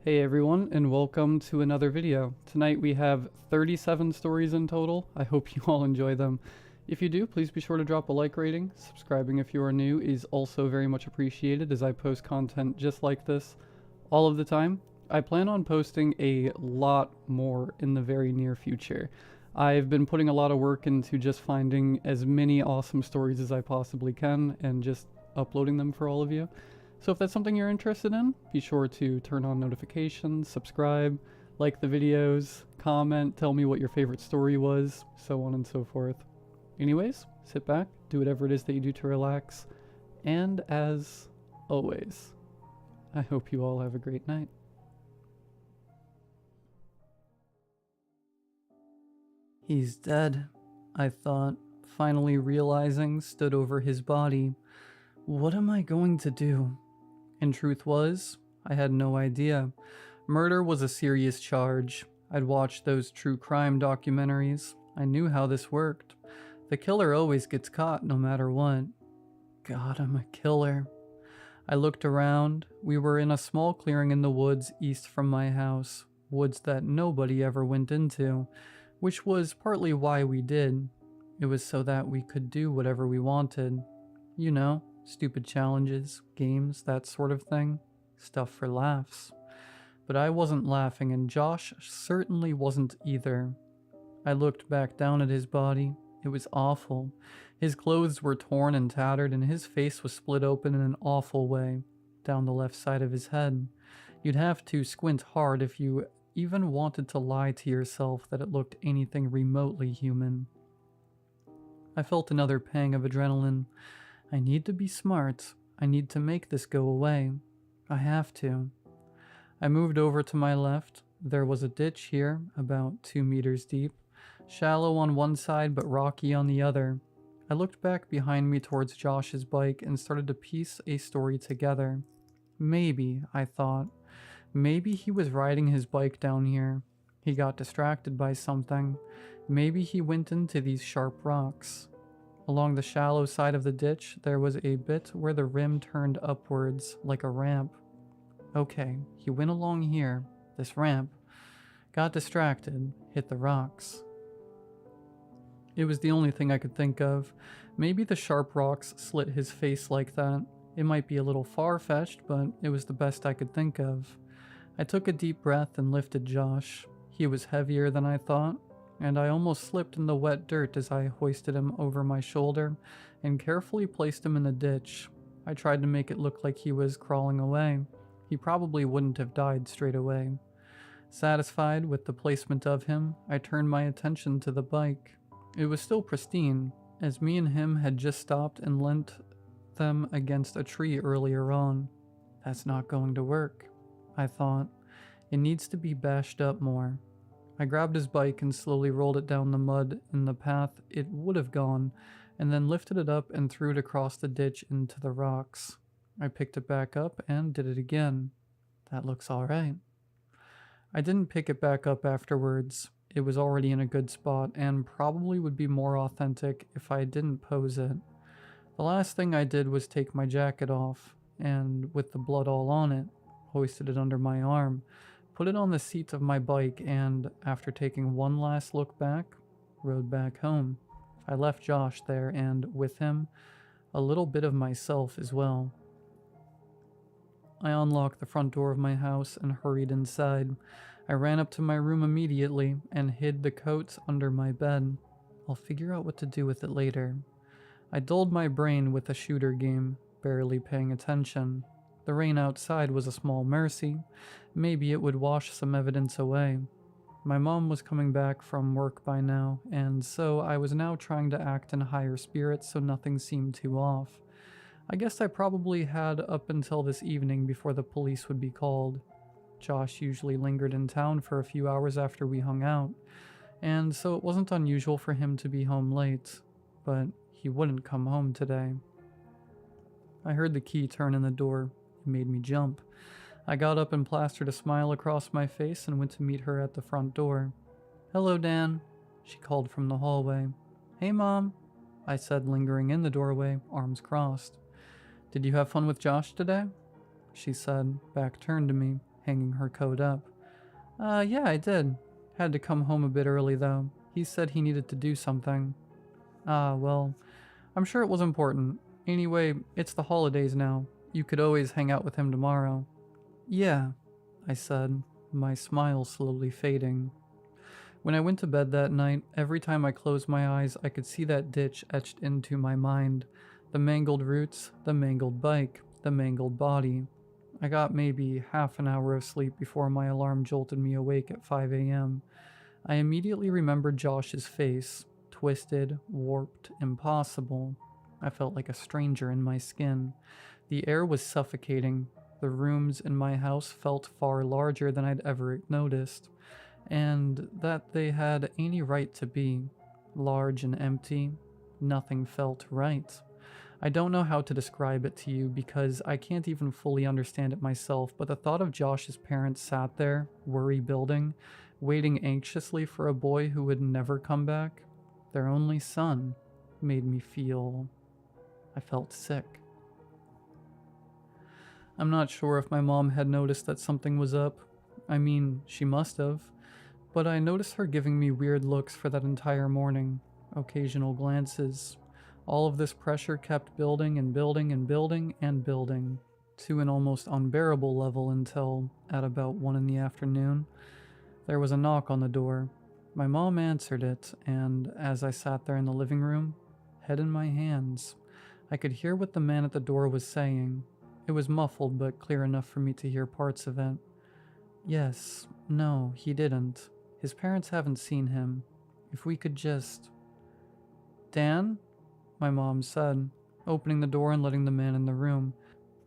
Hey everyone, and welcome to another video. Tonight we have 37 stories in total. I hope you all enjoy them. If you do, please be sure to drop a like rating. Subscribing if you are new is also very much appreciated, as I post content just like this all of the time. I plan on posting a lot more in the very near future. I've been putting a lot of work into just finding as many awesome stories as I possibly can and just uploading them for all of you. So if that's something you're interested in, be sure to turn on notifications, subscribe, like the videos, comment, tell me what your favorite story was, so on and so forth. Anyways, sit back, do whatever it is that you do to relax, and as always, I hope you all have a great night. He's dead, I thought, finally realizing, stood over his body. What am I going to do? And truth was, I had no idea. Murder was a serious charge. I'd watched those true crime documentaries. I knew how this worked. The killer always gets caught no matter what. God, I'm a killer. I looked around. We were in a small clearing in the woods east from my house. Woods that nobody ever went into, which was partly why we did. It was so that we could do whatever we wanted. You know, stupid challenges, games, that sort of thing. Stuff for laughs. But I wasn't laughing, and Josh certainly wasn't either. I looked back down at his body. It was awful. His clothes were torn and tattered, and his face was split open in an awful way, down the left side of his head. You'd have to squint hard if you even wanted to lie to yourself that it looked anything remotely human. I felt another pang of adrenaline. I need to be smart. I need to make this go away. I have to. I moved over to my left. There was a ditch here, about 2 meters deep. Shallow on one side, but rocky on the other. I looked back behind me towards Josh's bike and started to piece a story together. Maybe, I thought. Maybe he was riding his bike down here. He got distracted by something. Maybe he went into these sharp rocks. Along the shallow side of the ditch, there was a bit where the rim turned upwards, like a ramp. Okay, he went along here, this ramp, got distracted, hit the rocks. It was the only thing I could think of. Maybe the sharp rocks slit his face like that. It might be a little far-fetched, but it was the best I could think of. I took a deep breath and lifted Josh. He was heavier than I thought, and I almost slipped in the wet dirt as I hoisted him over my shoulder and carefully placed him in the ditch. I tried to make it look like he was crawling away. He probably wouldn't have died straight away. Satisfied with the placement of him, I turned my attention to the bike. It was still pristine, as me and him had just stopped and leant them against a tree earlier on. That's not going to work, I thought. It needs to be bashed up more. I grabbed his bike and slowly rolled it down the mud in the path it would have gone, and then lifted it up and threw it across the ditch into the rocks. I picked it back up and did it again. That looks alright. I didn't pick it back up afterwards. It was already in a good spot and probably would be more authentic if I didn't pose it. The last thing I did was take my jacket off, and with the blood all on it, hoisted it under my arm, put it on the seat of my bike, and, after taking one last look back, rode back home. I left Josh there, and, with him, a little bit of myself as well. I unlocked the front door of my house and hurried inside. I ran up to my room immediately and hid the coats under my bed. I'll figure out what to do with it later. I dulled my brain with a shooter game, barely paying attention. The rain outside was a small mercy. Maybe it would wash some evidence away. My mom was coming back from work by now, and so I was now trying to act in higher spirits so nothing seemed too off. I guess I probably had up until this evening before the police would be called. Josh usually lingered in town for a few hours after we hung out, and so it wasn't unusual for him to be home late, but he wouldn't come home today. I heard the key turn in the door. It made me jump. I got up and plastered a smile across my face and went to meet her at the front door. "Hello, Dan," she called from the hallway. "Hey, Mom," I said, lingering in the doorway, arms crossed. "Did you have fun with Josh today?" she said, back turned to me. hanging her coat up. Yeah, I did. Had to come home a bit early, though. He said he needed to do something. Ah, well, I'm sure it was important. Anyway, it's the holidays now. You could always hang out with him tomorrow. Yeah, I said, my smile slowly fading. When I went to bed that night, every time I closed my eyes, I could see that ditch etched into my mind. The mangled roots, the mangled bike, the mangled body. I got maybe half an hour of sleep before my alarm jolted me awake at 5 a.m. I immediately remembered Josh's face. Twisted, warped, impossible. I felt like a stranger in my skin. The air was suffocating. The rooms in my house felt far larger than I'd ever noticed, and that they had any right to be. Large and empty. Nothing felt right. I don't know how to describe it to you because I can't even fully understand it myself, but the thought of Josh's parents sat there, worry building, waiting anxiously for a boy who would never come back, their only son, made me feel... I felt sick. I'm not sure if my mom had noticed that something was up. I mean, she must have. But I noticed her giving me weird looks for that entire morning. Occasional glances. All of this pressure kept building and building and building and building to an almost unbearable level until, at about 1 in the afternoon, there was a knock on the door. My mom answered it, and as I sat there in the living room, head in my hands, I could hear what the man at the door was saying. It was muffled, but clear enough for me to hear parts of it. Yes, no, he didn't. His parents haven't seen him. If we could just... Dan? My mom said, opening the door and letting the man in the room.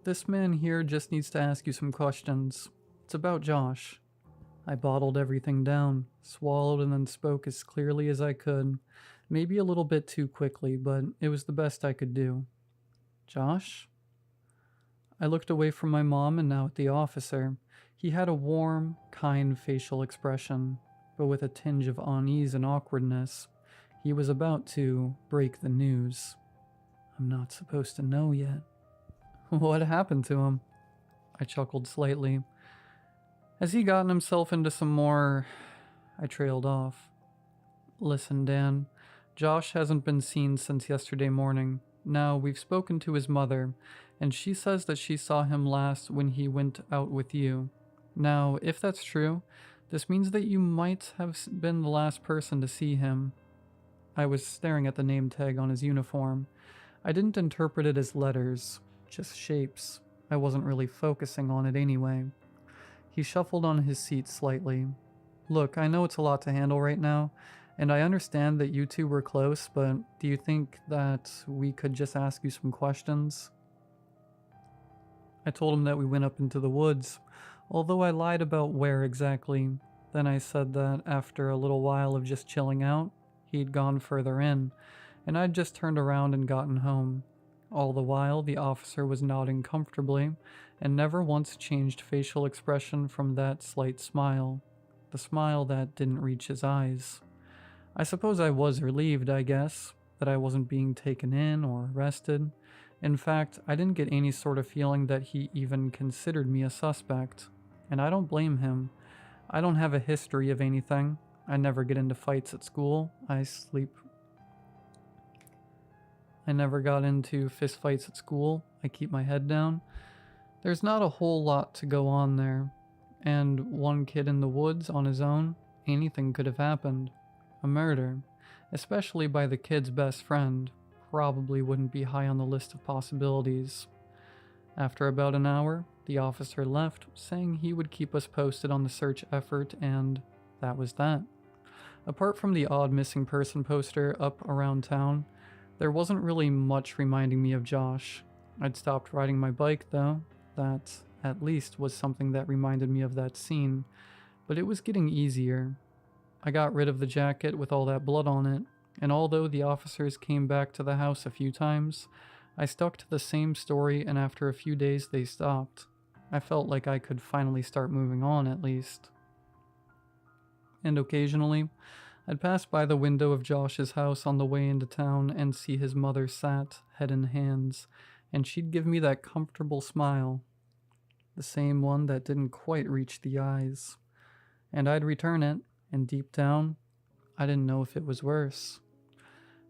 This man here just needs to ask you some questions. It's about Josh. I bottled everything down, swallowed, and then spoke as clearly as I could. Maybe a little bit too quickly, but it was the best I could do. Josh? I looked away from my mom and now at the officer. He had a warm, kind facial expression, but with a tinge of unease and awkwardness. He was about to break the news. I'm not supposed to know yet. What happened to him? I chuckled slightly. Has he gotten himself into some more... I trailed off. Listen, Dan. Josh hasn't been seen since yesterday morning. Now, we've spoken to his mother, and she says that she saw him last when he went out with you. Now, if that's true, this means that you might have been the last person to see him. I was staring at the name tag on his uniform. I didn't interpret it as letters, just shapes. I wasn't really focusing on it anyway. He shuffled on his seat slightly. Look, I know it's a lot to handle right now, and I understand that you two were close, but do you think that we could just ask you some questions? I told him that we went up into the woods, although I lied about where exactly. Then I said that after a little while of just chilling out, he'd gone further in, and I'd just turned around and gotten home. All the while, the officer was nodding comfortably, and never once changed facial expression from that slight smile, the smile that didn't reach his eyes. I suppose I was relieved, I guess, that I wasn't being taken in or arrested. In fact, I didn't get any sort of feeling that he even considered me a suspect, and I don't blame him. I don't have a history of anything. I never get into fights at school. I never got into fistfights at school. I keep my head down. There's not a whole lot to go on there. And one kid in the woods on his own, anything could have happened. A murder, especially by the kid's best friend, probably wouldn't be high on the list of possibilities. After about an hour, the officer left, saying he would keep us posted on the search effort, and that was that. Apart from the odd missing person poster up around town, there wasn't really much reminding me of Josh. I'd stopped riding my bike, though. That, at least, was something that reminded me of that scene, but it was getting easier. I got rid of the jacket with all that blood on it, and although the officers came back to the house a few times, I stuck to the same story, and after a few days they stopped. I felt like I could finally start moving on, at least. And occasionally, I'd pass by the window of Josh's house on the way into town and see his mother sat, head in hands, and she'd give me that comfortable smile. the same one that didn't quite reach the eyes. And I'd return it, and deep down, I didn't know if it was worse.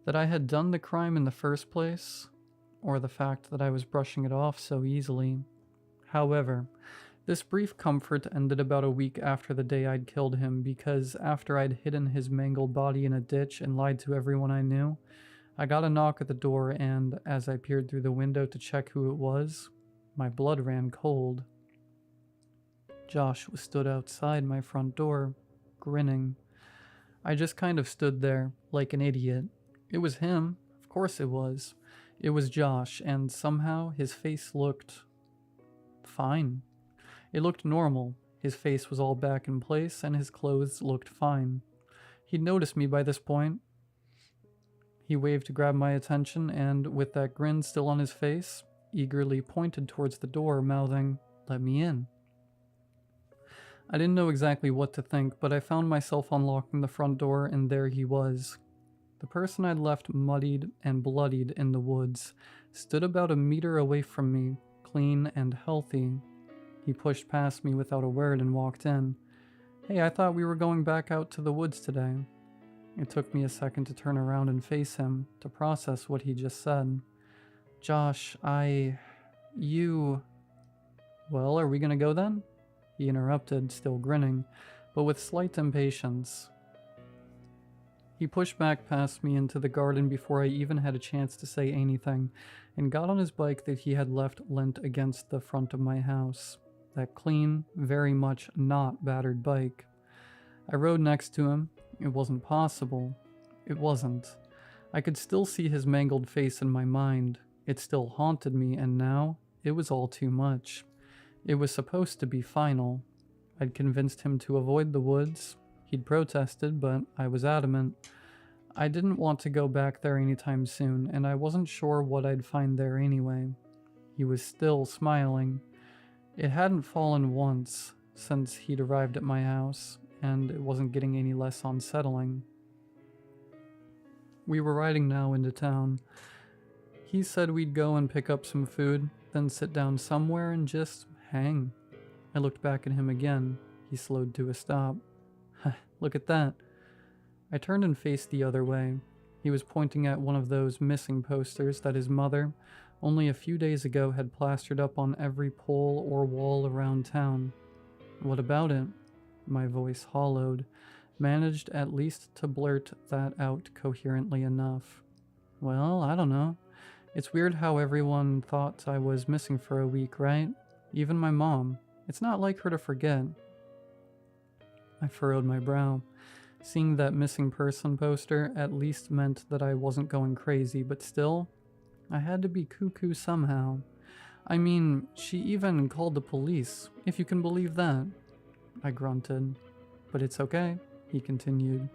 That I had done the crime in the first place, or the fact that I was brushing it off so easily. However, this brief comfort ended about a week after the day I'd killed him, because after I'd hidden his mangled body in a ditch and lied to everyone I knew, I got a knock at the door, and as I peered through the window to check who it was, my blood ran cold. Josh was stood outside my front door, grinning. I just kind of stood there, like an idiot. It was him, of course it was. It was Josh, and somehow his face looked fine. It looked normal. His face was all back in place, and his clothes looked fine. He'd noticed me by this point. He waved to grab my attention, and with that grin still on his face, eagerly pointed towards the door, mouthing, "Let me in." I didn't know exactly what to think, but I found myself unlocking the front door, and there he was. The person I'd left muddied and bloodied in the woods stood about a meter away from me, clean and healthy. He pushed past me without a word and walked in. "Hey, I thought we were going back out to the woods today." It took me a second to turn around and face him, to process what he just said. "Josh, you... Well, are we gonna go then?" He interrupted, still grinning, but with slight impatience. He pushed back past me into the garden before I even had a chance to say anything, and got on his bike that he had left leant against the front of my house. That clean, very much not battered bike. I rode next to him. It wasn't possible. It wasn't. I could still see his mangled face in my mind. It still haunted me, and now it was all too much. It was supposed to be final. I'd convinced him to avoid the woods. He'd protested, but I was adamant. I didn't want to go back there anytime soon, and I wasn't sure what I'd find there anyway. He was still smiling. It hadn't fallen once since he'd arrived at my house, and it wasn't getting any less unsettling. We were riding now into town. He said we'd go and pick up some food, then sit down somewhere and just hang. I looked back at him again. He slowed to a stop. "Look at that." I turned and faced the other way. He was pointing at one of those missing posters that his mother, only a few days ago, had plastered up on every pole or wall around town. "What about it?" My voice hollowed, managed at least to blurt that out coherently enough. "Well, I don't know. It's weird how everyone thought I was missing for a week, right? Even my mom. It's not like her to forget." I furrowed my brow. Seeing that missing person poster at least meant that I wasn't going crazy, but still, I had to be cuckoo somehow. I mean, she even called the police, if you can believe that. I grunted. "But it's okay," he continued.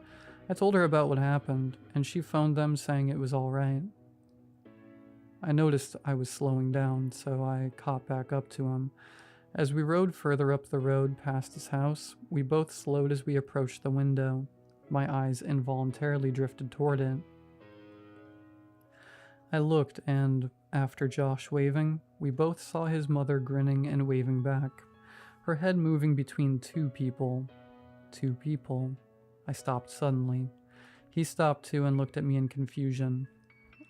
"I told her about what happened, and she phoned them saying it was all right." I noticed I was slowing down, so I caught back up to him. As we rode further up the road past his house, we both slowed as we approached the window. My eyes involuntarily drifted toward it. I looked, and, after Josh waving, we both saw his mother grinning and waving back, her head moving between two people. Two people. I stopped suddenly. He stopped too and looked at me in confusion.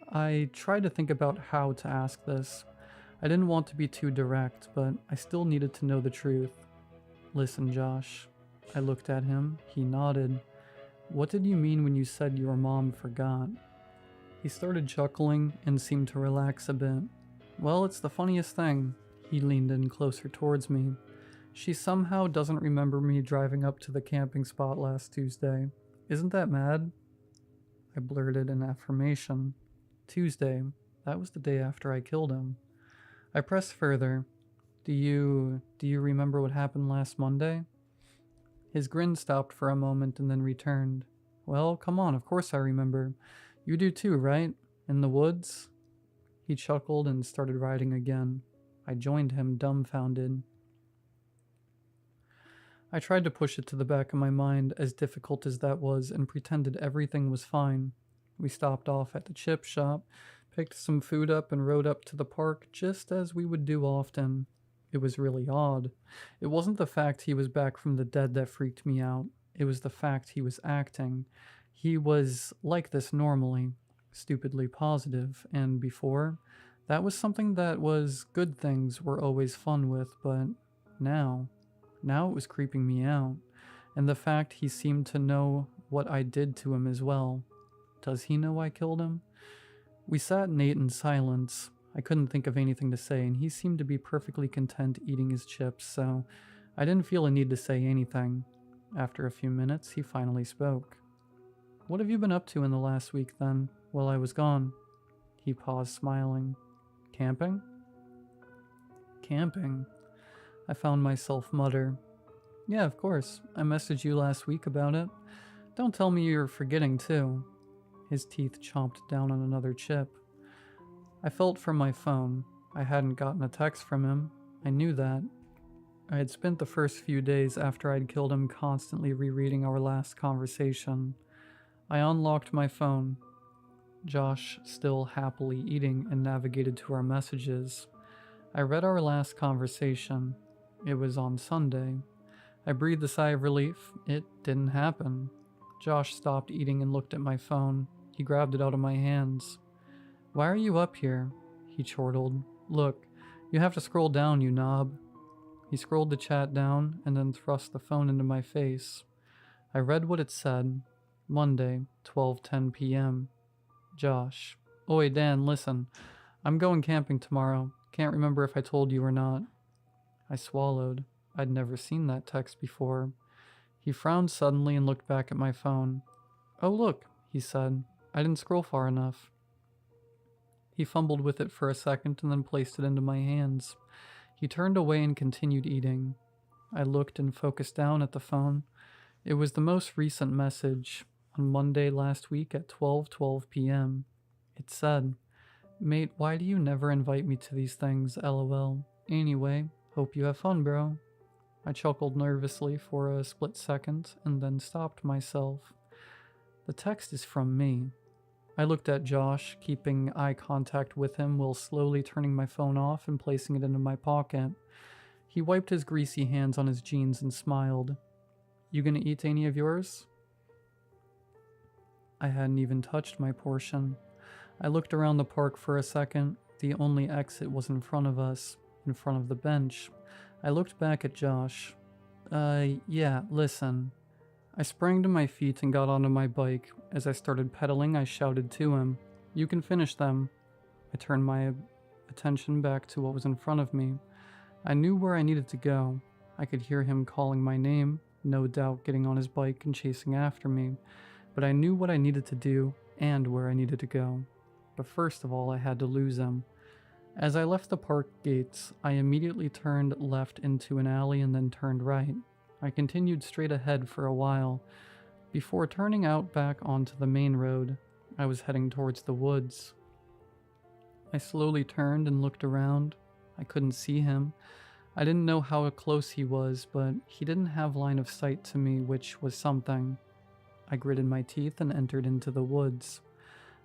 I tried to think about how to ask this. I didn't want to be too direct, but I still needed to know the truth. "Listen, Josh." I looked at him. He nodded. "What did you mean when you said your mom forgot?" He started chuckling and seemed to relax a bit. "Well, it's the funniest thing." He leaned in closer towards me. "She somehow doesn't remember me driving up to the camping spot last Tuesday. Isn't that mad?" I blurted an affirmation. "Tuesday. That was the day after I killed him." I pressed further. Do you remember what happened last Monday?" His grin stopped for a moment and then returned. "Well, come on, of course I remember. You do too, right? In the woods?" He chuckled and started riding again. I joined him, dumbfounded. I tried to push it to the back of my mind, as difficult as that was, and pretended everything was fine. We stopped off at the chip shop, picked some food up, and rode up to the park just as we would do often. It It was really odd. It wasn't the fact he was back from the dead that freaked me out. It was the fact he was acting. He was like this normally, stupidly positive, and before, that was something that was good things were always fun with, but now it was creeping me out. And the fact he seemed to know what I did to him as well. Does he know I killed him? We sat and ate in silence. I couldn't think of anything to say, and he seemed to be perfectly content eating his chips, so I didn't feel a need to say anything. After a few minutes, he finally spoke. "What have you been up to in the last week, then, while I was gone?" He paused, smiling. "Camping?" "Camping?" I found myself mutter. "Yeah, of course. I messaged you last week about it. Don't tell me you're forgetting, too." His teeth chomped down on another chip. I felt for my phone. I hadn't gotten a text from him. I knew that. I had spent the first few days after I'd killed him constantly rereading our last conversation. I unlocked my phone. Josh still happily eating and navigated to our messages. I read our last conversation. It was on Sunday. I breathed a sigh of relief. It didn't happen. Josh stopped eating and looked at my phone. He grabbed it out of my hands. "Why are you up here?" he chortled. "Look, you have to scroll down, you knob." He scrolled the chat down and then thrust the phone into my face. I read what it said. Monday, 12:10 p.m. Josh. "Oi, Dan, listen. I'm going camping tomorrow. Can't remember if I told you or not." I swallowed. I'd never seen that text before. He frowned suddenly and looked back at my phone. "Oh, look," he said. "I didn't scroll far enough." He fumbled with it for a second and then placed it into my hands. He turned away and continued eating. I looked and focused down at the phone. It was the most recent message, on Monday last week at 12:12 p.m. It said, "Mate, why do you never invite me to these things, lol. Anyway, hope you have fun, bro." I chuckled nervously for a split second and then stopped myself. The text is from me. I looked at Josh, keeping eye contact with him while slowly turning my phone off and placing it into my pocket. He wiped his greasy hands on his jeans and smiled. "You gonna eat any of yours?" I hadn't even touched my portion. I looked around the park for a second. The only exit was in front of us, in front of the bench. I looked back at Josh. Yeah, listen." I sprang to my feet and got onto my bike. As I started pedaling, I shouted to him, "You can finish them." I turned my attention back to what was in front of me. I knew where I needed to go. I could hear him calling my name, no doubt getting on his bike and chasing after me. But I knew what I needed to do and where I needed to go. But first of all, I had to lose him. As I left the park gates, I immediately turned left into an alley and then turned right. I continued straight ahead for a while. Before turning out back onto the main road, I was heading towards the woods. I slowly turned and looked around. I couldn't see him. I didn't know how close he was, but he didn't have line of sight to me, which was something. I gritted my teeth and entered into the woods.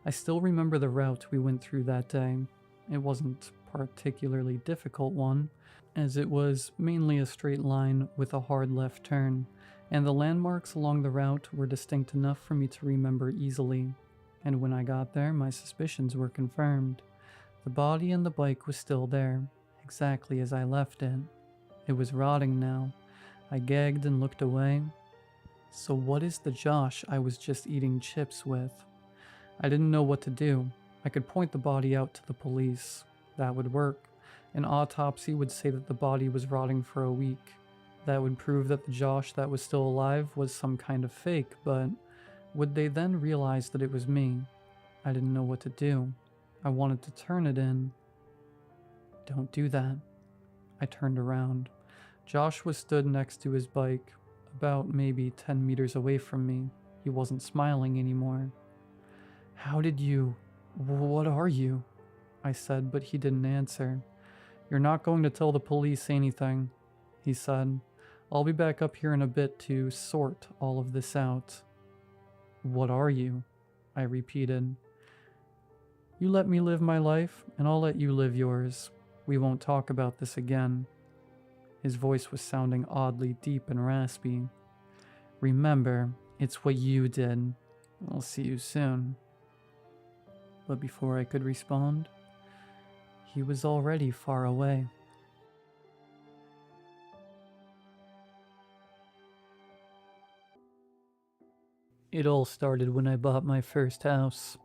I still remember the route we went through that day. It wasn't a particularly difficult one, as it was mainly a straight line with a hard left turn, and the landmarks along the route were distinct enough for me to remember easily. And when I got there, my suspicions were confirmed. The body and the bike was still there, exactly as I left it. It was rotting now. I gagged and looked away. So what is the Josh I was just eating chips with? I didn't know what to do. I could point the body out to the police. That would work. An autopsy would say that the body was rotting for a week. That would prove that the Josh that was still alive was some kind of fake, but would they then realize that it was me? I didn't know what to do. I wanted to turn it in. "Don't do that." I turned around. Josh was stood next to his bike, about maybe 10 meters away from me. He wasn't smiling anymore. "How did you... What are you?" I said, but he didn't answer. "You're not going to tell the police anything," he said. "I'll be back up here in a bit to sort all of this out." "What are you?" I repeated. "You let me live my life, and I'll let you live yours. We won't talk about this again." His voice was sounding oddly deep and raspy. "Remember, it's what you did. I'll see you soon." But before I could respond, he was already far away. It all started when I bought my first house.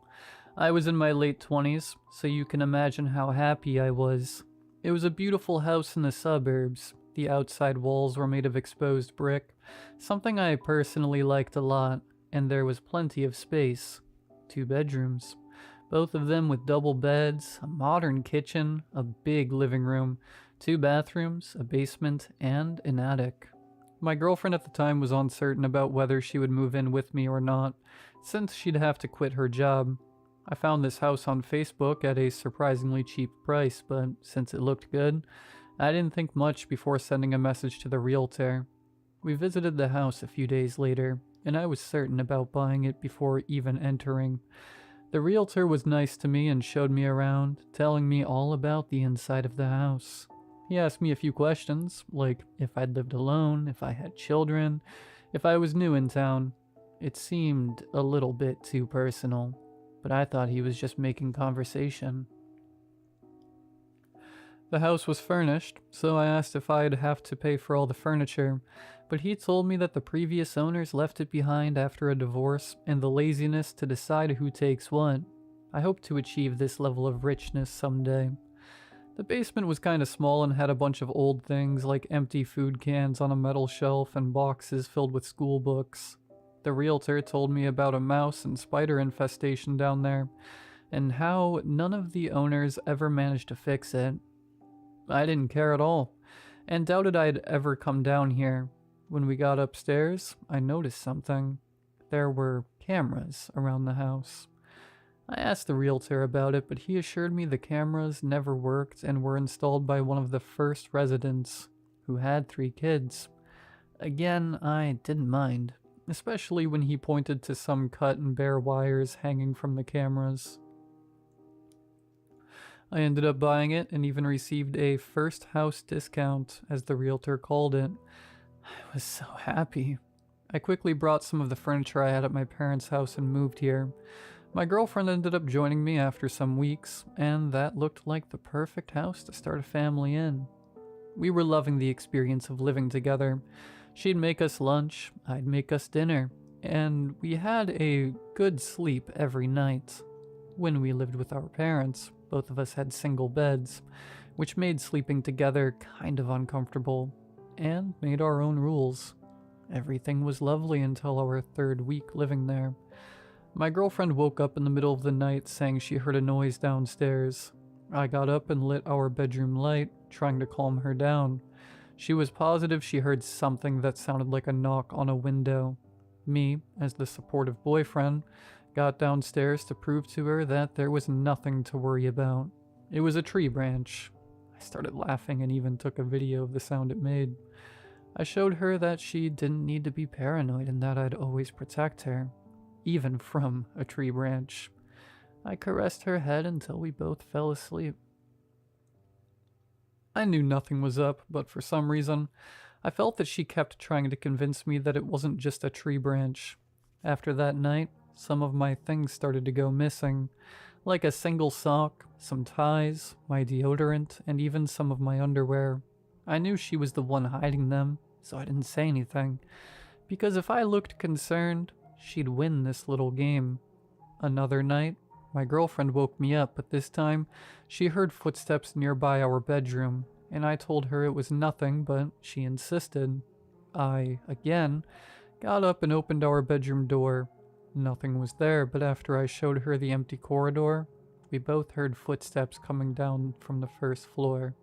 I was in my late 20s, so you can imagine how happy I was. It was a beautiful house in the suburbs. The outside walls were made of exposed brick, something I personally liked a lot, and there was plenty of space. 2 bedrooms, both of them with double beds, a modern kitchen, a big living room, 2 bathrooms, a basement, and an attic. My girlfriend at the time was uncertain about whether she would move in with me or not, since she'd have to quit her job. I found this house on Facebook at a surprisingly cheap price, but since it looked good, I didn't think much before sending a message to the realtor. We visited the house a few days later, and I was certain about buying it before even entering. The realtor was nice to me and showed me around, telling me all about the inside of the house. He asked me a few questions, like if I'd lived alone, if I had children, if I was new in town. It seemed a little bit too personal, but I thought he was just making conversation. The house was furnished, so I asked if I'd have to pay for all the furniture, but he told me that the previous owners left it behind after a divorce and the laziness to decide who takes what. I hope to achieve this level of richness someday. The basement was kind of small and had a bunch of old things like empty food cans on a metal shelf and boxes filled with school books. The realtor told me about a mouse and spider infestation down there, and how none of the owners ever managed to fix it. I didn't care at all, and doubted I'd ever come down here. When we got upstairs, I noticed something. There were cameras around the house. I asked the realtor about it, but he assured me the cameras never worked and were installed by one of the first residents, who had 3 kids. Again, I didn't mind, especially when he pointed to some cut and bare wires hanging from the cameras. I ended up buying it and even received a first house discount, as the realtor called it. I was so happy. I quickly brought some of the furniture I had at my parents' house and moved here. My girlfriend ended up joining me after some weeks, and that looked like the perfect house to start a family in. We were loving the experience of living together. She'd make us lunch, I'd make us dinner, and we had a good sleep every night. When we lived with our parents, both of us had single beds, which made sleeping together kind of uncomfortable, and made our own rules. Everything was lovely until our 3rd week living there. My girlfriend woke up in the middle of the night saying she heard a noise downstairs. I got up and lit our bedroom light, trying to calm her down. She was positive she heard something that sounded like a knock on a window. Me, as the supportive boyfriend, got downstairs to prove to her that there was nothing to worry about. It was a tree branch. I started laughing and even took a video of the sound it made. I showed her that she didn't need to be paranoid and that I'd always protect her, even from a tree branch. I caressed her head until we both fell asleep. I knew nothing was up, but for some reason, I felt that she kept trying to convince me that it wasn't just a tree branch. After that night, some of my things started to go missing, like a single sock, some ties, my deodorant, and even some of my underwear. I knew she was the one hiding them, so I didn't say anything, because if I looked concerned, she'd win this little game. Another night, my girlfriend woke me up, but this time, she heard footsteps nearby our bedroom, and I told her it was nothing, but she insisted. I, again, got up and opened our bedroom door. Nothing was there, but after I showed her the empty corridor, we both heard footsteps coming down from the first floor.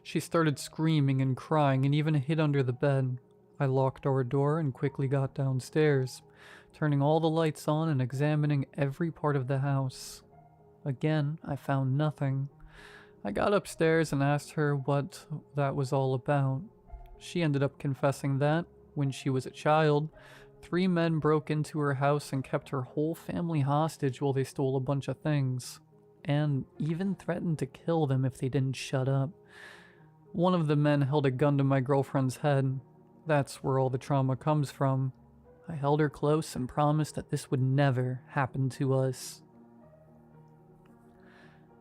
She started screaming and crying and even hid under the bed. I locked our door and quickly got downstairs, turning all the lights on and examining every part of the house. Again, I found nothing. I got upstairs and asked her what that was all about. She ended up confessing that, when she was a child, 3 men broke into her house and kept her whole family hostage while they stole a bunch of things, and even threatened to kill them if they didn't shut up. One of the men held a gun to my girlfriend's head. That's where all the trauma comes from. I held her close and promised that this would never happen to us.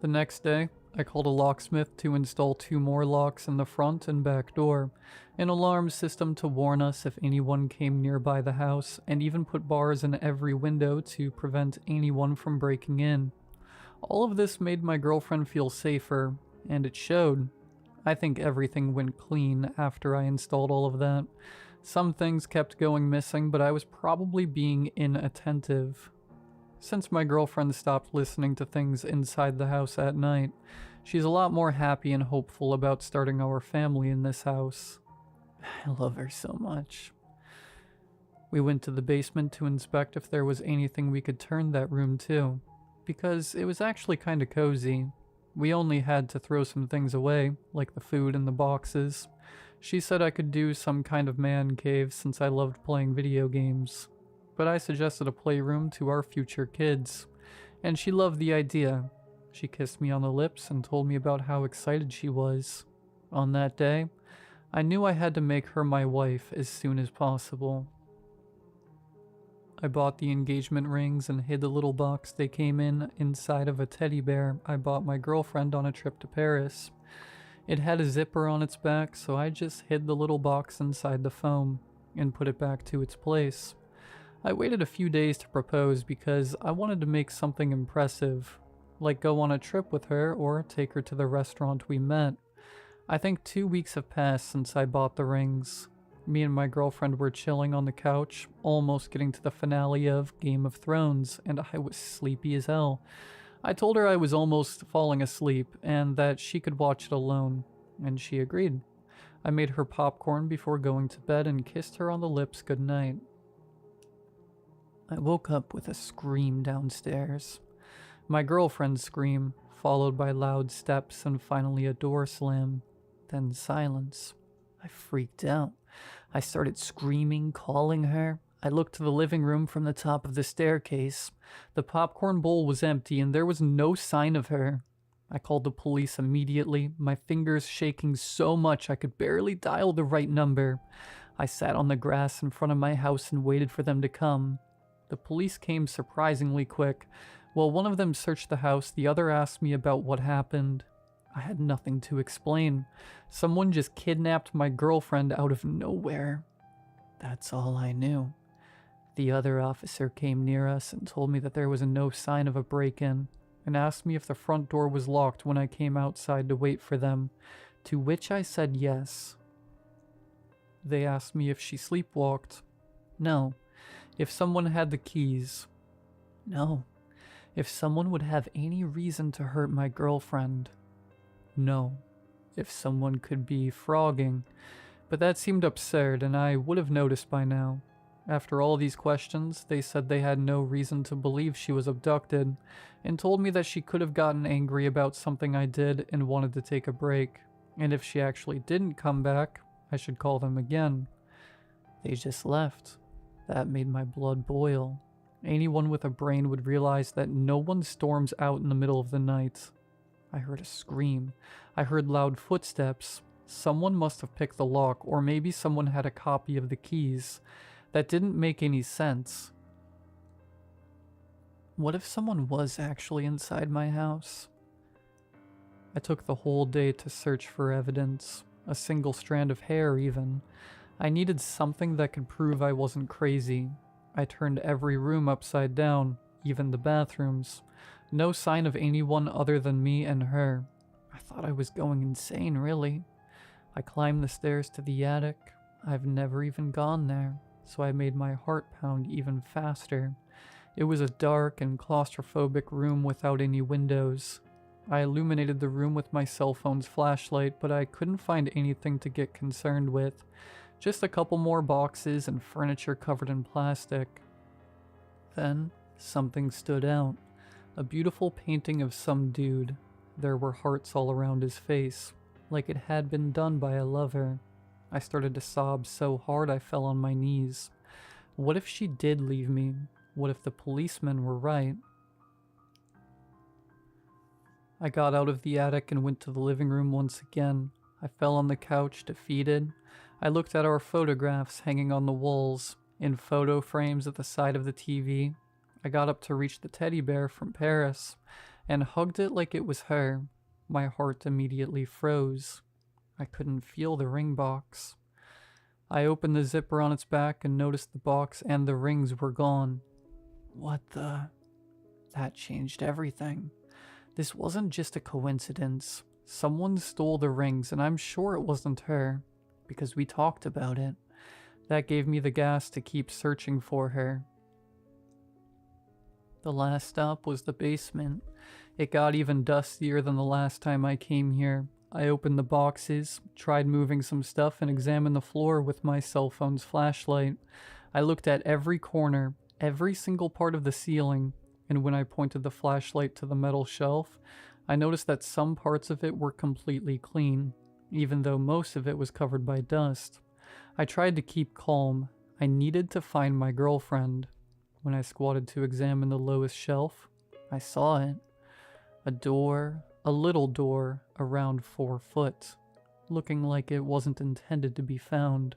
The next day, I called a locksmith to install 2 more locks in the front and back door, an alarm system to warn us if anyone came nearby the house, and even put bars in every window to prevent anyone from breaking in. All of this made my girlfriend feel safer, and it showed. I think everything went clean after I installed all of that. Some things kept going missing, but I was probably being inattentive. Since my girlfriend stopped listening to things inside the house at night, she's a lot more happy and hopeful about starting our family in this house. I love her so much. We went to the basement to inspect if there was anything we could turn that room to, because it was actually kinda cozy. We only had to throw some things away, like the food and the boxes. She said I could do some kind of man cave since I loved playing video games. But I suggested a playroom to our future kids, and she loved the idea. She kissed me on the lips and told me about how excited she was. On that day, I knew I had to make her my wife as soon as possible. I bought the engagement rings and hid the little box they came in inside of a teddy bear I bought my girlfriend on a trip to Paris. It had a zipper on its back, so I just hid the little box inside the foam and put it back to its place. I waited a few days to propose because I wanted to make something impressive, like go on a trip with her or take her to the restaurant we met. I think 2 weeks have passed since I bought the rings. Me and my girlfriend were chilling on the couch, almost getting to the finale of Game of Thrones, and I was sleepy as hell. I told her I was almost falling asleep and that she could watch it alone, and she agreed. I made her popcorn before going to bed and kissed her on the lips goodnight. I woke up with a scream downstairs. My girlfriend's scream, followed by loud steps and finally a door slam, then silence. I freaked out. I started screaming, calling her. I looked to the living room from the top of the staircase. The popcorn bowl was empty and there was no sign of her. I called the police immediately, my fingers shaking so much I could barely dial the right number. I sat on the grass in front of my house and waited for them to come. The police came surprisingly quick. While one of them searched the house, the other asked me about what happened. I had nothing to explain. Someone just kidnapped my girlfriend out of nowhere. That's all I knew. The other officer came near us and told me that there was no sign of a break-in, and asked me if the front door was locked when I came outside to wait for them, to which I said yes. They asked me if she sleepwalked. No. If someone had the keys. No. If someone would have any reason to hurt my girlfriend. No. If someone could be frogging. But that seemed absurd, and I would have noticed by now. After all these questions, they said they had no reason to believe she was abducted, and told me that she could have gotten angry about something I did and wanted to take a break, and if she actually didn't come back, I should call them again. They just left. That made my blood boil. Anyone with a brain would realize that no one storms out in the middle of the night. I heard a scream. I heard loud footsteps. Someone must have picked the lock, or maybe someone had a copy of the keys. That didn't make any sense. What if someone was actually inside my house? I took the whole day to search for evidence, a single strand of hair even. I needed something that could prove I wasn't crazy. I turned every room upside down, even the bathrooms. No sign of anyone other than me and her. I thought I was going insane, really. I climbed the stairs to the attic. I've never even gone there, so I made my heart pound even faster. It was a dark and claustrophobic room without any windows. I illuminated the room with my cell phone's flashlight, but I couldn't find anything to get concerned with. Just a couple more boxes and furniture covered in plastic. Then, something stood out. A beautiful painting of some dude. There were hearts all around his face, like it had been done by a lover. I started to sob so hard I fell on my knees. What if she did leave me? What if the policemen were right? I got out of the attic and went to the living room once again. I fell on the couch, defeated. I looked at our photographs hanging on the walls, in photo frames at the side of the TV. I got up to reach the teddy bear from Paris, and hugged it like it was her. My heart immediately froze. I couldn't feel the ring box. I opened the zipper on its back and noticed the box and the rings were gone. What the... That changed everything. This wasn't just a coincidence. Someone stole the rings, and I'm sure it wasn't her, because we talked about it. That gave me the gas to keep searching for her. The last stop was the basement. It got even dustier than the last time I came here. I opened the boxes, tried moving some stuff, and examined the floor with my cell phone's flashlight. I looked at every corner, every single part of the ceiling, and when I pointed the flashlight to the metal shelf, I noticed that some parts of it were completely clean, even though most of it was covered by dust. I tried to keep calm. I needed to find my girlfriend. When I squatted to examine the lowest shelf, I saw it. A door, a little door, around 4 foot, looking like it wasn't intended to be found.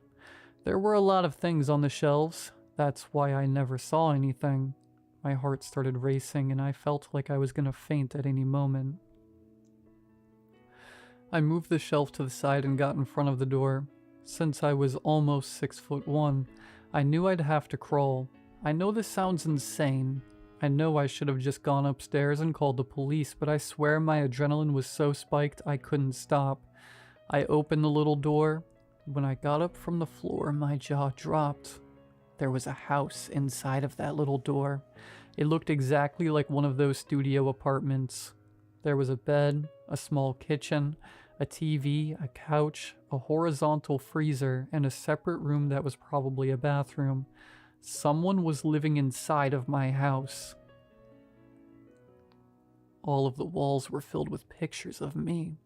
There were a lot of things on the shelves. That's why I never saw anything. My heart started racing and I felt like I was gonna faint at any moment. I moved the shelf to the side and got in front of the door. Since I was almost 6'1", I knew I'd have to crawl. I know this sounds insane. I know I should have just gone upstairs and called the police, but I swear my adrenaline was so spiked I couldn't stop. I opened the little door. When I got up from the floor, my jaw dropped. There was a house inside of that little door. It looked exactly like one of those studio apartments. There was a bed, a small kitchen, a TV, a couch, a horizontal freezer, and a separate room that was probably a bathroom. Someone was living inside of my house. All of the walls were filled with pictures of me.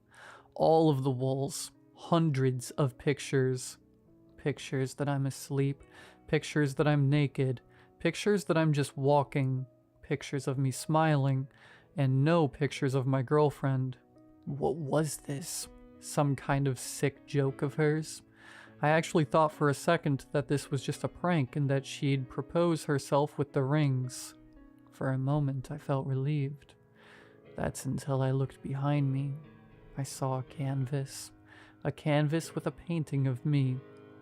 All of the walls. Hundreds of pictures. Pictures that I'm asleep. Pictures that I'm naked. Pictures that I'm just walking. Pictures of me smiling. And no pictures of my girlfriend. What was this? Some kind of sick joke of hers? I actually thought for a second that this was just a prank and that she'd propose herself with the rings. For a moment I felt relieved. That's until I looked behind me. I saw a canvas. A canvas with a painting of me,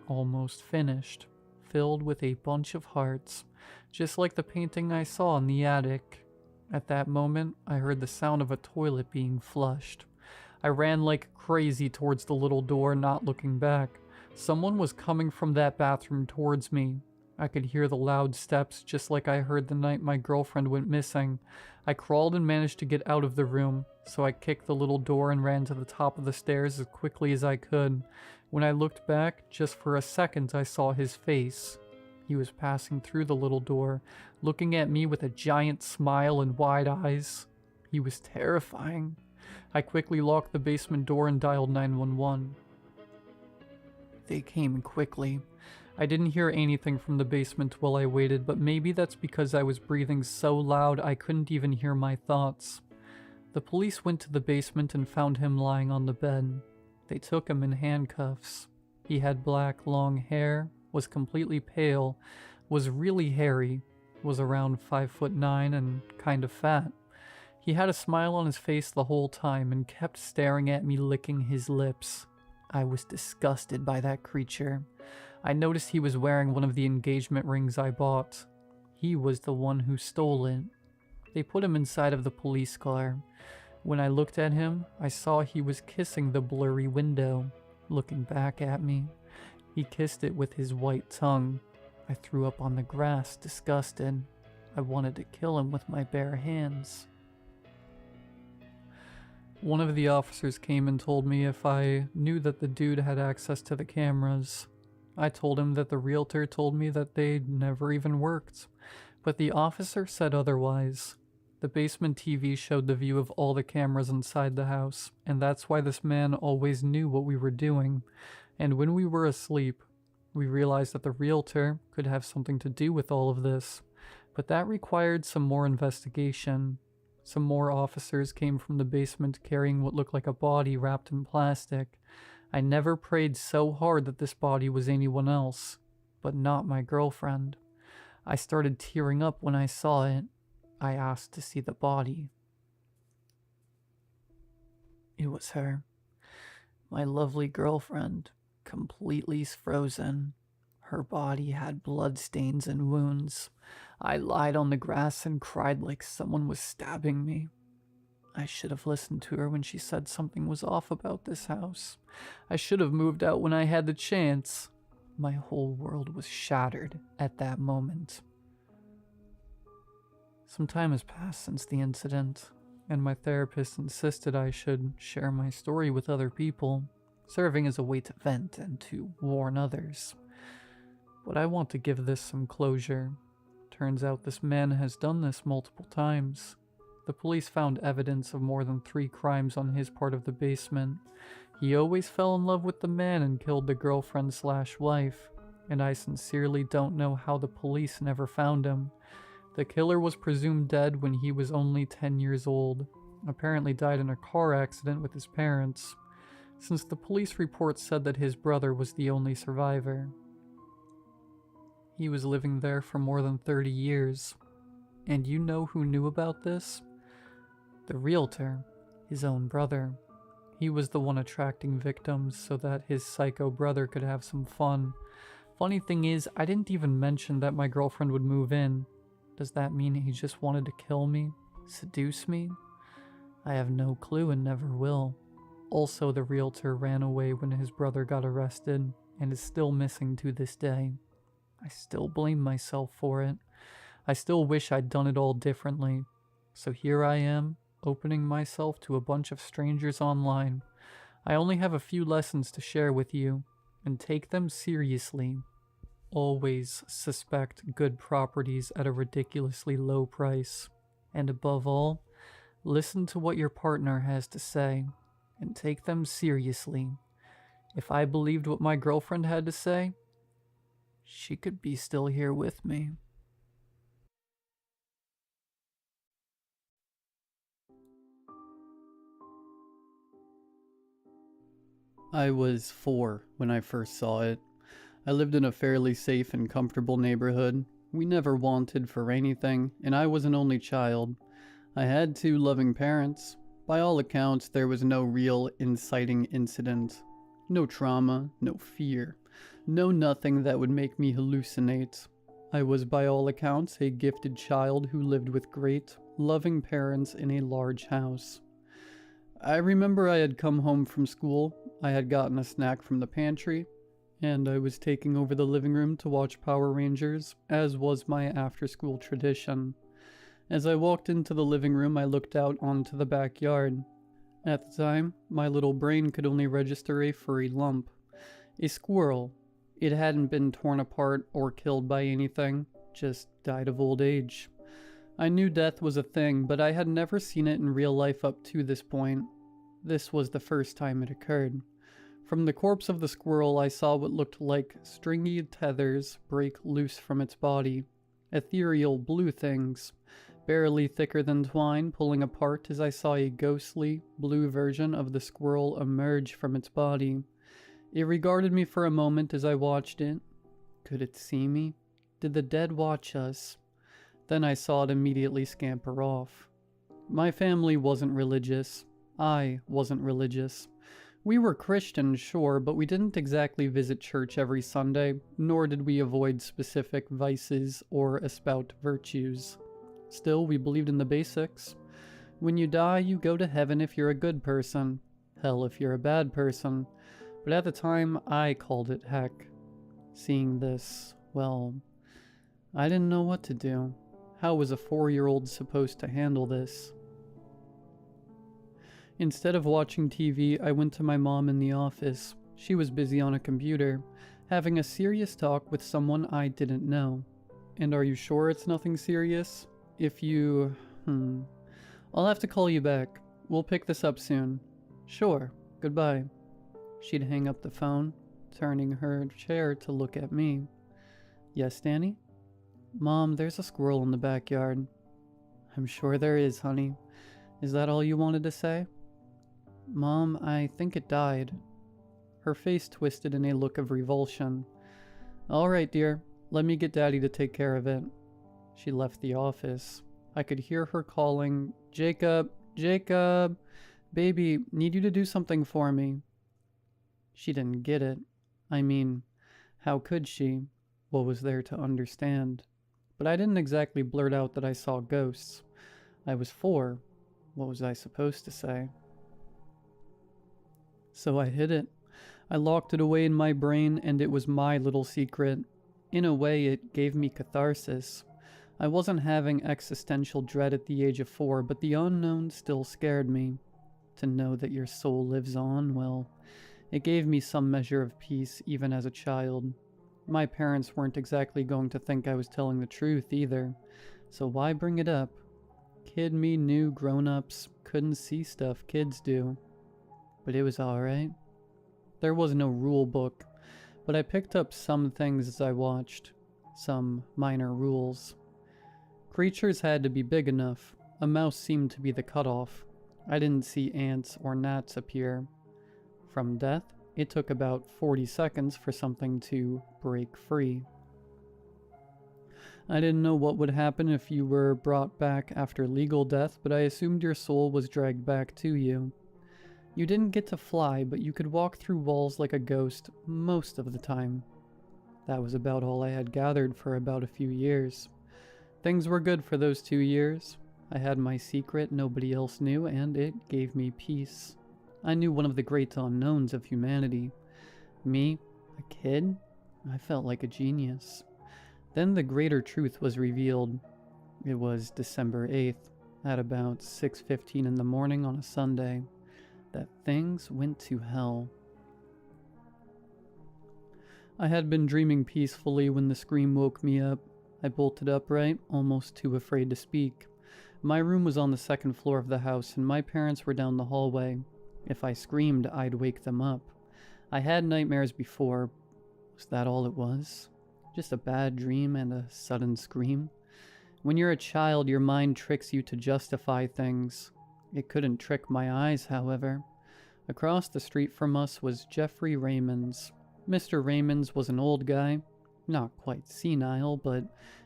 almost finished, filled with a bunch of hearts, just like the painting I saw in the attic. At that moment, I heard the sound of a toilet being flushed. I ran like crazy towards the little door, not looking back. Someone was coming from that bathroom towards me. I could hear the loud steps, just like I heard the night my girlfriend went missing. I crawled and managed to get out of the room, so I kicked the little door and ran to the top of the stairs as quickly as I could. When I looked back, just for a second I saw his face. He was passing through the little door, looking at me with a giant smile and wide eyes. He was terrifying. I quickly locked the basement door and dialed 911. They came quickly. I didn't hear anything from the basement while I waited, but maybe that's because I was breathing so loud I couldn't even hear my thoughts. The police went to the basement and found him lying on the bed. They took him in handcuffs. He had black, long hair, was completely pale, was really hairy, was around 5'9" and kind of fat. He had a smile on his face the whole time and kept staring at me, licking his lips. I was disgusted by that creature. I noticed he was wearing one of the engagement rings I bought. He was the one who stole it. They put him inside of the police car. When I looked at him, I saw he was kissing the blurry window, looking back at me. He kissed it with his white tongue. I threw up on the grass, disgusted. I wanted to kill him with my bare hands. One of the officers came and told me if I knew that the dude had access to the cameras. I told him that the realtor told me that they never even worked, but the officer said otherwise. The basement TV showed the view of all the cameras inside the house, and that's why this man always knew what we were doing. And when we were asleep, we realized that the realtor could have something to do with all of this, but that required some more investigation. Some more officers came from the basement carrying what looked like a body wrapped in plastic. I never prayed so hard that this body was anyone else, but not my girlfriend. I started tearing up when I saw it. I asked to see the body. It was her. My lovely girlfriend, completely frozen. Her body had bloodstains and wounds. I lied on the grass and cried like someone was stabbing me. I should have listened to her when she said something was off about this house. I should have moved out when I had the chance. My whole world was shattered at that moment. Some time has passed since the incident, and my therapist insisted I should share my story with other people, serving as a way to vent and to warn others. But I want to give this some closure. Turns out this man has done this multiple times. The police found evidence of more than 3 crimes on his part of the basement. He always fell in love with the man and killed the girlfriend/wife, and I sincerely don't know how the police never found him. The killer was presumed dead when he was only 10 years old, apparently died in a car accident with his parents, since the police report said that his brother was the only survivor. He was living there for more than 30 years, and you know who knew about this? The realtor, his own brother. He was the one attracting victims so that his psycho brother could have some fun. Funny thing is, I didn't even mention that my girlfriend would move in. Does that mean he just wanted to kill me? Seduce me? I have no clue and never will. Also, the realtor ran away when his brother got arrested and is still missing to this day. I still blame myself for it. I still wish I'd done it all differently. So here I am, opening myself to a bunch of strangers online. I only have a few lessons to share with you, and take them seriously. Always suspect good properties at a ridiculously low price. And above all, listen to what your partner has to say, and take them seriously. If I believed what my girlfriend had to say, she could be still here with me. I was 4 when I first saw it. I lived in a fairly safe and comfortable neighborhood. We never wanted for anything, and I was an only child. I had 2 loving parents. By all accounts, there was no real inciting incident. No trauma, no fear. No nothing that would make me hallucinate. I was by all accounts a gifted child who lived with great, loving parents in a large house. I remember I had come home from school, I had gotten a snack from the pantry, and I was taking over the living room to watch Power Rangers, as was my after-school tradition. As I walked into the living room, I looked out onto the backyard. At the time, my little brain could only register a furry lump. A squirrel. It hadn't been torn apart or killed by anything, just died of old age. I knew death was a thing, but I had never seen it in real life up to this point. This was the first time it occurred. From the corpse of the squirrel, I saw what looked like stringy tethers break loose from its body. Ethereal blue things, barely thicker than twine, pulling apart as I saw a ghostly, blue version of the squirrel emerge from its body. It regarded me for a moment as I watched it. Could it see me? Did the dead watch us? Then I saw it immediately scamper off. My family wasn't religious. I wasn't religious. We were Christian, sure, but we didn't exactly visit church every Sunday, nor did we avoid specific vices or espout virtues. Still, we believed in the basics. When you die, you go to heaven if you're a good person, hell if you're a bad person. But at the time, I called it heck. Seeing this, well, I didn't know what to do. How was a 4-year-old supposed to handle this? Instead of watching TV, I went to my mom in the office. She was busy on a computer, having a serious talk with someone I didn't know. And are you sure it's nothing serious? If you... I'll have to call you back. We'll pick this up soon. Sure. Goodbye. She'd hang up the phone, turning her chair to look at me. Yes, Danny? Mom, there's a squirrel in the backyard. I'm sure there is, honey. Is that all you wanted to say? Mom, I think it died. Her face twisted in a look of revulsion. "All right, dear. Let me get Daddy to take care of it." She left the office. I could hear her calling, "Jacob, Jacob, baby, need you to do something for me." She didn't get it. I mean, how could she? What was there to understand? But I didn't exactly blurt out that I saw ghosts. I was 4. What was I supposed to say? So I hid it. I locked it away in my brain, and it was my little secret. In a way, it gave me catharsis. I wasn't having existential dread at the age of 4, but the unknown still scared me. To know that your soul lives on, well, it gave me some measure of peace even as a child. My parents weren't exactly going to think I was telling the truth either, so why bring it up? Kid me knew grown-ups couldn't see stuff kids do. But it was alright. There was no rule book, but I picked up some things as I watched. Some minor rules. Creatures had to be big enough. A mouse seemed to be the cutoff. I didn't see ants or gnats appear. From death, it took about 40 seconds for something to break free. I didn't know what would happen if you were brought back after legal death, but I assumed your soul was dragged back to you. You didn't get to fly, but you could walk through walls like a ghost most of the time. That was about all I had gathered for about a few years. Things were good for those 2 years. I had my secret nobody else knew, and it gave me peace. I knew one of the great unknowns of humanity. Me, a kid? I felt like a genius. Then the greater truth was revealed. It was December 8th, at about 6:15 in the morning on a Sunday, that things went to hell. I had been dreaming peacefully when the scream woke me up. I bolted upright, almost too afraid to speak. My room was on the 2nd floor of the house, and my parents were down the hallway. If I screamed, I'd wake them up. I had nightmares before. Was that all it was? Just a bad dream and a sudden scream? When you're a child, your mind tricks you to justify things. It couldn't trick my eyes, however. Across the street from us was Jeffrey Raymond's. Mr. Raymond's was an old guy. Not quite senile, but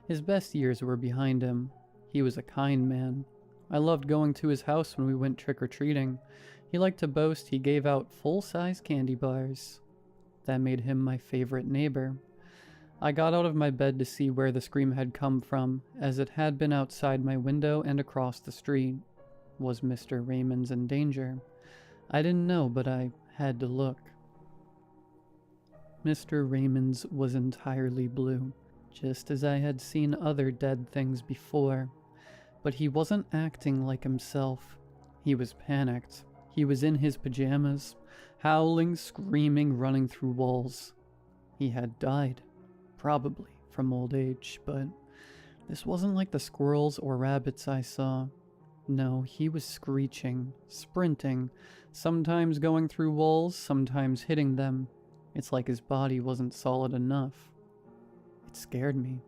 his best years were behind him. He was a kind man. I loved going to his house when we went trick-or-treating. He liked to boast he gave out full-size candy bars. That made him my favorite neighbor. I got out of my bed to see where the scream had come from, as it had been outside my window and across the street. Was Mr. Raymond's in danger? I didn't know, but I had to look. Mr. Raymond's was entirely blue, just as I had seen other dead things before. But he wasn't acting like himself. He was panicked. He was in his pajamas, howling, screaming, running through walls. He had died, probably from old age, but this wasn't like the squirrels or rabbits I saw. No, he was screeching, sprinting, sometimes going through walls, sometimes hitting them. It's like his body wasn't solid enough. It scared me.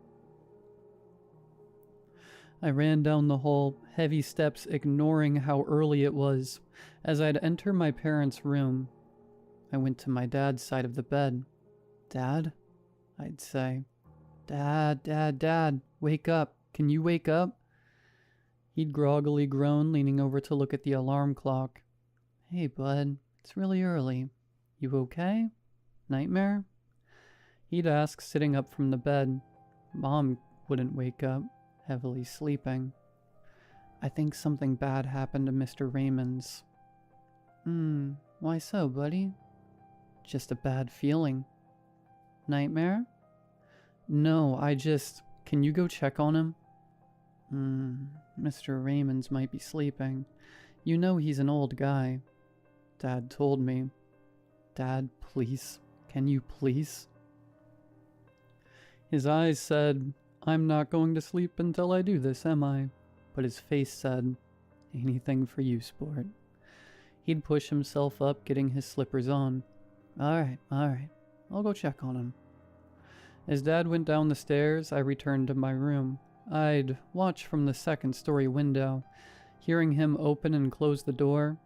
I ran down the hall, heavy steps ignoring how early it was. As I'd enter my parents' room, I went to my dad's side of the bed. "Dad?" I'd say. "Dad, Dad, Dad, wake up. Can you wake up?" He'd groggily groan, leaning over to look at the alarm clock. "Hey, bud, it's really early. You okay? Nightmare?" He'd ask, sitting up from the bed. Mom wouldn't wake up, heavily sleeping. "I think something bad happened to Mr. Raymond's." Why so, buddy?" "Just a bad feeling." "Nightmare?" "No, can you go check on him?" Mr. Raymond's might be sleeping. You know he's an old guy." Dad told me. "Dad, please. Can you please?" His eyes said, "I'm not going to sleep until I do this, am I?" But his face said, "Anything for you, sport." He'd push himself up, getting his slippers on. All right. I'll go check on him." As Dad went down the stairs, I returned to my room. I'd watch from the 2nd-story window. Hearing him open and close the door,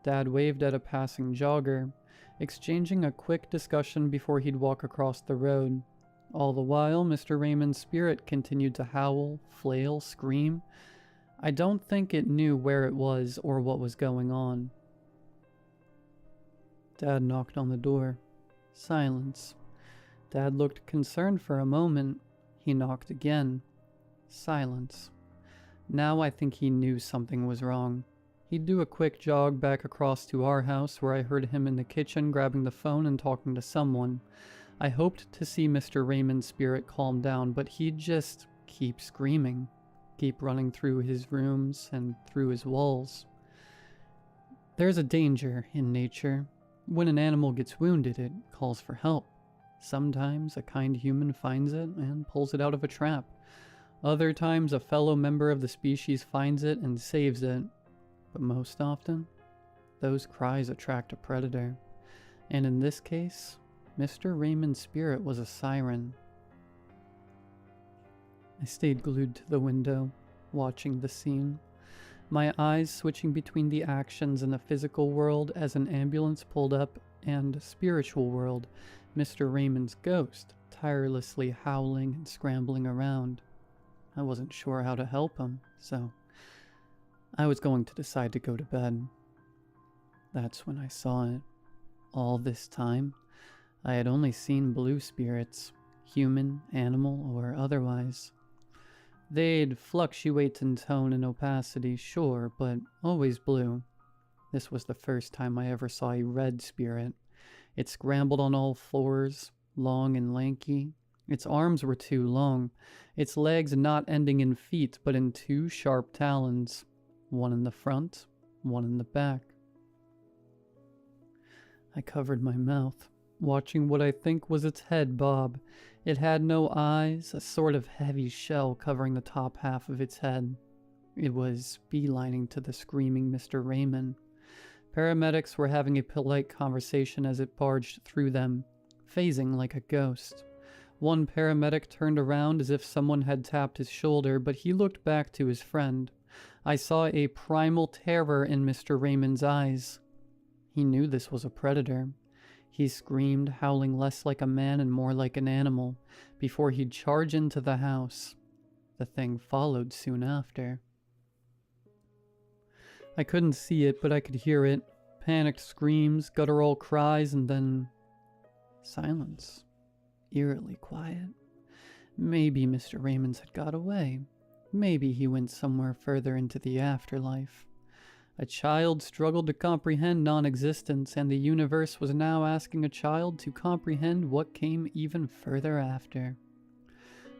Dad waved at a passing jogger. exchanging a quick discussion before he'd walk across the road. All the while, Mr. Raymond's spirit continued to howl, flail, scream. I don't think it knew where it was or what was going on. Dad knocked on the door. Silence. Dad looked concerned for a moment. He knocked again. Silence. Now I think he knew something was wrong. He'd do a quick jog back across to our house where I heard him in the kitchen grabbing the phone and talking to someone. I hoped to see Mr. Raymond's spirit calm down, but he'd just keep screaming, keep running through his rooms and through his walls. There's a danger in nature. When an animal gets wounded, it calls for help. Sometimes a kind human finds it and pulls it out of a trap. Other times a fellow member of the species finds it and saves it. But most often, those cries attract a predator. And in this case, Mr. Raymond's spirit was a siren. I stayed glued to the window, watching the scene, my eyes switching between the actions in the physical world as an ambulance pulled up and spiritual world, Mr. Raymond's ghost tirelessly howling and scrambling around. I wasn't sure how to help him, so I was going to decide to go to bed. That's when I saw it. All this time, I had only seen blue spirits, human, animal, or otherwise. They'd fluctuate in tone and opacity, sure, but always blue. This was the first time I ever saw a red spirit. It scrambled on all fours, long and lanky. Its arms were too long, its legs not ending in feet, but in two sharp talons, one in the front, one in the back. I covered my mouth, watching what I think was its head bob. It had no eyes, a sort of heavy shell covering the top half of its head. It was beelining to the screaming Mr. Raymond. Paramedics were having a polite conversation as it barged through them, phasing like a ghost. One paramedic turned around as if someone had tapped his shoulder, but he looked back to his friend. I saw a primal terror in Mr. Raymond's eyes. He knew this was a predator. He screamed, howling less like a man and more like an animal, before he'd charge into the house. The thing followed soon after. I couldn't see it, but I could hear it. Panicked screams, guttural cries, and then silence. Eerily quiet. Maybe Mr. Raymond had got away. Maybe he went somewhere further into the afterlife. A child struggled to comprehend non-existence, and the universe was now asking a child to comprehend what came even further after.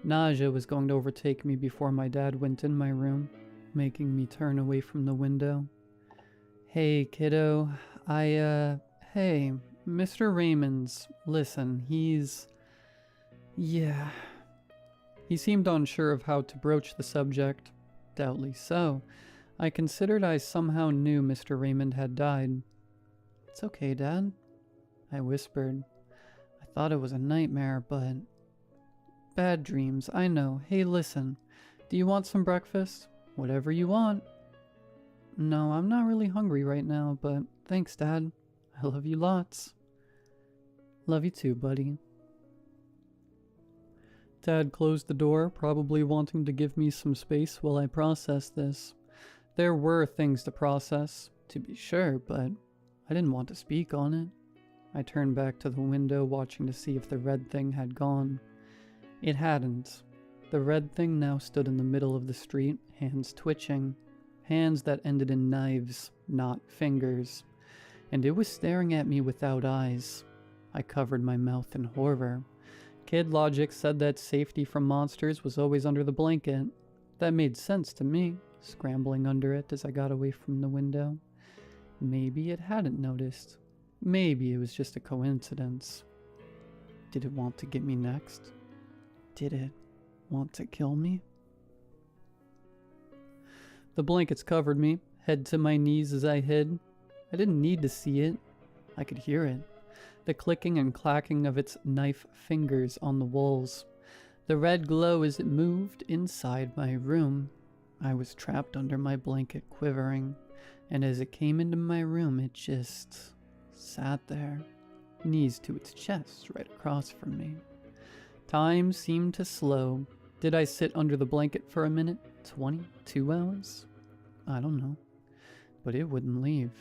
Nausea was going to overtake me before my dad went in my room, making me turn away from the window. Hey, kiddo, hey, Mr. Raymond's, listen, yeah. He seemed unsure of how to broach the subject. Doubtly so. I considered I somehow knew Mr. Raymond had died. It's okay, Dad, I whispered. I thought it was a nightmare, but... Bad dreams, I know. Hey, listen, do you want some breakfast? Whatever you want. No, I'm not really hungry right now, but thanks, Dad. I love you lots. Love you too, buddy. Dad closed the door, probably wanting to give me some space while I processed this. There were things to process, to be sure, but I didn't want to speak on it. I turned back to the window, watching to see if the red thing had gone. It hadn't. The red thing now stood in the middle of the street, hands twitching. Hands that ended in knives, not fingers. And it was staring at me without eyes. I covered my mouth in horror. Kid logic said that safety from monsters was always under the blanket. That made sense to me, scrambling under it as I got away from the window. Maybe it hadn't noticed. Maybe it was just a coincidence. Did it want to get me next? Did it want to kill me? The blankets covered me, head to my knees as I hid. I didn't need to see it. I could hear it. The clicking and clacking of its knife fingers on the walls. The red glow as it moved inside my room. I was trapped under my blanket, quivering, and as it came into my room, it just sat there, knees to its chest right across from me. Time seemed to slow. Did I sit under the blanket for a minute? 20? 2 hours? I don't know. But it wouldn't leave,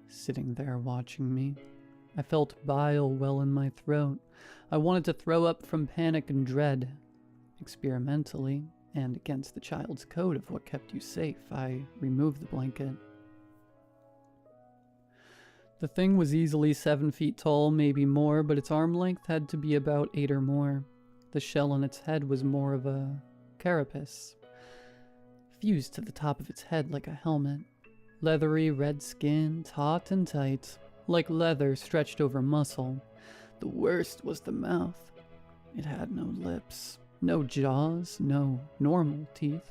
sitting there watching me. I felt bile well in my throat. I wanted to throw up from panic and dread. Experimentally, and against the child's code of what kept you safe, I removed the blanket. The thing was easily 7 feet tall, maybe more, but its arm length had to be about 8 or more. The shell on its head was more of a carapace, fused to the top of its head like a helmet. Leathery red skin, taut and tight, like leather stretched over muscle. The worst was the mouth. It had no lips, no jaws, no normal teeth.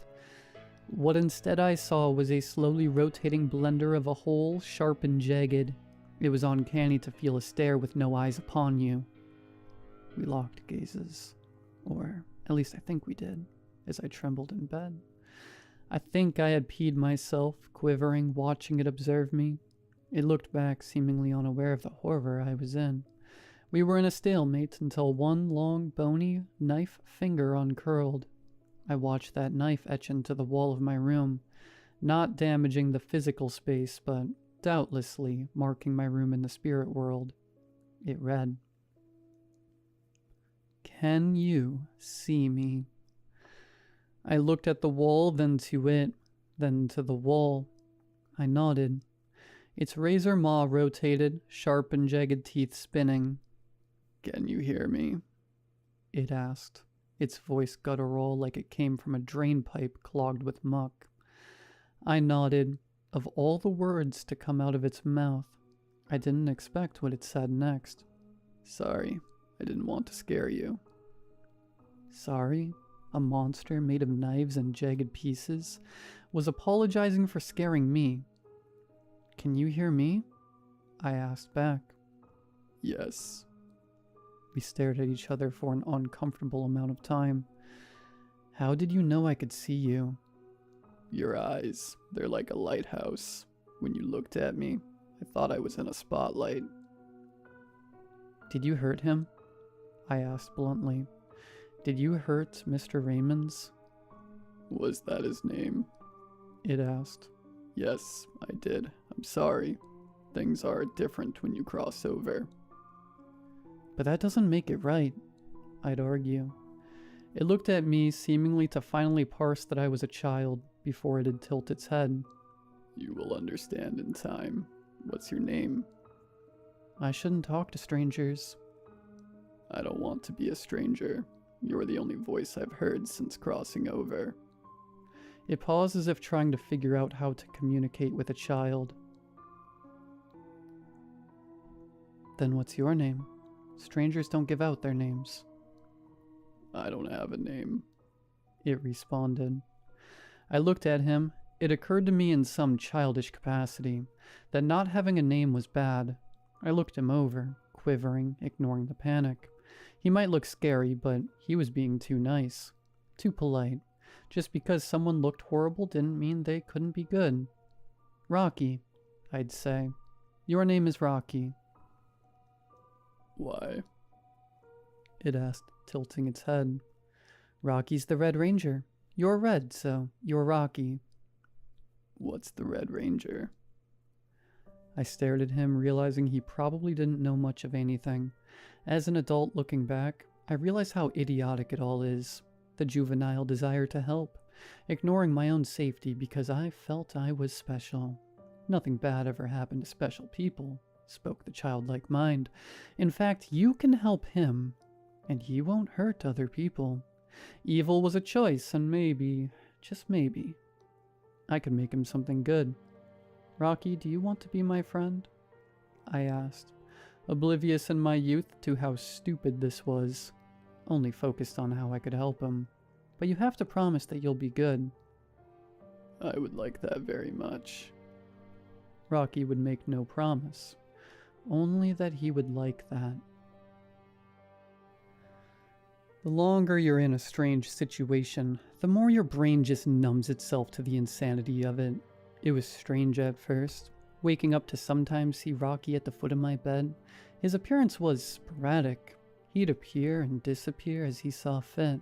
What instead I saw was a slowly rotating blender of a hole, sharp and jagged. It was uncanny to feel a stare with no eyes upon you. We locked gazes. Or, at least I think we did, as I trembled in bed. I think I had peed myself, quivering, watching it observe me. It looked back, seemingly unaware of the horror I was in. We were in a stalemate until one long, bony knife finger uncurled. I watched that knife etch into the wall of my room, not damaging the physical space, but doubtlessly marking my room in the spirit world. It read, "Can you see me?" I looked at the wall, then to it, then to the wall. I nodded. Its razor maw rotated, sharp and jagged teeth spinning. "Can you hear me?" it asked, its voice guttural like it came from a drain pipe clogged with muck. I nodded. Of all the words to come out of its mouth, I didn't expect what it said next. "Sorry, I didn't want to scare you." Sorry? A monster made of knives and jagged pieces was apologizing for scaring me. "Can you hear me?" I asked back. "Yes." We stared at each other for an uncomfortable amount of time. "How did you know I could see you?" "Your eyes, they're like a lighthouse. When you looked at me, I thought I was in a spotlight." "Did you hurt him?" I asked bluntly. "Did you hurt Mr. Raymond's?" "Was that his name?" it asked. "Yes, I did. I'm sorry. Things are different when you cross over." "But that doesn't make it right," I'd argue. It looked at me, seemingly to finally parse that I was a child, before it'd tilt its head. "You will understand in time. What's your name?" "I shouldn't talk to strangers." "I don't want to be a stranger. You're the only voice I've heard since crossing over." It paused as if trying to figure out how to communicate with a child. "Then what's your name? Strangers don't give out their names." "I don't have a name," it responded. I looked at him. It occurred to me in some childish capacity that not having a name was bad. I looked him over, quivering, ignoring the panic. He might look scary, but he was being too nice, too polite. Just because someone looked horrible didn't mean they couldn't be good. "Rocky," I'd say. "Your name is Rocky." "Why?" it asked, tilting its head. "Rocky's the Red Ranger. You're red, so you're Rocky." "What's the Red Ranger?" I stared at him, realizing he probably didn't know much of anything. As an adult looking back, I realize how idiotic it all is. The juvenile desire to help, ignoring my own safety because I felt I was special. "Nothing bad ever happened to special people," spoke the childlike mind. "In fact, you can help him, and he won't hurt other people. Evil was a choice, and maybe, just maybe, I could make him something good." "Rocky, do you want to be my friend?" I asked, oblivious in my youth to how stupid this was, only focused on how I could help him. "But you have to promise that you'll be good." "I would like that very much." Rocky would make no promise, only that he would like that. The longer you're in a strange situation, the more your brain just numbs itself to the insanity of it. It was strange at first, waking up to sometimes see Rocky at the foot of my bed, His appearance was sporadic. He'd appear and disappear as he saw fit.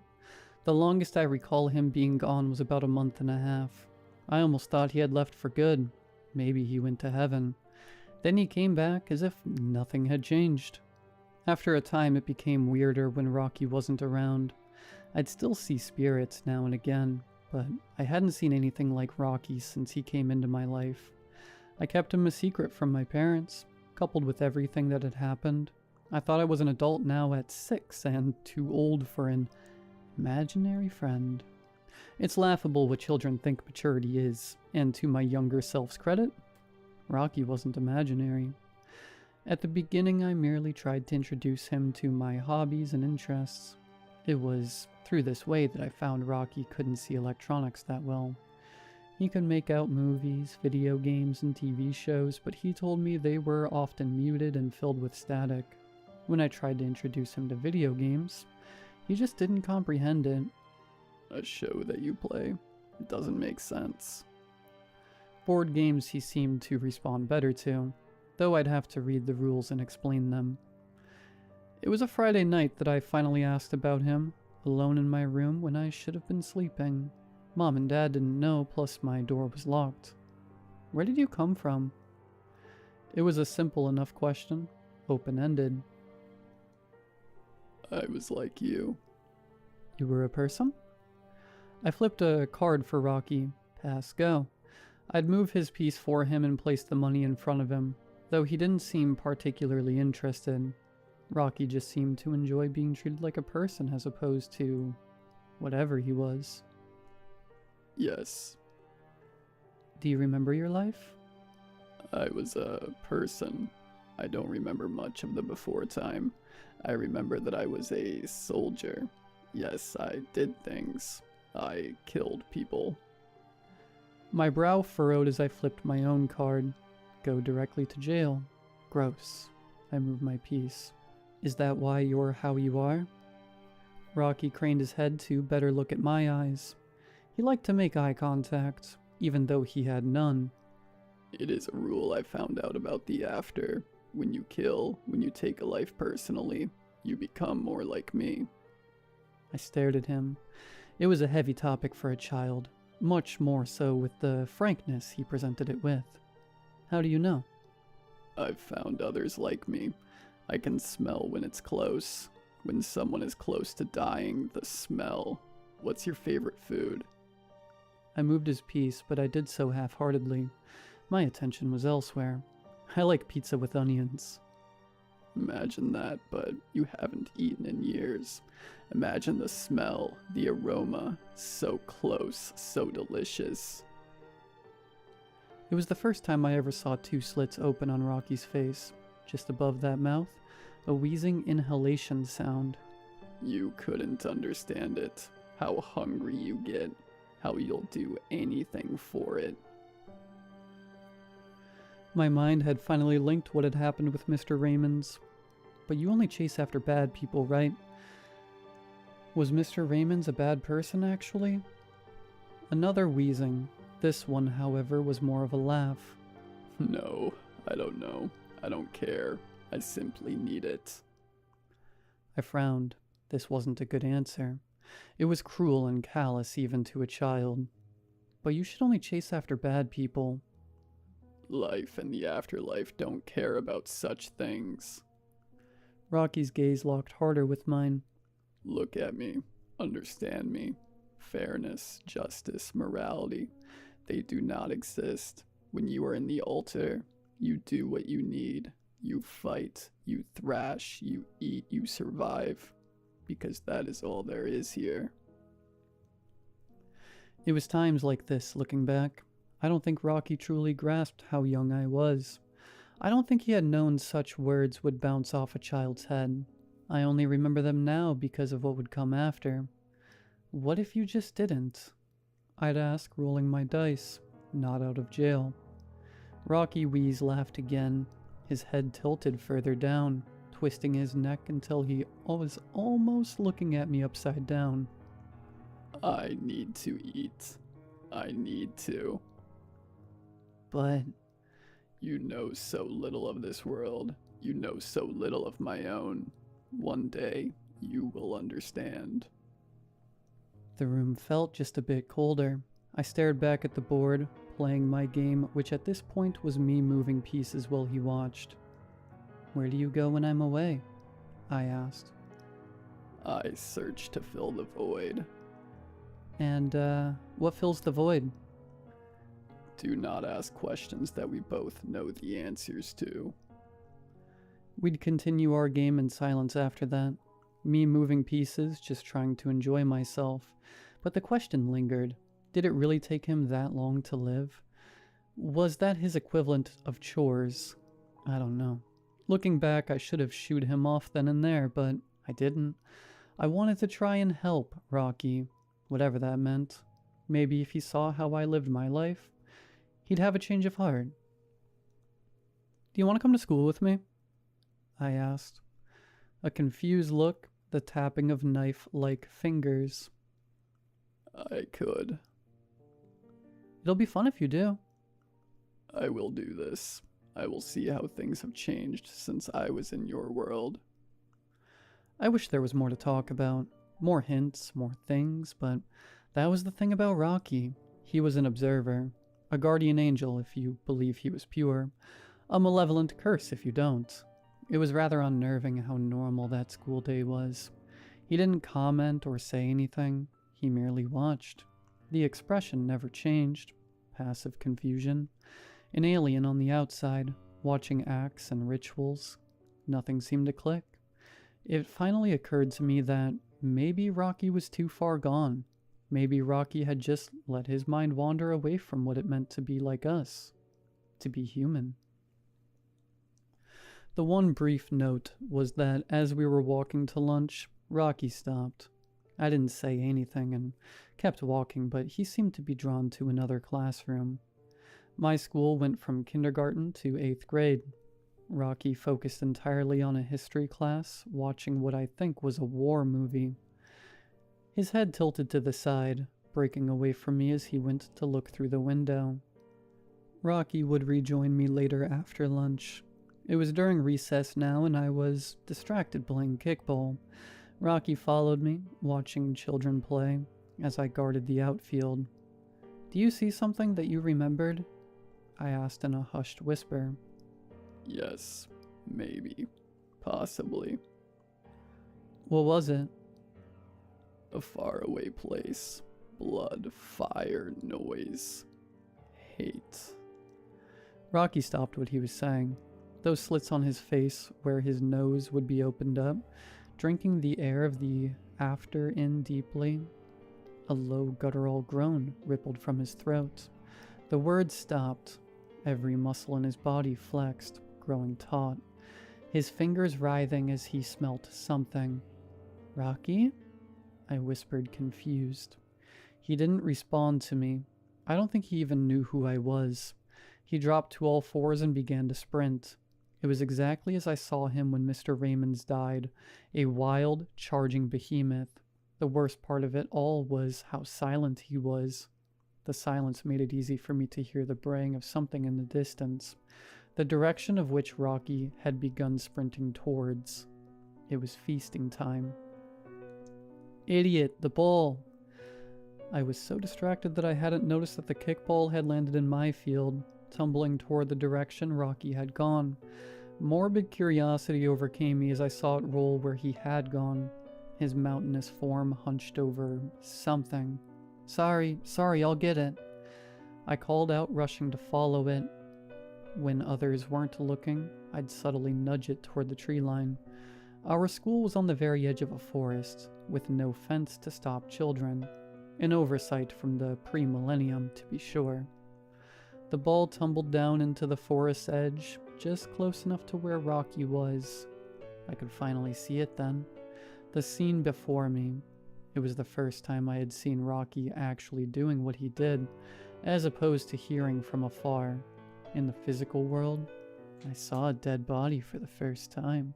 The longest I recall him being gone was about a month and a half. I almost thought he had left for good. Maybe he went to heaven. Then he came back as if nothing had changed. After a time, it became weirder when Rocky wasn't around. I'd still see spirits now and again, but I hadn't seen anything like Rocky since he came into my life. I kept him a secret from my parents, coupled with everything that had happened. I thought I was an adult now at 6 and too old for an imaginary friend. It's laughable what children think maturity is, and to my younger self's credit, Rocky wasn't imaginary. At the beginning, I merely tried to introduce him to my hobbies and interests. It was through this way that I found Rocky couldn't see electronics that well. He could make out movies, video games, and TV shows, but he told me they were often muted and filled with static. When I tried to introduce him to video games, he just didn't comprehend it. A show that you play, it doesn't make sense. Board games he seemed to respond better to, though I'd have to read the rules and explain them. It was a Friday night that I finally asked about him, alone in my room when I should have been sleeping. Mom and Dad didn't know, plus my door was locked. Where did you come from? It was a simple enough question, open-ended. I was like you. You were a person? I flipped a card for Rocky. Pass, go. I'd move his piece for him and place the money in front of him, though he didn't seem particularly interested. Rocky just seemed to enjoy being treated like a person as opposed to whatever he was. Yes. Do you remember your life? I was a person. I don't remember much of the before time. I remember that I was a soldier. Yes, I did things. I killed people. My brow furrowed as I flipped my own card. Go directly to jail. Gross. I moved my piece. Is that why you're how you are? Rocky craned his head to better look at my eyes. He liked to make eye contact, even though he had none. It is a rule I found out about the after. When you kill, when you take a life personally, you become more like me. I stared at him. It was a heavy topic for a child, much more so with the frankness he presented it with. How do you know? I've found others like me. I can smell when it's close. When someone is close to dying, the smell. What's your favorite food? I moved his piece, but I did so half-heartedly. My attention was elsewhere. I like pizza with onions. Imagine that, but you haven't eaten in years. Imagine the smell, the aroma, so close, so delicious. It was the first time I ever saw two slits open on Rocky's face. Just above that mouth, a wheezing inhalation sound. You couldn't understand it. How hungry you get. How you'll do anything for it. My mind had finally linked what had happened with Mr. Raymond's. But you only chase after bad people, right? Was Mr. Raymond's a bad person, actually? Another wheezing. This one, however, was more of a laugh. No, I don't know. I don't care. I simply need it. I frowned. This wasn't a good answer. It was cruel and callous even to a child. But you should only chase after bad people. Life and the afterlife don't care about such things. Rocky's gaze locked harder with mine. Look at me. Understand me. Fairness, justice, morality. They do not exist. When you are in the altar, you do what you need. You fight, you thrash, you eat, you survive. Because that is all there is here. It was times like this, looking back. I don't think Rocky truly grasped how young I was. I don't think he had known such words would bounce off a child's head. I only remember them now because of what would come after. What if you just didn't? I'd ask, rolling my dice. Not out of jail. Rocky Wheeze laughed again, his head tilted further down, twisting his neck until he was almost looking at me upside down. I need to eat. I need to. But you know so little of this world. You know so little of my own. One day, you will understand. The room felt just a bit colder. I stared back at the board, playing my game, which at this point was me moving pieces while he watched. "Where do you go when I'm away?" I asked. I search to fill the void. "And, what fills the void?" Do not ask questions that we both know the answers to. We'd continue our game in silence after that, me moving pieces, just trying to enjoy myself. But the question lingered. Did it really take him that long to live? Was that his equivalent of chores? I don't know. Looking back, I should have shooed him off then and there, but I didn't. I wanted to try and help Rocky, whatever that meant. Maybe if he saw how I lived my life, he'd have a change of heart. "Do you want to come to school with me?" I asked. A confused look, the tapping of knife-like fingers. I could. "It'll be fun if you do." I will do this. I will see how things have changed since I was in your world. I wish there was more to talk about. More hints, more things, but that was the thing about Rocky. He was an observer. A guardian angel if you believe he was pure. A malevolent curse if you don't. It was rather unnerving how normal that school day was. He didn't comment or say anything. He merely watched. The expression never changed. Passive confusion. An alien on the outside, watching acts and rituals. Nothing seemed to click. It finally occurred to me that maybe Rocky was too far gone. Maybe Rocky had just let his mind wander away from what it meant to be like us. To be human. The one brief note was that as we were walking to lunch, Rocky stopped. I didn't say anything and kept walking, but he seemed to be drawn to another classroom. My school went from kindergarten to 8th grade. Rocky focused entirely on a history class, watching what I think was a war movie. His head tilted to the side, breaking away from me as he went to look through the window. Rocky would rejoin me later after lunch. It was during recess now, and I was distracted playing kickball. Rocky followed me, watching children play, as I guarded the outfield. "Do you see something that you remembered?" I asked in a hushed whisper. Yes, maybe, possibly. "What was it?" A faraway place. Blood, fire, noise, hate. Rocky stopped what he was saying. Those slits on his face where his nose would be opened up, drinking the air of the after in deeply. A low guttural groan rippled from his throat. The words stopped. Every muscle in his body flexed, growing taut. His fingers writhing as he smelt something. "Rocky?" I whispered, confused. He didn't respond to me. I don't think he even knew who I was. He dropped to all fours and began to sprint. It was exactly as I saw him when Mr. Raymond's died, a wild, charging behemoth. The worst part of it all was how silent he was. The silence made it easy for me to hear the braying of something in the distance, the direction of which Rocky had begun sprinting towards. It was feasting time. "Idiot, the ball!" I was so distracted that I hadn't noticed that the kickball had landed in my field, tumbling toward the direction Rocky had gone. Morbid curiosity overcame me as I saw it roll where he had gone, his mountainous form hunched over something. Sorry, I'll get it." I called out, rushing to follow it. When others weren't looking, I'd subtly nudge it toward the tree line. Our school was on the very edge of a forest, with no fence to stop children. An oversight from the pre-millennium, to be sure. The ball tumbled down into the forest's edge, just close enough to where Rocky was. I could finally see it then. The scene before me. It was the first time I had seen Rocky actually doing what he did, as opposed to hearing from afar. In the physical world, I saw a dead body for the first time.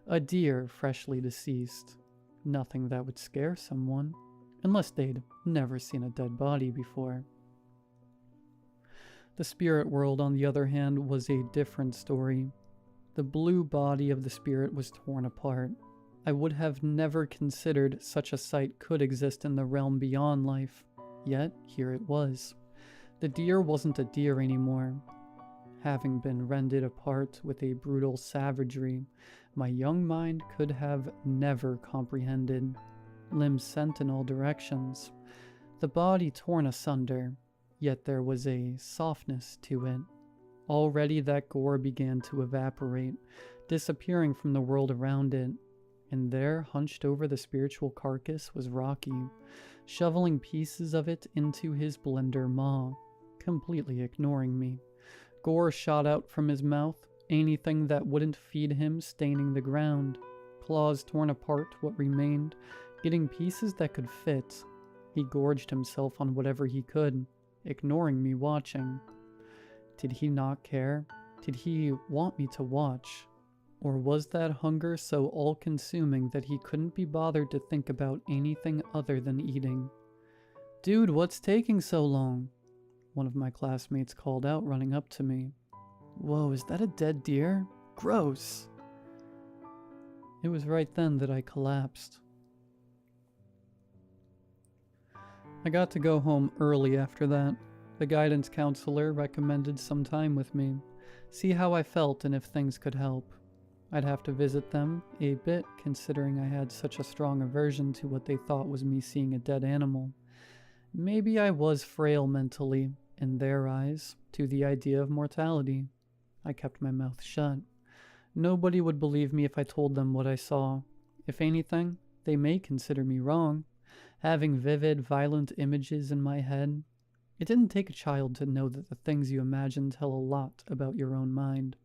A deer freshly deceased. Nothing that would scare someone, unless they'd never seen a dead body before. The spirit world, on the other hand, was a different story. The blue body of the spirit was torn apart. I would have never considered such a sight could exist in the realm beyond life, yet here it was. The deer wasn't a deer anymore. Having been rended apart with a brutal savagery my young mind could have never comprehended. Limbs sent in all directions, the body torn asunder, yet there was a softness to it. Already that gore began to evaporate, disappearing from the world around it, and there, hunched over the spiritual carcass, was Rocky, shoveling pieces of it into his blender maw, completely ignoring me. Gore shot out from his mouth, anything that wouldn't feed him staining the ground. Claws torn apart what remained, getting pieces that could fit. He gorged himself on whatever he could, ignoring me watching. Did he not care? Did he want me to watch? Or was that hunger so all-consuming that he couldn't be bothered to think about anything other than eating? "Dude, what's taking so long?" one of my classmates called out, running up to me. "Whoa, is that a dead deer? Gross." It was right then that I collapsed. I got to go home early after that. The guidance counselor recommended some time with me, see how I felt and if things could help. I'd have to visit them a bit, considering I had such a strong aversion to what they thought was me seeing a dead animal. Maybe I was frail mentally, in their eyes, to the idea of mortality. I kept my mouth shut. Nobody would believe me if I told them what I saw. If anything, they may consider me wrong, having vivid, violent images in my head. It didn't take a child to know that the things you imagine tell a lot about your own mind.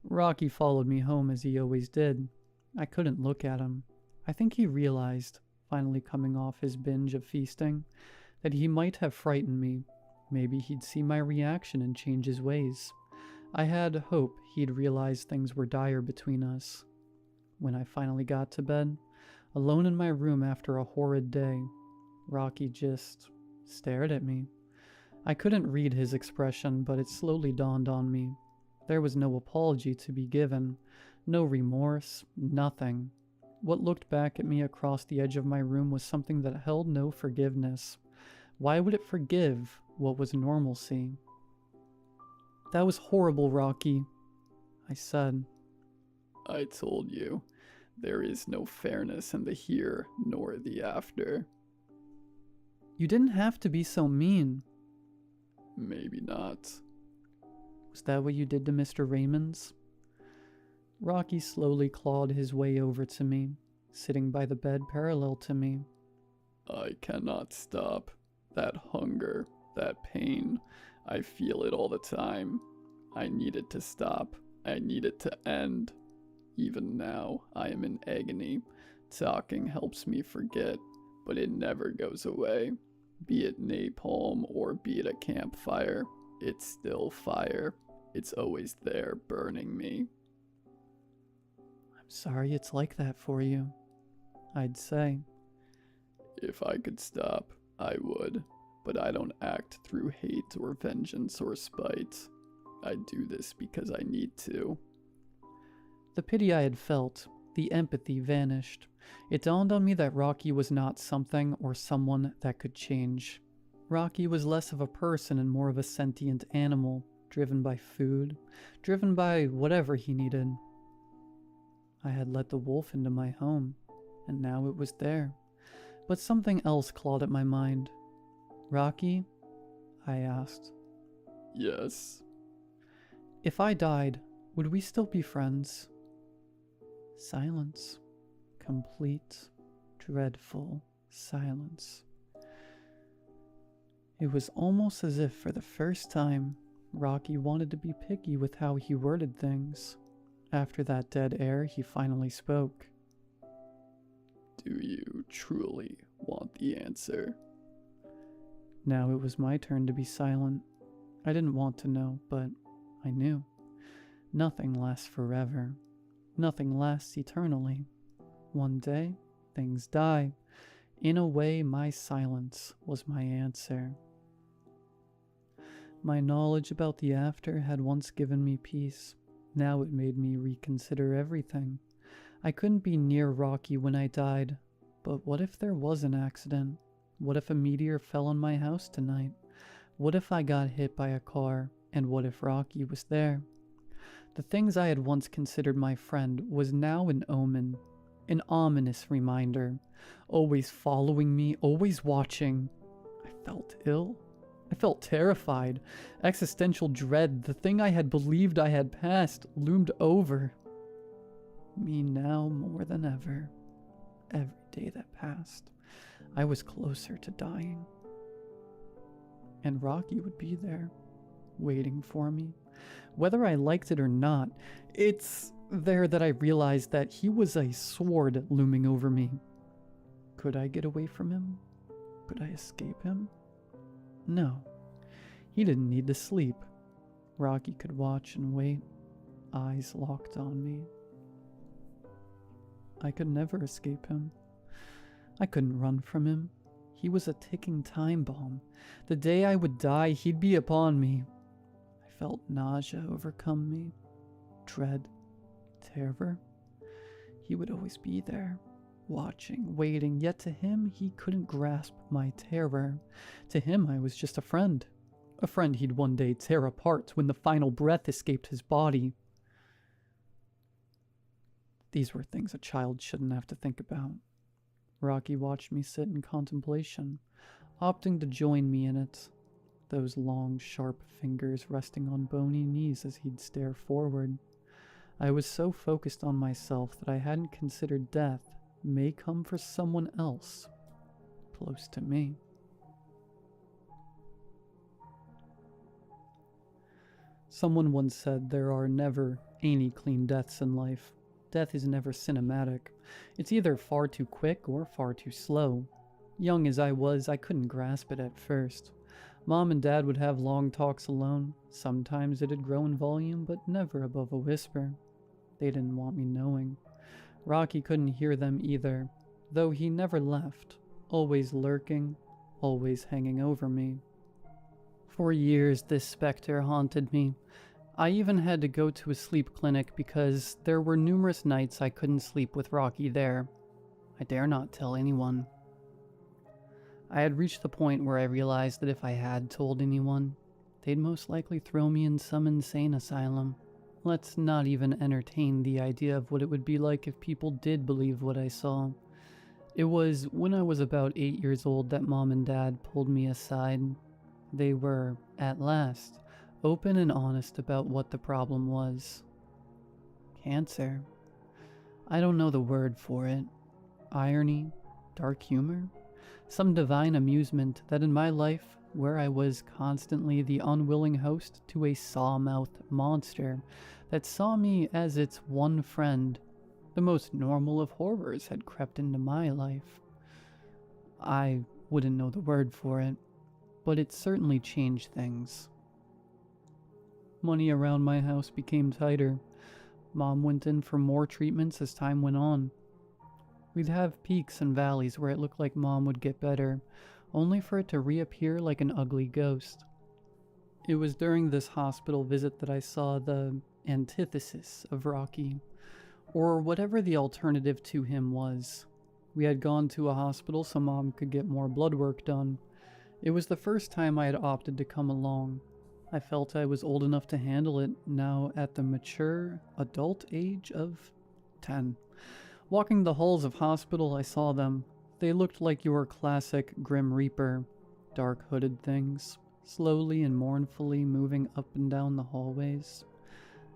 Rocky followed me home as he always did. I couldn't look at him. I think he realized, finally coming off his binge of feasting, that he might have frightened me. Maybe he'd see my reaction and change his ways. I had hope he'd realize things were dire between us. When I finally got to bed, alone in my room after a horrid day, Rocky just stared at me. I couldn't read his expression, but it slowly dawned on me. There was no apology to be given, no remorse, nothing. What looked back at me across the edge of my room was something that held no forgiveness. Why would it forgive what was normalcy? "That was horrible, Rocky," I said. I told you, there is no fairness in the here nor the after. "You didn't have to be so mean." Maybe not. "Was that what you did to Mr. Raymond's?" Rocky slowly clawed his way over to me, sitting by the bed parallel to me. I cannot stop. That hunger, that pain, I feel it all the time. I need it to stop. I need it to end. Even now, I am in agony. Talking helps me forget, but it never goes away. Be it napalm or be it a campfire, it's still fire. It's always there, burning me. "I'm sorry it's like that for you," I'd say. If I could stop, I would, but I don't act through hate or vengeance or spite. I do this because I need to. The pity I had felt, the empathy vanished. It dawned on me that Rocky was not something or someone that could change. Rocky was less of a person and more of a sentient animal, driven by food, driven by whatever he needed. I had let the wolf into my home, and now it was there. But something else clawed at my mind. "Rocky?" I asked. Yes. "If I died, would we still be friends?" Silence. Complete, dreadful silence. It was almost as if for the first time, Rocky wanted to be picky with how he worded things. After that dead air, he finally spoke. Do you truly want the answer? Now it was my turn to be silent. I didn't want to know, but I knew. Nothing lasts forever. Nothing lasts eternally. One day, things die. In a way, my silence was my answer. My knowledge about the after had once given me peace. Now it made me reconsider everything. I couldn't be near Rocky when I died, but what if there was an accident? What if a meteor fell on my house tonight? What if I got hit by a car, and what if Rocky was there? The things I had once considered my friend was now an omen, an ominous reminder, always following me, always watching. I felt ill. I felt terrified. Existential dread, the thing I had believed I had passed, loomed over me now more than ever. Every day that passed, I was closer to dying. And Rocky would be there, waiting for me. Whether I liked it or not, it's there that I realized that he was a sword looming over me. Could I get away from him? Could I escape him? No. He didn't need to sleep. Rocky could watch and wait, eyes locked on me. I could never escape him. I couldn't run from him. He was a ticking time bomb. The day I would die, he'd be upon me. I felt nausea overcome me, dread, terror. He would always be there, watching, waiting, yet to him he couldn't grasp my terror. To him I was just a friend he'd one day tear apart when the final breath escaped his body. These were things a child shouldn't have to think about. Rocky watched me sit in contemplation, opting to join me in it, those long, sharp fingers resting on bony knees as he'd stare forward. I was so focused on myself that I hadn't considered death may come for someone else, close to me. Someone once said there are never any clean deaths in life. Death is never cinematic. It's either far too quick or far too slow. Young as I was, I couldn't grasp it at first. Mom and Dad would have long talks alone. Sometimes it'd grow in volume, but never above a whisper. They didn't want me knowing. Rocky couldn't hear them either, though he never left, always lurking, always hanging over me. For years, this specter haunted me. I even had to go to a sleep clinic because there were numerous nights I couldn't sleep with Rocky there. I dare not tell anyone. I had reached the point where I realized that if I had told anyone, they'd most likely throw me in some insane asylum. Let's not even entertain the idea of what it would be like if people did believe what I saw. It was when I was about 8 years old that Mom and Dad pulled me aside. They were, at last, open and honest about what the problem was. Cancer. I don't know the word for it. Irony? Dark humor? Some divine amusement that in my life, where I was constantly the unwilling host to a saw-mouthed monster that saw me as its one friend, the most normal of horrors had crept into my life. I wouldn't know the word for it, but it certainly changed things. Money around my house became tighter. Mom went in for more treatments as time went on. We'd have peaks and valleys where it looked like Mom would get better, only for it to reappear like an ugly ghost. It was during this hospital visit that I saw the antithesis of Rocky, or whatever the alternative to him was. We had gone to a hospital so Mom could get more blood work done. It was the first time I had opted to come along. I felt I was old enough to handle it, now at the mature, adult age of 10. Walking the halls of hospital, I saw them. They looked like your classic Grim Reaper, dark hooded things, slowly and mournfully moving up and down the hallways.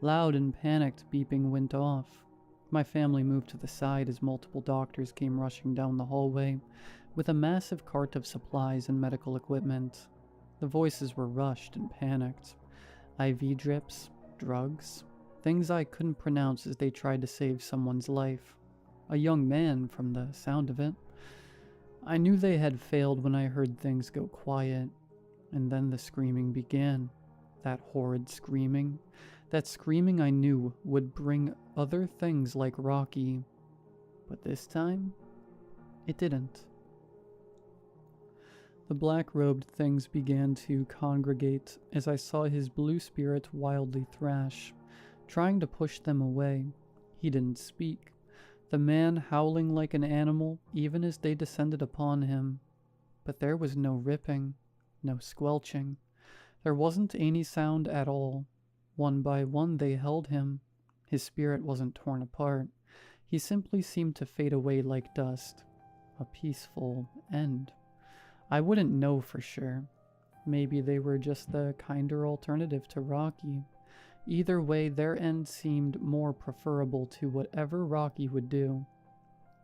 Loud and panicked beeping went off. My family moved to the side as multiple doctors came rushing down the hallway with a massive cart of supplies and medical equipment. The voices were rushed and panicked. IV drips, drugs, things I couldn't pronounce as they tried to save someone's life. A young man, from the sound of it. I knew they had failed when I heard things go quiet, and then the screaming began. That horrid screaming. That screaming I knew would bring other things like Rocky. But this time, it didn't. The black-robed things began to congregate as I saw his blue spirit wildly thrash, trying to push them away. He didn't speak, the man howling like an animal even as they descended upon him. But there was no ripping, no squelching. There wasn't any sound at all. One by one they held him. His spirit wasn't torn apart. He simply seemed to fade away like dust. A peaceful end. I wouldn't know for sure. Maybe they were just the kinder alternative to Rocky. Either way, their end seemed more preferable to whatever Rocky would do.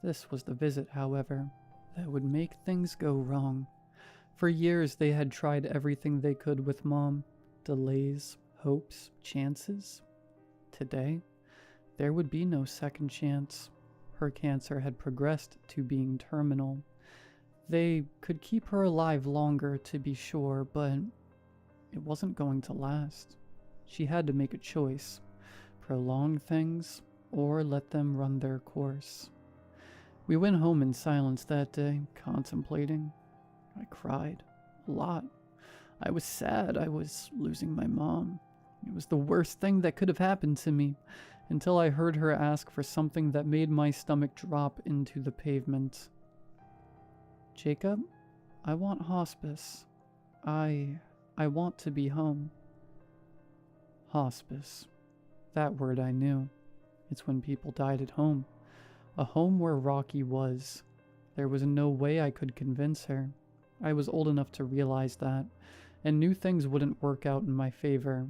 This was the visit, however, that would make things go wrong. For years they had tried everything they could with Mom. Delays, hopes, chances. Today, there would be no second chance. Her cancer had progressed to being terminal. They could keep her alive longer, to be sure, but it wasn't going to last. She had to make a choice. Prolong things, or let them run their course. We went home in silence that day, contemplating. I cried. A lot. I was sad. I was losing my mom. It was the worst thing that could have happened to me, until I heard her ask for something that made my stomach drop into the pavement. Jacob, I want hospice. I want to be home. Hospice. That word I knew. It's when people died at home. A home where Rocky was. There was no way I could convince her. I was old enough to realize that, and knew things wouldn't work out in my favor.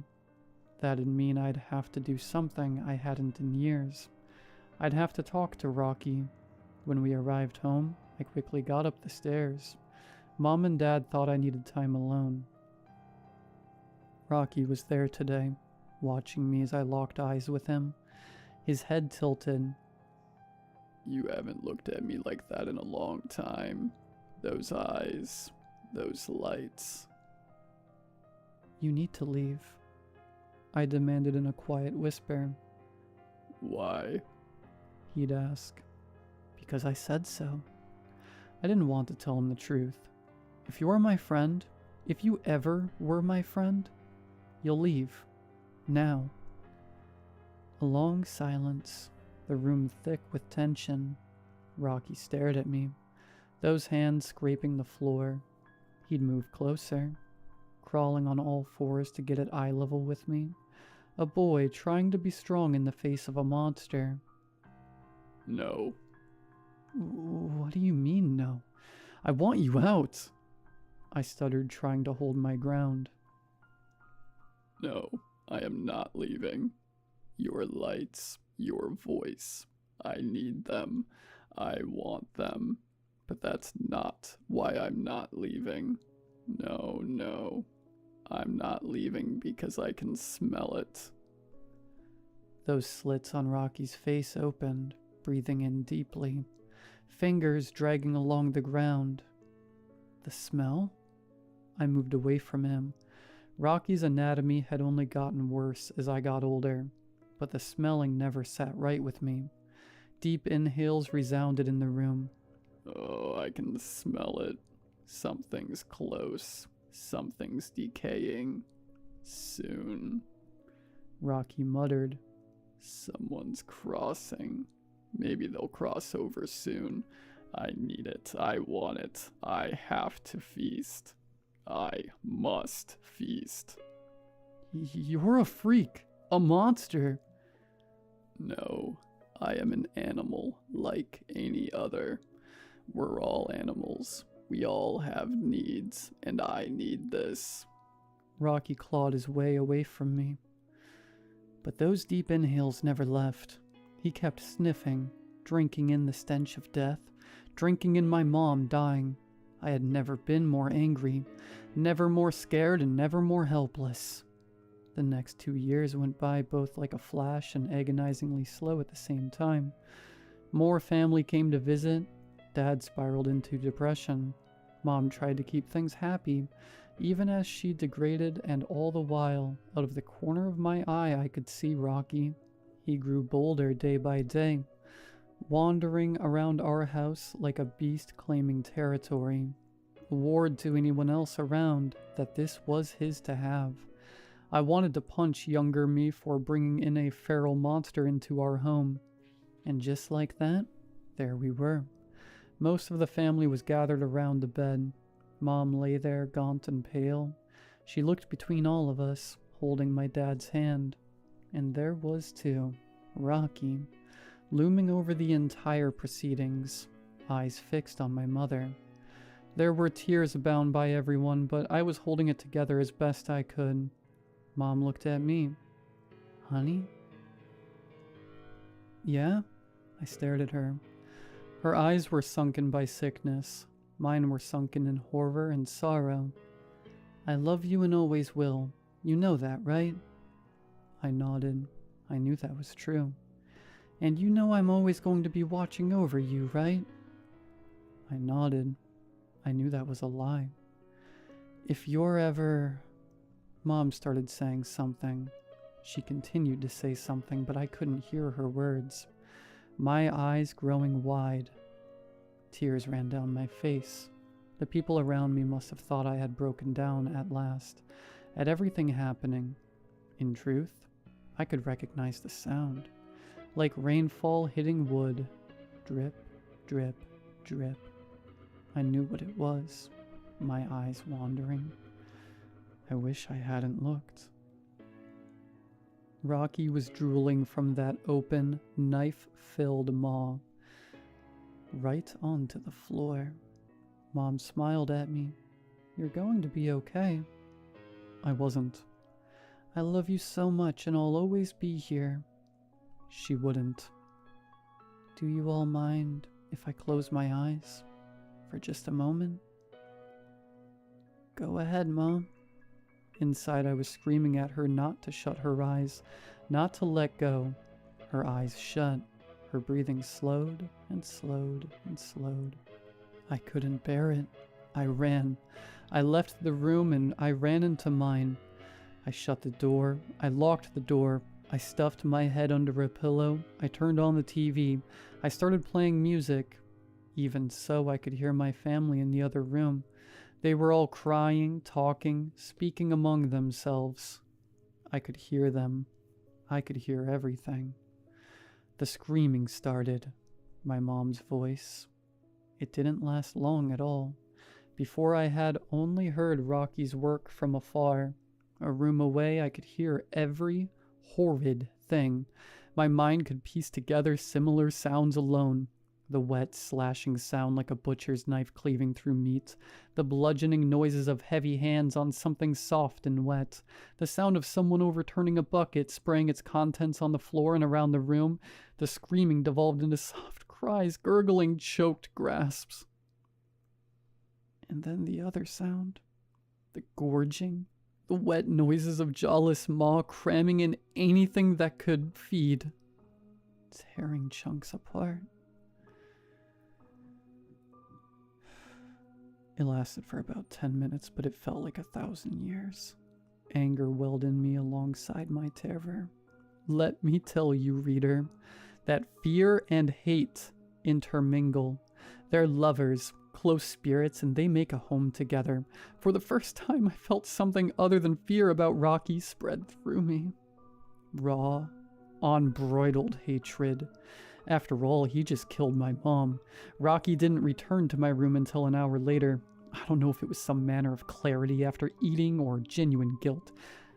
That'd mean I'd have to do something I hadn't in years. I'd have to talk to Rocky. When we arrived home, I quickly got up the stairs. Mom and Dad thought I needed time alone. Rocky was there today, watching me as I locked eyes with him, his head tilted. You haven't looked at me like that in a long time. Those eyes, those lights. You need to leave, I demanded in a quiet whisper. Why? He'd ask. Because I said so. I didn't want to tell him the truth. If you're my friend, if you ever were my friend, you'll leave. Now. A long silence, the room thick with tension. Rocky stared at me, those hands scraping the floor. He'd move closer, crawling on all fours to get at eye level with me. A boy trying to be strong in the face of a monster. No. What do you mean, no? I want you out. I stuttered, trying to hold my ground. No, I am not leaving. Your lights, your voice. I need them. I want them. But that's not why I'm not leaving. No. I'm not leaving because I can smell it. Those slits on Rocky's face opened, breathing in deeply, fingers dragging along the ground. The smell? I moved away from him. Rocky's anatomy had only gotten worse as I got older, but the smelling never sat right with me. Deep inhales resounded in the room. Oh, I can smell it. Something's close. Something's decaying. Soon. Rocky muttered. Someone's crossing. Maybe they'll cross over soon. I need it. I want it. I have to feast. I must feast. You're a freak. A monster. No, I am an animal like any other. We're all animals. We all have needs, and I need this. Rocky clawed his way away from me. But those deep inhales never left. He kept sniffing, drinking in the stench of death, drinking in my mom dying. I had never been more angry, never more scared, and never more helpless. The next 2 years went by both like a flash and agonizingly slow at the same time. More family came to visit. Dad spiraled into depression. Mom tried to keep things happy, even as she degraded, and all the while, out of the corner of my eye, I could see Rocky. He grew bolder day by day, wandering around our house like a beast claiming territory. A ward to anyone else around that this was his to have. I wanted to punch younger me for bringing in a feral monster into our home. And just like that, there we were. Most of the family was gathered around the bed. Mom lay there, gaunt and pale. She looked between all of us, holding my dad's hand. And there was, too, Rocky, looming over the entire proceedings, eyes fixed on my mother. There were tears abound by everyone, but I was holding it together as best I could. Mom looked at me. Honey? Yeah? I stared at her. Her eyes were sunken by sickness. Mine were sunken in horror and sorrow. I love you and always will. You know that, right? I nodded. I knew that was true. And you know I'm always going to be watching over you, right? I nodded. I knew that was a lie. If you're ever... Mom started saying something. She continued to say something, but I couldn't hear her words. My eyes growing wide. Tears ran down my face. The people around me must have thought I had broken down at last, at everything happening. In truth, I could recognize the sound, like rainfall hitting wood. Drip, drip, drip. I knew what it was, my eyes wandering. I wish I hadn't looked. Rocky was drooling from that open, knife-filled maw, right onto the floor. Mom smiled at me. You're going to be okay. I wasn't. I love you so much and I'll always be here. She wouldn't. Do you all mind if I close my eyes for just a moment? Go ahead, Mom. Inside I was screaming at her not to shut her eyes, not to let go. Her eyes shut. Her breathing slowed and slowed and slowed. I couldn't bear it. I ran. I left the room and I ran into mine. I shut the door. I locked the door. I stuffed my head under a pillow. I turned on the TV. I started playing music. Even so, I could hear my family in the other room. They were all crying, talking, speaking among themselves. I could hear them. I could hear everything. The screaming started. My mom's voice. It didn't last long at all. Before I had only heard Rocky's work from afar. A room away, I could hear every horrid thing. My mind could piece together similar sounds alone. The wet, slashing sound like a butcher's knife cleaving through meat. The bludgeoning noises of heavy hands on something soft and wet. The sound of someone overturning a bucket, spraying its contents on the floor and around the room. The screaming devolved into soft cries, gurgling, choked grasps. And then the other sound. The gorging. The wet noises of jawless maw cramming in anything that could feed. Tearing chunks apart. It lasted for about 10 minutes, but it felt like 1,000 years. Anger welled in me alongside my terror. Let me tell you, reader, that fear and hate intermingle. They're lovers, close spirits, and they make a home together. For the first time, I felt something other than fear about Rocky spread through me. Raw, unbridled hatred. After all, he just killed my mom. Rocky didn't return to my room until an hour later. I don't know if it was some manner of clarity after eating or genuine guilt,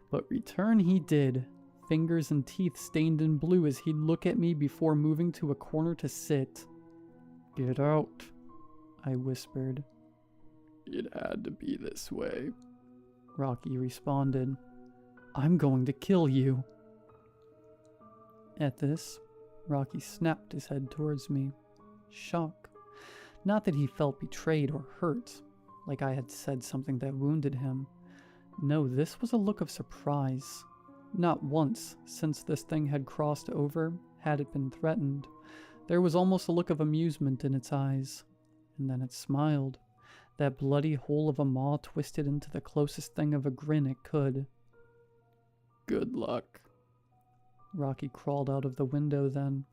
but return he did. Fingers and teeth stained in blue as he'd look at me before moving to a corner to sit. Get out, I whispered. It had to be this way. Rocky responded. I'm going to kill you. At this, Rocky snapped his head towards me. Shock. Not that he felt betrayed or hurt, like I had said something that wounded him. No, this was a look of surprise. Not once, since this thing had crossed over, had it been threatened. There was almost a look of amusement in its eyes. And then it smiled. That bloody hole of a maw twisted into the closest thing of a grin it could. Good luck. Rocky crawled out of the window then,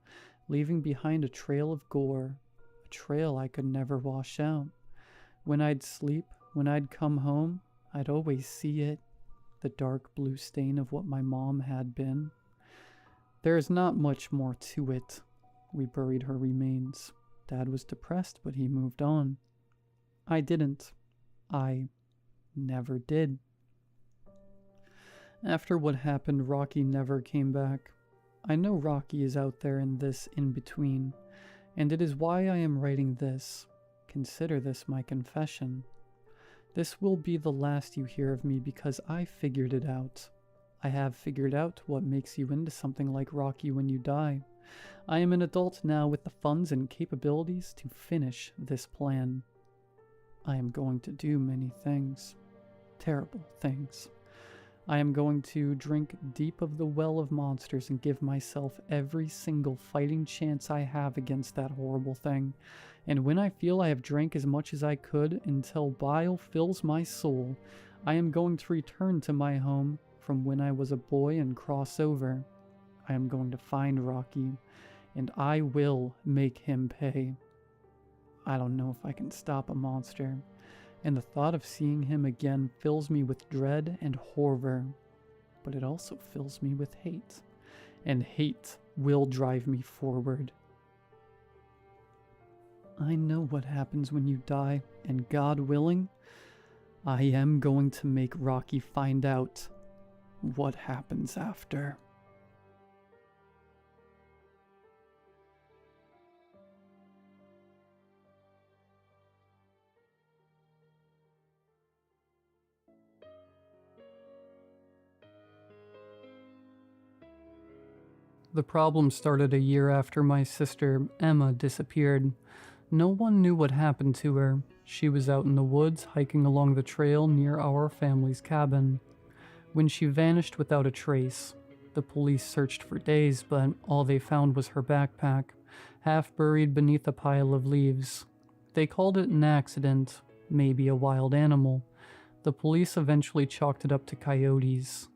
leaving behind a trail of gore, a trail I could never wash out. When I'd sleep, when I'd come home, I'd always see it, the dark blue stain of what my mom had been. There is not much more to it. We buried her remains. Dad was depressed, but he moved on. I didn't. I never did. After what happened, Rocky never came back. I know Rocky is out there in this in-between, and it is why I am writing this. Consider this my confession. This will be the last you hear of me because I figured it out. I have figured out what makes you into something like Rocky when you die. I am an adult now with the funds and capabilities to finish this plan. I am going to do many things. Terrible things. I am going to drink deep of the well of monsters and give myself every single fighting chance I have against that horrible thing. And when I feel I have drank as much as I could until bile fills my soul, I am going to return to my home from when I was a boy and cross over. I am going to find Rocky, and I will make him pay. I don't know if I can stop a monster, and the thought of seeing him again fills me with dread and horror, but it also fills me with hate, and hate will drive me forward. I know what happens when you die, and God willing, I am going to make Rocky find out what happens after. The problem started a year after my sister, Emma, disappeared. No one knew what happened to her. She was out in the woods hiking along the trail near our family's cabin when she vanished without a trace. The police searched for days, but all they found was her backpack, half buried beneath a pile of leaves. They called it an accident, maybe a wild animal. The police eventually chalked it up to coyotes.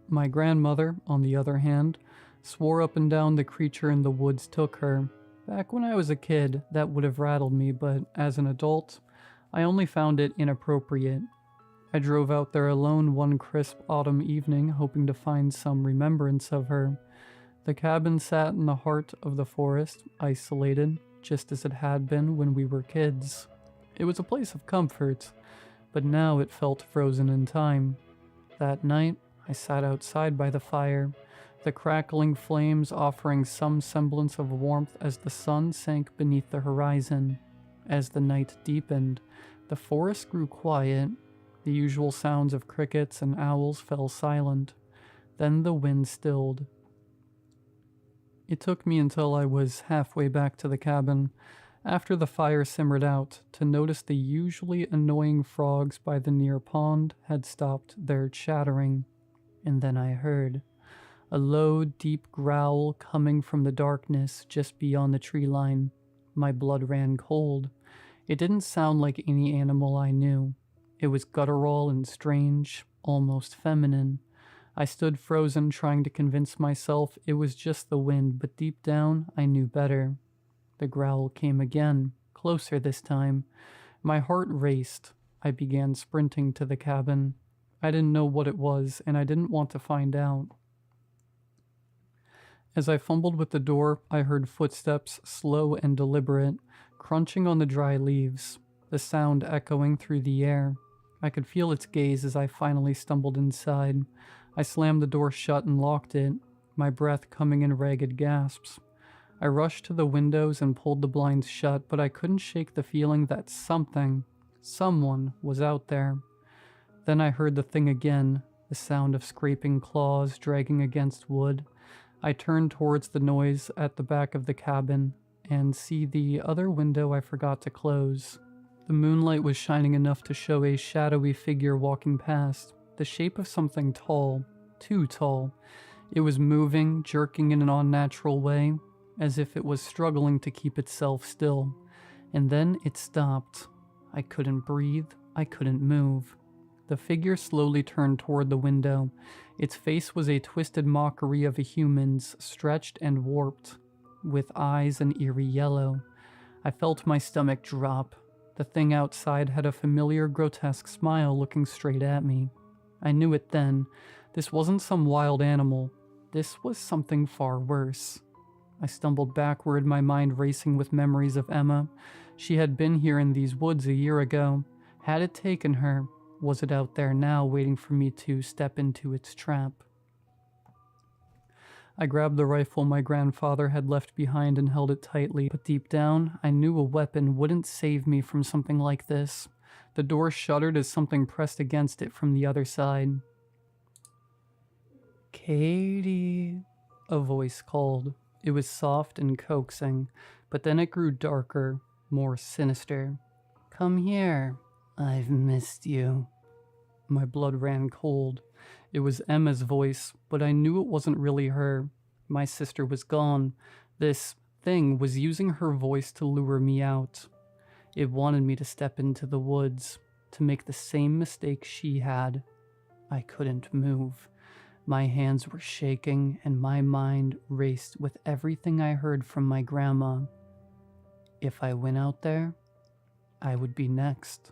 My grandmother, on the other hand, swore up and down the creature in the woods took her. Back when I was a kid, that would have rattled me, but as an adult, I only found it inappropriate. I drove out there alone one crisp autumn evening, hoping to find some remembrance of her. The cabin sat in the heart of the forest, isolated, just as it had been when we were kids. It was a place of comfort, but now it felt frozen in time. That night, I sat outside by the fire, the crackling flames offering some semblance of warmth as the sun sank beneath the horizon. As the night deepened, the forest grew quiet. The usual sounds of crickets and owls fell silent. Then the wind stilled. It took me until I was halfway back to the cabin, after the fire simmered out, to notice the usually annoying frogs by the near pond had stopped their chattering. And then I heard a low, deep growl coming from the darkness just beyond the tree line. My blood ran cold. It didn't sound like any animal I knew. It was guttural and strange, almost feminine. I stood frozen, trying to convince myself it was just the wind, but deep down, I knew better. The growl came again, closer this time. My heart raced. I began sprinting to the cabin. I didn't know what it was, and I didn't want to find out. As I fumbled with the door, I heard footsteps, slow and deliberate, crunching on the dry leaves, the sound echoing through the air. I could feel its gaze as I finally stumbled inside. I slammed the door shut and locked it, my breath coming in ragged gasps. I rushed to the windows and pulled the blinds shut, but I couldn't shake the feeling that someone was out there. Then I heard the thing again, the sound of scraping claws dragging against wood. I turned towards the noise at the back of the cabin and see the other window I forgot to close. The moonlight was shining enough to show a shadowy figure walking past, the shape of something tall, too tall. It was moving, jerking in an unnatural way, as if it was struggling to keep itself still. And then it stopped. I couldn't breathe. I couldn't move. The figure slowly turned toward the window. Its face was a twisted mockery of a human's, stretched and warped, with eyes an eerie yellow. I felt my stomach drop. The thing outside had a familiar, grotesque smile looking straight at me. I knew it then. This wasn't some wild animal. This was something far worse. I stumbled backward, my mind racing with memories of Emma. She had been here in these woods a year ago. Had it taken her? Was it out there now, waiting for me to step into its trap? I grabbed the rifle my grandfather had left behind and held it tightly, but deep down, I knew a weapon wouldn't save me from something like this. The door shuddered as something pressed against it from the other side. "Katie," a voice called. It was soft and coaxing, but then it grew darker, more sinister. "Come here. I've missed you." My blood ran cold. It was Emma's voice, but I knew it wasn't really her. My sister was gone. This thing was using her voice to lure me out. It wanted me to step into the woods, to make the same mistake she had. I couldn't move. My hands were shaking and my mind raced with everything I heard from my grandma. If I went out there, I would be next.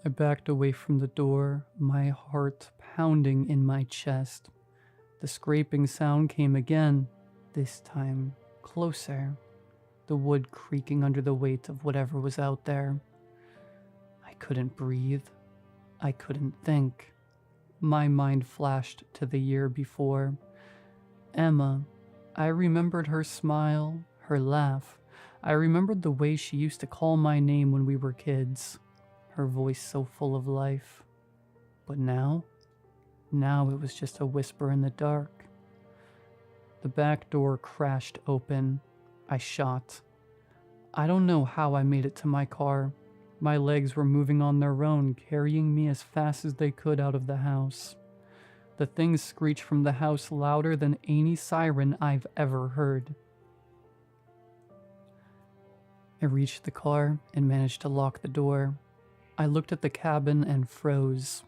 I backed away from the door, my heart pounding in my chest. The scraping sound came again, this time closer, the wood creaking under the weight of whatever was out there. I couldn't breathe. I couldn't think. My mind flashed to the year before. Emma. I remembered her smile, her laugh. I remembered the way she used to call my name when we were kids. Her voice so full of life. But now it was just a whisper in the dark. The back door crashed open. I shot. I don't know how I made it to my car. My legs were moving on their own, carrying me as fast as they could out of the house. The thing screeched from the house louder than any siren I've ever heard. I reached the car and managed to lock the door. I looked at the cabin and froze.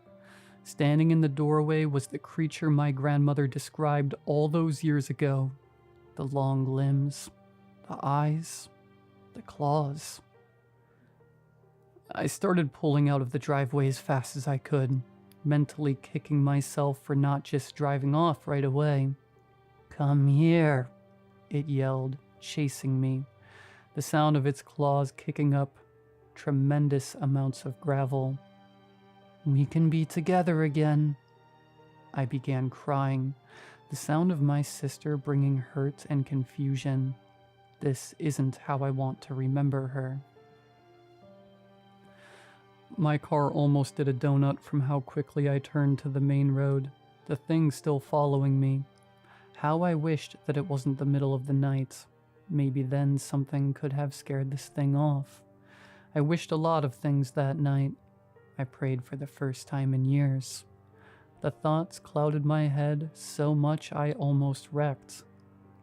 Standing in the doorway was the creature my grandmother described all those years ago. The long limbs, the eyes, the claws. I started pulling out of the driveway as fast as I could, mentally kicking myself for not just driving off right away. "Come here," it yelled, chasing me. The sound of its claws kicking up tremendous amounts of gravel. "We can be together again." I began crying, the sound of my sister bringing hurt and confusion. This isn't how I want to remember her. My car almost did a donut from how quickly I turned to the main road, the thing still following me. How I wished that it wasn't the middle of the night. Maybe then something could have scared this thing off. I wished a lot of things that night. I prayed for the first time in years. The thoughts clouded my head so much I almost wrecked.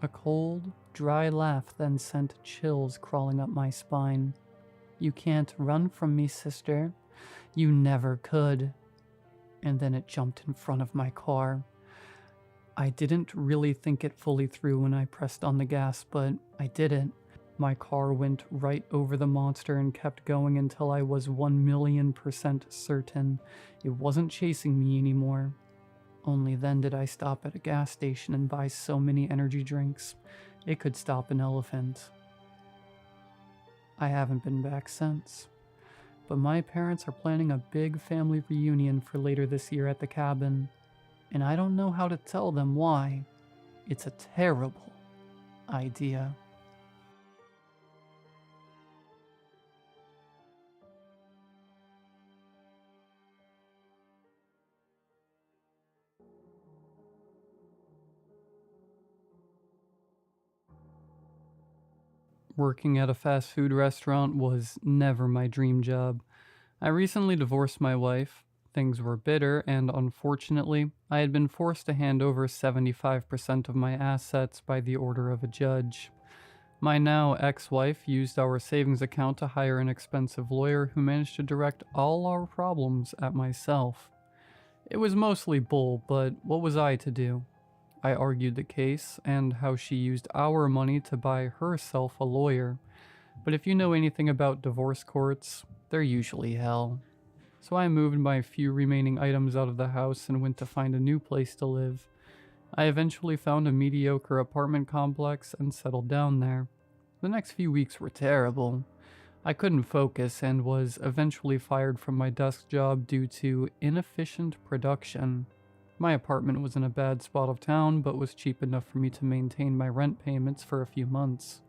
A cold, dry laugh then sent chills crawling up my spine. "You can't run from me, sister. You never could." And then it jumped in front of my car. I didn't really think it fully through when I pressed on the gas, but I did it. My car went right over the monster and kept going until I was 1,000,000% certain it wasn't chasing me anymore. Only then did I stop at a gas station and buy so many energy drinks. It could stop an elephant. I haven't been back since. But my parents are planning a big family reunion for later this year at the cabin. And I don't know how to tell them why. It's a terrible idea. Working at a fast food restaurant was never my dream job. I recently divorced my wife. Things were bitter, and unfortunately, I had been forced to hand over 75% of my assets by the order of a judge. My now ex-wife used our savings account to hire an expensive lawyer who managed to direct all our problems at myself. It was mostly bull, but what was I to do? I argued the case and how she used our money to buy herself a lawyer. But if you know anything about divorce courts, they're usually hell. so I moved my few remaining items out of the house and went to find a new place to live. I eventually found a mediocre apartment complex and settled down there. The next few weeks were terrible. I couldn't focus and was eventually fired from my desk job due to inefficient production. My apartment was in a bad spot of town, but was cheap enough for me to maintain my rent payments for a few months.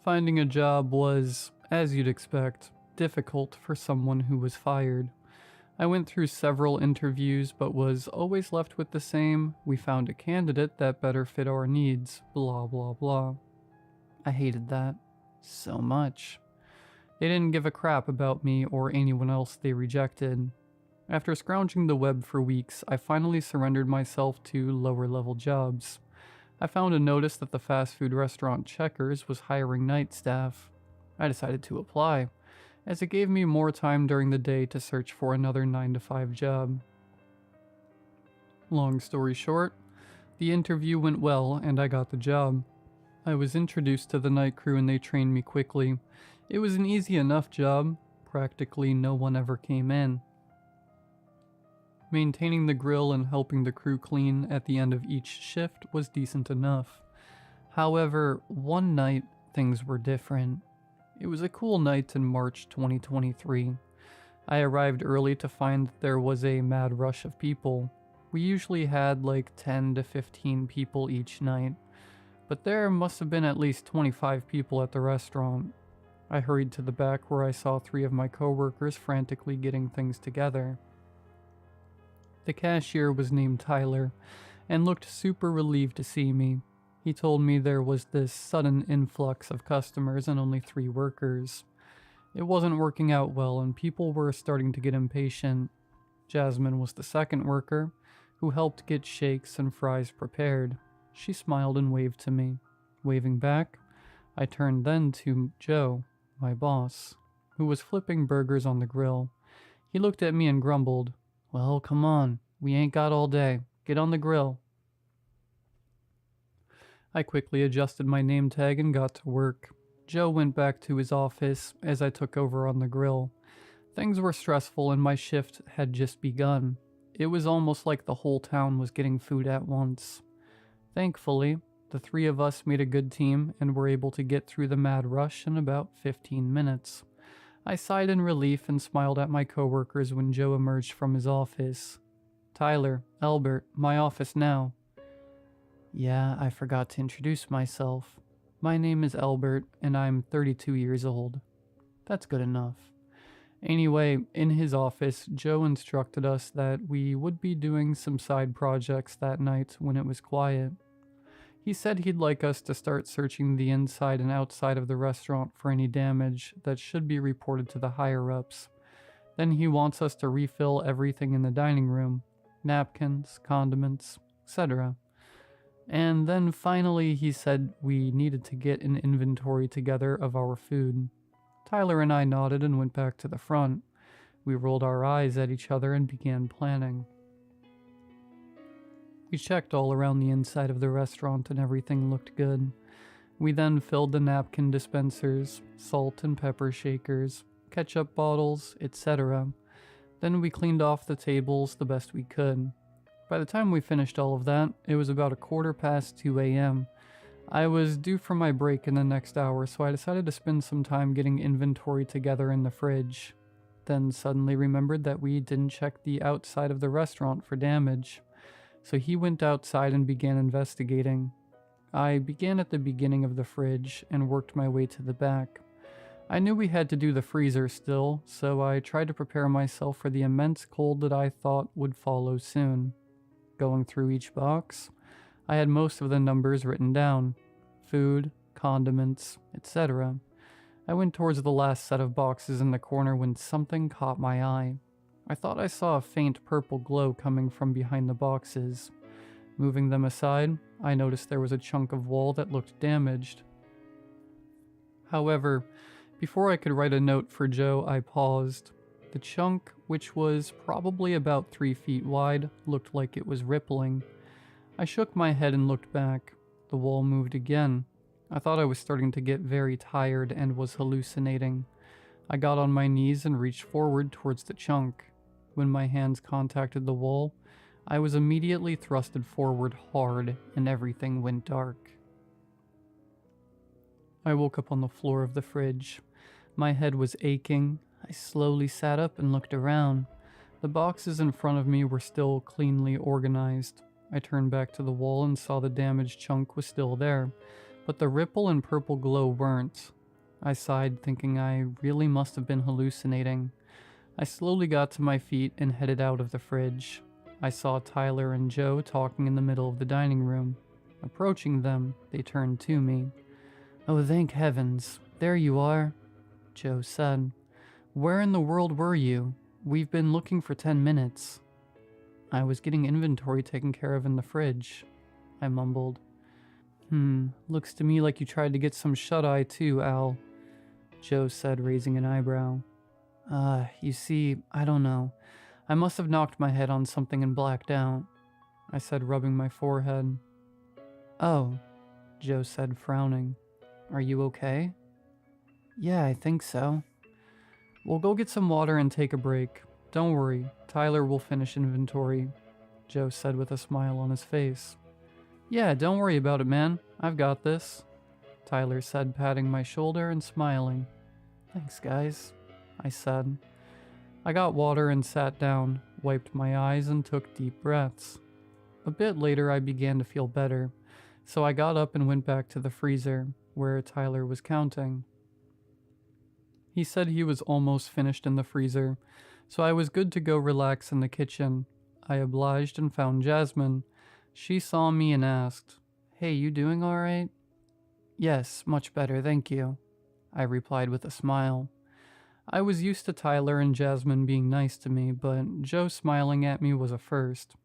Finding a job was, as you'd expect, difficult for someone who was fired. I went through several interviews, but was always left with the same, "We found a candidate that better fit our needs, blah blah blah." I hated that so much. They didn't give a crap about me or anyone else they rejected. After scrounging the web for weeks, I finally surrendered myself to lower-level jobs. I found a notice that the fast food restaurant Checkers was hiring night staff. I decided to apply, as it gave me more time during the day to search for another 9-to-5 job. Long story short, the interview went well and I got the job. I was introduced to the night crew and they trained me quickly. It was an easy enough job. Practically no one ever came in. Maintaining the grill and helping the crew clean at the end of each shift was decent enough. However, one night things were different. It was a cool night in March 2023. I arrived early to find that there was a mad rush of people. We usually had like 10 to 15 people each night, but there must have been at least 25 people at the restaurant. I hurried to the back where I saw 3 of my coworkers frantically getting things together. The cashier was named Tyler, and looked super relieved to see me. He told me there was this sudden influx of customers and only 3 workers. It wasn't working out well and people were starting to get impatient. Jasmine was the second worker, who helped get shakes and fries prepared. She smiled and waved to me. Waving back, I turned then to Joe, my boss, who was flipping burgers on the grill. He looked at me and grumbled, "Well, come on, we ain't got all day. Get on the grill." I quickly adjusted my name tag and got to work. Joe went back to his office as I took over on the grill. Things were stressful and my shift had just begun. It was almost like the whole town was getting food at once. Thankfully, the 3 of us made a good team and were able to get through the mad rush in about 15 minutes. I sighed in relief and smiled at my coworkers when Joe emerged from his office. "Tyler, Albert, my office now." "Yeah, I forgot to introduce myself. My name is Albert, and I'm 32 years old." "That's good enough." Anyway, in his office, Joe instructed us that we would be doing some side projects that night when it was quiet. He said he'd like us to start searching the inside and outside of the restaurant for any damage that should be reported to the higher-ups. Then he wants us to refill everything in the dining room, napkins, condiments, etc. And then finally he said we needed to get an inventory together of our food. Tyler and I nodded and went back to the front. We rolled our eyes at each other and began planning. We checked all around the inside of the restaurant and everything looked good. We then filled the napkin dispensers, salt and pepper shakers, ketchup bottles, etc. Then we cleaned off the tables the best we could. By the time we finished all of that, it was about 2:15 a.m. I was due for my break in the next hour, so I decided to spend some time getting inventory together in the fridge. Then suddenly remembered that we didn't check the outside of the restaurant for damage. So he went outside and began investigating. I began at the beginning of the fridge and worked my way to the back. I knew we had to do the freezer still, so I tried to prepare myself for the immense cold that I thought would follow soon. Going through each box, I had most of the numbers written down. Food, condiments, etc. I went towards the last set of boxes in the corner when something caught my eye. I thought I saw a faint purple glow coming from behind the boxes. Moving them aside, I noticed there was a chunk of wall that looked damaged. However, before I could write a note for Joe, I paused. The chunk, which was probably about 3 feet wide, looked like it was rippling. I shook my head and looked back. The wall moved again. I thought I was starting to get very tired and was hallucinating. I got on my knees and reached forward towards the chunk. When my hands contacted the wall, I was immediately thrusted forward hard and everything went dark. I woke up on the floor of the fridge. My head was aching. I slowly sat up and looked around. The boxes in front of me were still cleanly organized. I turned back to the wall and saw the damaged chunk was still there, but the ripple and purple glow weren't. I sighed, thinking I really must have been hallucinating. I slowly got to my feet and headed out of the fridge. I saw Tyler and Joe talking in the middle of the dining room. Approaching them, they turned to me. "Oh, thank heavens. There you are," Joe said. "Where in the world were you? We've been looking for 10 minutes. "I was getting inventory taken care of in the fridge," I mumbled. Looks to me like you tried to get some shut-eye too, Al," Joe said, raising an eyebrow. You see, I don't know. I must have knocked my head on something and blacked out," I said, rubbing my forehead. "Oh," Joe said, frowning. "Are you okay?" "Yeah, I think so." "We'll go get some water and take a break. Don't worry, Tyler will finish inventory," Joe said with a smile on his face. "Yeah, don't worry about it, man. I've got this," Tyler said, patting my shoulder and smiling. "Thanks, guys," I said. I got water and sat down, wiped my eyes, and took deep breaths. A bit later, I began to feel better, so I got up and went back to the freezer, where Tyler was counting. He said he was almost finished in the freezer, so I was good to go relax in the kitchen. I obliged and found Jasmine. She saw me and asked, "Hey, you doing all right?" "Yes, much better, thank you," I replied with a smile. I was used to Tyler and Jasmine being nice to me, but Joe smiling at me was a first.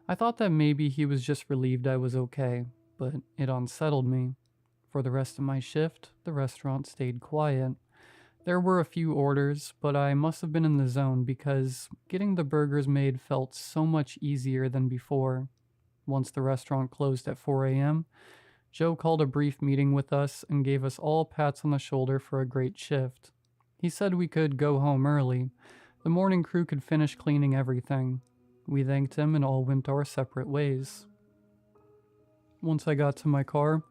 I thought that maybe he was just relieved I was okay, but it unsettled me. For the rest of my shift, the restaurant stayed quiet. There were a few orders, but I must have been in the zone because getting the burgers made felt so much easier than before. Once the restaurant closed at 4 a.m., Joe called a brief meeting with us and gave us all pats on the shoulder for a great shift. He said we could go home early. The morning crew could finish cleaning everything. We thanked him and all went our separate ways. Once I got to my car,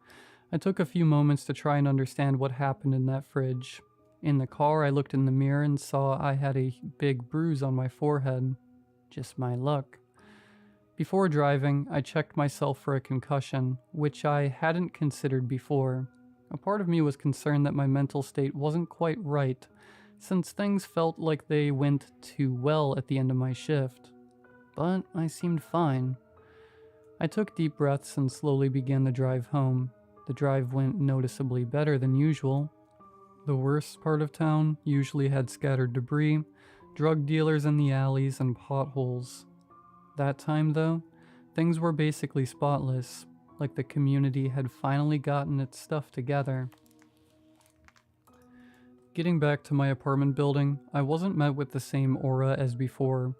I took a few moments to try and understand what happened in that fridge. In the car, I looked in the mirror and saw I had a big bruise on my forehead. Just my luck. Before driving, I checked myself for a concussion, which I hadn't considered before. A part of me was concerned that my mental state wasn't quite right, since things felt like they went too well at the end of my shift. But I seemed fine. I took deep breaths and slowly began the drive home. The drive went noticeably better than usual. The worst part of town usually had scattered debris, drug dealers in the alleys, and potholes. That time, though, things were basically spotless, like the community had finally gotten its stuff together. Getting back to my apartment building, I wasn't met with the same aura as before.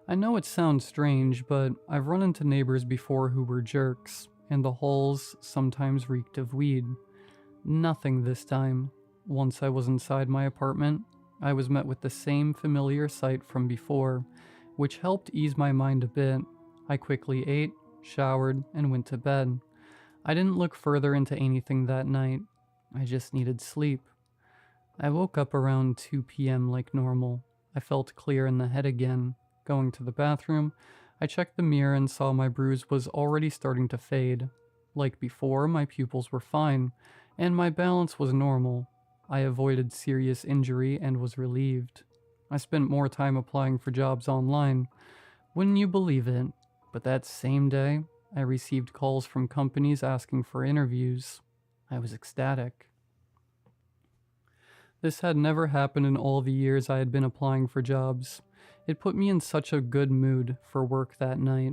I know it sounds strange, but I've run into neighbors before who were jerks, and the halls sometimes reeked of weed. Nothing this time. Once I was inside my apartment, I was met with the same familiar sight from before, which helped ease my mind a bit. I quickly ate, showered, and went to bed. I didn't look further into anything that night. I just needed sleep. I woke up around 2 p.m. like normal. I felt clear in the head again. Going to the bathroom, I checked the mirror and saw my bruise was already starting to fade. Like before, my pupils were fine, and my balance was normal. I avoided serious injury and was relieved. I spent more time applying for jobs online. Wouldn't you believe it? But that same day, I received calls from companies asking for interviews. I was ecstatic. This had never happened in all the years I had been applying for jobs. It put me in such a good mood for work that night.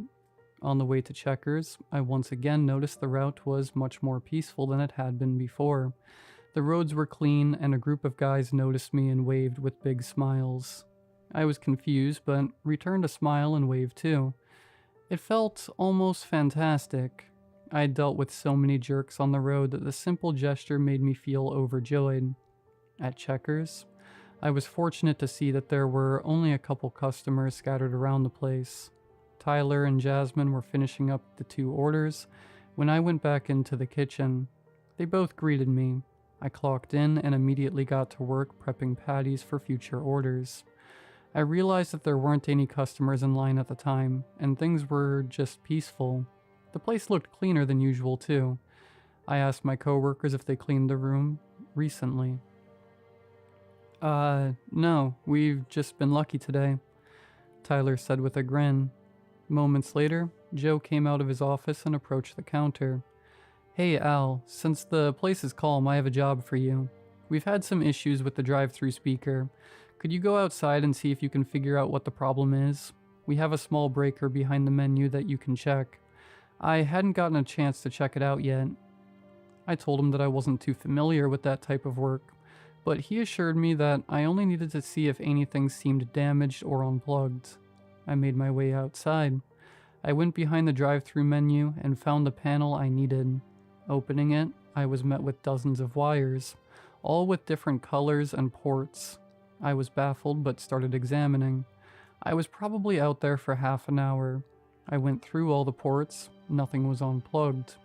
On the way to Checkers, I once again noticed the route was much more peaceful than it had been before. The roads were clean, and a group of guys noticed me and waved with big smiles. I was confused, but returned a smile and waved too. It felt almost fantastic. I had dealt with so many jerks on the road that the simple gesture made me feel overjoyed. At Checkers, I was fortunate to see that there were only a couple customers scattered around the place. Tyler and Jasmine were finishing up the 2 orders when I went back into the kitchen. They both greeted me. I clocked in and immediately got to work prepping patties for future orders. I realized that there weren't any customers in line at the time, and things were just peaceful. The place looked cleaner than usual too. I asked my coworkers if they cleaned the room recently. No, we've just been lucky today," Tyler said with a grin. Moments later, Joe came out of his office and approached the counter. "Hey Al, since the place is calm, I have a job for you. We've had some issues with the drive-through speaker. Could you go outside and see if you can figure out what the problem is? We have a small breaker behind the menu that you can check. I hadn't gotten a chance to check it out yet." I told him that I wasn't too familiar with that type of work, but he assured me that I only needed to see if anything seemed damaged or unplugged. I made my way outside. I went behind the drive-through menu and found the panel I needed. Opening it, I was met with dozens of wires, all with different colors and ports. I was baffled but started examining. I was probably out there for half an hour. I went through all the ports, nothing was unplugged.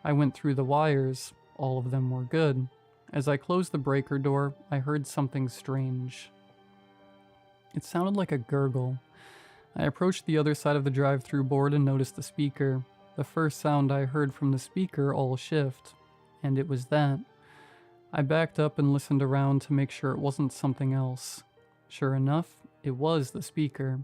I went through the wires, all of them were good. As I closed the breaker door, I heard something strange. It sounded like a gurgle. I approached the other side of the drive-through board and noticed the speaker. The first sound I heard from the speaker all shift, and it was that. I backed up and listened around to make sure it wasn't something else. Sure enough, it was the speaker.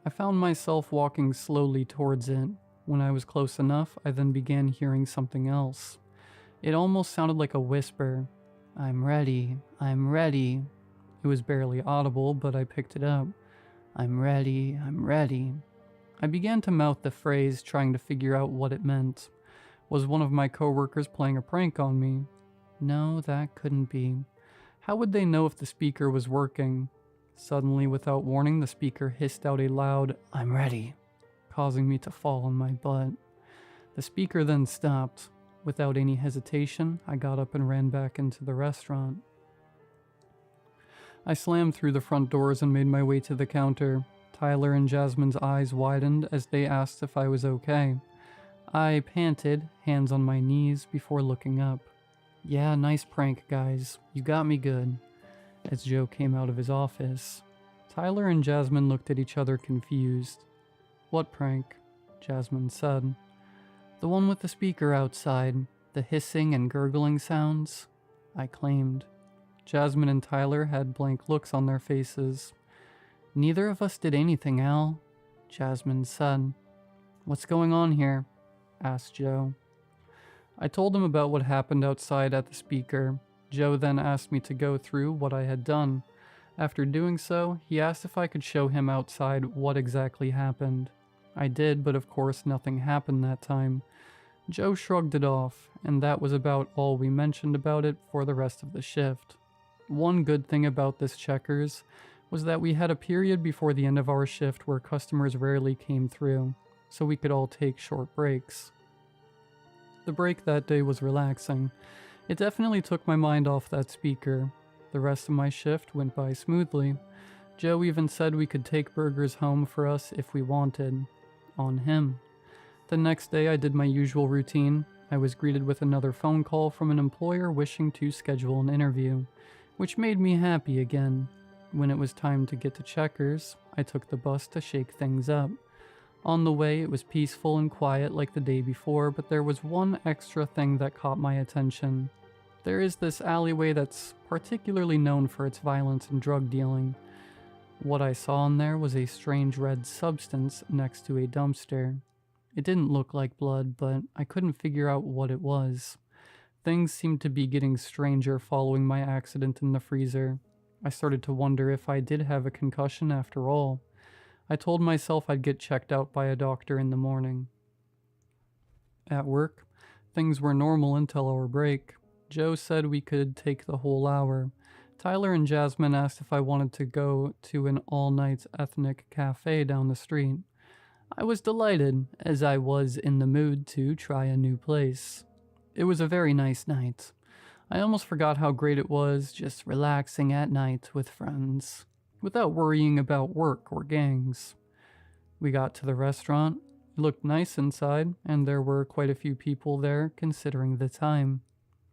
I found myself walking slowly towards it. When I was close enough, I then began hearing something else. It almost sounded like a whisper. "I'm ready, I'm ready." It was barely audible, but I picked it up. "I'm ready, I'm ready." I began to mouth the phrase, trying to figure out what it meant. Was one of my coworkers playing a prank on me? No, that couldn't be. How would they know if the speaker was working? Suddenly, without warning, the speaker hissed out a loud, "I'm ready," causing me to fall on my butt. The speaker then stopped. Without any hesitation, I got up and ran back into the restaurant. I slammed through the front doors and made my way to the counter. Tyler and Jasmine's eyes widened as they asked if I was okay. I panted, hands on my knees, before looking up. "Yeah, nice prank, guys. You got me good," as Joe came out of his office. Tyler and Jasmine looked at each other confused. "What prank?" Jasmine said. "The one with the speaker outside, the hissing and gurgling sounds," I claimed. Jasmine and Tyler had blank looks on their faces. "Neither of us did anything, Al," Jasmine said. "What's going on here?" asked Joe. I told him about what happened outside at the speaker. Joe then asked me to go through what I had done. After doing so, he asked if I could show him outside what exactly happened. I did, but of course nothing happened that time. Joe shrugged it off, and that was about all we mentioned about it for the rest of the shift. One good thing about this Checkers was that we had a period before the end of our shift where customers rarely came through, so we could all take short breaks. The break that day was relaxing. It definitely took my mind off that speaker. The rest of my shift went by smoothly. Joe even said we could take burgers home for us if we wanted. On him. The next day I did my usual routine. I was greeted with another phone call from an employer wishing to schedule an interview, which made me happy again. When it was time to get to Checkers, I took the bus to shake things up. On the way, it was peaceful and quiet like the day before, but there was one extra thing that caught my attention. There is this alleyway that's particularly known for its violence and drug dealing. What I saw in there was a strange red substance next to a dumpster. It didn't look like blood, but I couldn't figure out what it was. Things seemed to be getting stranger following my accident in the freezer. I started to wonder if I did have a concussion after all. I told myself I'd get checked out by a doctor in the morning. At work, things were normal until our break. Joe said we could take the whole hour. Tyler and Jasmine asked if I wanted to go to an all-night ethnic cafe down the street. I was delighted, as I was in the mood to try a new place. It was a very nice night. I almost forgot how great it was just relaxing at night with friends, without worrying about work or gangs. We got to the restaurant. It looked nice inside, and there were quite a few people there considering the time.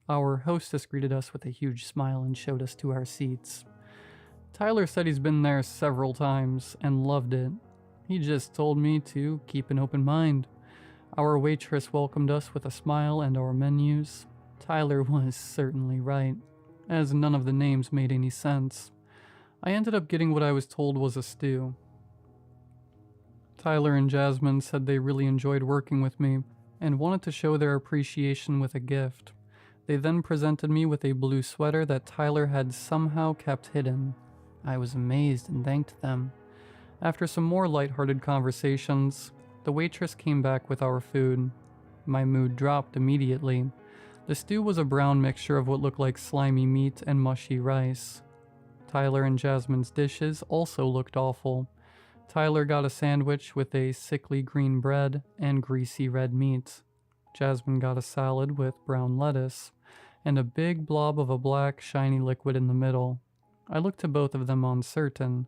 Our hostess greeted us with a huge smile and showed us to our seats. Tyler said he's been there several times and loved it. He just told me to keep an open mind. Our waitress welcomed us with a smile and our menus. Tyler was certainly right, as none of the names made any sense. I ended up getting what I was told was a stew. Tyler and Jasmine said they really enjoyed working with me and wanted to show their appreciation with a gift. They then presented me with a blue sweater that Tyler had somehow kept hidden. I was amazed and thanked them. After some more lighthearted conversations, the waitress came back with our food. My mood dropped immediately. The stew was a brown mixture of what looked like slimy meat and mushy rice. Tyler and Jasmine's dishes also looked awful. Tyler got a sandwich with a sickly green bread and greasy red meat. Jasmine got a salad with brown lettuce and a big blob of a black, shiny liquid in the middle. I looked to both of them uncertain.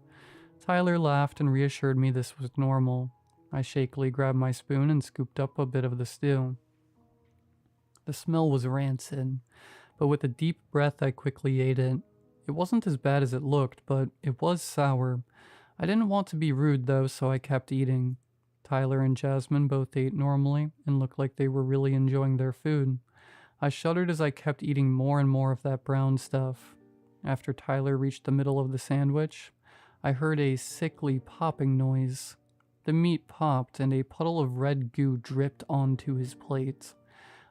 Tyler laughed and reassured me this was normal. I shakily grabbed my spoon and scooped up a bit of the stew. The smell was rancid, but with a deep breath I quickly ate it. It wasn't as bad as it looked, but it was sour. I didn't want to be rude though, so I kept eating. Tyler and Jasmine both ate normally and looked like they were really enjoying their food. I shuddered as I kept eating more and more of that brown stuff. After Tyler reached the middle of the sandwich, I heard a sickly popping noise. The meat popped and a puddle of red goo dripped onto his plate.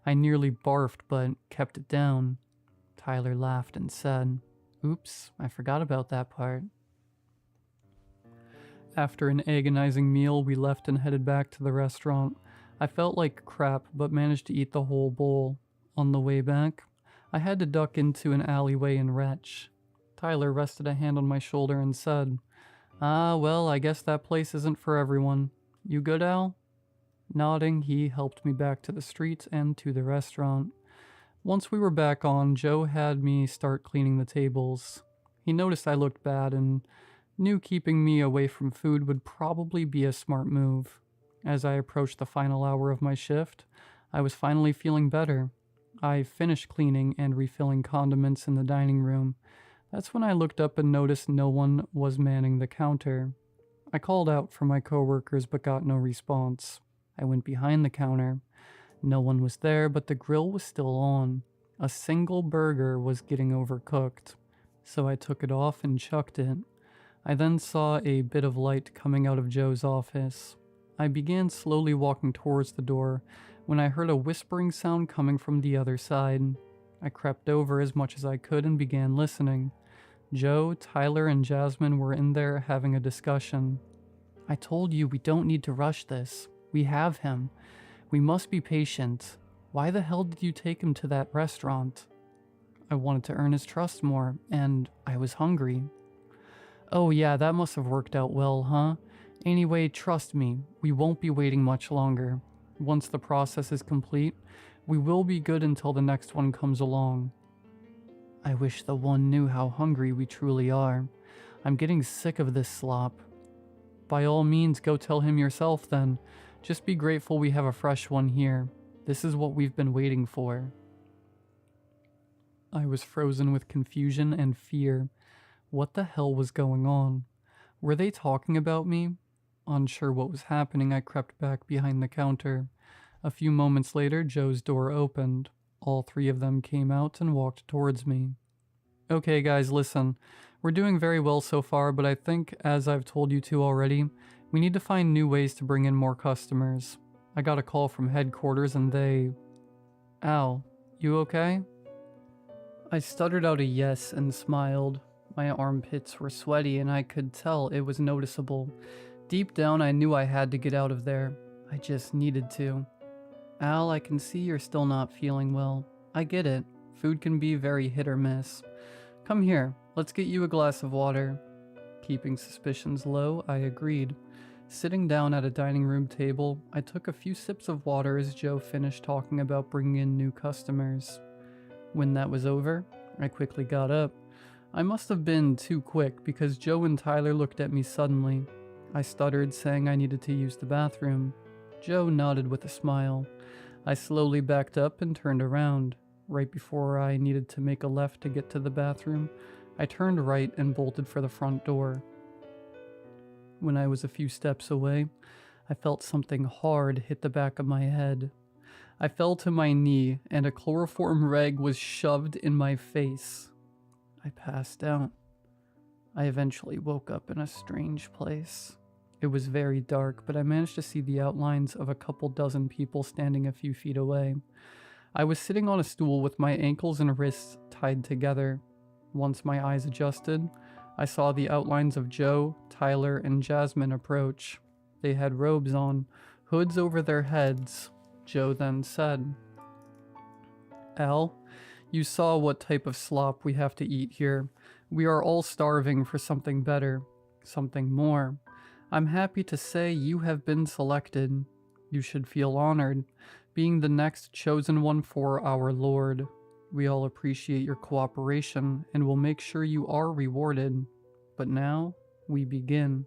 I nearly barfed but kept it down. Tyler laughed and said, "Oops, I forgot about that part." After an agonizing meal, we left and headed back to the restaurant. I felt like crap, but managed to eat the whole bowl. On the way back, I had to duck into an alleyway and retch. Tyler rested a hand on my shoulder and said, well, I guess that place isn't for everyone. You good, Al?" Nodding, he helped me back to the street and to the restaurant. Once we were back on, Joe had me start cleaning the tables. He noticed I looked bad and knew keeping me away from food would probably be a smart move. As I approached the final hour of my shift, I was finally feeling better. I finished cleaning and refilling condiments in the dining room. That's when I looked up and noticed no one was manning the counter. I called out for my coworkers but got no response. I went behind the counter. No one was there, but the grill was still on. A single burger was getting overcooked, so I took it off and chucked it. I then saw a bit of light coming out of Joe's office. I began slowly walking towards the door when I heard a whispering sound coming from the other side. I crept over as much as I could and began listening. Joe, Tyler, and Jasmine were in there having a discussion. "I told you we don't need to rush this. We have him. We must be patient. Why the hell did you take him to that restaurant?" "I wanted to earn his trust more, and I was hungry." "Oh yeah, that must have worked out well, huh? Anyway, trust me, we won't be waiting much longer. Once the process is complete, we will be good until the next one comes along." I wish the one knew how hungry we truly are. I'm getting sick of this slop. "By all means, go tell him yourself then. Just be grateful we have a fresh one here. This is what we've been waiting for." I was frozen with confusion and fear. What the hell was going on? Were they talking about me? Unsure what was happening, I crept back behind the counter. A few moments later, Joe's door opened. All three of them came out and walked towards me. "Okay guys, listen. We're doing very well so far, but I think, as I've told you two already, we need to find new ways to bring in more customers. I got a call from headquarters and they... Al, you okay?" I stuttered out a yes and smiled. My armpits were sweaty and I could tell it was noticeable. Deep down I knew I had to get out of there. I just needed to. "Al, I can see you're still not feeling well. I get it. Food can be very hit or miss. Come here, let's get you a glass of water." Keeping suspicions low, I agreed. Sitting down at a dining room table, I took a few sips of water as Joe finished talking about bringing in new customers. When that was over, I quickly got up. I must have been too quick because Joe and Tyler looked at me suddenly. I stuttered, saying I needed to use the bathroom. Joe nodded with a smile. I slowly backed up and turned around. Right before I needed to make a left to get to the bathroom, I turned right and bolted for the front door. When I was a few steps away, I felt something hard hit the back of my head. I fell to my knee and a chloroform rag was shoved in my face. I passed out. I eventually woke up in a strange place. It was very dark, but I managed to see the outlines of a couple dozen people standing a few feet away. I was sitting on a stool with my ankles and wrists tied together. Once my eyes adjusted, I saw the outlines of Joe, Tyler, and Jasmine approach. They had robes on, hoods over their heads. Joe then said, "Al, you saw what type of slop we have to eat here. We are all starving for something better, something more. I'm happy to say you have been selected. You should feel honored, being the next chosen one for our Lord. We all appreciate your cooperation and will make sure you are rewarded. But now, we begin."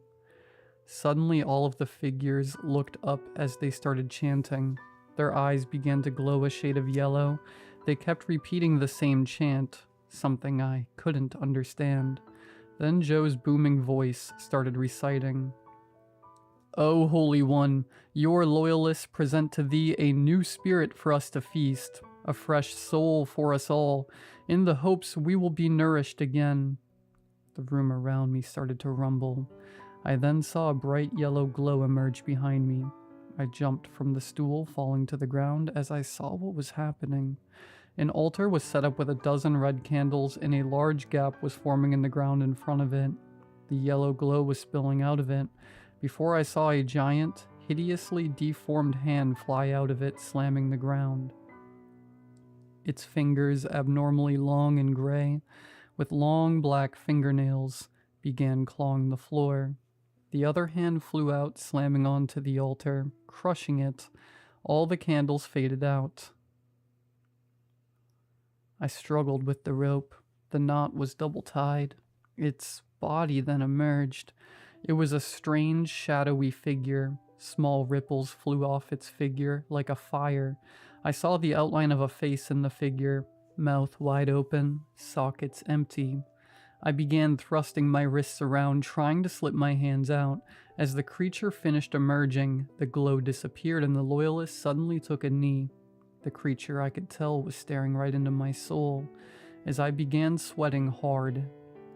Suddenly, all of the figures looked up as they started chanting. Their eyes began to glow a shade of yellow. They kept repeating the same chant, something I couldn't understand. Then Joe's booming voice started reciting. "O Holy One, your loyalists present to thee a new spirit for us to feast, a fresh soul for us all, in the hopes we will be nourished again." The room around me started to rumble. I then saw a bright yellow glow emerge behind me. I jumped from the stool, falling to the ground as I saw what was happening. An altar was set up with a dozen red candles, and a large gap was forming in the ground in front of it. The yellow glow was spilling out of it, before I saw a giant, hideously deformed hand fly out of it, slamming the ground. Its fingers, abnormally long and gray, with long black fingernails, began clawing the floor. The other hand flew out, slamming onto the altar, crushing it. All the candles faded out. I struggled with the rope. The knot was double-tied. Its body then emerged. It was a strange, shadowy figure. Small ripples flew off its figure like a fire. I saw the outline of a face in the figure, mouth wide open, sockets empty. I began thrusting my wrists around, trying to slip my hands out. As the creature finished emerging, the glow disappeared and the loyalist suddenly took a knee. The creature, I could tell, was staring right into my soul. As I began sweating hard,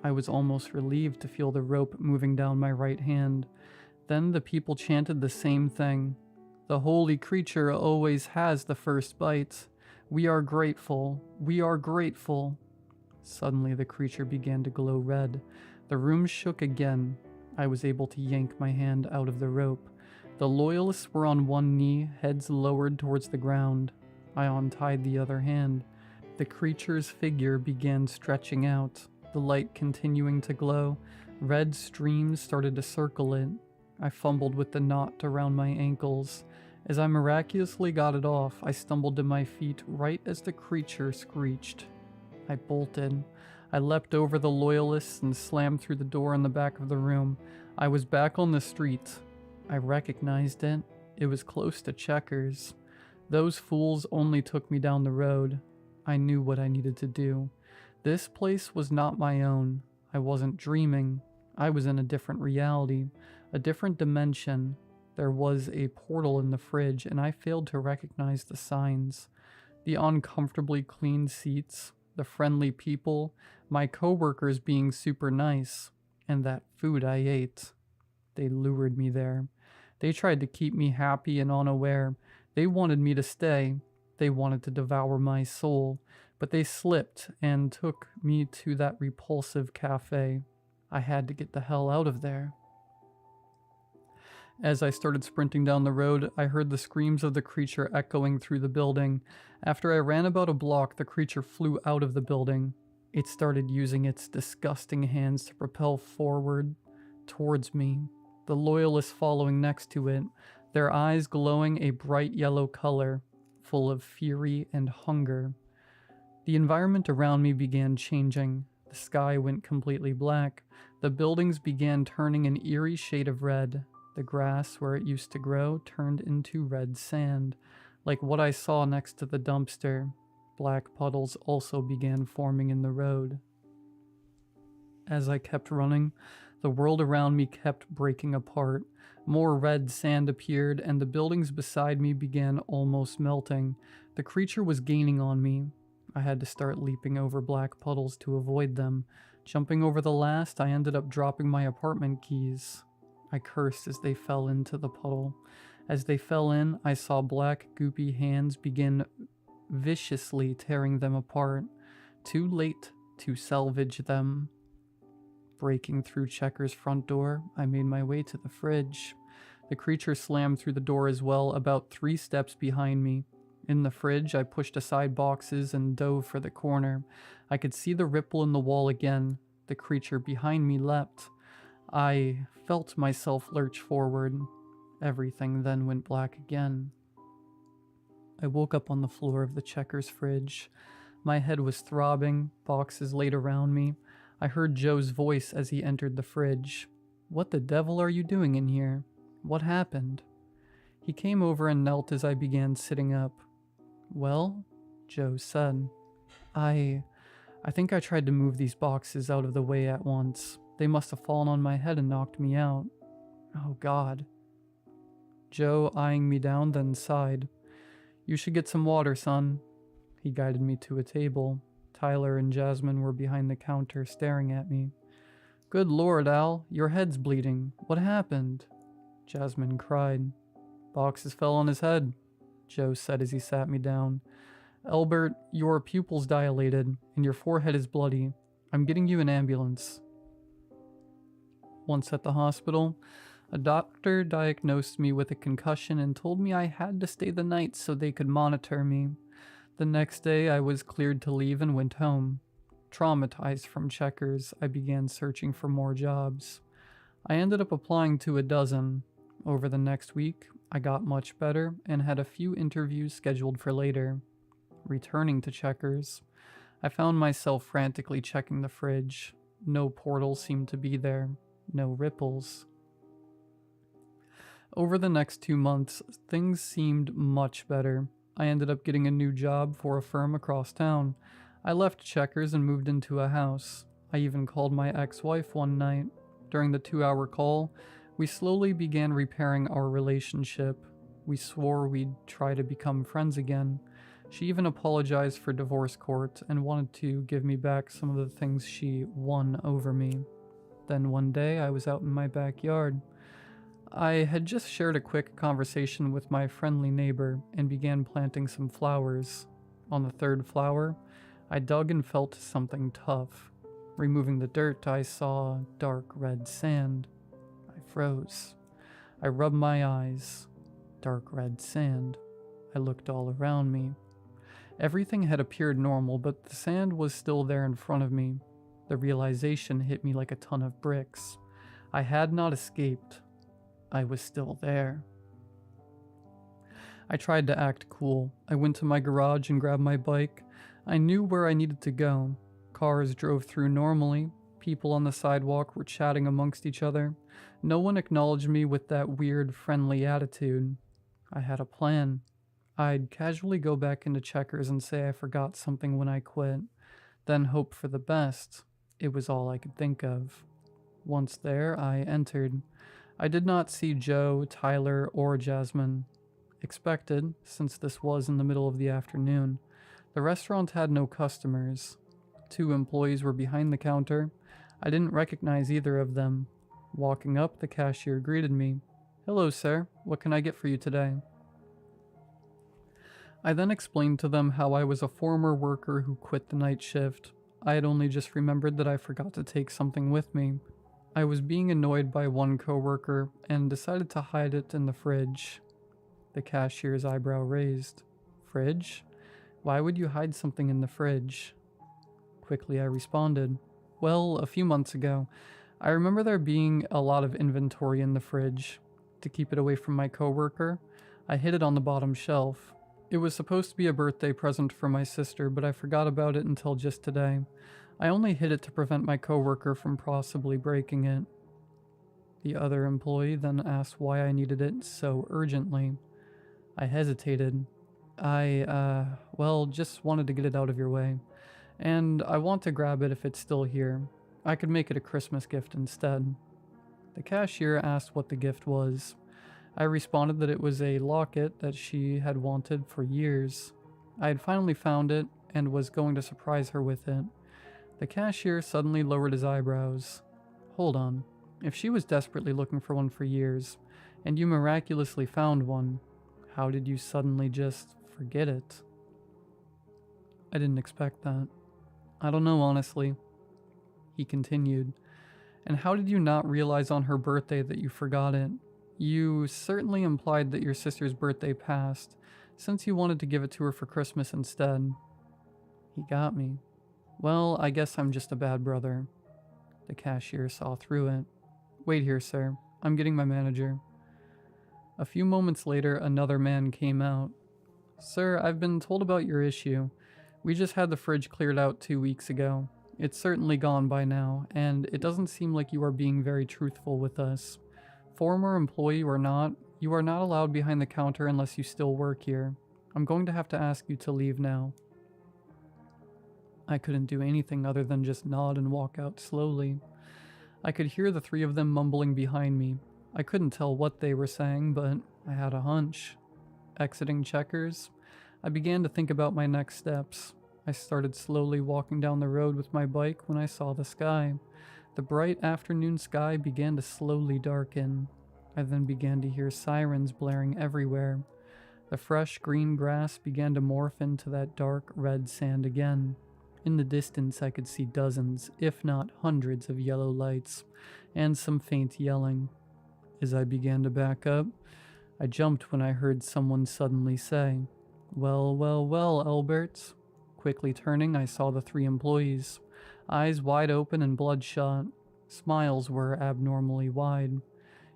I was almost relieved to feel the rope moving down my right hand. Then the people chanted the same thing. "The holy creature always has the first bite. We are grateful. We are grateful." Suddenly the creature began to glow red. The room shook again. I was able to yank my hand out of the rope. The loyalists were on one knee, heads lowered towards the ground. I untied the other hand. The creature's figure began stretching out, the light continuing to glow. Red streams started to circle it. I fumbled with the knot around my ankles. As I miraculously got it off, I stumbled to my feet right as the creature screeched. I bolted. I leapt over the loyalists and slammed through the door in the back of the room. I was back on the street. I recognized it. It was close to Checkers. Those fools only took me down the road. I knew what I needed to do. This place was not my own. I wasn't dreaming. I was in a different reality, a different dimension. There was a portal in the fridge, and I failed to recognize the signs. The uncomfortably clean seats, the friendly people, my coworkers being super nice, and that food I ate. They lured me there. They tried to keep me happy and unaware. They wanted me to stay. They wanted to devour my soul, but they slipped and took me to that repulsive cafe. I had to get the hell out of there. As I started sprinting down the road, I heard the screams of the creature echoing through the building. After I ran about a block, the creature flew out of the building. It started using its disgusting hands to propel forward towards me, the loyalists following next to it, their eyes glowing a bright yellow color, full of fury and hunger. The environment around me began changing. The sky went completely black. The buildings began turning an eerie shade of red. The grass, where it used to grow, turned into red sand, like what I saw next to the dumpster. Black puddles also began forming in the road. As I kept running, the world around me kept breaking apart. More red sand appeared, and the buildings beside me began almost melting. The creature was gaining on me. I had to start leaping over black puddles to avoid them. Jumping over the last, I ended up dropping my apartment keys. I cursed as they fell into the puddle. As they fell in, I saw black, goopy hands begin viciously tearing them apart. Too late to salvage them. Breaking through Checker's front door, I made my way to the fridge. The creature slammed through the door as well, about 3 steps behind me. In the fridge, I pushed aside boxes and dove for the corner. I could see the ripple in the wall again. The creature behind me leapt. I felt myself lurch forward. Everything then went black again. I woke up on the floor of the Checkers fridge. My head was throbbing, boxes laid around me. I heard Joe's voice as he entered the fridge. "What the devil are you doing in here? What happened?" He came over and knelt as I began sitting up. "Well," Joe said, I think I tried to move these boxes out of the way at once. They must have fallen on my head and knocked me out." "Oh, God." Joe, eyeing me down, then sighed. "You should get some water, son." He guided me to a table. Tyler and Jasmine were behind the counter staring at me. "Good Lord, Al, your head's bleeding. What happened?" Jasmine cried. "Boxes fell on his head," Joe said as he sat me down. "Albert, your pupils dilated, and your forehead is bloody. I'm getting you an ambulance." Once at the hospital, a doctor diagnosed me with a concussion and told me I had to stay the night so they could monitor me. The next day, I was cleared to leave and went home. Traumatized from Checkers, I began searching for more jobs. I ended up applying to a dozen. Over the next week, I got much better and had a few interviews scheduled for later. Returning to Checkers, I found myself frantically checking the fridge. No portal seemed to be there. No ripples. Over the next 2 months, things seemed much better. I ended up getting a new job for a firm across town. I left Checkers and moved into a house. I even called my ex-wife one night. During the 2-hour call, we slowly began repairing our relationship. We swore we'd try to become friends again. She even apologized for divorce court and wanted to give me back some of the things she won over me. Then one day, I was out in my backyard. I had just shared a quick conversation with my friendly neighbor and began planting some flowers. On the 3rd flower, I dug and felt something tough. Removing the dirt, I saw dark red sand. I froze. I rubbed my eyes. Dark red sand. I looked all around me. Everything had appeared normal, but the sand was still there in front of me. The realization hit me like a ton of bricks. I had not escaped. I was still there. I tried to act cool. I went to my garage and grabbed my bike. I knew where I needed to go. Cars drove through normally. People on the sidewalk were chatting amongst each other. No one acknowledged me with that weird, friendly attitude. I had a plan. I'd casually go back into Checkers and say I forgot something when I quit, then hope for the best. It was all I could think of. Once there, I entered. I did not see Joe, Tyler, or Jasmine. Expected, since this was in the middle of the afternoon. The restaurant had no customers. 2 employees were behind the counter. I didn't recognize either of them. Walking up, the cashier greeted me. "Hello, sir. What can I get for you today?" I then explained to them how I was a former worker who quit the night shift. I had only just remembered that I forgot to take something with me. I was being annoyed by one coworker and decided to hide it in the fridge. The cashier's eyebrow raised. "Fridge? Why would you hide something in the fridge?" Quickly I responded. "Well, a few months ago, I remember there being a lot of inventory in the fridge. To keep it away from my coworker, I hid it on the bottom shelf. It was supposed to be a birthday present for my sister, but I forgot about it until just today. I only hid it to prevent my coworker from possibly breaking it. The other employee then asked why I needed it so urgently. I hesitated. Well, just wanted to get it out of your way. And I want to grab it if it's still here. I could make it a Christmas gift instead. The cashier asked what the gift was. I responded that it was a locket that she had wanted for years. I had finally found it and was going to surprise her with it. The cashier suddenly lowered his eyebrows. Hold on. If she was desperately looking for one for years, and you miraculously found one, how did you suddenly just forget it? I didn't expect that. I don't know, honestly. He continued. And how did you not realize on her birthday that you forgot it? You certainly implied that your sister's birthday passed, since you wanted to give it to her for Christmas instead. He got me. Well, I guess I'm just a bad brother. The cashier saw through it. Wait here, sir. I'm getting my manager. A few moments later, another man came out. Sir, I've been told about your issue. We just had the fridge cleared out 2 weeks ago. It's certainly gone by now, and it doesn't seem like you are being very truthful with us. Former employee or not, you are not allowed behind the counter unless you still work here. I'm going to have to ask you to leave now. I couldn't do anything other than just nod and walk out slowly. I could hear the three of them mumbling behind me. I couldn't tell what they were saying, but I had a hunch. Exiting Checkers, I began to think about my next steps. I started slowly walking down the road with my bike when I saw the sky. The bright afternoon sky began to slowly darken. I then began to hear sirens blaring everywhere. The fresh green grass began to morph into that dark red sand again. In the distance I could see dozens, if not hundreds of yellow lights, and some faint yelling. As I began to back up, I jumped when I heard someone suddenly say, Well, well, well, Albert. Quickly turning, I saw the three employees, eyes wide open and bloodshot. Smiles were abnormally wide.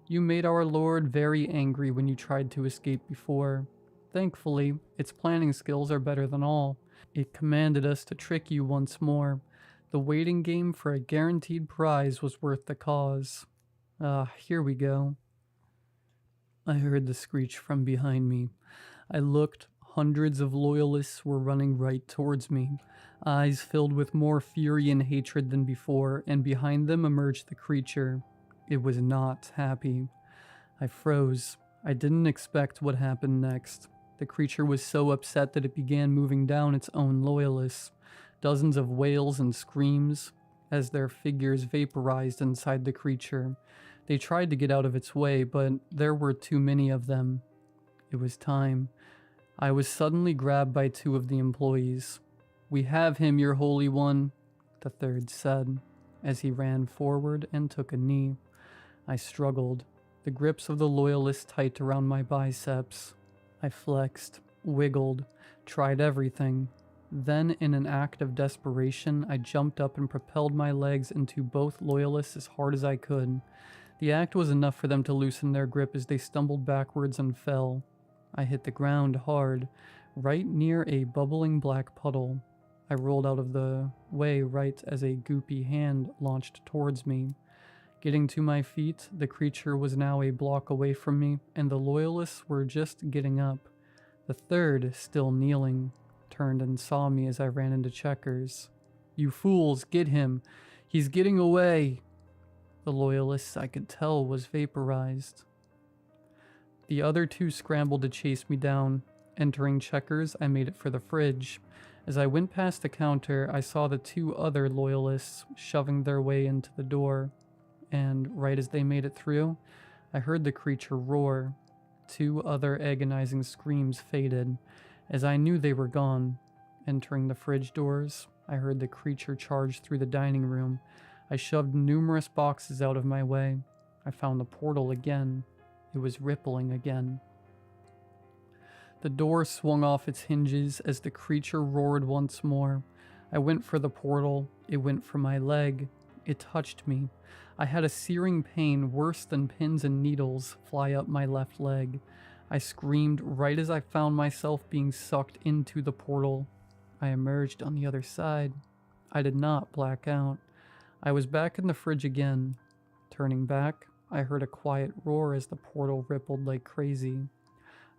You made our Lord very angry when you tried to escape before. Thankfully, its planning skills are better than all. It commanded us to trick you once more. The waiting game for a guaranteed prize was worth the cause. Here we go. I heard the screech from behind me. I looked. Hundreds of loyalists were running right towards me, eyes filled with more fury and hatred than before, and behind them emerged the creature. It was not happy. I froze. I didn't expect what happened next. The creature was so upset that it began moving down its own loyalists. Dozens of wails and screams as their figures vaporized inside the creature. They tried to get out of its way, but there were too many of them. It was time. I was suddenly grabbed by two of the employees. We have him, your holy one, the third said, as he ran forward and took a knee. I struggled, the grips of the loyalists tight around my biceps. I flexed, wiggled, tried everything. Then, in an act of desperation, I jumped up and propelled my legs into both loyalists as hard as I could. The act was enough for them to loosen their grip as they stumbled backwards and fell. I hit the ground hard, right near a bubbling black puddle. I rolled out of the way right as a goopy hand launched towards me. Getting to my feet, the creature was now a block away from me, and the loyalists were just getting up. The third, still kneeling, turned and saw me as I ran into Checkers. You fools, get him! He's getting away! The loyalist, I could tell, was vaporized. The other two scrambled to chase me down. Entering Checkers, I made it for the fridge. As I went past the counter, I saw the two other loyalists shoving their way into the door. And right as they made it through, I heard the creature roar. Two other agonizing screams faded, as I knew they were gone. Entering the fridge doors, I heard the creature charge through the dining room. I shoved numerous boxes out of my way. I found the portal again. It was rippling again. The door swung off its hinges as the creature roared once more. I went for the portal. It went for my leg. It touched me. I had a searing pain worse than pins and needles fly up my left leg. I screamed right as I found myself being sucked into the portal. I emerged on the other side. I did not black out. I was back in the fridge again. Turning back, I heard a quiet roar as the portal rippled like crazy.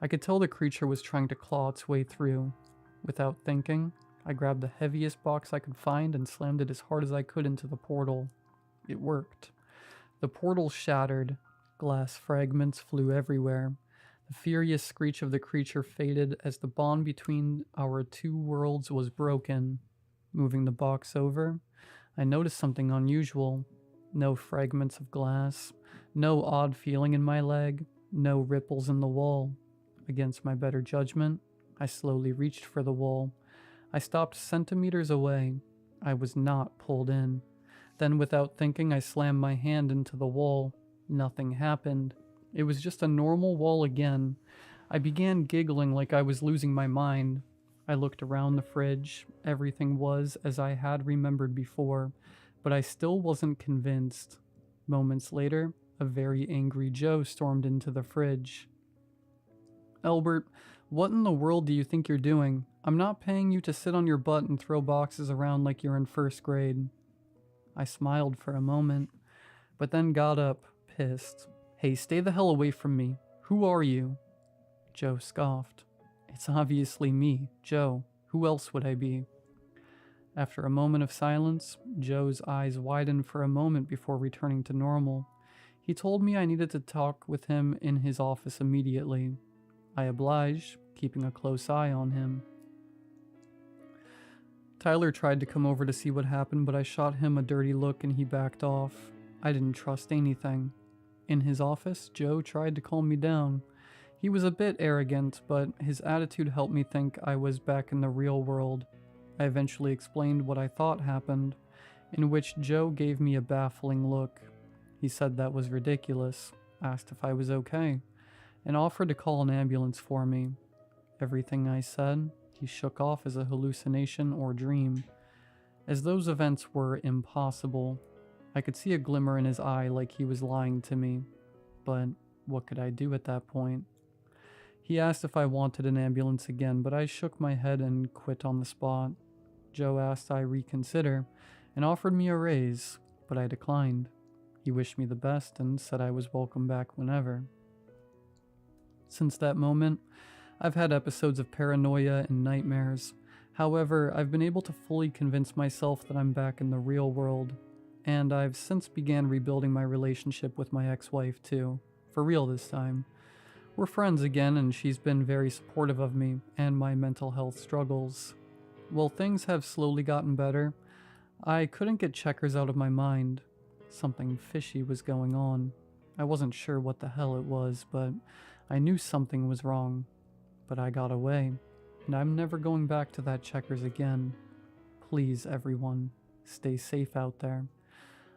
I could tell the creature was trying to claw its way through. Without thinking, I grabbed the heaviest box I could find and slammed it as hard as I could into the portal. It worked. The portal shattered. Glass fragments flew everywhere. The furious screech of the creature faded as the bond between our two worlds was broken. Moving the box over, I noticed something unusual. No fragments of glass, no odd feeling in my leg, no ripples in the wall. Against my better judgment, I slowly reached for the wall. I stopped centimeters away. I was not pulled in. Then, without thinking, I slammed my hand into the wall. Nothing happened. It was just a normal wall again. I began giggling like I was losing my mind. I looked around the fridge. Everything was as I had remembered before, but I still wasn't convinced. Moments later, a very angry Joe stormed into the fridge. "Albert, what in the world do you think you're doing? I'm not paying you to sit on your butt and throw boxes around like you're in first grade." I smiled for a moment, but then got up, pissed. "Hey, stay the hell away from me. Who are you?" Joe scoffed. "It's obviously me, Joe. Who else would I be?" After a moment of silence, Joe's eyes widened for a moment before returning to normal. He told me I needed to talk with him in his office immediately. I obliged, keeping a close eye on him. Tyler tried to come over to see what happened, but I shot him a dirty look and he backed off. I didn't trust anything. In his office, Joe tried to calm me down. He was a bit arrogant, but his attitude helped me think I was back in the real world. I eventually explained what I thought happened, in which Joe gave me a baffling look. He said that was ridiculous, asked if I was okay, and offered to call an ambulance for me. Everything I said, he shook off as a hallucination or dream, as those events were impossible. I could see a glimmer in his eye like he was lying to me, but what could I do at that point? He asked if I wanted an ambulance again, but I shook my head and quit on the spot. Joe asked I reconsider and offered me a raise, but I declined. He wished me the best and said I was welcome back whenever. Since that moment, I've had episodes of paranoia and nightmares. However, I've been able to fully convince myself that I'm back in the real world, and I've since began rebuilding my relationship with my ex-wife too, for real this time. We're friends again, and she's been very supportive of me and my mental health struggles. While things have slowly gotten better, I couldn't get Checkers out of my mind. Something fishy was going on. I wasn't sure what the hell it was, but I knew something was wrong. But I got away, and I'm never going back to that Checkers again. Please, everyone, stay safe out there.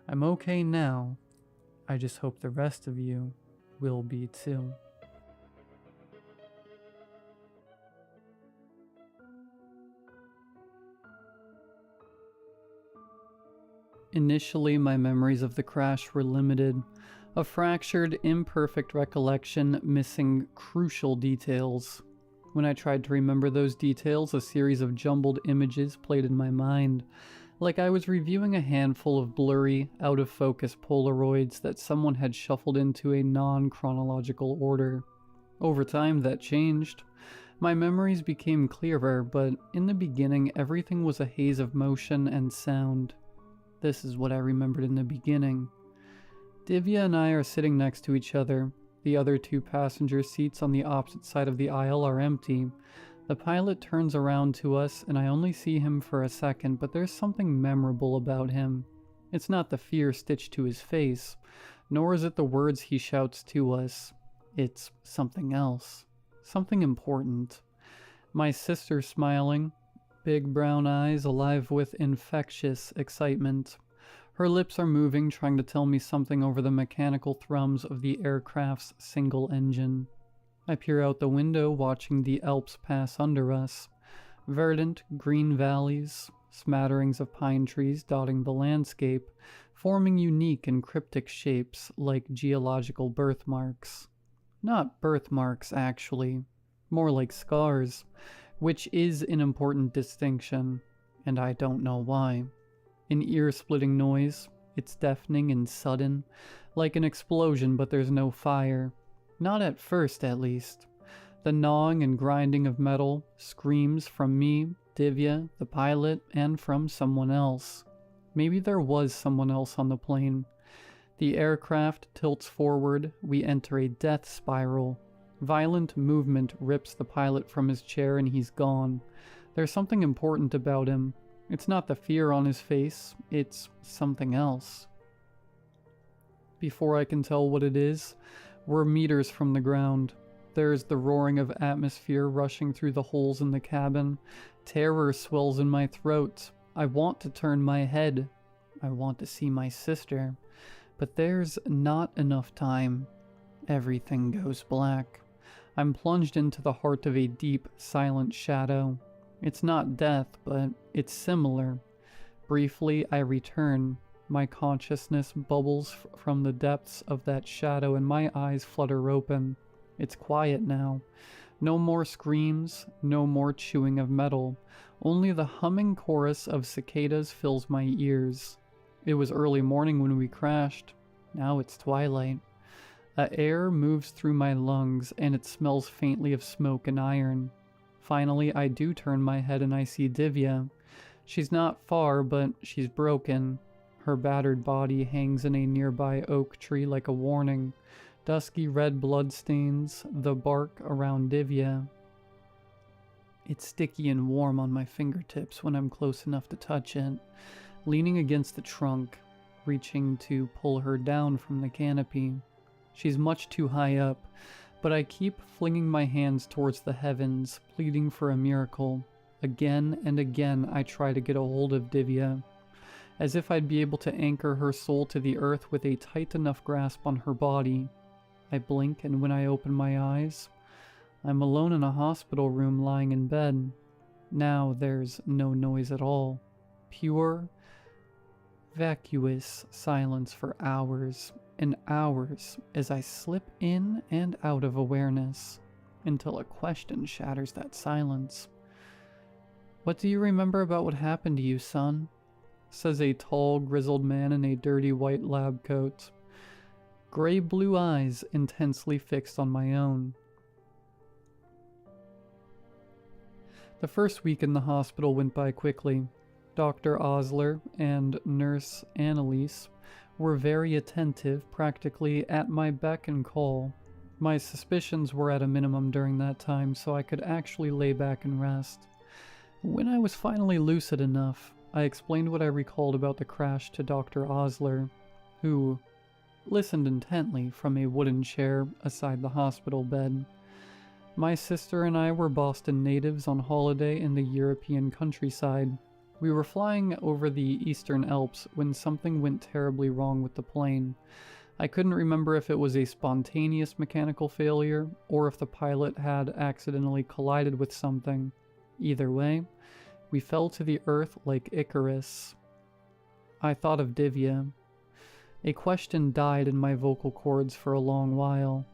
I'm okay now. I just hope the rest of you will be too. Initially, my memories of the crash were limited. A fractured, imperfect recollection missing crucial details. When I tried to remember those details, a series of jumbled images played in my mind, like I was reviewing a handful of blurry, out-of-focus Polaroids that someone had shuffled into a non-chronological order. Over time, that changed. My memories became clearer, but in the beginning, everything was a haze of motion and sound. This is what I remembered in the beginning. Divya and I are sitting next to each other. The other two passenger seats on the opposite side of the aisle are empty. The pilot turns around to us, and I only see him for a second, but there's something memorable about him. It's not the fear stitched to his face, nor is it the words he shouts to us. It's something else. Something important. My sister smiling, big brown eyes alive with infectious excitement. Her lips are moving, trying to tell me something over the mechanical thrums of the aircraft's single engine. I peer out the window, watching the Alps pass under us. Verdant, green valleys, smatterings of pine trees dotting the landscape, forming unique and cryptic shapes like geological birthmarks. Not birthmarks, actually. More like scars, which is an important distinction, and I don't know why. An ear-splitting noise. It's deafening and sudden, like an explosion, but there's no fire. Not at first, at least. The gnawing and grinding of metal, screams from me, Divya, the pilot, and from someone else. Maybe there was someone else on the plane. The aircraft tilts forward, we enter a death spiral. Violent movement rips the pilot from his chair and he's gone. There's something important about him. It's not the fear on his face, it's something else. Before I can tell what it is, we're meters from the ground. There's the roaring of atmosphere rushing through the holes in the cabin. Terror swells in my throat. I want to turn my head. I want to see my sister. But there's not enough time. Everything goes black. I'm plunged into the heart of a deep, silent shadow. It's not death, but it's similar. Briefly, I return. My consciousness bubbles from the depths of that shadow and my eyes flutter open. It's quiet now. No more screams, no more chewing of metal. Only the humming chorus of cicadas fills my ears. It was early morning when we crashed. Now it's twilight. The air moves through my lungs and it smells faintly of smoke and iron. Finally, I do turn my head and I see Divya. She's not far, but she's broken. Her battered body hangs in a nearby oak tree like a warning. Dusky red blood stains the bark around Divya. It's sticky and warm on my fingertips when I'm close enough to touch it. Leaning against the trunk, reaching to pull her down from the canopy. She's much too high up, but I keep flinging my hands towards the heavens, pleading for a miracle. Again and again I try to get a hold of Divya, as if I'd be able to anchor her soul to the earth with a tight enough grasp on her body. I blink, and when I open my eyes, I'm alone in a hospital room lying in bed. Now there's no noise at all. Pure, vacuous silence for hours and hours as I slip in and out of awareness, until a question shatters that silence. "What do you remember about what happened to you, son?" says a tall, grizzled man in a dirty white lab coat. Gray blue eyes intensely fixed on my own. The first week in the hospital went by quickly. Dr. Osler and Nurse Annalise were very attentive, practically at my beck and call. My suspicions were at a minimum during that time, so I could actually lay back and rest. When I was finally lucid enough, I explained what I recalled about the crash to Dr. Osler, who listened intently from a wooden chair aside the hospital bed. My sister and I were Boston natives on holiday in the European countryside. We were flying over the Eastern Alps when something went terribly wrong with the plane. I couldn't remember if it was a spontaneous mechanical failure or if the pilot had accidentally collided with something. Either way, we fell to the earth like Icarus. I thought of Divya. A question died in my vocal cords for a long while.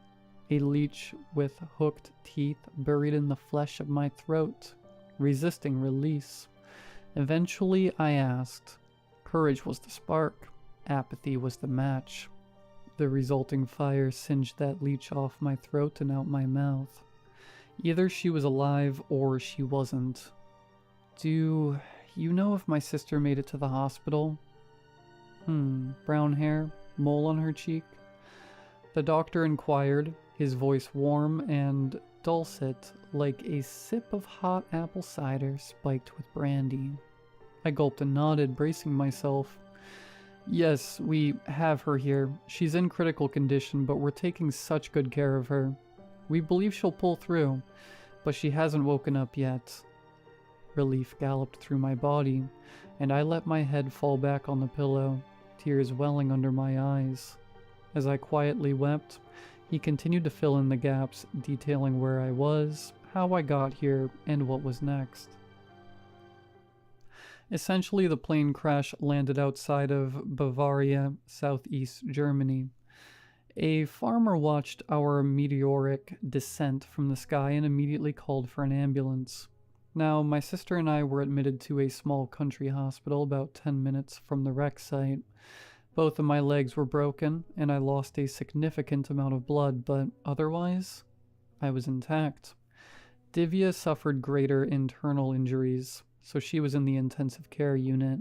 A leech with hooked teeth buried in the flesh of my throat, resisting release. Eventually I asked. Courage was the spark. Apathy was the match. The resulting fire singed that leech off my throat and out my mouth. Either she was alive or she wasn't. Do you know if my sister made it to the hospital? Brown hair, mole on her cheek. The doctor inquired, his voice warm and dulcet like a sip of hot apple cider spiked with brandy. I gulped and nodded, bracing myself. Yes, we have her here. She's in critical condition, but we're taking such good care of her. We believe she'll pull through, but she hasn't woken up yet. Relief galloped through my body, and I let my head fall back on the pillow, tears welling under my eyes. As I quietly wept, he continued to fill in the gaps, detailing where I was, how I got here, and what was next. Essentially, the plane crash landed outside of Bavaria, southeast Germany. A farmer watched our meteoric descent from the sky and immediately called for an ambulance. Now, my sister and I were admitted to a small country hospital about 10 minutes from the wreck site. Both of my legs were broken, and I lost a significant amount of blood, but otherwise, I was intact. Divya suffered greater internal injuries, so she was in the intensive care unit.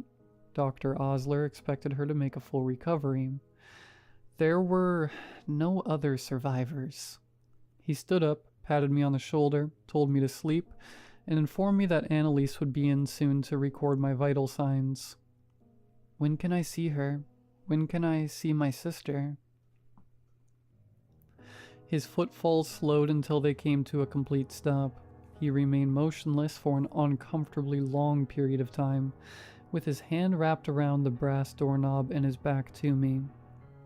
Dr. Osler expected her to make a full recovery. There were no other survivors. He stood up, patted me on the shoulder, told me to sleep, and informed me that Annalise would be in soon to record my vital signs. When can I see her? When can I see my sister? His footfalls slowed until they came to a complete stop. He remained motionless for an uncomfortably long period of time, with his hand wrapped around the brass doorknob and his back to me.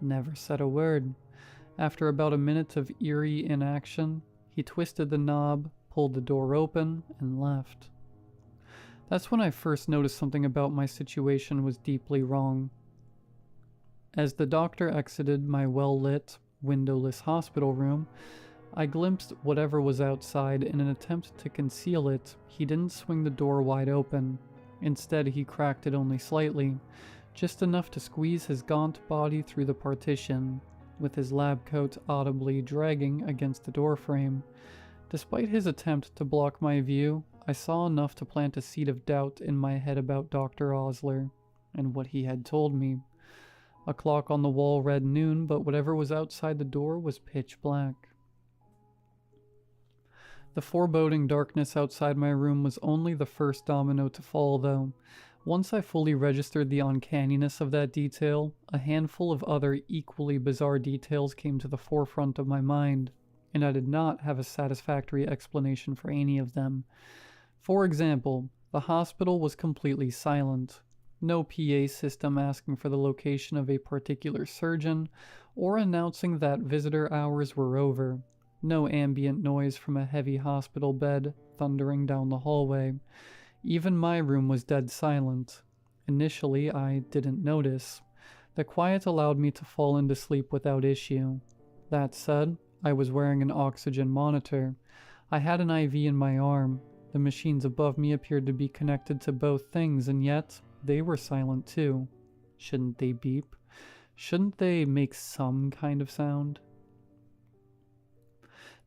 Never said a word. After about a minute of eerie inaction, he twisted the knob, pulled the door open, and left. That's when I first noticed something about my situation was deeply wrong. As the doctor exited my well-lit, windowless hospital room, I glimpsed whatever was outside. In an attempt to conceal it, he didn't swing the door wide open. Instead, he cracked it only slightly, just enough to squeeze his gaunt body through the partition, with his lab coat audibly dragging against the doorframe. Despite his attempt to block my view, I saw enough to plant a seed of doubt in my head about Dr. Osler and what he had told me. A clock on the wall read noon, but whatever was outside the door was pitch black. The foreboding darkness outside my room was only the first domino to fall, though. Once I fully registered the uncanniness of that detail, a handful of other equally bizarre details came to the forefront of my mind, and I did not have a satisfactory explanation for any of them. For example, the hospital was completely silent. No PA system asking for the location of a particular surgeon or announcing that visitor hours were over. No ambient noise from a heavy hospital bed thundering down the hallway. Even my room was dead silent. Initially, I didn't notice. The quiet allowed me to fall into sleep without issue. That said, I was wearing an oxygen monitor. I had an IV in my arm. The machines above me appeared to be connected to both things, and yet they were silent too. Shouldn't they beep? Shouldn't they make some kind of sound?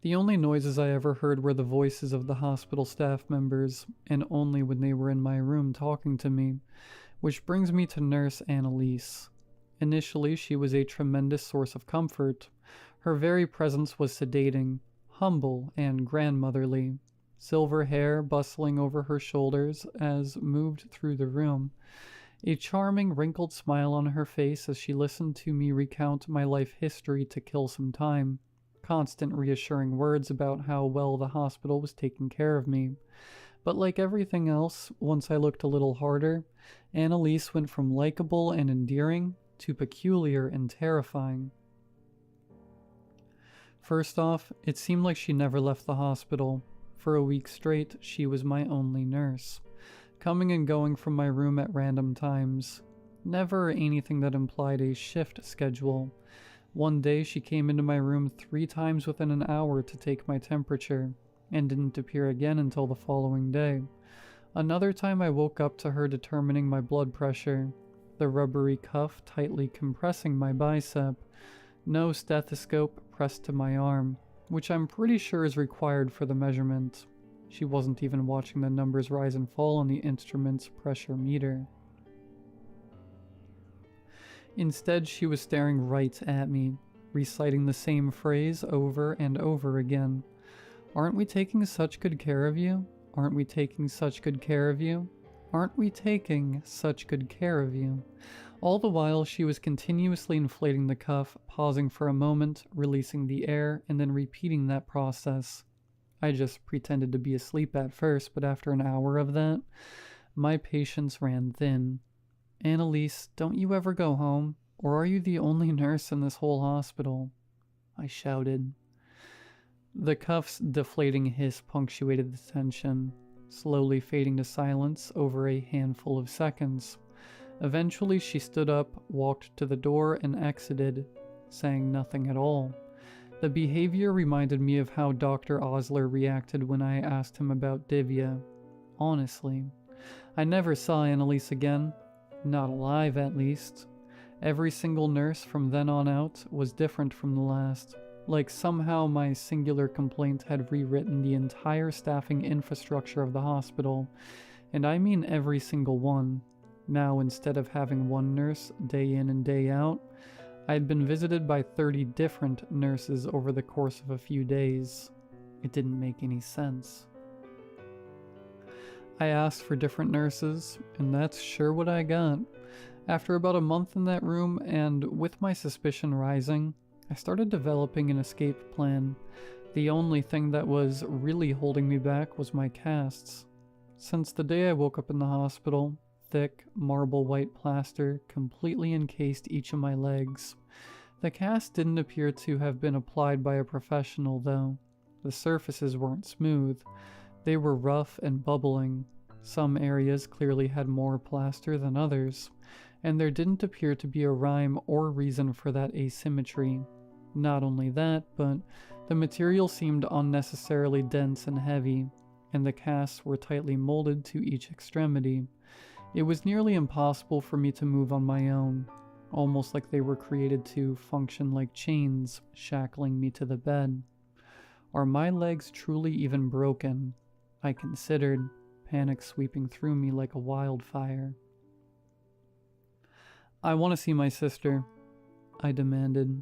The only noises I ever heard were the voices of the hospital staff members, and only when they were in my room talking to me. Which brings me to Nurse Annalise. Initially, she was a tremendous source of comfort. Her very presence was sedating, humble, and grandmotherly. Silver hair bustling over her shoulders as moved through the room. A charming, wrinkled smile on her face as she listened to me recount my life history to kill some time. Constant reassuring words about how well the hospital was taking care of me. But like everything else, once I looked a little harder, Annalise went from likable and endearing to peculiar and terrifying. First off, it seemed like she never left the hospital. For a week straight, she was my only nurse, coming and going from my room at random times. Never anything that implied a shift schedule. One day she came into my room 3 times within an hour to take my temperature, and didn't appear again until the following day. Another time I woke up to her determining my blood pressure, the rubbery cuff tightly compressing my bicep, no stethoscope pressed to my arm, which I'm pretty sure is required for the measurement. She wasn't even watching the numbers rise and fall on the instrument's pressure meter. Instead, she was staring right at me, reciting the same phrase over and over again. "Aren't we taking such good care of you? Aren't we taking such good care of you? Aren't we taking such good care of you?" All the while, she was continuously inflating the cuff, pausing for a moment, releasing the air, and then repeating that process. I just pretended to be asleep at first, but after an hour of that, my patience ran thin. "Annalise, don't you ever go home? Or are you the only nurse in this whole hospital?" I shouted. The cuff's deflating hiss punctuated the tension, slowly fading to silence over a handful of seconds. Eventually she stood up, walked to the door, and exited. saying nothing at all. The behavior reminded me of how Dr. Osler reacted when I asked him about Divya. Honestly, I never saw Annalise again. Not alive, at least. Every single nurse from then on out was different from the last. Like somehow my singular complaint had rewritten the entire staffing infrastructure of the hospital. And I mean every single one. Now, instead of having one nurse day in and day out, I had been visited by 30 different nurses over the course of a few days. It didn't make any sense. I asked for different nurses, and that's sure what I got. After about a month in that room, and with my suspicion rising, I started developing an escape plan. The only thing that was really holding me back was my casts. Since the day I woke up in the hospital, thick, marble white plaster completely encased each of my legs. The cast didn't appear to have been applied by a professional, though. The surfaces weren't smooth. They were rough and bubbling. Some areas clearly had more plaster than others, and there didn't appear to be a rhyme or reason for that asymmetry. Not only that, but the material seemed unnecessarily dense and heavy, and the casts were tightly molded to each extremity. It was nearly impossible for me to move on my own, almost like they were created to function like chains shackling me to the bed. Are my legs truly even broken? I considered, panic sweeping through me like a wildfire. I want to see my sister, I demanded.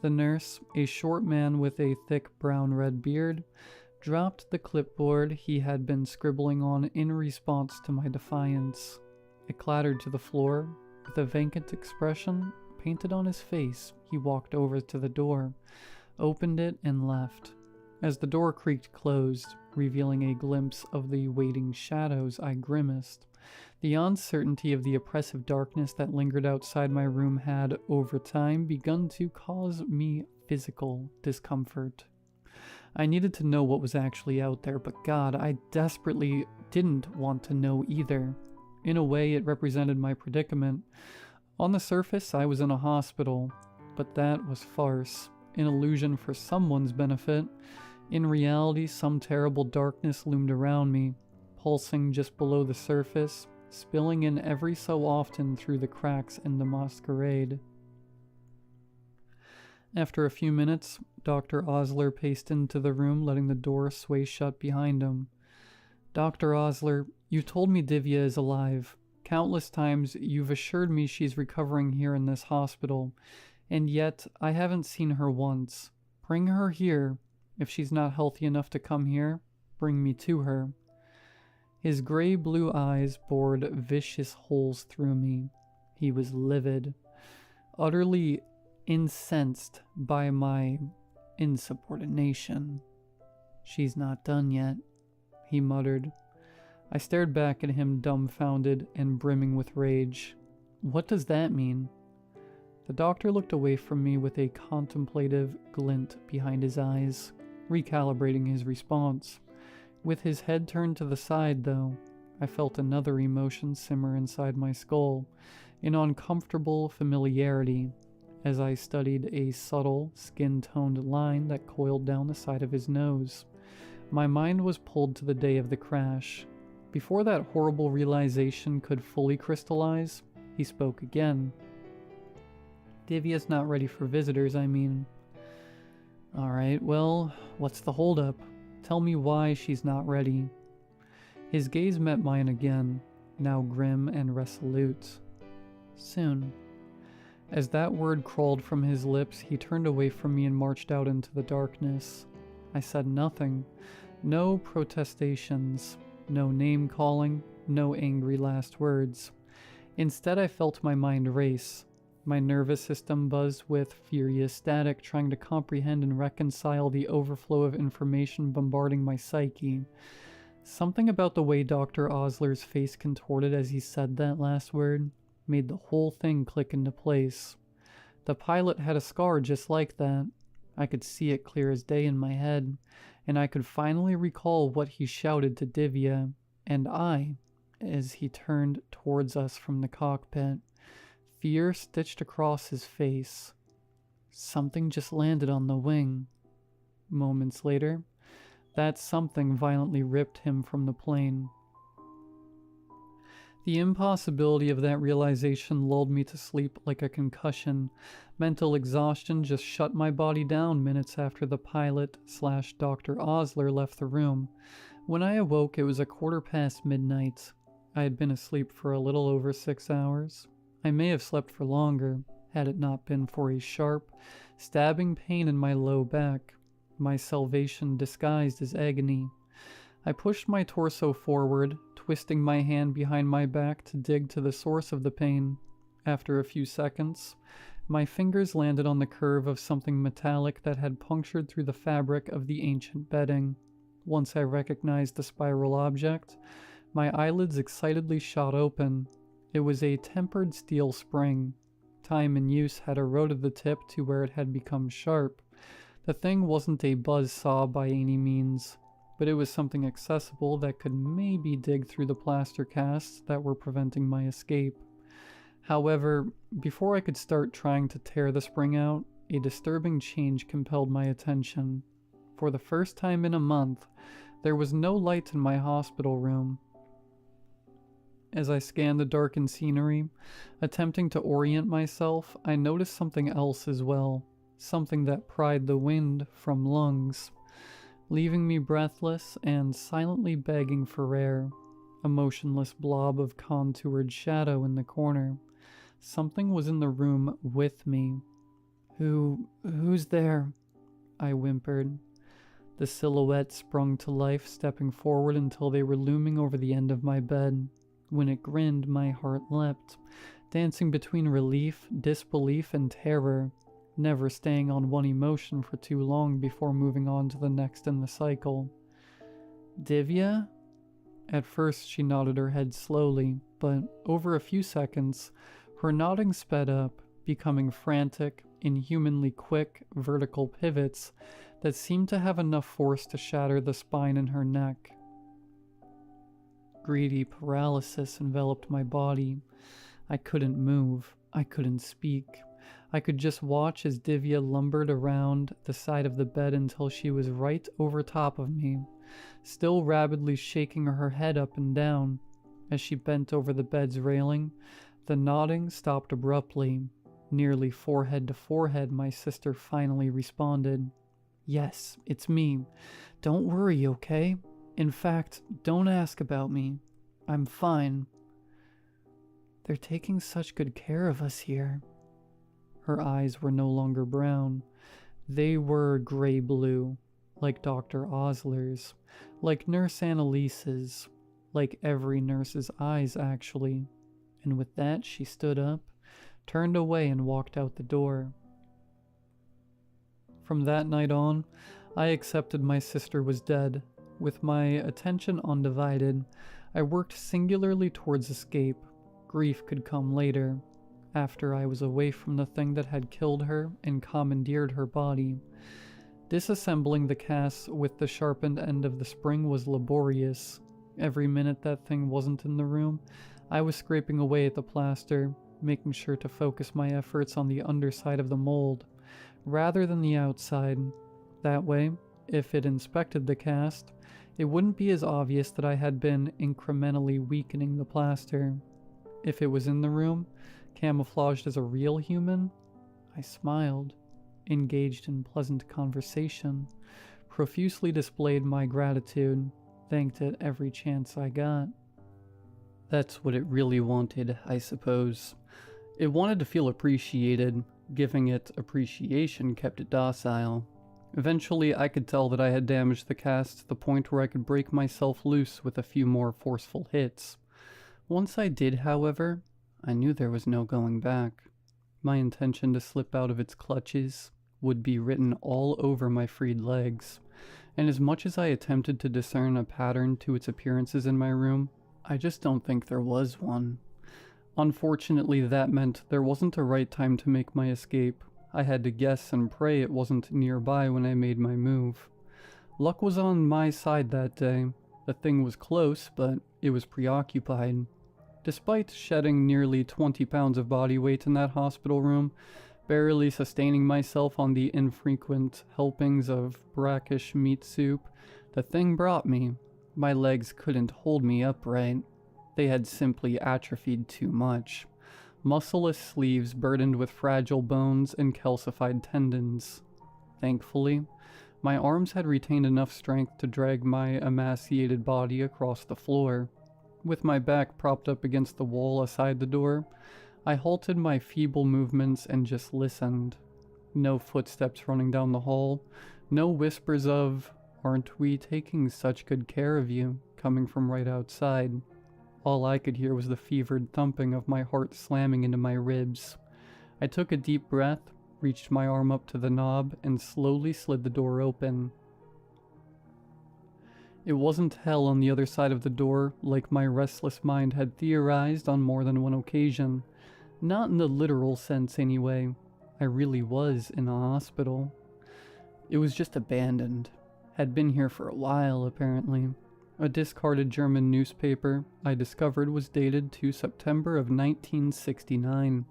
The nurse, a short man with a thick brown-red beard, dropped the clipboard he had been scribbling on in response to my defiance. It clattered to the floor. With a vacant expression painted on his face, he walked over to the door, opened it, and left. As the door creaked closed, revealing a glimpse of the waiting shadows, I grimaced. The uncertainty of the oppressive darkness that lingered outside my room had, over time, begun to cause me physical discomfort. I needed to know what was actually out there, but God, I desperately didn't want to know either. In a way, it represented my predicament. On the surface, I was in a hospital, but that was farce, an illusion for someone's benefit. In reality, some terrible darkness loomed around me, pulsing just below the surface, spilling in every so often through the cracks in the masquerade. After a few minutes, Dr. Osler paced into the room, letting the door sway shut behind him. Dr. Osler, you've told me Divya is alive. Countless times you've assured me she's recovering here in this hospital, and yet I haven't seen her once. Bring her here. If she's not healthy enough to come here, bring me to her. His gray-blue eyes bored vicious holes through me. He was livid, utterly incensed by my insubordination. She's not done yet, he muttered. I stared back at him, dumbfounded and brimming with rage. What does that mean? The doctor looked away from me with a contemplative glint behind his eyes, recalibrating his response. With his head turned to the side, though, I felt another emotion simmer inside my skull, an uncomfortable familiarity, as I studied a subtle, skin-toned line that coiled down the side of his nose. My mind was pulled to the day of the crash. Before that horrible realization could fully crystallize, he spoke again. Divya's not ready for visitors, I mean. Alright, well, what's the holdup? Tell me why she's not ready. His gaze met mine again, now grim and resolute. Soon. As that word crawled from his lips, he turned away from me and marched out into the darkness. I said nothing. No protestations. No name-calling. No angry last words. Instead, I felt my mind race. My nervous system buzzed with furious static, trying to comprehend and reconcile the overflow of information bombarding my psyche. Something about the way Dr. Osler's face contorted as he said that last word made the whole thing click into place. The pilot had a scar just like that. I could see it clear as day in my head, and I could finally recall what he shouted to Divya, and I, as he turned towards us from the cockpit. Fear stitched across his face. Something just landed on the wing. Moments later, that something violently ripped him from the plane. The impossibility of that realization lulled me to sleep like a concussion. Mental exhaustion just shut my body down minutes after the pilot/Dr. Osler left the room. When I awoke, it was 1:15 midnight. I had been asleep for a little over 6 hours. I may have slept for longer, had it not been for a sharp, stabbing pain in my low back, my salvation disguised as agony. I pushed my torso forward, twisting my hand behind my back to dig to the source of the pain. After a few seconds, my fingers landed on the curve of something metallic that had punctured through the fabric of the ancient bedding. Once I recognized the spiral object, my eyelids excitedly shot open. It was a tempered steel spring. Time and use had eroded the tip to where it had become sharp. The thing wasn't a buzzsaw by any means, but it was something accessible that could maybe dig through the plaster casts that were preventing my escape. However, before I could start trying to tear the spring out, a disturbing change compelled my attention. For the first time in a month, there was no light in my hospital room. As I scanned the darkened scenery, attempting to orient myself, I noticed something else as well, something that pried the wind from lungs, leaving me breathless and silently begging for air. A motionless blob of contoured shadow in the corner. Something was in the room with me. Who's there? I whimpered. The silhouette sprung to life, stepping forward until they were looming over the end of my bed. When it grinned, my heart leapt, dancing between relief, disbelief, and terror, never staying on one emotion for too long before moving on to the next in the cycle. Divya? At first she nodded her head slowly, but over a few seconds, her nodding sped up, becoming frantic, inhumanly quick, vertical pivots that seemed to have enough force to shatter the spine in her neck. Greedy paralysis enveloped my body. I couldn't move. I couldn't speak. I could just watch as Divya lumbered around the side of the bed until she was right over top of me, still rapidly shaking her head up and down. As she bent over the bed's railing, the nodding stopped abruptly. Nearly forehead to forehead, my sister finally responded. Yes, it's me. Don't worry, okay? In fact, don't ask about me. I'm fine. They're taking such good care of us here. Her eyes were no longer brown. They were gray-blue, like Dr. Osler's, like Nurse Annalise's, like every nurse's eyes, actually. And with that, she stood up, turned away, and walked out the door. From that night on, I accepted my sister was dead. With my attention undivided, I worked singularly towards escape. Grief could come later, after I was away from the thing that had killed her and commandeered her body. Disassembling the casts with the sharpened end of the spring was laborious. Every minute that thing wasn't in the room, I was scraping away at the plaster, making sure to focus my efforts on the underside of the mold, rather than the outside. That way, if it inspected the cast, it wouldn't be as obvious that I had been incrementally weakening the plaster. If it was in the room, camouflaged as a real human, I smiled, engaged in pleasant conversation, profusely displayed my gratitude, thanked it every chance I got. That's what it really wanted, I suppose. It wanted to feel appreciated. Giving it appreciation kept it docile. Eventually, I could tell that I had damaged the cast to the point where I could break myself loose with a few more forceful hits. Once I did, however, I knew there was no going back. My intention to slip out of its clutches would be written all over my freed legs, and as much as I attempted to discern a pattern to its appearances in my room, I just don't think there was one. Unfortunately, that meant there wasn't a right time to make my escape. I had to guess and pray it wasn't nearby when I made my move. Luck was on my side that day. The thing was close, but it was preoccupied. Despite shedding nearly 20 pounds of body weight in that hospital room, Barely sustaining myself on the infrequent helpings of brackish meat soup the thing brought me, my legs couldn't hold me upright. They had simply atrophied too much. Muscleless sleeves burdened with fragile bones and calcified tendons. Thankfully, my arms had retained enough strength to drag my emaciated body across the floor. With my back propped up against the wall aside the door, I halted my feeble movements and just listened. No footsteps running down the hall, no whispers of, "Aren't we taking such good care of you?" coming from right outside. All I could hear was the fevered thumping of my heart slamming into my ribs. I took a deep breath, reached my arm up to the knob, and slowly slid the door open. It wasn't hell on the other side of the door, like my restless mind had theorized on more than one occasion. Not in the literal sense, anyway. I really was in a hospital. It was just abandoned. Had been here for a while, apparently. A discarded German newspaper, I discovered, was dated to September of 1969.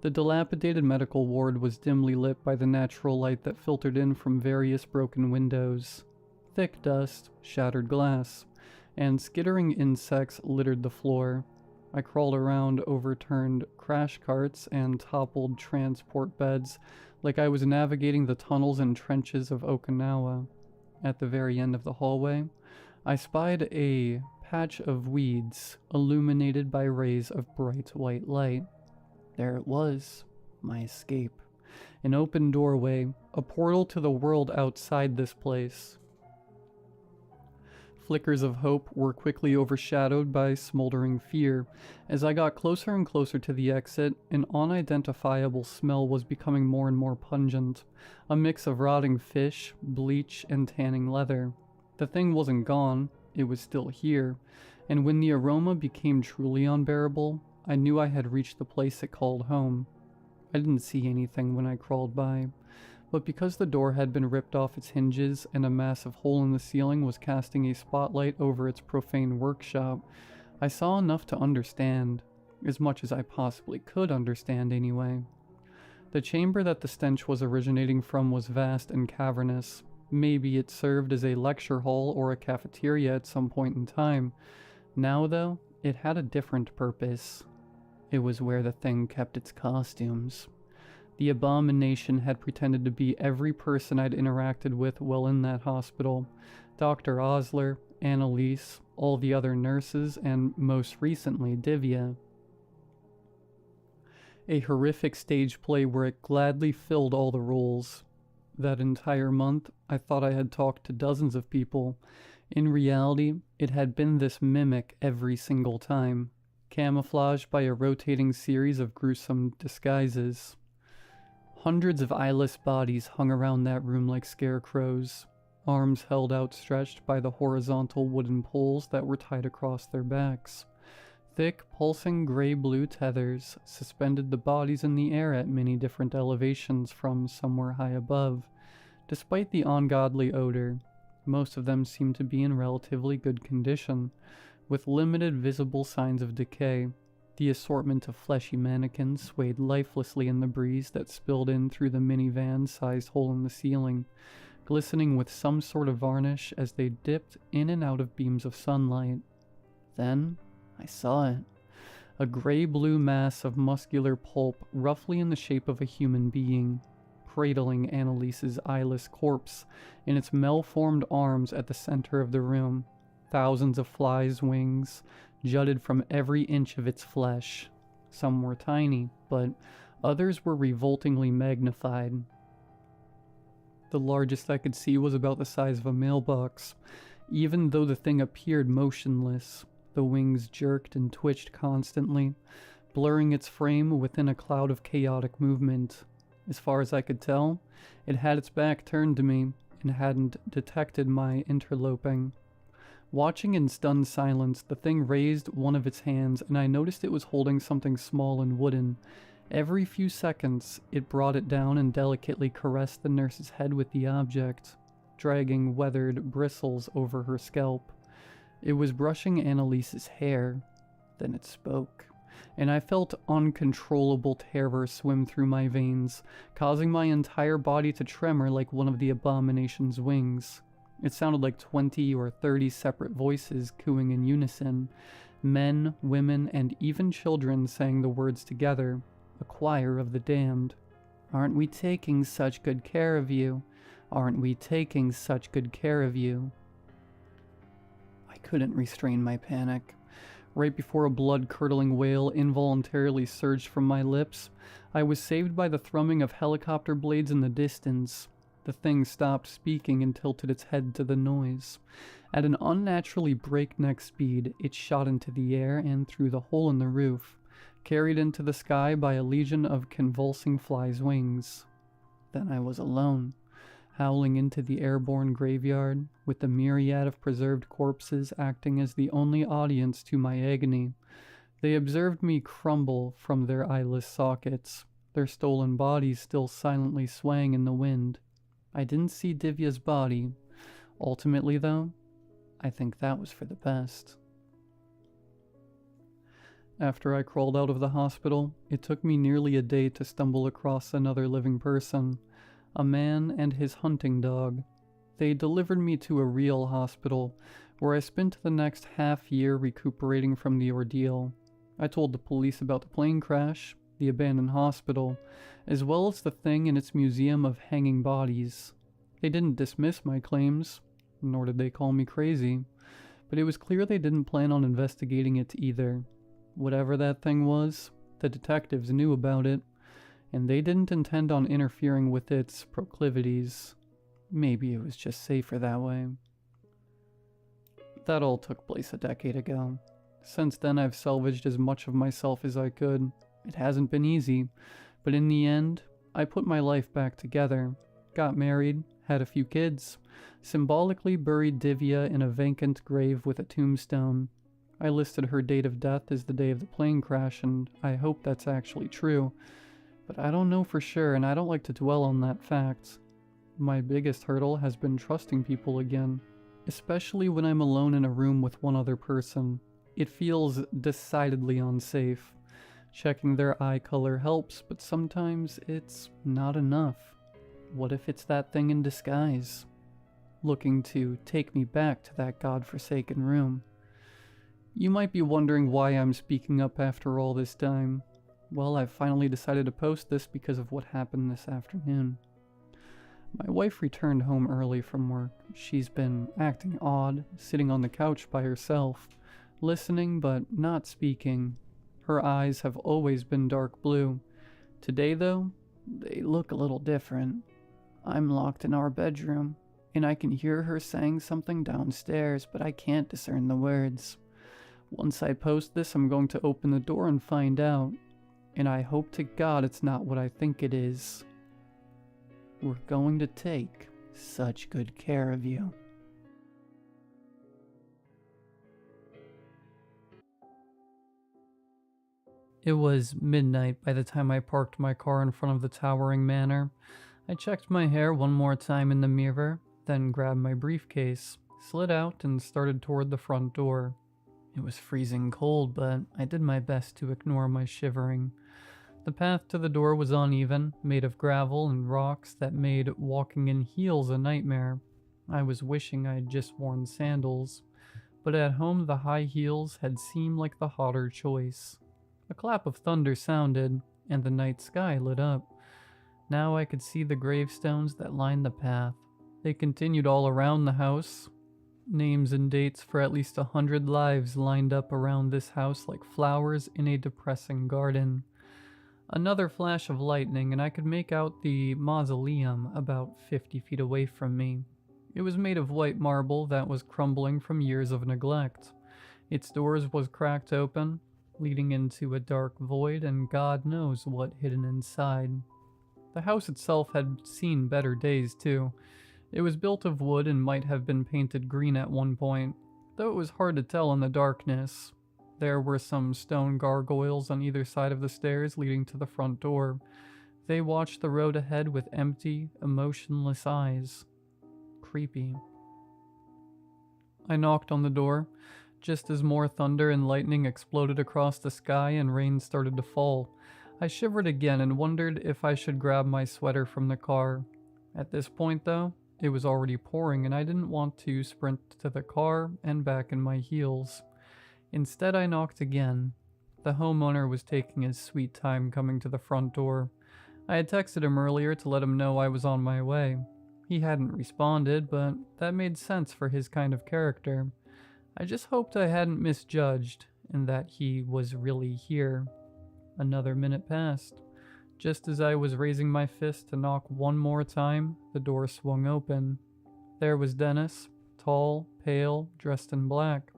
The dilapidated medical ward was dimly lit by the natural light that filtered in from various broken windows. Thick dust, shattered glass, and skittering insects littered the floor. I crawled around overturned crash carts and toppled transport beds like I was navigating the tunnels and trenches of Okinawa. At the very end of the hallway, I spied a patch of weeds illuminated by rays of bright white light. There it was, my escape. An open doorway, a portal to the world outside this place. Flickers of hope were quickly overshadowed by smoldering fear. As I got closer and closer to the exit, an unidentifiable smell was becoming more and more pungent. A mix of rotting fish, bleach, and tanning leather. The thing wasn't gone, it was still here, and when the aroma became truly unbearable, I knew I had reached the place it called home. I didn't see anything when I crawled by, but because the door had been ripped off its hinges and a massive hole in the ceiling was casting a spotlight over its profane workshop, I saw enough to understand, as much as I possibly could understand anyway. The chamber that the stench was originating from was vast and cavernous. Maybe it served as a lecture hall or a cafeteria at some point in time. Now, though, it had a different purpose. It was where the thing kept its costumes. The abomination had pretended to be every person I'd interacted with while in that hospital. Dr. Osler, Annalise, all the other nurses, and most recently, Divya. A horrific stage play where it gladly filled all the roles. That entire month, I thought I had talked to dozens of people. In reality, it had been this mimic every single time, camouflaged by a rotating series of gruesome disguises. Hundreds of eyeless bodies hung around that room like scarecrows, arms held outstretched by the horizontal wooden poles that were tied across their backs. Thick, pulsing gray-blue tethers suspended the bodies in the air at many different elevations from somewhere high above. Despite the ungodly odor, most of them seemed to be in relatively good condition, with limited visible signs of decay. The assortment of fleshy mannequins swayed lifelessly in the breeze that spilled in through the minivan-sized hole in the ceiling, glistening with some sort of varnish as they dipped in and out of beams of sunlight. Then I saw it. A gray-blue mass of muscular pulp roughly in the shape of a human being, cradling Annalise's eyeless corpse in its malformed arms at the center of the room. Thousands of flies' wings jutted from every inch of its flesh. Some were tiny, but others were revoltingly magnified. The largest I could see was about the size of a mailbox, even though the thing appeared motionless. The wings jerked and twitched constantly, blurring its frame within a cloud of chaotic movement. As far as I could tell, it had its back turned to me and hadn't detected my interloping. Watching in stunned silence, the thing raised one of its hands, and I noticed it was holding something small and wooden. Every few seconds, it brought it down and delicately caressed the nurse's head with the object, dragging weathered bristles over her scalp. It was brushing Annalise's hair. Then it spoke. and I felt uncontrollable terror swim through my veins, causing my entire body to tremor like one of the abomination's wings. It sounded like 20 or 30 separate voices cooing in unison. Men, women, and even children sang the words together, a choir of the damned. Aren't we taking such good care of you? Aren't we taking such good care of you? I couldn't restrain my panic. Right before a blood-curdling wail involuntarily surged from my lips, I was saved by the thrumming of helicopter blades in the distance. The thing stopped speaking and tilted its head to the noise. At an unnaturally breakneck speed, it shot into the air and through the hole in the roof, carried into the sky by a legion of convulsing flies' wings. Then I was alone, howling into the airborne graveyard, with the myriad of preserved corpses acting as the only audience to my agony. They observed me crumble from their eyeless sockets, their stolen bodies still silently swaying in the wind. I didn't see Divya's body. Ultimately, though, I think that was for the best. After I crawled out of the hospital, it took me nearly a day to stumble across another living person, a man and his hunting dog. They delivered me to a real hospital, where I spent the next half year recuperating from the ordeal. I told the police about the plane crash, the abandoned hospital, as well as the thing in its museum of hanging bodies. They didn't dismiss my claims, nor did they call me crazy, but it was clear they didn't plan on investigating it either. Whatever that thing was, the detectives knew about it, and they didn't intend on interfering with its proclivities. Maybe it was just safer that way. That all took place a decade ago. Since then, I've salvaged as much of myself as I could. It hasn't been easy, but in the end, I put my life back together, got married, had a few kids, symbolically buried Divya in a vacant grave with a tombstone. I listed her date of death as the day of the plane crash, and I hope that's actually true, but I don't know for sure, and I don't like to dwell on that fact. My biggest hurdle has been trusting people again, especially when I'm alone in a room with one other person. It feels decidedly unsafe. Checking their eye color helps, but sometimes it's not enough. What if it's that thing in disguise, looking to take me back to that godforsaken room? You might be wondering why I'm speaking up after all this time. Well, I've finally decided to post this because of what happened this afternoon. My wife returned home early from work. She's been acting odd, sitting on the couch by herself, listening but not speaking. Her eyes have always been dark blue. Today, though, they look a little different. I'm locked in our bedroom, and I can hear her saying something downstairs, but I can't discern the words. Once I post this, I'm going to open the door and find out, and I hope to God it's not what I think it is. We're going to take such good care of you. It was midnight by the time I parked my car in front of the towering manor. I checked my hair one more time in the mirror, then grabbed my briefcase, slid out, and started toward the front door. It was freezing cold, but I did my best to ignore my shivering. The path to the door was uneven, made of gravel and rocks that made walking in heels a nightmare. I was wishing I had just worn sandals, but at home the high heels had seemed like the hotter choice. A clap of thunder sounded, and the night sky lit up. Now I could see the gravestones that lined the path. They continued all around the house. Names and dates for at least 100 lives lined up around this house like flowers in a depressing garden. Another flash of lightning, and I could make out the mausoleum about 50 feet away from me. It was made of white marble that was crumbling from years of neglect. Its doors was cracked open, leading into a dark void, and God knows what hidden inside. The house itself had seen better days, too. It was built of wood and might have been painted green at one point, though it was hard to tell in the darkness. There were some stone gargoyles on either side of the stairs leading to the front door. They watched the road ahead with empty, emotionless eyes. Creepy. I knocked on the door, just as more thunder and lightning exploded across the sky and rain started to fall. I shivered again and wondered if I should grab my sweater from the car. At this point, though, it was already pouring and I didn't want to sprint to the car and back in my heels. Instead, I knocked again. The homeowner was taking his sweet time coming to the front door. I had texted him earlier to let him know I was on my way. He hadn't responded, but that made sense for his kind of character. I just hoped I hadn't misjudged and that he was really here. Another minute passed. Just as I was raising my fist to knock one more time, the door swung open. There was Dennis, tall, pale, dressed in black.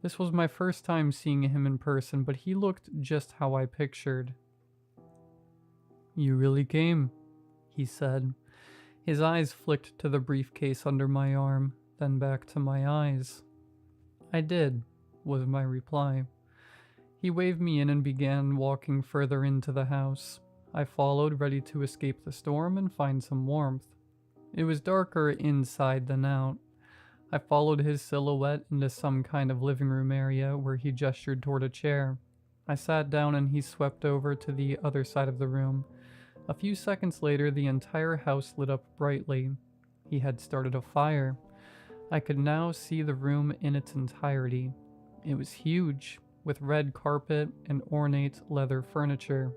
This was my first time seeing him in person, but he looked just how I pictured. "You really came," he said. His eyes flicked to the briefcase under my arm, then back to my eyes. "I did," was my reply. He waved me in and began walking further into the house. I followed, ready to escape the storm and find some warmth. It was darker inside than out. I followed his silhouette into some kind of living room area where he gestured toward a chair. I sat down and he swept over to the other side of the room. A few seconds later, the entire house lit up brightly. He had started a fire. I could now see the room in its entirety. It was huge, with red carpet and ornate leather furniture.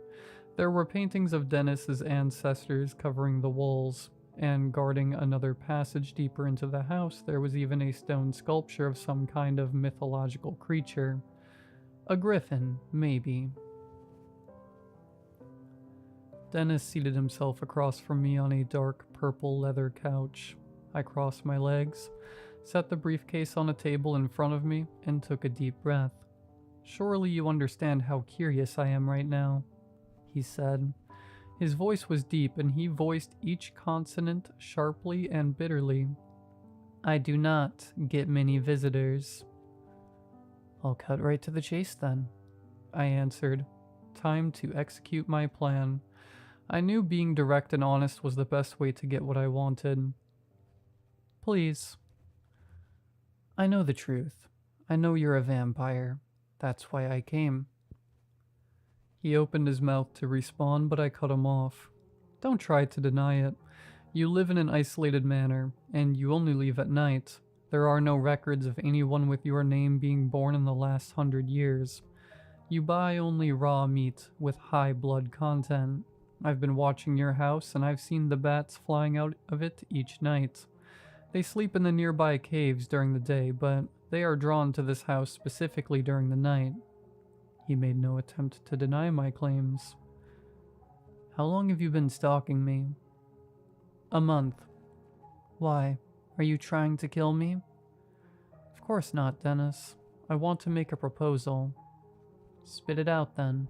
There were paintings of Dennis's ancestors covering the walls, and guarding another passage deeper into the house, there was even a stone sculpture of some kind of mythological creature. A griffin, maybe. Dennis seated himself across from me on a dark purple leather couch. I crossed my legs, set the briefcase on a table in front of me, and took a deep breath. "Surely you understand how curious I am right now," he said. His voice was deep, and he voiced each consonant sharply and bitterly. "I do not get many visitors." "I'll cut right to the chase then," I answered. Time to execute my plan. I knew being direct and honest was the best way to get what I wanted. "Please." "I know the truth. I know you're a vampire. That's why I came." He opened his mouth to respond, but I cut him off. "Don't try to deny it. You live in an isolated manor, and you only leave at night. There are no records of anyone with your name being born in the last 100 years. You buy only raw meat with high blood content. I've been watching your house, and I've seen the bats flying out of it each night. They sleep in the nearby caves during the day, but they are drawn to this house specifically during the night." He made no attempt to deny my claims. "How long have you been stalking me?" "A month." "Why? Are you trying to kill me?" "Of course not, Dennis. I want to make a proposal." "Spit it out, then."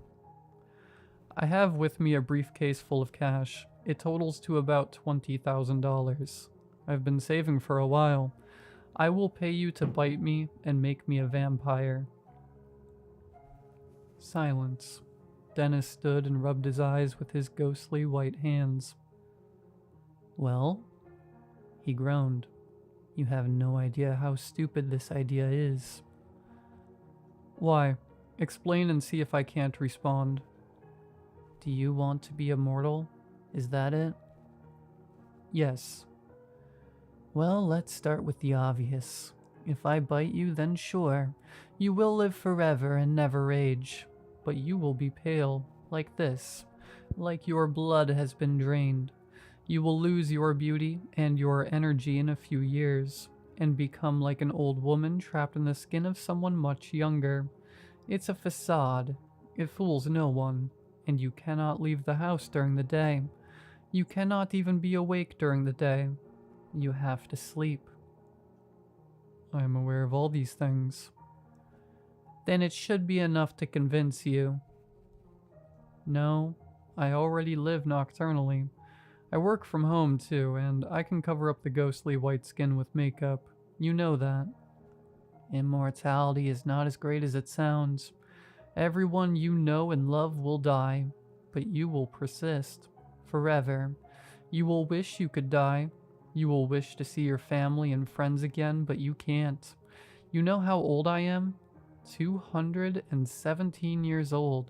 "I have with me a briefcase full of cash. It totals to about $20,000. I've been saving for a while. I will pay you to bite me and make me a vampire." Silence. Dennis stood and rubbed his eyes with his ghostly white hands. "Well?" He groaned. "You have no idea how stupid this idea is." "Why? Explain and see if I can't respond." "Do you want to be immortal? Is that it?" "Yes." "Well, let's start with the obvious. If I bite you, then sure, you will live forever and never age. But you will be pale, like this, like your blood has been drained. You will lose your beauty and your energy in a few years, and become like an old woman trapped in the skin of someone much younger. It's a facade. It fools no one, and you cannot leave the house during the day. You cannot even be awake during the day. You have to sleep." "I am aware of all these things." "Then it should be enough to convince you." "No, I already live nocturnally. I work from home too, and I can cover up the ghostly white skin with makeup. You know that." "Immortality is not as great as it sounds. Everyone you know and love will die, but you will persist. Forever. You will wish you could die. You will wish to see your family and friends again, but you can't. You know how old I am? 217 years old.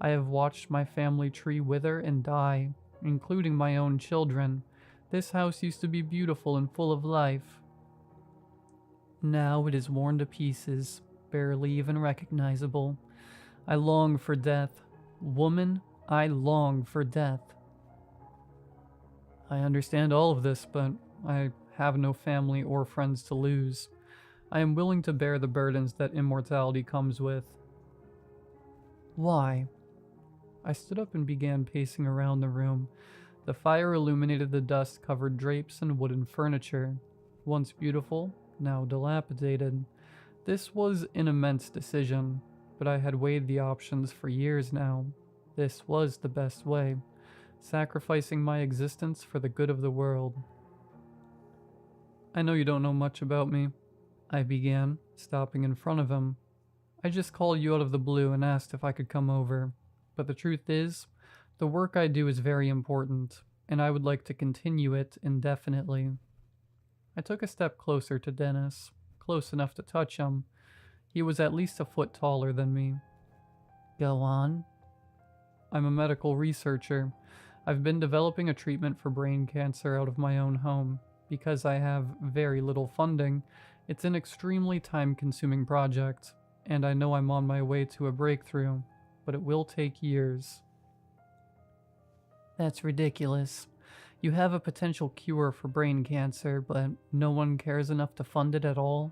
I have watched my family tree wither and die, including my own children. This house used to be beautiful and full of life. Now it is worn to pieces, barely even recognizable. I long for death. Woman, I long for death. I understand all of this, but I have no family or friends to lose. I am willing to bear the burdens that immortality comes with. Why? I stood up and began pacing around the room. The fire illuminated the dust-covered drapes and wooden furniture. Once beautiful, now dilapidated. This was an immense decision, but I had weighed the options for years now. This was the best way, sacrificing my existence for the good of the world. I know you don't know much about me, I began, stopping in front of him. I just called you out of the blue and asked if I could come over. But the truth is, the work I do is very important, and I would like to continue it indefinitely. I took a step closer to Dennis, close enough to touch him. He was at least a foot taller than me. Go on. I'm a medical researcher. I've been developing a treatment for brain cancer out of my own home. Because I have very little funding, it's an extremely time-consuming project, and I know I'm on my way to a breakthrough, but it will take years. That's ridiculous. You have a potential cure for brain cancer, but no one cares enough to fund it at all?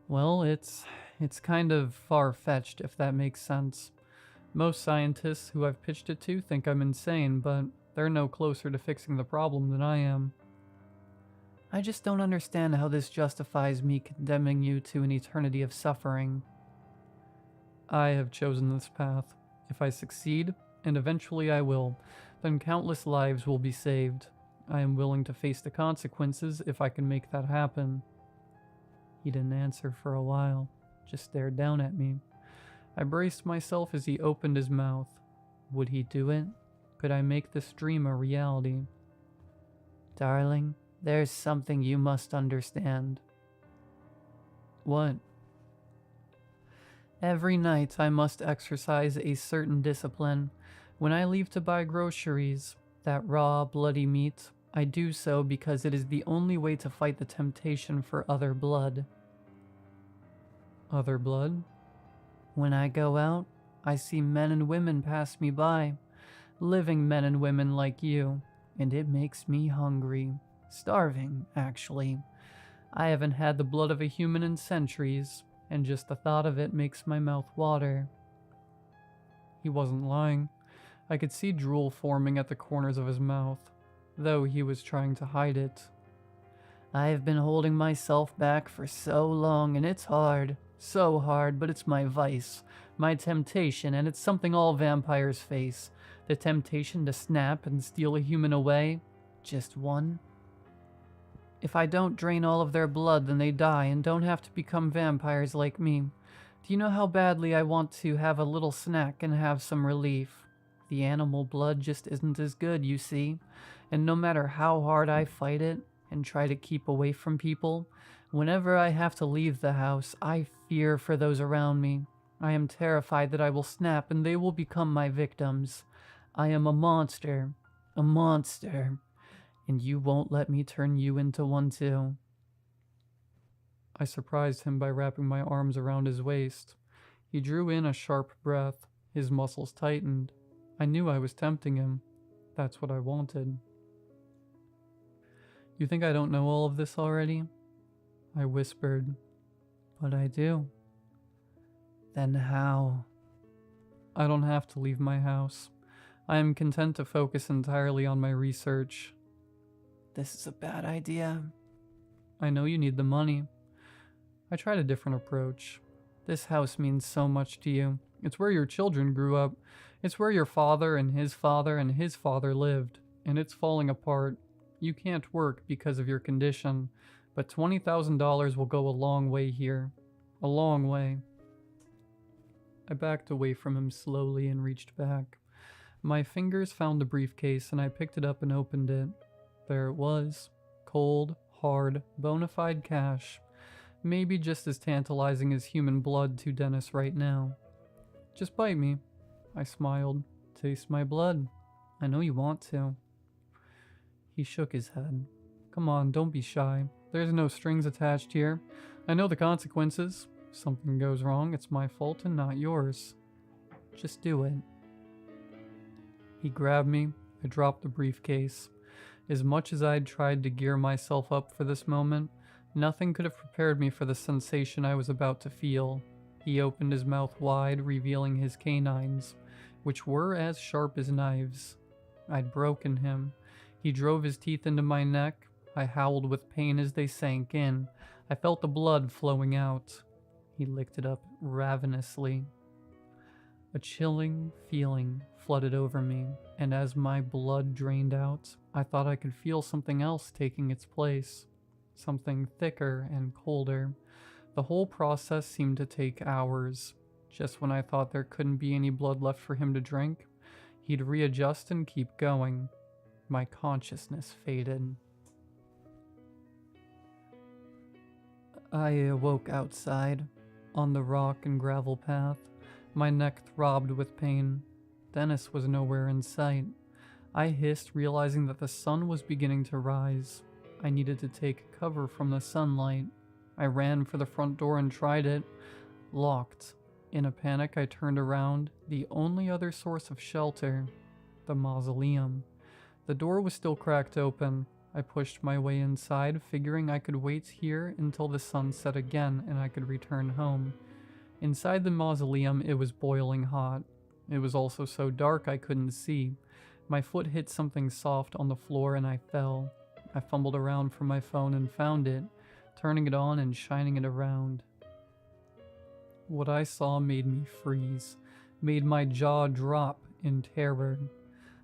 Well, it's kind of far-fetched, if that makes sense. Most scientists who I've pitched it to think I'm insane, but they're no closer to fixing the problem than I am. I just don't understand how this justifies me condemning you to an eternity of suffering. I have chosen this path. If I succeed, and eventually I will, then countless lives will be saved. I am willing to face the consequences if I can make that happen. He didn't answer for a while, just stared down at me. I braced myself as he opened his mouth. Would he do it? Could I make this dream a reality? Darling, there's something you must understand. What? Every night I must exercise a certain discipline. When I leave to buy groceries, that raw, bloody meat, I do so because it is the only way to fight the temptation for other blood. Other blood? When I go out, I see men and women pass me by, living men and women like you, and it makes me hungry. Starving, actually. I haven't had the blood of a human in centuries, and just the thought of it makes my mouth water. He wasn't lying. I could see drool forming at the corners of his mouth, though he was trying to hide it. I have been holding myself back for so long, and it's hard. So hard, but it's my vice, my temptation, and it's something all vampires face. The temptation to snap and steal a human away. Just one. If I don't drain all of their blood, then they die and don't have to become vampires like me. Do you know how badly I want to have a little snack and have some relief? The animal blood just isn't as good, you see. And no matter how hard I fight it and try to keep away from people, whenever I have to leave the house, I fear for those around me. I am terrified that I will snap and they will become my victims. I am a monster. A monster. And you won't let me turn you into one too. I surprised him by wrapping my arms around his waist. He drew in a sharp breath. His muscles tightened. I knew I was tempting him. That's what I wanted. You think I don't know all of this already? I whispered. But I do. Then how? I don't have to leave my house. I am content to focus entirely on my research. This is a bad idea. I know you need the money. I tried a different approach. This house means so much to you. It's where your children grew up. It's where your father and his father lived. And it's falling apart. You can't work because of your condition. But $20,000 will go a long way here. A long way. I backed away from him slowly and reached back. My fingers found the briefcase and I picked it up and opened it. There it was. Cold, hard, bona fide cash. Maybe just as tantalizing as human blood to Dennis right now. Just bite me. I smiled. Taste my blood. I know you want to. He shook his head. Come on, don't be shy. There's no strings attached here. I know the consequences. If something goes wrong, it's my fault and not yours. Just do it. He grabbed me. I dropped the briefcase. As much as I'd tried to gear myself up for this moment, nothing could have prepared me for the sensation I was about to feel. He opened his mouth wide, revealing his canines, which were as sharp as knives. I'd broken him. He drove his teeth into my neck. I howled with pain as they sank in. I felt the blood flowing out. He licked it up ravenously. A chilling feeling flooded over me, and as my blood drained out, I thought I could feel something else taking its place. Something thicker and colder. The whole process seemed to take hours. Just when I thought there couldn't be any blood left for him to drink, he'd readjust and keep going. My consciousness faded. I awoke outside, on the rock and gravel path. My neck throbbed with pain. Dennis was nowhere in sight. I hissed, realizing that the sun was beginning to rise. I needed to take cover from the sunlight. I ran for the front door and tried it. Locked. In a panic, I turned around. The only other source of shelter. The mausoleum. The door was still cracked open. I pushed my way inside, figuring I could wait here until the sun set again and I could return home. Inside the mausoleum, it was boiling hot. It was also so dark I couldn't see. My foot hit something soft on the floor and I fell. I fumbled around for my phone and found it, turning it on and shining it around. What I saw made me freeze, made my jaw drop in terror.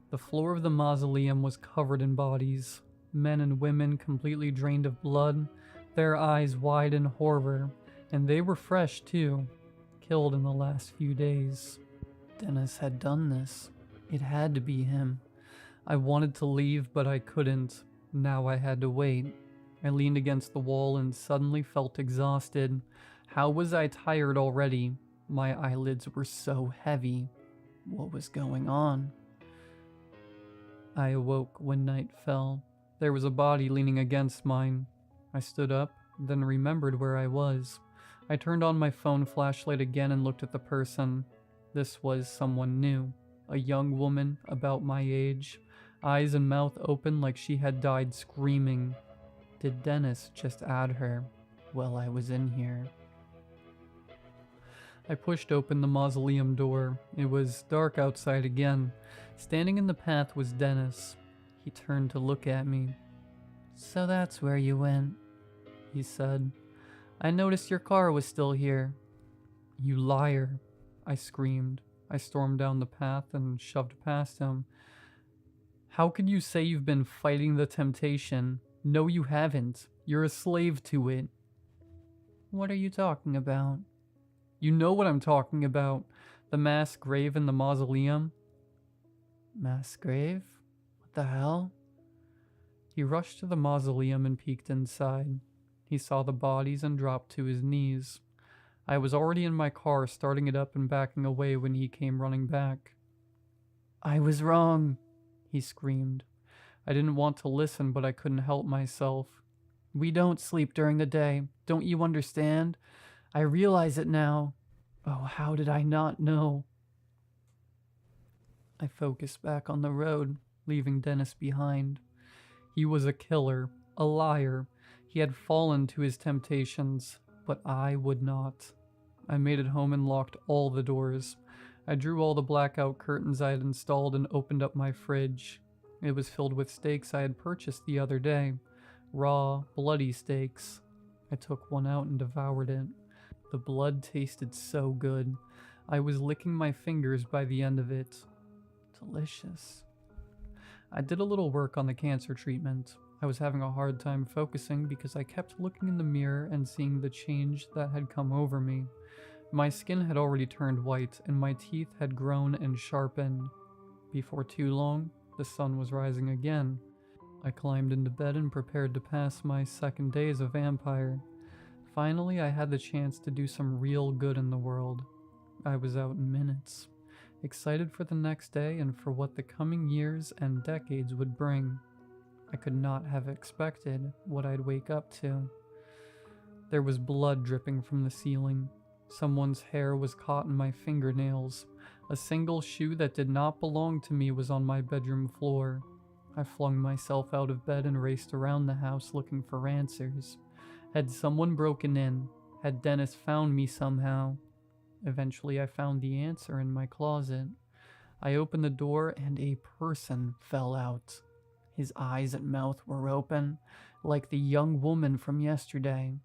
The floor of the mausoleum was covered in bodies, men and women completely drained of blood, their eyes wide in horror, and they were fresh too, killed in the last few days. Dennis had done this. It had to be him. I wanted to leave, but I couldn't. Now I had to wait. I leaned against the wall and suddenly felt exhausted. How was I tired already? My eyelids were so heavy. What was going on? I awoke when night fell. There was a body leaning against mine. I stood up, then remembered where I was. I turned on my phone flashlight again and looked at the person. This was someone new. A young woman, about my age. Eyes and mouth open like she had died screaming. Did Dennis just add her while I was in here? I pushed open the mausoleum door. It was dark outside again. Standing in the path was Dennis. He turned to look at me. "So that's where you went," he said. "I noticed your car was still here." "You liar," I screamed. I stormed down the path and shoved past him. "How could you say you've been fighting the temptation? No, you haven't. You're a slave to it." "What are you talking about?" "You know what I'm talking about. The mass grave in the mausoleum." "Mass grave? What the hell?" He rushed to the mausoleum and peeked inside. He saw the bodies and dropped to his knees. I was already in my car, starting it up and backing away when he came running back. "I was wrong," he screamed. I didn't want to listen, but I couldn't help myself. "We don't sleep during the day. Don't you understand? I realize it now. Oh, how did I not know?" I focused back on the road, leaving Dennis behind. He was a killer, a liar. He had fallen to his temptations, but I would not. I made it home and locked all the doors. I drew all the blackout curtains I had installed and opened up my fridge. It was filled with steaks I had purchased the other day. Raw, bloody steaks. I took one out and devoured it. The blood tasted so good. I was licking my fingers by the end of it. Delicious. I did a little work on the cancer treatment. I was having a hard time focusing because I kept looking in the mirror and seeing the change that had come over me. My skin had already turned white and my teeth had grown and sharpened. Before too long, the sun was rising again. I climbed into bed and prepared to pass my second day as a vampire. Finally, I had the chance to do some real good in the world. I was out in minutes, excited for the next day and for what the coming years and decades would bring. I could not have expected what I'd wake up to. There was blood dripping from the ceiling. Someone's hair was caught in my fingernails. A single shoe that did not belong to me was on my bedroom floor. I flung myself out of bed and raced around the house looking for answers. Had someone broken in? Had Dennis found me somehow? Eventually I found the answer in my closet. I opened the door and a person fell out. His eyes and mouth were open, like the young woman from yesterday.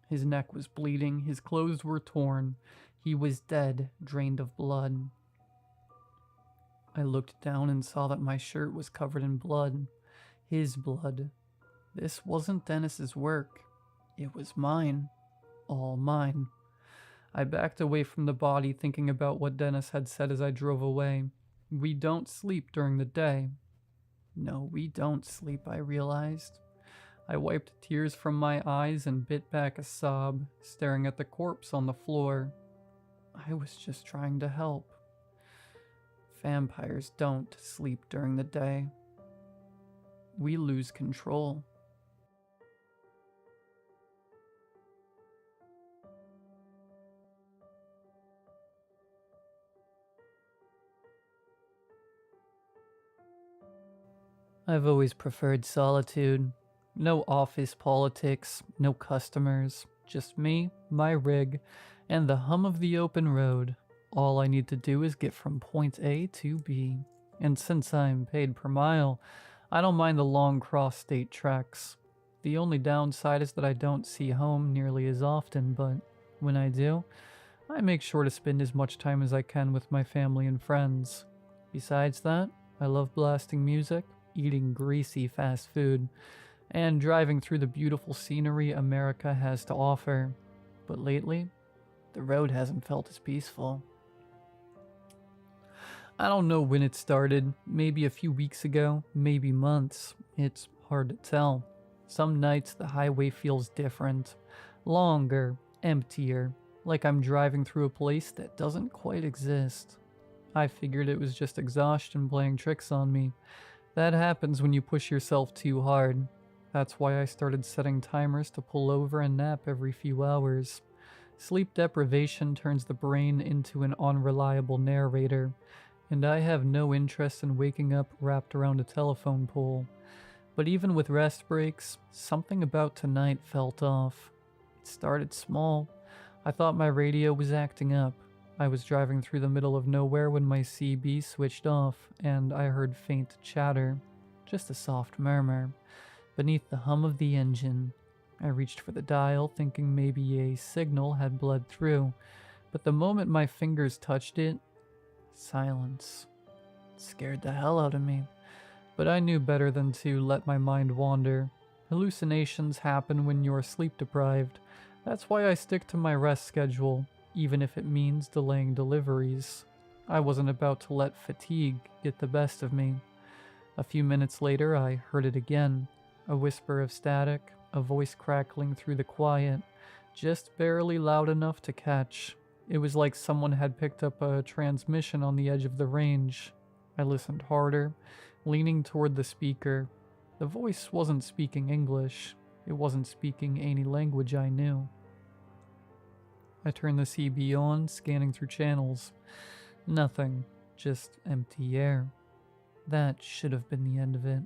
His neck was bleeding, his clothes were torn. He was dead, drained of blood. I looked down and saw that my shirt was covered in blood. His blood. This wasn't Dennis's work. It was mine. All mine. I backed away from the body, thinking about what Dennis had said as I drove away. We don't sleep during the day. No, we don't sleep, I realized. I wiped tears from my eyes and bit back a sob, staring at the corpse on the floor. I was just trying to help. Vampires don't sleep during the day. We lose control. I've always preferred solitude. No office politics, no customers, just me, my rig, and the hum of the open road. All I need to do is get from point A to B. And since I'm paid per mile, I don't mind the long cross-state treks. The only downside is that I don't see home nearly as often, but when I do, I make sure to spend as much time as I can with my family and friends. Besides that, I love blasting music, eating greasy fast food, and driving through the beautiful scenery America has to offer. But lately, the road hasn't felt as peaceful. I don't know when it started, maybe a few weeks ago, maybe months. It's hard to tell. Some nights the highway feels different, longer, emptier, like I'm driving through a place that doesn't quite exist. I figured it was just exhaustion playing tricks on me. That happens when you push yourself too hard. That's why I started setting timers to pull over and nap every few hours. Sleep deprivation turns the brain into an unreliable narrator, and I have no interest in waking up wrapped around a telephone pole. But even with rest breaks, something about tonight felt off. It started small. I thought my radio was acting up. I was driving through the middle of nowhere when my CB switched off, and I heard faint chatter, just a soft murmur, beneath the hum of the engine. I reached for the dial, thinking maybe a signal had bled through, but the moment my fingers touched it, silence. It scared the hell out of me, but I knew better than to let my mind wander. Hallucinations happen when you're sleep deprived. That's why I stick to my rest schedule, even if it means delaying deliveries. I wasn't about to let fatigue get the best of me. A few minutes later, I heard it again. A whisper of static, a voice crackling through the quiet, just barely loud enough to catch. It was like someone had picked up a transmission on the edge of the range. I listened harder, leaning toward the speaker. The voice wasn't speaking English. It wasn't speaking any language I knew. I turned the CB on, scanning through channels. Nothing, just empty air. That should have been the end of it.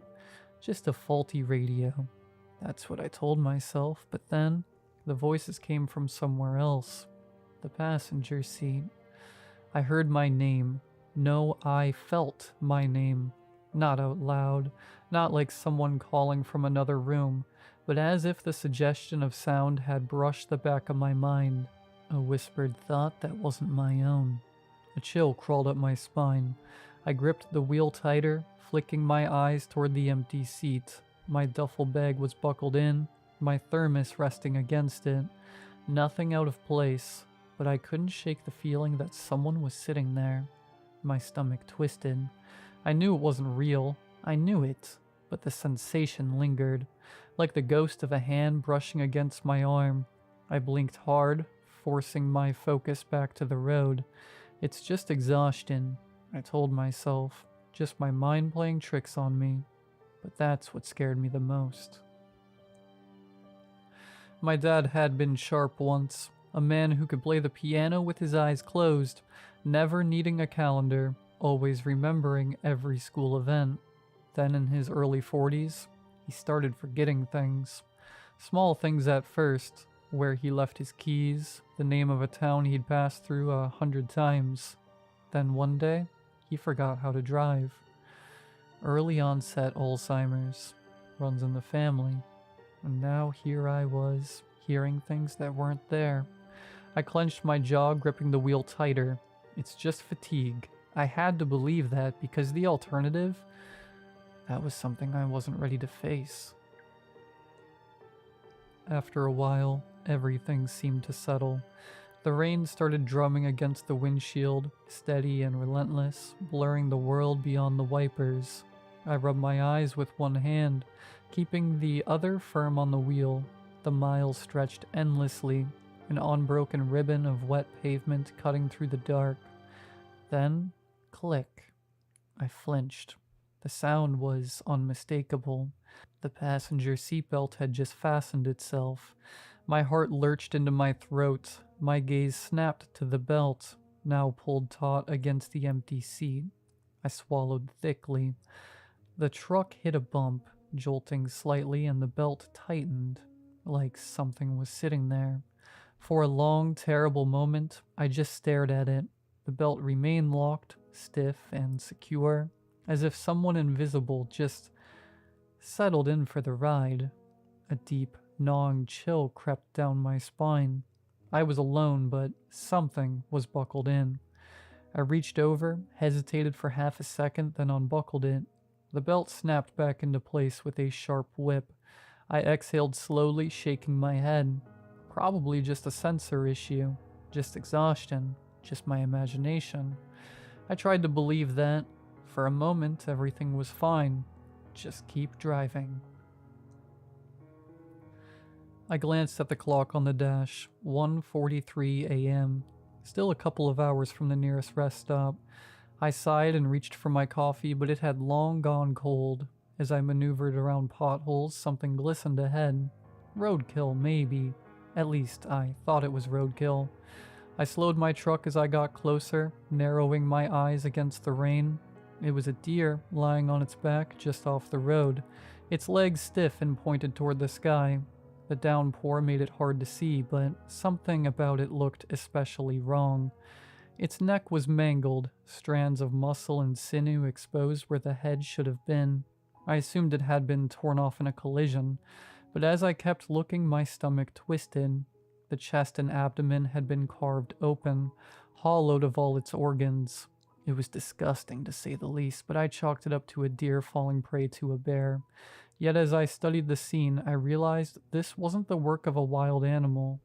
Just a faulty radio. That's what I told myself, but then the voices came from somewhere else. The passenger seat. I heard my name. No, I felt my name. Not out loud, not like someone calling from another room, but as if the suggestion of sound had brushed the back of my mind. A whispered thought that wasn't my own. A chill crawled up my spine. I gripped the wheel tighter, flicking my eyes toward the empty seat. My duffel bag was buckled in, my thermos resting against it. Nothing out of place, but I couldn't shake the feeling that someone was sitting there. My stomach twisted. I knew it wasn't real. I knew it, but the sensation lingered, like the ghost of a hand brushing against my arm. I blinked hard, forcing my focus back to the road. It's just exhaustion, I told myself. Just my mind playing tricks on me. But that's what scared me the most. My dad had been sharp once, a man who could play the piano with his eyes closed, never needing a calendar, always remembering every school event. Then in his early 40s, he started forgetting things. Small things at first, where he left his keys, the name of a town he'd passed through 100 times. Then one day, he forgot how to drive. Early onset Alzheimer's runs in the family. And now here I was, hearing things that weren't there. I clenched my jaw, gripping the wheel tighter. It's just fatigue. I had to believe that because the alternative, that was something I wasn't ready to face. After a while, everything seemed to settle. The rain started drumming against the windshield, steady and relentless, blurring the world beyond the wipers. I rubbed my eyes with one hand, keeping the other firm on the wheel. The miles stretched endlessly, an unbroken ribbon of wet pavement cutting through the dark. Then, click. I flinched. The sound was unmistakable. The passenger seatbelt had just fastened itself. My heart lurched into my throat. My gaze snapped to the belt, now pulled taut against the empty seat. I swallowed thickly. The truck hit a bump, jolting slightly, and the belt tightened, like something was sitting there. For a long, terrible moment, I just stared at it. The belt remained locked, stiff and secure, as if someone invisible just settled in for the ride. A deep, gnawing chill crept down my spine. I was alone, but something was buckled in. I reached over, hesitated for half a second, then unbuckled it. The belt snapped back into place with a sharp whip. I exhaled slowly, shaking my head. Probably just a sensor issue, just exhaustion, just my imagination. I tried to believe that. For a moment, everything was fine. Just keep driving. I glanced at the clock on the dash, 1:43 a.m. Still a couple of hours from the nearest rest stop. I sighed and reached for my coffee, but it had long gone cold. As I maneuvered around potholes, something glistened ahead. Roadkill, maybe. At least, I thought it was roadkill. I slowed my truck as I got closer, narrowing my eyes against the rain. It was a deer lying on its back just off the road, its legs stiff and pointed toward the sky. The downpour made it hard to see, but something about it looked especially wrong. Its neck was mangled, strands of muscle and sinew exposed where the head should have been. I assumed it had been torn off in a collision, but as I kept looking, my stomach twisted. The chest and abdomen had been carved open, hollowed of all its organs. It was disgusting, to say the least, but I chalked it up to a deer falling prey to a bear. Yet as I studied the scene, I realized this wasn't the work of a wild animal.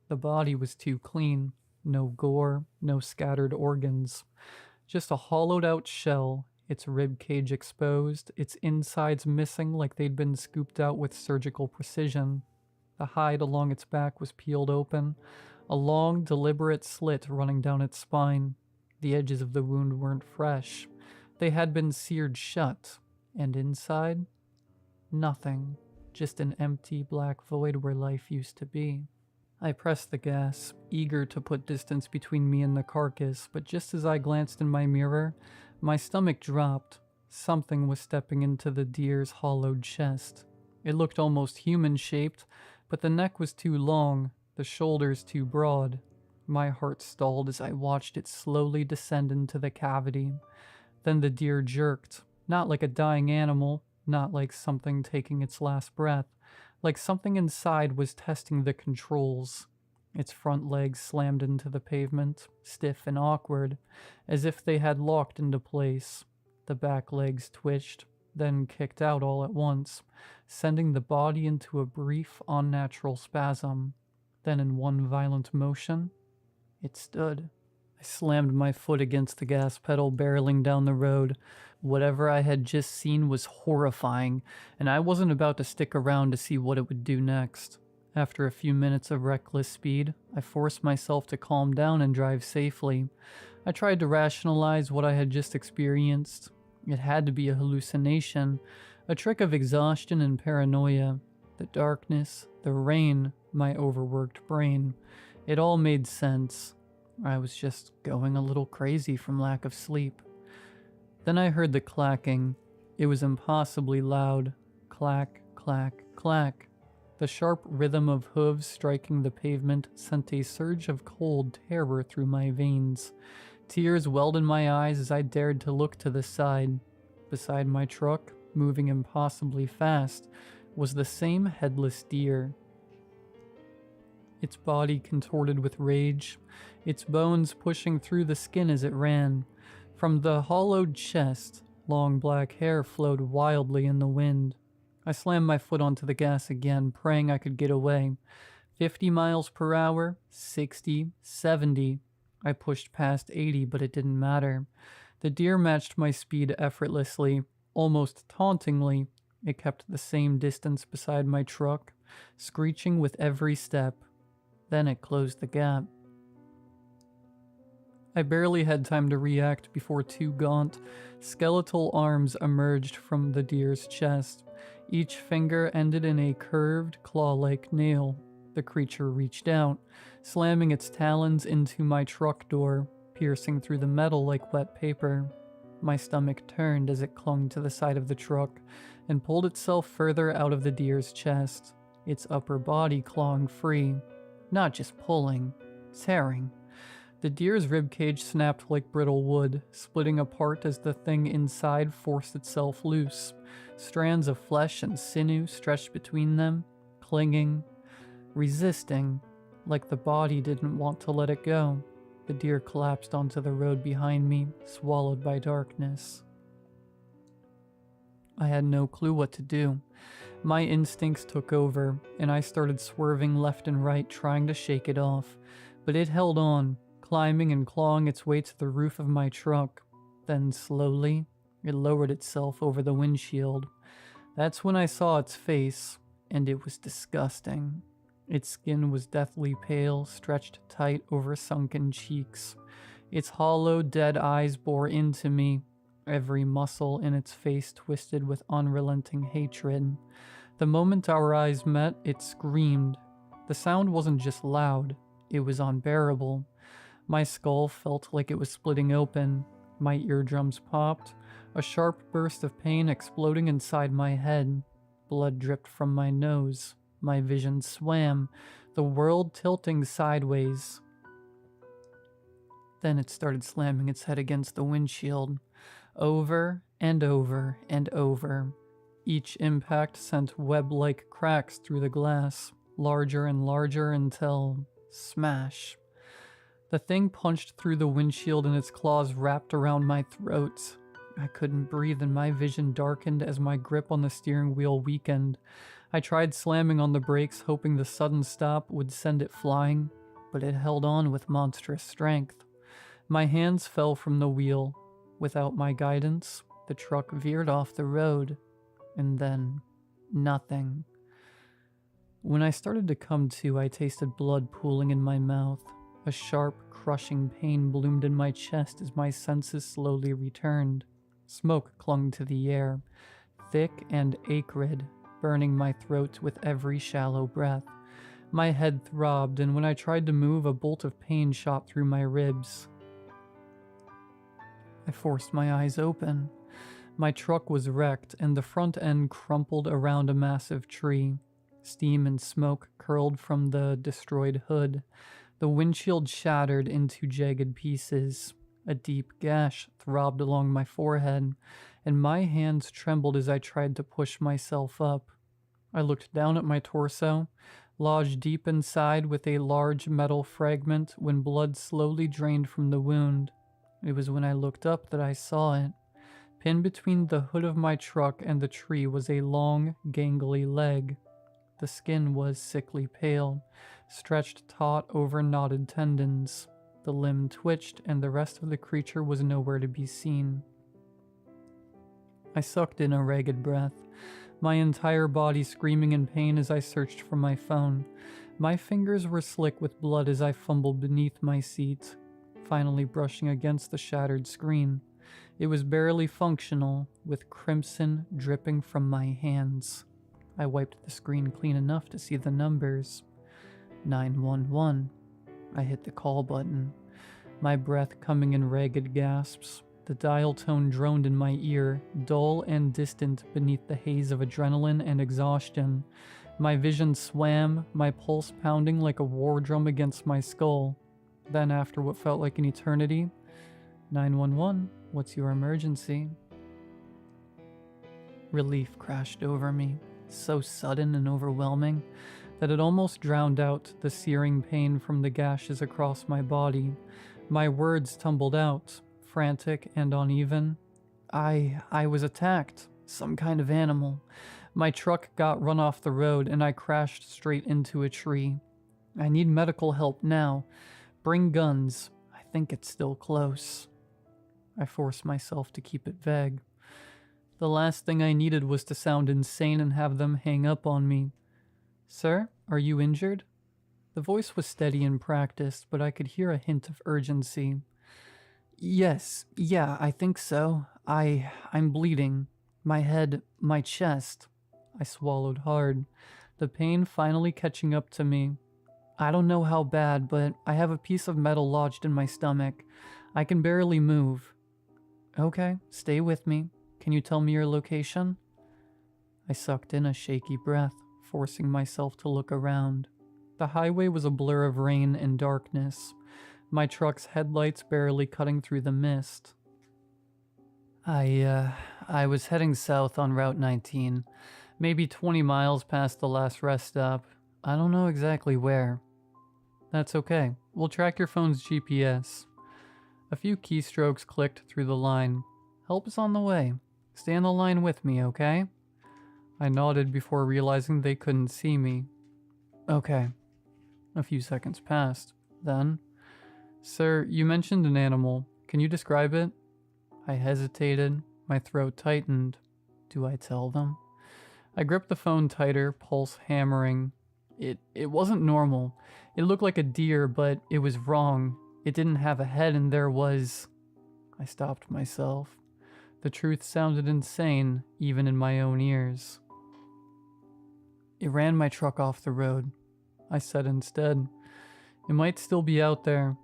The body was too clean. No gore, no scattered organs. Just a hollowed-out shell, its rib cage exposed, its insides missing like they'd been scooped out with surgical precision. The hide along its back was peeled open, a long, deliberate slit running down its spine. The edges of the wound weren't fresh. They had been seared shut. And inside? Nothing. Just an empty black void where life used to be. I pressed the gas, eager to put distance between me and the carcass, but just as I glanced in my mirror, my stomach dropped. Something was stepping into the deer's hollowed chest. It looked almost human-shaped, but the neck was too long, the shoulders too broad. My heart stalled as I watched it slowly descend into the cavity. Then the deer jerked, not like a dying animal, not like something taking its last breath, like something inside was testing the controls. Its front legs slammed into the pavement, stiff and awkward, as if they had locked into place. The back legs twitched, then kicked out all at once, sending the body into a brief, unnatural spasm. Then in one violent motion, it stood. I slammed my foot against the gas pedal, barreling down the road. Whatever I had just seen was horrifying, and I wasn't about to stick around to see what it would do next. After a few minutes of reckless speed, I forced myself to calm down and drive safely. I tried to rationalize what I had just experienced. It had to be a hallucination, a trick of exhaustion and paranoia. The darkness, the rain, my overworked brain. It all made sense. I was just going a little crazy from lack of sleep. Then I heard the clacking. It was impossibly loud. Clack, clack, clack. The sharp rhythm of hooves striking the pavement sent a surge of cold terror through my veins. Tears welled in my eyes as I dared to look to the side. Beside my truck, moving impossibly fast, was the same headless deer. Its body contorted with rage, its bones pushing through the skin as it ran. From the hollowed chest, long black hair flowed wildly in the wind. I slammed my foot onto the gas again, praying I could get away. 50 miles per hour, 60, 70. I pushed past 80, but it didn't matter. The deer matched my speed effortlessly, almost tauntingly. It kept the same distance beside my truck, screeching with every step. Then it closed the gap. I barely had time to react before two gaunt, skeletal arms emerged from the deer's chest. Each finger ended in a curved, claw-like nail. The creature reached out, slamming its talons into my truck door, piercing through the metal like wet paper. My stomach turned as it clung to the side of the truck and pulled itself further out of the deer's chest, its upper body clawing free. Not just pulling, tearing. The deer's ribcage snapped like brittle wood, splitting apart as the thing inside forced itself loose. Strands of flesh and sinew stretched between them, clinging, resisting, like the body didn't want to let it go. The deer collapsed onto the road behind me, swallowed by darkness. I had no clue what to do. My instincts took over, and I started swerving left and right, trying to shake it off. But it held on, climbing and clawing its way to the roof of my truck. Then slowly, it lowered itself over the windshield. That's when I saw its face, and it was disgusting. Its skin was deathly pale, stretched tight over sunken cheeks. Its hollow, dead eyes bore into me, every muscle in its face twisted with unrelenting hatred. The moment our eyes met, it screamed. The sound wasn't just loud, it was unbearable. My skull felt like it was splitting open. My eardrums popped, a sharp burst of pain exploding inside my head. Blood dripped from my nose. My vision swam, the world tilting sideways. Then it started slamming its head against the windshield, over and over and over. Each impact sent web-like cracks through the glass, larger and larger until smash. The thing punched through the windshield and its claws wrapped around my throat. I couldn't breathe and my vision darkened as my grip on the steering wheel weakened. I tried slamming on the brakes, hoping the sudden stop would send it flying, but it held on with monstrous strength. My hands fell from the wheel. Without my guidance, the truck veered off the road, and then nothing. When I started to come to, I tasted blood pooling in my mouth. A sharp, crushing pain bloomed in my chest as my senses slowly returned. Smoke clung to the air, thick and acrid, burning my throat with every shallow breath. My head throbbed, and when I tried to move, a bolt of pain shot through my ribs. I forced my eyes open. My truck was wrecked, and the front end crumpled around a massive tree. Steam and smoke curled from the destroyed hood. The windshield shattered into jagged pieces. A deep gash throbbed along my forehead, and my hands trembled as I tried to push myself up. I looked down at my torso, lodged deep inside with a large metal fragment when blood slowly drained from the wound. It was when I looked up that I saw it. Pinned between the hood of my truck and the tree was a long, gangly leg. The skin was sickly pale, stretched taut over knotted tendons. The limb twitched, and the rest of the creature was nowhere to be seen. I sucked in a ragged breath. my entire body screaming in pain as I searched for my phone. My fingers were slick with blood as I fumbled beneath my seat, finally brushing against the shattered screen. It was barely functional, with crimson dripping from my hands. I wiped the screen clean enough to see the numbers. 911. I hit the call button, my breath coming in ragged gasps. The dial tone droned in my ear, dull and distant beneath the haze of adrenaline and exhaustion. My vision swam, my pulse pounding like a war drum against my skull. Then, after what felt like an eternity, 911, what's your emergency? Relief crashed over me, so sudden and overwhelming that it almost drowned out the searing pain from the gashes across my body. My words tumbled out, frantic and uneven. I was attacked. Some kind of animal. My truck got run off the road and I crashed straight into a tree. I need medical help now. Bring guns. I think it's still close. I forced myself to keep it vague. The last thing I needed was to sound insane and have them hang up on me. Sir, are you injured? The voice was steady and practiced, but I could hear a hint of urgency. Yes, yeah, I think so. I'm bleeding. My head, my chest. I swallowed hard, the pain finally catching up to me. I don't know how bad, but I have a piece of metal lodged in my stomach. I can barely move. Okay, stay with me. Can you tell me your location? I sucked in a shaky breath, forcing myself to look around. The highway was a blur of rain and darkness, my truck's headlights barely cutting through the mist. I was heading south on Route 19, maybe 20 miles past the last rest stop. I don't know exactly where. That's okay. We'll track your phone's GPS. A few keystrokes clicked through the line. Help is on the way. Stay on the line with me, okay? I nodded before realizing they couldn't see me. Okay. A few seconds passed. Then, Sir, you mentioned an animal. Can you describe it? I hesitated. My throat tightened. Do I tell them? I gripped the phone tighter, pulse hammering. It wasn't normal. It looked like a deer, but it was wrong. It didn't have a head and there was... I stopped myself. The truth sounded insane, even in my own ears. It ran my truck off the road. I said instead. It might still be out there.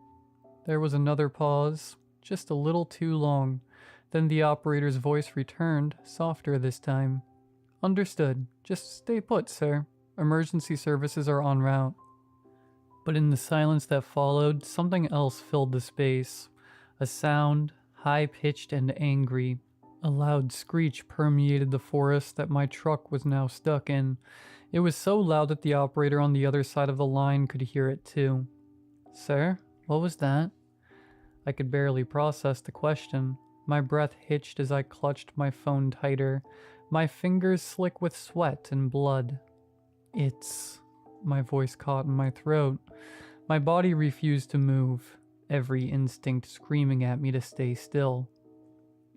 There was another pause, just a little too long. Then the operator's voice returned, softer this time. Understood. Just stay put, sir. Emergency services are en route. But in the silence that followed, something else filled the space. A sound, high-pitched and angry. A loud screech permeated the forest that my truck was now stuck in. It was so loud that the operator on the other side of the line could hear it too. Sir, what was that? I could barely process the question. My breath hitched as I clutched my phone tighter, my fingers slick with sweat and blood. It's... My voice caught in my throat. My body refused to move, every instinct screaming at me to stay still.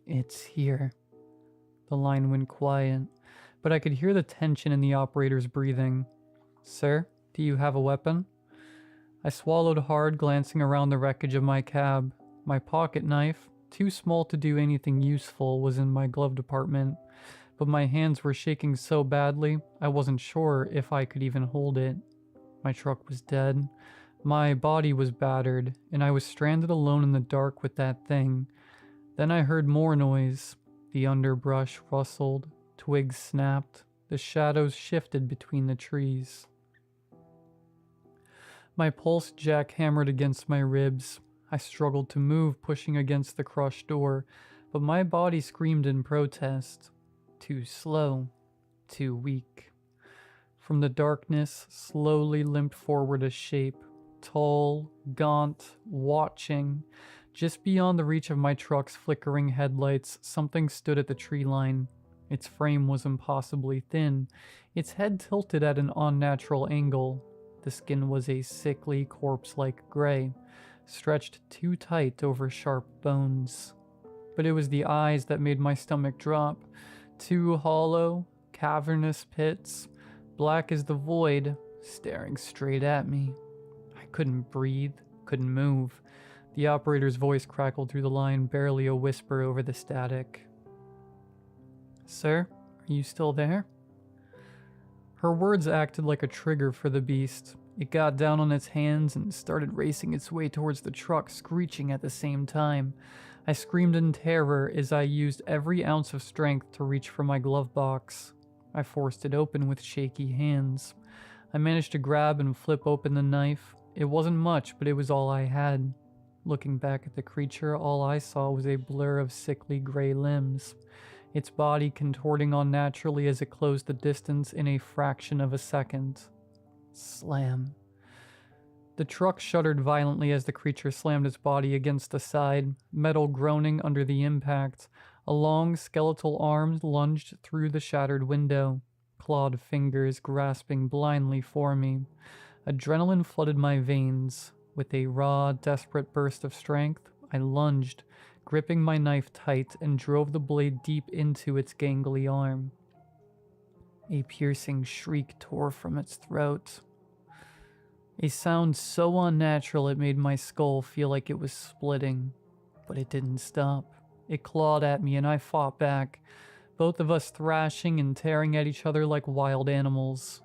It's here. The line went quiet, but I could hear the tension in the operator's breathing. Sir, do you have a weapon? I swallowed hard, glancing around the wreckage of my cab. My pocket knife, too small to do anything useful, was in my glove compartment, but my hands were shaking so badly I wasn't sure if I could even hold it. My truck was dead. My body was battered, and I was stranded alone in the dark with that thing. Then I heard more noise. The underbrush rustled, twigs snapped, the shadows shifted between the trees. My pulse jackhammered against my ribs. I struggled to move, pushing against the crushed door, but my body screamed in protest. Too slow, too weak. From the darkness slowly limped forward a shape, tall, gaunt, watching. Just beyond the reach of my truck's flickering headlights, something stood at the tree line. Its frame was impossibly thin, its head tilted at an unnatural angle. The skin was a sickly, corpse-like gray, stretched too tight over sharp bones. But it was the eyes that made my stomach drop. Too hollow, cavernous pits, black as the void, staring straight at me. I couldn't breathe, couldn't move. The operator's voice crackled through the line, barely a whisper over the static. "Sir, are you still there?" Her words acted like a trigger for the beast. It got down on its hands and started racing its way towards the truck, screeching at the same time. I screamed in terror as I used every ounce of strength to reach for my glove box. I forced it open with shaky hands. I managed to grab and flip open the knife. It wasn't much, but it was all I had. Looking back at the creature, all I saw was a blur of sickly gray limbs, its body contorting unnaturally as it closed the distance in a fraction of a second. Slam. The truck shuddered violently as the creature slammed its body against the side, metal groaning under the impact. A long skeletal arm lunged through the shattered window, clawed fingers grasping blindly for me. Adrenaline flooded my veins. With a raw, desperate burst of strength, I lunged, gripping my knife tight, and drove the blade deep into its gangly arm. A piercing shriek tore from its throat. A sound so unnatural it made my skull feel like it was splitting. But it didn't stop. It clawed at me and I fought back, both of us thrashing and tearing at each other like wild animals.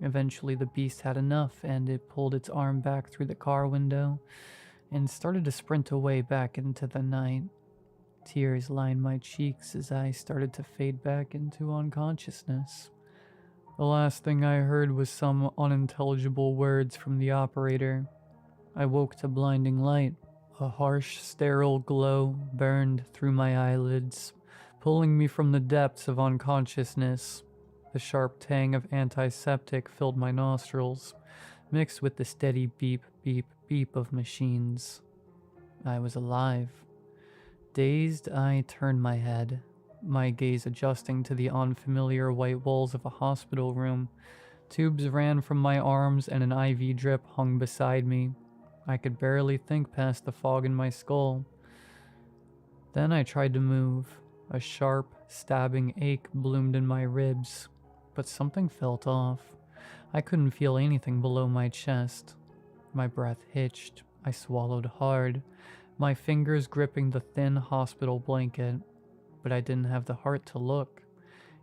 Eventually the beast had enough and it pulled its arm back through the car window and started to sprint away back into the night. Tears lined my cheeks as I started to fade back into unconsciousness. The last thing I heard was some unintelligible words from the operator. I woke to blinding light. A harsh, sterile glow burned through my eyelids, pulling me from the depths of unconsciousness. The sharp tang of antiseptic filled my nostrils, mixed with the steady beep, beep, beep of machines. I was alive. Dazed, I turned my head, my gaze adjusting to the unfamiliar white walls of a hospital room. Tubes ran from my arms and an IV drip hung beside me. I could barely think past the fog in my skull. Then I tried to move. A sharp, stabbing ache bloomed in my ribs, but something felt off. I couldn't feel anything below my chest. My breath hitched. I swallowed hard, my fingers gripping the thin hospital blanket, but I didn't have the heart to look.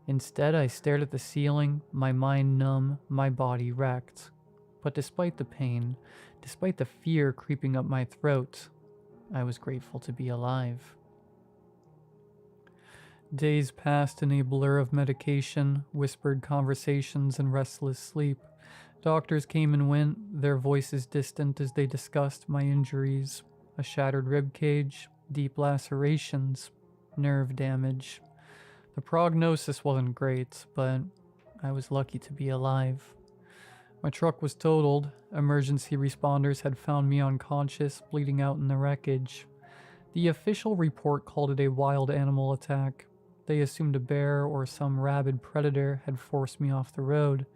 Instead, I stared at the ceiling, my mind numb, my body wrecked. But despite the pain, despite the fear creeping up my throat, I was grateful to be alive. Days passed in a blur of medication, whispered conversations, and restless sleep. Doctors came and went, their voices distant as they discussed my injuries. A shattered rib cage, deep lacerations, nerve damage. The prognosis wasn't great, but I was lucky to be alive. My truck was totaled. Emergency responders had found me unconscious, bleeding out in the wreckage. The official report called it a wild animal attack. They assumed a bear or some rabid predator had forced me off the road.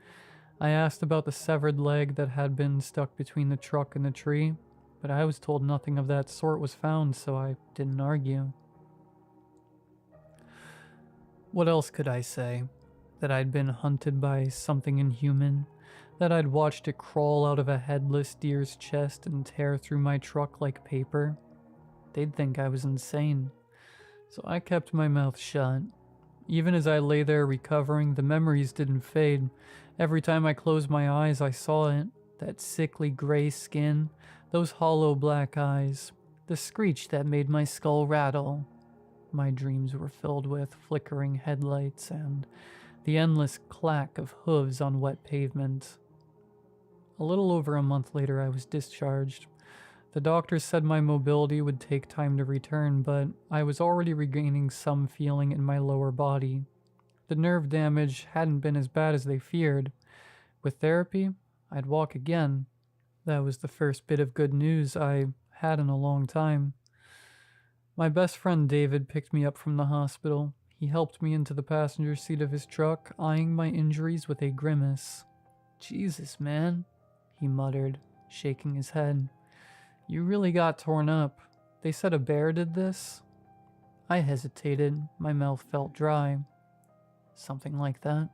I asked about the severed leg that had been stuck between the truck and the tree, but I was told nothing of that sort was found, so I didn't argue. What else could I say? That I'd been hunted by something inhuman? That I'd watched it crawl out of a headless deer's chest and tear through my truck like paper? They'd think I was insane. So I kept my mouth shut. Even as I lay there recovering, the memories didn't fade. Every time I closed my eyes, I saw it. That sickly gray skin, those hollow black eyes, the screech that made my skull rattle. My dreams were filled with flickering headlights and the endless clack of hooves on wet pavement. A little over a month later, I was discharged. The doctors said my mobility would take time to return, but I was already regaining some feeling in my lower body. The nerve damage hadn't been as bad as they feared. With therapy, I'd walk again. That was the first bit of good news I had in a long time. My best friend David picked me up from the hospital. He helped me into the passenger seat of his truck, eyeing my injuries with a grimace. "Jesus, man," he muttered, shaking his head. "You really got torn up. They said a bear did this?" I hesitated. My mouth felt dry. "Something like that,"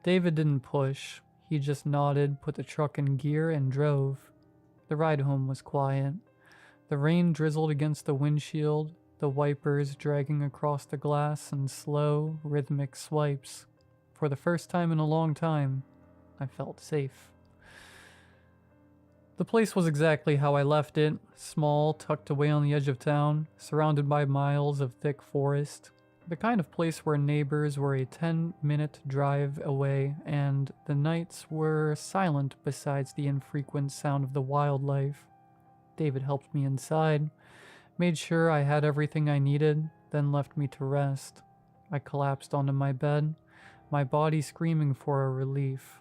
David didn't push. He just nodded, put the truck in gear, and drove. The ride home was quiet. The rain drizzled against the windshield, the wipers dragging across the glass in slow, rhythmic swipes. For the first time in a long time, I felt safe. The place was exactly how I left it, small, tucked away on the edge of town, surrounded by miles of thick forest. The kind of place where neighbors were a 10-minute drive away, and the nights were silent besides the infrequent sound of the wildlife. David helped me inside, made sure I had everything I needed, then left me to rest. I collapsed onto my bed, my body screaming for a relief.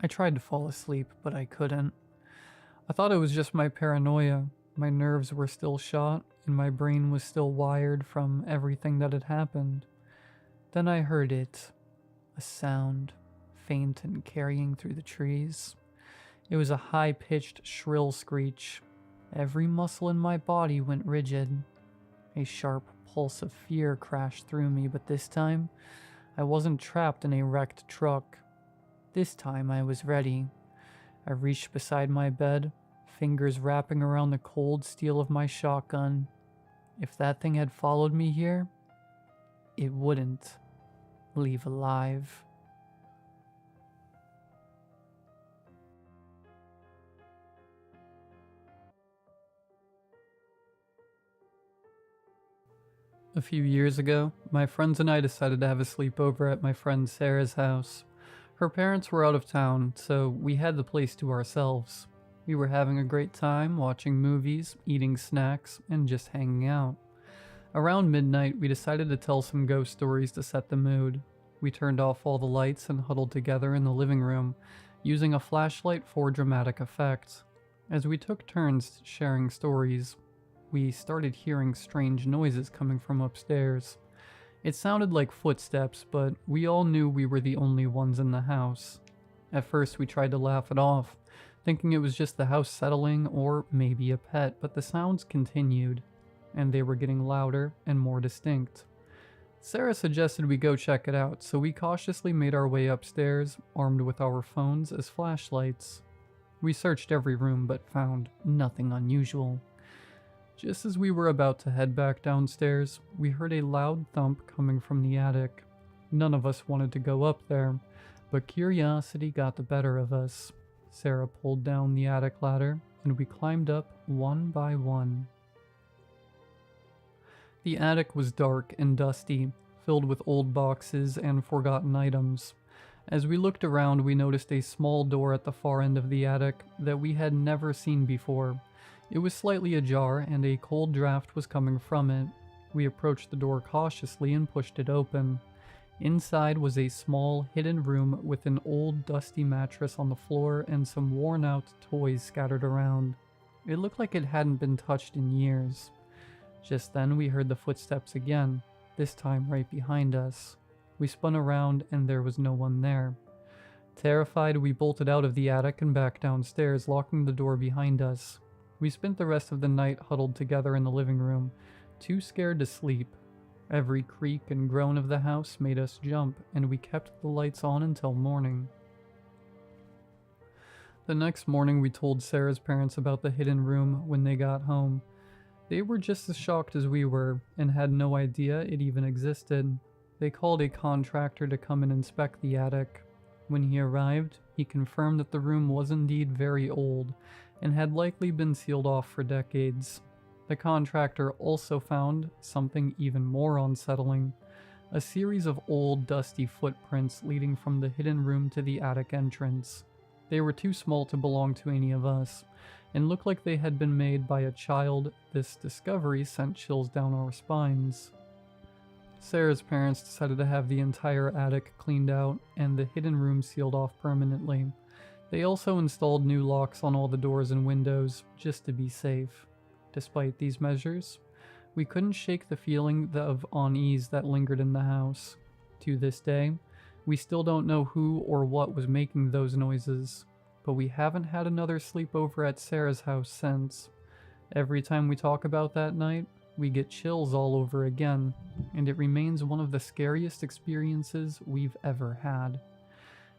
I tried to fall asleep, but I couldn't. I thought it was just my paranoia. My nerves were still shot, and my brain was still wired from everything that had happened. Then I heard it. A sound, faint and carrying through the trees. It was a high-pitched, shrill screech. Every muscle in my body went rigid. A sharp pulse of fear crashed through me, but this time, I wasn't trapped in a wrecked truck. This time I was ready. I reached beside my bed, fingers wrapping around the cold steel of my shotgun. If that thing had followed me here, it wouldn't leave alive. A few years ago, my friends and I decided to have a sleepover at my friend Sarah's house. Her parents were out of town, so we had the place to ourselves. We were having a great time watching movies, eating snacks, and just hanging out. Around midnight, we decided to tell some ghost stories to set the mood. We turned off all the lights and huddled together in the living room, using a flashlight for dramatic effect. As we took turns sharing stories, we started hearing strange noises coming from upstairs. It sounded like footsteps, but we all knew we were the only ones in the house. At first we tried to laugh it off, thinking it was just the house settling or maybe a pet, but the sounds continued, and they were getting louder and more distinct. Sarah suggested we go check it out, so we cautiously made our way upstairs, armed with our phones as flashlights. We searched every room but found nothing unusual. Just as we were about to head back downstairs, we heard a loud thump coming from the attic. None of us wanted to go up there, but curiosity got the better of us. Sarah pulled down the attic ladder, and we climbed up one by one. The attic was dark and dusty, filled with old boxes and forgotten items. As we looked around, we noticed a small door at the far end of the attic that we had never seen before. It was slightly ajar, and a cold draft was coming from it. We approached the door cautiously and pushed it open. Inside was a small, hidden room with an old, dusty mattress on the floor and some worn-out toys scattered around. It looked like it hadn't been touched in years. Just then we heard the footsteps again, this time right behind us. We spun around, and there was no one there. Terrified, we bolted out of the attic and back downstairs, locking the door behind us. We spent the rest of the night huddled together in the living room, too scared to sleep. Every creak and groan of the house made us jump, and we kept the lights on until morning. The next morning we told Sarah's parents about the hidden room when they got home. They were just as shocked as we were, and had no idea it even existed. They called a contractor to come and inspect the attic. When he arrived, he confirmed that the room was indeed very old, and had likely been sealed off for decades. The contractor also found something even more unsettling, a series of old, dusty footprints leading from the hidden room to the attic entrance. They were too small to belong to any of us, and looked like they had been made by a child. This discovery sent chills down our spines. Sarah's parents decided to have the entire attic cleaned out, and the hidden room sealed off permanently. They also installed new locks on all the doors and windows, just to be safe. Despite these measures, we couldn't shake the feeling of unease that lingered in the house. To this day, we still don't know who or what was making those noises, but we haven't had another sleepover at Sarah's house since. Every time we talk about that night, We get chills all over again, and it remains one of the scariest experiences we've ever had.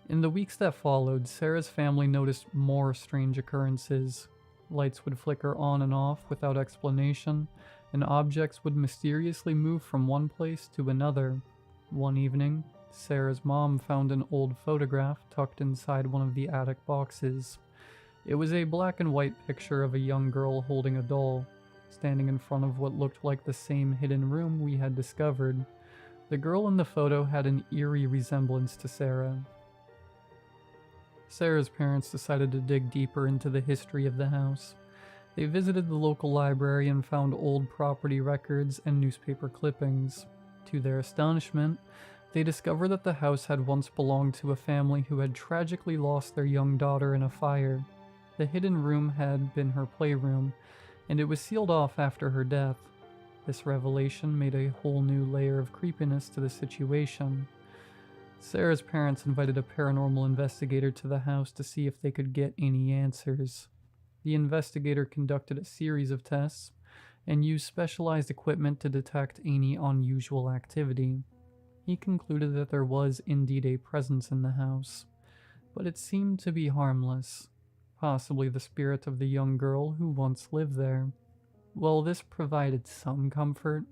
In the weeks that followed, Sarah's family noticed more strange occurrences. Lights would flicker on and off without explanation, and objects would mysteriously move from one place to another. One evening, Sarah's mom found an old photograph tucked inside one of the attic boxes. It was a black and white picture of a young girl holding a doll, standing in front of what looked like the same hidden room we had discovered. The girl in the photo had an eerie resemblance to Sarah. Sarah's parents decided to dig deeper into the history of the house. They visited the local library and found old property records and newspaper clippings. To their astonishment, they discovered that the house had once belonged to a family who had tragically lost their young daughter in a fire. The hidden room had been her playroom, and it was sealed off after her death. This revelation made a whole new layer of creepiness to the situation. Sarah's parents invited a paranormal investigator to the house to see if they could get any answers. The investigator conducted a series of tests and used specialized equipment to detect any unusual activity. He concluded that there was indeed a presence in the house, but it seemed to be harmless, possibly the spirit of the young girl who once lived there. While this provided some comfort,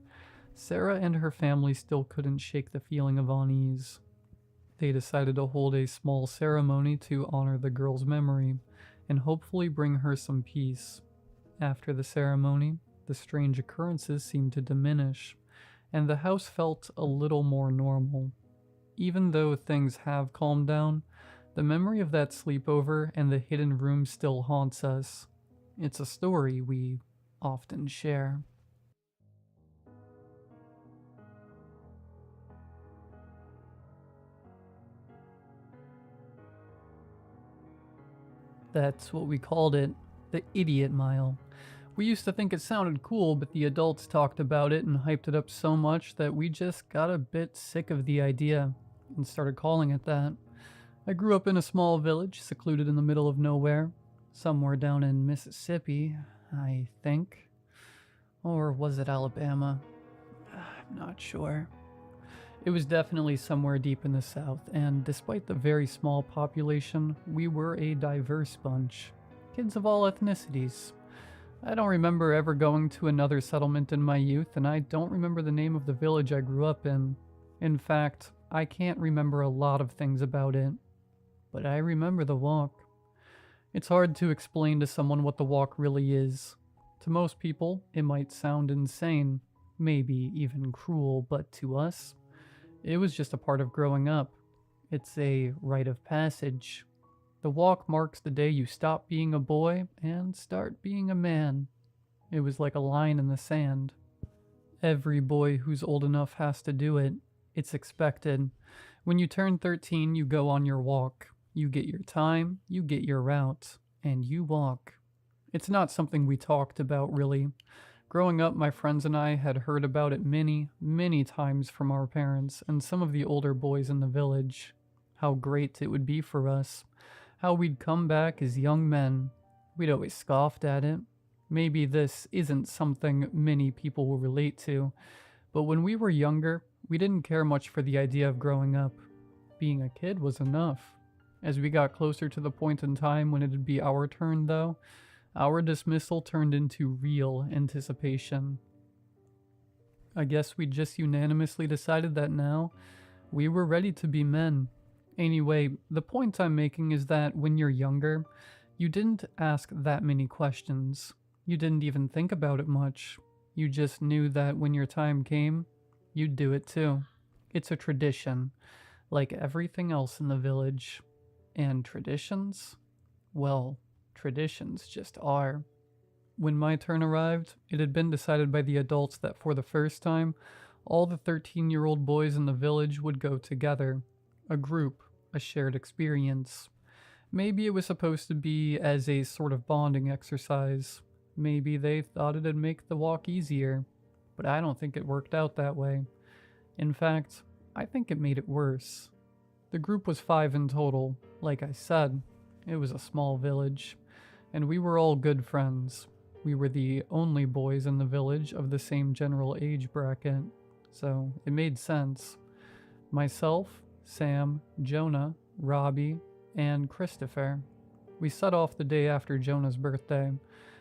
Sarah and her family still couldn't shake the feeling of unease. They decided to hold a small ceremony to honor the girl's memory and hopefully bring her some peace. After the ceremony, the strange occurrences seemed to diminish, and the house felt a little more normal. Even though things have calmed down, the memory of that sleepover and the hidden room still haunts us. It's a story we often share. That's what we called it, the Idiot Mile. We used to think it sounded cool, but the adults talked about it and hyped it up so much that we just got a bit sick of the idea and started calling it that. I grew up in a small village, secluded in the middle of nowhere, somewhere down in Mississippi, I think. Or was it Alabama? I'm not sure. It was definitely somewhere deep in the south, and despite the very small population, we were a diverse bunch. Kids of all ethnicities. I don't remember ever going to another settlement in my youth, and I don't remember the name of the village I grew up in. In fact, I can't remember a lot of things about it. But I remember the walk. It's hard to explain to someone what the walk really is. To most people, it might sound insane, maybe even cruel, but to us, it was just a part of growing up. It's a rite of passage. The walk marks the day you stop being a boy and start being a man. It was like a line in the sand. Every boy who's old enough has to do it. It's expected. When you turn 13, you go on your walk. You get your time, you get your route, and you walk. It's not something we talked about, really. Growing up, my friends and I had heard about it many, many times from our parents and some of the older boys in the village. How great it would be for us. How we'd come back as young men. We'd always scoffed at it. Maybe this isn't something many people will relate to, but when we were younger, we didn't care much for the idea of growing up. Being a kid was enough. As we got closer to the point in time when it'd be our turn, though, our dismissal turned into real anticipation. I guess we just unanimously decided that now we were ready to be men. Anyway, the point I'm making is that when you're younger, you didn't ask that many questions. You didn't even think about it much. You just knew that when your time came, you'd do it too. It's a tradition, like everything else in the village. And traditions? Well, traditions just are. When my turn arrived, it had been decided by the adults that for the first time, all the 13-year-old boys in the village would go together. A group, a shared experience. Maybe it was supposed to be as a sort of bonding exercise. Maybe they thought it'd make the walk easier. But I don't think it worked out that way. In fact, I think it made it worse. The group was 5 in total. Like I said, it was a small village, and we were all good friends. we were the only boys in the village of the same general age bracket, so it made sense. Myself, Sam, Jonah, Robbie, and Christopher. We set off the day after Jonah's birthday,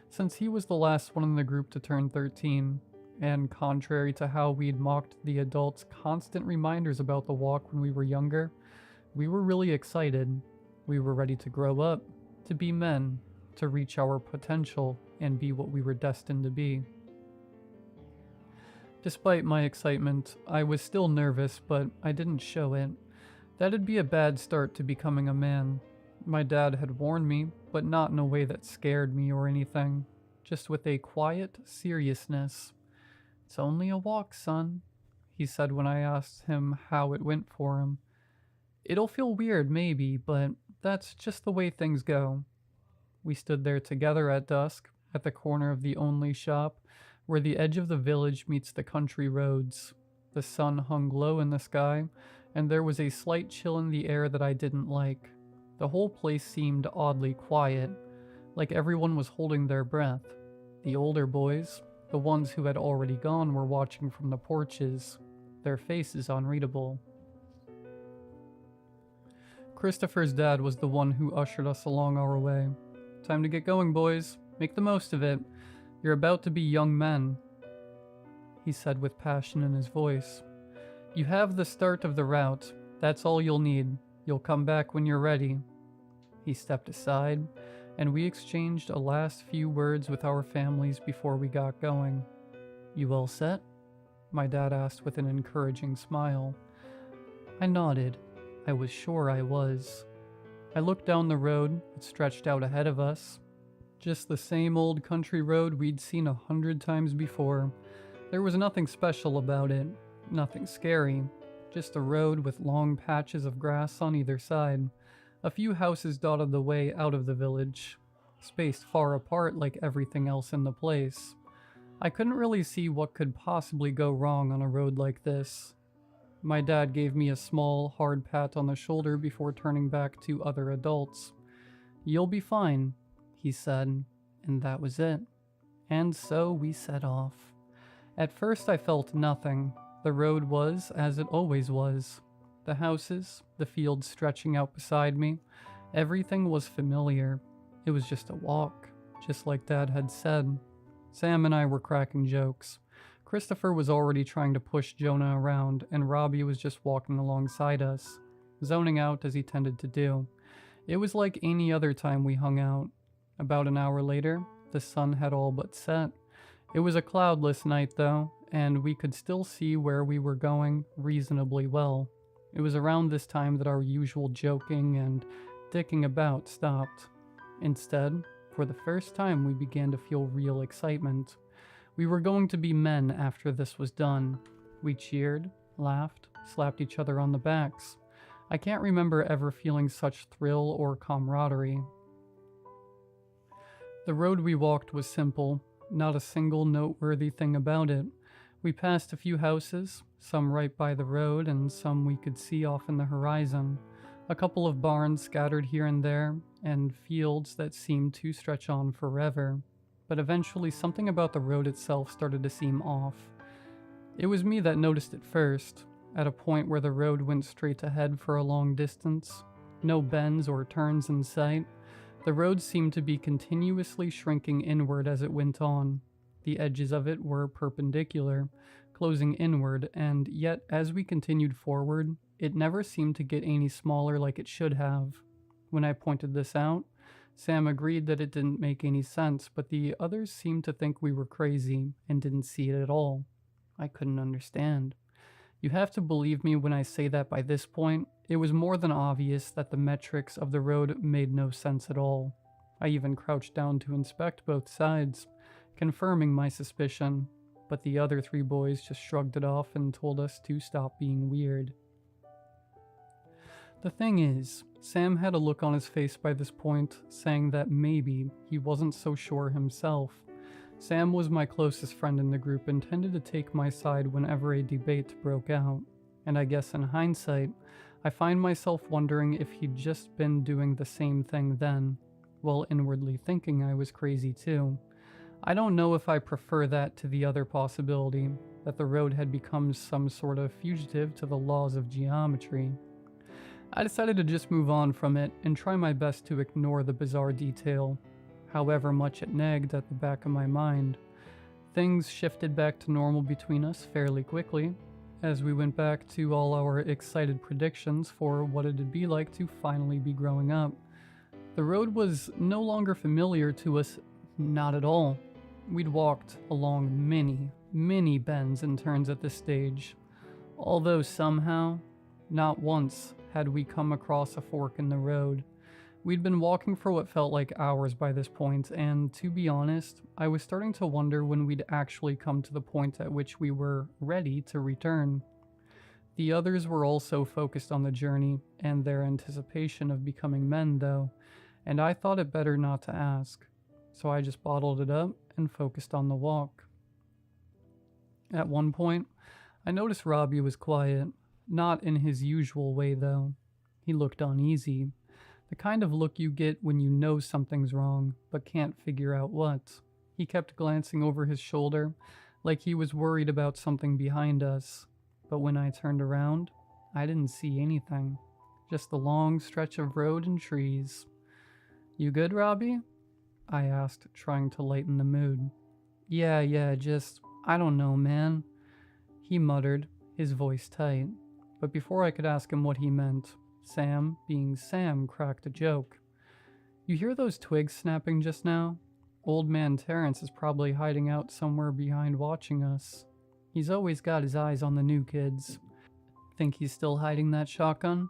since he was the last one in the group to turn 13, and contrary to how we'd mocked the adults' constant reminders about the walk when we were younger, we were really excited. We were ready to grow up, to be men, to reach our potential, and be what we were destined to be. Despite my excitement, I was still nervous, but I didn't show it. That'd be a bad start to becoming a man. My dad had warned me, but not in a way that scared me or anything, just with a quiet seriousness. "It's only a walk, son," he said when I asked him how it went for him. "It'll feel weird maybe, but that's just the way things go." We stood there together at dusk, at the corner of the only shop, where the edge of the village meets the country roads. The sun hung low in the sky, and there was a slight chill in the air that I didn't like. The whole place seemed oddly quiet, like everyone was holding their breath. The older boys, the ones who had already gone, were watching from the porches, their faces unreadable. Christopher's dad was the one who ushered us along our way. "Time to get going, boys. Make the most of it. You're about to be young men," he said with passion in his voice. "You have the start of the route. That's all you'll need. You'll come back when you're ready." He stepped aside, and we exchanged a last few words with our families before we got going. "You all set?" my dad asked with an encouraging smile. I nodded. I was sure I was. I looked down the road that stretched out ahead of us. Just the same old country road we'd seen 100 times before. There was nothing special about it, nothing scary, just a road with long patches of grass on either side. A few houses dotted the way out of the village, spaced far apart like everything else in the place. I couldn't really see what could possibly go wrong on a road like this. My dad gave me a small, hard pat on the shoulder before turning back to other adults. "You'll be fine," he said, and that was it. And so we set off. At first I felt nothing. The road was as it always was. The houses, the fields stretching out beside me, everything was familiar. It was just a walk, just like Dad had said. Sam and I were cracking jokes. Christopher was already trying to push Jonah around, and Robbie was just walking alongside us, zoning out as he tended to do. It was like any other time we hung out. About an hour later, the sun had all but set. It was a cloudless night though, and we could still see where we were going reasonably well. It was around this time that our usual joking and dicking about stopped. Instead, for the first time, we began to feel real excitement. We were going to be men after this was done. We cheered, laughed, slapped each other on the backs. I can't remember ever feeling such thrill or camaraderie. The road we walked was simple, not a single noteworthy thing about it. We passed a few houses, some right by the road and some we could see off in the horizon. A couple of barns scattered here and there, and fields that seemed to stretch on forever. But eventually something about the road itself started to seem off. It was me that noticed it first, at a point where the road went straight ahead for a long distance. No bends or turns in sight. The road seemed to be continuously shrinking inward as it went on. The edges of it were perpendicular, closing inward, and yet as we continued forward, it never seemed to get any smaller like it should have. When I pointed this out, Sam agreed that it didn't make any sense, but the others seemed to think we were crazy and didn't see it at all. I couldn't understand. You have to believe me when I say that by this point, it was more than obvious that the metrics of the road made no sense at all. I even crouched down to inspect both sides, confirming my suspicion, but the other three boys just shrugged it off and told us to stop being weird. The thing is, Sam had a look on his face by this point, saying that maybe he wasn't so sure himself. Sam was my closest friend in the group and tended to take my side whenever a debate broke out, and I guess in hindsight, I find myself wondering if he'd just been doing the same thing then, while inwardly thinking I was crazy too. I don't know if I prefer that to the other possibility, that the road had become some sort of fugitive to the laws of geometry. I decided to just move on from it and try my best to ignore the bizarre detail, however much it nagged at the back of my mind. Things shifted back to normal between us fairly quickly, as we went back to all our excited predictions for what it'd be like to finally be growing up. The road was no longer familiar to us, not at all. We'd walked along many bends and turns at this stage, although somehow, not once had we come across a fork in the road. We'd been walking for what felt like hours by this point, and to be honest, I was starting to wonder when we'd actually come to the point at which we were ready to return. The others were also focused on the journey and their anticipation of becoming men, though, and I thought it better not to ask, so I just bottled it up and focused on the walk. At one point, I noticed Robbie was quiet, not in his usual way though. He looked uneasy, the kind of look you get when you know something's wrong, but can't figure out what. He kept glancing over his shoulder, like he was worried about something behind us, but when I turned around, I didn't see anything, just a long stretch of road and trees. "You good, Robbie?" I asked, trying to lighten the mood. Yeah, just, I don't know, man," he muttered, his voice tight. But before I could ask him what he meant, Sam, being Sam, cracked a joke. "You hear those twigs snapping just now? Old man Terrence is probably hiding out somewhere behind watching us. He's always got his eyes on the new kids. Think he's still hiding that shotgun?"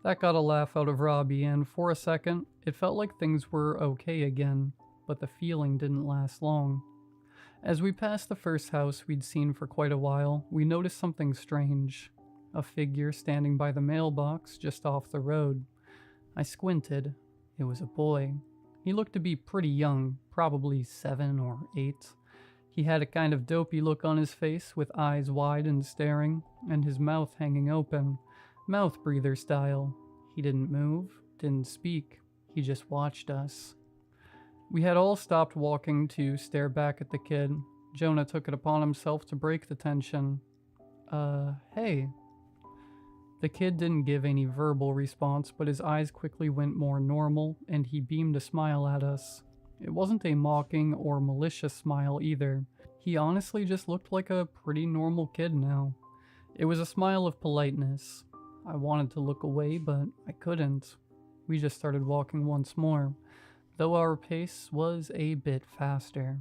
That got a laugh out of Robbie, and for a second, it felt like things were okay again, but the feeling didn't last long. As we passed the first house we'd seen for quite a while, we noticed something strange. A figure standing by the mailbox just off the road. I squinted. It was a boy. He looked to be pretty young, probably 7 or 8. He had a kind of dopey look on his face, with eyes wide and staring, and his mouth hanging open, mouth breather style. He didn't move, didn't speak. He just watched us. We had all stopped walking to stare back at the kid. Jonah took it upon himself to break the tension. Hey." The kid didn't give any verbal response, but his eyes quickly went more normal, and he beamed a smile at us. It wasn't a mocking or malicious smile either. He honestly just looked like a pretty normal kid now. It was a smile of politeness. I wanted to look away, but I couldn't. We just started walking once more, though our pace was a bit faster.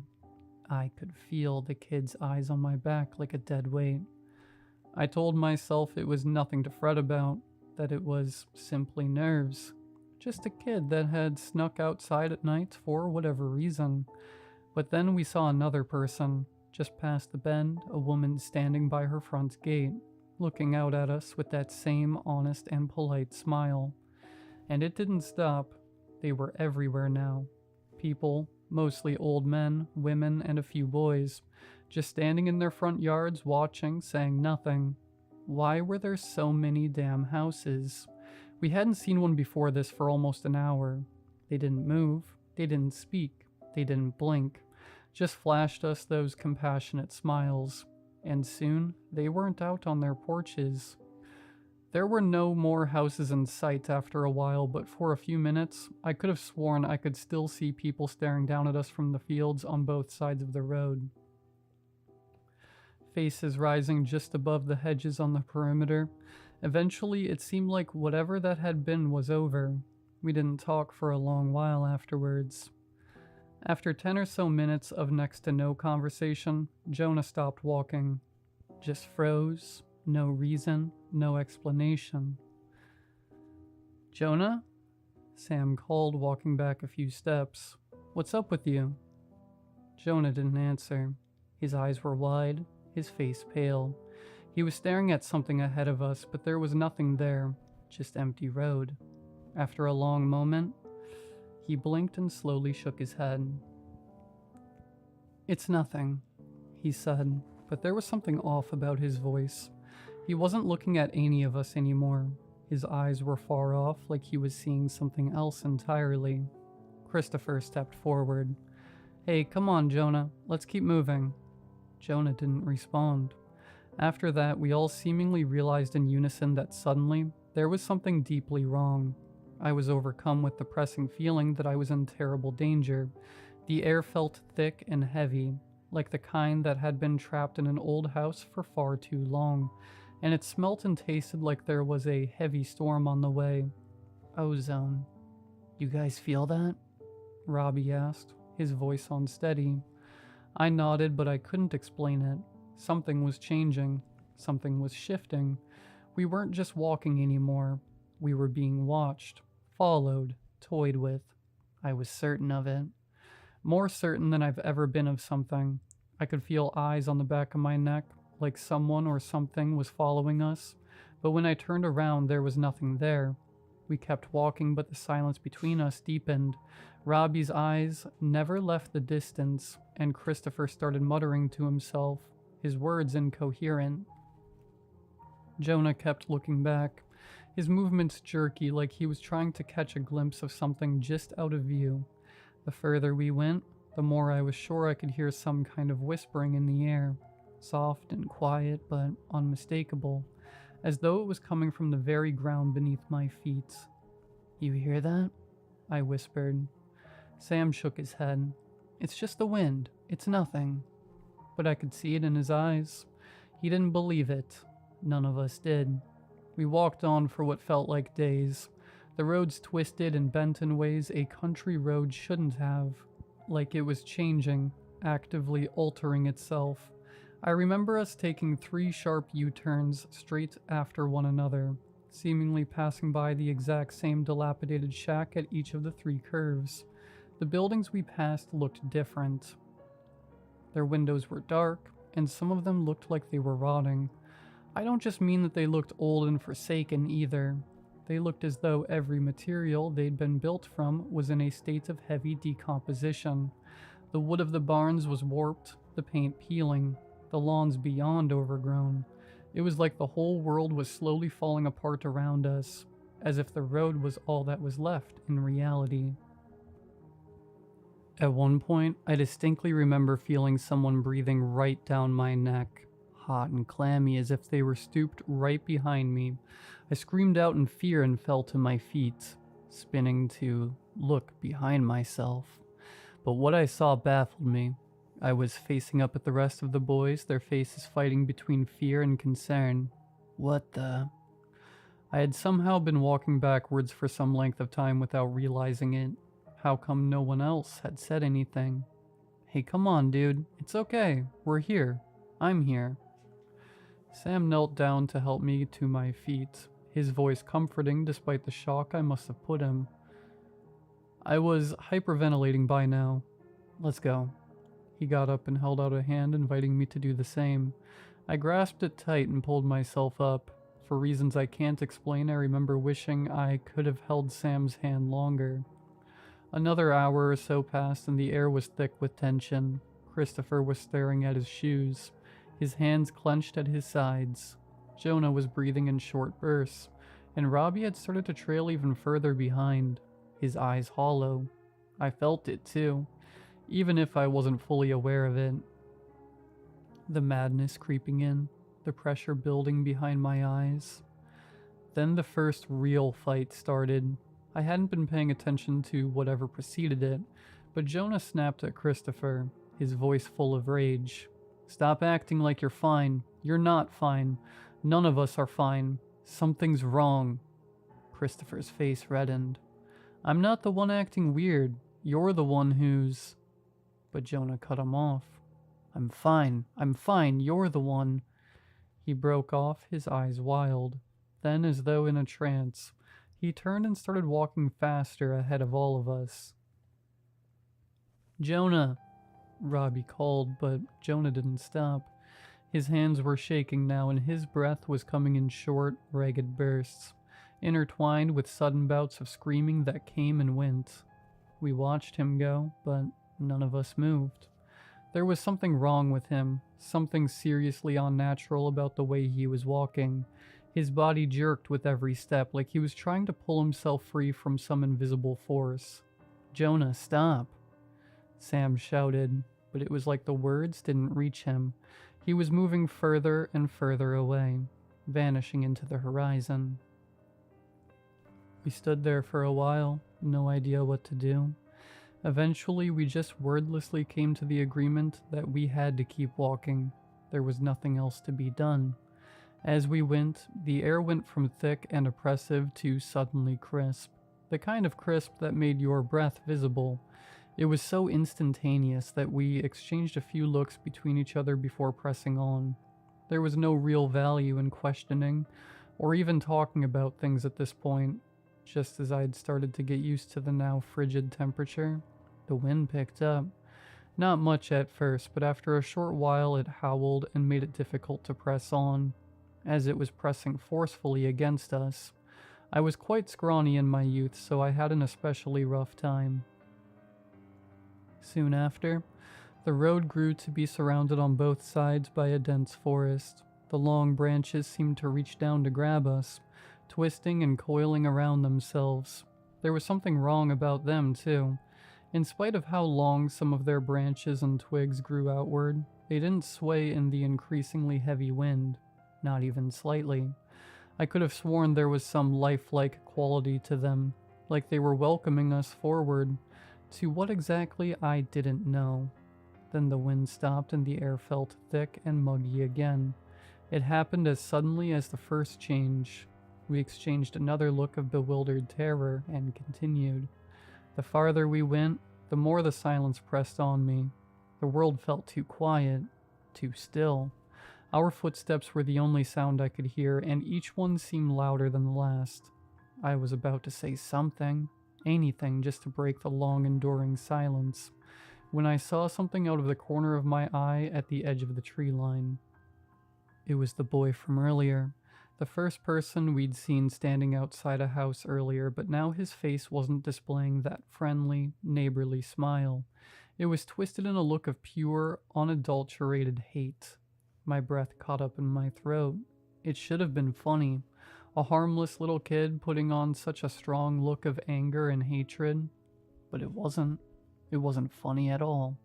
I could feel the kid's eyes on my back like a dead weight. I told myself it was nothing to fret about, that it was simply nerves. Just a kid that had snuck outside at night for whatever reason. But then we saw another person, just past the bend, a woman standing by her front gate, looking out at us with that same honest and polite smile. And it didn't stop. They were everywhere now. People, mostly old men, women, and a few boys, just standing in their front yards watching, saying nothing. Why were there so many damn houses? We hadn't seen one before this for almost an hour. They didn't move, they didn't speak, they didn't blink, just flashed us those compassionate smiles. And soon, they weren't out on their porches. There were no more houses in sight after a while, but for a few minutes, I could have sworn I could still see people staring down at us from the fields on both sides of the road. Faces rising just above the hedges on the perimeter. Eventually, it seemed like whatever that had been was over. We didn't talk for a long while afterwards. After 10 or so minutes of next to no conversation, Jonah stopped walking. Just froze. No reason, no explanation. "Jonah?" Sam called, walking back a few steps. "What's up with you?" Jonah didn't answer. His eyes were wide, his face pale. He was staring at something ahead of us, but there was nothing there, just empty road. After a long moment, he blinked and slowly shook his head. "It's nothing," he said, but there was something off about his voice. He wasn't looking at any of us anymore. His eyes were far off, like he was seeing something else entirely. Christopher stepped forward. Hey, come on, Jonah. Let's keep moving. Jonah didn't respond. After that, we all seemingly realized in unison that suddenly, there was something deeply wrong. I was overcome with the pressing feeling that I was in terrible danger. The air felt thick and heavy, like the kind that had been trapped in an old house for far too long, and it smelt and tasted like there was a heavy storm on the way. Ozone. You guys feel that? Robbie asked, his voice unsteady. I nodded, but I couldn't explain it. Something was changing. Something was shifting. We weren't just walking anymore. We were being watched, followed, toyed with. I was certain of it. More certain than I've ever been of something. I could feel eyes on the back of my neck, like someone or something was following us. But when I turned around, there was nothing there. We kept walking, but the silence between us deepened. Robbie's eyes never left the distance, and Christopher started muttering to himself, his words incoherent. Jonah kept looking back, his movements jerky like he was trying to catch a glimpse of something just out of view. The further we went, the more I was sure I could hear some kind of whispering in the air, soft and quiet but unmistakable, as though it was coming from the very ground beneath my feet. You hear that? I whispered. Sam shook his head. It's just the wind. It's nothing. But I could see it in his eyes. He didn't believe it. None of us did. We walked on for what felt like days. The roads twisted and bent in ways a country road shouldn't have, like it was changing, actively altering itself. I remember us taking 3 sharp U-turns straight after one another, seemingly passing by the exact same dilapidated shack at each of the 3 curves. The buildings we passed looked different. Their windows were dark, and some of them looked like they were rotting. I don't just mean that they looked old and forsaken either. They looked as though every material they'd been built from was in a state of heavy decomposition. The wood of the barns was warped, the paint peeling, the lawns beyond overgrown. It was like the whole world was slowly falling apart around us, as if the road was all that was left in reality. At one point, I distinctly remember feeling someone breathing right down my neck, hot and clammy as if they were stooped right behind me. I screamed out in fear and fell to my feet, spinning to look behind myself. But what I saw baffled me. I was facing up at the rest of the boys, their faces fighting between fear and concern. What the... I had somehow been walking backwards for some length of time without realizing it. How come no one else had said anything? Hey, come on, dude. It's okay. We're here. I'm here. Sam knelt down to help me to my feet, his voice comforting despite the shock I must have put him. I was hyperventilating by now. Let's go. He got up and held out a hand, inviting me to do the same. I grasped it tight and pulled myself up. For reasons I can't explain, I remember wishing I could have held Sam's hand longer. Another hour or so passed and the air was thick with tension. Christopher was staring at his shoes, his hands clenched at his sides. Jonah was breathing in short bursts, and Robbie had started to trail even further behind, his eyes hollow. I felt it too, even if I wasn't fully aware of it. The madness creeping in, the pressure building behind my eyes. Then the first real fight started. I hadn't been paying attention to whatever preceded it, but Jonah snapped at Christopher, his voice full of rage. Stop acting like you're fine. You're not fine. None of us are fine. Something's wrong. Christopher's face reddened. I'm not the one acting weird. You're the one who's... But Jonah cut him off. I'm fine. I'm fine. You're the one. He broke off, his eyes wild. Then, as though in a trance, he turned and started walking faster ahead of all of us. Jonah, Robbie called, but Jonah didn't stop. His hands were shaking now, and his breath was coming in short, ragged bursts, intertwined with sudden bouts of screaming that came and went. We watched him go, but none of us moved. There was something wrong with him, something seriously unnatural about the way he was walking. His body jerked with every step, like he was trying to pull himself free from some invisible force. Jonah, stop. Sam shouted, but it was like the words didn't reach him. He was moving further and further away, vanishing into the horizon. We stood there for a while, no idea what to do. Eventually, we just wordlessly came to the agreement that we had to keep walking. There was nothing else to be done. As we went, the air went from thick and oppressive to suddenly crisp. The kind of crisp that made your breath visible. It was so instantaneous that we exchanged a few looks between each other before pressing on. There was no real value in questioning, or even talking about things at this point. Just as I had started to get used to the now frigid temperature, the wind picked up. Not much at first, but after a short while it howled and made it difficult to press on, as it was pressing forcefully against us. I was quite scrawny in my youth, so I had an especially rough time. Soon after, the road grew to be surrounded on both sides by a dense forest. The long branches seemed to reach down to grab us, twisting and coiling around themselves. There was something wrong about them, too. In spite of how long some of their branches and twigs grew outward, they didn't sway in the increasingly heavy wind, not even slightly. I could have sworn there was some lifelike quality to them, like they were welcoming us forward. To what exactly, I didn't know. Then the wind stopped and the air felt thick and muggy again. It happened as suddenly as the first change. We exchanged another look of bewildered terror and continued. The farther we went, the more the silence pressed on me. The world felt too quiet, too still. Our footsteps were the only sound I could hear, and each one seemed louder than the last. I was about to say something, anything, just to break the long, enduring silence, when I saw something out of the corner of my eye at the edge of the tree line. It was the boy from earlier. The first person we'd seen standing outside a house earlier, but now his face wasn't displaying that friendly, neighborly smile. It was twisted in a look of pure, unadulterated hate. My breath caught up in my throat. It should have been funny. A harmless little kid putting on such a strong look of anger and hatred. But it wasn't. It wasn't funny at all.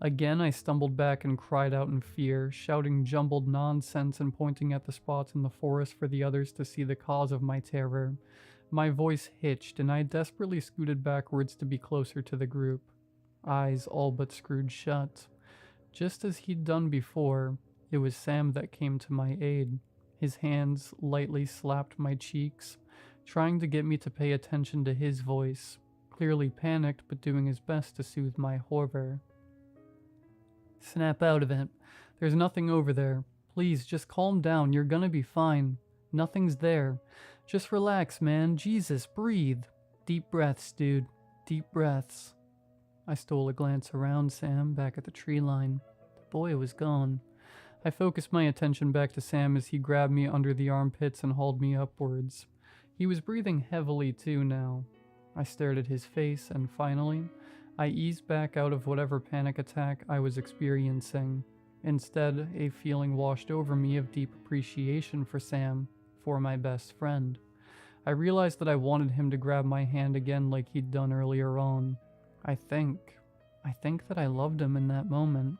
Again, I stumbled back and cried out in fear, shouting jumbled nonsense and pointing at the spots in the forest for the others to see the cause of my terror. My voice hitched, and I desperately scooted backwards to be closer to the group, eyes all but screwed shut. Just as he'd done before, it was Sam that came to my aid. His hands lightly slapped my cheeks, trying to get me to pay attention to his voice, clearly panicked but doing his best to soothe my horror. Snap out of it. There's nothing over there. Please, just calm down. You're gonna be fine. Nothing's there. Just relax, man. Jesus, breathe. Deep breaths, dude. Deep breaths. I stole a glance around Sam, back at the tree line. The boy was gone. I focused my attention back to Sam as he grabbed me under the armpits and hauled me upwards. He was breathing heavily too now. I stared at his face, and finally, I eased back out of whatever panic attack I was experiencing. Instead, a feeling washed over me of deep appreciation for Sam, for my best friend. I realized that I wanted him to grab my hand again like he'd done earlier on. I think that I loved him in that moment,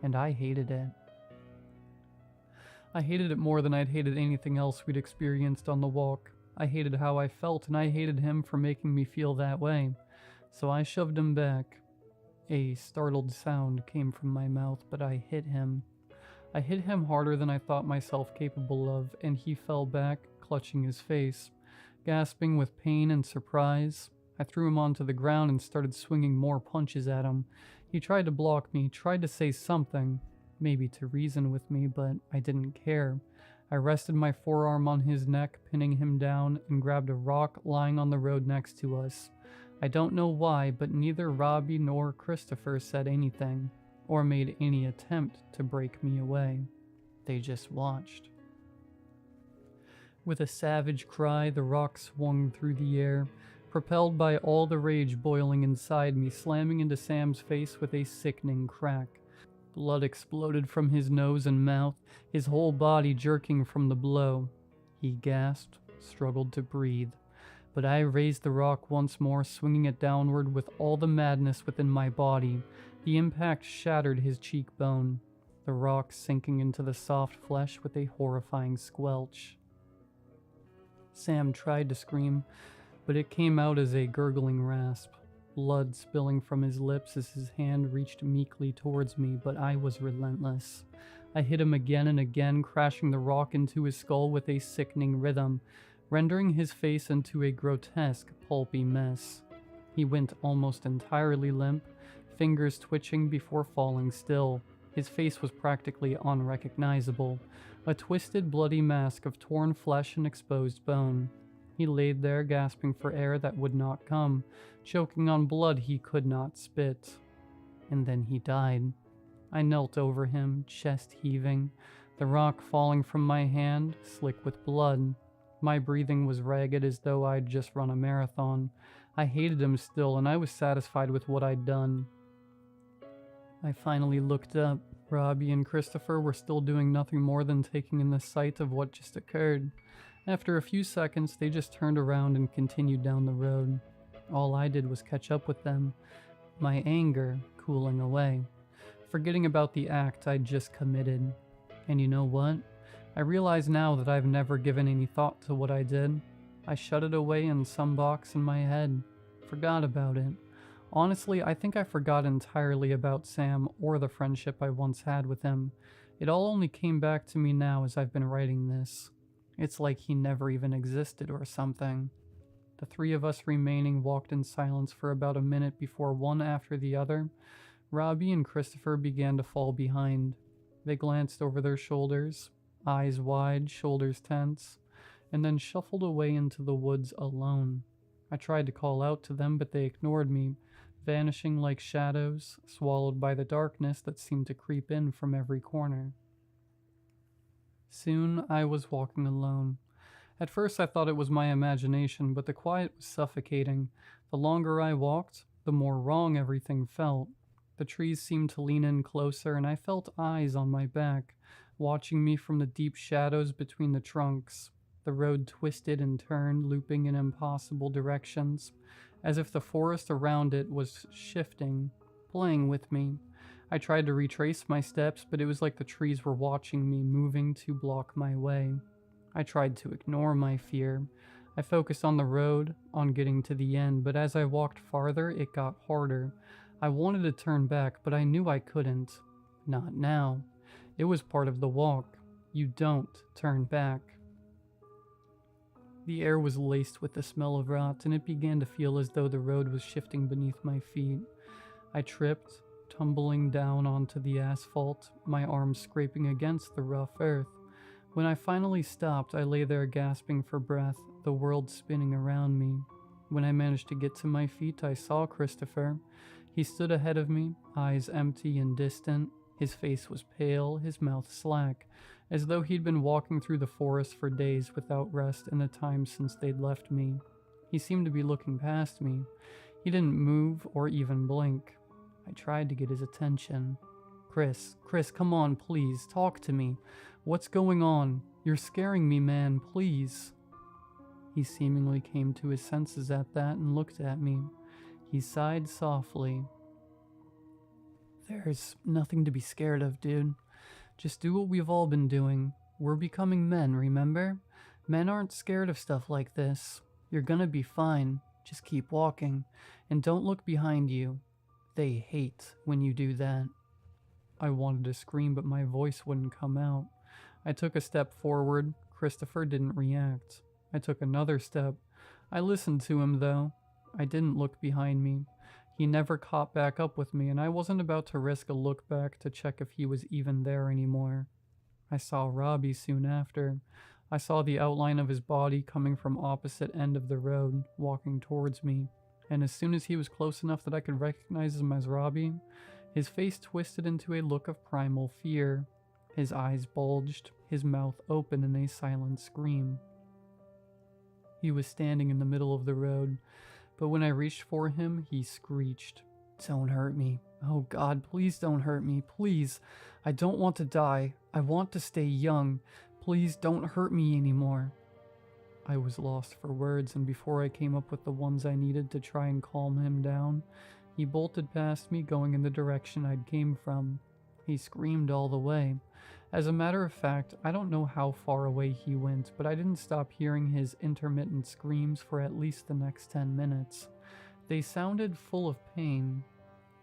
and I hated it. I hated it more than I'd hated anything else we'd experienced on the walk. I hated how I felt, and I hated him for making me feel that way. So I shoved him back. A startled sound came from my mouth, but I hit him. I hit him harder than I thought myself capable of, and he fell back, clutching his face. Gasping with pain and surprise, I threw him onto the ground and started swinging more punches at him. He tried to block me, tried to say something, maybe to reason with me, but I didn't care. I rested my forearm on his neck, pinning him down, and grabbed a rock lying on the road next to us. I don't know why, but neither Robbie nor Christopher said anything, or made any attempt to break me away. They just watched. With a savage cry, the rock swung through the air, propelled by all the rage boiling inside me, slamming into Sam's face with a sickening crack. Blood exploded from his nose and mouth, his whole body jerking from the blow. He gasped, struggled to breathe. But I raised the rock once more, swinging it downward with all the madness within my body. The impact shattered his cheekbone, the rock sinking into the soft flesh with a horrifying squelch. Sam tried to scream, but it came out as a gurgling rasp, blood spilling from his lips as his hand reached meekly towards me, but I was relentless. I hit him again and again, crashing the rock into his skull with a sickening rhythm, rendering his face into a grotesque, pulpy mess. He went almost entirely limp, fingers twitching before falling still. His face was practically unrecognizable, a twisted, bloody mask of torn flesh and exposed bone. He laid there, gasping for air that would not come, choking on blood he could not spit. And then he died. I knelt over him, chest heaving, the rock falling from my hand, slick with blood. My breathing was ragged as though I'd just run a marathon. I hated him still, and I was satisfied with what I'd done. I finally looked up. Robbie and Christopher were still doing nothing more than taking in the sight of what just occurred. After a few seconds, they just turned around and continued down the road. All I did was catch up with them, my anger cooling away, forgetting about the act I'd just committed. And you know what? I realize now that I've never given any thought to what I did. I shut it away in some box in my head, forgot about it. Honestly, I think I forgot entirely about Sam or the friendship I once had with him. It all only came back to me now as I've been writing this. It's like he never even existed or something. The three of us remaining walked in silence for about a minute before one after the other, Robbie and Christopher began to fall behind. They glanced over their shoulders, eyes wide, shoulders tense, and then shuffled away into the woods alone. I tried to call out to them, but they ignored me, vanishing like shadows, swallowed by the darkness that seemed to creep in from every corner. Soon I was walking alone. At first I thought it was my imagination, but the quiet was suffocating. The longer I walked, the more wrong everything felt. The trees seemed to lean in closer, and I felt eyes on my back, watching me from the deep shadows between the trunks. The road twisted and turned, looping in impossible directions, as if the forest around it was shifting, playing with me. I tried to retrace my steps, but it was like the trees were watching me, moving to block my way. I tried to ignore my fear. I focused on the road, on getting to the end, but as I walked farther, it got harder. I wanted to turn back, but I knew I couldn't. Not now. It was part of the walk. You don't turn back. The air was laced with the smell of rot, and it began to feel as though the road was shifting beneath my feet. I tripped, tumbling down onto the asphalt, my arms scraping against the rough earth. When I finally stopped, I lay there gasping for breath, the world spinning around me. When I managed to get to my feet, I saw Christopher. He stood ahead of me, eyes empty and distant. His face was pale, his mouth slack, as though he'd been walking through the forest for days without rest in the time since they'd left me. He seemed to be looking past me. He didn't move or even blink. I tried to get his attention. Chris, come on, please, talk to me. What's going on? You're scaring me, man, please. He seemingly came to his senses at that and looked at me. He sighed softly. There's nothing to be scared of, dude. Just do what we've all been doing. We're becoming men, remember? Men aren't scared of stuff like this. You're gonna be fine. Just keep walking. And don't look behind you. They hate when you do that. I wanted to scream, but my voice wouldn't come out. I took a step forward. Christopher didn't react. I took another step. I listened to him, though. I didn't look behind me. He never caught back up with me, and I wasn't about to risk a look back to check if he was even there anymore. I saw Robbie soon after. I saw the outline of his body coming from opposite end of the road, walking towards me, and as soon as he was close enough that I could recognize him as Robbie, his face twisted into a look of primal fear. His eyes bulged, his mouth open in a silent scream. He was standing in the middle of the road, but when I reached for him, he screeched, "Don't hurt me. Oh God, please don't hurt me. Please. I don't want to die. I want to stay young. Please don't hurt me anymore." I was lost for words, and before I came up with the ones I needed to try and calm him down, he bolted past me, going in the direction I'd came from. He screamed all the way. As a matter of fact, I don't know how far away he went, but I didn't stop hearing his intermittent screams for at least the next 10 minutes. They sounded full of pain.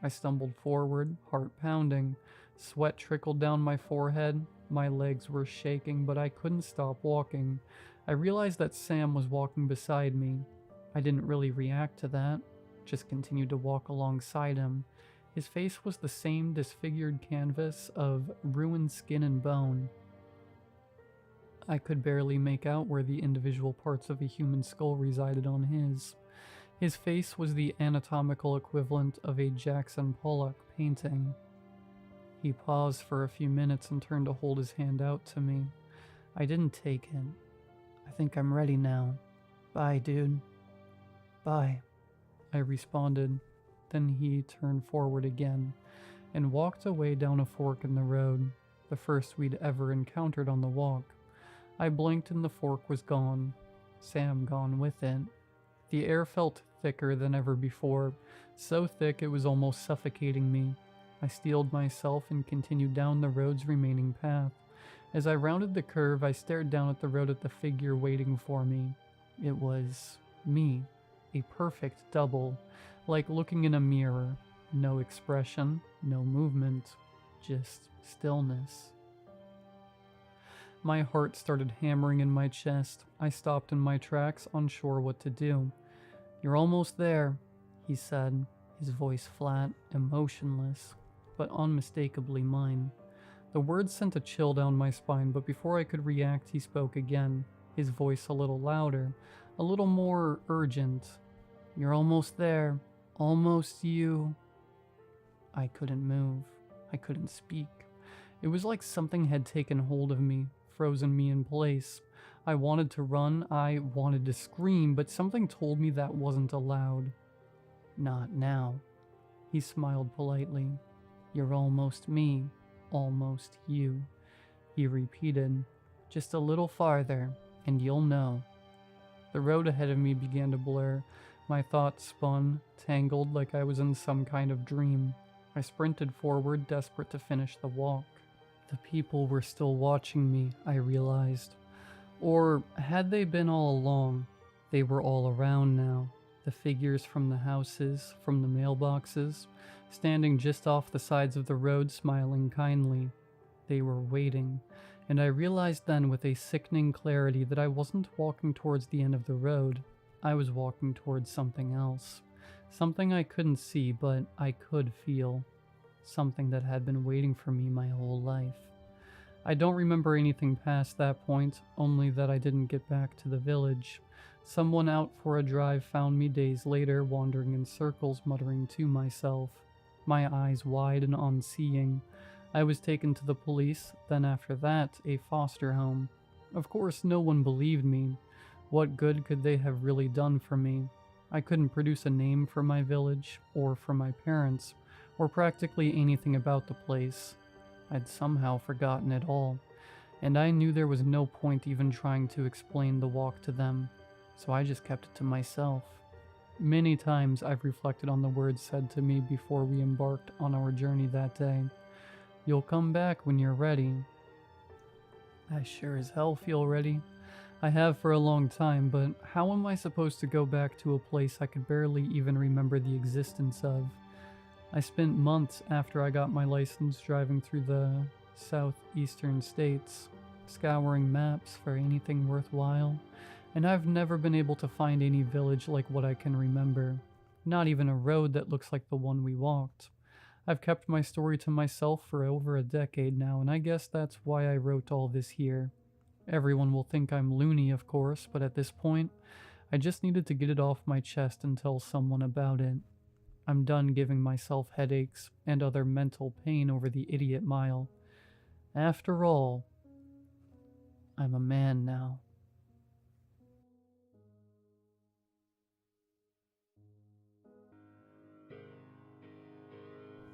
I stumbled forward, heart pounding. Sweat trickled down my forehead. My legs were shaking, but I couldn't stop walking. I realized that Sam was walking beside me. I didn't really react to that, just continued to walk alongside him. His face was the same disfigured canvas of ruined skin and bone. I could barely make out where the individual parts of a human skull resided on his. His face was the anatomical equivalent of a Jackson Pollock painting. He paused for a few minutes and turned to hold his hand out to me. I didn't take it. I think I'm ready now. Bye, dude. Bye, I responded. Then he turned forward again and walked away down a fork in the road, the first we'd ever encountered on the walk. I blinked and the fork was gone, Sam gone with it. The air felt thicker than ever before, so thick it was almost suffocating me. I steeled myself and continued down the road's remaining path. As I rounded the curve, I stared down at the road at the figure waiting for me. It was me, a perfect double, like looking in a mirror. No expression, no movement, just stillness. My heart started hammering in my chest. I stopped in my tracks, unsure what to do. "You're almost there," he said, his voice flat, emotionless, but unmistakably mine. The words sent a chill down my spine, but before I could react, he spoke again, his voice a little louder, a little more urgent. "You're almost there. Almost you." I couldn't move. I couldn't speak. It was like something had taken hold of me, frozen me in place. I wanted to run, I wanted to scream, but something told me that wasn't allowed. "Not now." He smiled politely. "You're almost me, almost you," he repeated. "Just a little farther, and you'll know." The road ahead of me began to blur. My thoughts spun, tangled like I was in some kind of dream. I sprinted forward, desperate to finish the walk. The people were still watching me, I realized. Or had they been all along? They were all around now. The figures from the houses, from the mailboxes, standing just off the sides of the road, smiling kindly. They were waiting, and I realized then with a sickening clarity that I wasn't walking towards the end of the road. I was walking towards something else. Something I couldn't see, but I could feel. Something that had been waiting for me my whole life. I don't remember anything past that point, only that I didn't get back to the village. Someone out for a drive found me days later, wandering in circles, muttering to myself, my eyes wide and unseeing. I was taken to the police, then after that, a foster home. Of course, no one believed me. What good could they have really done for me? I couldn't produce a name for my village, or for my parents, or practically anything about the place. I'd somehow forgotten it all, and I knew there was no point even trying to explain the walk to them, so I just kept it to myself. Many times I've reflected on the words said to me before we embarked on our journey that day. "You'll come back when you're ready." I sure as hell feel ready. I have for a long time, but how am I supposed to go back to a place I could barely even remember the existence of? I spent months after I got my license driving through the southeastern states, scouring maps for anything worthwhile, and I've never been able to find any village like what I can remember. Not even a road that looks like the one we walked. I've kept my story to myself for over a decade now, and I guess that's why I wrote all this here. Everyone will think I'm loony, of course, but at this point, I just needed to get it off my chest and tell someone about it. I'm done giving myself headaches and other mental pain over the idiot mile. After all, I'm a man now.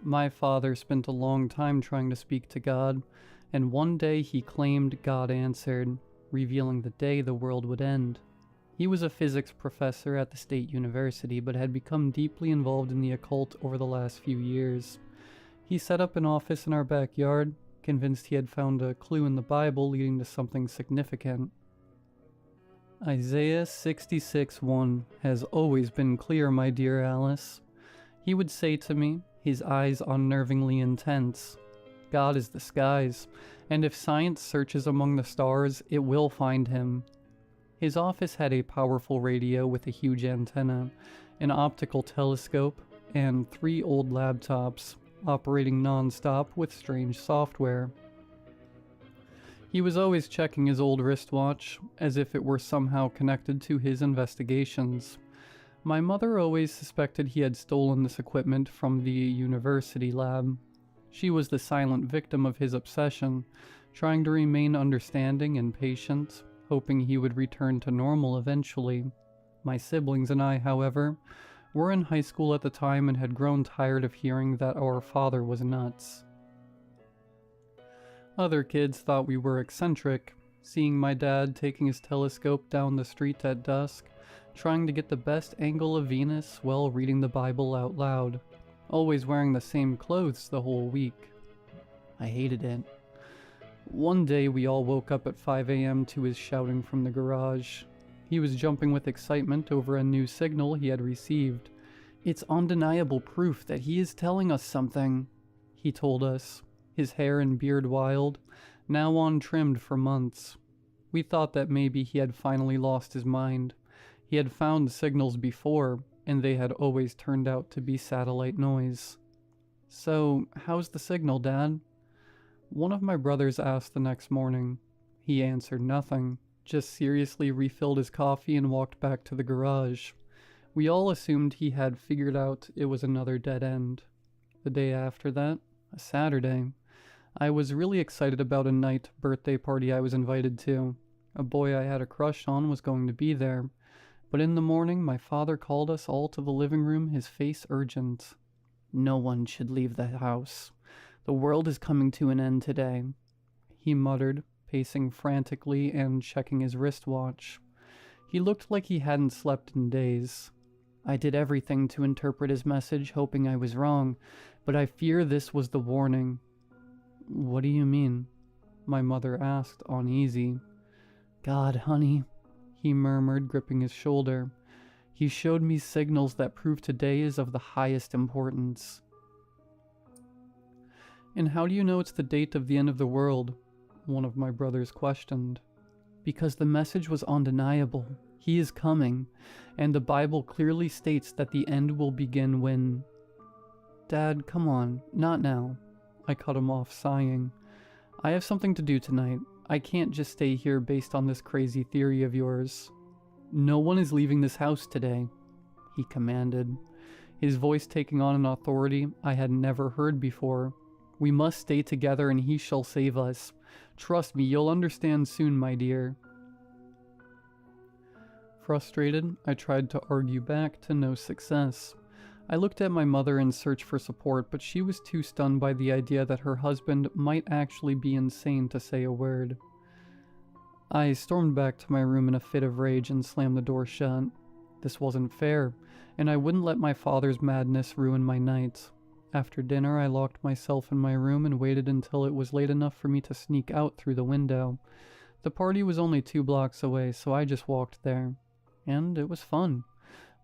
My father spent a long time trying to speak to God, and one day he claimed God answered, revealing the day the world would end. He was a physics professor at the state university, but had become deeply involved in the occult over the last few years. He set up an office in our backyard, convinced he had found a clue in the Bible leading to something significant. Isaiah 66:1 has always been clear, my dear Alice. He would say to me, his eyes unnervingly intense, God is the skies, and if science searches among the stars, it will find him. His office had a powerful radio with a huge antenna, an optical telescope, and 3 old laptops, operating non-stop with strange software. He was always checking his old wristwatch, as if it were somehow connected to his investigations. My mother always suspected he had stolen this equipment from the university lab. She was the silent victim of his obsession, trying to remain understanding and patient, hoping he would return to normal eventually. My siblings and I, however, were in high school at the time and had grown tired of hearing that our father was nuts. Other kids thought we were eccentric, seeing my dad taking his telescope down the street at dusk, trying to get the best angle of Venus while reading the Bible out loud, always wearing the same clothes the whole week. I hated it. One day we all woke up at 5 a.m. to his shouting from the garage. He was jumping with excitement over a new signal he had received. It's undeniable proof that he is telling us something, he told us, his hair and beard wild, now untrimmed for months. We thought that maybe he had finally lost his mind. He had found signals before, and they had always turned out to be satellite noise. So, how's the signal, Dad? One of my brothers asked the next morning. He answered nothing, just seriously refilled his coffee and walked back to the garage. We all assumed he had figured out it was another dead end. The day after that, a Saturday, I was really excited about a night birthday party I was invited to. A boy I had a crush on was going to be there, but in the morning my father called us all to the living room, his face urgent. No one should leave the house. The world is coming to an end today, he muttered, pacing frantically and checking his wristwatch. He looked like he hadn't slept in days. I did everything to interpret his message, hoping I was wrong, but I fear this was the warning. What do you mean? My mother asked, uneasy. God, honey, he murmured, gripping his shoulder. He showed me signals that prove today is of the highest importance. And how do you know it's the date of the end of the world? One of my brothers questioned. Because the message was undeniable. He is coming, and the Bible clearly states that the end will begin when... Dad, come on, not now. I cut him off, sighing. I have something to do tonight. I can't just stay here based on this crazy theory of yours. No one is leaving this house today, he commanded, his voice taking on an authority I had never heard before. We must stay together and he shall save us. Trust me, you'll understand soon, my dear. Frustrated, I tried to argue back to no success. I looked at my mother in search for support, but she was too stunned by the idea that her husband might actually be insane to say a word. I stormed back to my room in a fit of rage and slammed the door shut. This wasn't fair, and I wouldn't let my father's madness ruin my night. After dinner, I locked myself in my room and waited until it was late enough for me to sneak out through the window. The party was only 2 blocks away, so I just walked there. And it was fun.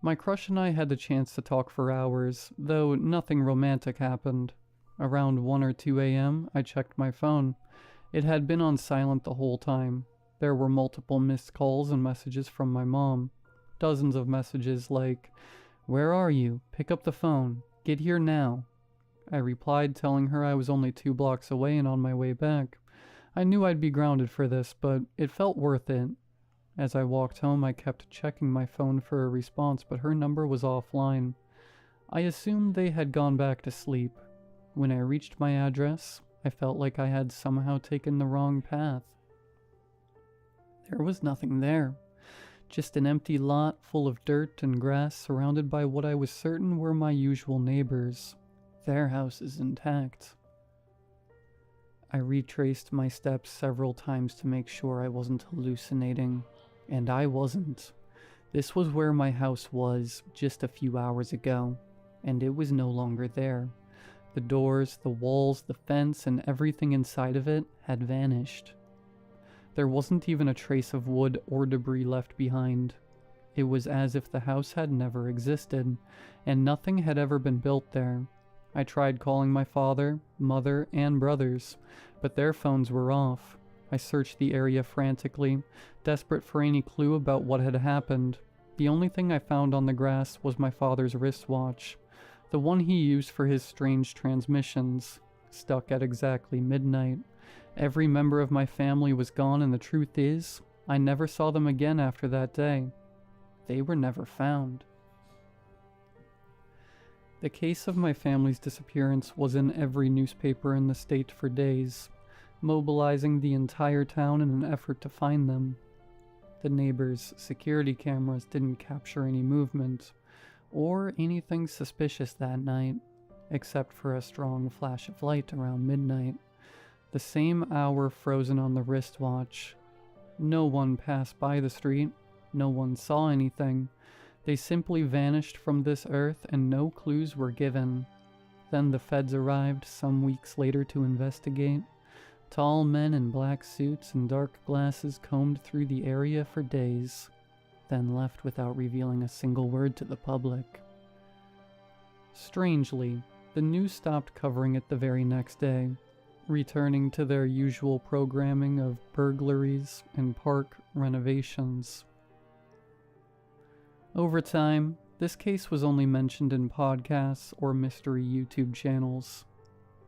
My crush and I had the chance to talk for hours, though nothing romantic happened. Around 1 or 2 a.m., I checked my phone. It had been on silent the whole time. There were multiple missed calls and messages from my mom. Dozens of messages like, "Where are you? Pick up the phone. Get here now." I replied, telling her I was only 2 blocks away and on my way back. I knew I'd be grounded for this, but it felt worth it. As I walked home, I kept checking my phone for a response, but her number was offline. I assumed they had gone back to sleep. When I reached my address, I felt like I had somehow taken the wrong path. There was nothing there. Just an empty lot full of dirt and grass surrounded by what I was certain were my usual neighbors. Their house is intact. I retraced my steps several times to make sure I wasn't hallucinating. And I wasn't. This was where my house was just a few hours ago, and it was no longer there. The doors, the walls, the fence, and everything inside of it had vanished. There wasn't even a trace of wood or debris left behind. It was as if the house had never existed, and nothing had ever been built there. I tried calling my father, mother, and brothers, but their phones were off. I searched the area frantically, desperate for any clue about what had happened. The only thing I found on the grass was my father's wristwatch, the one he used for his strange transmissions, stuck at exactly midnight. Every member of my family was gone, and the truth is, I never saw them again after that day. They were never found. The case of my family's disappearance was in every newspaper in the state for days, mobilizing the entire town in an effort to find them. The neighbors' security cameras didn't capture any movement or anything suspicious that night, except for a strong flash of light around midnight, the same hour frozen on the wristwatch. No one passed by the street, no one saw anything. They simply vanished from this earth and no clues were given. Then the feds arrived some weeks later to investigate. Tall men in black suits and dark glasses combed through the area for days, then left without revealing a single word to the public. Strangely, the news stopped covering it the very next day, returning to their usual programming of burglaries and park renovations. Over time, this case was only mentioned in podcasts or mystery YouTube channels.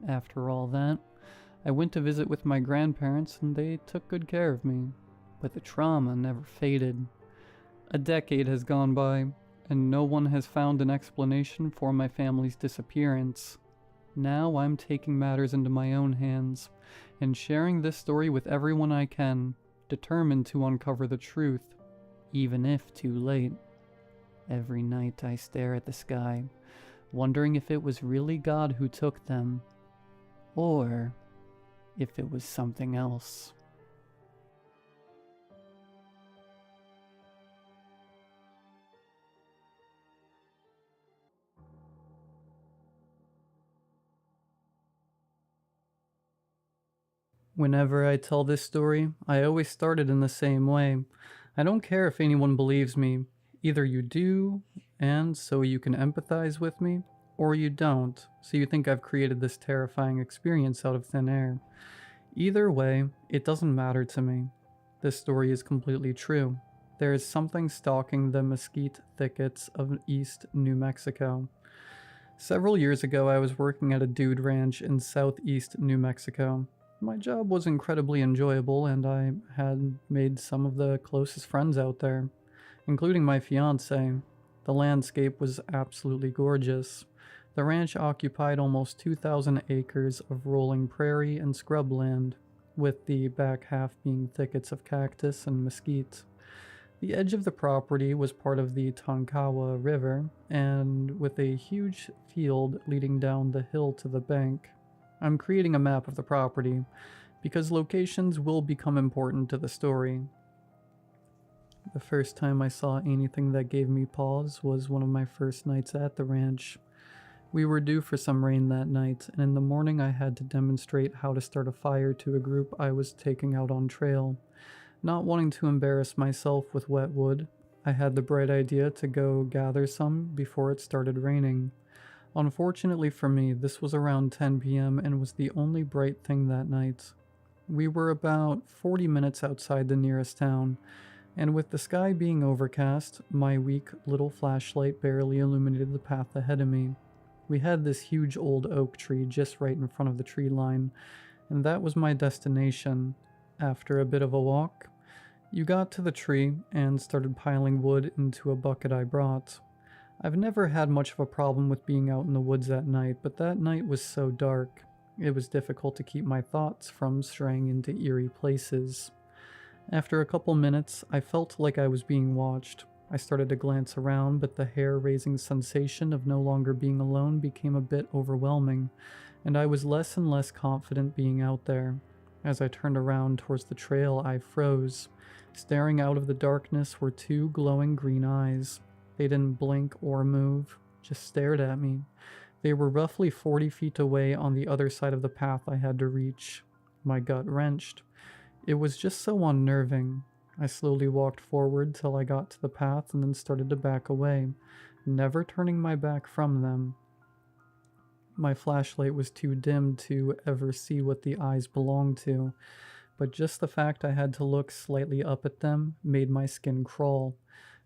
After all that, I went to visit with my grandparents and they took good care of me, but the trauma never faded. A decade has gone by, and no one has found an explanation for my family's disappearance. Now I'm taking matters into my own hands, and sharing this story with everyone I can, determined to uncover the truth, even if too late. Every night I stare at the sky, wondering if it was really God who took them, or if it was something else. Whenever I tell this story, I always start it in the same way. I don't care if anyone believes me. Either you do, and so you can empathize with me, or you don't, so you think I've created this terrifying experience out of thin air. Either way, it doesn't matter to me. This story is completely true. There is something stalking the mesquite thickets of East New Mexico. Several years ago, I was working at a dude ranch in southeast New Mexico. My job was incredibly enjoyable, and I had made some of the closest friends out there, including my fiance. The landscape was absolutely gorgeous. The ranch occupied almost 2,000 acres of rolling prairie and scrubland, with the back half being thickets of cactus and mesquite. The edge of the property was part of the Tonkawa River, and with a huge field leading down the hill to the bank. I'm creating a map of the property, because locations will become important to the story. The first time I saw anything that gave me pause was one of my first nights at the ranch. We were due for some rain that night, and in the morning I had to demonstrate how to start a fire to a group I was taking out on trail. Not wanting to embarrass myself with wet wood, I had the bright idea to go gather some before it started raining. Unfortunately for me, this was around 10 p.m. and was the only bright thing that night. We were about 40 minutes outside the nearest town, and with the sky being overcast, my weak little flashlight barely illuminated the path ahead of me. We had this huge old oak tree just right in front of the tree line, and that was my destination. After a bit of a walk, you got to the tree and started piling wood into a bucket I brought. I've never had much of a problem with being out in the woods at night, but that night was so dark. It was difficult to keep my thoughts from straying into eerie places. After a couple minutes, I felt like I was being watched. I started to glance around, but the hair-raising sensation of no longer being alone became a bit overwhelming, and I was less and less confident being out there. As I turned around towards the trail, I froze. Staring out of the darkness were two glowing green eyes. They didn't blink or move, just stared at me. They were roughly 40 feet away on the other side of the path I had to reach. My gut wrenched. It was just so unnerving. I slowly walked forward till I got to the path and then started to back away, never turning my back from them. My flashlight was too dim to ever see what the eyes belonged to, but just the fact I had to look slightly up at them made my skin crawl.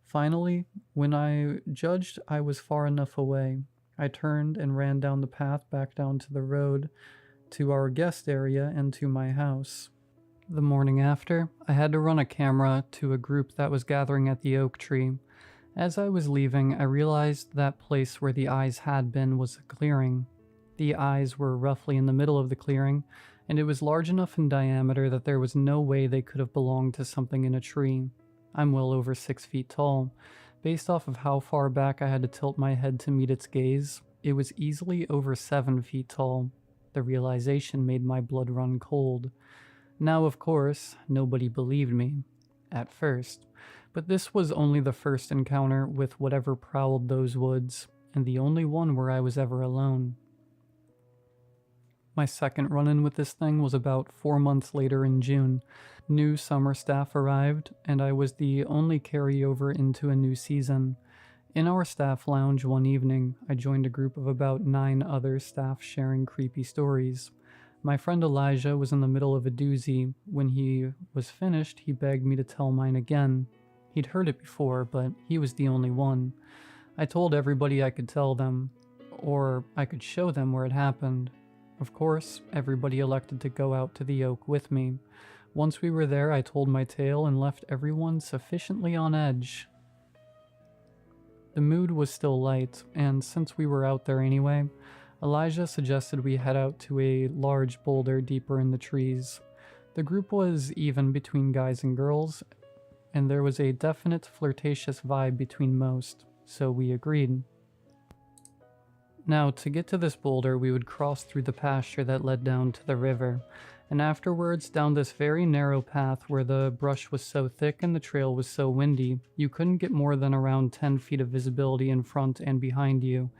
Finally, when I judged I was far enough away, I turned and ran down the path back down to the road, to our guest area, and to my house. The morning after, I had to run a camera to a group that was gathering at the oak tree. As I was leaving, I realized that place where the eyes had been was a clearing. The eyes were roughly in the middle of the clearing, and it was large enough in diameter that there was no way they could have belonged to something in a tree. I'm well over 6 feet tall. Based off of how far back I had to tilt my head to meet its gaze, it was easily over 7 feet tall. The realization made my blood run cold. Now, of course, nobody believed me. At first. But this was only the first encounter with whatever prowled those woods, and the only one where I was ever alone. My second run-in with this thing was about 4 months later in June. New summer staff arrived, and I was the only carryover into a new season. In our staff lounge one evening, I joined a group of about 9 other staff sharing creepy stories. My friend Elijah was in the middle of a doozy. When he was finished, he begged me to tell mine again. He'd heard it before, but he was the only one. I told everybody I could tell them, or I could show them where it happened. Of course, everybody elected to go out to the oak with me. Once we were there, I told my tale and left everyone sufficiently on edge. The mood was still light, and since we were out there anyway, Elijah suggested we head out to a large boulder deeper in the trees. The group was even between guys and girls, and there was a definite flirtatious vibe between most, so we agreed. Now, to get to this boulder, we would cross through the pasture that led down to the river, and afterwards down this very narrow path where the brush was so thick and the trail was so windy, you couldn't get more than around 10 feet of visibility in front and behind you.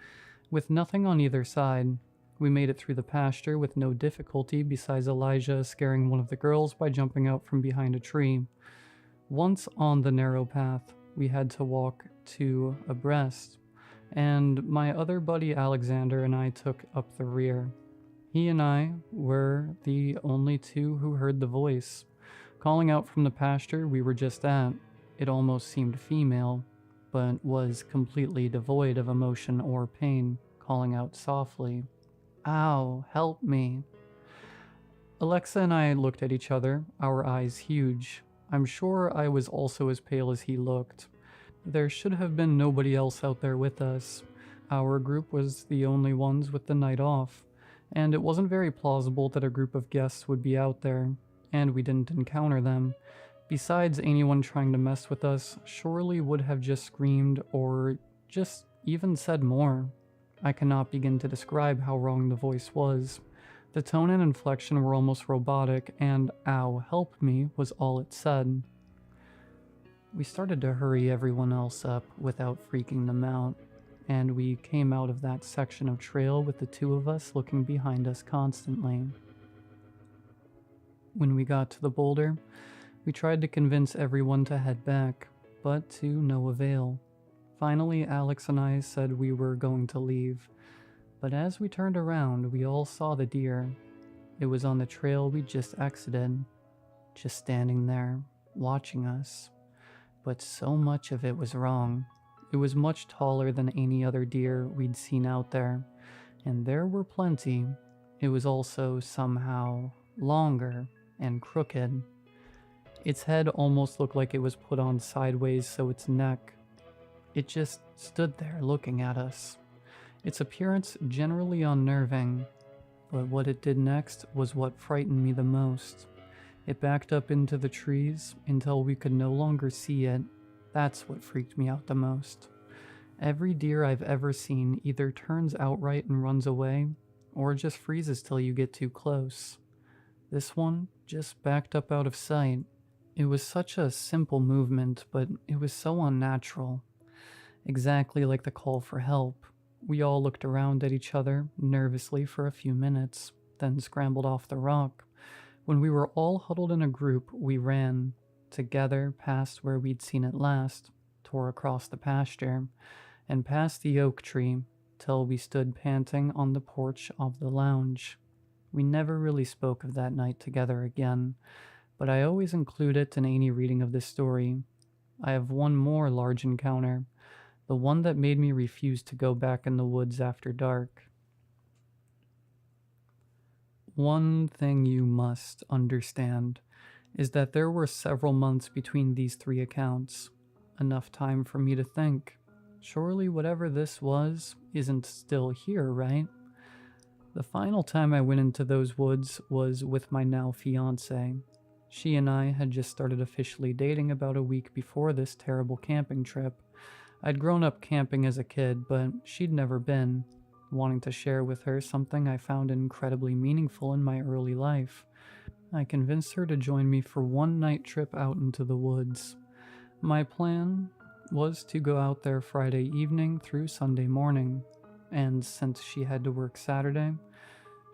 With nothing on either side, we made it through the pasture with no difficulty besides Elijah scaring one of the girls by jumping out from behind a tree. Once on the narrow path, we had to walk 2 abreast, and my other buddy Alexander and I took up the rear. He and I were the only 2 who heard the voice. Calling out from the pasture we were just at, it almost seemed female, but was completely devoid of emotion or pain, calling out softly, "Ow, help me." Alexa and I looked at each other, our eyes huge. I'm sure I was also as pale as he looked. There should have been nobody else out there with us. Our group was the only ones with the night off, and it wasn't very plausible that a group of guests would be out there, and we didn't encounter them. Besides, anyone trying to mess with us surely would have just screamed or just even said more. I cannot begin to describe how wrong the voice was. The tone and inflection were almost robotic, and "ow, help me" was all it said. We started to hurry everyone else up without freaking them out, and we came out of that section of trail with the 2 of us looking behind us constantly. When we got to the boulder, we tried to convince everyone to head back, but to no avail. Finally, Alex and I said we were going to leave, but as we turned around, we all saw the deer. It was on the trail we just exited, just standing there, watching us. But so much of it was wrong. It was much taller than any other deer we'd seen out there, and there were plenty. It was also somehow longer and crooked. Its head almost looked like it was put on sideways, so its neck. It just stood there looking at us. Its appearance generally unnerving, but what it did next was what frightened me the most. It backed up into the trees until we could no longer see it. That's what freaked me out the most. Every deer I've ever seen either turns outright and runs away, or just freezes till you get too close. This one just backed up out of sight. It was such a simple movement, but it was so unnatural. Exactly like the call for help. We all looked around at each other nervously for a few minutes, then scrambled off the rock. When we were all huddled in a group, we ran, together past where we'd seen it last, tore across the pasture, and past the oak tree, till we stood panting on the porch of the lounge. We never really spoke of that night together again, but I always include it in any reading of this story. I have one more large encounter, the one that made me refuse to go back in the woods after dark. One thing you must understand is that there were several months between these 3 accounts, enough time for me to think, surely whatever this was isn't still here, right? The final time I went into those woods was with my now fiancée. She and I had just started officially dating about a week before this terrible camping trip. I'd grown up camping as a kid, but she'd never been, wanting to share with her something I found incredibly meaningful in my early life. I convinced her to join me for one night trip out into the woods. My plan was to go out there Friday evening through Sunday morning, and since she had to work Saturday,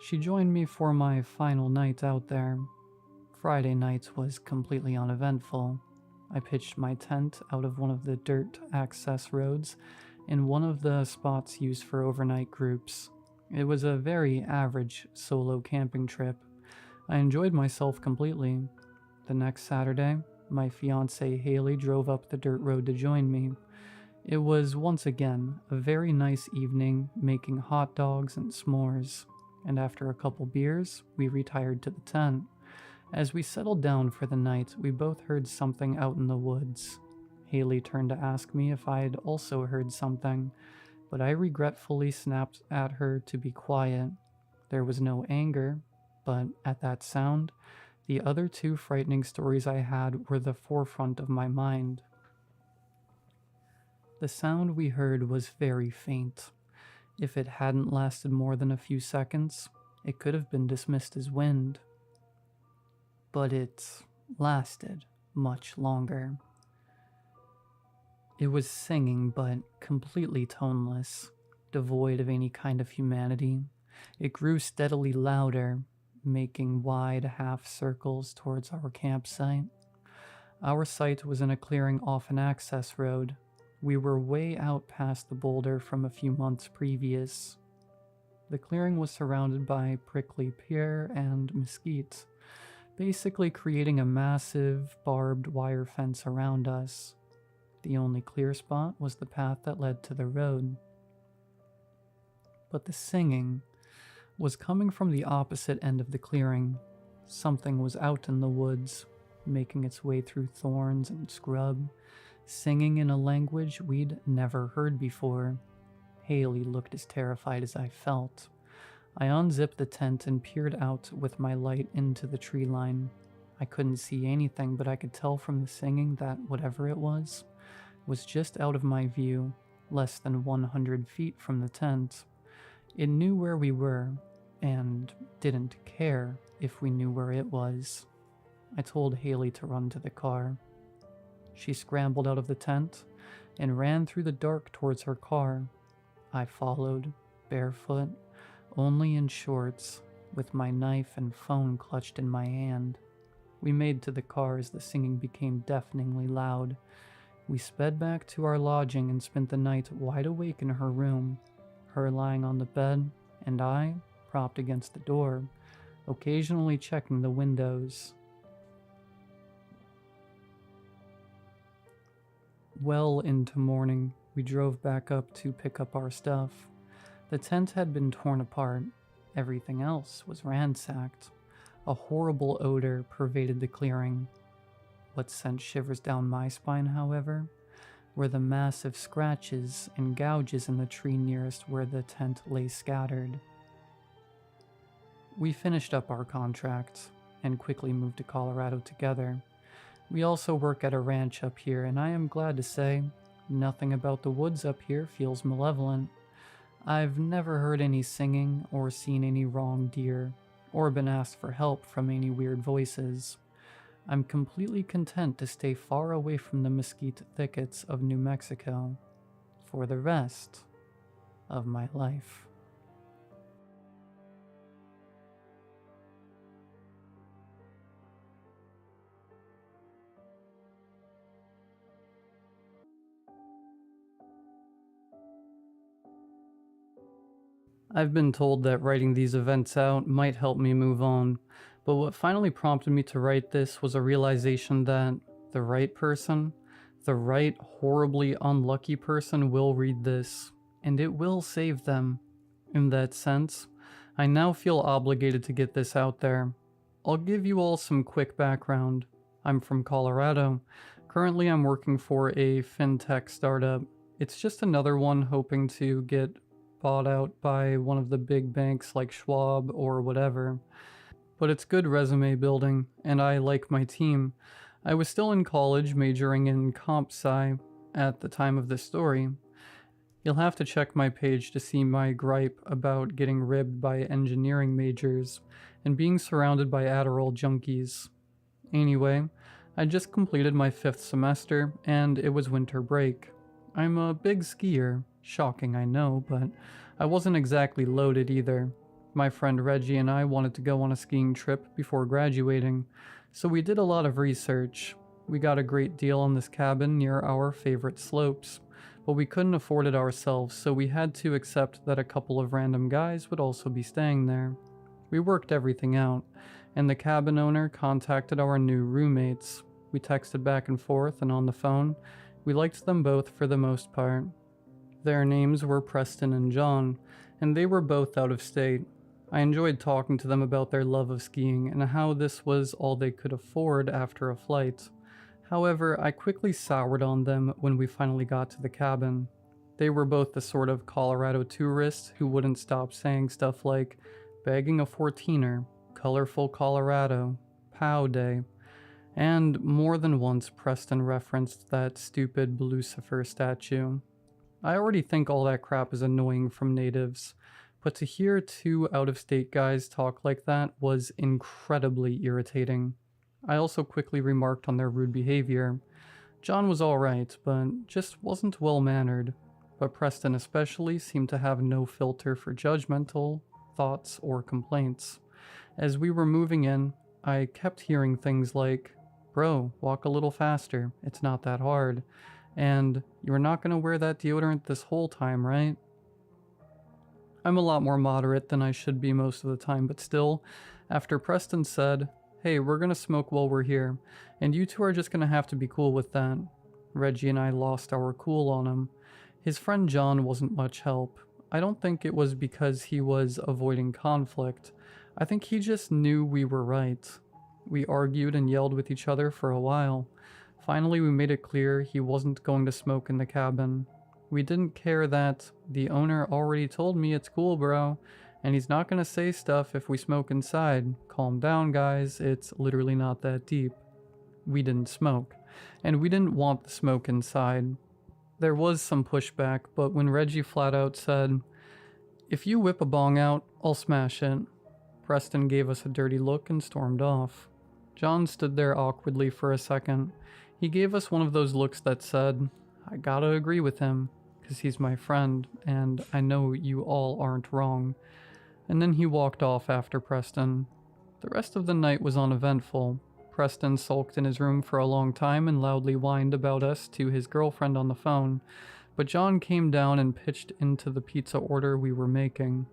she joined me for my final night out there. Friday night was completely uneventful. I pitched my tent out of one of the dirt access roads in one of the spots used for overnight groups. It was a very average solo camping trip. I enjoyed myself completely. The next Saturday, my fiancée Haley drove up the dirt road to join me. It was once again a very nice evening, making hot dogs and s'mores, and after a couple beers, we retired to the tent. As we settled down for the night, we both heard something out in the woods. Haley turned to ask me if I had also heard something, but I regretfully snapped at her to be quiet. There was no anger, but at that sound, the other 2 frightening stories I had were the forefront of my mind. The sound we heard was very faint. If it hadn't lasted more than a few seconds, it could have been dismissed as wind. But it lasted much longer. It was singing, but completely toneless, devoid of any kind of humanity. It grew steadily louder, making wide half circles towards our campsite. Our site was in a clearing off an access road. We were way out past the boulder from a few months previous. The clearing was surrounded by prickly pear and mesquite, basically creating a massive barbed wire fence around us. The only clear spot was the path that led to the road. But the singing was coming from the opposite end of the clearing. Something was out in the woods, making its way through thorns and scrub, singing in a language we'd never heard before. Haley looked as terrified as I felt. I unzipped the tent and peered out with my light into the tree line. I couldn't see anything, but I could tell from the singing that whatever it was just out of my view, less than 100 feet from the tent. It knew where we were, and didn't care if we knew where it was. I told Haley to run to the car. She scrambled out of the tent and ran through the dark towards her car. I followed, barefoot, only in shorts, with my knife and phone clutched in my hand. We made to the car as the singing became deafeningly loud. We sped back to our lodging and spent the night wide awake in her room, her lying on the bed, and I propped against the door, occasionally checking the windows. Well into morning, we drove back up to pick up our stuff. The tent had been torn apart. Everything else was ransacked. A horrible odor pervaded the clearing. What sent shivers down my spine, however, were the massive scratches and gouges in the tree nearest where the tent lay scattered. We finished up our contract and quickly moved to Colorado together. We also work at a ranch up here, and I am glad to say nothing about the woods up here feels malevolent. I've never heard any singing or seen any wrong deer, or been asked for help from any weird voices. I'm completely content to stay far away from the mesquite thickets of New Mexico for the rest of my life. I've been told that writing these events out might help me move on, but what finally prompted me to write this was a realization that the right person, the right horribly unlucky person will read this, and it will save them. In that sense, I now feel obligated to get this out there. I'll give you all some quick background. I'm from Colorado. Currently, I'm working for a fintech startup. It's just another one hoping to get bought out by one of the big banks like Schwab or whatever. But it's good resume building, and I like my team. I was still in college majoring in comp sci at the time of this story. You'll have to check my page to see my gripe about getting ribbed by engineering majors and being surrounded by Adderall junkies. Anyway, I just completed my 5th semester and it was winter break. I'm a big skier. Shocking, I know, but I wasn't exactly loaded either. My friend Reggie and I wanted to go on a skiing trip before graduating, so we did a lot of research. We got a great deal on this cabin near our favorite slopes, but we couldn't afford it ourselves, so we had to accept that a couple of random guys would also be staying there. We worked everything out, and the cabin owner contacted our new roommates. We texted back and forth and on the phone. We liked them both for the most part. Their names were Preston and John, and they were both out of state. I enjoyed talking to them about their love of skiing and how this was all they could afford after a flight. However, I quickly soured on them when we finally got to the cabin. They were both the sort of Colorado tourists who wouldn't stop saying stuff like bagging a 14er, colorful Colorado, POW day, and more than once Preston referenced that stupid Lucifer statue. I already think all that crap is annoying from natives, but to hear two out-of-state guys talk like that was incredibly irritating. I also quickly remarked on their rude behavior. John was alright, but just wasn't well-mannered. But Preston especially seemed to have no filter for judgmental thoughts or complaints. As we were moving in, I kept hearing things like, "Bro, walk a little faster, it's not that hard," and "You're not gonna wear that deodorant this whole time, right?" I'm a lot more moderate than I should be most of the time, but still, after Preston said, "Hey, we're gonna smoke while we're here, and you two are just gonna have to be cool with that," Reggie and I lost our cool on him. His friend John wasn't much help. I don't think it was because he was avoiding conflict. I think he just knew we were right. We argued and yelled with each other for a while. Finally, we made it clear he wasn't going to smoke in the cabin. We didn't care that the owner already told me it's cool, bro, and he's not gonna say stuff if we smoke inside. Calm down, guys, it's literally not that deep. We didn't smoke, and we didn't want the smoke inside. There was some pushback, but when Reggie flat out said, "If you whip a bong out, I'll smash it," Preston gave us a dirty look and stormed off. John stood there awkwardly for a second. He gave us one of those looks that said, "I gotta agree with him, 'cause he's my friend, and I know you all aren't wrong." And then he walked off after Preston. The rest of the night was uneventful. Preston sulked in his room for a long time and loudly whined about us to his girlfriend on the phone, but John came down and pitched into the pizza order we were making.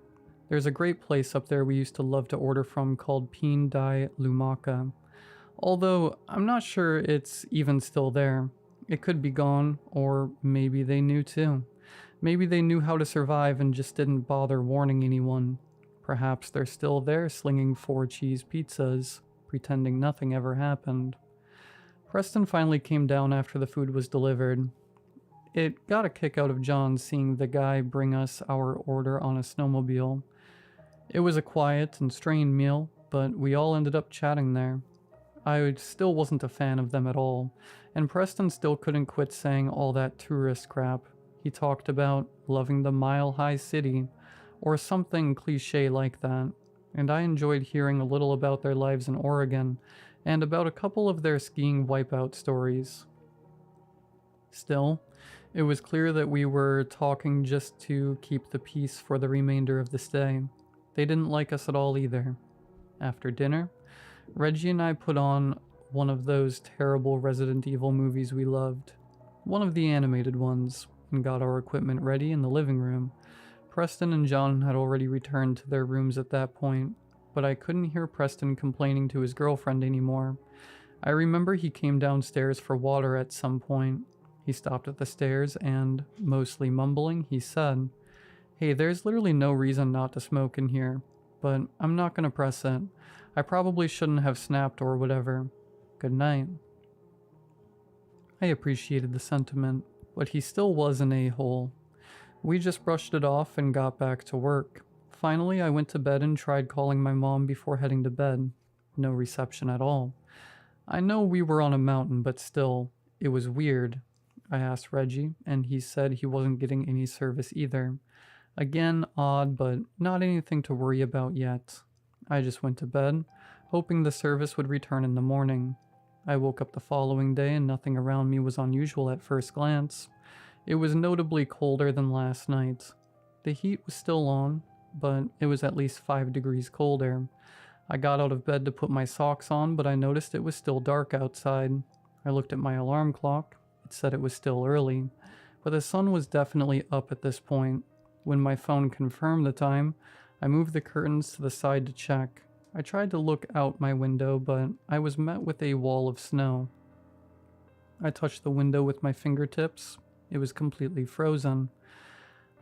There's a great place up there we used to love to order from called Pin Dai Lumaca. Although, I'm not sure it's even still there. It could be gone, or maybe they knew too. Maybe they knew how to survive and just didn't bother warning anyone. Perhaps they're still there slinging 4-cheese pizzas, pretending nothing ever happened. Preston finally came down after the food was delivered. It got a kick out of John seeing the guy bring us our order on a snowmobile. It was a quiet and strained meal, but we all ended up chatting there. I still wasn't a fan of them at all, and Preston still couldn't quit saying all that tourist crap. He talked about loving the mile-high city, or something cliche like that, and I enjoyed hearing a little about their lives in Oregon, and about a couple of their skiing wipeout stories. Still, it was clear that we were talking just to keep the peace for the remainder of the stay. They didn't like us at all either. After dinner, Reggie and I put on one of those terrible Resident Evil movies we loved, one of the animated ones, and got our equipment ready in the living room. Preston and John had already returned to their rooms at that point, but I couldn't hear Preston complaining to his girlfriend anymore. I remember he came downstairs for water at some point. He stopped at the stairs and, mostly mumbling, he said, "Hey, there's literally no reason not to smoke in here, but I'm not gonna press it. I probably shouldn't have snapped or whatever. Good night." I appreciated the sentiment, but he still was an a-hole. We just brushed it off and got back to work. Finally, I went to bed and tried calling my mom before heading to bed. No reception at all. I know we were on a mountain, but still, it was weird. I asked Reggie, and he said he wasn't getting any service either. Again, odd, but not anything to worry about yet. I just went to bed, hoping the service would return in the morning. I woke up the following day and nothing around me was unusual at first glance. It was notably colder than last night. The heat was still on, but it was at least 5 degrees colder. I got out of bed to put my socks on, but I noticed it was still dark outside. I looked at my alarm clock. It said it was still early, but the sun was definitely up at this point. When my phone confirmed the time, I moved the curtains to the side to check. I tried to look out my window, but I was met with a wall of snow. I touched the window with my fingertips. It was completely frozen.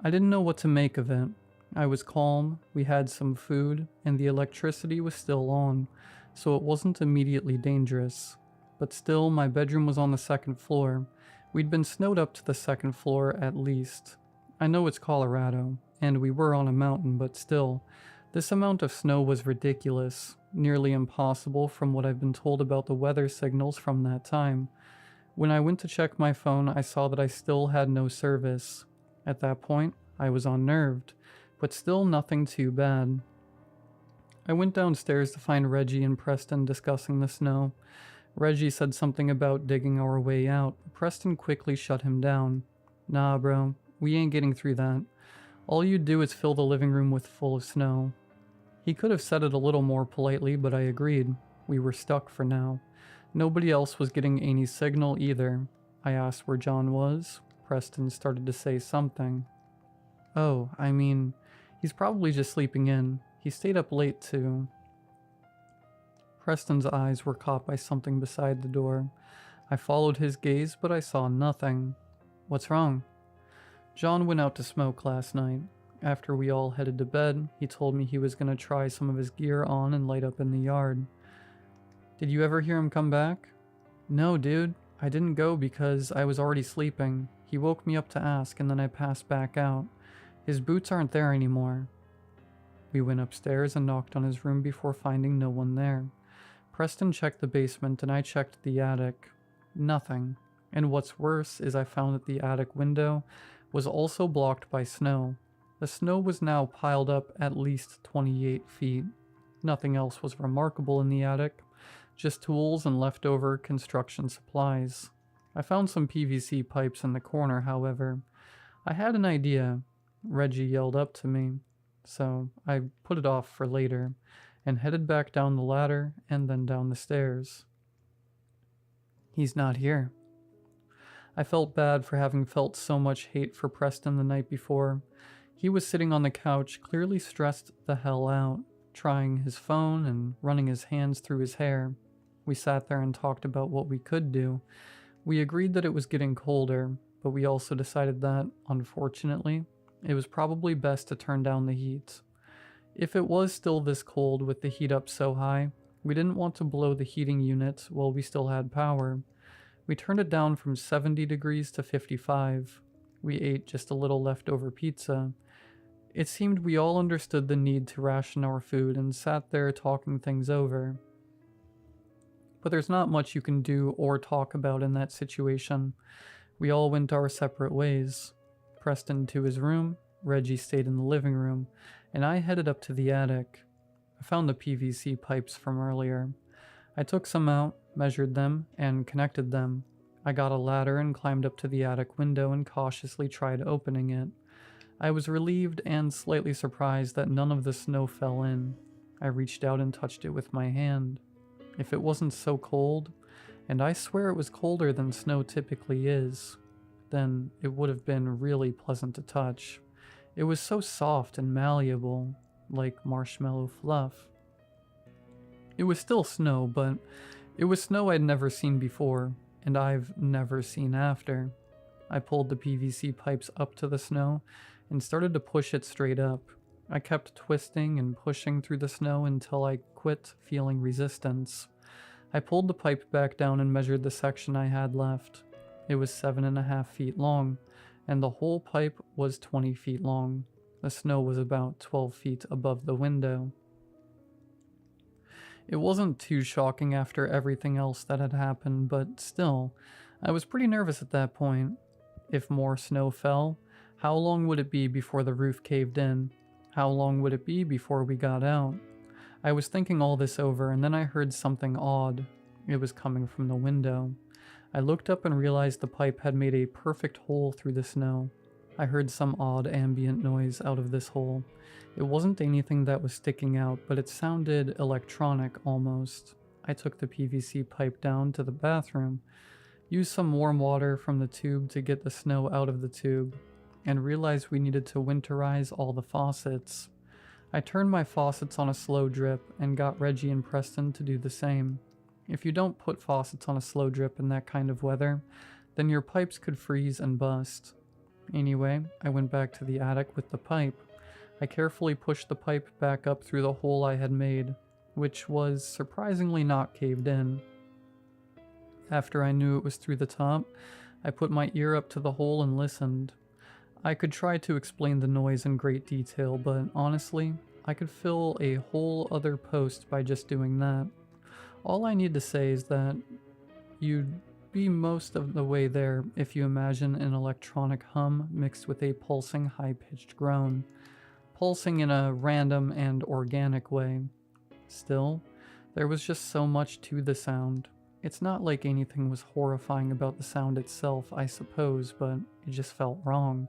I didn't know what to make of it. I was calm, we had some food, and the electricity was still on, so it wasn't immediately dangerous. But still, my bedroom was on the second floor. We'd been snowed up to the second floor at least. I know it's Colorado, and we were on a mountain, but still, this amount of snow was ridiculous, nearly impossible from what I've been told about the weather signals from that time. When I went to check my phone, I saw that I still had no service. At that point, I was unnerved, but still nothing too bad. I went downstairs to find Reggie and Preston discussing the snow. Reggie said something about digging our way out. Preston quickly shut him down. "Nah, bro, we ain't getting through that. All you do is fill the living room with full of snow." He could have said it a little more politely, but I agreed. We were stuck for now. Nobody else was getting any signal either. I asked where John was. Preston started to say something. "Oh, I mean, he's probably just sleeping in. He stayed up late too." Preston's eyes were caught by something beside the door. I followed his gaze, but I saw nothing. "What's wrong?" "John went out to smoke last night. After we all headed to bed, he told me he was going to try some of his gear on and light up in the yard." "Did you ever hear him come back?" "No, dude. I didn't go because I was already sleeping. He woke me up to ask, and then I passed back out. His boots aren't there anymore." We went upstairs and knocked on his room before finding no one there. Preston checked the basement and I checked the attic. Nothing. And what's worse is I found that the attic window was also blocked by snow. The snow was now piled up at least 28 feet. Nothing else was remarkable in the attic, just tools and leftover construction supplies. I found some PVC pipes in the corner, however. I had an idea. Reggie yelled up to me, so I put it off for later and headed back down the ladder and then down the stairs. He's not here. I felt bad for having felt so much hate for Preston the night before. He was sitting on the couch, clearly stressed the hell out, trying his phone and running his hands through his hair. We sat there and talked about what we could do. We agreed that it was getting colder, but we also decided that, unfortunately, it was probably best to turn down the heat. If it was still this cold with the heat up so high, we didn't want to blow the heating unit while we still had power. We turned it down from 70 degrees to 55. We ate just a little leftover pizza. It seemed we all understood the need to ration our food and sat there talking things over. But there's not much you can do or talk about in that situation. We all went our separate ways. Preston to his room, Reggie stayed in the living room, and I headed up to the attic. I found the PVC pipes from earlier. I took some out, measured them, and connected them. I got a ladder and climbed up to the attic window and cautiously tried opening it. I was relieved and slightly surprised that none of the snow fell in. I reached out and touched it with my hand. If it wasn't so cold, and I swear it was colder than snow typically is, then it would have been really pleasant to touch. It was so soft and malleable, like marshmallow fluff. It was still snow, but it was snow I'd never seen before, and I've never seen after. I pulled the PVC pipes up to the snow and started to push it straight up. I kept twisting and pushing through the snow until I quit feeling resistance. I pulled the pipe back down and measured the section I had left. It was 7.5 feet long, and the whole pipe was 20 feet long. The snow was about 12 feet above the window. It wasn't too shocking after everything else that had happened, but still, I was pretty nervous at that point. If more snow fell, how long would it be before the roof caved in? How long would it be before we got out? I was thinking all this over, and then I heard something odd. It was coming from the window. I looked up and realized the pipe had made a perfect hole through the snow. I heard some odd ambient noise out of this hole. It wasn't anything that was sticking out, but it sounded electronic almost. I took the PVC pipe down to the bathroom, used some warm water from the tube to get the snow out of the tube, and realized we needed to winterize all the faucets. I turned my faucets on a slow drip and got Reggie and Preston to do the same. If you don't put faucets on a slow drip in that kind of weather, then your pipes could freeze and bust. Anyway, I went back to the attic with the pipe. I carefully pushed the pipe back up through the hole I had made, which was surprisingly not caved in. After I knew it was through the top, I put my ear up to the hole and listened. I could try to explain the noise in great detail, but honestly, I could fill a whole other post by just doing that. All I need to say is that you'd be most of the way there if you imagine an electronic hum mixed with a pulsing high-pitched groan. Pulsing in a random and organic way. Still, there was just so much to the sound. It's not like anything was horrifying about the sound itself, I suppose, but it just felt wrong.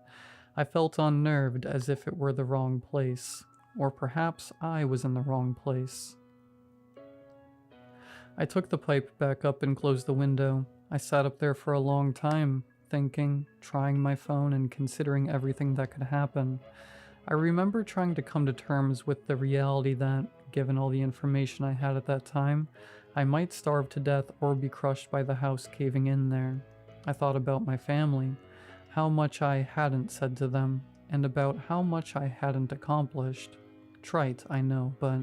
I felt unnerved as if it were the wrong place, or perhaps I was in the wrong place. I took the pipe back up and closed the window. I sat up there for a long time, thinking, trying my phone, and considering everything that could happen. I remember trying to come to terms with the reality that, given all the information I had at that time, I might starve to death or be crushed by the house caving in there. I thought about my family, how much I hadn't said to them, and about how much I hadn't accomplished. Trite, I know, but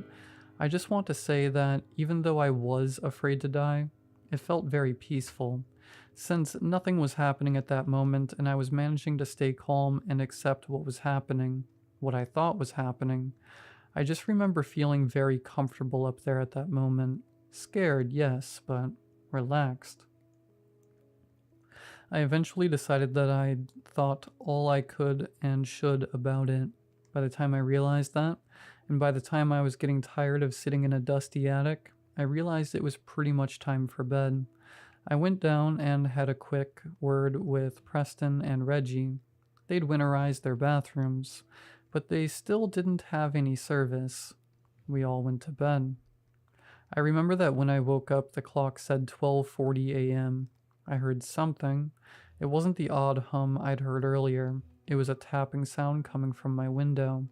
I just want to say that even though I was afraid to die, it felt very peaceful, since nothing was happening at that moment and I was managing to stay calm and accept what was happening. What I thought was happening. I just remember feeling very comfortable up there at that moment. Scared, yes, but relaxed. I eventually decided that I'd thought all I could and should about it. By the time I realized that, and by the time I was getting tired of sitting in a dusty attic, I realized it was pretty much time for bed. I went down and had a quick word with Preston and Reggie. They'd winterized their bathrooms, but they still didn't have any service. We all went to bed. I remember that when I woke up, the clock said 12:40 a.m. I heard something. It wasn't the odd hum I'd heard earlier. It was a tapping sound coming from my window.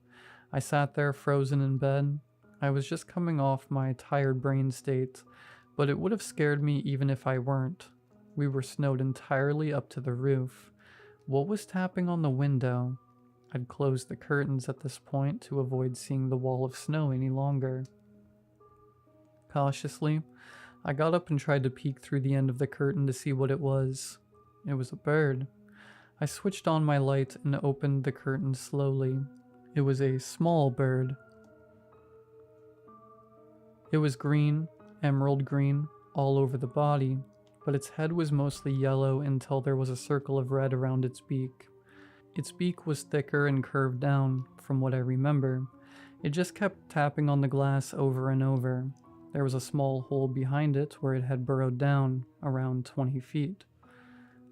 I sat there frozen in bed. I was just coming off my tired brain state, but it would have scared me even if I weren't. We were snowed entirely up to the roof. What was tapping on the window? I'd closed the curtains at this point to avoid seeing the wall of snow any longer. Cautiously, I got up and tried to peek through the end of the curtain to see what it was. It was a bird. I switched on my light and opened the curtain slowly. It was a small bird. It was green, emerald green, all over the body, but its head was mostly yellow until there was a circle of red around its beak. Its beak was thicker and curved down, from what I remember. It just kept tapping on the glass over and over. There was a small hole behind it where it had burrowed down around 20 feet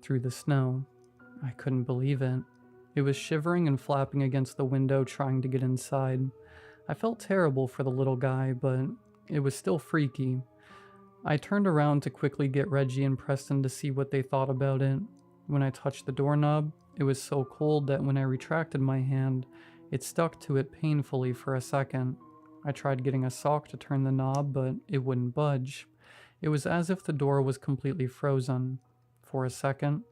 through the snow. I couldn't believe it. It was shivering and flapping against the window trying to get inside. I felt terrible for the little guy, but it was still freaky. I turned around to quickly get Reggie and Preston to see what they thought about it. When I touched the doorknob, it was so cold that when I retracted my hand, it stuck to it painfully for a second. I tried getting a sock to turn the knob, but it wouldn't budge. It was as if the door was completely frozen. For a second,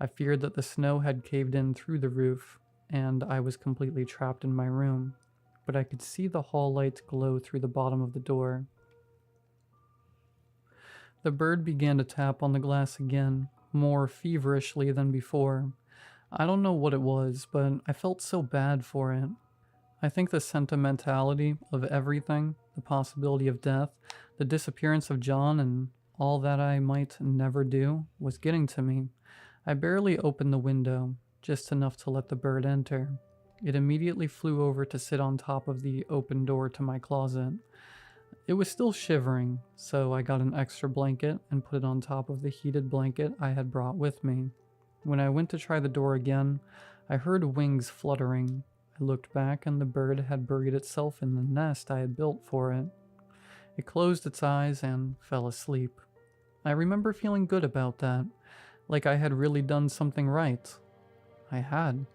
I feared that the snow had caved in through the roof, and I was completely trapped in my room. But I could see the hall lights glow through the bottom of the door. The bird began to tap on the glass again, more feverishly than before. I don't know what it was, but I felt so bad for it. I think the sentimentality of everything, the possibility of death, the disappearance of John, and all that I might never do was getting to me. I barely opened the window, just enough to let the bird enter. It immediately flew over to sit on top of the open door to my closet. It was still shivering, so I got an extra blanket and put it on top of the heated blanket I had brought with me. When I went to try the door again, I heard wings fluttering. I looked back and the bird had buried itself in the nest I had built for it. It closed its eyes and fell asleep. I remember feeling good about that, like I had really done something right. I had.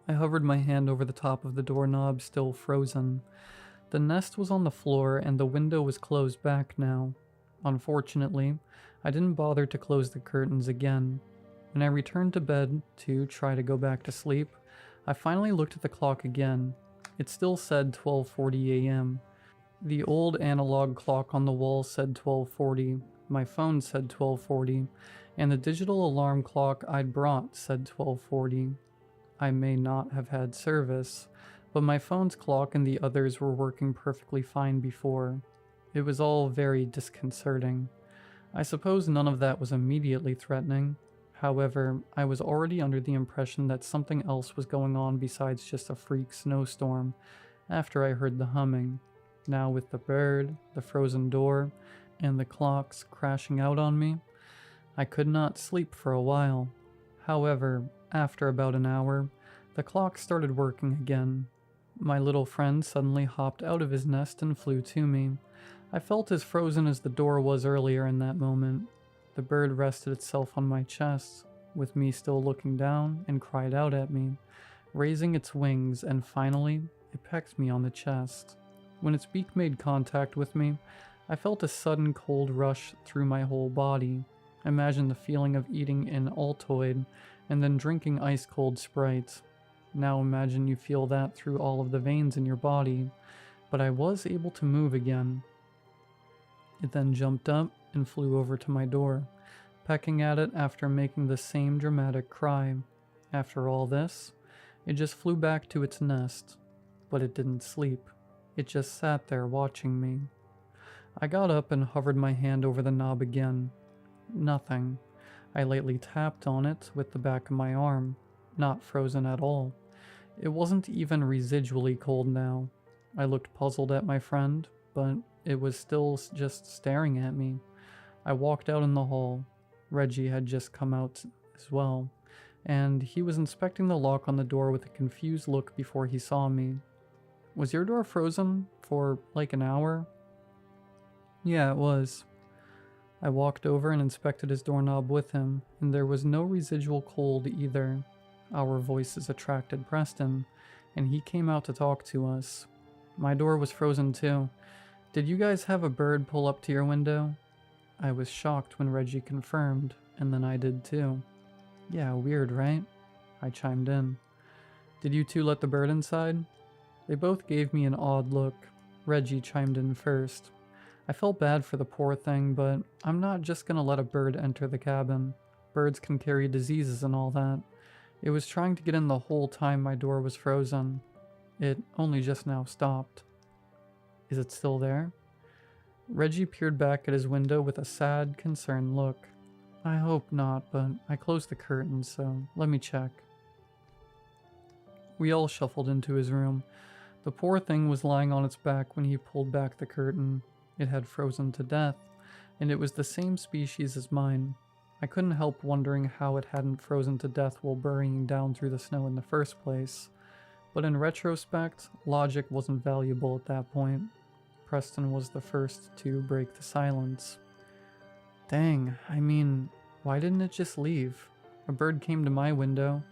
I hovered my hand over the top of the doorknob, still frozen. The nest was on the floor and the window was closed back now. Unfortunately, I didn't bother to close the curtains again. When I returned to bed to try to go back to sleep, I finally looked at the clock again. It still said 12:40 a.m. The old analog clock on the wall said 12:40, my phone said 12:40, and the digital alarm clock I'd brought said 12:40. I may not have had service, but my phone's clock and the others were working perfectly fine before. It was all very disconcerting. I suppose none of that was immediately threatening. However, I was already under the impression that something else was going on besides just a freak snowstorm after I heard the humming. Now with the bird, the frozen door, and the clocks crashing out on me, I could not sleep for a while. However, after about an hour, the clock started working again. My little friend suddenly hopped out of his nest and flew to me. I felt as frozen as the door was earlier in that moment. The bird rested itself on my chest, with me still looking down, and cried out at me, raising its wings, and finally, it pecked me on the chest. When its beak made contact with me, I felt a sudden cold rush through my whole body. Imagine the feeling of eating an Altoid and then drinking ice-cold Sprite. Now imagine you feel that through all of the veins in your body, but I was able to move again. It then jumped up and flew over to my door, pecking at it after making the same dramatic cry. After all this, it just flew back to its nest, but it didn't sleep. It just sat there watching me. I got up and hovered my hand over the knob again. Nothing. I lightly tapped on it with the back of my arm. Not frozen at all. It wasn't even residually cold now. I looked puzzled at my friend, but it was still just staring at me. I walked out in the hall. Reggie had just come out as well, and he was inspecting the lock on the door with a confused look before he saw me. Was your door frozen for like an hour? Yeah, it was. I walked over and inspected his doorknob with him, and there was no residual cold either. Our voices attracted Preston, and he came out to talk to us. My door was frozen too. Did you guys have a bird pull up to your window? I was shocked when Reggie confirmed, and then I did too. Yeah, weird, right? I chimed in. Did you two let the bird inside? They both gave me an odd look. Reggie chimed in first. I felt bad for the poor thing, but I'm not just gonna let a bird enter the cabin. Birds can carry diseases and all that. It was trying to get in the whole time my door was frozen. It only just now stopped. Is it still there? Reggie peered back at his window with a sad, concerned look. I hope not, but I closed the curtains, so let me check. We all shuffled into his room. The poor thing was lying on its back when he pulled back the curtain. It had frozen to death, and it was the same species as mine. I couldn't help wondering how it hadn't frozen to death while burying down through the snow in the first place. But in retrospect, logic wasn't valuable at that point. Preston was the first to break the silence. Dang, I mean, why didn't it just leave? A bird came to my window,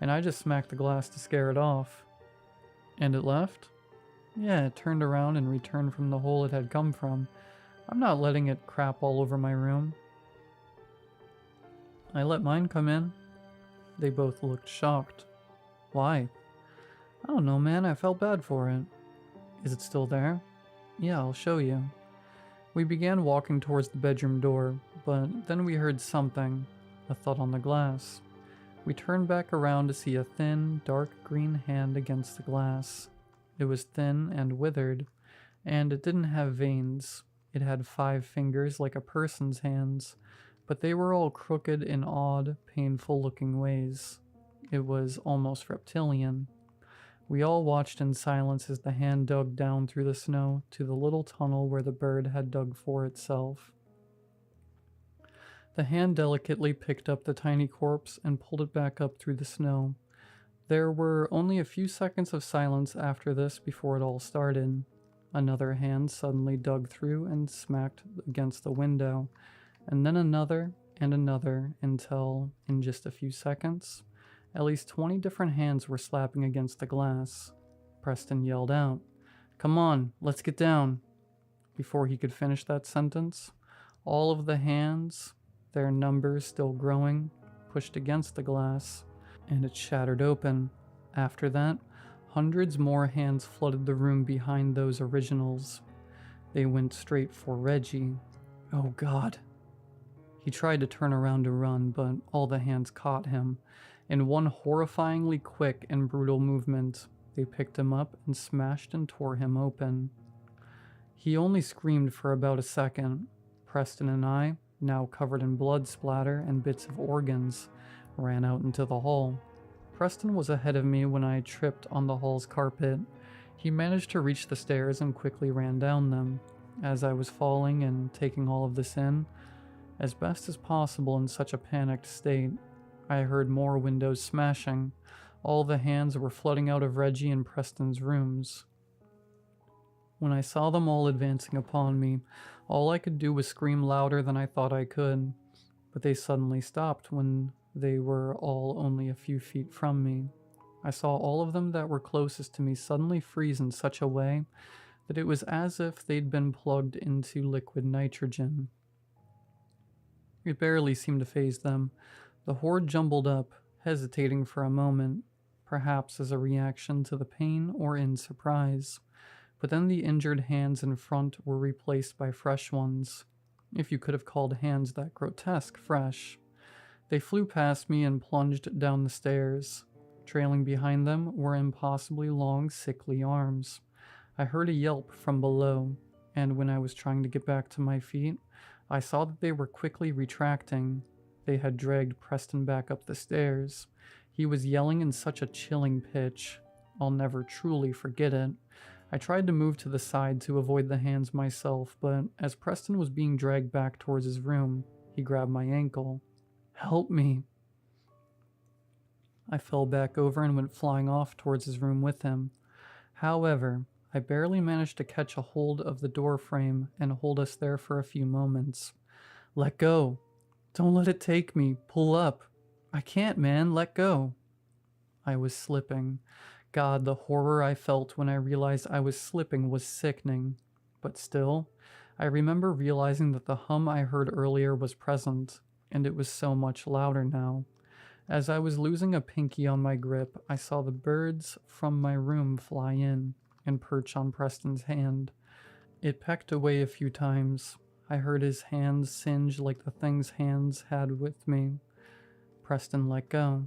and I just smacked the glass to scare it off. And it left? Yeah, it turned around and returned from the hole it had come from. I'm not letting it crap all over my room. I let mine come in. They both looked shocked. Why? I don't know, man. I felt bad for it. Is it still there? Yeah, I'll show you. We began walking towards the bedroom door, but then we heard something, a thud on the glass. We turned back around to see a thin, dark green hand against the glass. It was thin and withered, and it didn't have veins. It had 5 fingers like a person's hands, but they were all crooked in odd, painful-looking ways. It was almost reptilian. We all watched in silence as the hand dug down through the snow to the little tunnel where the bird had dug for itself. The hand delicately picked up the tiny corpse and pulled it back up through the snow. There were only a few seconds of silence after this before it all started. Another hand suddenly dug through and smacked against the window, and then another and another until, in just a few seconds, at least 20 different hands were slapping against the glass. Preston yelled out, "Come on, let's get down." Before he could finish that sentence, all of the hands, their numbers still growing, pushed against the glass, and it shattered open. After that, hundreds more hands flooded the room behind those originals. They went straight for Reggie. Oh God. He tried to turn around to run, but all the hands caught him. In one horrifyingly quick and brutal movement, they picked him up and smashed and tore him open. He only screamed for about a second. Preston and I, now covered in blood splatter and bits of organs, ran out into the hall. Preston was ahead of me when I tripped on the hall's carpet. He managed to reach the stairs and quickly ran down them. As I was falling and taking all of this in, as best as possible in such a panicked state, I heard more windows smashing. All the hands were flooding out of Reggie and Preston's rooms. When I saw them all advancing upon me, all I could do was scream louder than I thought I could, but they suddenly stopped when they were all only a few feet from me. I saw all of them that were closest to me suddenly freeze in such a way that it was as if they'd been plugged into liquid nitrogen. It barely seemed to faze them. The horde jumbled up, hesitating for a moment, perhaps as a reaction to the pain or in surprise. But then the injured hands in front were replaced by fresh ones, if you could have called hands that grotesque fresh. They flew past me and plunged down the stairs. Trailing behind them were impossibly long, sickly arms. I heard a yelp from below, and when I was trying to get back to my feet, I saw that they were quickly retracting. They had dragged Preston back up the stairs. He was yelling in such a chilling pitch. I'll never truly forget it. I tried to move to the side to avoid the hands myself, but as Preston was being dragged back towards his room, he grabbed my ankle. "Help me!" I fell back over and went flying off towards his room with him. However, I barely managed to catch a hold of the door frame and hold us there for a few moments. "Let go! Don't let it take me! Pull up! I can't, man! Let go!" I was slipping. God, the horror I felt when I realized I was slipping was sickening. But still, I remember realizing that the hum I heard earlier was present, and it was so much louder now. As I was losing a pinky on my grip, I saw the birds from my room fly in and perch on Preston's hand. It pecked away a few times. I heard his hands singe like the thing's hands had with me. Preston let go.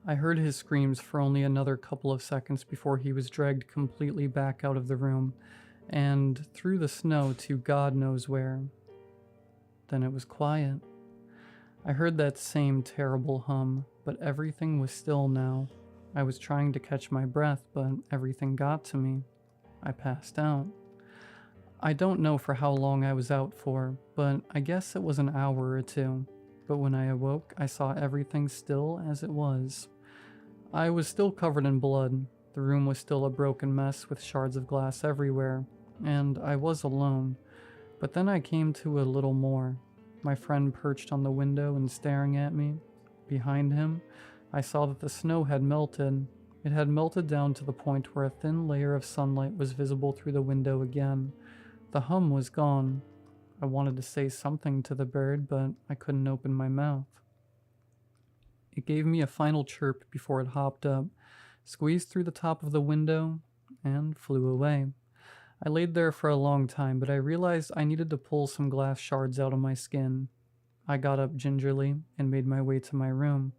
I heard his screams for only another couple of seconds before he was dragged completely back out of the room and through the snow to God knows where. Then it was quiet. I heard that same terrible hum, but everything was still now. I was trying to catch my breath, but everything got to me. I passed out. I don't know for how long I was out for, but I guess it was an hour or two. But when I awoke, I saw everything still as it was. I was still covered in blood. The room was still a broken mess with shards of glass everywhere, and I was alone. But then I came to a little more. My friend perched on the window and staring at me. Behind him, I saw that the snow had melted. It had melted down to the point where a thin layer of sunlight was visible through the window again. The hum was gone. I wanted to say something to the bird, but I couldn't open my mouth. It gave me a final chirp before it hopped up, squeezed through the top of the window, and flew away. I laid there for a long time, but I realized I needed to pull some glass shards out of my skin. I got up gingerly and made my way to my room,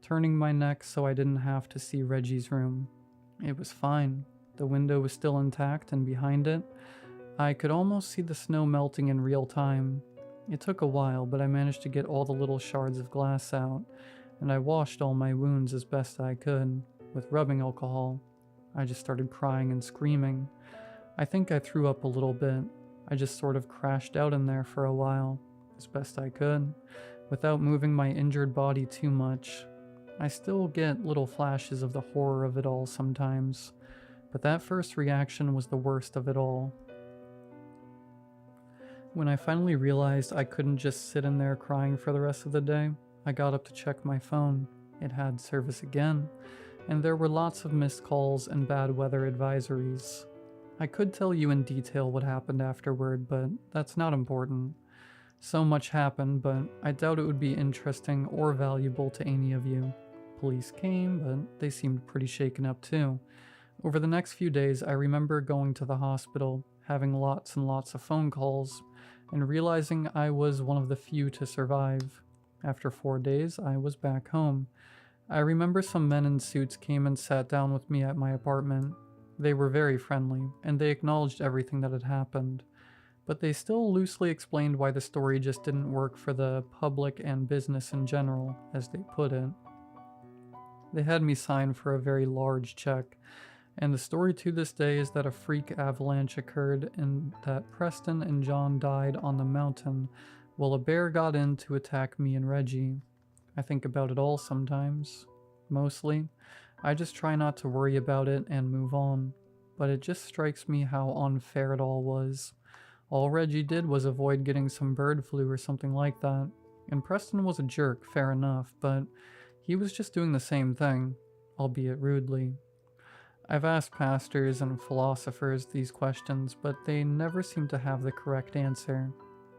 turning my neck so I didn't have to see Reggie's room. It was fine. The window was still intact, and behind it, I could almost see the snow melting in real time. It took a while, but I managed to get all the little shards of glass out, and I washed all my wounds as best I could, with rubbing alcohol. I just started crying and screaming. I think I threw up a little bit. I just sort of crashed out in there for a while, as best I could, without moving my injured body too much. I still get little flashes of the horror of it all sometimes, but that first reaction was the worst of it all. When I finally realized I couldn't just sit in there crying for the rest of the day, I got up to check my phone. It had service again, and there were lots of missed calls and bad weather advisories. I could tell you in detail what happened afterward, but that's not important. So much happened, but I doubt it would be interesting or valuable to any of you. Police came, but they seemed pretty shaken up too. Over the next few days, I remember going to the hospital, having lots and lots of phone calls, and realizing I was one of the few to survive. After 4 days, I was back home. I remember some men in suits came and sat down with me at my apartment. They were very friendly, and they acknowledged everything that had happened. But they still loosely explained why the story just didn't work for the public and business in general, as they put it. They had me sign for a very large check, and the story to this day is that a freak avalanche occurred and that Preston and John died on the mountain while a bear got in to attack me and Reggie. I think about it all sometimes. Mostly, I just try not to worry about it and move on, but it just strikes me how unfair it all was. All Reggie did was avoid getting some bird flu or something like that, and Preston was a jerk, fair enough, but he was just doing the same thing, albeit rudely. I've asked pastors and philosophers these questions, but they never seem to have the correct answer.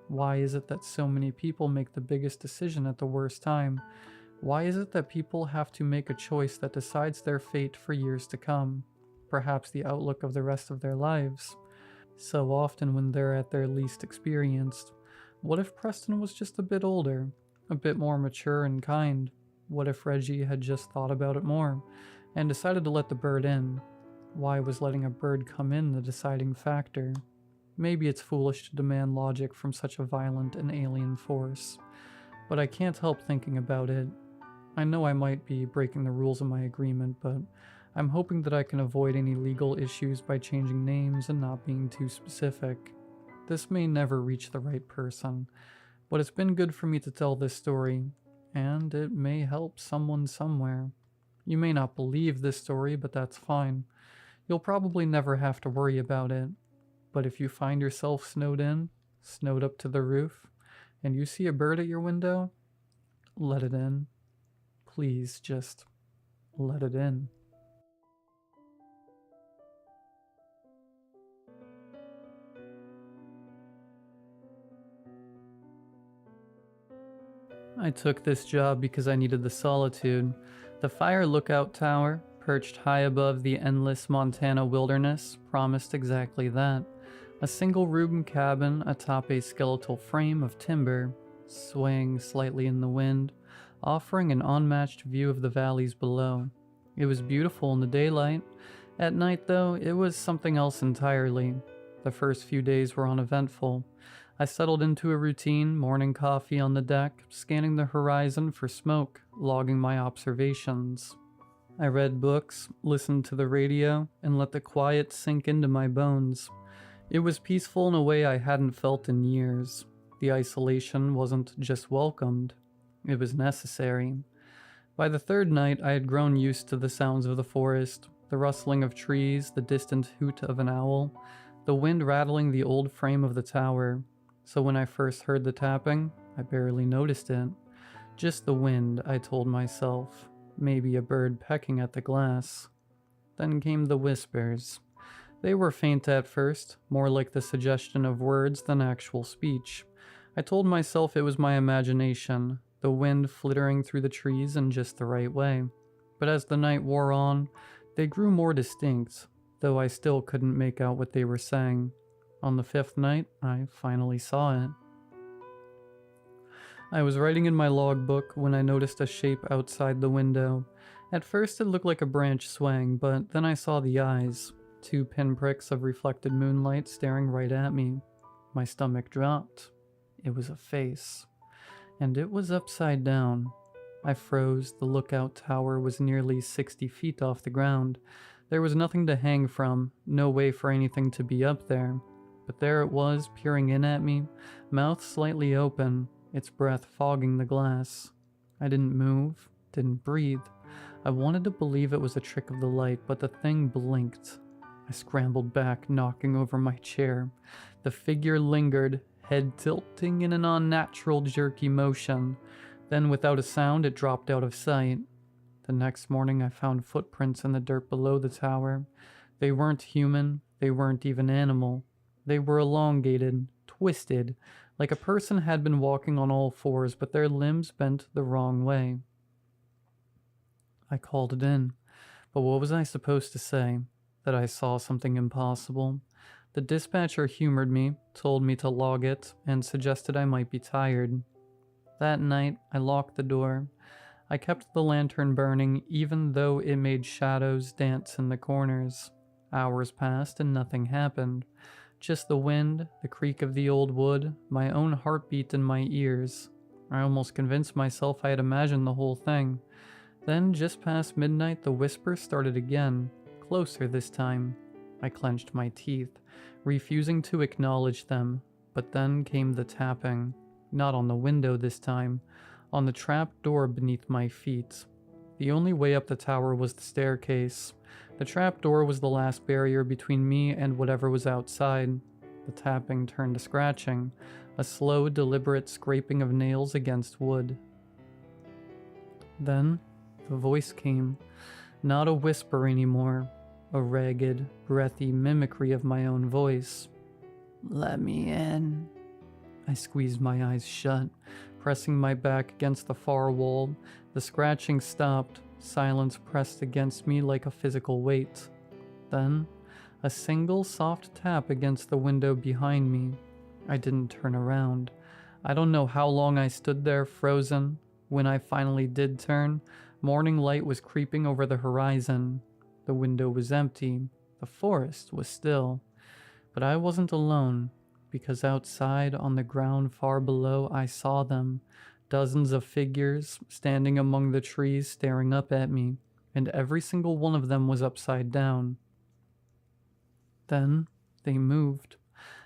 Why is it that so many people make the biggest decision at the worst time? Why is it that people have to make a choice that decides their fate for years to come? Perhaps the outlook of the rest of their lives? So often when they're at their least experienced, what if Preston was just a bit older, a bit more mature and kind? What if Reggie had just thought about it more, and decided to let the bird in? Why was letting a bird come in the deciding factor? Maybe it's foolish to demand logic from such a violent and alien force, but I can't help thinking about it. I know I might be breaking the rules of my agreement, but I'm hoping that I can avoid any legal issues by changing names and not being too specific. This may never reach the right person, but it's been good for me to tell this story, and it may help someone somewhere. You may not believe this story, but that's fine. You'll probably never have to worry about it. But if you find yourself snowed in, snowed up to the roof, and you see a bird at your window, let it in. Please just let it in. I took this job because I needed the solitude. The fire lookout tower, perched high above the endless Montana wilderness, promised exactly that. A single-room cabin atop a skeletal frame of timber, swaying slightly in the wind, offering an unmatched view of the valleys below. It was beautiful in the daylight. At night, though, it was something else entirely. The first few days were uneventful. I settled into a routine, morning coffee on the deck, scanning the horizon for smoke, logging my observations. I read books, listened to the radio, and let the quiet sink into my bones. It was peaceful in a way I hadn't felt in years. The isolation wasn't just welcomed, it was necessary. By the third night, I had grown used to the sounds of the forest, the rustling of trees, the distant hoot of an owl, the wind rattling the old frame of the tower. So when I first heard the tapping, I barely noticed it. Just the wind, I told myself. Maybe a bird pecking at the glass. Then came the whispers. They were faint at first, more like the suggestion of words than actual speech. I told myself it was my imagination, the wind flittering through the trees in just the right way. But as the night wore on, they grew more distinct, though I still couldn't make out what they were saying. On the fifth night, I finally saw it. I was writing in my logbook when I noticed a shape outside the window. At first it looked like a branch swaying, but then I saw the eyes. 2 pinpricks of reflected moonlight staring right at me. My stomach dropped. It was a face. And it was upside down. I froze. The lookout tower was nearly 60 feet off the ground. There was nothing to hang from, no way for anything to be up there. But there it was, peering in at me, mouth slightly open, its breath fogging the glass. I didn't move, didn't breathe. I wanted to believe it was a trick of the light, but the thing blinked. I scrambled back, knocking over my chair. The figure lingered, head tilting in an unnatural jerky motion. Then, without a sound, it dropped out of sight. The next morning, I found footprints in the dirt below the tower. They weren't human, they weren't even animal. They were elongated, twisted, like a person had been walking on all fours, but their limbs bent the wrong way. I called it in, but what was I supposed to say? That I saw something impossible? The dispatcher humored me, told me to log it, and suggested I might be tired. That night, I locked the door. I kept the lantern burning, even though it made shadows dance in the corners. Hours passed and nothing happened. Just the wind, the creak of the old wood, my own heartbeat in my ears. I almost convinced myself I had imagined the whole thing. Then, just past midnight, the whisper started again, closer this time. I clenched my teeth, refusing to acknowledge them, but then came the tapping. Not on the window this time, on the trap door beneath my feet. The only way up the tower was the staircase. The trap door was the last barrier between me and whatever was outside. The tapping turned to scratching, a slow, deliberate scraping of nails against wood. Then, the voice came. Not a whisper anymore, a ragged, breathy mimicry of my own voice. "Let me in." I squeezed my eyes shut, pressing my back against the far wall. The scratching stopped, silence pressed against me like a physical weight. Then, a single soft tap against the window behind me. I didn't turn around. I don't know how long I stood there, frozen. When I finally did turn, morning light was creeping over the horizon. The window was empty. The forest was still. But I wasn't alone, because outside on the ground far below I saw them, dozens of figures standing among the trees staring up at me, and every single one of them was upside down. Then they moved,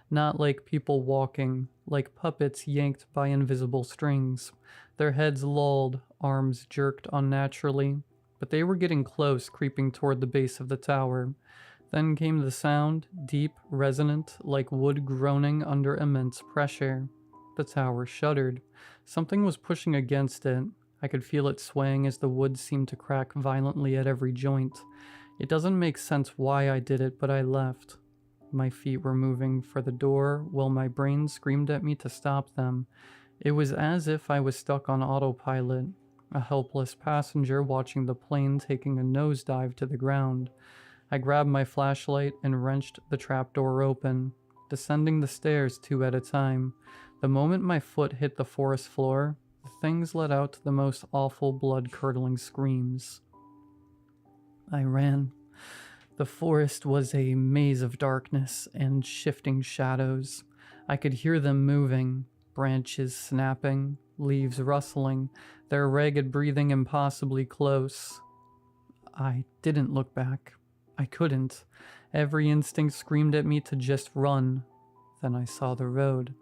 not like people walking, like puppets yanked by invisible strings. Their heads lolled, arms jerked unnaturally, but they were getting close, creeping toward the base of the tower. Then came the sound, deep, resonant, like wood groaning under immense pressure. The tower shuddered. Something was pushing against it. I could feel it swaying as the wood seemed to crack violently at every joint. It doesn't make sense why I did it, but I left. My feet were moving for the door while my brain screamed at me to stop them. It was as if I was stuck on autopilot, a helpless passenger watching the plane taking a nosedive to the ground. I grabbed my flashlight and wrenched the trapdoor open, descending the stairs 2 at a time. The moment my foot hit the forest floor, the things let out the most awful blood-curdling screams. I ran. The forest was a maze of darkness and shifting shadows. I could hear them moving, branches snapping, leaves rustling, their ragged breathing impossibly close. I didn't look back. I couldn't. Every instinct screamed at me to just run. Then I saw the road,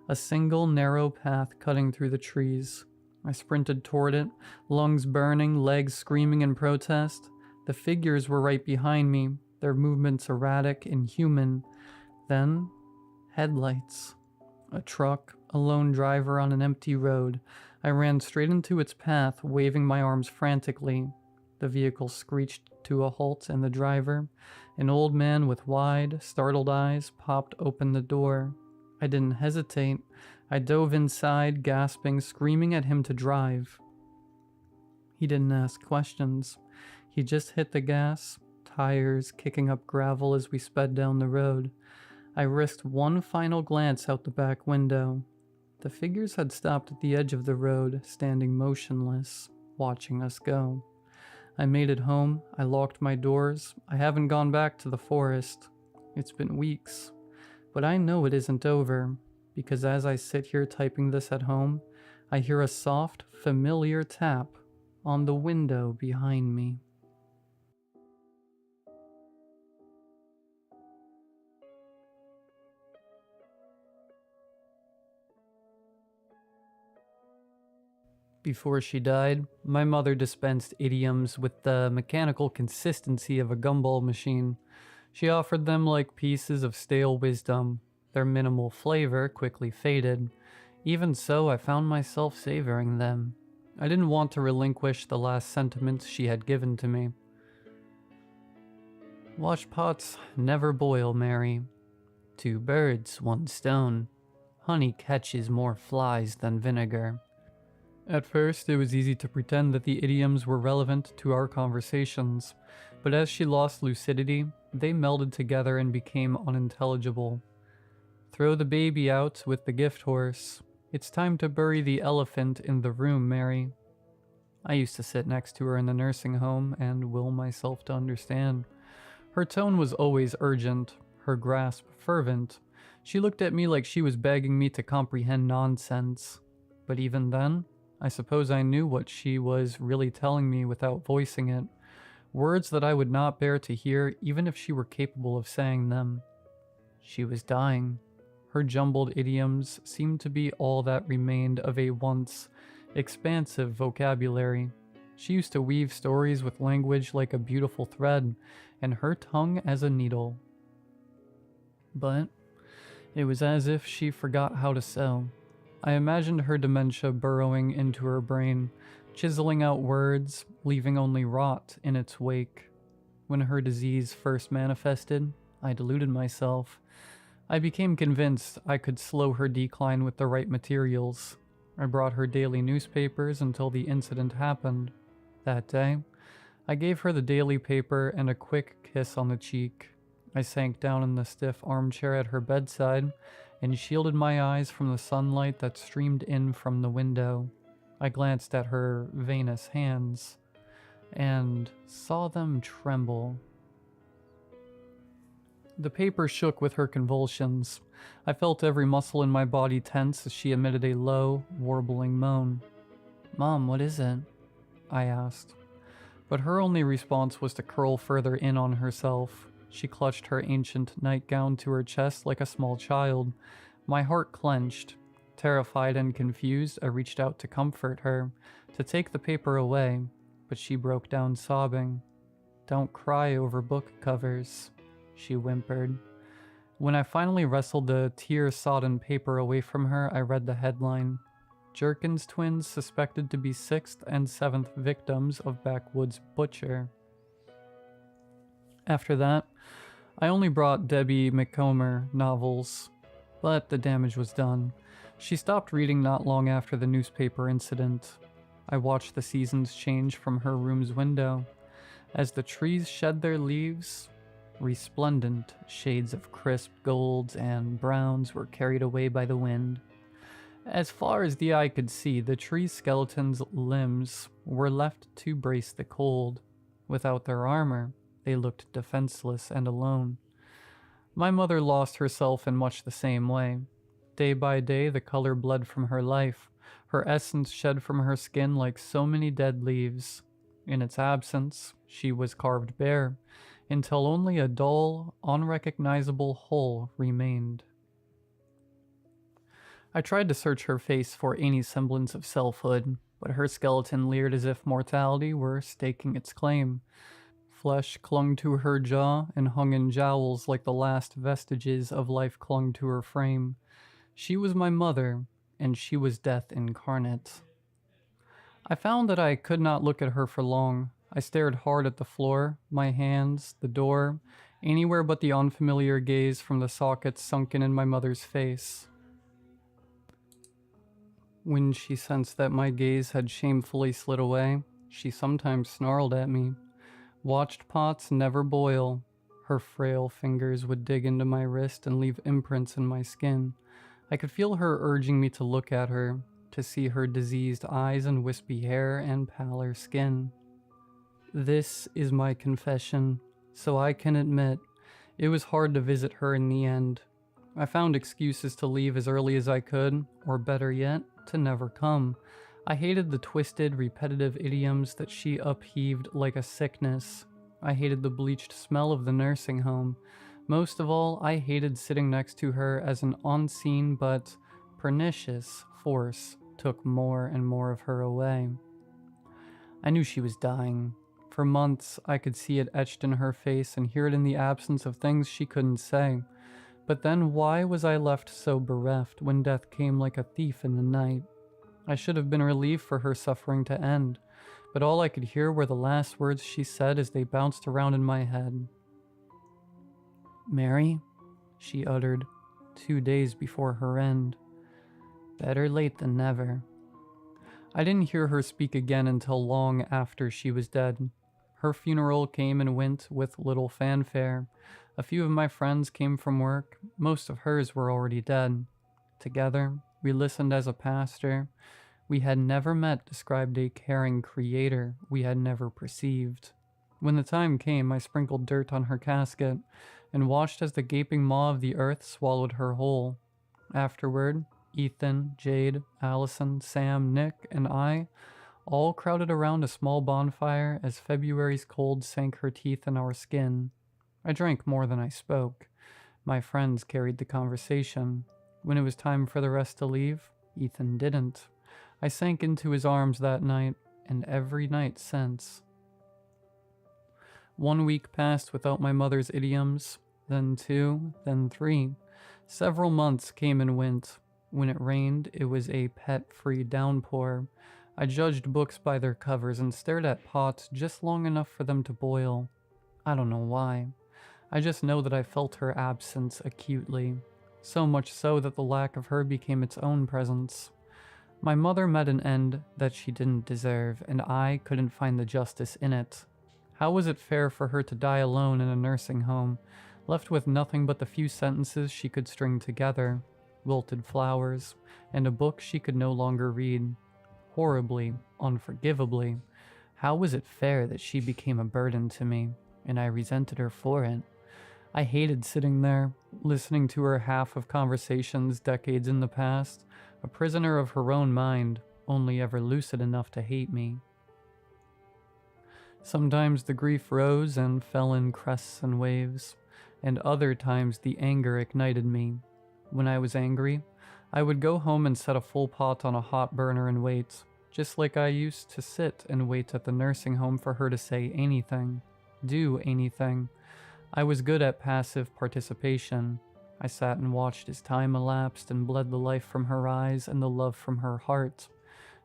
a single narrow path cutting through the trees. I sprinted toward it, lungs burning, legs screaming in protest. The figures were right behind me, their movements erratic, inhuman. Then, headlights. A truck, a lone driver on an empty road. I ran straight into its path, waving my arms frantically. The vehicle screeched to a halt, and the driver, an old man with wide, startled eyes, popped open the door. I didn't hesitate. I dove inside, gasping, screaming at him to drive. He didn't ask questions. He just hit the gas, tires kicking up gravel as we sped down the road. I risked one final glance out the back window. The figures had stopped at the edge of the road, standing motionless, watching us go. I made it home. I locked my doors. I haven't gone back to the forest. It's been weeks. But I know it isn't over, because as I sit here typing this at home, I hear a soft, familiar tap on the window behind me. Before she died, my mother dispensed idioms with the mechanical consistency of a gumball machine. She offered them like pieces of stale wisdom. Their minimal flavor quickly faded. Even so, I found myself savoring them. I didn't want to relinquish the last sentiments she had given to me. Washpots never boil, Mary. 2 birds, 1 stone. Honey catches more flies than vinegar. At first, it was easy to pretend that the idioms were relevant to our conversations, but as she lost lucidity, they melded together and became unintelligible. Throw the baby out with the gift horse. It's time to bury the elephant in the room, Mary. I used to sit next to her in the nursing home and will myself to understand. Her tone was always urgent, her grasp fervent. She looked at me like she was begging me to comprehend nonsense. But even then, I suppose I knew what she was really telling me without voicing it. Words that I would not bear to hear even if she were capable of saying them. She was dying. Her jumbled idioms seemed to be all that remained of a once expansive vocabulary. She used to weave stories with language like a beautiful thread, and her tongue as a needle. But it was as if she forgot how to sew. I imagined her dementia burrowing into her brain, chiseling out words, leaving only rot in its wake. When her disease first manifested, I deluded myself. I became convinced I could slow her decline with the right materials. I brought her daily newspapers until the incident happened. That day, I gave her the daily paper and a quick kiss on the cheek. I sank down in the stiff armchair at her bedside and shielded my eyes from the sunlight that streamed in from the window. I glanced at her veinous hands and saw them tremble. The paper shook with her convulsions. I felt every muscle in my body tense as she emitted a low, warbling moan. "Mom, what is it?" I asked. But her only response was to curl further in on herself. She clutched her ancient nightgown to her chest like a small child. My heart clenched. Terrified and confused, I reached out to comfort her, to take the paper away, but she broke down sobbing. "Don't cry over book covers," she whimpered. When I finally wrestled the tear-sodden paper away from her, I read the headline. Jerkins twins suspected to be 6th and 7th victims of backwoods butcher. After that, I only brought Debbie McComber novels, but the damage was done. She stopped reading not long after the newspaper incident. I watched the seasons change from her room's window. As the trees shed their leaves, resplendent shades of crisp golds and browns were carried away by the wind. As far as the eye could see, the tree skeletons' limbs were left to brace the cold. Without their armor, they looked defenseless and alone. My mother lost herself in much the same way. Day by day, the color bled from her life, her essence shed from her skin like so many dead leaves. In its absence, she was carved bare. until only a dull, unrecognizable hole remained. I tried to search her face for any semblance of selfhood, but her skeleton leered as if mortality were staking its claim. Flesh clung to her jaw and hung in jowls like the last vestiges of life clung to her frame. She was my mother, and she was death incarnate. I found that I could not look at her for long. I stared hard at the floor, my hands, the door, anywhere but the unfamiliar gaze from the sockets sunken in my mother's face. When she sensed that my gaze had shamefully slid away, she sometimes snarled at me. Watched pots never boil. Her frail fingers would dig into my wrist and leave imprints in my skin. I could feel her urging me to look at her, to see her diseased eyes and wispy hair and paler skin. This is my confession, so I can admit, it was hard to visit her in the end. I found excuses to leave as early as I could, or better yet, to never come. I hated the twisted, repetitive idioms that she upheaved like a sickness. I hated the bleached smell of the nursing home. Most of all, I hated sitting next to her as an unseen but pernicious force took more and more of her away. I knew she was dying. For months, I could see it etched in her face and hear it in the absence of things she couldn't say. But then why was I left so bereft when death came like a thief in the night? I should have been relieved for her suffering to end, but all I could hear were the last words she said as they bounced around in my head. "Mary," she uttered, 2 days before her end. "Better late than never." I didn't hear her speak again until long after she was dead. Her funeral came and went with little fanfare. A few of my friends came from work. Most of hers were already dead. Together, we listened as a pastor we had never met described a caring creator we had never perceived. When the time came, I sprinkled dirt on her casket and watched as the gaping maw of the earth swallowed her whole. Afterward, Ethan, Jade, Allison, Sam, Nick, and I all crowded around a small bonfire as February's cold sank her teeth in our skin. I drank more than I spoke. My friends carried the conversation. When it was time for the rest to leave, Ethan didn't. I sank into his arms that night, and every night since. 1 week passed without my mother's idioms, then 2, then 3. Several months came and went. When it rained, it was a pet-free downpour. I judged books by their covers and stared at pots just long enough for them to boil. I don't know why. I just know that I felt her absence acutely, so much so that the lack of her became its own presence. My mother met an end that she didn't deserve, and I couldn't find the justice in it. How was it fair for her to die alone in a nursing home, left with nothing but the few sentences she could string together, wilted flowers, and a book she could no longer read? Horribly, unforgivably, how was it fair that she became a burden to me, and I resented her for it? I hated sitting there, listening to her half of conversations decades in the past, a prisoner of her own mind, only ever lucid enough to hate me. Sometimes the grief rose and fell in crests and waves, and other times the anger ignited me. When I was angry, I would go home and set a full pot on a hot burner and wait, just like I used to sit and wait at the nursing home for her to say anything, do anything. I was good at passive participation. I sat and watched as time elapsed and bled the life from her eyes and the love from her heart.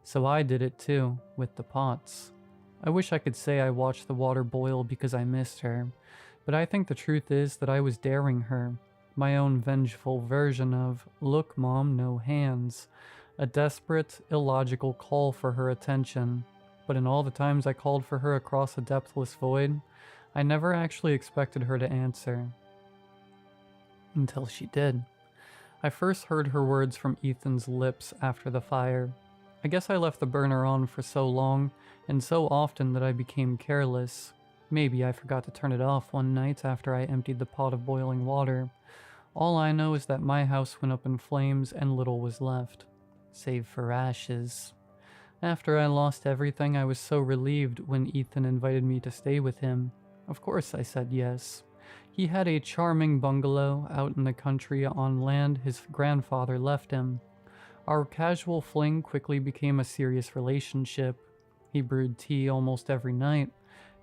So I did it too, with the pots. I wish I could say I watched the water boil because I missed her, but I think the truth is that I was daring her, my own vengeful version of, "Look, Mom, no hands," a desperate, illogical call for her attention. But in all the times I called for her across a depthless void, I never actually expected her to answer. Until she did. I first heard her words from Ethan's lips after the fire. I guess I left the burner on for so long and so often that I became careless. Maybe I forgot to turn it off one night after I emptied the pot of boiling water. All I know is that my house went up in flames and little was left, save for ashes. After I lost everything, I was so relieved when Ethan invited me to stay with him. Of course I said yes. He had a charming bungalow out in the country on land his grandfather left him. Our casual fling quickly became a serious relationship. He brewed tea almost every night,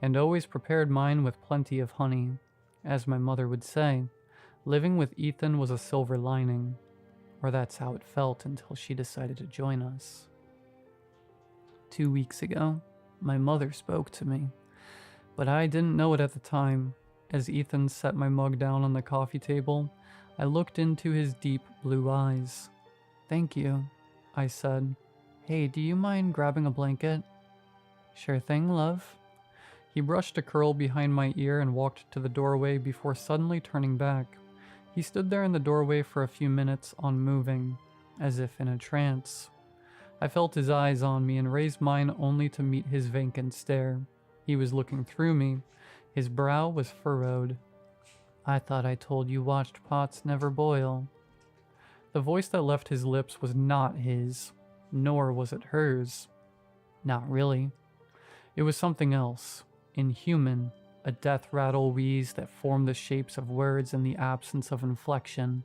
and always prepared mine with plenty of honey. As my mother would say, living with Ethan was a silver lining, or that's how it felt until she decided to join us. 2 weeks ago, my mother spoke to me, but I didn't know it at the time. As Ethan set my mug down on the coffee table, I looked into his deep blue eyes. "Thank you," I said. "Hey, do you mind grabbing a blanket?" "Sure thing, love." He brushed a curl behind my ear and walked to the doorway before suddenly turning back. He stood there in the doorway for a few minutes, unmoving, as if in a trance. I felt his eyes on me and raised mine only to meet his vacant stare. He was looking through me. His brow was furrowed. "I thought I told you watched pots never boil." The voice that left his lips was not his, nor was it hers. Not really. It was something else, inhuman, a death rattle wheeze that formed the shapes of words in the absence of inflection.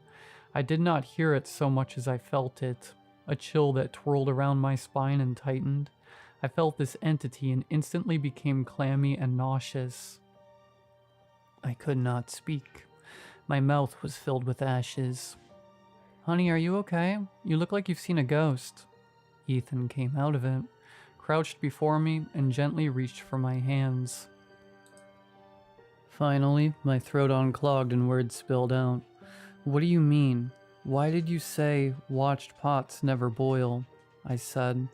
I did not hear it so much as I felt it, a chill that twirled around my spine and tightened. I felt this entity and instantly became clammy and nauseous. I could not speak. My mouth was filled with ashes. "Honey, are you okay? You look like you've seen a ghost." Ethan came out of it, crouched before me, and gently reached for my hands. Finally, my throat unclogged and words spilled out. "What do you mean? Why did you say, watched pots never boil?" I said.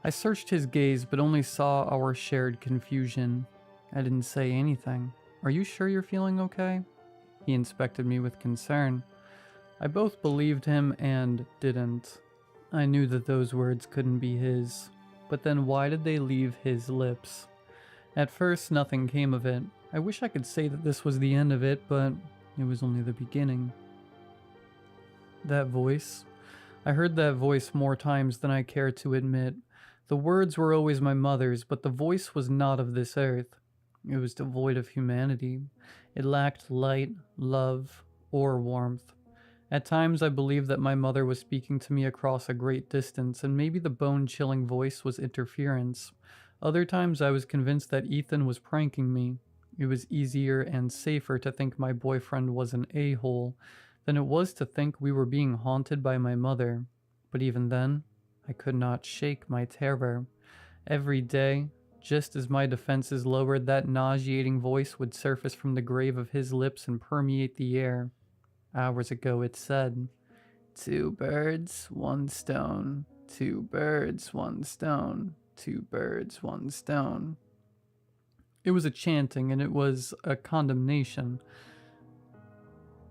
I searched his gaze, but only saw our shared confusion. I didn't say anything. "Are you sure you're feeling okay?" He inspected me with concern. I both believed him and didn't. I knew that those words couldn't be his. But then why did they leave his lips? At first, nothing came of it. I wish I could say that this was the end of it, but it was only the beginning. That voice. I heard that voice more times than I care to admit. The words were always my mother's, but the voice was not of this earth. It was devoid of humanity. It lacked light, love, or warmth. At times I believed that my mother was speaking to me across a great distance, and maybe the bone-chilling voice was interference. Other times I was convinced that Ethan was pranking me. It was easier and safer to think my boyfriend was an a-hole than it was to think we were being haunted by my mother. But even then, I could not shake my terror. Every day, just as my defenses lowered, that nauseating voice would surface from the grave of his lips and permeate the air. Hours ago it said, "Two birds, one stone. Two birds, one stone. Two birds, one stone." It was a chanting, and it was a condemnation.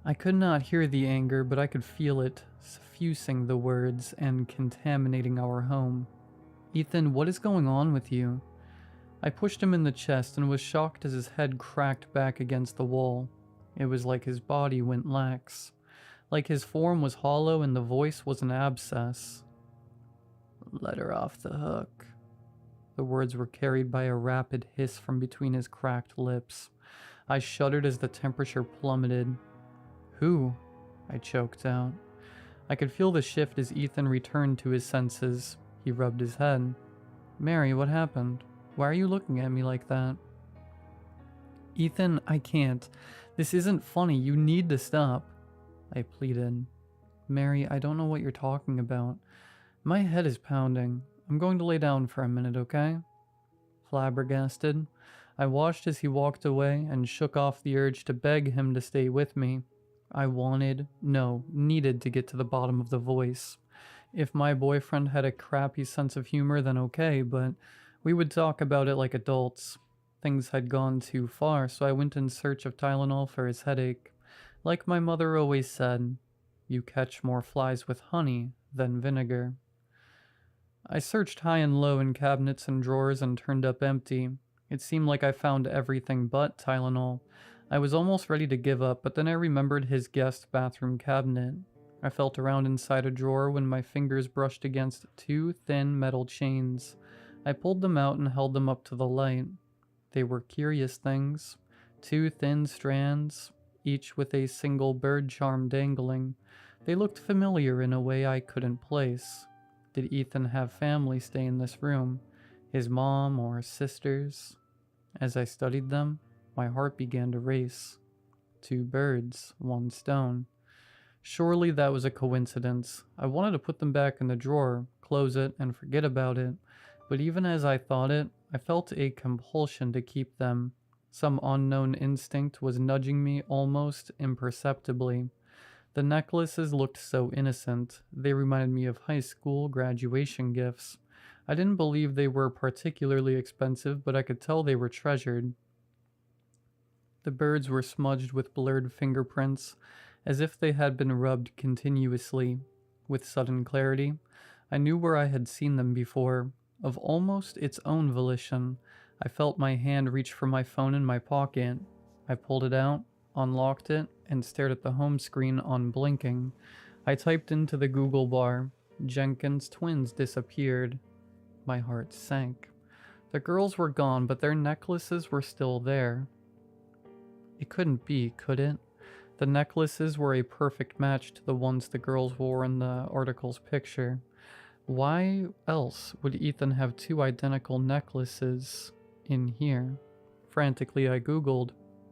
I could not hear the anger, but I could feel it, suffusing the words and contaminating our home. "Ethan, what is going on with you?" I pushed him in the chest and was shocked as his head cracked back against the wall. It was like his body went lax, like his form was hollow and the voice was an abscess. "Let her off the hook." The words were carried by a rapid hiss from between his cracked lips. I shuddered as the temperature plummeted. "Who?" I choked out. I could feel the shift as Ethan returned to his senses. He rubbed his head. "Mary, what happened? Why are you looking at me like that?" "Ethan, I can't. This isn't funny. You need to stop," I pleaded. "Mary, I don't know what you're talking about. My head is pounding. I'm going to lay down for a minute, okay?" Flabbergasted, I watched as he walked away and shook off the urge to beg him to stay with me. I needed to get to the bottom of the voice. If my boyfriend had a crappy sense of humor, then okay, but we would talk about it like adults. Things had gone too far, so I went in search of Tylenol for his headache. Like my mother always said, you catch more flies with honey than vinegar. I searched high and low in cabinets and drawers and turned up empty. It seemed like I found everything but Tylenol. I was almost ready to give up, but then I remembered his guest bathroom cabinet. I felt around inside a drawer when my fingers brushed against two thin metal chains. I pulled them out and held them up to the light. They were curious things. 2 thin strands, each with a single bird charm dangling. They looked familiar in a way I couldn't place. Did Ethan have family stay in this room? His mom or sisters? As I studied them, my heart began to race. 2 birds, 1 stone. Surely that was a coincidence. I wanted to put them back in the drawer, close it, and forget about it. But even as I thought it, I felt a compulsion to keep them. Some unknown instinct was nudging me almost imperceptibly. The necklaces looked so innocent. They reminded me of high school graduation gifts. I didn't believe they were particularly expensive, but I could tell they were treasured. The birds were smudged with blurred fingerprints, as if they had been rubbed continuously. With sudden clarity, I knew where I had seen them before. Of almost its own volition, I felt my hand reach for my phone in my pocket. I pulled it out, unlocked it, and stared at the home screen unblinking. I typed into the Google bar. Jenkins twins disappeared. My heart sank. The girls were gone, but their necklaces were still there. It couldn't be, could it? The necklaces were a perfect match to the ones the girls wore in the article's picture. Why else would Ethan have 2 identical necklaces in here? Frantically, I googled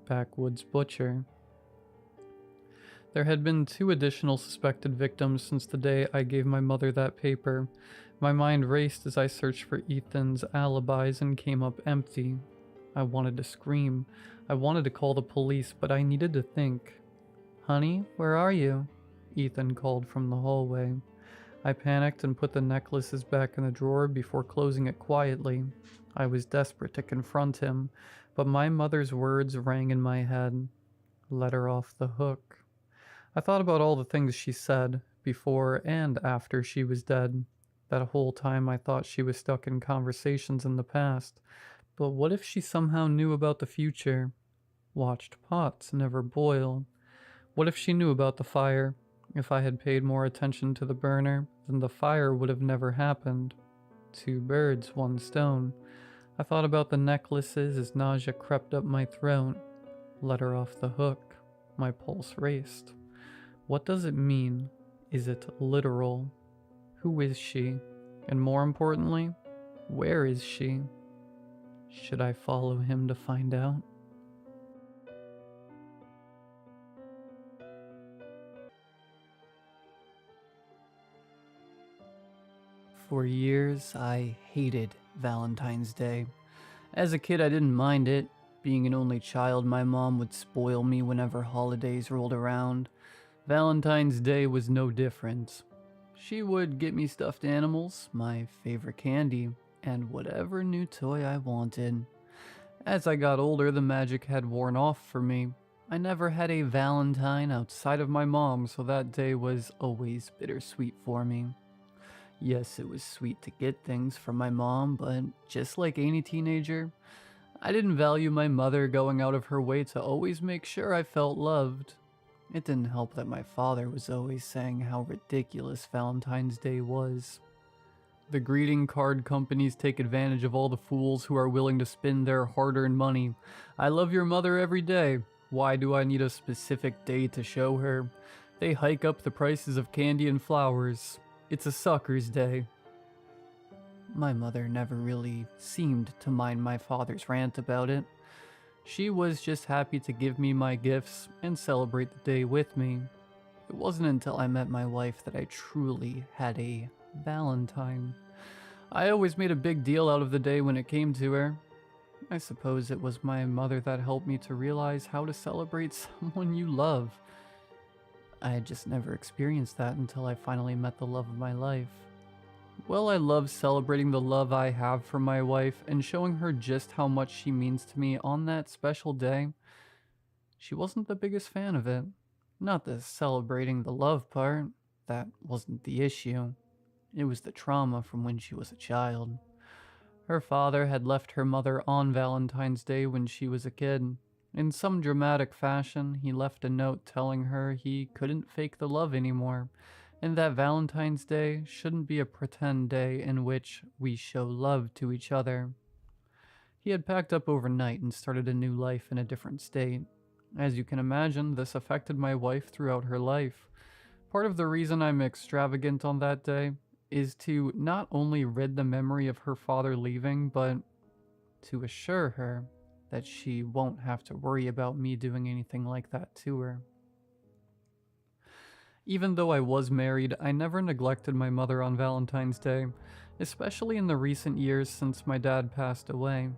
backwoods butcher. There had been 2 additional suspected victims since the day I gave my mother that paper. My mind raced as I searched for Ethan's alibis and came up empty. I wanted to scream. I wanted to call the police, but I needed to think. "Honey, where are you?" Ethan called from the hallway. I panicked and put the necklaces back in the drawer before closing it quietly. I was desperate to confront him, but my mother's words rang in my head. Let her off the hook. I thought about all the things she said, before and after she was dead. That whole time I thought she was stuck in conversations in the past. But what if she somehow knew about the future? Watched pots never boil. What if she knew about the fire? If I had paid more attention to the burner, then the fire would have never happened. 2 birds, 1 stone. I thought about the necklaces as nausea crept up my throat. Let her off the hook. My pulse raced. What does it mean? Is it literal? Who is she? And more importantly, where is she? Should I follow him to find out? For years, I hated Valentine's Day. As a kid, I didn't mind it. Being an only child, my mom would spoil me whenever holidays rolled around. Valentine's Day was no different. She would get me stuffed animals, my favorite candy, and whatever new toy I wanted. As I got older, the magic had worn off for me. I never had a Valentine outside of my mom, so that day was always bittersweet for me. Yes, it was sweet to get things from my mom, but just like any teenager, I didn't value my mother going out of her way to always make sure I felt loved. It didn't help that my father was always saying how ridiculous Valentine's Day was. The greeting card companies take advantage of all the fools who are willing to spend their hard-earned money. I love your mother every day. Why do I need a specific day to show her? They hike up the prices of candy and flowers. It's a sucker's day. My mother never really seemed to mind my father's rant about it. She was just happy to give me my gifts and celebrate the day with me. It wasn't until I met my wife that I truly had a Valentine. I always made a big deal out of the day when it came to her. I suppose it was my mother that helped me to realize how to celebrate someone you love. I had just never experienced that until I finally met the love of my life. Well, I love celebrating the love I have for my wife and showing her just how much she means to me on that special day. She wasn't the biggest fan of it. Not the celebrating the love part. That wasn't the issue. It was the trauma from when she was a child. Her father had left her mother on Valentine's Day when she was a kid. In some dramatic fashion, he left a note telling her he couldn't fake the love anymore, and that Valentine's Day shouldn't be a pretend day in which we show love to each other. He had packed up overnight and started a new life in a different state. As you can imagine, this affected my wife throughout her life. Part of the reason I'm extravagant on that day is to not only rid the memory of her father leaving, but to assure her that she won't have to worry about me doing anything like that to her. Even though I was married, I never neglected my mother on Valentine's Day, especially in the recent years since my dad passed away.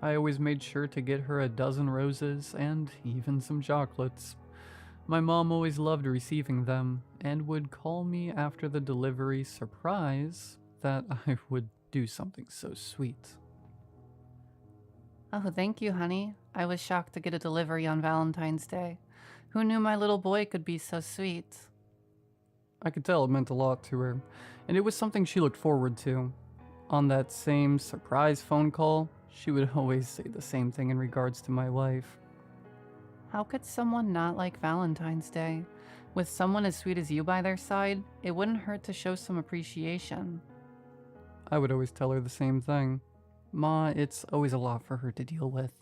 I always made sure to get her a dozen roses and even some chocolates. My mom always loved receiving them and would call me after the delivery, surprised that I would do something so sweet. Oh, thank you, honey. I was shocked to get a delivery on Valentine's Day. Who knew my little boy could be so sweet? I could tell it meant a lot to her, and it was something she looked forward to. On that same surprise phone call, she would always say the same thing in regards to my wife. How could someone not like Valentine's Day? With someone as sweet as you by their side, it wouldn't hurt to show some appreciation. I would always tell her the same thing. Ma, it's always a lot for her to deal with.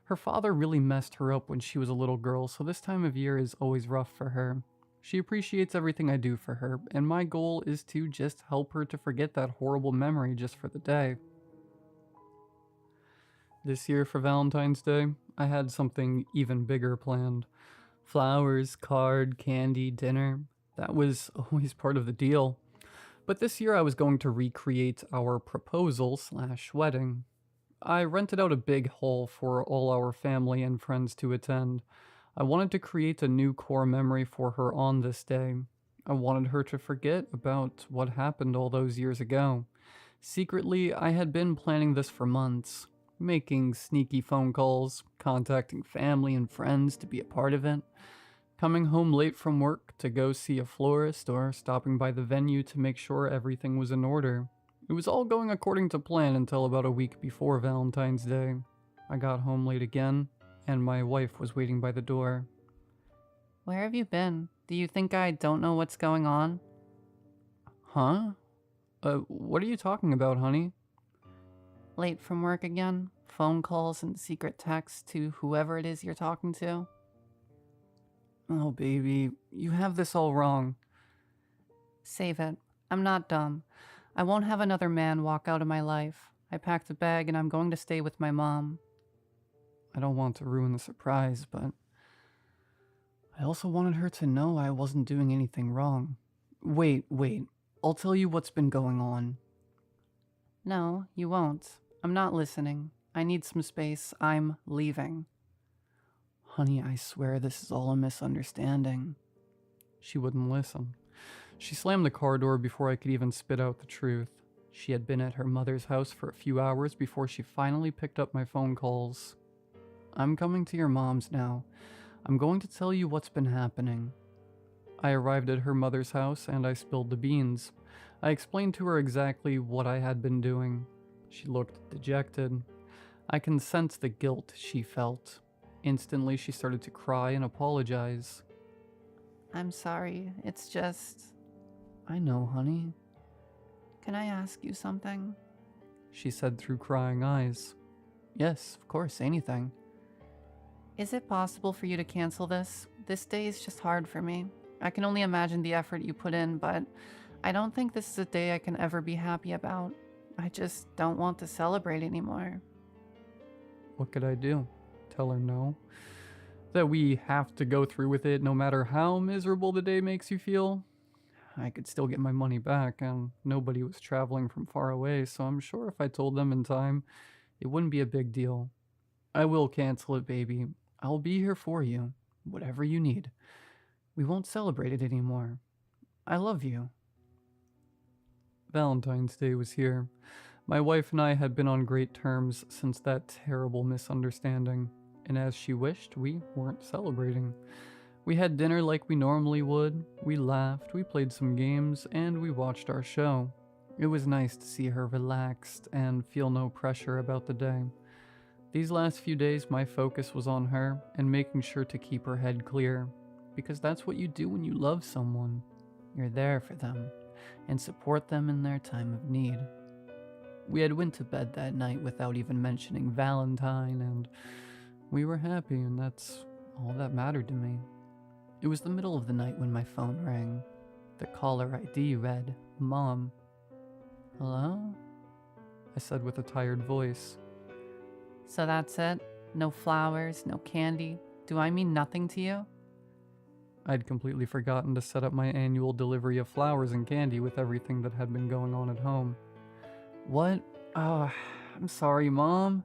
Her father really messed her up when she was a little girl, so this time of year is always rough for her. She appreciates everything I do for her, and my goal is to just help her to forget that horrible memory just for the day. This year for Valentine's Day, I had something even bigger planned. Flowers, card, candy, dinner. That was always part of the deal. But this year I was going to recreate our proposal/wedding. I rented out a big hall for all our family and friends to attend. I wanted to create a new core memory for her on this day. I wanted her to forget about what happened all those years ago. Secretly, I had been planning this for months, making sneaky phone calls, contacting family and friends to be a part of it, coming home late from work to go see a florist, or stopping by the venue to make sure everything was in order. It was all going according to plan until about a week before Valentine's Day. I got home late again, and my wife was waiting by the door. Where have you been? Do you think I don't know what's going on? Huh? What are you talking about, honey? Late from work again? Phone calls and secret texts to whoever it is you're talking to? Oh, baby, you have this all wrong. Save it. I'm not dumb. I won't have another man walk out of my life. I packed a bag and I'm going to stay with my mom. I don't want to ruin the surprise, but I also wanted her to know I wasn't doing anything wrong. Wait. I'll tell you what's been going on. No, you won't. I'm not listening. I need some space. I'm leaving. Honey, I swear this is all a misunderstanding. She wouldn't listen. She slammed the car door before I could even spit out the truth. She had been at her mother's house for a few hours before she finally picked up my phone calls. I'm coming to your mom's now. I'm going to tell you what's been happening. I arrived at her mother's house and I spilled the beans. I explained to her exactly what I had been doing. She looked dejected. I can sense the guilt she felt. Instantly, she started to cry and apologize. I'm sorry. It's just... I know, honey, Can I ask you something? she said through crying eyes. Yes, of course, anything. Is it possible for you to cancel this? This day is just hard for me. I can only imagine the effort you put in, but I don't think this is a day I can ever be happy about. I just don't want to celebrate anymore. What could I do? Tell her no? That we have to go through with it no matter how miserable the day makes you feel? I could still get my money back, and nobody was traveling from far away, so I'm sure if I told them in time, it wouldn't be a big deal. I will cancel it, baby. I'll be here for you, whatever you need. We won't celebrate it anymore. I love you. Valentine's Day was here. My wife and I had been on great terms since that terrible misunderstanding, and as she wished, we weren't celebrating. We had dinner like we normally would, we laughed, we played some games, and we watched our show. It was nice to see her relaxed and feel no pressure about the day. These last few days, my focus was on her and making sure to keep her head clear, because that's what you do when you love someone. You're there for them and support them in their time of need. We had went to bed that night without even mentioning Valentine, and we were happy, and that's all that mattered to me. It was the middle of the night when my phone rang. The caller ID read, "Mom." "Hello?" I said with a tired voice. So that's it? No flowers, no candy? Do I mean nothing to you? I'd completely forgotten to set up my annual delivery of flowers and candy with everything that had been going on at home. "What? Oh, I'm sorry, Mom.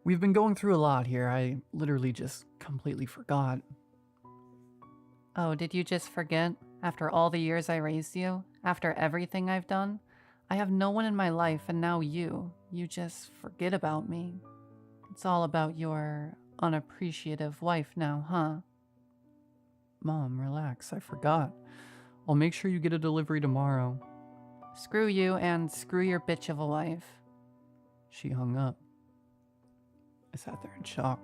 We've been going through a lot here. I literally just completely forgot." Oh, did you just forget? After all the years I raised you? After everything I've done? I have no one in my life, and now you just forget about me. It's all about your unappreciative wife now, huh? "Mom, relax. I forgot. I'll make sure you get a delivery tomorrow." Screw you and screw your bitch of a wife. She hung up. I sat there in shock.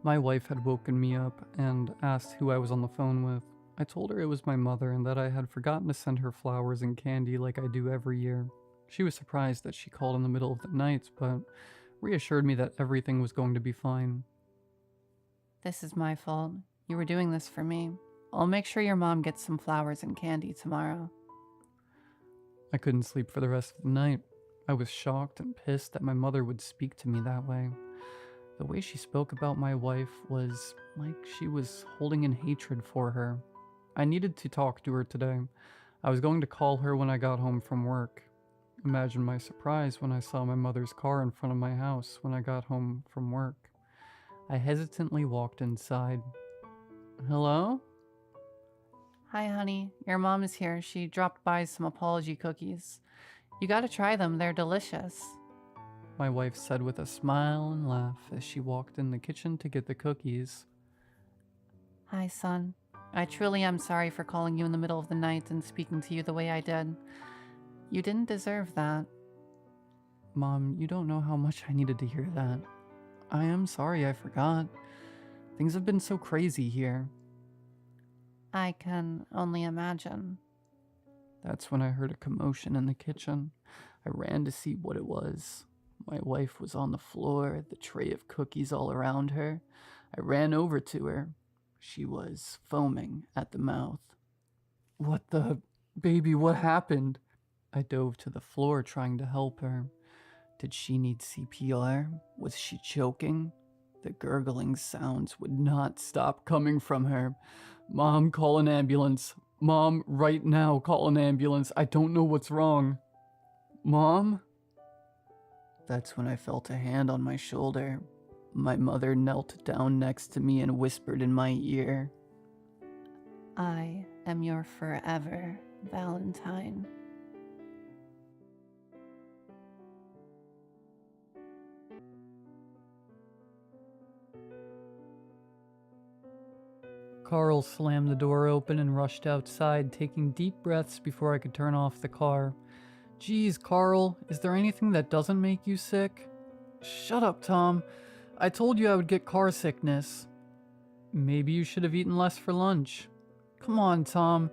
My wife had woken me up and asked who I was on the phone with. I told her it was my mother and that I had forgotten to send her flowers and candy like I do every year. She was surprised that she called in the middle of the night, but reassured me that everything was going to be fine. This is my fault. You were doing this for me. I'll make sure your mom gets some flowers and candy tomorrow. I couldn't sleep for the rest of the night. I was shocked and pissed that my mother would speak to me that way. The way she spoke about my wife was like she was holding in hatred for her. I needed to talk to her today. I was going to call her when I got home from work. Imagine my surprise when I saw my mother's car in front of my house when I got home from work. I hesitantly walked inside. "Hello?" Hi, honey. Your mom is here. She dropped by some apology cookies. You gotta try them. They're delicious. My wife said with a smile and laugh as she walked in the kitchen to get the cookies. Hi, son. I truly am sorry for calling you in the middle of the night and speaking to you the way I did. You didn't deserve that. "Mom, you don't know how much I needed to hear that. I am sorry I forgot. Things have been so crazy here." I can only imagine. That's when I heard a commotion in the kitchen. I ran to see what it was. My wife was on the floor, the tray of cookies all around her. I ran over to her. She was foaming at the mouth. "What the... Baby, what happened?" I dove to the floor trying to help her. Did she need CPR? Was she choking? The gurgling sounds would not stop coming from her. "Mom, call an ambulance. Mom, right now, call an ambulance. I don't know what's wrong. Mom?" That's when I felt a hand on my shoulder. My mother knelt down next to me and whispered in my ear, I am your forever Valentine. Carl slammed the door open and rushed outside, taking deep breaths before I could turn off the car. "Geez, Carl, is there anything that doesn't make you sick?" "Shut up, Tom. I told you I would get car sickness." "Maybe you should have eaten less for lunch." "Come on, Tom.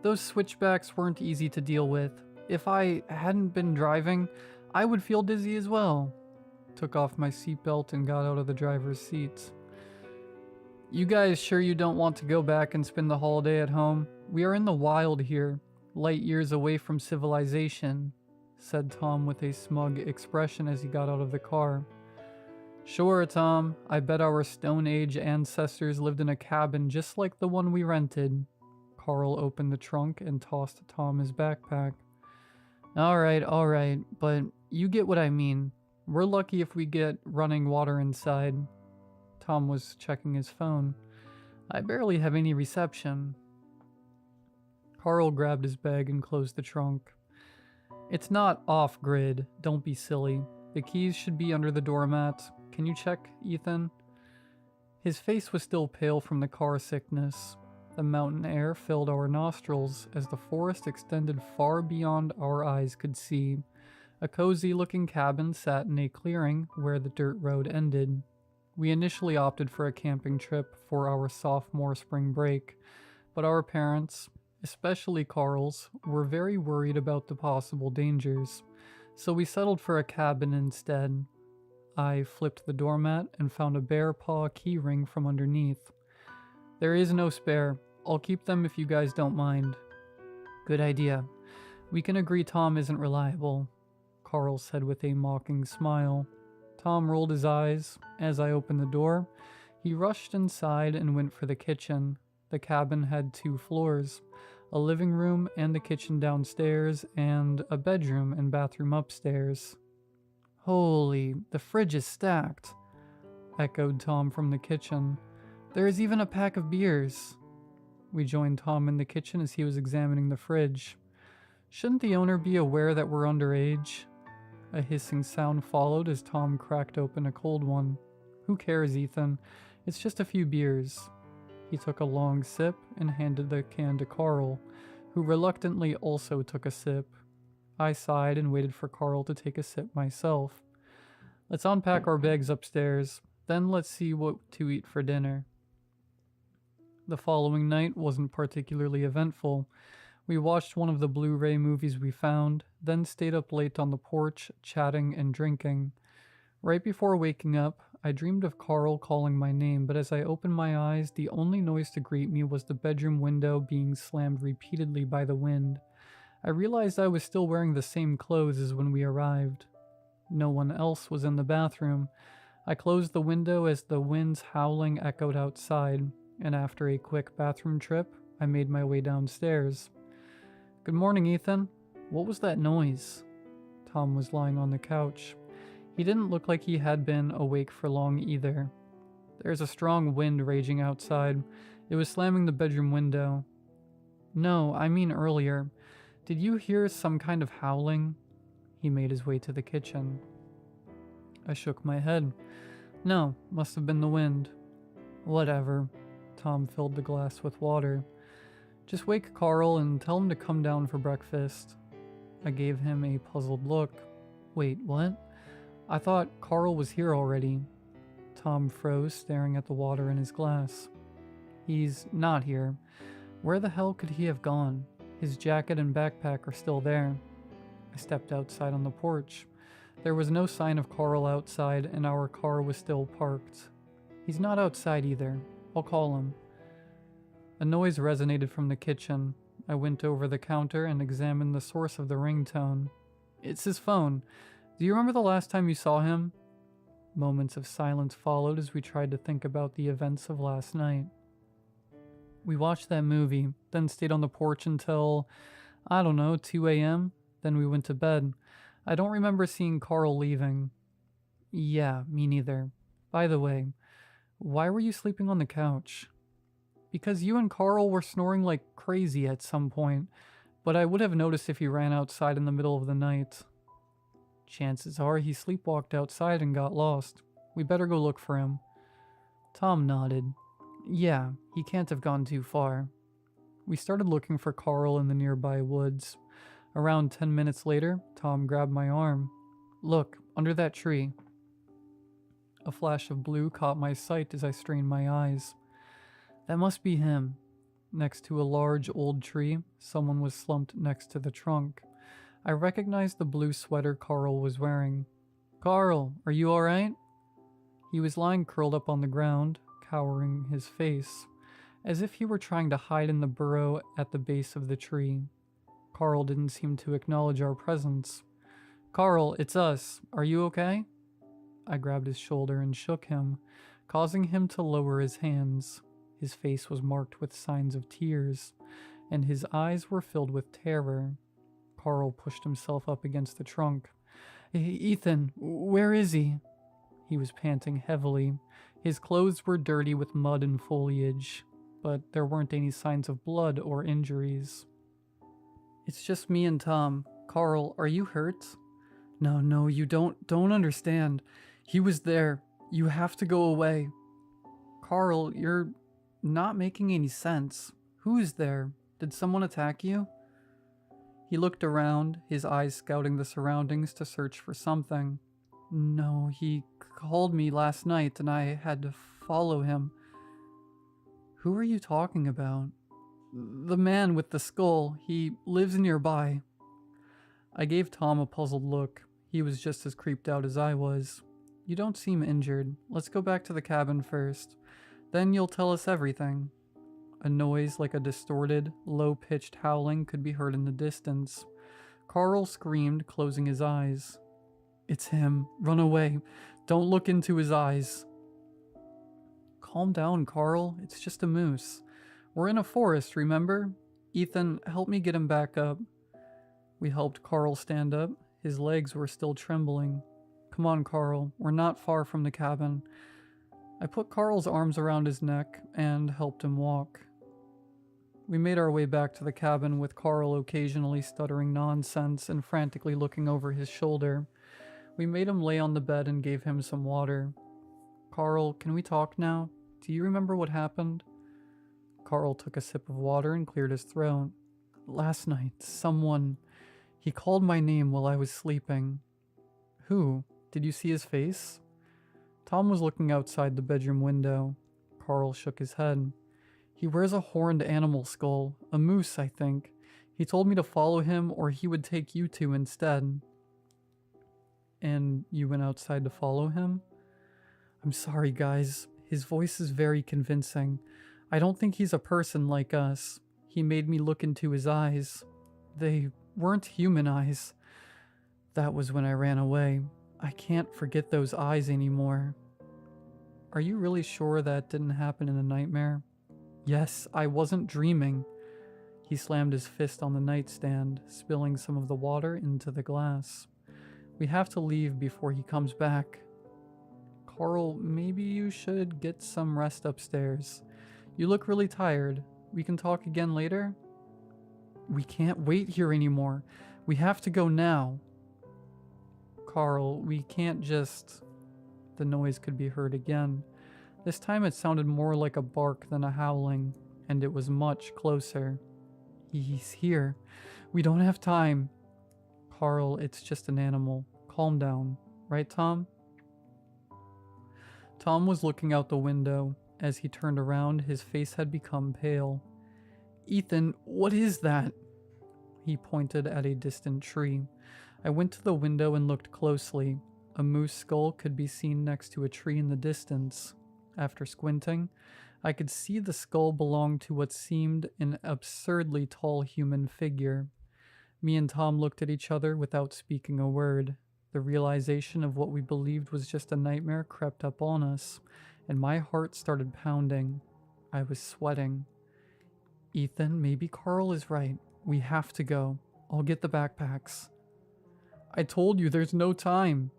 Those switchbacks weren't easy to deal with. If I hadn't been driving, I would feel dizzy as well." Took off my seatbelt and got out of the driver's seat. "You guys sure you don't want to go back and spend the holiday at home? We are in the wild here, light years away from civilization," said Tom with a smug expression as he got out of the car. "Sure, Tom. I bet our Stone Age ancestors lived in a cabin just like the one we rented." Carl opened the trunk and tossed Tom his backpack. All right, but you get what I mean. We're lucky if we get running water inside." Tom was checking his phone. "I barely have any reception." Carl grabbed his bag and closed the trunk. "It's not off-grid. Don't be silly. The keys should be under the doormat. Can you check, Ethan?" His face was still pale from the car sickness. The mountain air filled our nostrils as the forest extended far beyond our eyes could see. A cozy-looking cabin sat in a clearing where the dirt road ended. We initially opted for a camping trip for our sophomore spring break, but our parents, especially Carl's, were very worried about the possible dangers, so we settled for a cabin instead. I flipped the doormat and found a bear paw keyring from underneath. There is no spare. I'll keep them if you guys don't mind. Good idea. We can agree Tom isn't reliable, Carl said with a mocking smile. Tom rolled his eyes. As I opened the door, he rushed inside and went for the kitchen. The cabin had 2 floors, a living room and the kitchen downstairs, and a bedroom and bathroom upstairs. Holy, the fridge is stacked, echoed Tom from the kitchen. There is even a pack of beers. We joined Tom in the kitchen as he was examining the fridge. Shouldn't the owner be aware that we're underage? A hissing sound followed as Tom cracked open a cold one. Who cares, Ethan? It's just a few beers. He took a long sip and handed the can to Carl, who reluctantly also took a sip. I sighed and waited for Carl to take a sip myself. Let's unpack our bags upstairs, then let's see what to eat for dinner. The following night wasn't particularly eventful. We watched one of the Blu-ray movies we found, then stayed up late on the porch, chatting and drinking. Right before waking up, I dreamed of Carl calling my name, but as I opened my eyes, the only noise to greet me was the bedroom window being slammed repeatedly by the wind. I realized I was still wearing the same clothes as when we arrived. No one else was in the bathroom. I closed the window as the wind's howling echoed outside, and after a quick bathroom trip, I made my way downstairs. Good morning, Ethan. What was that noise? Tom was lying on the couch. He didn't look like he had been awake for long either. There's a strong wind raging outside. It was slamming the bedroom window. No, I mean earlier. Did you hear some kind of howling? He made his way to the kitchen. I shook my head. No, must have been the wind. Whatever. Tom filled the glass with water. Just wake Carl and tell him to come down for breakfast. I gave him a puzzled look. Wait, what? I thought Carl was here already. Tom froze, staring at the water in his glass. He's not here. Where the hell could he have gone? His jacket and backpack are still there. I stepped outside on the porch. There was no sign of Carl outside, and our car was still parked. He's not outside either. I'll call him. A noise resonated from the kitchen. I went over the counter and examined the source of the ringtone. It's his phone. Do you remember the last time you saw him? Moments of silence followed as we tried to think about the events of last night. We watched that movie, then stayed on the porch until, 2 a.m., then we went to bed. I don't remember seeing Carl leaving. Yeah, me neither. By the way, why were you sleeping on the couch? Because you and Carl were snoring like crazy at some point, but I would have noticed if he ran outside in the middle of the night. Chances are he sleepwalked outside and got lost. We better go look for him. Tom nodded. Yeah, he can't have gone too far. We started looking for Carl in the nearby woods. Around 10 minutes later, Tom grabbed my arm. Look, under that tree. A flash of blue caught my sight as I strained my eyes. That must be him. Next to a large old tree, someone was slumped next to the trunk. I recognized the blue sweater Carl was wearing. Carl, are you alright? He was lying curled up on the ground, cowering his face, as if he were trying to hide in the burrow at the base of the tree. Carl didn't seem to acknowledge our presence. Carl, it's us. Are you okay? I grabbed his shoulder and shook him, causing him to lower his hands. His face was marked with signs of tears, and his eyes were filled with terror. Carl pushed himself up against the trunk. Ethan, where is he? He was panting heavily. His clothes were dirty with mud and foliage, but there weren't any signs of blood or injuries. It's just me and Tom. Carl, are you hurt? No, you don't understand. He was there. You have to go away. Carl, you're not making any sense. Who is there? Did someone attack you? He looked around, his eyes scouting the surroundings to search for something. No, he called me last night and I had to follow him. Who are you talking about? The man with the skull, he lives nearby. I gave Tom a puzzled look. He was just as creeped out as I was. You don't seem injured. Let's go back to the cabin first. Then you'll tell us everything. A noise like a distorted, low-pitched howling could be heard in the distance. Carl screamed, closing his eyes. It's him. Run away. Don't look into his eyes. Calm down, Carl. It's just a moose. We're in a forest, remember? Ethan, help me get him back up. We helped Carl stand up. His legs were still trembling. Come on, Carl. We're not far from the cabin. I put Carl's arms around his neck and helped him walk. We made our way back to the cabin with Carl occasionally stuttering nonsense and frantically looking over his shoulder. We made him lay on the bed and gave him some water. Carl, can we talk now? Do you remember what happened? Carl took a sip of water and cleared his throat. Last night, someone... He called my name while I was sleeping. Who? Did you see his face? Tom was looking outside the bedroom window. Carl shook his head. He wears a horned animal skull, a moose, I think. He told me to follow him or he would take you two instead. And you went outside to follow him? I'm sorry, guys. His voice is very convincing. I don't think he's a person like us. He made me look into his eyes. They weren't human eyes. That was when I ran away. I can't forget those eyes anymore. Are you really sure that didn't happen in a nightmare? Yes, I wasn't dreaming. He slammed his fist on the nightstand, spilling some of the water into the glass. We have to leave before he comes back. Carl, maybe you should get some rest upstairs. You look really tired. We can talk again later? We can't wait here anymore. We have to go now. Carl, we can't just... The noise could be heard again. This time it sounded more like a bark than a howling, and it was much closer. He's here. We don't have time. Carl, it's just an animal. Calm down. Right, Tom? Tom was looking out the window. As he turned around, his face had become pale. Ethan, what is that? He pointed at a distant tree. I went to the window and looked closely. A moose skull could be seen next to a tree in the distance. After squinting, I could see the skull belonged to what seemed an absurdly tall human figure. Me and Tom looked at each other without speaking a word. The realization of what we believed was just a nightmare crept up on us, and my heart started pounding. I was sweating. Ethan, maybe Carl is right. We have to go. I'll get the backpacks. I told you there's no time.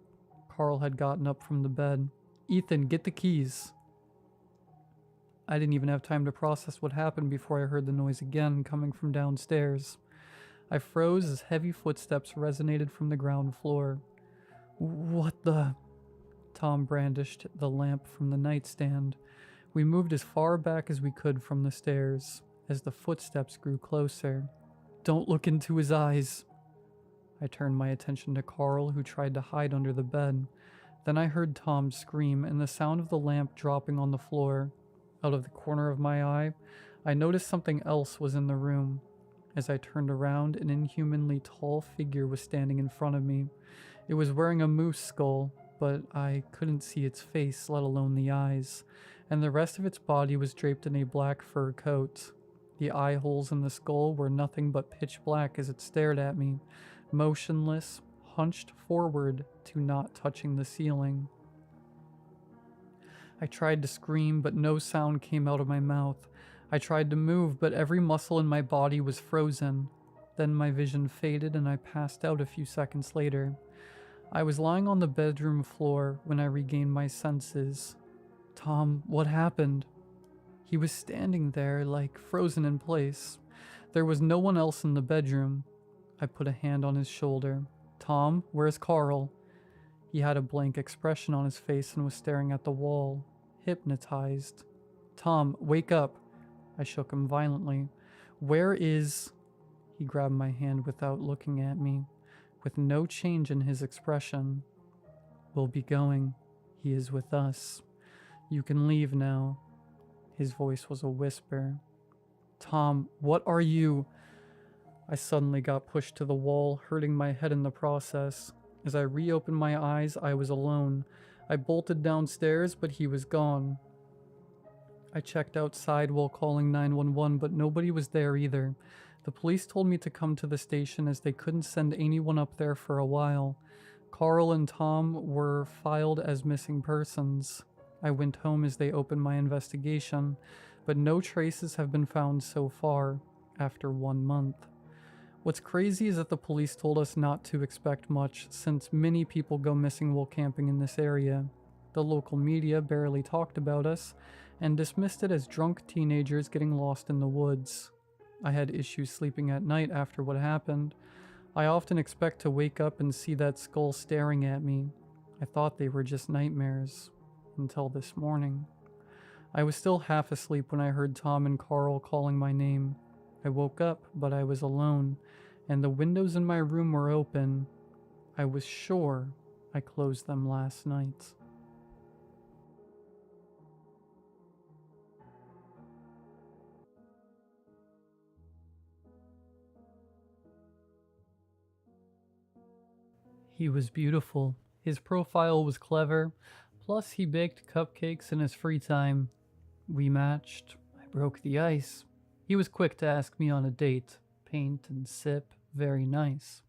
Carl had gotten up from the bed. Ethan, get the keys. I didn't even have time to process what happened before I heard the noise again coming from downstairs. I froze as heavy footsteps resonated from the ground floor. What the... Tom brandished the lamp from the nightstand. We moved as far back as we could from the stairs, as the footsteps grew closer. Don't look into his eyes. I turned my attention to Carl, who tried to hide under the bed. Then I heard Tom scream and the sound of the lamp dropping on the floor. Out of the corner of my eye, I noticed something else was in the room. As I turned around, an inhumanly tall figure was standing in front of me. It was wearing a moose skull, but I couldn't see its face, let alone the eyes, and the rest of its body was draped in a black fur coat. The eye holes in the skull were nothing but pitch black as it stared at me, motionless, hunched forward to not touching the ceiling. I tried to scream, but no sound came out of my mouth. I tried to move, but every muscle in my body was frozen. Then my vision faded and I passed out a few seconds later. I was lying on the bedroom floor when I regained my senses. Tom, what happened? He was standing there, like frozen in place. There was no one else in the bedroom. I put a hand on his shoulder. Tom, where's Carl? He had a blank expression on his face and was staring at the wall, hypnotized. Tom, wake up. I shook him violently. Where is... He grabbed my hand without looking at me, with no change in his expression. We'll be going. He is with us. You can leave now. His voice was a whisper. Tom, what are you? I suddenly got pushed to the wall, hurting my head in the process. As I reopened my eyes, I was alone. I bolted downstairs, but he was gone. I checked outside while calling 911, but nobody was there either. The police told me to come to the station as they couldn't send anyone up there for a while. Carl and Tom were filed as missing persons. I went home as they opened my investigation, but no traces have been found so far, after 1 month. What's crazy is that the police told us not to expect much, since many people go missing while camping in this area. The local media barely talked about us, and dismissed it as drunk teenagers getting lost in the woods. I had issues sleeping at night after what happened. I often expect to wake up and see that skull staring at me. I thought they were just nightmares, until this morning. I was still half asleep when I heard Tom and Carl calling my name. I woke up, but I was alone, and the windows in my room were open. I was sure I closed them last night. He was beautiful. His profile was clever, plus he baked cupcakes in his free time. We matched. I broke the ice. He was quick to ask me on a date. Paint and sip, very nice.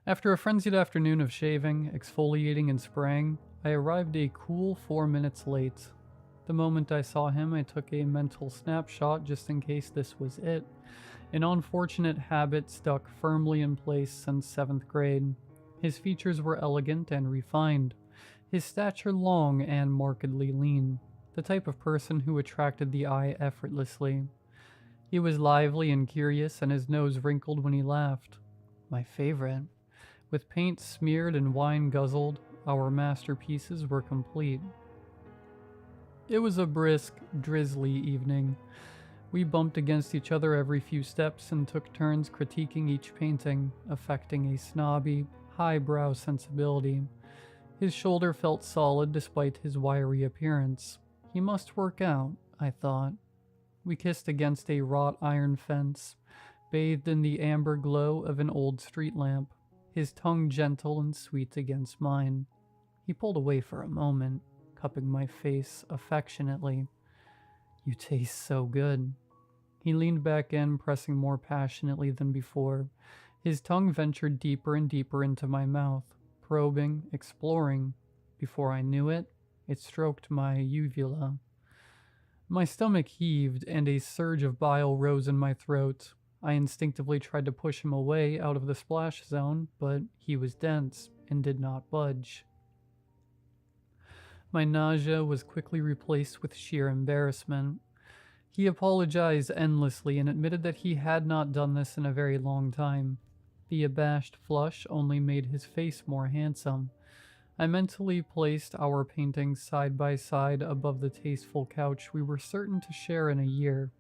After a frenzied afternoon of shaving, exfoliating, and spraying, I arrived a cool 4 minutes late. The moment I saw him, I took a mental snapshot just in case this was it. An unfortunate habit stuck firmly in place since 7th grade. His features were elegant and refined. His stature long and markedly lean. The type of person who attracted the eye effortlessly. He was lively and curious, and his nose wrinkled when he laughed. My favorite. With paint smeared and wine guzzled, our masterpieces were complete. It was a brisk, drizzly evening. We bumped against each other every few steps and took turns critiquing each painting, affecting a snobby, highbrow sensibility. His shoulder felt solid despite his wiry appearance. He must work out, I thought. We kissed against a wrought iron fence, bathed in the amber glow of an old street lamp, his tongue gentle and sweet against mine. He pulled away for a moment, cupping my face affectionately. You taste so good. He leaned back in, pressing more passionately than before. His tongue ventured deeper and deeper into my mouth, probing, exploring. Before I knew it, it stroked my uvula. My stomach heaved, and a surge of bile rose in my throat. I instinctively tried to push him away out of the splash zone, but he was dense and did not budge. My nausea was quickly replaced with sheer embarrassment. He apologized endlessly and admitted that he had not done this in a very long time. The abashed flush only made his face more handsome. I mentally placed our paintings side by side above the tasteful couch we were certain to share in a year,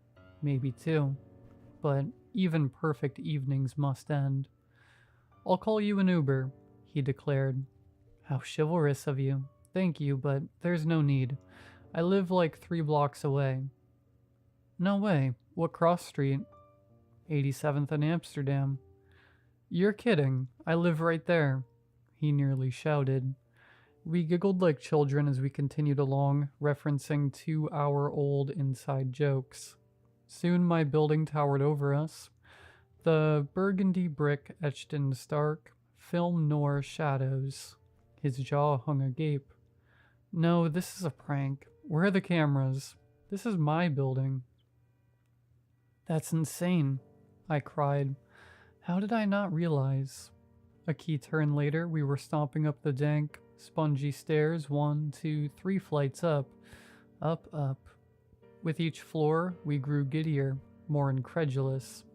maybe 2. But even perfect evenings must end. I'll call you an Uber, he declared. How chivalrous of you. Thank you, but there's no need. I live like 3 blocks away. No way. What cross street? 87th and Amsterdam. You're kidding. I live right there, he nearly shouted. We giggled like children as we continued along, referencing 2-hour-old inside jokes. Soon my building towered over us. The burgundy brick etched in stark, film noir shadows. His jaw hung agape. No, this is a prank. Where are the cameras? This is my building. That's insane, I cried. How did I not realize? A key turn later, we were stomping up the dank, spongy stairs 1, 2, 3 flights up. Up, up. With each floor, we grew giddier, more incredulous.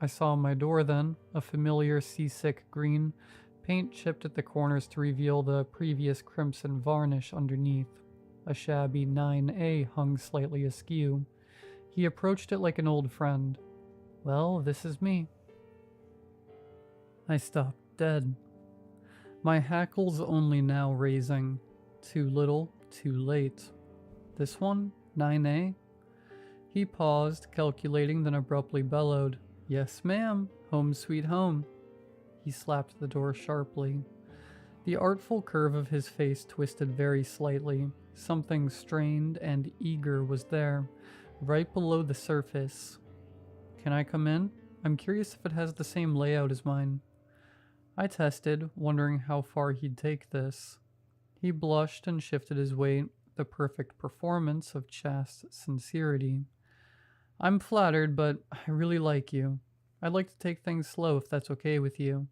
I saw my door then, a familiar seasick green, paint chipped at the corners to reveal the previous crimson varnish underneath. A shabby 9A hung slightly askew. He approached it like an old friend. Well, this is me. I stopped dead. My hackles only now raising. Too little, too late. This one? 9A? He paused, calculating, then abruptly bellowed, "Yes, ma'am. Home sweet home." He slapped the door sharply. The artful curve of his face twisted very slightly. Something strained and eager was there, right below the surface. "Can I come in? I'm curious if it has the same layout as mine." I tested, wondering how far he'd take this. He blushed and shifted his weight, the perfect performance of chaste sincerity. "I'm flattered, but I really like you. I'd like to take things slow if that's okay with you."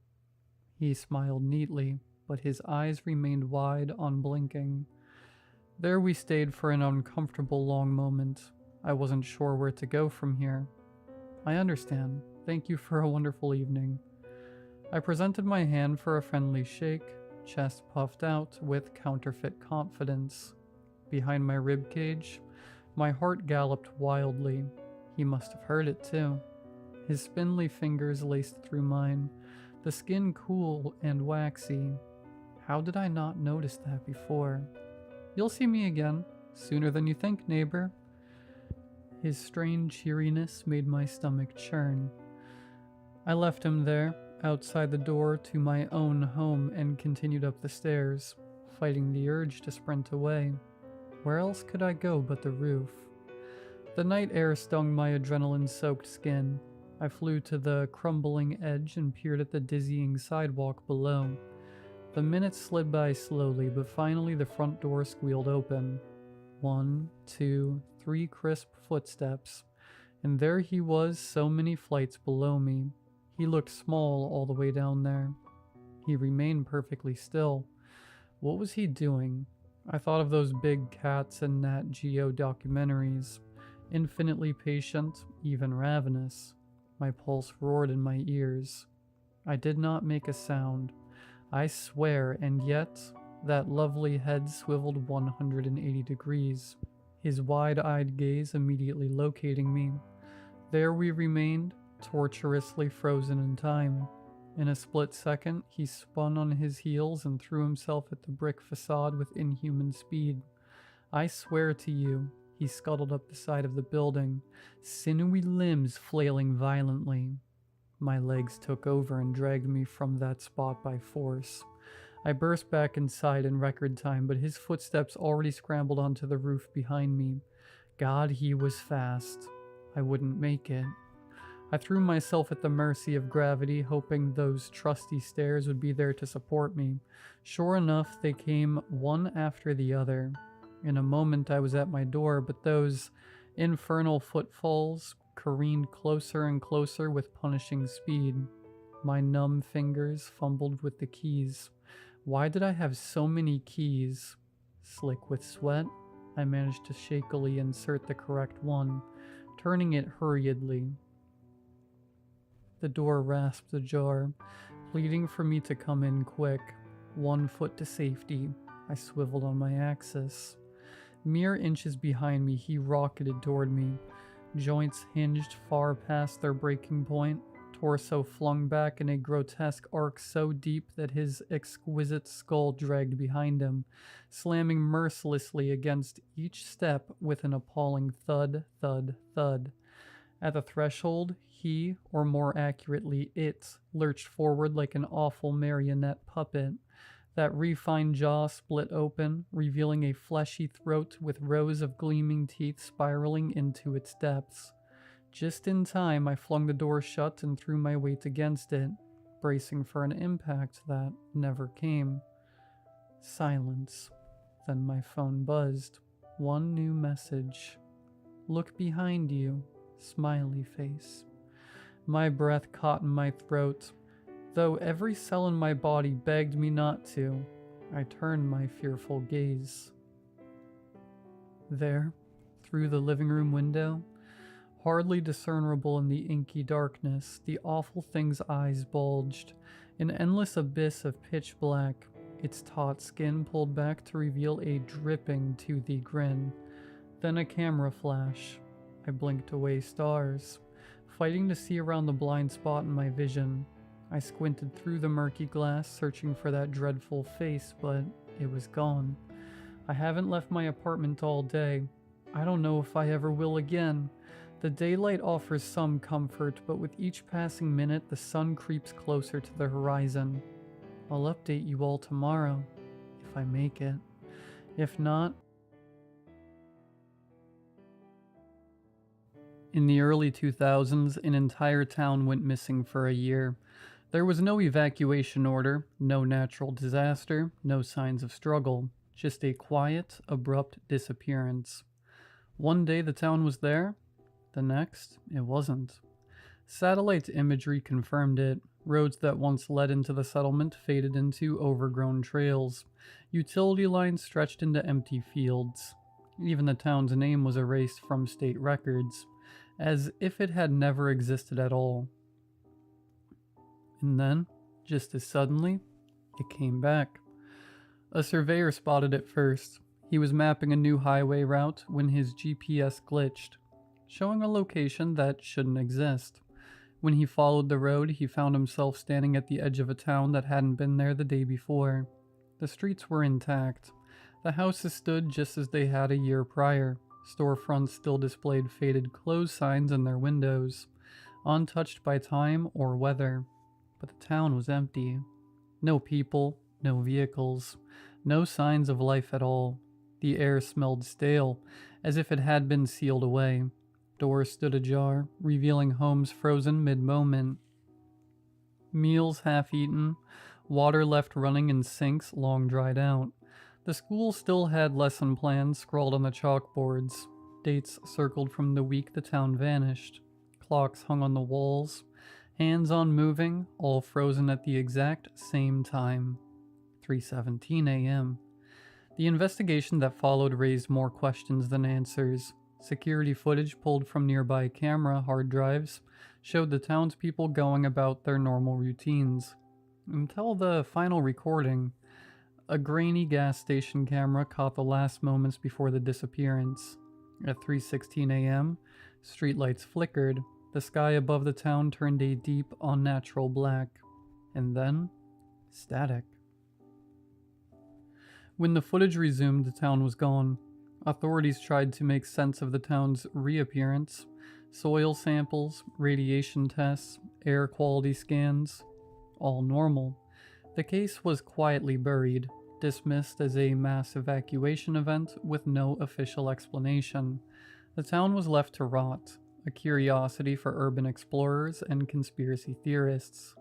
He smiled neatly, but his eyes remained wide, unblinking. There we stayed for an uncomfortable long moment. I wasn't sure where to go from here. "I understand. Thank you for a wonderful evening." I presented my hand for a friendly shake, chest puffed out with counterfeit confidence. Behind my ribcage, my heart galloped wildly. He must have heard it too. His spindly fingers laced through mine, the skin cool and waxy. How did I not notice that before? "You'll see me again, sooner than you think, neighbor." His strained cheeriness made my stomach churn. I left him there, outside the door to my own home, and continued up the stairs, fighting the urge to sprint away. Where else could I go but the roof? The night air stung my adrenaline-soaked skin. I flew to the crumbling edge and peered at the dizzying sidewalk below. The minutes slid by slowly, but finally the front door squealed open. 1, 2, 3 crisp footsteps, and there he was, so many flights below me. He looked small all the way down there. He remained perfectly still. What was he doing? I thought of those big cats in Nat Geo documentaries. Infinitely patient, even ravenous. My pulse roared in my ears. I did not make a sound. I swear, and yet that lovely head swiveled 180 degrees, his wide-eyed gaze immediately locating me. There we remained, torturously frozen in time. In a split second, he spun on his heels and threw himself at the brick facade with inhuman speed. I swear to you, he scuttled up the side of the building, sinewy limbs flailing violently. My legs took over and dragged me from that spot by force. I burst back inside in record time, but his footsteps already scrambled onto the roof behind me. God, he was fast. I wouldn't make it. I threw myself at the mercy of gravity, hoping those trusty stairs would be there to support me. Sure enough, they came one after the other. In a moment I was at my door, but those infernal footfalls careened closer and closer with punishing speed. My numb fingers fumbled with the keys. Why did I have so many keys? Slick with sweat, I managed to shakily insert the correct one, turning it hurriedly. The door rasped ajar, pleading for me to come in quick. 1 foot to safety. I swiveled on my axis. Mere inches behind me, he rocketed toward me. Joints hinged far past their breaking point, torso flung back in a grotesque arc so deep that his exquisite skull dragged behind him, slamming mercilessly against each step with an appalling thud, thud, thud. At the threshold, he, or more accurately it, lurched forward like an awful marionette puppet. That refined jaw split open, revealing a fleshy throat with rows of gleaming teeth spiraling into its depths. Just in time, I flung the door shut and threw my weight against it, bracing for an impact that never came. Silence. Then my phone buzzed. One new message. "Look behind you." Smiley face. My breath caught in my throat. Though every cell in my body begged me not to, I turned my fearful gaze. There, through the living room window, hardly discernible in the inky darkness, the awful thing's eyes bulged, an endless abyss of pitch black, its taut skin pulled back to reveal a dripping toothy grin. Then a camera flash. I blinked away stars, fighting to see around the blind spot in my vision. I squinted through the murky glass, searching for that dreadful face, but it was gone. I haven't left my apartment all day. I don't know if I ever will again. The daylight offers some comfort, but with each passing minute, the sun creeps closer to the horizon. I'll update you all tomorrow, if I make it. If not... In the early 2000s, an entire town went missing for a year. There was no evacuation order, no natural disaster, no signs of struggle, just a quiet, abrupt disappearance. One day the town was there, the next it wasn't. Satellite imagery confirmed it. Roads that once led into the settlement faded into overgrown trails. Utility lines stretched into empty fields. Even the town's name was erased from state records, as if it had never existed at all. And then, just as suddenly, it came back. A surveyor spotted it first. He was mapping a new highway route when his GPS glitched, showing a location that shouldn't exist. When he followed the road, he found himself standing at the edge of a town that hadn't been there the day before. The streets were intact. The houses stood just as they had a year prior. Storefronts still displayed faded close signs in their windows, untouched by time or weather. But the town was empty. No people, no vehicles, no signs of life at all. The air smelled stale, as if it had been sealed away. Doors stood ajar, revealing homes frozen mid-moment. Meals half-eaten, water left running in sinks long dried out. The school still had lesson plans scrawled on the chalkboards. Dates circled from the week the town vanished. Clocks hung on the walls. Hands on moving, all frozen at the exact same time. 3:17 a.m. The investigation that followed raised more questions than answers. Security footage pulled from nearby camera hard drives showed the townspeople going about their normal routines. Until the final recording, a grainy gas station camera caught the last moments before the disappearance. At 3:16 a.m., streetlights flickered. The sky above the town turned a deep, unnatural black. And then, static. When the footage resumed, the town was gone. Authorities tried to make sense of the town's reappearance. Soil samples, radiation tests, air quality scans, all normal. The case was quietly buried, dismissed as a mass evacuation event with no official explanation. The town was left to rot, a curiosity for urban explorers and conspiracy theorists.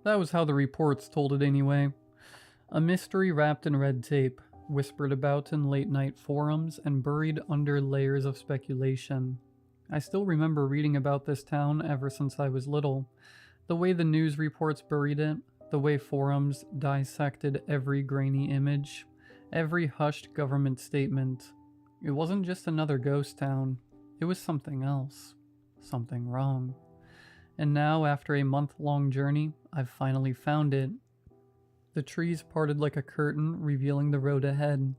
That was how the reports told it anyway. A mystery wrapped in red tape, whispered about in late-night forums and buried under layers of speculation. I still remember reading about this town ever since I was little. The way the news reports buried it, the way forums dissected every grainy image, every hushed government statement. It wasn't just another ghost town. It was something else. Something wrong. And now, after a month-long journey, I've finally found it. The trees parted like a curtain, revealing the road ahead.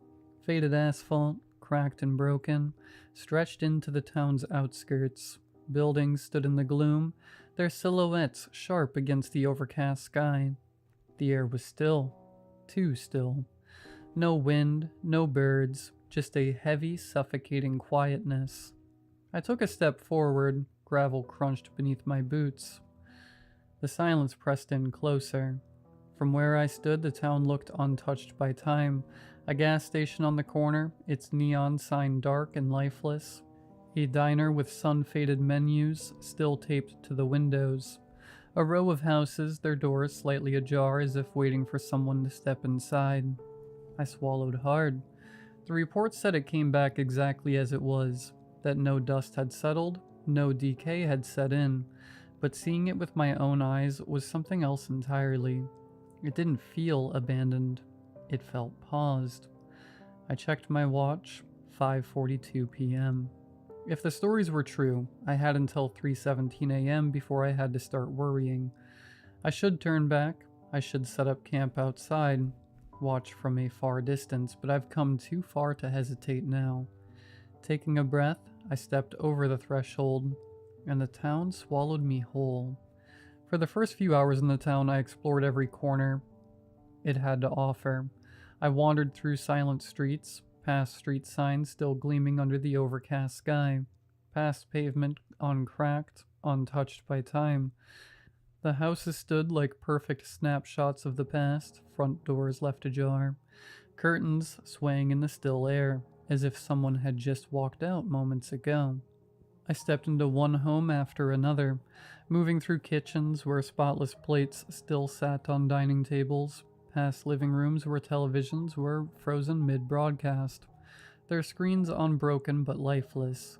Faded asphalt, cracked and broken, stretched into the town's outskirts. Buildings stood in the gloom, their silhouettes sharp against the overcast sky. The air was still. Too still. No wind, no birds, just a heavy, suffocating quietness. I took a step forward, gravel crunched beneath my boots. The silence pressed in closer. From where I stood, the town looked untouched by time. A gas station on the corner, its neon sign dark and lifeless. A diner with sun-faded menus still taped to the windows. A row of houses, their doors slightly ajar as if waiting for someone to step inside. I swallowed hard. The report said it came back exactly as it was, that no dust had settled, no decay had set in, but seeing it with my own eyes was something else entirely. It didn't feel abandoned. It felt paused. I checked my watch, 5:42 p.m. If the stories were true, I had until 3:17 a.m. before I had to start worrying. I should turn back, I should set up camp outside, watch from a far distance, but I've come too far to hesitate now. Taking a breath, I stepped over the threshold, and the town swallowed me whole. For the first few hours in the town, I explored every corner it had to offer. I wandered through silent streets, past street signs still gleaming under the overcast sky, past pavement uncracked, untouched by time. The houses stood like perfect snapshots of the past, front doors left ajar, curtains swaying in the still air, as if someone had just walked out moments ago. I stepped into one home after another, moving through kitchens where spotless plates still sat on dining tables, past living rooms where televisions were frozen mid-broadcast, their screens unbroken but lifeless.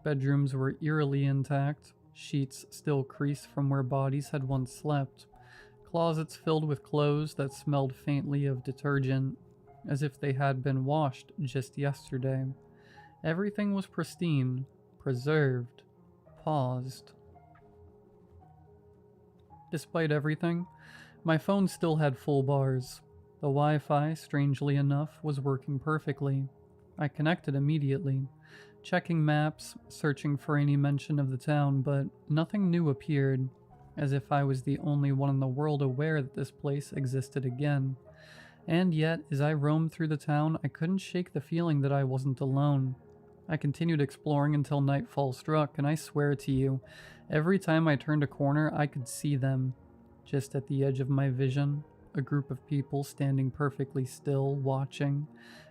Bedrooms were eerily intact, sheets still creased from where bodies had once slept, closets filled with clothes that smelled faintly of detergent, as if they had been washed just yesterday. Everything was pristine, preserved, paused. Despite everything, my phone still had full bars. The Wi-Fi, strangely enough, was working perfectly. I connected immediately, checking maps, searching for any mention of the town, but nothing new appeared, as if I was the only one in the world aware that this place existed again. And yet, as I roamed through the town, I couldn't shake the feeling that I wasn't alone. I continued exploring until nightfall struck, and I swear to you, every time I turned a corner, I could see them. Just at the edge of my vision, a group of people standing perfectly still, watching.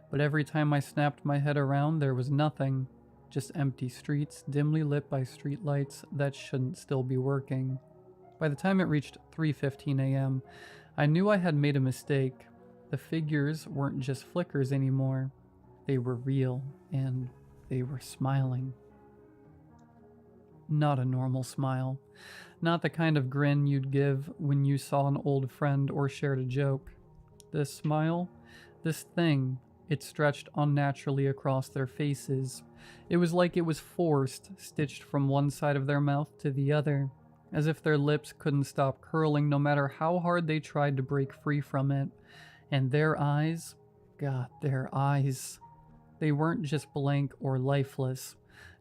But every time I snapped my head around, there was nothing. Just empty streets, dimly lit by streetlights that shouldn't still be working. By the time it reached 3:15 a.m., I knew I had made a mistake. The figures weren't just flickers anymore. They were real, and they were smiling. Not a normal smile. Not the kind of grin you'd give when you saw an old friend or shared a joke. This smile, this thing, it stretched unnaturally across their faces. It was like it was forced, stitched from one side of their mouth to the other, as if their lips couldn't stop curling no matter how hard they tried to break free from it. And their eyes, God, their eyes. They weren't just blank or lifeless.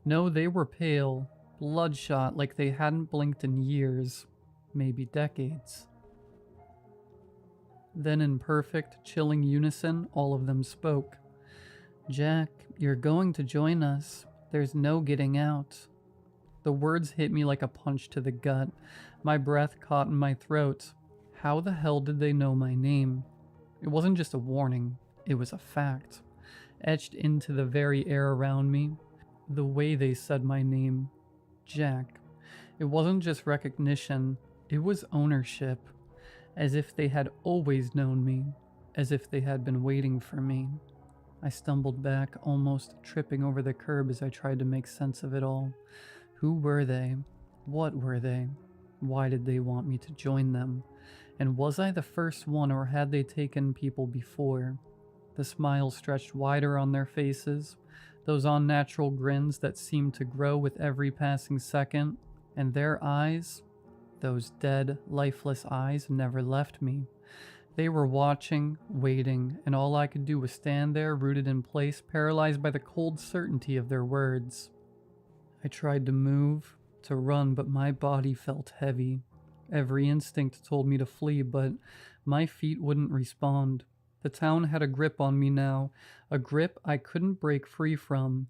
No, they were pale, bloodshot, like they hadn't blinked in years, maybe decades. Then in perfect, chilling unison, all of them spoke. "Jack, you're going to join us. There's no getting out." The words hit me like a punch to the gut. My breath caught in my throat. How the hell did they know my name? It wasn't just a warning, it was a fact. Etched into the very air around me, the way they said my name, Jack. It wasn't just recognition, it was ownership. As if they had always known me, as if they had been waiting for me. I stumbled back, almost tripping over the curb as I tried to make sense of it all. Who were they? What were they? Why did they want me to join them? And was I the first one, or had they taken people before? The smiles stretched wider on their faces, those unnatural grins that seemed to grow with every passing second, and their eyes, those dead, lifeless eyes, never left me. They were watching, waiting, and all I could do was stand there, rooted in place, paralyzed by the cold certainty of their words. I tried to move, to run, but my body felt heavy. Every instinct told me to flee, but my feet wouldn't respond. The town had a grip on me now, a grip I couldn't break free from.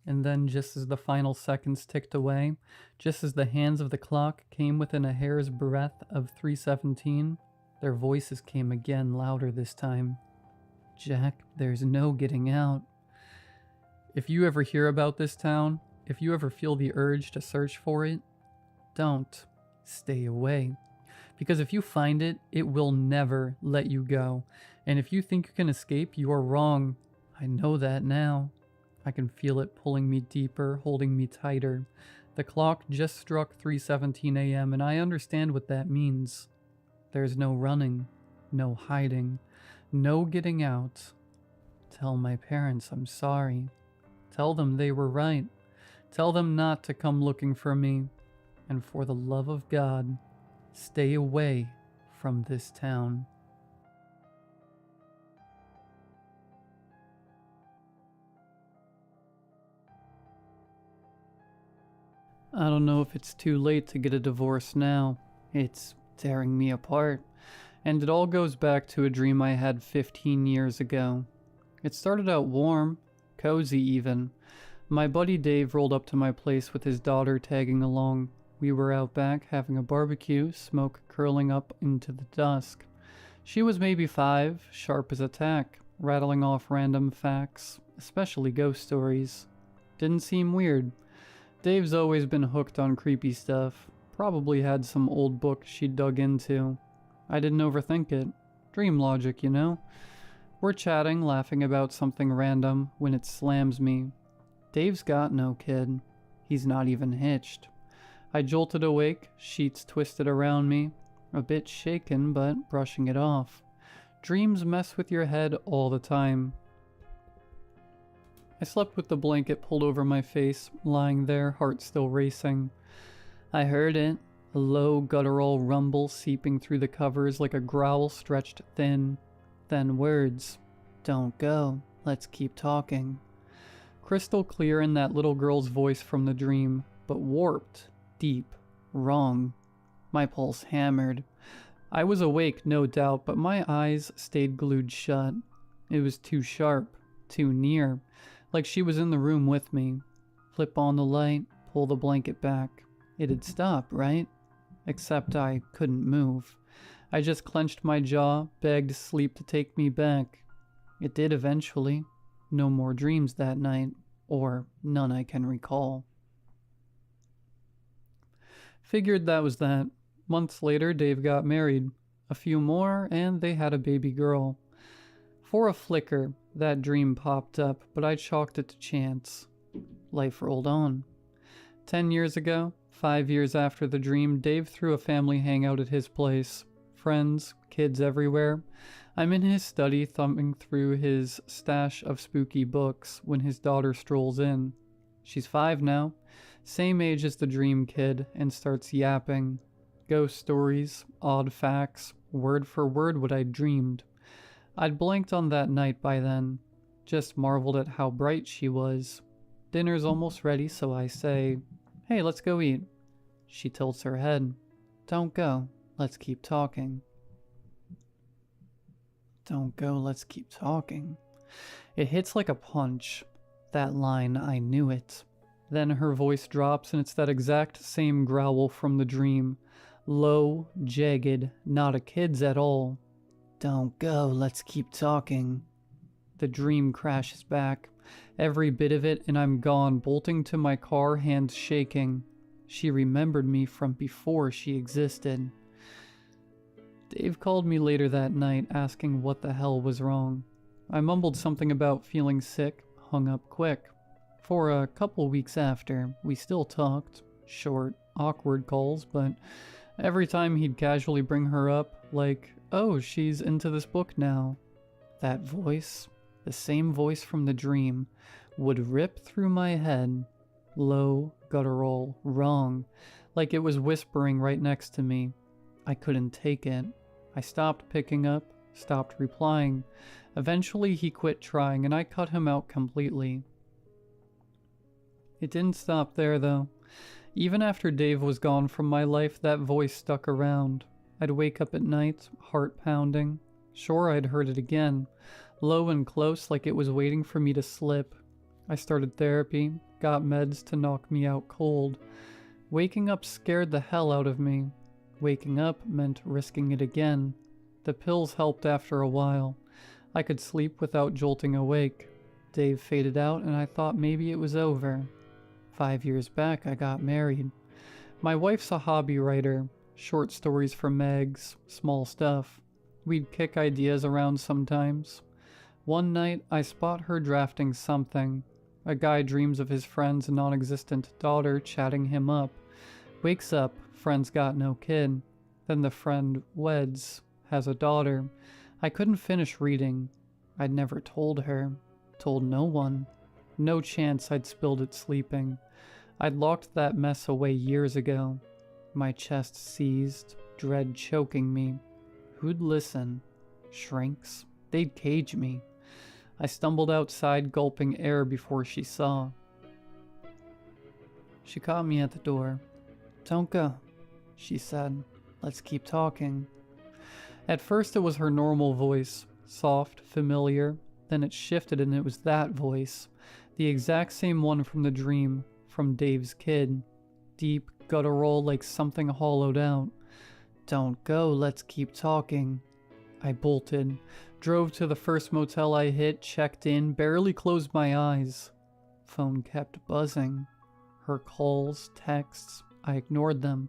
And then, just as the final seconds ticked away, just as the hands of the clock came within a hair's breadth of 3:17, their voices came again, louder this time. "Jack, there's no getting out." If you ever hear about this town, if you ever feel the urge to search for it, don't. Stay away. Because if you find it, it will never let you go. And if you think you can escape, you are wrong. I know that now. I can feel it pulling me deeper, holding me tighter. The clock just struck 3:17 a.m., and I understand what that means. There's no running, no hiding, no getting out. Tell my parents I'm sorry. Tell them they were right. Tell them not to come looking for me. And for the love of God, stay away from this town. I don't know if it's too late to get a divorce now. It's tearing me apart. And it all goes back to a dream I had 15 years ago. It started out warm, cozy even. My buddy Dave rolled up to my place with his daughter tagging along. We were out back having a barbecue, smoke curling up into the dusk. She was maybe 5, sharp as a tack, rattling off random facts, especially ghost stories. Didn't seem weird. Dave's always been hooked on creepy stuff. Probably had some old book she dug into. I didn't overthink it. Dream logic, you know? We're chatting, laughing about something random, when it slams me. Dave's got no kid. He's not even hitched. I jolted awake, sheets twisted around me, a bit shaken but brushing it off. Dreams mess with your head all the time. I slept with the blanket pulled over my face, lying there, heart still racing. I heard it, a low guttural rumble seeping through the covers like a growl stretched thin. Then words. Don't go, let's keep talking. Crystal clear in that little girl's voice from the dream, but warped, deep, wrong. My pulse hammered. I was awake, no doubt, but my eyes stayed glued shut. It was too sharp, too near, like she was in the room with me. Flip on the light, pull the blanket back. It'd stop, right? Except I couldn't move. I just clenched my jaw, begged sleep to take me back. It did eventually. No more dreams that night, or none I can recall. Figured that was that. Months later, Dave got married. A few more, and they had a baby girl. For a flicker, that dream popped up, but I chalked it to chance. Life rolled on. 10 years ago, 5 years after the dream, Dave threw a family hangout at his place. Friends, kids everywhere. I'm in his study thumbing through his stash of spooky books when his daughter strolls in. She's 5 now, same age as the dream kid, and starts yapping. Ghost stories, odd facts, word for word what I'd dreamed. I'd blanked on that night by then, just marveled at how bright she was. Dinner's almost ready, so I say, "Hey, let's go eat." She tilts her head. "Don't go, let's keep talking." Don't go, let's keep talking. It hits like a punch. That line, I knew it. Then her voice drops and it's that exact same growl from the dream. Low, jagged, not a kid's at all. Don't go, let's keep talking. The dream crashes back. Every bit of it, and I'm gone, bolting to my car, hands shaking. She remembered me from before she existed. Dave called me later that night, asking what the hell was wrong. I mumbled something about feeling sick, hung up quick. For a couple weeks after, we still talked. Short, awkward calls, but every time he'd casually bring her up, like, "Oh, she's into this book now." That voice, the same voice from the dream, would rip through my head. Low, guttural, wrong, like it was whispering right next to me. I couldn't take it. I stopped picking up, stopped replying. Eventually he quit trying and I cut him out completely. It didn't stop there though. Even after Dave was gone from my life, that voice stuck around. I'd wake up at night, heart pounding. Sure, I'd heard it again, low and close like it was waiting for me to slip. I started therapy, got meds to knock me out cold. Waking up scared the hell out of me. Waking up meant risking it again. The pills helped after a while. I could sleep without jolting awake. Dave faded out and I thought maybe it was over. 5 years back, I got married. My wife's a hobby writer. Short stories for mags, small stuff. We'd kick ideas around sometimes. One night, I spot her drafting something. A guy dreams of his friend's non-existent daughter chatting him up. Wakes up, friend's got no kid. Then the friend weds, has a daughter. I couldn't finish reading. I'd never told her. Told no one. No chance I'd spilled it sleeping. I'd locked that mess away years ago. My chest seized, dread choking me. Who'd listen? Shrinks? They'd cage me. I stumbled outside, gulping air before she saw. She caught me at the door. "Don't go," she said. "Let's keep talking." At first it was her normal voice, soft, familiar. Then it shifted and it was that voice. The exact same one from the dream, from Dave's kid. Deep, guttural, like something hollowed out. "Don't go, let's keep talking." I bolted, drove to the first motel I hit, checked in, barely closed my eyes. Phone kept buzzing. Her calls, texts, I ignored them.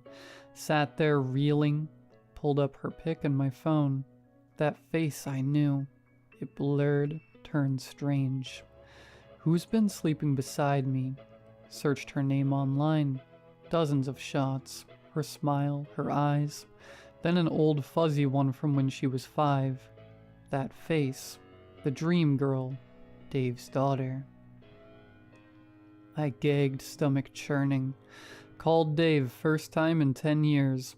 Sat there reeling, pulled up her pic in my phone. That face I knew. It blurred, turned strange. Who's been sleeping beside me? Searched her name online. Dozens of shots. Her smile, her eyes. Then an old fuzzy one from when she was 5. That face. The dream girl. Dave's daughter. I gagged, stomach churning. Called Dave, first time in 10 years.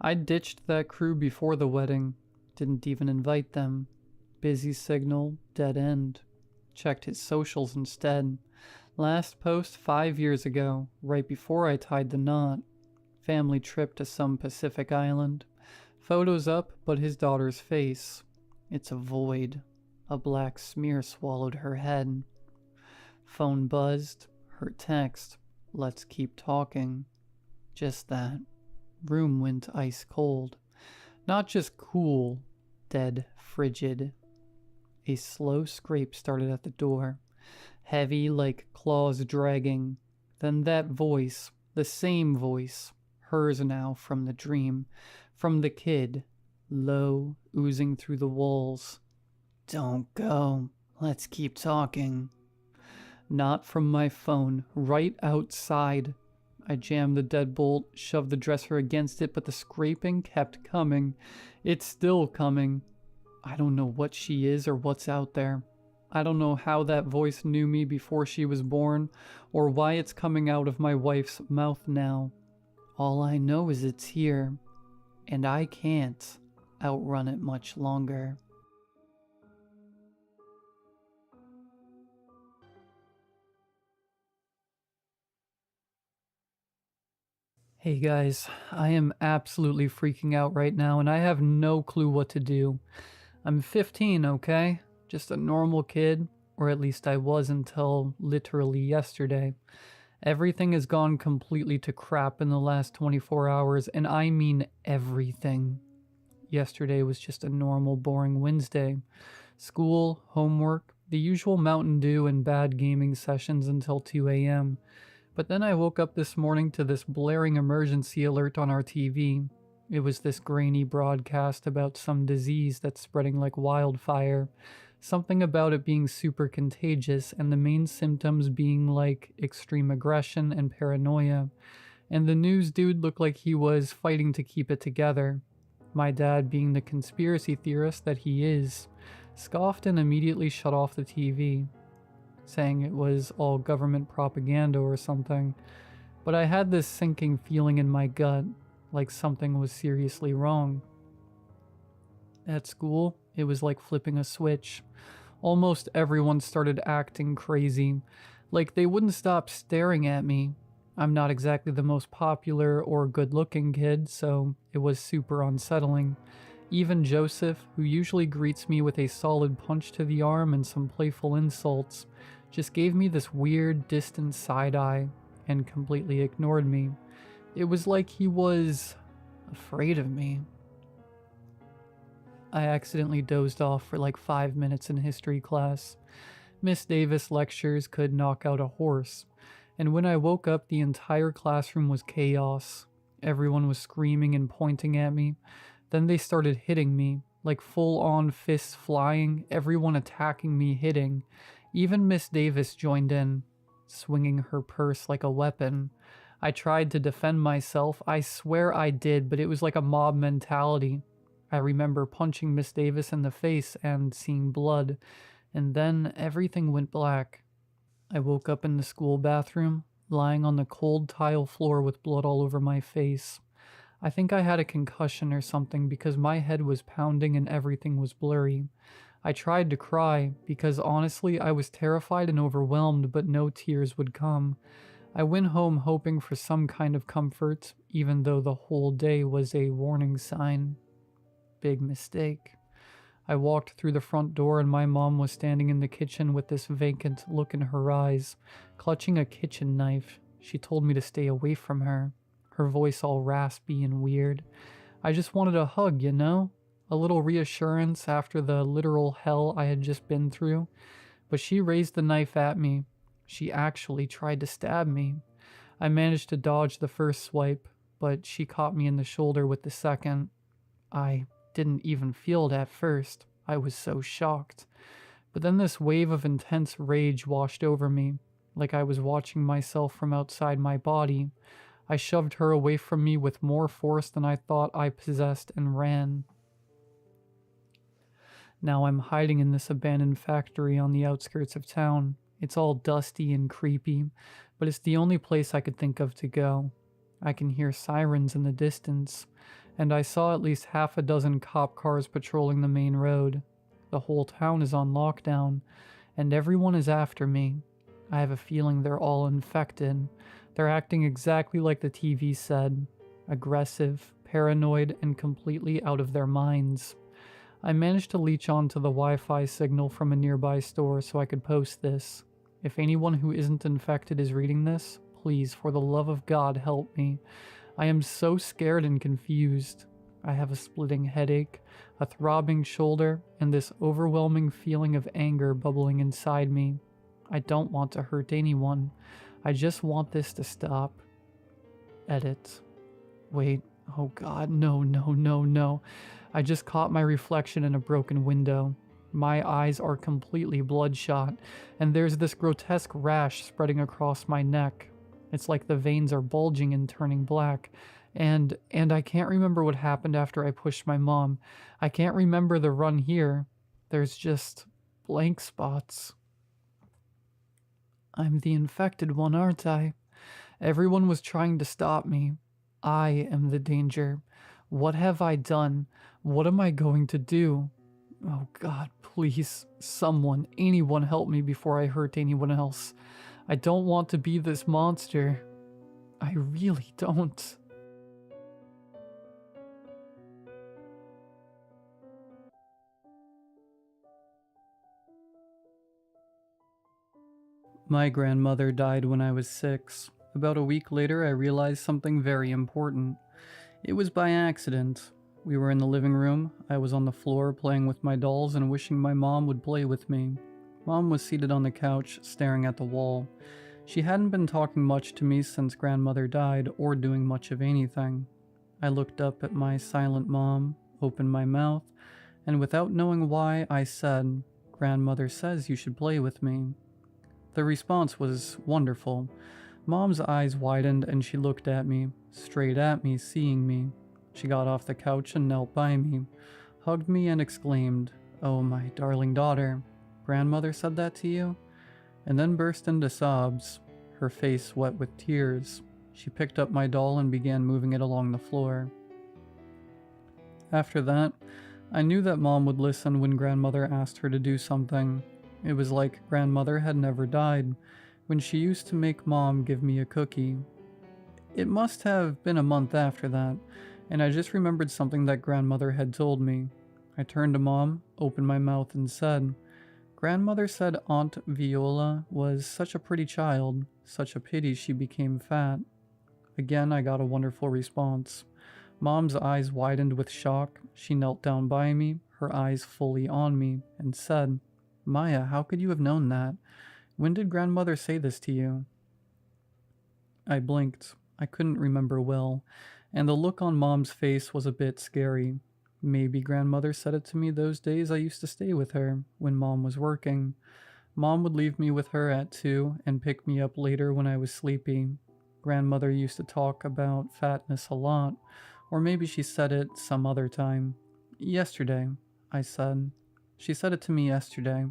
I ditched that crew before the wedding. Didn't even invite them. Busy signal, dead end. Checked his socials instead. Last post 5 years ago, right before I tied the knot. Family trip to some Pacific island. Photos up, but his daughter's face. It's a void. A black smear swallowed her head. Phone buzzed. Her text. Let's keep talking. Just that. Room went ice cold. Not just cool. Dead frigid. A slow scrape started at the door. Heavy like claws dragging. Then that voice. The same voice. Hers now from the dream. From the kid. Low, oozing through the walls. "Don't go. Let's keep talking." Not from my phone. Right outside. I jammed the deadbolt, shoved the dresser against it, but the scraping kept coming. It's still coming. I don't know what she is or what's out there. I don't know how that voice knew me before she was born, or why it's coming out of my wife's mouth now. All I know is it's here, and I can't outrun it much longer. Hey guys, I am absolutely freaking out right now and I have no clue what to do. I'm 15, okay? Just a normal kid, or at least I was until literally yesterday. Everything has gone completely to crap in the last 24 hours, and I mean everything. Yesterday was just a normal, boring Wednesday. School, homework, the usual Mountain Dew and bad gaming sessions until 2 a.m. But then I woke up this morning to this blaring emergency alert on our TV. It was this grainy broadcast about some disease that's spreading like wildfire. Something about it being super contagious, and the main symptoms being like extreme aggression and paranoia. And the news dude looked like he was fighting to keep it together. My dad, being the conspiracy theorist that he is, scoffed and immediately shut off the TV, saying it was all government propaganda or something. But I had this sinking feeling in my gut, like something was seriously wrong. At school, it was like flipping a switch. Almost everyone started acting crazy, like they wouldn't stop staring at me. I'm not exactly the most popular or good-looking kid, so it was super unsettling. Even Joseph, who usually greets me with a solid punch to the arm and some playful insults, just gave me this weird, distant side-eye and completely ignored me. It was like he was afraid of me. I accidentally dozed off for like 5 minutes in history class. Miss Davis' lectures could knock out a horse, and when I woke up, the entire classroom was chaos. Everyone was screaming and pointing at me. Then they started hitting me, like full-on fists flying, everyone attacking me, hitting. Even Miss Davis joined in, swinging her purse like a weapon. I tried to defend myself, I swear I did, but it was like a mob mentality. I remember punching Miss Davis in the face and seeing blood, and then everything went black. I woke up in the school bathroom, lying on the cold tile floor with blood all over my face. I think I had a concussion or something because my head was pounding and everything was blurry. I tried to cry because honestly I was terrified and overwhelmed, but no tears would come. I went home hoping for some kind of comfort, even though the whole day was a warning sign. Big mistake. I walked through the front door and my mom was standing in the kitchen with this vacant look in her eyes, clutching a kitchen knife. She told me to stay away from her, her voice all raspy and weird. I just wanted a hug, you know? A little reassurance after the literal hell I had just been through. But she raised the knife at me. She actually tried to stab me. I managed to dodge the first swipe, but she caught me in the shoulder with the second. I didn't even feel it at first. I was so shocked. But then this wave of intense rage washed over me, like I was watching myself from outside my body. I shoved her away from me with more force than I thought I possessed and ran. Now I'm hiding in this abandoned factory on the outskirts of town. It's all dusty and creepy, but it's the only place I could think of to go. I can hear sirens in the distance, and I saw at least half a dozen cop cars patrolling the main road. The whole town is on lockdown, and everyone is after me. I have a feeling they're all infected. They're acting exactly like the TV said. Aggressive, paranoid, and completely out of their minds. I managed to leech onto the Wi-Fi signal from a nearby store so I could post this. If anyone who isn't infected is reading this, please, for the love of God, help me. I am so scared and confused. I have a splitting headache, a throbbing shoulder, and this overwhelming feeling of anger bubbling inside me. I don't want to hurt anyone. I just want this to stop. Edit. Wait. Oh God, no. I just caught my reflection in a broken window. My eyes are completely bloodshot, and there's this grotesque rash spreading across my neck. It's like the veins are bulging and turning black. And I can't remember what happened after I pushed my mom. I can't remember the run here. There's just blank spots. I'm the infected one, aren't I? Everyone was trying to stop me. I am the danger. What have I done? What am I going to do? Oh God, please, someone, anyone help me before I hurt anyone else. I don't want to be this monster. I really don't. My grandmother died when I was 6. About a week later, I realized something very important. It was by accident. We were in the living room. I was on the floor playing with my dolls and wishing my mom would play with me. Mom was seated on the couch, staring at the wall. She hadn't been talking much to me since grandmother died, or doing much of anything. I looked up at my silent mom, opened my mouth, and without knowing why, I said, "Grandmother says you should play with me." The response was wonderful. Mom's eyes widened and she looked at me, straight at me, seeing me. She got off the couch and knelt by me, hugged me and exclaimed, "Oh, my darling daughter, grandmother said that to you?" And then burst into sobs, her face wet with tears. She picked up my doll and began moving it along the floor. After that, I knew that Mom would listen when grandmother asked her to do something. It was like grandmother had never died, when she used to make Mom give me a cookie. It must have been a month after that, and I just remembered something that grandmother had told me. I turned to Mom, opened my mouth, and said, "Grandmother said Aunt Viola was such a pretty child, such a pity she became fat." Again, I got a wonderful response. Mom's eyes widened with shock. She knelt down by me, her eyes fully on me, and said, "Maya, how could you have known that? When did grandmother say this to you?" I blinked. I couldn't remember well, and the look on Mom's face was a bit scary. Maybe grandmother said it to me those days I used to stay with her, when Mom was working. Mom would leave me with her at 2 and pick me up later when I was sleepy. Grandmother used to talk about fatness a lot, or maybe she said it some other time. "Yesterday," I said. "She said it to me yesterday,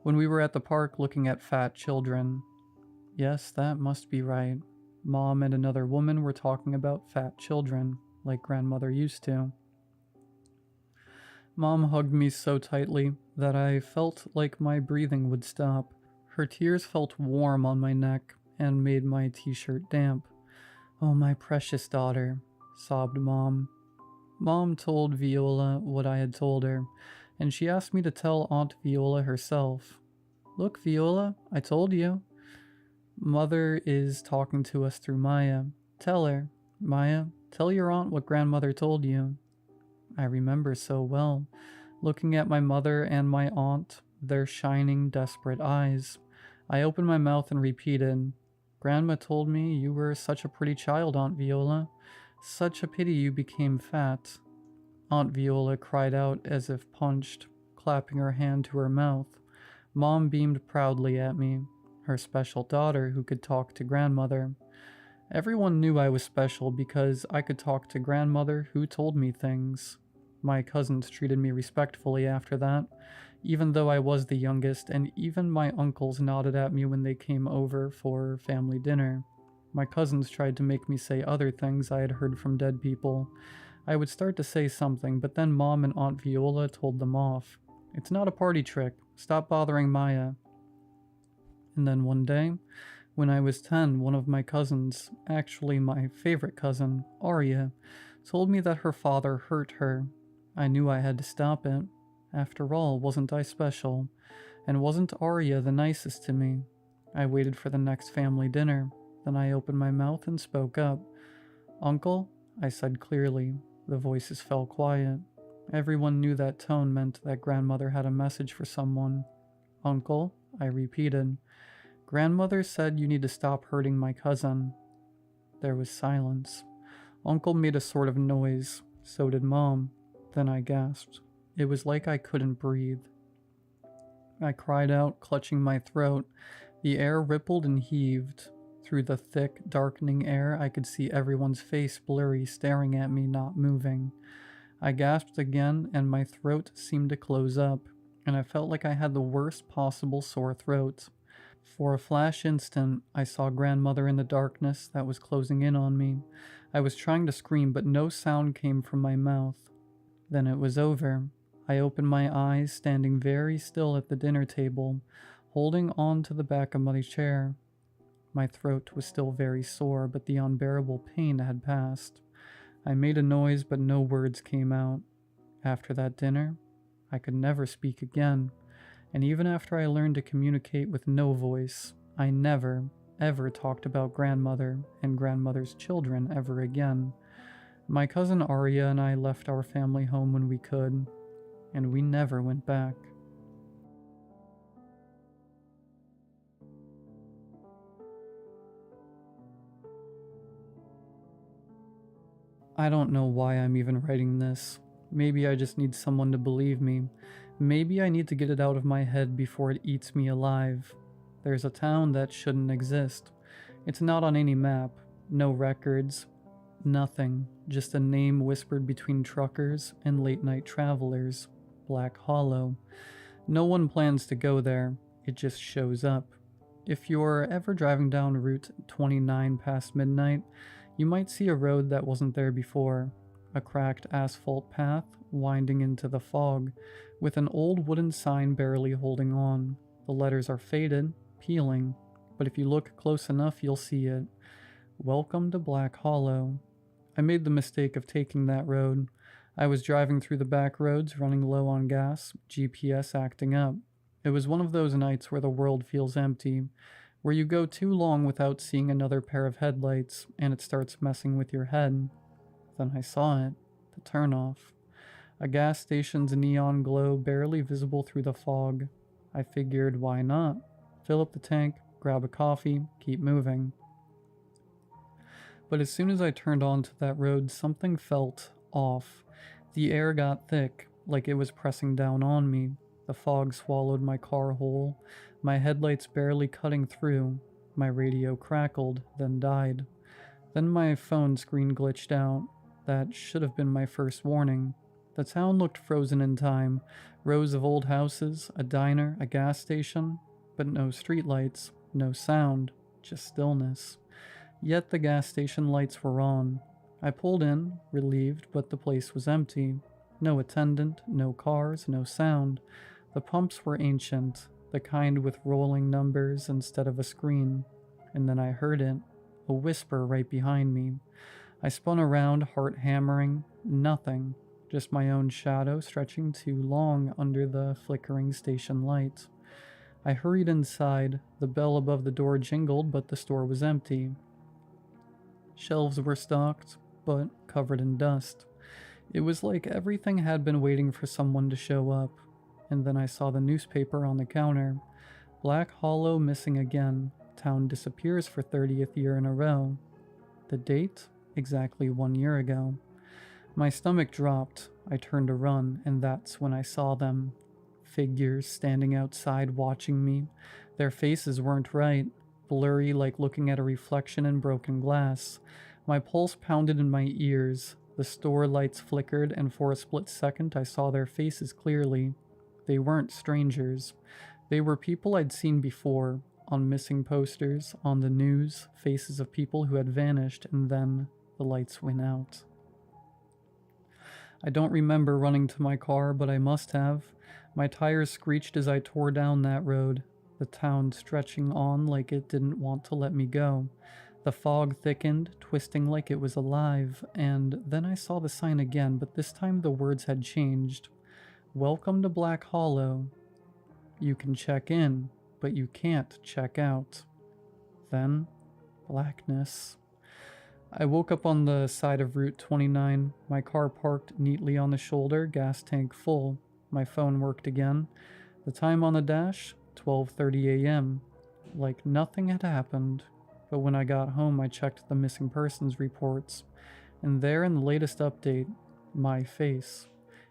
when we were at the park looking at fat children." Yes, that must be right. Mom and another woman were talking about fat children, like grandmother used to. Mom hugged me so tightly that I felt like my breathing would stop. Her tears felt warm on my neck and made my t-shirt damp. "Oh, my precious daughter," sobbed Mom. Mom told Viola what I had told her, and she asked me to tell Aunt Viola herself. Look, Viola, I told you. Mother is talking to us through Maya. Tell her. Maya, tell your aunt what grandmother told you. I remember so well, looking at my mother and my aunt, their shining, desperate eyes. I opened my mouth and repeated, Grandma told me you were such a pretty child, Aunt Viola. Such a pity you became fat. Aunt Viola cried out as if punched, clapping her hand to her mouth. Mom beamed proudly at me, her special daughter who could talk to grandmother. Everyone knew I was special because I could talk to grandmother who told me things. My cousins treated me respectfully after that, even though I was the youngest, and even my uncles nodded at me when they came over for family dinner. My cousins tried to make me say other things I had heard from dead people. I would start to say something, but then Mom and Aunt Viola told them off. It's not a party trick. Stop bothering Maya. And then one day, when I was 10, one of my cousins, actually my favorite cousin, Arya, told me that her father hurt her. I knew I had to stop it. After all, wasn't I special? And wasn't Arya the nicest to me? I waited for the next family dinner. Then I opened my mouth and spoke up. Uncle, I said clearly. The voices fell quiet. Everyone knew that tone meant that grandmother had a message for someone. Uncle, I repeated. Grandmother said you need to stop hurting my cousin. There was silence. Uncle made a sort of noise. So did Mom. Then I gasped. It was like I couldn't breathe. I cried out, clutching my throat. The air rippled and heaved. Through the thick, darkening air, I could see everyone's face blurry, staring at me, not moving. I gasped again, and my throat seemed to close up, and I felt like I had the worst possible sore throat. For a flash instant, I saw grandmother in the darkness that was closing in on me. I was trying to scream, but no sound came from my mouth. Then it was over. I opened my eyes, standing very still at the dinner table, holding on to the back of my chair. My throat was still very sore, but the unbearable pain had passed. I made a noise, but no words came out. After that dinner, I could never speak again, and even after I learned to communicate with no voice, I never, ever talked about grandmother and grandmother's children ever again. My cousin Arya and I left our family home when we could, and we never went back. I don't know why I'm even writing this. Maybe I just need someone to believe me. Maybe I need to get it out of my head before it eats me alive. There's a town that shouldn't exist. It's not on any map. No records. Nothing. Just a name whispered between truckers and late-night travelers. Black Hollow. No one plans to go there. It just shows up. If you're ever driving down Route 29 past midnight, you might see a road that wasn't there before. A cracked asphalt path winding into the fog, with an old wooden sign barely holding on. The letters are faded, peeling, but if you look close enough you'll see it. Welcome to Black Hollow. I made the mistake of taking that road. I was driving through the back roads, running low on gas, GPS acting up. It was one of those nights where the world feels empty, where you go too long without seeing another pair of headlights, and it starts messing with your head. Then I saw it, the turnoff. A gas station's neon glow barely visible through the fog. I figured, why not? Fill up the tank, grab a coffee, keep moving. But as soon as I turned onto that road, something felt off. The air got thick, like it was pressing down on me. The fog swallowed my car whole, my headlights barely cutting through. My radio crackled, then died. Then my phone screen glitched out. That should have been my first warning. The town looked frozen in time. Rows of old houses, a diner, a gas station, but no streetlights, no sound, just stillness. Yet the gas station lights were on. I pulled in, relieved, but the place was empty. No attendant, no cars, no sound. The pumps were ancient, the kind with rolling numbers instead of a screen. And then I heard it, a whisper right behind me. I spun around, heart hammering. Nothing. just my own shadow stretching too long under the flickering station light. I hurried inside. The bell above the door jingled, but the store was empty. Shelves were stocked, but covered in dust. It was like everything had been waiting for someone to show up. And then I saw the newspaper on the counter. Black Hollow missing again. Town disappears for 30th year in a row. The date? Exactly 1 year ago. My stomach dropped. I turned to run, and that's when I saw them. Figures standing outside watching me. Their faces weren't right, blurry like looking at a reflection in broken glass. My pulse pounded in my ears. The store lights flickered, and for a split second I saw their faces clearly. They weren't strangers. They were people I'd seen before, on missing posters, on the news, faces of people who had vanished, and then the lights went out. I don't remember running to my car, but I must have. My tires screeched as I tore down that road, the town stretching on like it didn't want to let me go. The fog thickened, twisting like it was alive, and then I saw the sign again, but this time the words had changed. Welcome to Black Hollow. You can check in, but you can't check out. Then, blackness. I woke up on the side of Route 29, my car parked neatly on the shoulder, gas tank full. My phone worked again. The time on the dash, 12:30 a.m. Like nothing had happened. But when I got home, I checked the missing persons reports. And there in the latest update, my face.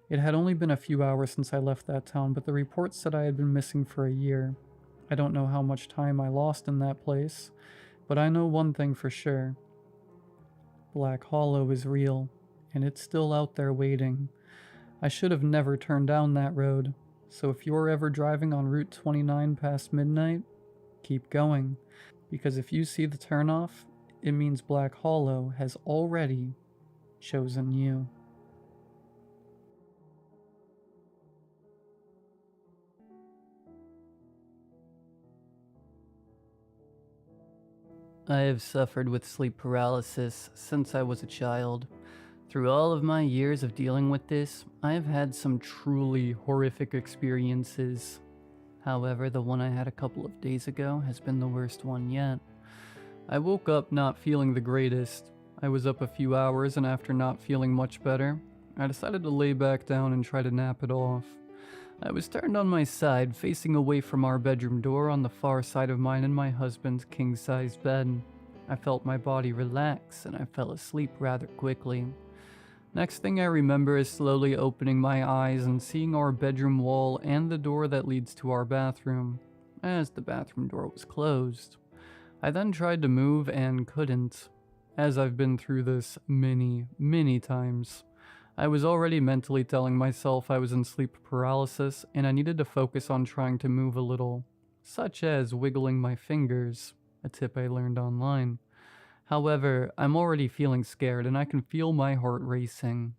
It had only been a few hours since I left that town, but the report said I had been missing for a year. I don't know how much time I lost in that place, but I know one thing for sure. Black Hollow is real, and it's still out there waiting. I should have never turned down that road, so if you're ever driving on Route 29 past midnight, keep going, because if you see the turnoff, it means Black Hollow has already chosen you. I have suffered with sleep paralysis since I was a child. Through all of my years of dealing with this, I have had some truly horrific experiences. However, the one I had a couple of days ago has been the worst one yet. I woke up not feeling the greatest. I was up a few hours, and after not feeling much better, I decided to lay back down and try to nap it off. I was turned on my side, facing away from our bedroom door on the far side of mine and my husband's king-sized bed. I felt my body relax, and I fell asleep rather quickly. Next thing I remember is slowly opening my eyes and seeing our bedroom wall and the door that leads to our bathroom, as the bathroom door was closed. I then tried to move and couldn't. As I've been through this many times, I was already mentally telling myself I was in sleep paralysis and I needed to focus on trying to move a little, such as wiggling my fingers, a tip I learned online. However, I'm already feeling scared and I can feel my heart racing.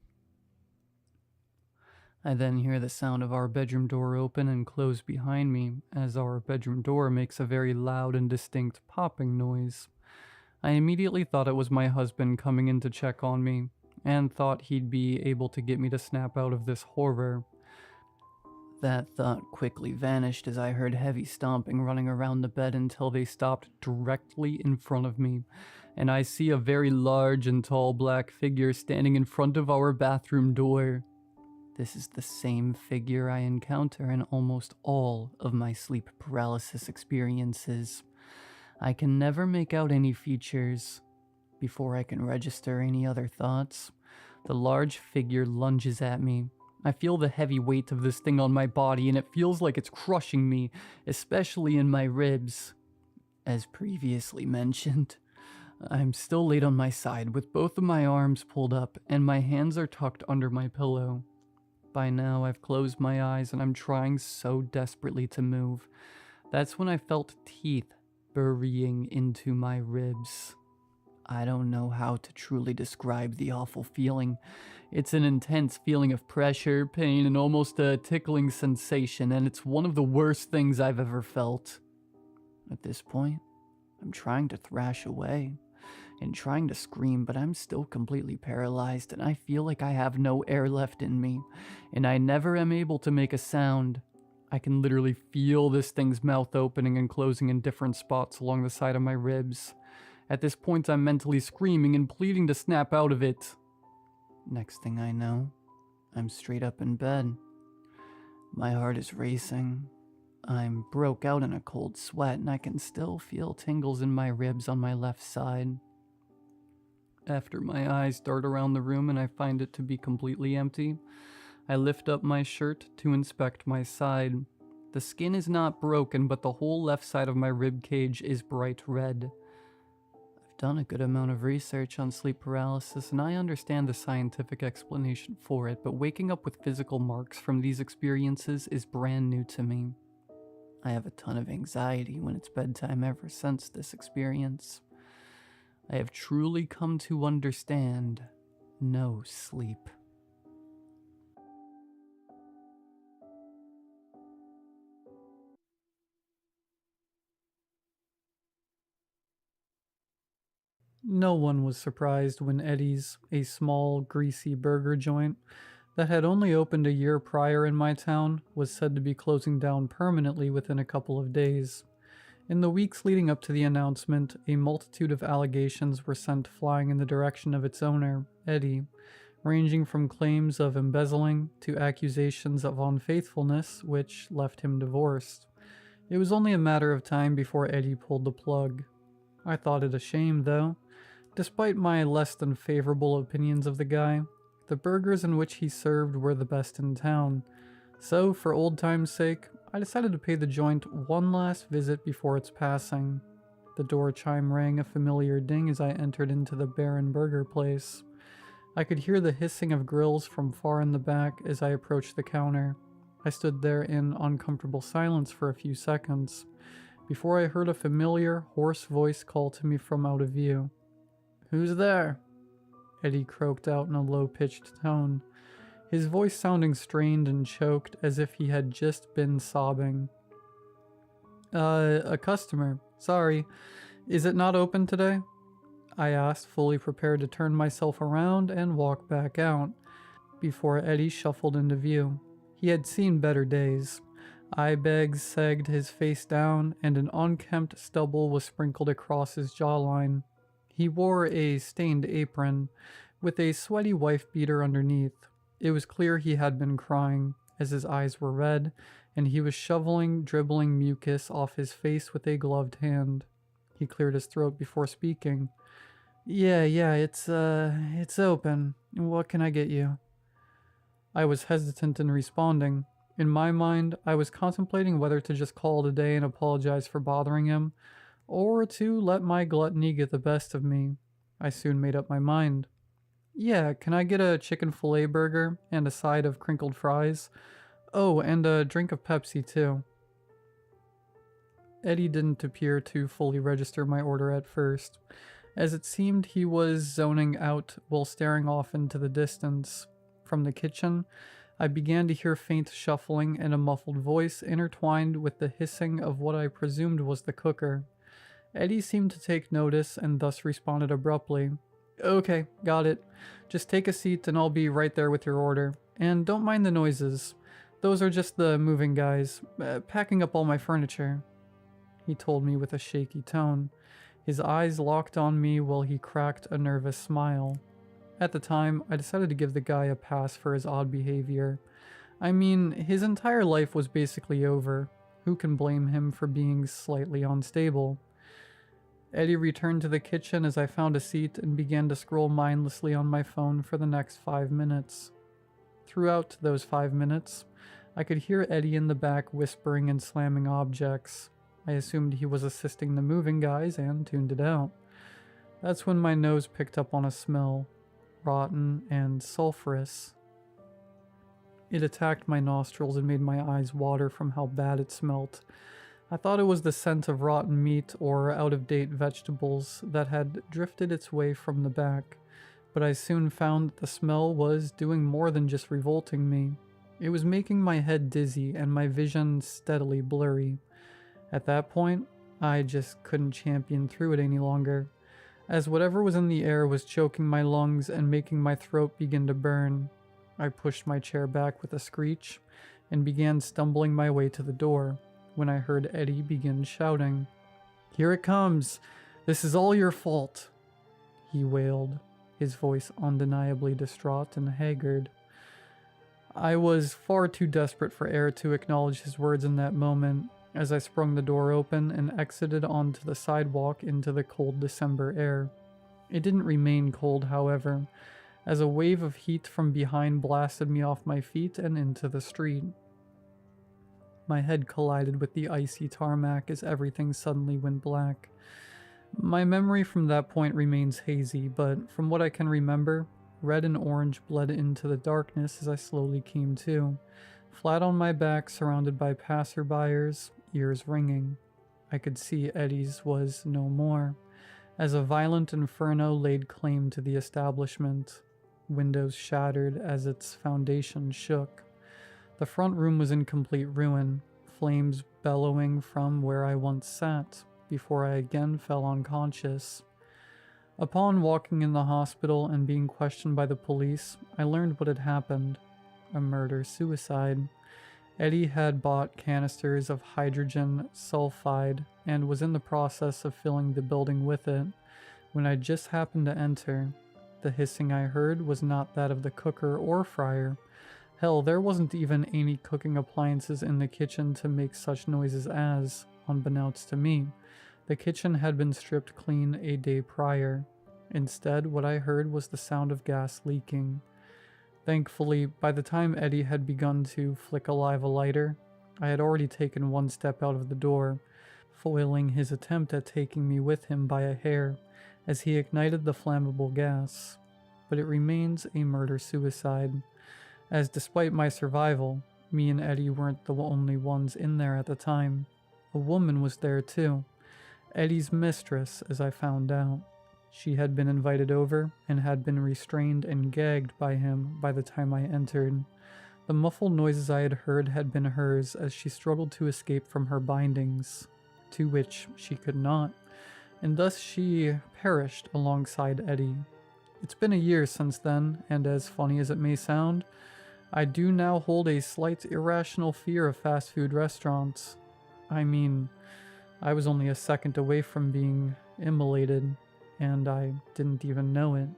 I then hear the sound of our bedroom door open and close behind me, as our bedroom door makes a very loud and distinct popping noise. I immediately thought it was my husband coming in to check on me, and thought he'd be able to get me to snap out of this horror. That thought quickly vanished as I heard heavy stomping running around the bed until they stopped directly in front of me, and I see a very large and tall black figure standing in front of our bathroom door. This is the same figure I encounter in almost all of my sleep paralysis experiences. I can never make out any features. Before I can register any other thoughts, the large figure lunges at me. I feel the heavy weight of this thing on my body, and it feels like it's crushing me, especially in my ribs. As previously mentioned, I'm still laid on my side with both of my arms pulled up, and my hands are tucked under my pillow. By now, I've closed my eyes, and I'm trying so desperately to move. That's when I felt teeth burying into my ribs. I don't know how to truly describe the awful feeling. It's an intense feeling of pressure, pain, and almost a tickling sensation, and it's one of the worst things I've ever felt. At this point, I'm trying to thrash away. and trying to scream, but I'm still completely paralyzed and I feel like I have no air left in me, and I never am able to make a sound. I can literally feel this thing's mouth opening and closing in different spots along the side of my ribs. At this point, I'm mentally screaming and pleading to snap out of it. Next thing I know, I'm straight up in bed. My heart is racing. I'm broke out in a cold sweat and I can still feel tingles in my ribs on my left side. After my eyes dart around the room and I find it to be completely empty, I lift up my shirt to inspect my side. The skin is not broken, but the whole left side of my rib cage is bright red. I've done a good amount of research on sleep paralysis and I understand the scientific explanation for it, but waking up with physical marks from these experiences is brand new to me. I have a ton of anxiety when it's bedtime ever since this experience. I have truly come to understand no sleep. No one was surprised when Eddie's, a small, greasy burger joint that had only opened a year prior in my town, was said to be closing down permanently within a couple of days. In the weeks leading up to the announcement, a multitude of allegations were sent flying in the direction of its owner, Eddie, ranging from claims of embezzling to accusations of unfaithfulness, which left him divorced. It was only a matter of time before Eddie pulled the plug. I thought it a shame, though. Despite my less than favorable opinions of the guy, the burgers in which he served were the best in town. So, for old time's sake, I decided to pay the joint one last visit before its passing. The door chime rang a familiar ding as I entered into the barren burger place. I could hear the hissing of grills from far in the back as I approached the counter. I stood there in uncomfortable silence for a few seconds, before I heard a familiar, hoarse voice call to me from out of view. "Who's there?" Eddie croaked out in a low-pitched tone, his voice sounding strained and choked as if he had just been sobbing. A customer. Sorry. Is it not open today?" I asked, fully prepared to turn myself around and walk back out, before Eddie shuffled into view. He had seen better days. Eye bags sagged his face down, and an unkempt stubble was sprinkled across his jawline. He wore a stained apron, with a sweaty wife beater underneath. It was clear he had been crying, as his eyes were red, and he was shoveling dribbling mucus off his face with a gloved hand. He cleared his throat before speaking. Yeah, it's open. What can I get you?" I was hesitant in responding. In my mind, I was contemplating whether to just call it a day and apologize for bothering him, or to let my gluttony get the best of me. I soon made up my mind. "Yeah, can I get a chicken filet burger and a side of crinkled fries? Oh, and a drink of Pepsi, too." Eddie didn't appear to fully register my order at first, as it seemed he was zoning out while staring off into the distance. From the kitchen, I began to hear faint shuffling and a muffled voice intertwined with the hissing of what I presumed was the cooker. Eddie seemed to take notice and thus responded abruptly. "Okay, got it. Just take a seat and I'll be right there with your order. And don't mind the noises. Those are just the moving guys, packing up all my furniture," he told me with a shaky tone. His eyes locked on me while he cracked a nervous smile. At the time, I decided to give the guy a pass for his odd behavior. I mean, his entire life was basically over. Who can blame him for being slightly unstable? Eddie returned to the kitchen as I found a seat and began to scroll mindlessly on my phone for the next 5 minutes. Throughout those 5 minutes, I could hear Eddie in the back whispering and slamming objects. I assumed he was assisting the moving guys and tuned it out. That's when my nose picked up on a smell, rotten and sulfurous. It attacked my nostrils and made my eyes water from how bad it smelt. I thought it was the scent of rotten meat or out-of-date vegetables that had drifted its way from the back, but I soon found that the smell was doing more than just revolting me. It was making my head dizzy and my vision steadily blurry. At that point, I just couldn't champion through it any longer. as whatever was in the air was choking my lungs and making my throat begin to burn. I pushed my chair back with a screech and began stumbling my way to the door when I heard Eddie begin shouting, "Here it comes! This is all your fault!" he wailed, his voice undeniably distraught and haggard. I was far too desperate for air to acknowledge his words in that moment, as I sprung the door open and exited onto the sidewalk into the cold December air. It didn't remain cold, however, as a wave of heat from behind blasted me off my feet and into the street. My head collided with the icy tarmac as everything suddenly went black. My memory from that point remains hazy, but from what I can remember, red and orange bled into the darkness as I slowly came to, flat on my back surrounded by passerbyers, ears ringing. I could see Eddie's was no more, as a violent inferno laid claim to the establishment. Windows shattered as its foundation shook. The front room was in complete ruin, flames bellowing from where I once sat, before I again fell unconscious. Upon walking in the hospital and being questioned by the police, I learned what had happened. A murder-suicide. Eddie had bought canisters of hydrogen sulfide and was in the process of filling the building with it when I just happened to enter. The hissing I heard was not that of the cooker or fryer. Hell, there wasn't even any cooking appliances in the kitchen to make such noises as, unbeknownst to me, the kitchen had been stripped clean a day prior. Instead, what I heard was the sound of gas leaking. Thankfully, by the time Eddie had begun to flick alive a lighter, I had already taken one step out of the door, foiling his attempt at taking me with him by a hair as he ignited the flammable gas. But it remains a murder-suicide, as despite my survival, me and Eddie weren't the only ones in there at the time. A woman was there too. Eddie's mistress, as I found out. She had been invited over and had been restrained and gagged by him by the time I entered. The muffled noises I had heard had been hers as she struggled to escape from her bindings, to which she could not, and thus she perished alongside Eddie. It's been a year since then, and as funny as it may sound, I do now hold a slight irrational fear of fast food restaurants. I mean, I was only a second away from being immolated, and I didn't even know it.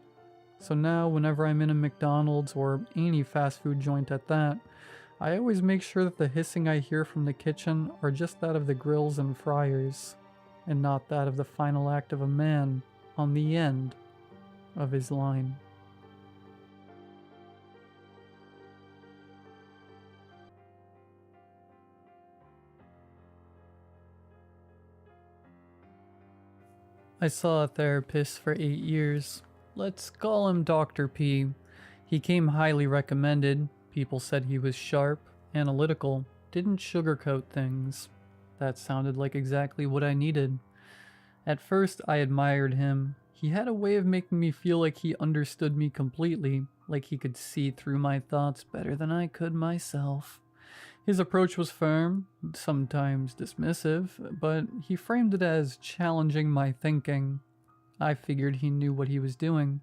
So now, whenever I'm in a McDonald's or any fast food joint at that, I always make sure that the hissing I hear from the kitchen are just that of the grills and fryers, and not that of the final act of a man on the end of his line. I saw a therapist for 8 years. Let's call him Dr. P. He came highly recommended. People said he was sharp, analytical, didn't sugarcoat things. That sounded like exactly what I needed. At first, I admired him. He had a way of making me feel like he understood me completely, like he could see through my thoughts better than I could myself. His approach was firm, sometimes dismissive, but he framed it as challenging my thinking. I figured he knew what he was doing.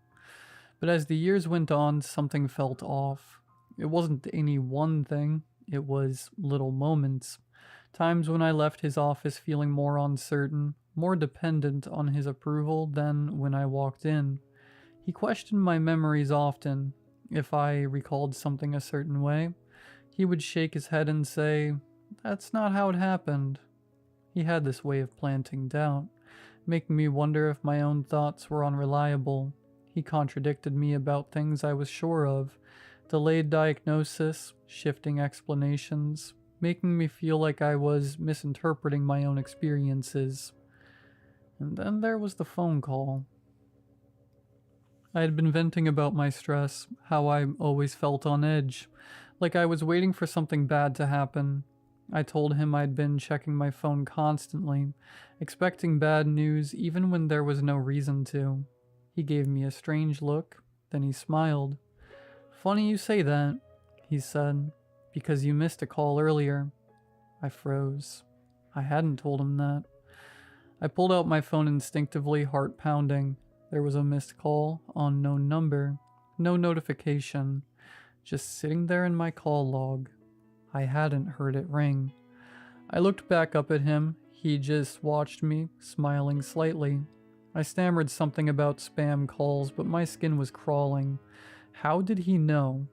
But as the years went on, something felt off. It wasn't any one thing, it was little moments. Times when I left his office feeling more uncertain, more dependent on his approval than when I walked in. He questioned my memories often. If I recalled something a certain way, he would shake his head and say, "That's not how it happened." He had this way of planting doubt, making me wonder if my own thoughts were unreliable. He contradicted me about things I was sure of, delayed diagnosis, shifting explanations, making me feel like I was misinterpreting my own experiences. And then there was the phone call. I had been venting about my stress, how I always felt on edge, like I was waiting for something bad to happen. I told him I'd been checking my phone constantly, expecting bad news even when there was no reason to. He gave me a strange look, then he smiled. "Funny you say that," he said, "because you missed a call earlier." I froze. I hadn't told him that. I pulled out my phone instinctively, heart pounding. there was a missed call, unknown number, no notification, just sitting there in my call log. I hadn't heard it ring. I looked back up at him. He just watched me, smiling slightly. I stammered something about spam calls, but my skin was crawling. How did he know?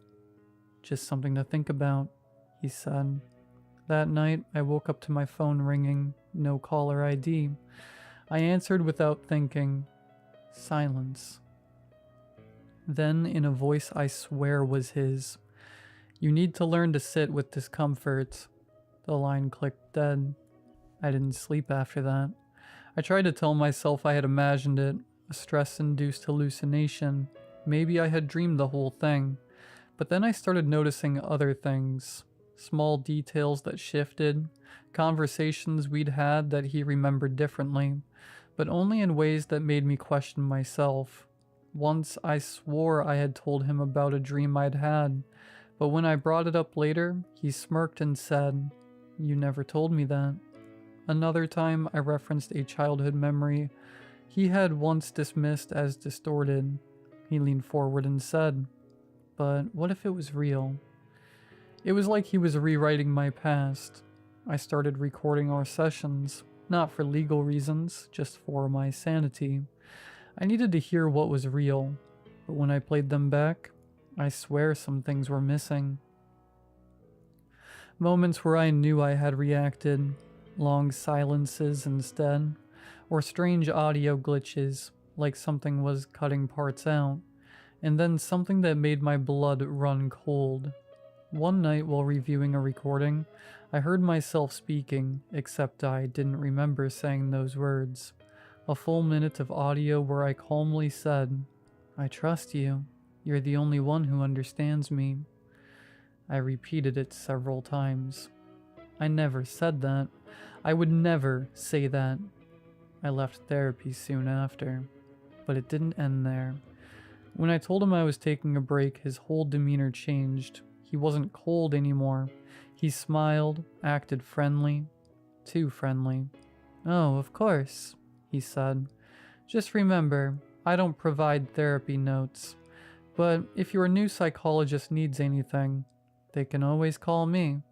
Just something to think about, he said. That night, I woke up to my phone ringing, no caller ID. I answered without thinking. Silence. Then, in a voice I swear was his, "You need to learn to sit with discomfort." The line clicked dead. I didn't sleep after that. I tried to tell myself I had imagined it, a stress-induced hallucination. Maybe I had dreamed the whole thing. But then I started noticing other things. Small details that shifted, conversations we'd had that he remembered differently, but only in ways that made me question myself. Once I swore I had told him about a dream I'd had, but when I brought it up later, he smirked and said, "You never told me that." Another time, I referenced a childhood memory he had once dismissed as distorted. He leaned forward and said, "But what if it was real?" It was like he was rewriting my past. I started recording our sessions, not for legal reasons, just for my sanity. I needed to hear what was real, but when I played them back, I swear some things were missing. Moments where I knew I had reacted, long silences instead, or strange audio glitches, like something was cutting parts out, and then something that made my blood run cold. One night while reviewing a recording, I heard myself speaking, except I didn't remember saying those words. A full minute of audio where I calmly said, "I trust you. You're the only one who understands me." I repeated it several times. I never said that. I would never say that. I left therapy soon after, but it didn't end there. When I told him I was taking a break, his whole demeanor changed. He wasn't cold anymore. He smiled, acted friendly. Too friendly. "Oh, of course," he said. "Just remember, I don't provide therapy notes. But if your new psychologist needs anything, they can always call me."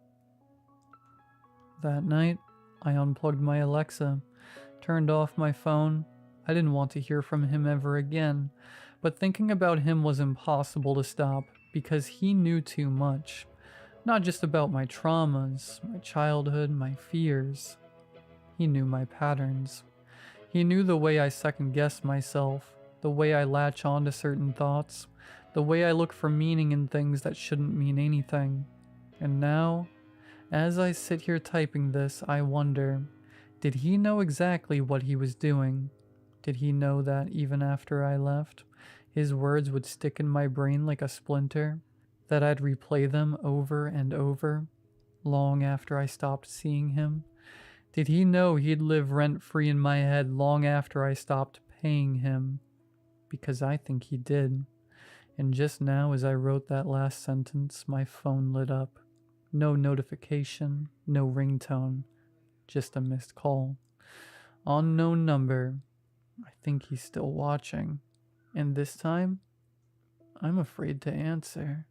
That night, I unplugged my Alexa, turned off my phone. I didn't want to hear from him ever again, but thinking about him was impossible to stop because he knew too much. Not just about my traumas, my childhood, my fears. He knew my patterns. He knew the way I second-guess myself, the way I latch on to certain thoughts, the way I look for meaning in things that shouldn't mean anything. And now, as I sit here typing this, I wonder, did he know exactly what he was doing? Did he know that even after I left, his words would stick in my brain like a splinter, that I'd replay them over and over, long after I stopped seeing him? Did he know he'd live rent-free in my head long after I stopped paying him? Because I think he did. And just now, as I wrote that last sentence, my phone lit up. No notification, no ringtone, just a missed call. Unknown number. I think he's still watching. And this time, I'm afraid to answer.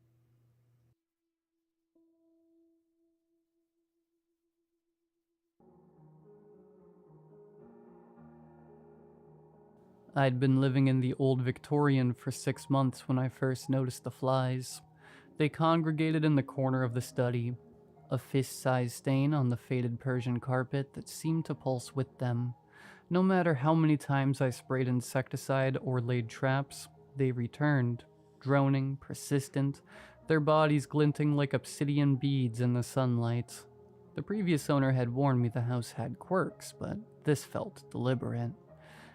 I'd been living in the old Victorian for 6 months when I first noticed the flies. They congregated in the corner of the study, a fist-sized stain on the faded Persian carpet that seemed to pulse with them. No matter how many times I sprayed insecticide or laid traps, they returned, droning, persistent, their bodies glinting like obsidian beads in the sunlight. The previous owner had warned me the house had quirks, but this felt deliberate.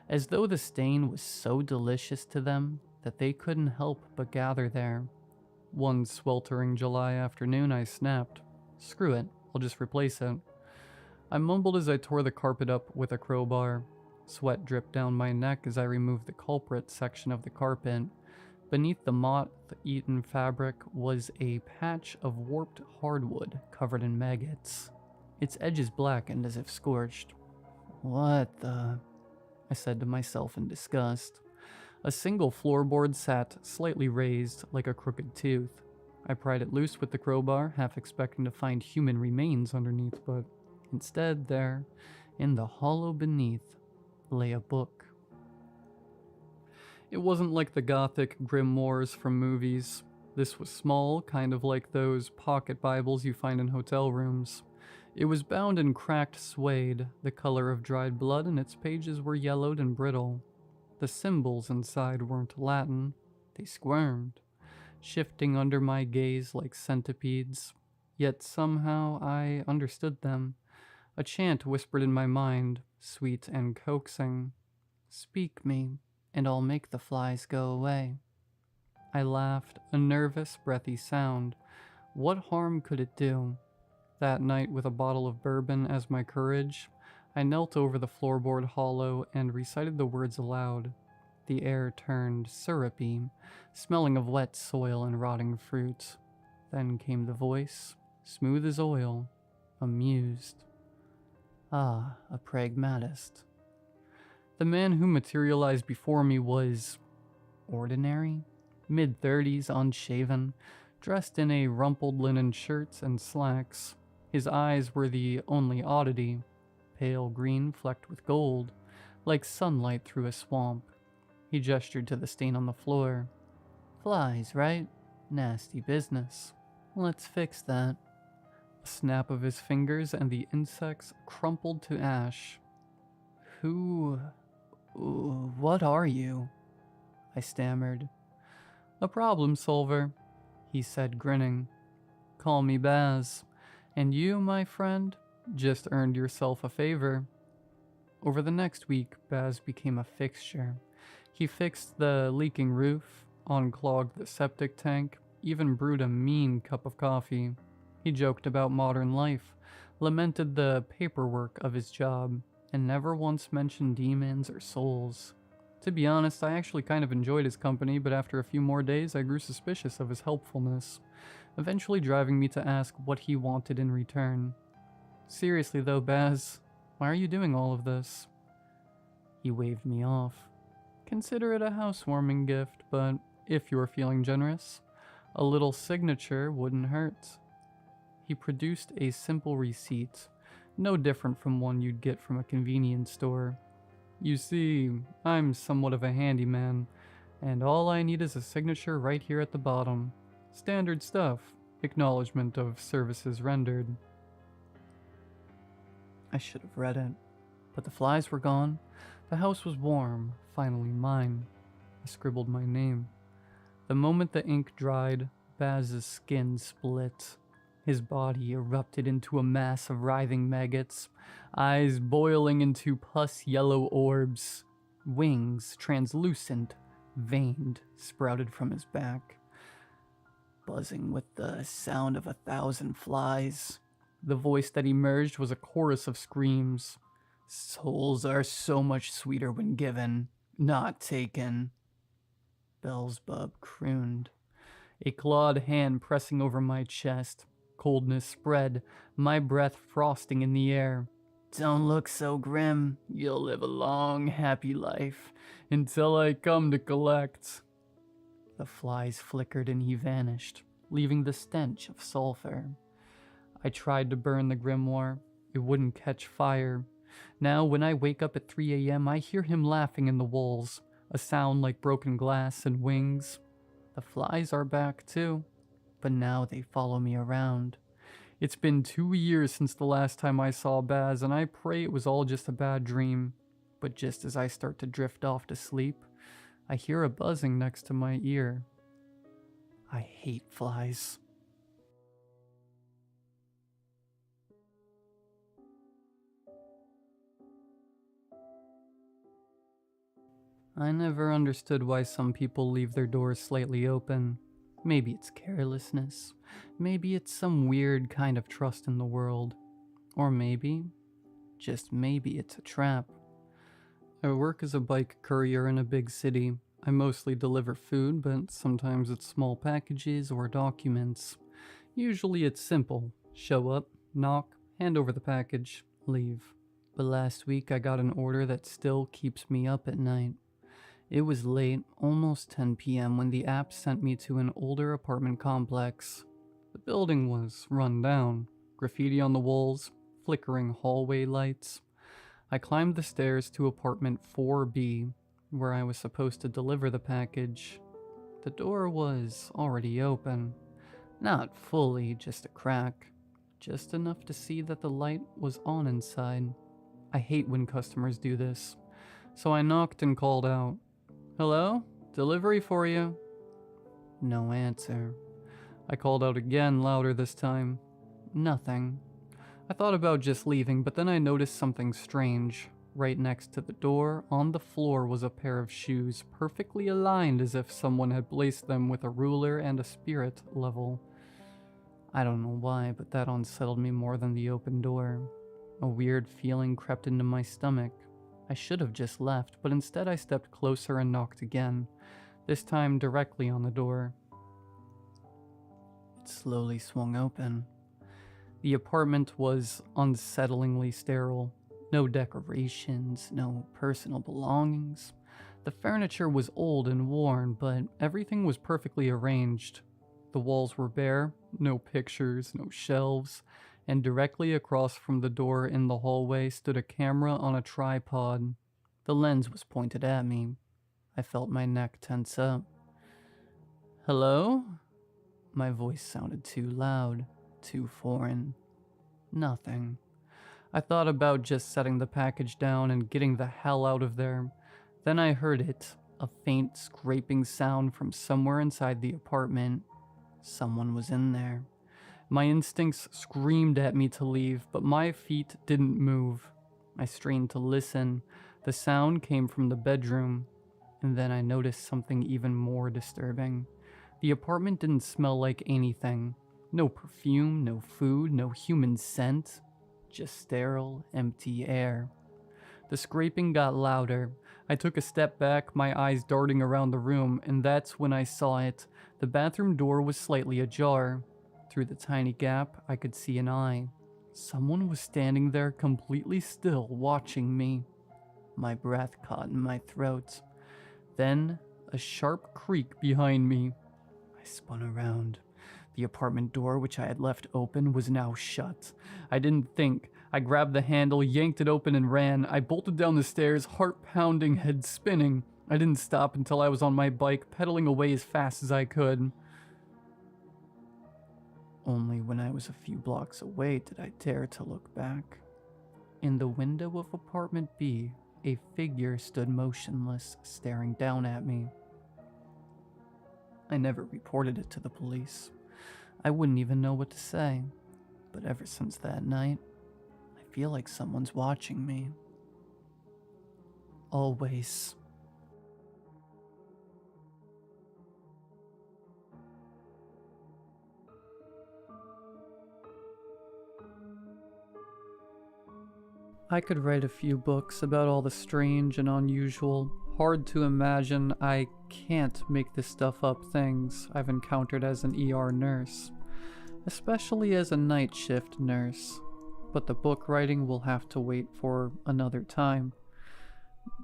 As though the stain was so delicious to them that they couldn't help but gather there. One sweltering July afternoon, I snapped. Screw it, I'll just replace it. I mumbled as I tore the carpet up with a crowbar. Sweat dripped down my neck as I removed the culprit section of the carpet. Beneath the moth-eaten fabric was a patch of warped hardwood covered in maggots. Its edges blackened as if scorched. "What the?" I said to myself in disgust. A single floorboard sat slightly raised, like a crooked tooth. I pried it loose with the crowbar, half expecting to find human remains underneath, but instead there, in the hollow beneath, lay a book. It wasn't like the gothic grimoires from movies. This was small, kind of like those pocket Bibles you find in hotel rooms. It was bound in cracked suede, the color of dried blood, and its pages were yellowed and brittle. The symbols inside weren't Latin. They squirmed, shifting under my gaze like centipedes. Yet somehow I understood them. A chant whispered in my mind, sweet and coaxing. "Speak me, and I'll make the flies go away." I laughed, a nervous, breathy sound. What harm could it do? That night, with a bottle of bourbon as my courage, I knelt over the floorboard hollow and recited the words aloud. The air turned syrupy, smelling of wet soil and rotting fruit. Then came the voice, smooth as oil, amused. Ah, a pragmatist. The man who materialized before me was ordinary, mid-30s, unshaven, dressed in a rumpled linen shirt and slacks. His eyes were the only oddity, pale green flecked with gold, like sunlight through a swamp. He gestured to the stain on the floor. "Flies, right? Nasty business. Let's fix that." A snap of his fingers and the insects crumpled to ash. What are you?" I stammered. "A problem solver," he said, grinning. "Call me Baz. And you, my friend, just earned yourself a favor." Over the next week, Baz became a fixture. He fixed the leaking roof, unclogged the septic tank, even brewed a mean cup of coffee. He joked about modern life, lamented the paperwork of his job, and never once mentioned demons or souls. To be honest, I actually kind of enjoyed his company, but after a few more days, I grew suspicious of his helpfulness, eventually driving me to ask what he wanted in return. "Seriously though, Baz, why are you doing all of this?" He waved me off. "Consider it a housewarming gift, but if you're feeling generous, a little signature wouldn't hurt." He produced a simple receipt, no different from one you'd get from a convenience store. "You see, I'm somewhat of a handyman, and all I need is a signature right here at the bottom. Standard stuff, acknowledgement of services rendered." I should have read it, but the flies were gone. The house was warm, finally mine. I scribbled my name. The moment the ink dried, Baz's skin split. His body erupted into a mass of writhing maggots, eyes boiling into pus-yellow orbs. Wings, translucent, veined, sprouted from his back, buzzing with the sound of 1,000 flies. The voice that emerged was a chorus of screams. "Souls are so much sweeter when given, not taken," Beelzebub crooned, a clawed hand pressing over my chest. Coldness spread, my breath frosting in the air. "Don't look so grim. You'll live a long, happy life until I come to collect." The flies flickered and he vanished, leaving the stench of sulfur. I tried to burn the grimoire. It wouldn't catch fire. Now, when I wake up at 3 a.m., I hear him laughing in the walls, a sound like broken glass and wings. The flies are back too, but now they follow me around. It's been 2 years since the last time I saw Baz, and I pray it was all just a bad dream. But just as I start to drift off to sleep, I hear a buzzing next to my ear. I hate flies. I never understood why some people leave their doors slightly open. Maybe it's carelessness. Maybe it's some weird kind of trust in the world. Or maybe, just maybe, it's a trap. I work as a bike courier in a big city. I mostly deliver food, but sometimes it's small packages or documents. Usually it's simple. Show up, knock, hand over the package, leave. But last week I got an order that still keeps me up at night. It was late, almost 10 p.m. when the app sent me to an older apartment complex. The building was run down, graffiti on the walls, flickering hallway lights. I climbed the stairs to apartment 4B, where I was supposed to deliver the package. The door was already open. Not fully, just a crack. Just enough to see that the light was on inside. I hate when customers do this. So I knocked and called out, "Hello? Delivery for you." No answer. I called out again, louder this time. Nothing. I thought about just leaving, but then I noticed something strange. Right next to the door, on the floor, was a pair of shoes, perfectly aligned as if someone had placed them with a ruler and a spirit level. I don't know why, but that unsettled me more than the open door. A weird feeling crept into my stomach. I should have just left, but instead I stepped closer and knocked again, this time directly on the door. It slowly swung open. The apartment was unsettlingly sterile. No decorations, no personal belongings. The furniture was old and worn, but everything was perfectly arranged. The walls were bare, no pictures, no shelves, and directly across from the door in the hallway stood a camera on a tripod. The lens was pointed at me. I felt my neck tense up. "Hello?" My voice sounded too loud, too foreign. Nothing. I thought about just setting the package down and getting the hell out of there. Then I heard it, a faint scraping sound from somewhere inside the apartment. Someone was in there. My instincts screamed at me to leave, but my feet didn't move. I strained to listen. The sound came from the bedroom, and then I noticed something even more disturbing. The apartment didn't smell like anything. No perfume, no food, no human scent. Just sterile, empty air. The scraping got louder. I took a step back, my eyes darting around the room, and that's when I saw it. The bathroom door was slightly ajar. Through the tiny gap, I could see an eye. Someone was standing there completely still, watching me. My breath caught in my throat. Then, a sharp creak behind me. I spun around. The apartment door, which I had left open, was now shut. I didn't think. I grabbed the handle, yanked it open, and ran. I bolted down the stairs, heart pounding, head spinning. I didn't stop until I was on my bike, pedaling away as fast as I could. Only when I was a few blocks away did I dare to look back. In the window of apartment B, a figure stood motionless, staring down at me. I never reported it to the police. I wouldn't even know what to say. But ever since that night, I feel like someone's watching me. Always. I could write a few books about all the strange and unusual, hard to imagine, I can't make this stuff up things I've encountered as an ER nurse, especially as a night shift nurse, but the book writing will have to wait for another time.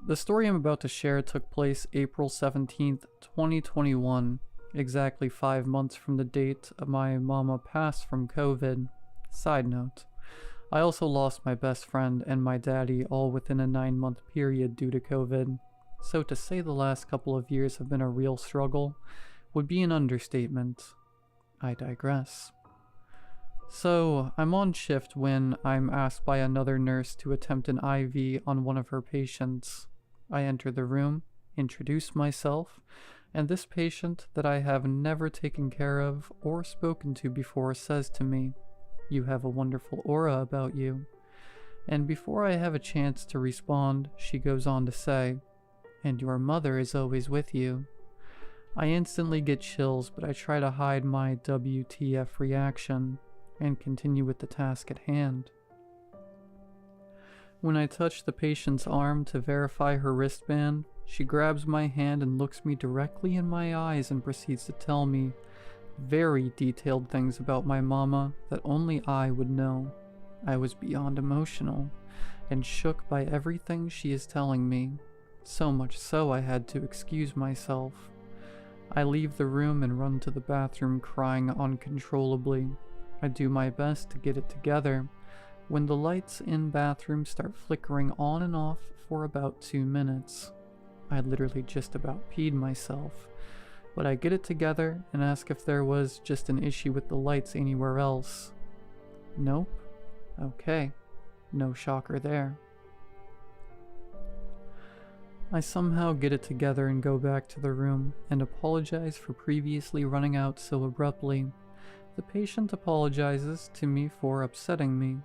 The story I'm about to share took place April 17th, 2021, exactly 5 months from the date my mama passed from COVID. Side note. I also lost my best friend and my daddy all within a 9-month period due to COVID, so to say the last couple of years have been a real struggle would be an understatement. I digress. So, I'm on shift when I'm asked by another nurse to attempt an IV on one of her patients. I enter the room, introduce myself, and this patient that I have never taken care of or spoken to before says to me, "You have a wonderful aura about you." And before I have a chance to respond, she goes on to say, "And your mother is always with you." I instantly get chills, but I try to hide my WTF reaction and continue with the task at hand. When I touch the patient's arm to verify her wristband, she grabs my hand and looks me directly in my eyes and proceeds to tell me very detailed things about my mama that only I would know. I was beyond emotional and shook by everything she is telling me. So much so I had to excuse myself. I leave the room and run to the bathroom crying uncontrollably. I do my best to get it together when the lights in bathroom start flickering on and off for about 2 minutes. I literally just about peed myself, but I get it together and ask if there was just an issue with the lights anywhere else. Nope. Okay. No shocker there. I somehow get it together and go back to the room and apologize for previously running out so abruptly. The patient apologizes to me for upsetting me.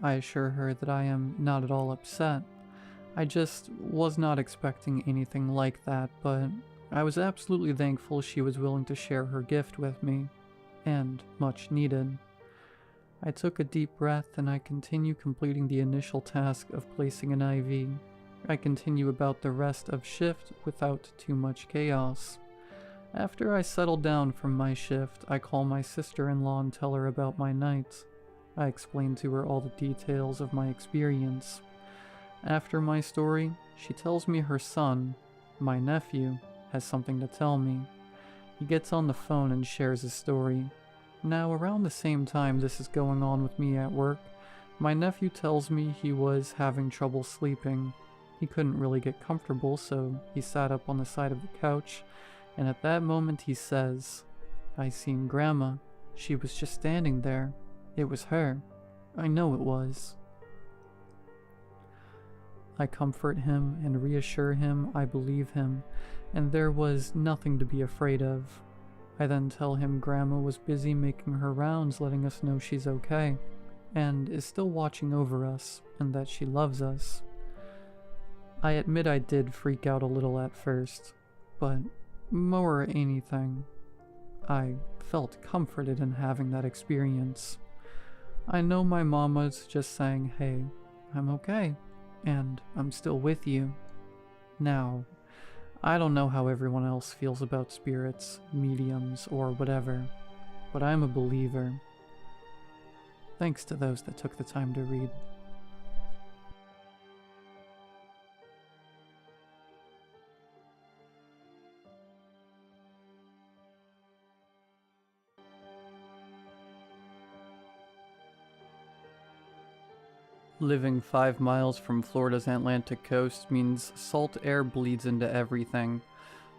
I assure her that I am not at all upset. I just was not expecting anything like that, but I was absolutely thankful she was willing to share her gift with me, and much needed. I took a deep breath and I continue completing the initial task of placing an IV. I continue about the rest of shift without too much chaos. After I settle down from my shift, I call my sister-in-law and tell her about my night. I explain to her all the details of my experience. After my story, she tells me her son, my nephew, has something to tell me. He gets on the phone and shares his story. Now, around the same time this is going on with me at work, my nephew tells me he was having trouble sleeping. He couldn't really get comfortable, so he sat up on the side of the couch, and at that moment he says, "I seen Grandma. She was just standing there. It was her. I know it was." I comfort him and reassure him I believe him, and there was nothing to be afraid of. I then tell him Grandma was busy making her rounds letting us know she's okay, and is still watching over us, and that she loves us. I admit I did freak out a little at first, but more anything, I felt comforted in having that experience. I know my mama's just saying, "Hey, I'm okay, and I'm still with you." Now, I don't know how everyone else feels about spirits, mediums, or whatever, but I'm a believer. Thanks to those that took the time to read. Living 5 miles from Florida's Atlantic coast means salt air bleeds into everything.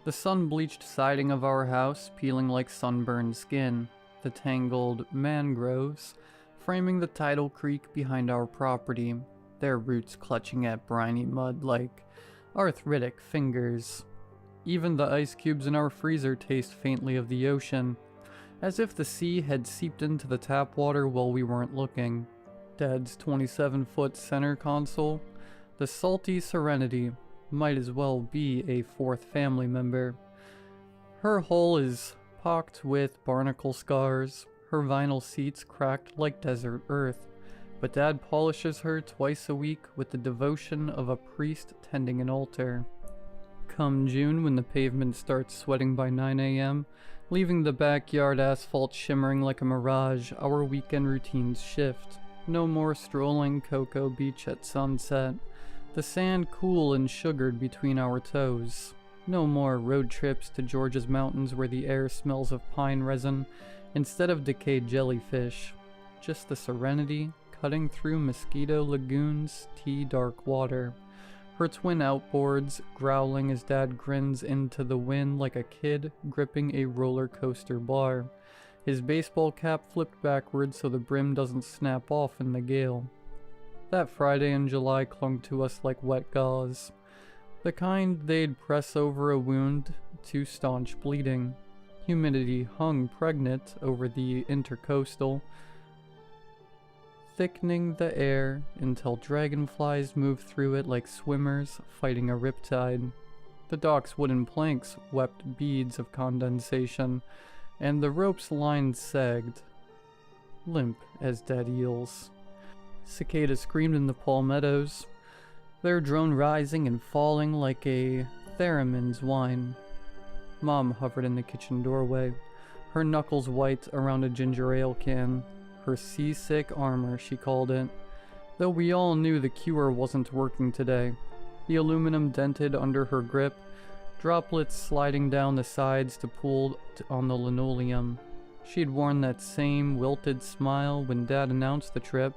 The sun-bleached siding of our house peeling like sunburned skin, the tangled mangroves framing the tidal creek behind our property, their roots clutching at briny mud like arthritic fingers. Even the ice cubes in our freezer taste faintly of the ocean, as if the sea had seeped into the tap water while we weren't looking. Dad's 27-foot center console, the salty Serenity, might as well be a fourth family member. Her hull is pocked with barnacle scars, her vinyl seats cracked like desert earth, but Dad polishes her twice a week with the devotion of a priest tending an altar. Come June, when the pavement starts sweating by 9 a.m., leaving the backyard asphalt shimmering like a mirage, our weekend routines shift. No more strolling Cocoa Beach at sunset, the sand cool and sugared between our toes. No more road trips to Georgia's mountains where the air smells of pine resin instead of decayed jellyfish. Just the Serenity cutting through Mosquito Lagoon's tea-dark water. Her twin outboards growling as Dad grins into the wind like a kid gripping a roller coaster bar. His baseball cap flipped backwards so the brim doesn't snap off in the gale. That Friday in July clung to us like wet gauze. The kind they'd press over a wound to staunch bleeding. Humidity hung pregnant over the intercoastal, thickening the air until dragonflies moved through it like swimmers fighting a riptide. The dock's wooden planks wept beads of condensation, and the rope's line sagged, limp as dead eels. Cicadas screamed in the palmettos, their drone rising and falling like a theremin's whine. Mom hovered in the kitchen doorway, her knuckles white around a ginger ale can. Her seasick armor, she called it, though we all knew the cure wasn't working today. the aluminum dented under her grip, droplets sliding down the sides to pool on the linoleum. She'd worn that same wilted smile when Dad announced the trip,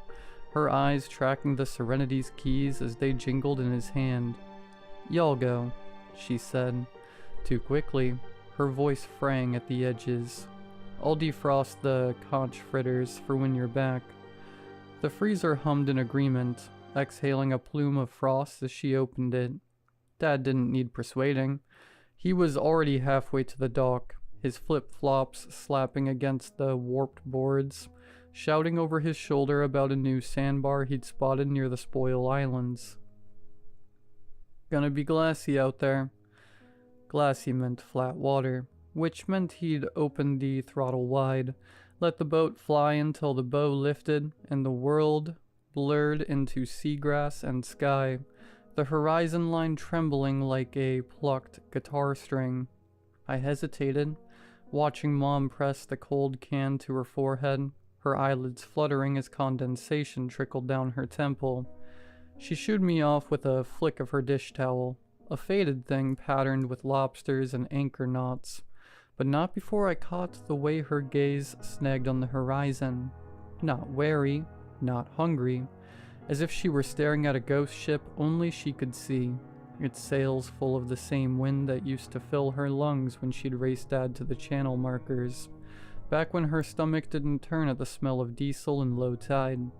her eyes tracking the Serenity's keys as they jingled in his hand. "Y'all go," she said. Too quickly, her voice fraying at the edges. "I'll defrost the conch fritters for when you're back." The freezer hummed in agreement, exhaling a plume of frost as she opened it. Dad didn't need persuading. He was already halfway to the dock, his flip-flops slapping against the warped boards, shouting over his shoulder about a new sandbar he'd spotted near the Spoil Islands. "Gonna be glassy out there." Glassy meant flat water, which meant he'd open the throttle wide, let the boat fly until the bow lifted and the world blurred into seagrass and sky, the horizon line trembling like a plucked guitar string. I hesitated, watching Mom press the cold can to her forehead, her eyelids fluttering as condensation trickled down her temple. She shooed me off with a flick of her dish towel, a faded thing patterned with lobsters and anchor knots, but not before I caught the way her gaze snagged on the horizon. Not wary, not hungry, as if she were staring at a ghost ship only she could see, its sails full of the same wind that used to fill her lungs when she'd raced Dad to the channel markers, back when her stomach didn't turn at the smell of diesel and low tide.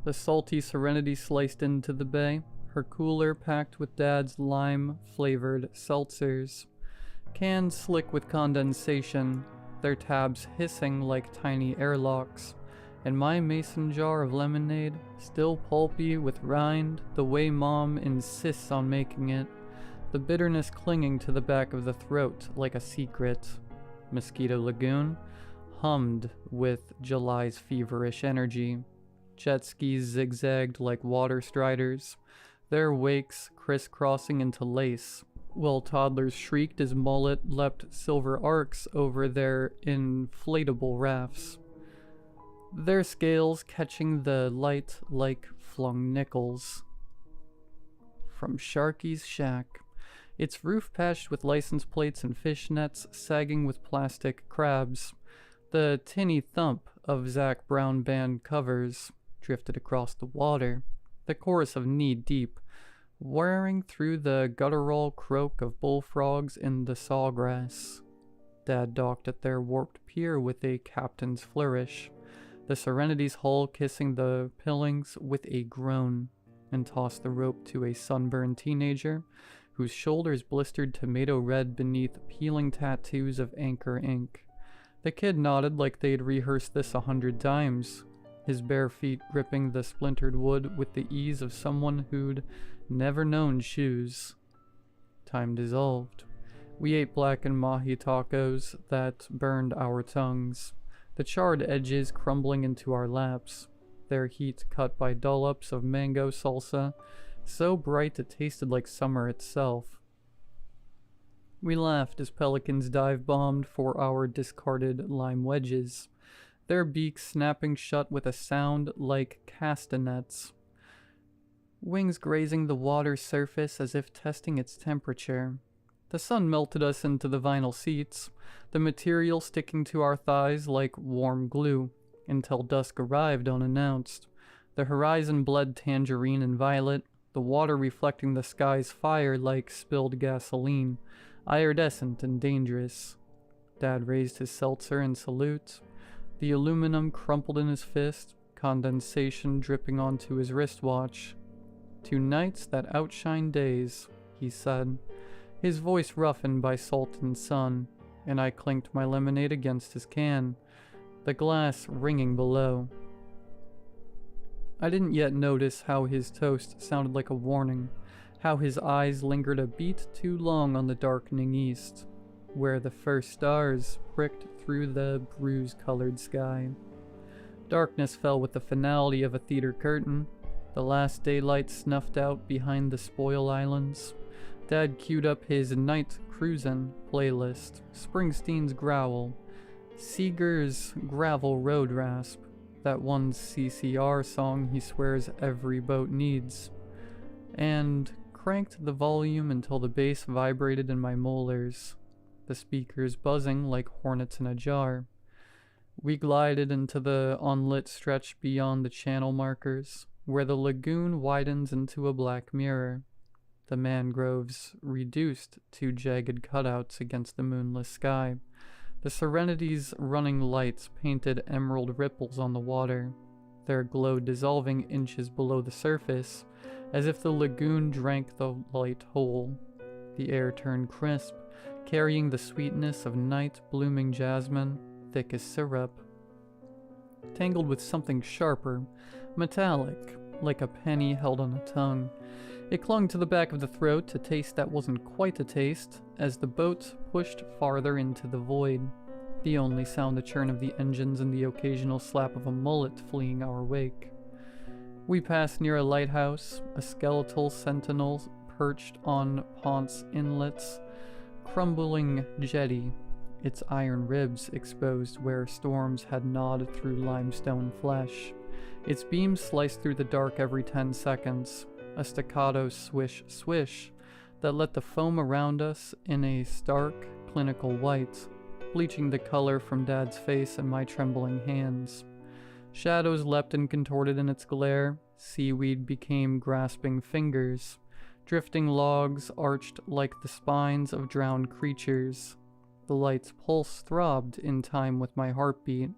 The salty Serenity sliced into the bay, her cooler packed with Dad's lime-flavored seltzers, cans slick with condensation, their tabs hissing like tiny airlocks, and my mason jar of lemonade, still pulpy with rind the way Mom insists on making it, the bitterness clinging to the back of the throat like a secret. Mosquito Lagoon hummed with July's feverish energy. Jet skis zigzagged like water striders, their wakes crisscrossing into lace, while toddlers shrieked as mullet leapt silver arcs over their inflatable rafts, their scales catching the light like flung nickels. From Sharky's shack, its roof patched with license plates and fish nets sagging with plastic crabs, the tinny thump of Zac Brown Band covers drifted across the water, the chorus of Knee Deep, whirring through the guttural croak of bullfrogs in the sawgrass. Dad docked at their warped pier with a captain's flourish, the Serenity's hull kissing the pillings with a groan, and tossed the rope to a sunburned teenager whose shoulders blistered tomato red beneath peeling tattoos of anchor ink. The kid nodded like they'd rehearsed this 100 times, his bare feet gripping the splintered wood with the ease of someone who'd never known shoes. Time dissolved. We ate blackened mahi tacos that burned our tongues, the charred edges crumbling into our laps, their heat cut by dollops of mango salsa, so bright it tasted like summer itself. We laughed as pelicans dive-bombed for our discarded lime wedges, their beaks snapping shut with a sound like castanets, wings grazing the water's surface as if testing its temperature. The sun melted us into the vinyl seats, the material sticking to our thighs like warm glue, until dusk arrived unannounced. The horizon bled tangerine and violet, the water reflecting the sky's fire like spilled gasoline, iridescent and dangerous. Dad raised his seltzer in salute. The aluminum crumpled in his fist, condensation dripping onto his wristwatch. "Two nights that outshine days," he said, his voice roughened by salt and sun, and I clinked my lemonade against his can, the glass ringing below. I didn't yet notice how his toast sounded like a warning, how his eyes lingered a beat too long on the darkening east, where the first stars pricked through the bruise-colored sky. Darkness fell with the finality of a theater curtain, the last daylight snuffed out behind the Spoil Islands. Dad queued up his Night Cruisin' playlist, Springsteen's Growl, Seeger's Gravel Road Rasp, that one CCR song he swears every boat needs, and cranked the volume until the bass vibrated in my molars, the speakers buzzing like hornets in a jar. We glided into the unlit stretch beyond the channel markers, where the lagoon widens into a black mirror, the mangroves reduced to jagged cutouts against the moonless sky. The Serenity's running lights painted emerald ripples on the water, their glow dissolving inches below the surface, as if the lagoon drank the light whole. The air turned crisp, carrying the sweetness of night-blooming jasmine, thick as syrup, tangled with something sharper, metallic, like a penny held on a tongue. It clung to the back of the throat, a taste that wasn't quite a taste, as the boat pushed farther into the void, the only sound the churn of the engines and the occasional slap of a mullet fleeing our wake. We passed near a lighthouse, a skeletal sentinel perched on Ponce Inlet's crumbling jetty, its iron ribs exposed where storms had gnawed through limestone flesh. Its beams sliced through the dark every 10 seconds, a staccato swish-swish that let the foam around us in a stark, clinical white, bleaching the color from Dad's face and my trembling hands. Shadows leapt and contorted in its glare, seaweed became grasping fingers, drifting logs arched like the spines of drowned creatures. The light's pulse throbbed in time with my heartbeat,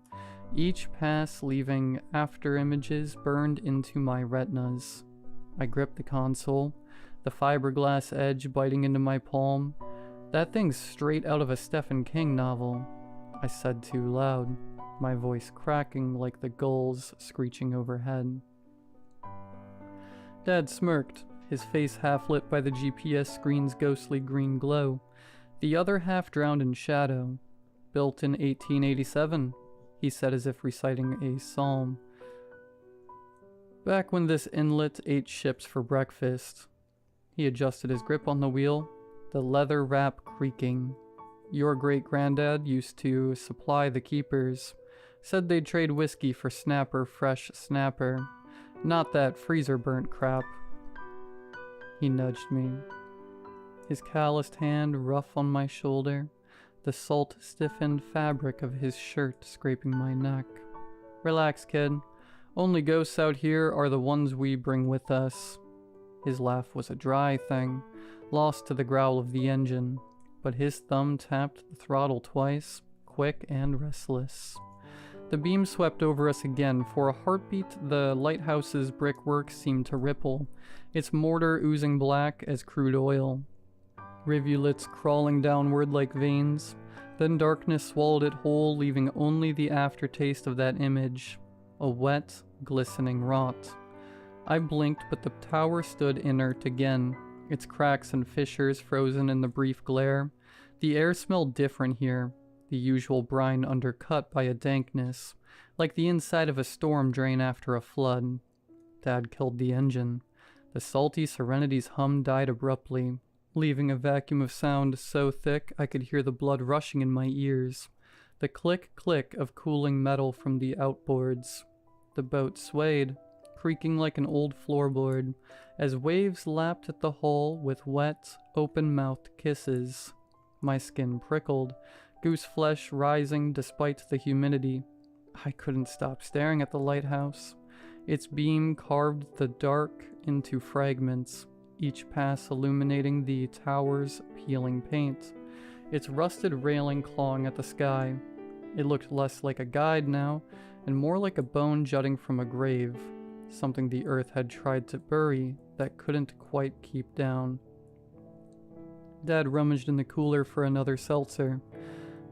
each pass leaving after-images burned into my retinas. I gripped the console, the fiberglass edge biting into my palm. "That thing's straight out of a Stephen King novel," I said too loud, my voice cracking like the gulls screeching overhead. Dad smirked, his face half lit by the GPS screen's ghostly green glow, the other half drowned in shadow. "Built in 1887, he said as if reciting a psalm. "Back when this inlet ate ships for breakfast." He adjusted his grip on the wheel, the leather wrap creaking. "Your great-granddad used to supply the keepers. Said they'd trade whiskey for snapper, fresh snapper. Not that freezer-burnt crap." He nudged me, his calloused hand rough on my shoulder, the salt-stiffened fabric of his shirt scraping my neck. "Relax, kid. Only ghosts out here are the ones we bring with us." His laugh was a dry thing, lost to the growl of the engine, but his thumb tapped the throttle twice, quick and restless. The beam swept over us again. For a heartbeat, the lighthouse's brickwork seemed to ripple, its mortar oozing black as crude oil. Rivulets crawling downward like veins. Then darkness swallowed it whole, leaving only the aftertaste of that image, a wet, glistening rot. I blinked, but the tower stood inert again, its cracks and fissures frozen in the brief glare. The air smelled different here, the usual brine undercut by a dankness, like the inside of a storm drain after a flood. Dad killed the engine. The salty Serenity's hum died abruptly, leaving a vacuum of sound so thick I could hear the blood rushing in my ears, the click-click of cooling metal from the outboards. The boat swayed, creaking like an old floorboard, as waves lapped at the hull with wet, open-mouthed kisses. My skin prickled, goose flesh rising despite the humidity. I couldn't stop staring at the lighthouse. Its beam carved the dark into fragments, each pass illuminating the tower's peeling paint, its rusted railing clawing at the sky. It looked less like a guide now, and more like a bone jutting from a grave, something the earth had tried to bury that couldn't quite keep down. Dad rummaged in the cooler for another seltzer,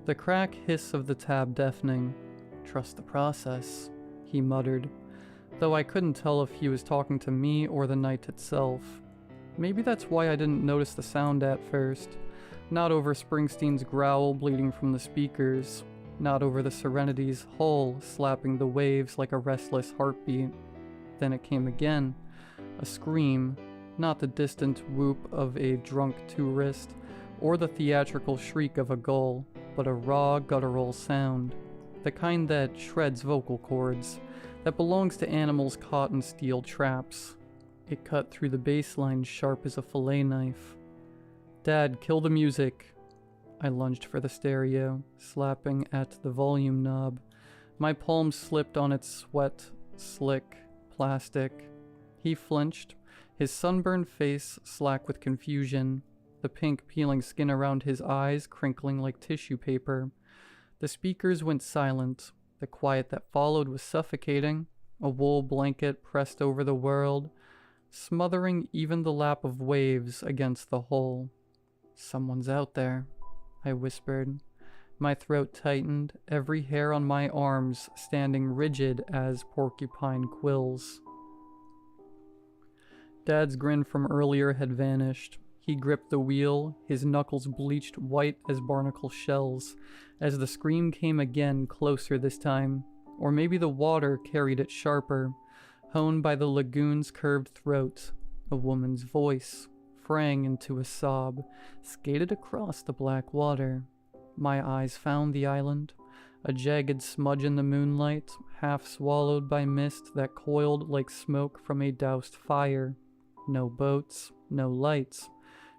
the crack hiss of the tab deafening. "Trust the process," he muttered, though I couldn't tell if he was talking to me or the night itself. Maybe that's why I didn't notice the sound at first. Not over Springsteen's growl bleeding from the speakers, not over the Serenity's hull slapping the waves like a restless heartbeat. Then it came again, a scream, not the distant whoop of a drunk tourist or the theatrical shriek of a gull, but a raw guttural sound, the kind that shreds vocal cords, that belongs to animals caught in steel traps. It cut through the baseline sharp as a fillet knife. "Dad, kill the music." I lunged for the stereo, slapping at the volume knob. My palm slipped on its sweat, slick plastic. He flinched, his sunburned face slack with confusion, the pink peeling skin around his eyes crinkling like tissue paper. The speakers went silent. The quiet that followed was suffocating, a wool blanket pressed over the world, smothering even the lap of waves against the hull. "Someone's out there," I whispered. My throat tightened, every hair on my arms standing rigid as porcupine quills. Dad's grin from earlier had vanished. He gripped the wheel, his knuckles bleached white as barnacle shells, as the scream came again, closer this time. Or maybe the water carried it sharper, honed by the lagoon's curved throat. A woman's voice, fraying into a sob, skated across the black water. My eyes found the island, a jagged smudge in the moonlight, half swallowed by mist that coiled like smoke from a doused fire. No boats, no lights,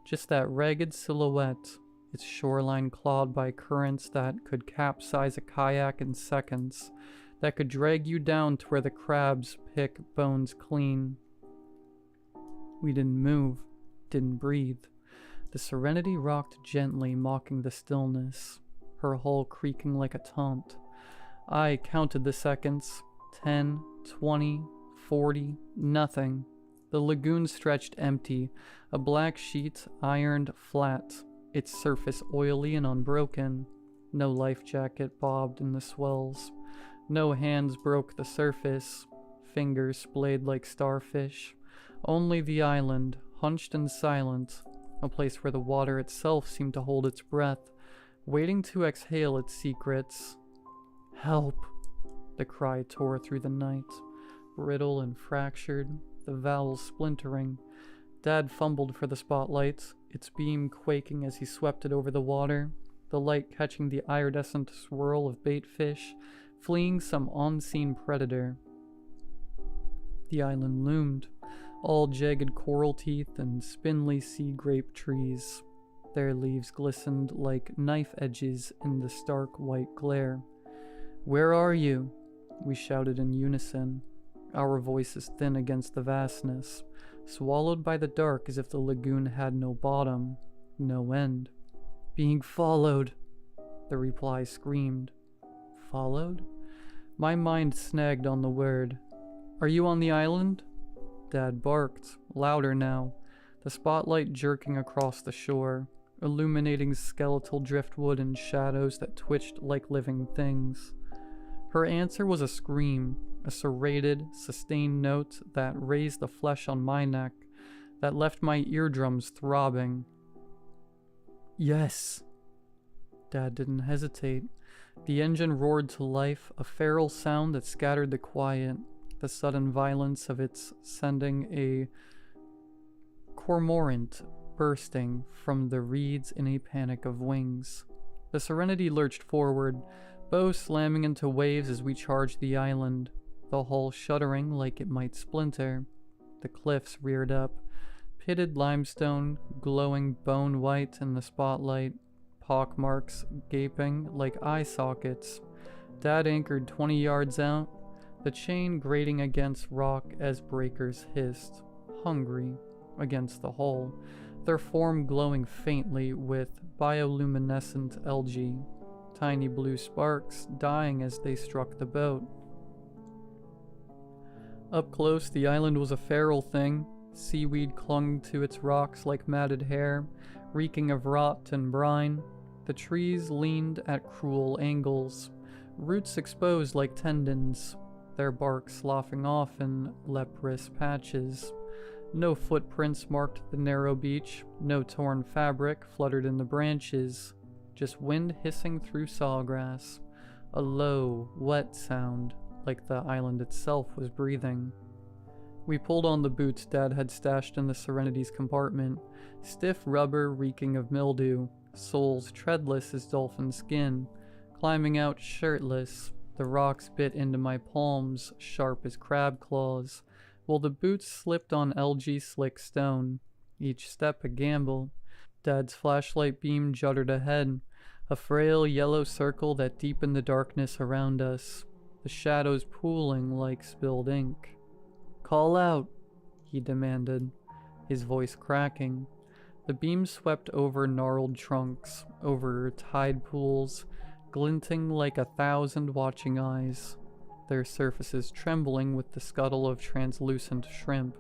just that ragged silhouette, its shoreline clawed by currents that could capsize a kayak in seconds, that could drag you down to where the crabs pick bones clean. We didn't move, didn't breathe. The Serenity rocked gently, mocking the stillness, her hull creaking like a taunt. I counted the seconds. 10, 20, 40, nothing. The lagoon stretched empty, a black sheet ironed flat, its surface oily and unbroken. No life jacket bobbed in the swells. No hands broke the surface, fingers splayed like starfish. Only the island, hunched and silent, a place where the water itself seemed to hold its breath, waiting to exhale its secrets. "Help!" The cry tore through the night, brittle and fractured, the vowels splintering. Dad fumbled for the spotlight, its beam quaking as he swept it over the water, the light catching the iridescent swirl of bait fish, fleeing some unseen predator. The island loomed, all jagged coral teeth and spindly sea grape trees. Their leaves glistened like knife edges in the stark white glare. "Where are you?" we shouted in unison, our voices thin against the vastness, swallowed by the dark as if the lagoon had no bottom, no end. "Being followed," the reply screamed. "Followed?" My mind snagged on the word. "Are you on the island?" Dad barked, louder now, the spotlight jerking across the shore, illuminating skeletal driftwood and shadows that twitched like living things. Her answer was a scream, a serrated, sustained note that raised the flesh on my neck, that left my eardrums throbbing. "Yes." Dad didn't hesitate. The engine roared to life, a feral sound that scattered the quiet, the sudden violence of its sending a cormorant bursting from the reeds in a panic of wings. The Serenity lurched forward, bow slamming into waves as we charged the island, the hull shuddering like it might splinter. The cliffs reared up, pitted limestone glowing bone white in the spotlight, pockmarks gaping like eye sockets. Dad anchored 20 yards out, the chain grating against rock as breakers hissed, hungry, against the hull, their form glowing faintly with bioluminescent algae, tiny blue sparks dying as they struck the boat. Up close, the island was a feral thing. Seaweed clung to its rocks like matted hair, reeking of rot and brine. The trees leaned at cruel angles, roots exposed like tendons, their bark sloughing off in leprous patches. No footprints marked the narrow beach, no torn fabric fluttered in the branches, just wind hissing through sawgrass, a low, wet sound, like the island itself was breathing. We pulled on the boots Dad had stashed in the Serenity's compartment, stiff rubber reeking of mildew, soles treadless as dolphin skin. Climbing out shirtless, the rocks bit into my palms, sharp as crab claws. Well, the boots slipped on LG slick stone, each step a gamble. Dad's flashlight beam juddered ahead, a frail yellow circle that deepened the darkness around us, the shadows pooling like spilled ink. "Call out," he demanded, his voice cracking. The beam swept over gnarled trunks, over tide pools, glinting like 1,000 watching eyes, their surfaces trembling with the scuttle of translucent shrimp.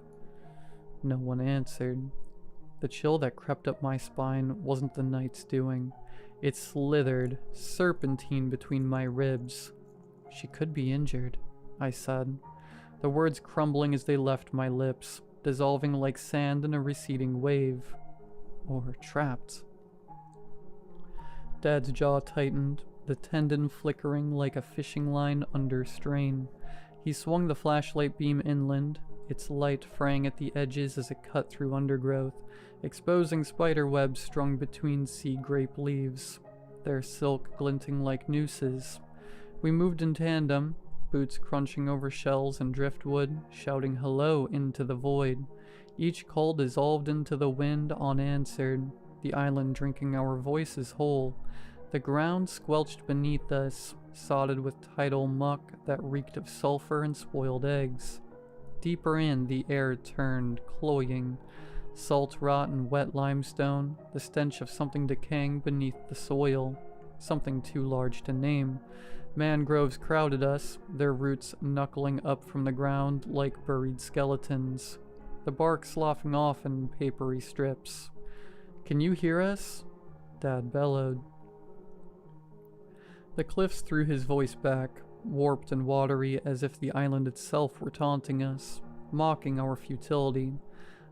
No one answered. The chill that crept up my spine wasn't the night's doing. It slithered, serpentine between my ribs. "She could be injured," I said, the words crumbling as they left my lips, dissolving like sand in a receding wave. Or trapped. Dad's jaw tightened, the tendon flickering like a fishing line under strain. He swung the flashlight beam inland, its light fraying at the edges as it cut through undergrowth, exposing spider webs strung between sea grape leaves, their silk glinting like nooses. We moved in tandem, boots crunching over shells and driftwood, shouting hello into the void. Each call dissolved into the wind unanswered, the island drinking our voices whole. The ground squelched beneath us, sodded with tidal muck that reeked of sulfur and spoiled eggs. Deeper in, the air turned, cloying. Salt rot and wet limestone, the stench of something decaying beneath the soil, something too large to name. Mangroves crowded us, their roots knuckling up from the ground like buried skeletons, the bark sloughing off in papery strips. "Can you hear us?" Dad bellowed. The cliffs threw his voice back, warped and watery as if the island itself were taunting us, mocking our futility.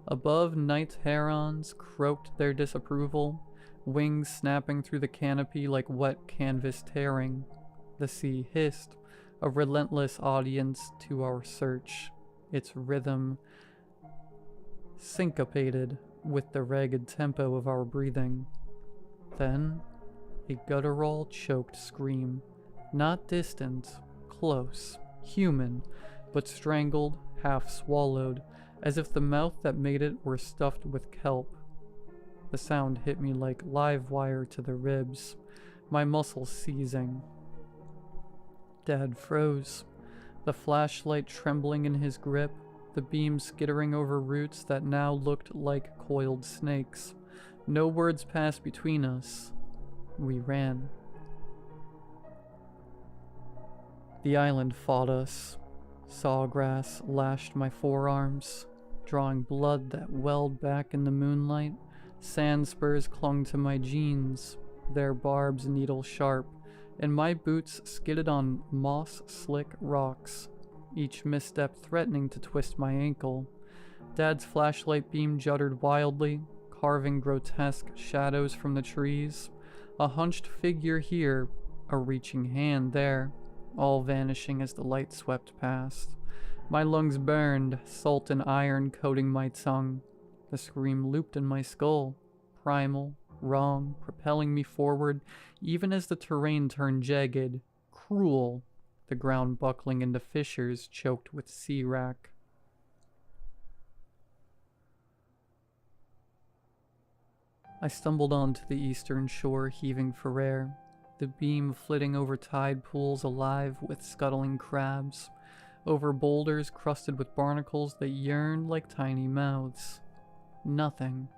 Above, night herons croaked their disapproval, wings snapping through the canopy like wet canvas tearing. The sea hissed, a relentless audience to our search, its rhythm syncopated with the ragged tempo of our breathing. Then, a guttural, choked scream, not distant, close, human, but strangled, half swallowed, as if the mouth that made it were stuffed with kelp. The sound hit me like live wire to the ribs, my muscles seizing. Dad froze, the flashlight trembling in his grip, the beam skittering over roots that now looked like coiled snakes. No words passed between us. We ran. The island fought us. Sawgrass lashed my forearms, drawing blood that welled back in the moonlight. Sand spurs clung to my jeans, their barbs needle sharp, and my boots skidded on moss-slick rocks, each misstep threatening to twist my ankle. Dad's flashlight beam juddered wildly, carving grotesque shadows from the trees. A hunched figure here, a reaching hand there, all vanishing as the light swept past. My lungs burned, salt and iron coating my tongue. The scream looped in my skull, primal, wrong, propelling me forward, even as the terrain turned jagged, cruel, the ground buckling into fissures choked with sea wrack. I stumbled onto the eastern shore, heaving for air, the beam flitting over tide pools alive with scuttling crabs, over boulders crusted with barnacles that yearned like tiny mouths. Nothing.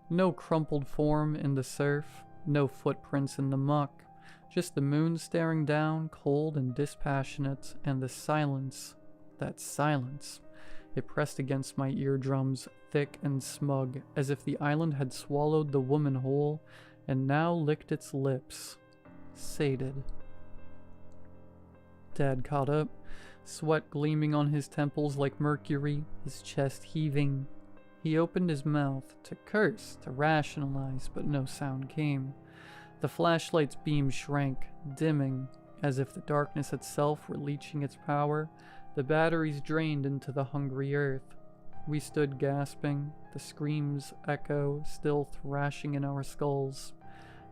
No crumpled form in the surf, no footprints in the muck, just the moon staring down, cold and dispassionate, and the silence, that silence. It pressed against my eardrums, thick and smug, as if the island had swallowed the woman whole, and now licked its lips, sated. Dad caught up, sweat gleaming on his temples like mercury, his chest heaving. He opened his mouth to curse, to rationalize, but no sound came. The flashlight's beam shrank, dimming, as if the darkness itself were leeching its power. The batteries drained into the hungry earth. We stood gasping, the screams echo still thrashing in our skulls.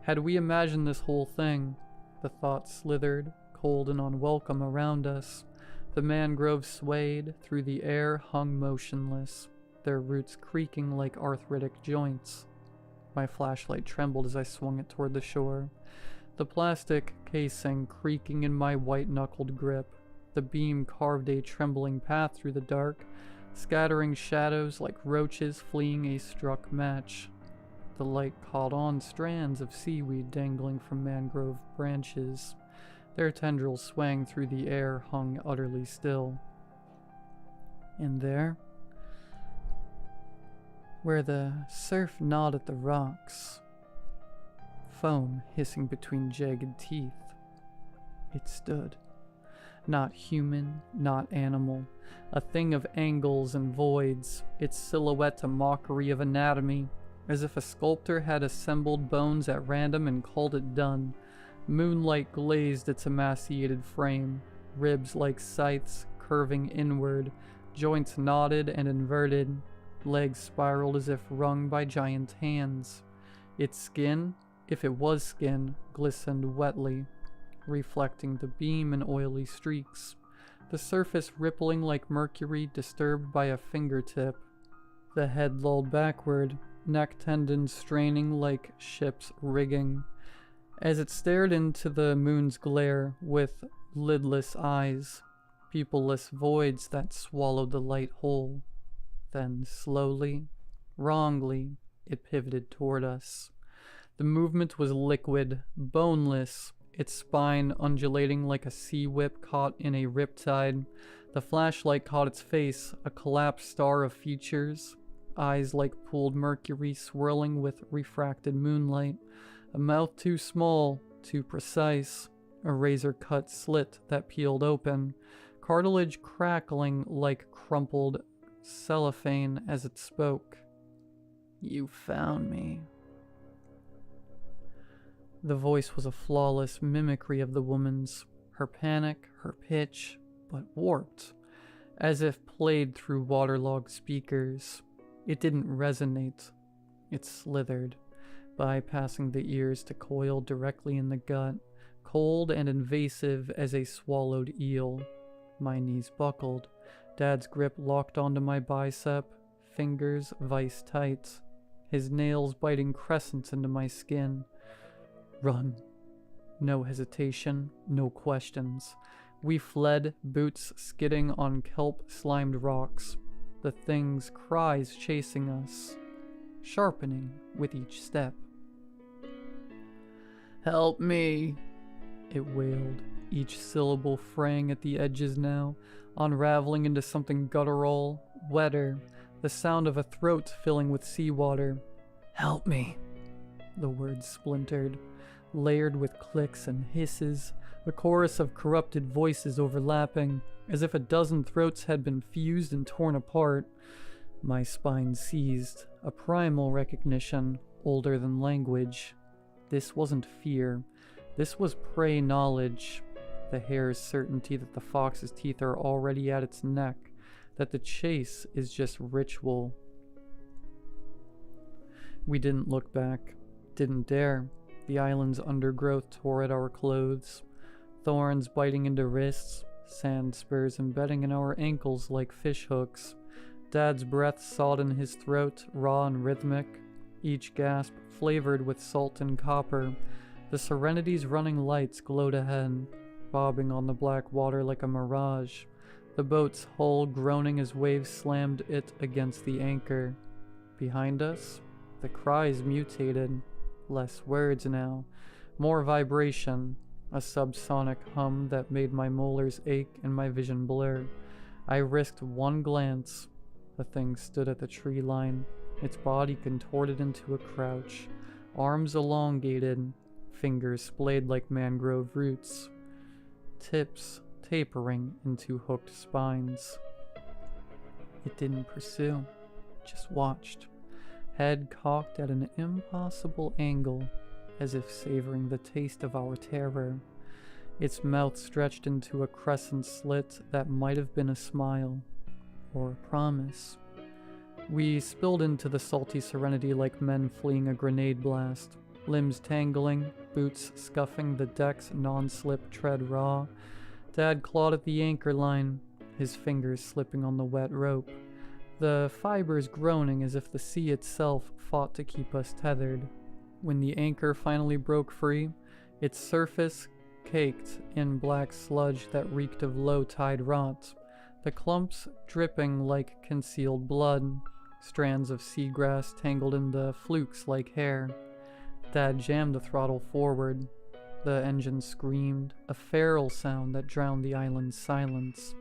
Had we imagined this whole thing? The thought slithered, cold and unwelcome around us. The mangroves swayed, through the air hung motionless, their roots creaking like arthritic joints. My flashlight trembled as I swung it toward the shore, the plastic casing creaking in my white-knuckled grip. The beam carved a trembling path through the dark, scattering shadows like roaches fleeing a struck match. The light caught on strands of seaweed dangling from mangrove branches. Their tendrils swaying through the air hung utterly still. And there, where the surf gnawed at the rocks, foam hissing between jagged teeth, it stood. Not human, not animal, a thing of angles and voids, its silhouette a mockery of anatomy, as if a sculptor had assembled bones at random and called it done. Moonlight glazed its emaciated frame, ribs like scythes curving inward, joints knotted and inverted, legs spiraled as if wrung by giant hands. Its skin, if it was skin, glistened wetly, reflecting the beam in oily streaks, the surface rippling like mercury disturbed by a fingertip. The head lolled backward, neck tendons straining like ship's rigging, as it stared into the moon's glare with lidless eyes, pupilless voids that swallowed the light whole. Then slowly, wrongly, it pivoted toward us. The movement was liquid, boneless, its spine undulating like a sea whip caught in a riptide. The flashlight caught its face, a collapsed star of features, eyes like pooled mercury swirling with refracted moonlight, a mouth too small, too precise, a razor-cut slit that peeled open, cartilage crackling like crumpled cellophane as it spoke. "You found me." The voice was a flawless mimicry of the woman's, her panic, her pitch, but warped, as if played through waterlogged speakers. It didn't resonate. It slithered, bypassing the ears to coil directly in the gut, cold and invasive as a swallowed eel. My knees buckled. Dad's grip locked onto my bicep, fingers vice tight, his nails biting crescents into my skin. Run. No hesitation, no questions. We fled, boots skidding on kelp-slimed rocks, the thing's cries chasing us, sharpening with each step. "Help me," it wailed, each syllable fraying at the edges now, unraveling into something guttural, wetter, the sound of a throat filling with seawater. "Help me." The words splintered, layered with clicks and hisses, a chorus of corrupted voices overlapping, as if a dozen throats had been fused and torn apart. My spine seized, a primal recognition, older than language. This wasn't fear. This was prey knowledge. The hare's certainty that the fox's teeth are already at its neck, that the chase is just ritual. We didn't look back, didn't dare. The island's undergrowth tore at our clothes, thorns biting into wrists, sand spurs embedding in our ankles like fish hooks. Dad's breath sawed in his throat, raw and rhythmic, each gasp flavored with salt and copper. The Serenity's running lights glowed ahead, bobbing on the black water like a mirage, the boat's hull groaning as waves slammed it against the anchor. Behind us, the cries mutated. Less words now, more vibration, a subsonic hum that made my molars ache and my vision blur. I risked one glance. The thing stood at the tree line, its body contorted into a crouch, arms elongated, fingers splayed like mangrove roots, tips tapering into hooked spines. It didn't pursue, just watched, head cocked at an impossible angle, as if savoring the taste of our terror. Its mouth stretched into a crescent slit that might have been a smile, or a promise. We spilled into the salty serenity like men fleeing a grenade blast, limbs tangling, boots scuffing the deck's non-slip tread raw. Dad clawed at the anchor line, his fingers slipping on the wet rope, the fibers groaning as if the sea itself fought to keep us tethered. When the anchor finally broke free, its surface caked in black sludge that reeked of low-tide rot, the clumps dripping like concealed blood, strands of seagrass tangled in the flukes like hair. Dad jammed the throttle forward. The engine screamed, a feral sound that drowned the island's silence.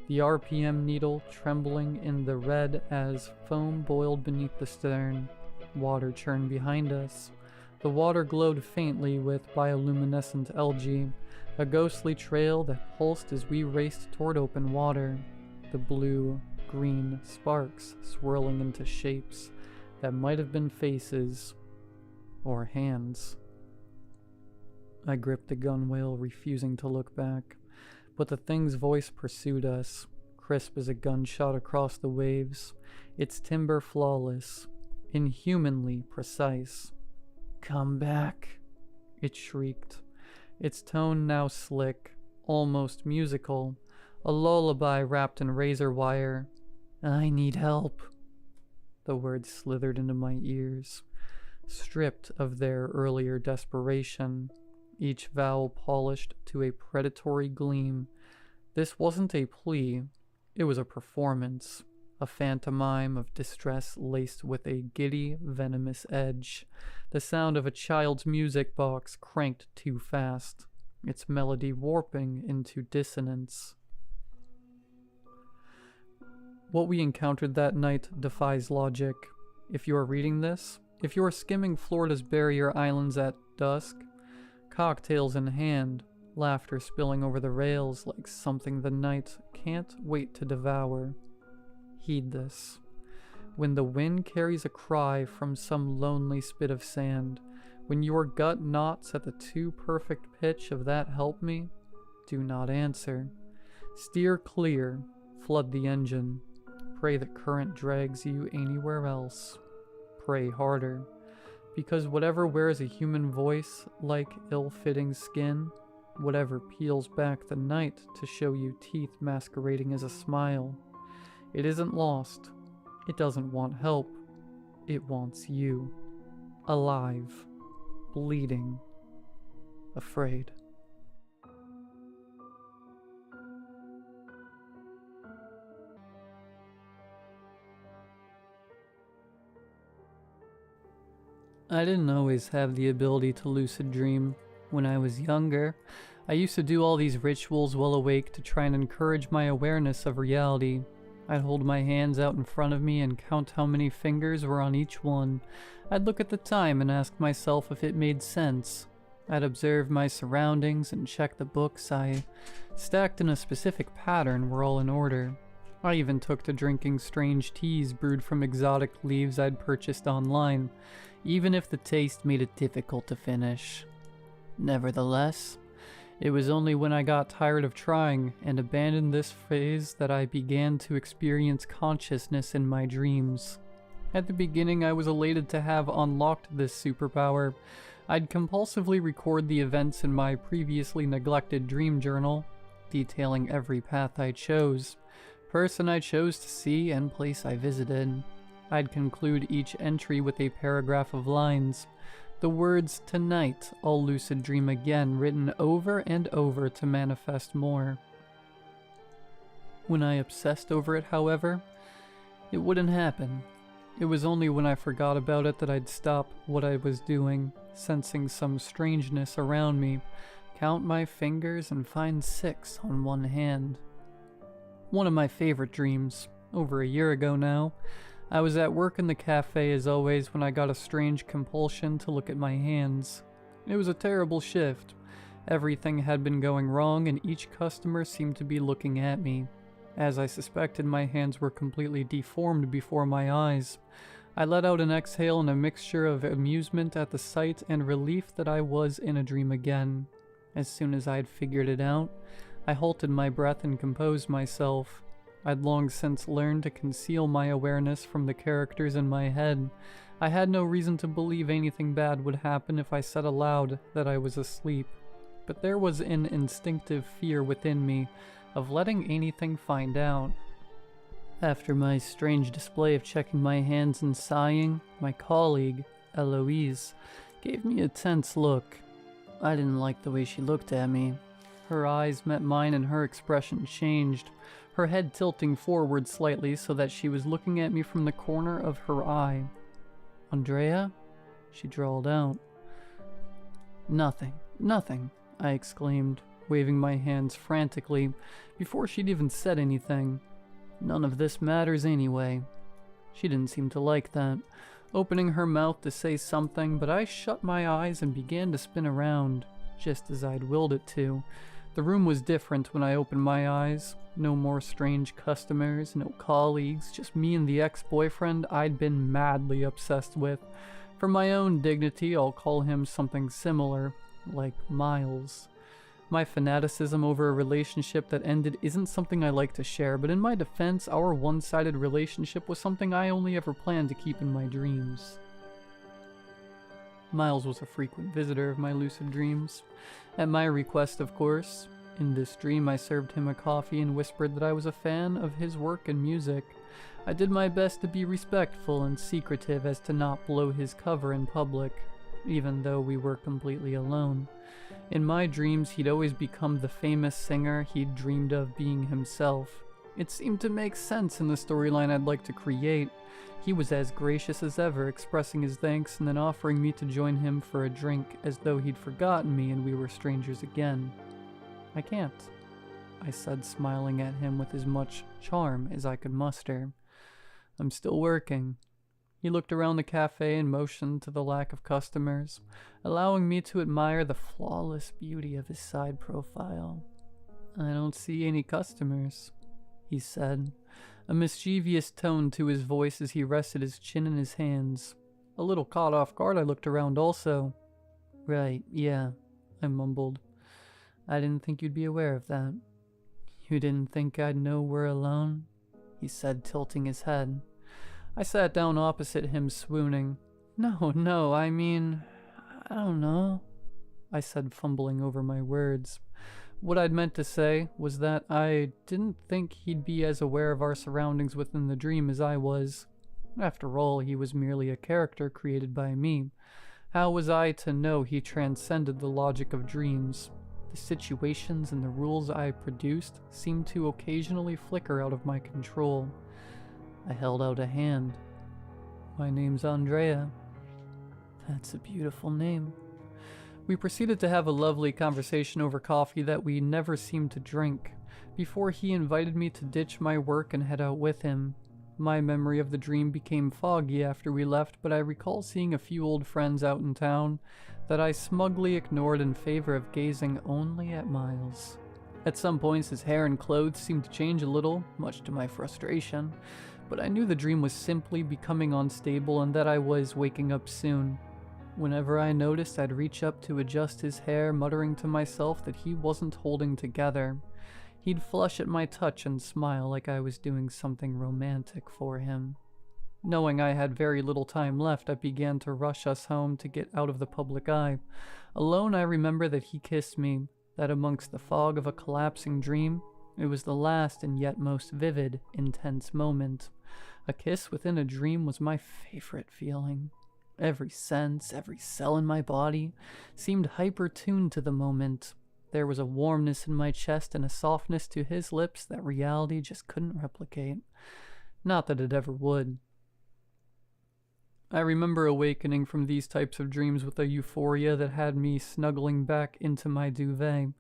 The RPM needle trembling in the red as foam boiled beneath the stern. Water churned behind us. The water glowed faintly with bioluminescent algae, a ghostly trail that pulsed as we raced toward open water. The blue-green sparks swirling into shapes that might have been faces or hands. I gripped the gunwale, refusing to look back, but the thing's voice pursued us, crisp as a gunshot across the waves, its timbre flawless, inhumanly precise. "Come back," it shrieked, its tone now slick, almost musical, a lullaby wrapped in razor wire. "I need help." The words slithered into my ears, stripped of their earlier desperation, each vowel polished to a predatory gleam. This wasn't a plea, it was a performance, a pantomime of distress laced with a giddy, venomous edge, the sound of a child's music box cranked too fast, its melody warping into dissonance. What we encountered that night defies logic. If you are reading this, if you are skimming Florida's barrier islands at dusk, cocktails in hand, laughter spilling over the rails like something the night can't wait to devour, heed this. When the wind carries a cry from some lonely spit of sand, when your gut knots at the too perfect pitch of that help me, do not answer. Steer clear, flood the engine. Pray the current drags you anywhere else. Pray harder. Because whatever wears a human voice like ill-fitting skin, whatever peels back the night to show you teeth masquerading as a smile, it isn't lost. It doesn't want help. It wants you. Alive. Bleeding. Afraid. I didn't always have the ability to lucid dream. When I was younger, I used to do all these rituals while awake to try and encourage my awareness of reality. I'd hold my hands out in front of me and count how many fingers were on each one. I'd look at the time and ask myself if it made sense. I'd observe my surroundings and check the books I stacked in a specific pattern were all in order. I even took to drinking strange teas brewed from exotic leaves I'd purchased online, even if the taste made it difficult to finish. Nevertheless, it was only when I got tired of trying and abandoned this phase that I began to experience consciousness in my dreams. At the beginning, I was elated to have unlocked this superpower. I'd compulsively record the events in my previously neglected dream journal, detailing every path I chose, person I chose to see, and place I visited. I'd conclude each entry with a paragraph of lines, the words "Tonight I'll lucid dream again" written over and over to manifest more. When I obsessed over it, however, it wouldn't happen. It was only when I forgot about it that I'd stop what I was doing, sensing some strangeness around me, count my fingers and find 6 on one hand. One of my favorite dreams, over a year ago now. I was at work in the cafe as always when I got a strange compulsion to look at my hands. It was a terrible shift. Everything had been going wrong and each customer seemed to be looking at me. As I suspected, my hands were completely deformed before my eyes. I let out an exhale in a mixture of amusement at the sight and relief that I was in a dream again. As soon as I'd figured it out, I halted my breath and composed myself. I'd long since learned to conceal my awareness from the characters in my head. I had no reason to believe anything bad would happen if I said aloud that I was asleep. but there was an instinctive fear within me of letting anything find out. After my strange display of checking my hands and sighing, my colleague, Eloise, gave me a tense look. I didn't like the way she looked at me. Her eyes met mine and her expression changed, her head tilting forward slightly so that she was looking at me from the corner of her eye. "Andrea?" she drawled out. Nothing, I exclaimed, waving my hands frantically before she'd even said anything. None of this matters anyway. She didn't seem to like that, opening her mouth to say something, but I shut my eyes and began to spin around, just as I'd willed it to. The room was different when I opened my eyes. No more strange customers, no colleagues, just me and the ex-boyfriend I'd been madly obsessed with. For my own dignity, I'll call him something similar, like Miles. My fanaticism over a relationship that ended isn't something I like to share, but in my defense, our one-sided relationship was something I only ever planned to keep in my dreams. Miles was a frequent visitor of my lucid dreams. At my request, of course. In this dream, I served him a coffee and whispered that I was a fan of his work and music. I did my best to be respectful and secretive as to not blow his cover in public, even though we were completely alone. In my dreams, he'd always become the famous singer he'd dreamed of being himself. It seemed to make sense in the storyline I'd like to create. He was as gracious as ever, expressing his thanks and then offering me to join him for a drink as though he'd forgotten me and we were strangers again. "I can't," I said, smiling at him with as much charm as I could muster. "I'm still working." He looked around the cafe and motioned to the lack of customers, allowing me to admire the flawless beauty of his side profile. "I don't see any customers," he said, a mischievous tone to his voice as he rested his chin in his hands. A little caught off guard, I looked around also. "Right, yeah," I mumbled. "I didn't think you'd be aware of that." "You didn't think I'd know we're alone?" he said, tilting his head. I sat down opposite him, swooning. No, I mean, I don't know," I said, fumbling over my words. What I'd meant to say was that I didn't think he'd be as aware of our surroundings within the dream as I was. After all, he was merely a character created by me. How was I to know he transcended the logic of dreams? The situations and the rules I produced seemed to occasionally flicker out of my control. I held out a hand. "My name's Andrea." "That's a beautiful name." We proceeded to have a lovely conversation over coffee that we never seemed to drink, before he invited me to ditch my work and head out with him. My memory of the dream became foggy after we left, but I recall seeing a few old friends out in town that I smugly ignored in favor of gazing only at Miles. At some points his hair and clothes seemed to change a little, much to my frustration, but I knew the dream was simply becoming unstable and that I was waking up soon. Whenever I noticed, I'd reach up to adjust his hair, muttering to myself that he wasn't holding together. He'd flush at my touch and smile like I was doing something romantic for him. Knowing I had very little time left, I began to rush us home to get out of the public eye. Alone, I remember that he kissed me, that amongst the fog of a collapsing dream, it was the last and yet most vivid, intense moment. A kiss within a dream was my favorite feeling. Every sense, every cell in my body seemed hyper-tuned to the moment. There was a warmness in my chest and a softness to his lips that reality just couldn't replicate. Not that it ever would. I remember awakening from these types of dreams with a euphoria that had me snuggling back into my duvet,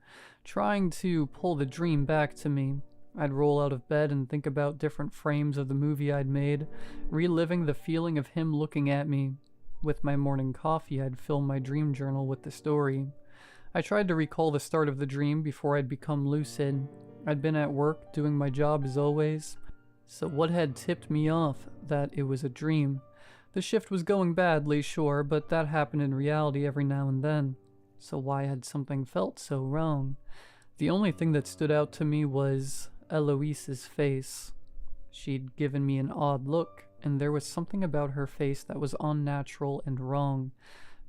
trying to pull the dream back to me. I'd roll out of bed and think about different frames of the movie I'd made, reliving the feeling of him looking at me. With my morning coffee, I'd fill my dream journal with the story. I tried to recall the start of the dream before I'd become lucid. I'd been at work, doing my job as always. So what had tipped me off that it was a dream? The shift was going badly, sure, but that happened in reality every now and then. So why had something felt so wrong? The only thing that stood out to me was Eloise's face. She'd given me an odd look, and there was something about her face that was unnatural and wrong.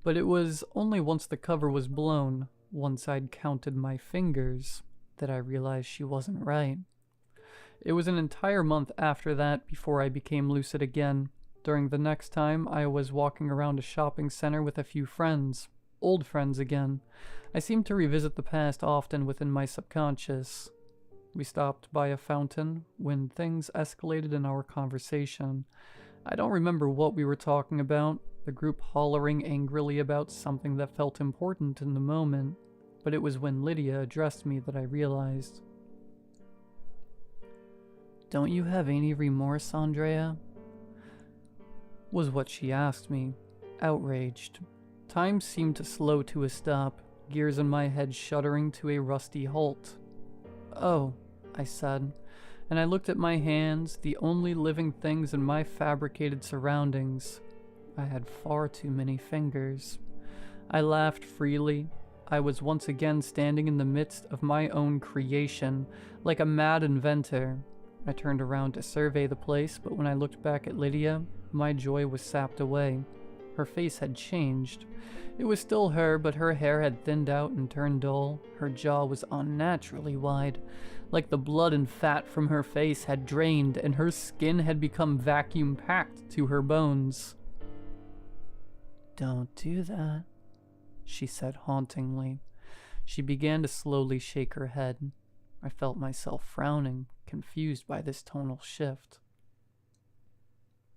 But it was only once the cover was blown, once I'd counted my fingers, that I realized she wasn't right. It was an entire month after that before I became lucid again. During the next time, I was walking around a shopping center with a few friends. Old friends again. I seemed to revisit the past often within my subconscious. We stopped by a fountain when things escalated in our conversation. I don't remember what we were talking about, the group hollering angrily about something that felt important in the moment, but it was when Lydia addressed me that I realized. "Don't you have any remorse, Andrea?" was what she asked me, outraged. Time seemed to slow to a stop, gears in my head shuddering to a rusty halt. "Oh," I said, and I looked at my hands, the only living things in my fabricated surroundings. I had far too many fingers. I laughed freely. I was once again standing in the midst of my own creation, like a mad inventor. I turned around to survey the place, but when I looked back at Lydia, my joy was sapped away. Her face had changed. It was still her, but her hair had thinned out and turned dull. Her jaw was unnaturally wide, like the blood and fat from her face had drained, and her skin had become vacuum-packed to her bones. "Don't do that," she said hauntingly. She began to slowly shake her head. I felt myself frowning, confused by this tonal shift.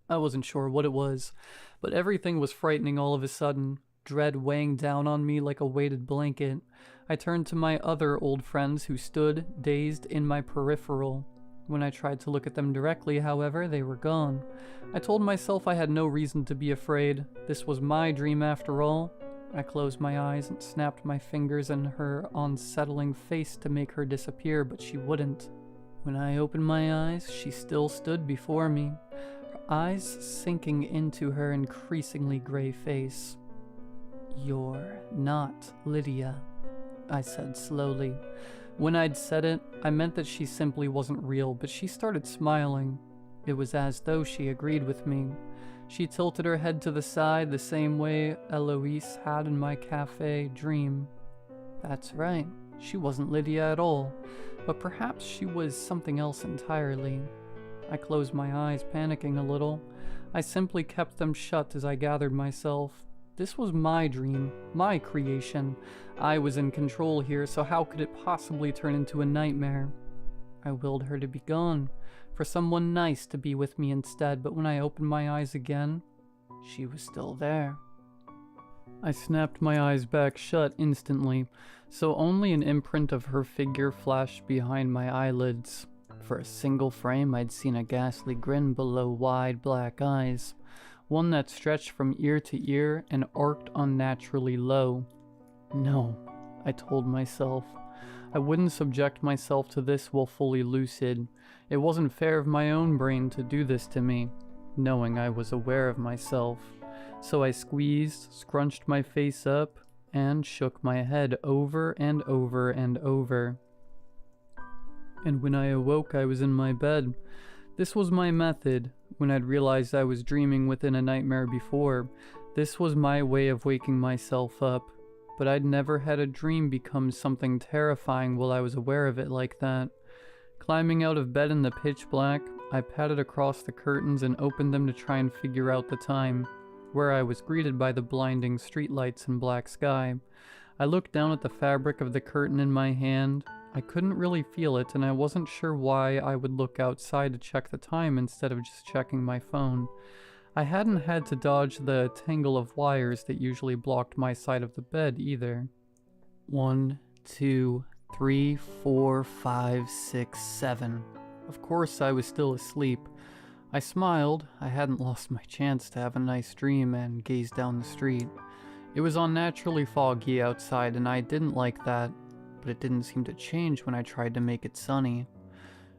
I wasn't sure what it was, but everything was frightening all of a sudden, dread weighing down on me like a weighted blanket. I turned to my other old friends who stood, dazed, in my peripheral. When I tried to look at them directly, however, they were gone. I told myself I had no reason to be afraid. This was my dream after all. I closed my eyes and snapped my fingers in her unsettling face to make her disappear, but she wouldn't. When I opened my eyes, she still stood before me, her eyes sinking into her increasingly gray face. "You're not Lydia," I said slowly. When I'd said it, I meant that she simply wasn't real, but she started smiling. It was as though she agreed with me. She tilted her head to the side the same way Eloise had in my cafe dream. That's right, she wasn't Lydia at all, but perhaps she was something else entirely. I closed my eyes, panicking a little. I simply kept them shut as I gathered myself. This was my dream, my creation. I was in control here, so how could it possibly turn into a nightmare? I willed her to be gone, for someone nice to be with me instead, but when I opened my eyes again, she was still there. I snapped my eyes back shut instantly, so only an imprint of her figure flashed behind my eyelids. For a single frame, I'd seen a ghastly grin below wide black eyes, one that stretched from ear to ear and arced unnaturally low. No, I told myself. I wouldn't subject myself to this while fully lucid. It wasn't fair of my own brain to do this to me, knowing I was aware of myself. So I squeezed, scrunched my face up, and shook my head over and over and over. And when I awoke, I was in my bed. This was my method. When I'd realized I was dreaming within a nightmare before, this was my way of waking myself up. But I'd never had a dream become something terrifying while I was aware of it like that. Climbing out of bed in the pitch black, I padded across the curtains and opened them to try and figure out the time, where I was greeted by the blinding streetlights and black sky. I looked down at the fabric of the curtain in my hand. I couldn't really feel it, and I wasn't sure why I would look outside to check the time instead of just checking my phone. I hadn't had to dodge the tangle of wires that usually blocked my side of the bed either. 1, 2, 3, 4, 5, 6, 7. Of course I was still asleep. I smiled. I hadn't lost my chance to have a nice dream and gaze down the street. It was unnaturally foggy outside, and I didn't like that, but it didn't seem to change when I tried to make it sunny.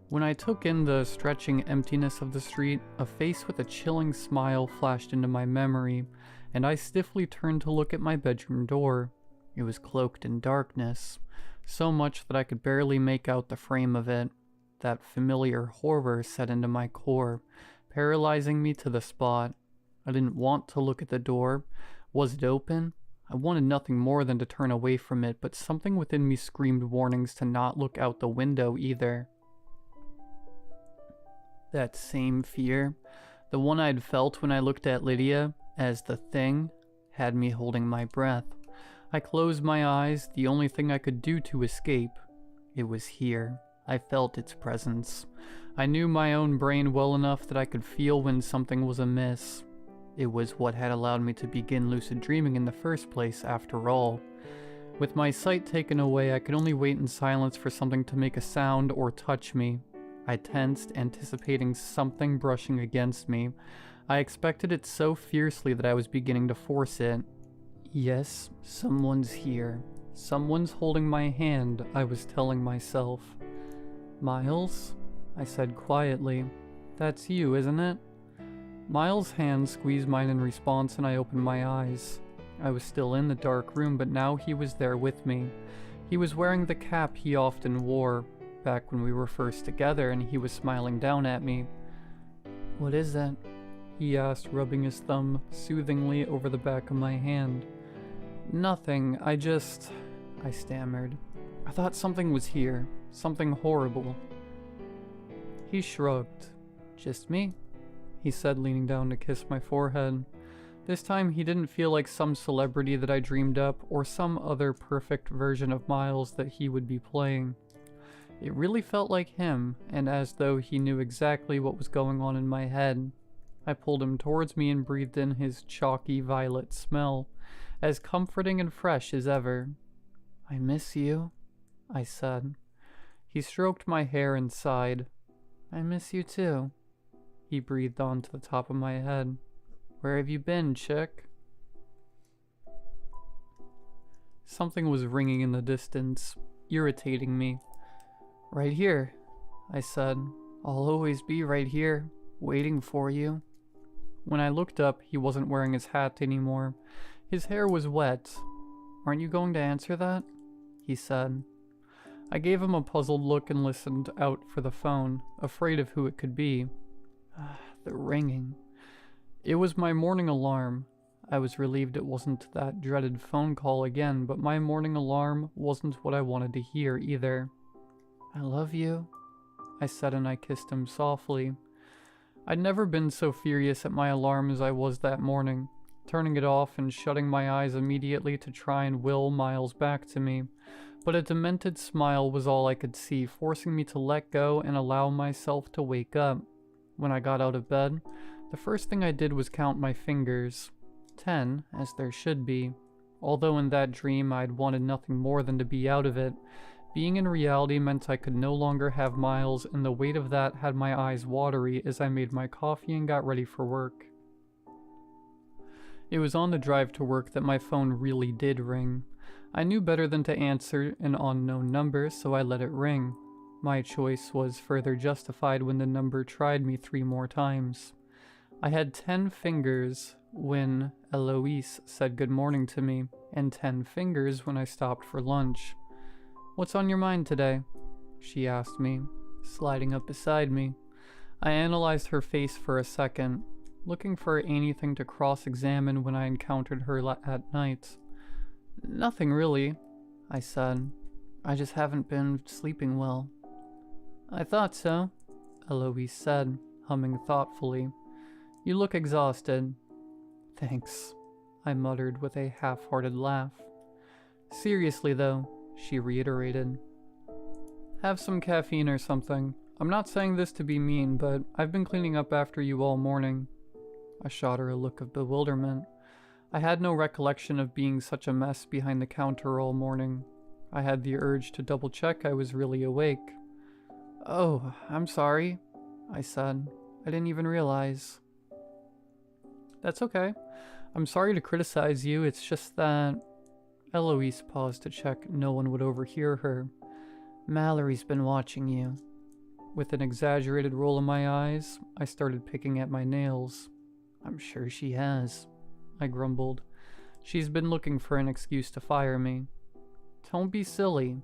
When I took in the stretching emptiness of the street, a face with a chilling smile flashed into my memory, and I stiffly turned to look at my bedroom door. It was cloaked in darkness, so much that I could barely make out the frame of it. That familiar horror set into my core, paralyzing me to the spot. I didn't want to look at the door. Was it open? I wanted nothing more than to turn away from it, but something within me screamed warnings to not look out the window either. That same fear, the one I'd felt when I looked at Lydia as the thing, had me holding my breath. I closed my eyes, the only thing I could do to escape. It was here. I felt its presence. I knew my own brain well enough that I could feel when something was amiss. It was what had allowed me to begin lucid dreaming in the first place, after all. With my sight taken away, I could only wait in silence for something to make a sound or touch me. I tensed, anticipating something brushing against me. I expected it so fiercely that I was beginning to force it. Yes, someone's here. Someone's holding my hand, I was telling myself. Miles? I said quietly. That's you, isn't it? Miles' hand squeezed mine in response and I opened my eyes. I was still in the dark room, but now he was there with me. He was wearing the cap he often wore back when we were first together, and he was smiling down at me. What is that? He asked, rubbing his thumb soothingly over the back of my hand. Nothing, I stammered. I thought something was here. Something horrible. He shrugged. Just me? He said, leaning down to kiss my forehead. This time he didn't feel like some celebrity that I dreamed up or some other perfect version of Miles that he would be playing. It really felt like him, and as though he knew exactly what was going on in my head. I pulled him towards me and breathed in his chalky violet smell, as comforting and fresh as ever. I miss you, I said. He stroked my hair and sighed. I miss you too. He breathed onto the top of my head. Where have you been, chick? Something was ringing in the distance, irritating me. Right here, I said. I'll always be right here, waiting for you. When I looked up, he wasn't wearing his hat anymore. His hair was wet. Aren't you going to answer that? He said. I gave him a puzzled look and listened out for the phone, afraid of who it could be. The ringing. It was my morning alarm. I was relieved it wasn't that dreaded phone call again, but my morning alarm wasn't what I wanted to hear either. I love you, I said, and I kissed him softly. I'd never been so furious at my alarm as I was that morning, turning it off and shutting my eyes immediately to try and will Miles back to me. But a demented smile was all I could see, forcing me to let go and allow myself to wake up. When I got out of bed, the first thing I did was count my fingers. 10, as there should be. Although in that dream I'd wanted nothing more than to be out of it, being in reality meant I could no longer have Miles, and the weight of that had my eyes watery as I made my coffee and got ready for work. It was on the drive to work that my phone really did ring. I knew better than to answer an unknown number, so I let it ring. My choice was further justified when the number tried me 3 more times. I had 10 fingers when Eloise said good morning to me, and 10 fingers when I stopped for lunch. What's on your mind today? She asked me, sliding up beside me. I analyzed her face for a second, looking for anything to cross-examine when I encountered her at night. Nothing really, I said. I just haven't been sleeping well. I thought so, Eloise said, humming thoughtfully. You look exhausted. Thanks, I muttered with a half-hearted laugh. Seriously though, she reiterated. Have some caffeine or something. I'm not saying this to be mean, but I've been cleaning up after you all morning. I shot her a look of bewilderment. I had no recollection of being such a mess behind the counter all morning. I had the urge to double-check I was really awake. Oh, I'm sorry, I said. I didn't even realize. That's okay. I'm sorry to criticize you, it's just that... Eloise paused to check no one would overhear her. Mallory's been watching you. With an exaggerated roll of my eyes, I started picking at my nails. I'm sure she has, I grumbled. She's been looking for an excuse to fire me. Don't be silly,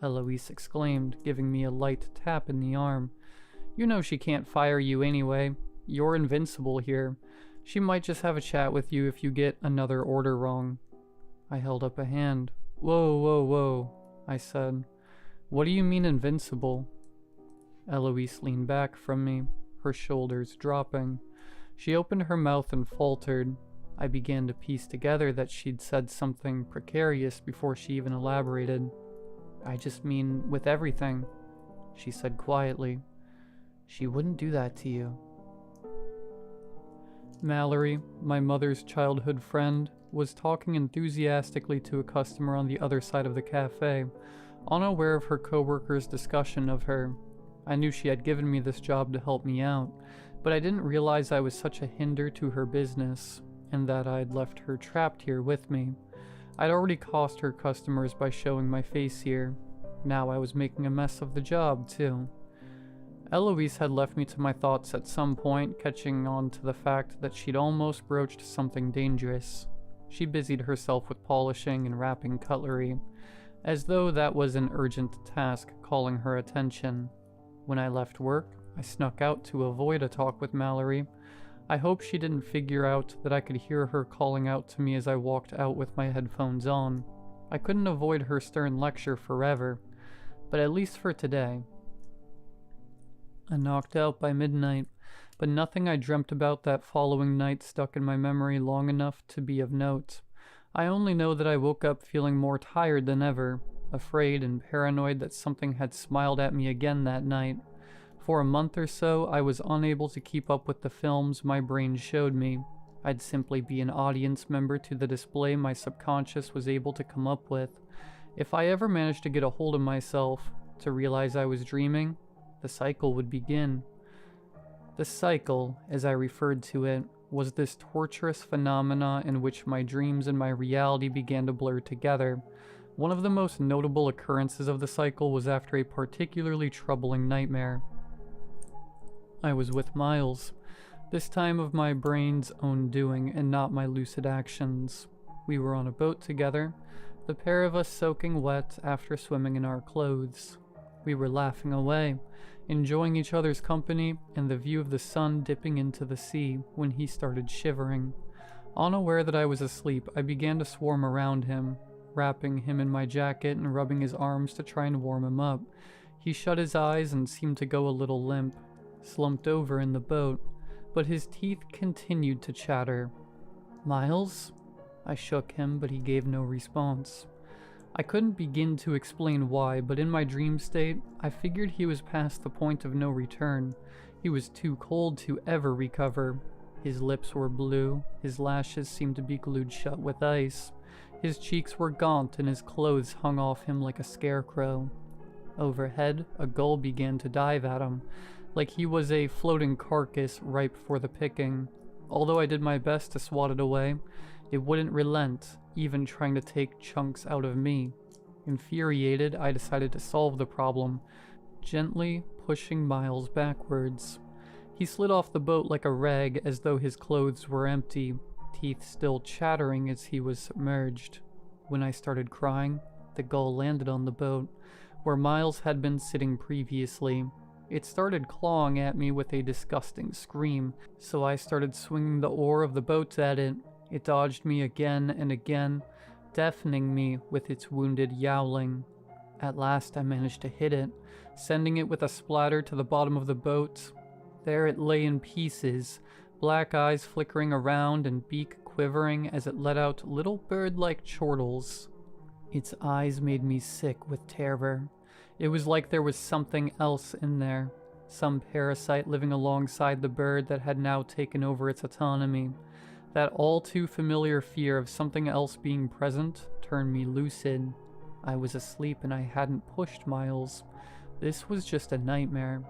Eloise exclaimed, giving me a light tap in the arm. You know she can't fire you anyway. You're invincible here. She might just have a chat with you if you get another order wrong. I held up a hand. Whoa, whoa, whoa, I said. What do you mean invincible? Eloise leaned back from me, her shoulders dropping. She opened her mouth and faltered. I began to piece together that she'd said something precarious before she even elaborated. I just mean with everything, she said quietly. She wouldn't do that to you. Mallory, my mother's childhood friend, was talking enthusiastically to a customer on the other side of the cafe, unaware of her coworker's discussion of her. I knew she had given me this job to help me out, but I didn't realize I was such a hinder to her business, and that I'd left her trapped here with me. I'd already cost her customers by showing my face here. Now I was making a mess of the job, too. Eloise had left me to my thoughts at some point, catching on to the fact that she'd almost broached something dangerous. She busied herself with polishing and wrapping cutlery, as though that was an urgent task calling her attention. When I left work, I snuck out to avoid a talk with Mallory. I hope she didn't figure out that I could hear her calling out to me as I walked out with my headphones on. I couldn't avoid her stern lecture forever, but at least for today. I knocked out by midnight, but nothing I dreamt about that following night stuck in my memory long enough to be of note. I only know that I woke up feeling more tired than ever, afraid and paranoid that something had smiled at me again that night. For a month or so, I was unable to keep up with the films my brain showed me. I'd simply be an audience member to the display my subconscious was able to come up with. If I ever managed to get a hold of myself, to realize I was dreaming, the cycle would begin. The cycle, as I referred to it, was this torturous phenomena in which my dreams and my reality began to blur together. One of the most notable occurrences of the cycle was after a particularly troubling nightmare. I was with Miles, this time of my brain's own doing and not my lucid actions. We were on a boat together, the pair of us soaking wet after swimming in our clothes. We were laughing away, enjoying each other's company and the view of the sun dipping into the sea when he started shivering. Unaware that I was asleep, I began to swarm around him, wrapping him in my jacket and rubbing his arms to try and warm him up. He shut his eyes and seemed to go a little limp, slumped over in the boat, but his teeth continued to chatter. "Miles?" I shook him, but he gave no response. I couldn't begin to explain why, but in my dream state, I figured he was past the point of no return. He was too cold to ever recover. His lips were blue, his lashes seemed to be glued shut with ice. His cheeks were gaunt and his clothes hung off him like a scarecrow. Overhead, a gull began to dive at him, like he was a floating carcass ripe for the picking. Although I did my best to swat it away, it wouldn't relent, even trying to take chunks out of me. Infuriated, I decided to solve the problem, gently pushing Miles backwards. He slid off the boat like a rag as though his clothes were empty, teeth still chattering as he was submerged. When I started crying, the gull landed on the boat, where Miles had been sitting previously. It started clawing at me with a disgusting scream, so I started swinging the oar of the boat at it. It dodged me again and again, deafening me with its wounded yowling. At last I managed to hit it, sending it with a splatter to the bottom of the boat. There it lay in pieces, black eyes flickering around and beak quivering as it let out little bird-like chortles. Its eyes made me sick with terror. It was like there was something else in there, some parasite living alongside the bird that had now taken over its autonomy. That all too familiar fear of something else being present turned me lucid. I was asleep and I hadn't pushed Miles. This was just a nightmare.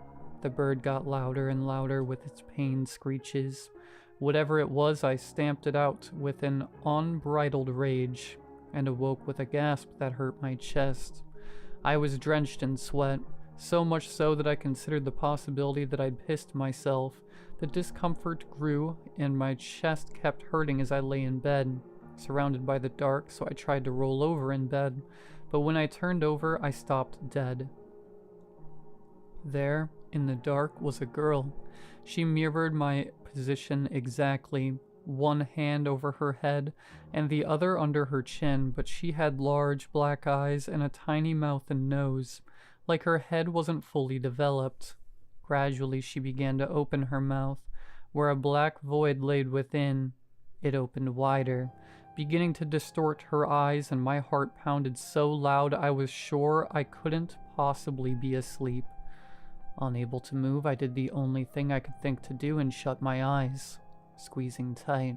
The bird got louder and louder with its pained screeches. Whatever it was, I stamped it out with an unbridled rage, and awoke with a gasp that hurt my chest. I was drenched in sweat, so much so that I considered the possibility that I'd pissed myself. The discomfort grew, and my chest kept hurting as I lay in bed, surrounded by the dark, so I tried to roll over in bed, but when I turned over, I stopped dead. There, in the dark, was a girl. She mirrored my position exactly, one hand over her head and the other under her chin, but she had large black eyes and a tiny mouth and nose, like her head wasn't fully developed. Gradually she began to open her mouth, where a black void laid within. It opened wider, beginning to distort her eyes, and my heart pounded so loud I was sure I couldn't possibly be asleep. Unable to move, I did the only thing I could think to do and shut my eyes, squeezing tight.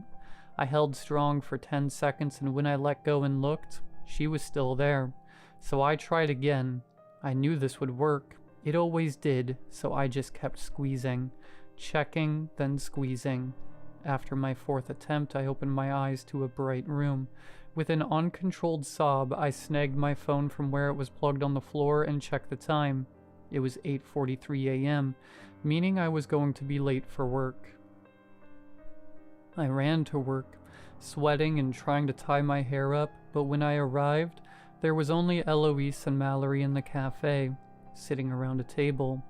I held strong for 10 seconds, and when I let go and looked, she was still there. So I tried again. I knew this would work. It always did, so I just kept squeezing, checking, then squeezing. After my 4th attempt, I opened my eyes to a bright room. With an uncontrolled sob, I snagged my phone from where it was plugged on the floor and checked the time. It was 8:43 a.m., meaning I was going to be late for work. I ran to work, sweating and trying to tie my hair up, but when I arrived, there was only Eloise and Mallory in the cafe, sitting around a table.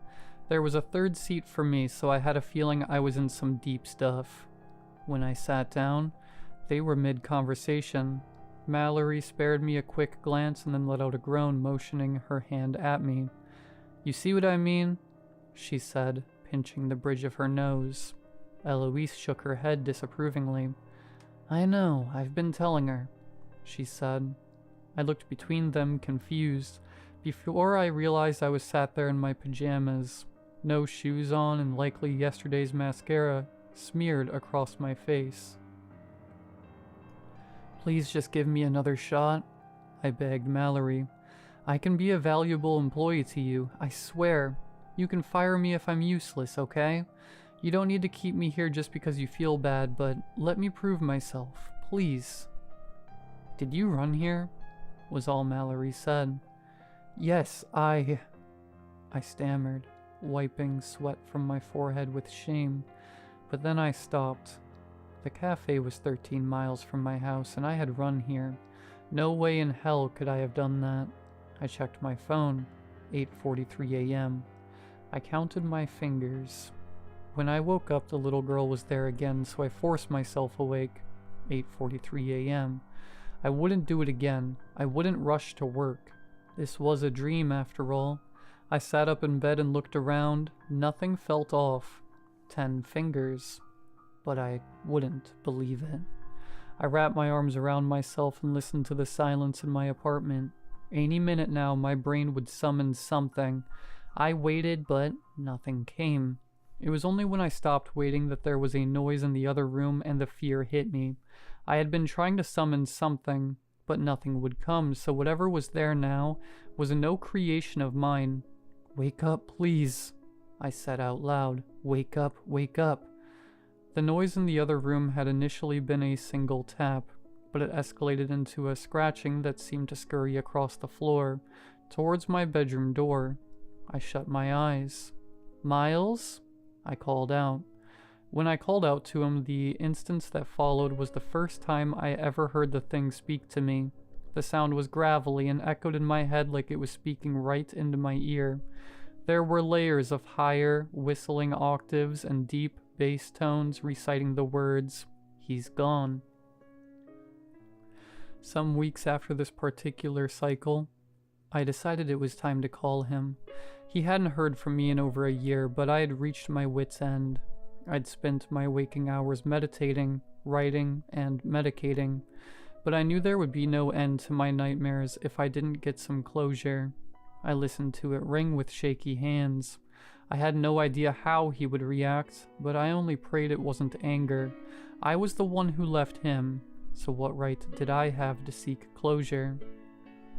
There was a third seat for me, so I had a feeling I was in some deep stuff. When I sat down, they were mid-conversation. Mallory spared me a quick glance and then let out a groan, motioning her hand at me. "You see what I mean?" she said, pinching the bridge of her nose. Eloise shook her head disapprovingly. "I know, I've been telling her," she said. I looked between them, confused. Before I realized I was sat there in my pajamas, no shoes on and likely yesterday's mascara smeared across my face. "Please just give me another shot," I begged Mallory. "I can be a valuable employee to you, I swear. You can fire me if I'm useless, okay? You don't need to keep me here just because you feel bad, but let me prove myself, please." "Did you run here?" was all Mallory said. "Yes, I stammered, wiping sweat from my forehead with shame, but then I stopped. The cafe was 13 miles from my house, and I had run here. No way in hell could I have done that. I checked my phone, 8:43 a.m. I counted my fingers. When I woke up, the little girl was there again, so I forced myself awake, 8:43 a.m. I wouldn't do it again. I wouldn't rush to work. This was a dream, after all. I sat up in bed and looked around. Nothing felt off. 10 fingers. But I wouldn't believe it. I wrapped my arms around myself and listened to the silence in my apartment. Any minute now, my brain would summon something. I waited, but nothing came. It was only when I stopped waiting that there was a noise in the other room and the fear hit me. I had been trying to summon something, but nothing would come, so whatever was there now was no creation of mine. "Wake up, please," I said out loud. "Wake up, wake up." The noise in the other room had initially been a single tap, but it escalated into a scratching that seemed to scurry across the floor, towards my bedroom door. I shut my eyes. "Miles?" I called out. When I called out to him, the instance that followed was the first time I ever heard the thing speak to me. The sound was gravelly and echoed in my head like it was speaking right into my ear. There were layers of higher, whistling octaves and deep bass tones reciting the words, "He's gone." Some weeks after this particular cycle, I decided it was time to call him. He hadn't heard from me in over a year, but I had reached my wit's end. I'd spent my waking hours meditating, writing, and medicating, but I knew there would be no end to my nightmares if I didn't get some closure. I listened to it ring with shaky hands. I had no idea how he would react, but I only prayed it wasn't anger. I was the one who left him, so what right did I have to seek closure?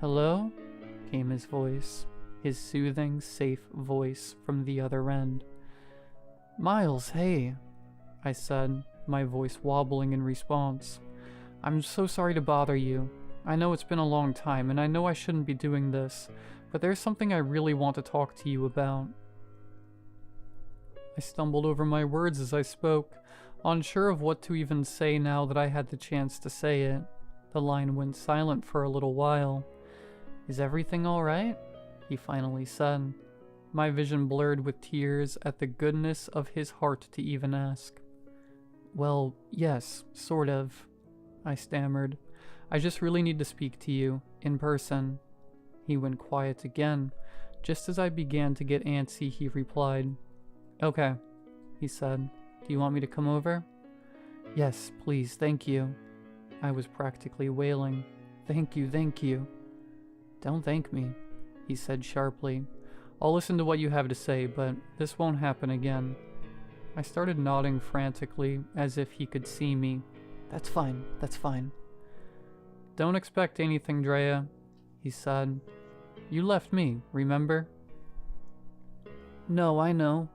"Hello?" came his voice, his soothing, safe voice from the other end. "Miles, hey," I said, my voice wobbling in response. "I'm so sorry to bother you. I know it's been a long time, and I know I shouldn't be doing this, but there's something I really want to talk to you about." I stumbled over my words as I spoke, unsure of what to even say now that I had the chance to say it. The line went silent for a little while. "Is everything all right?" he finally said. My vision blurred with tears at the goodness of his heart to even ask. Well, yes, sort of, I stammered. I just really need to speak to you, in person. He went quiet again. Just as I began to get antsy, he replied, Okay, he said. Do you want me to come over? Yes, please, thank you. I was practically wailing. Thank you, thank you. Don't thank me, he said sharply. I'll listen to what you have to say, but this won't happen again. I started nodding frantically, as if he could see me. That's fine, that's fine. Don't expect anything, Drea, he said. You left me, remember? No, I know.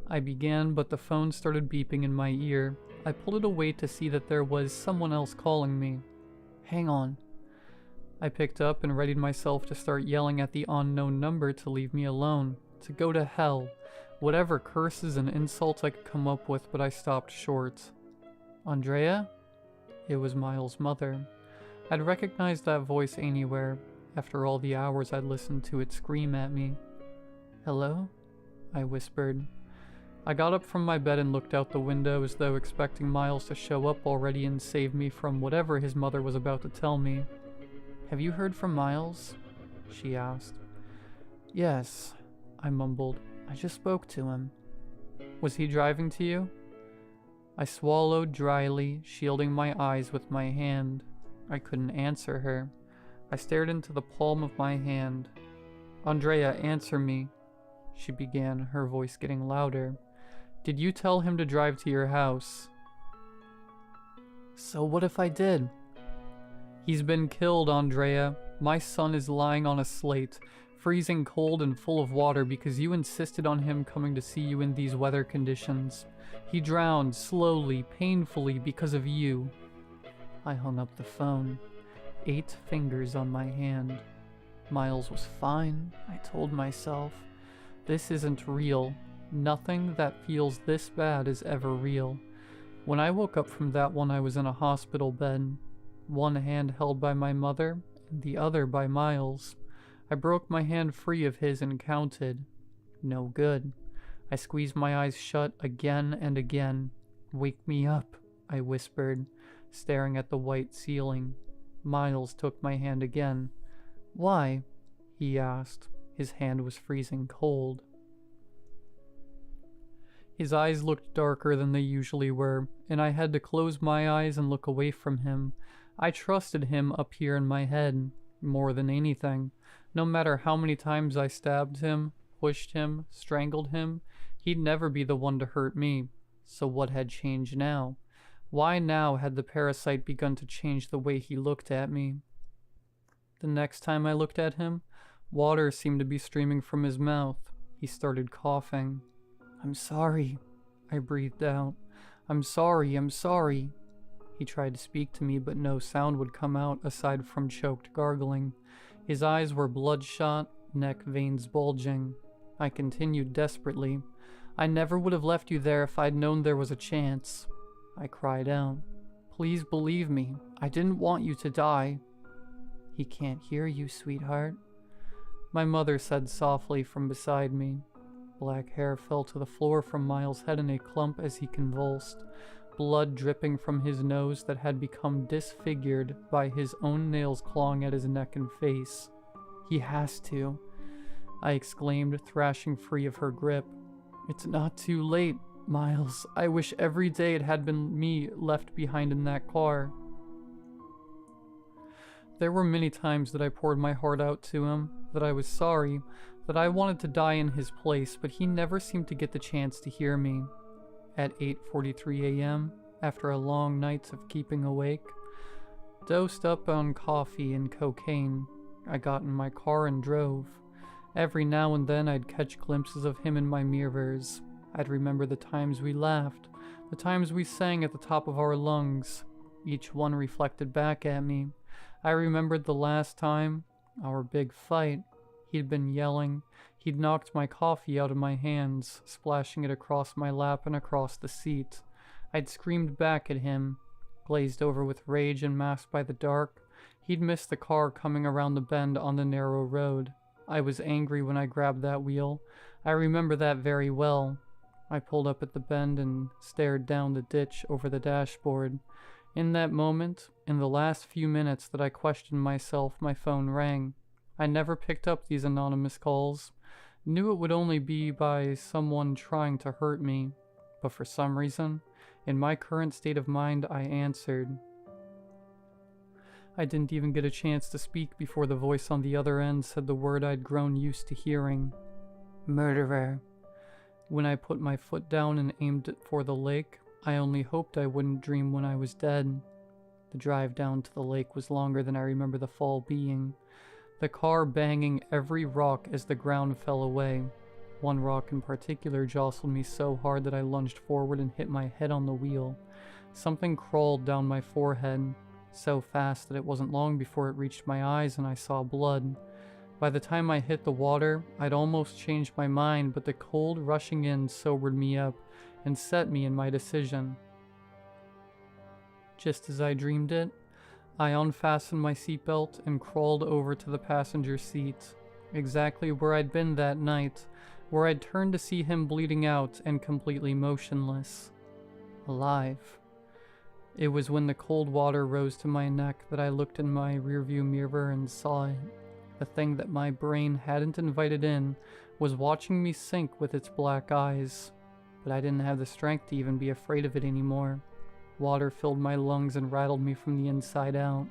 I began, but the phone started beeping in my ear. I pulled it away to see that there was someone else calling me. Hang on. I picked up and readied myself to start yelling at the unknown number to leave me alone, to go to hell, whatever curses and insults I could come up with, but I stopped short. Andrea? It was Miles' mother. I'd recognized that voice anywhere, after all the hours I'd listened to it scream at me. Hello? I whispered. I got up from my bed and looked out the window as though expecting Miles to show up already and save me from whatever his mother was about to tell me. Have you heard from Miles? She asked. Yes, I mumbled. I just spoke to him. Was he driving to you? I swallowed dryly, shielding my eyes with my hand. I couldn't answer her. I stared into the palm of my hand. Andrea, answer me, she began, her voice getting louder. Did you tell him to drive to your house? So what if I did? He's been killed, Andrea. My son is lying on a slate, freezing cold and full of water because you insisted on him coming to see you in these weather conditions. He drowned slowly, painfully because of you. I hung up the phone. 8 fingers on my hand. Miles was fine, I told myself. This isn't real. Nothing that feels this bad is ever real. When I woke up from that one, I was in a hospital bed. One hand held by my mother, and the other by Miles. I broke my hand free of his and counted. No good. I squeezed my eyes shut again and again. Wake me up, I whispered, staring at the white ceiling. Miles took my hand again. Why? He asked. His hand was freezing cold. His eyes looked darker than they usually were, and I had to close my eyes and look away from him. I trusted him up here in my head, more than anything. No matter how many times I stabbed him, pushed him, strangled him, he'd never be the one to hurt me. So what had changed now? Why now had the parasite begun to change the way he looked at me? The next time I looked at him, water seemed to be streaming from his mouth. He started coughing. I'm sorry, I breathed out. I'm sorry, I'm sorry. He tried to speak to me, but no sound would come out aside from choked gargling. His eyes were bloodshot, neck veins bulging. I continued desperately. I never would have left you there if I'd known there was a chance. I cried out. Please believe me. I didn't want you to die. He can't hear you, sweetheart. My mother said softly from beside me. Black hair fell to the floor from Miles' head in a clump as he convulsed, blood dripping from his nose that had become disfigured by his own nails clawing at his neck and face. He has to, I exclaimed, thrashing free of her grip. It's not too late, Miles. I wish every day it had been me left behind in that car. There were many times that I poured my heart out to him, that I was sorry, that I wanted to die in his place, but he never seemed to get the chance to hear me. At 8:43 a.m., after a long night of keeping awake, dosed up on coffee and cocaine, I got in my car and drove. Every now and then I'd catch glimpses of him in my mirrors. I'd remember the times we laughed, the times we sang at the top of our lungs. Each one reflected back at me. I remembered the last time, our big fight. He'd been yelling. He'd knocked my coffee out of my hands, splashing it across my lap and across the seat. I'd screamed back at him, glazed over with rage and masked by the dark. He'd missed the car coming around the bend on the narrow road. I was angry when I grabbed that wheel. I remember that very well. I pulled up at the bend and stared down the ditch over the dashboard. In that moment, in the last few minutes that I questioned myself, my phone rang. I never picked up these anonymous calls. Knew it would only be by someone trying to hurt me. But for some reason, in my current state of mind, I answered. I didn't even get a chance to speak before the voice on the other end said the word I'd grown used to hearing. Murderer. When I put my foot down and aimed it for the lake, I only hoped I wouldn't dream when I was dead. The drive down to the lake was longer than I remember the fall being. The car banging every rock as the ground fell away. One rock in particular jostled me so hard that I lunged forward and hit my head on the wheel. Something crawled down my forehead, so fast that it wasn't long before it reached my eyes and I saw blood. By the time I hit the water, I'd almost changed my mind, but the cold rushing in sobered me up and set me in my decision. Just as I dreamed it, I unfastened my seatbelt and crawled over to the passenger seat, exactly where I'd been that night, where I'd turned to see him bleeding out and completely motionless. Alive. It was when the cold water rose to my neck that I looked in my rearview mirror and saw it. The thing that my brain hadn't invited in was watching me sink with its black eyes. But I didn't have the strength to even be afraid of it anymore. Water filled my lungs and rattled me from the inside out.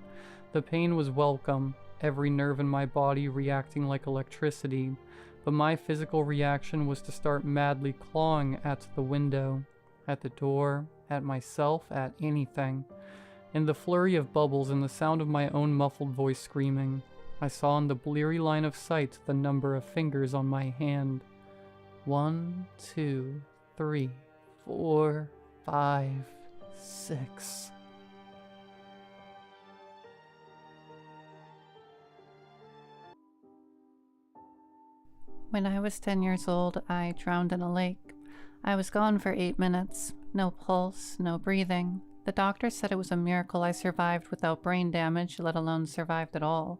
The pain was welcome, every nerve in my body reacting like electricity, but my physical reaction was to start madly clawing at the window, at the door, at myself, at anything. In the flurry of bubbles and the sound of my own muffled voice screaming, I saw in the bleary line of sight the number of fingers on my hand. 1, 2, 3, 4, 5, 6. When I was 10 years old, I drowned in a lake. I was gone for 8 minutes. No pulse, no breathing. The doctor said it was a miracle I survived without brain damage, let alone survived at all.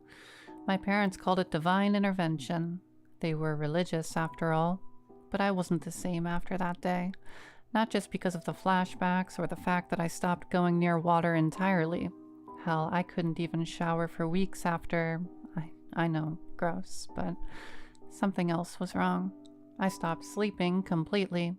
My parents called it divine intervention. They were religious, after all. But I wasn't the same after that day. Not just because of the flashbacks or the fact that I stopped going near water entirely. Hell, I couldn't even shower for weeks after... I know, gross, but something else was wrong. I stopped sleeping completely.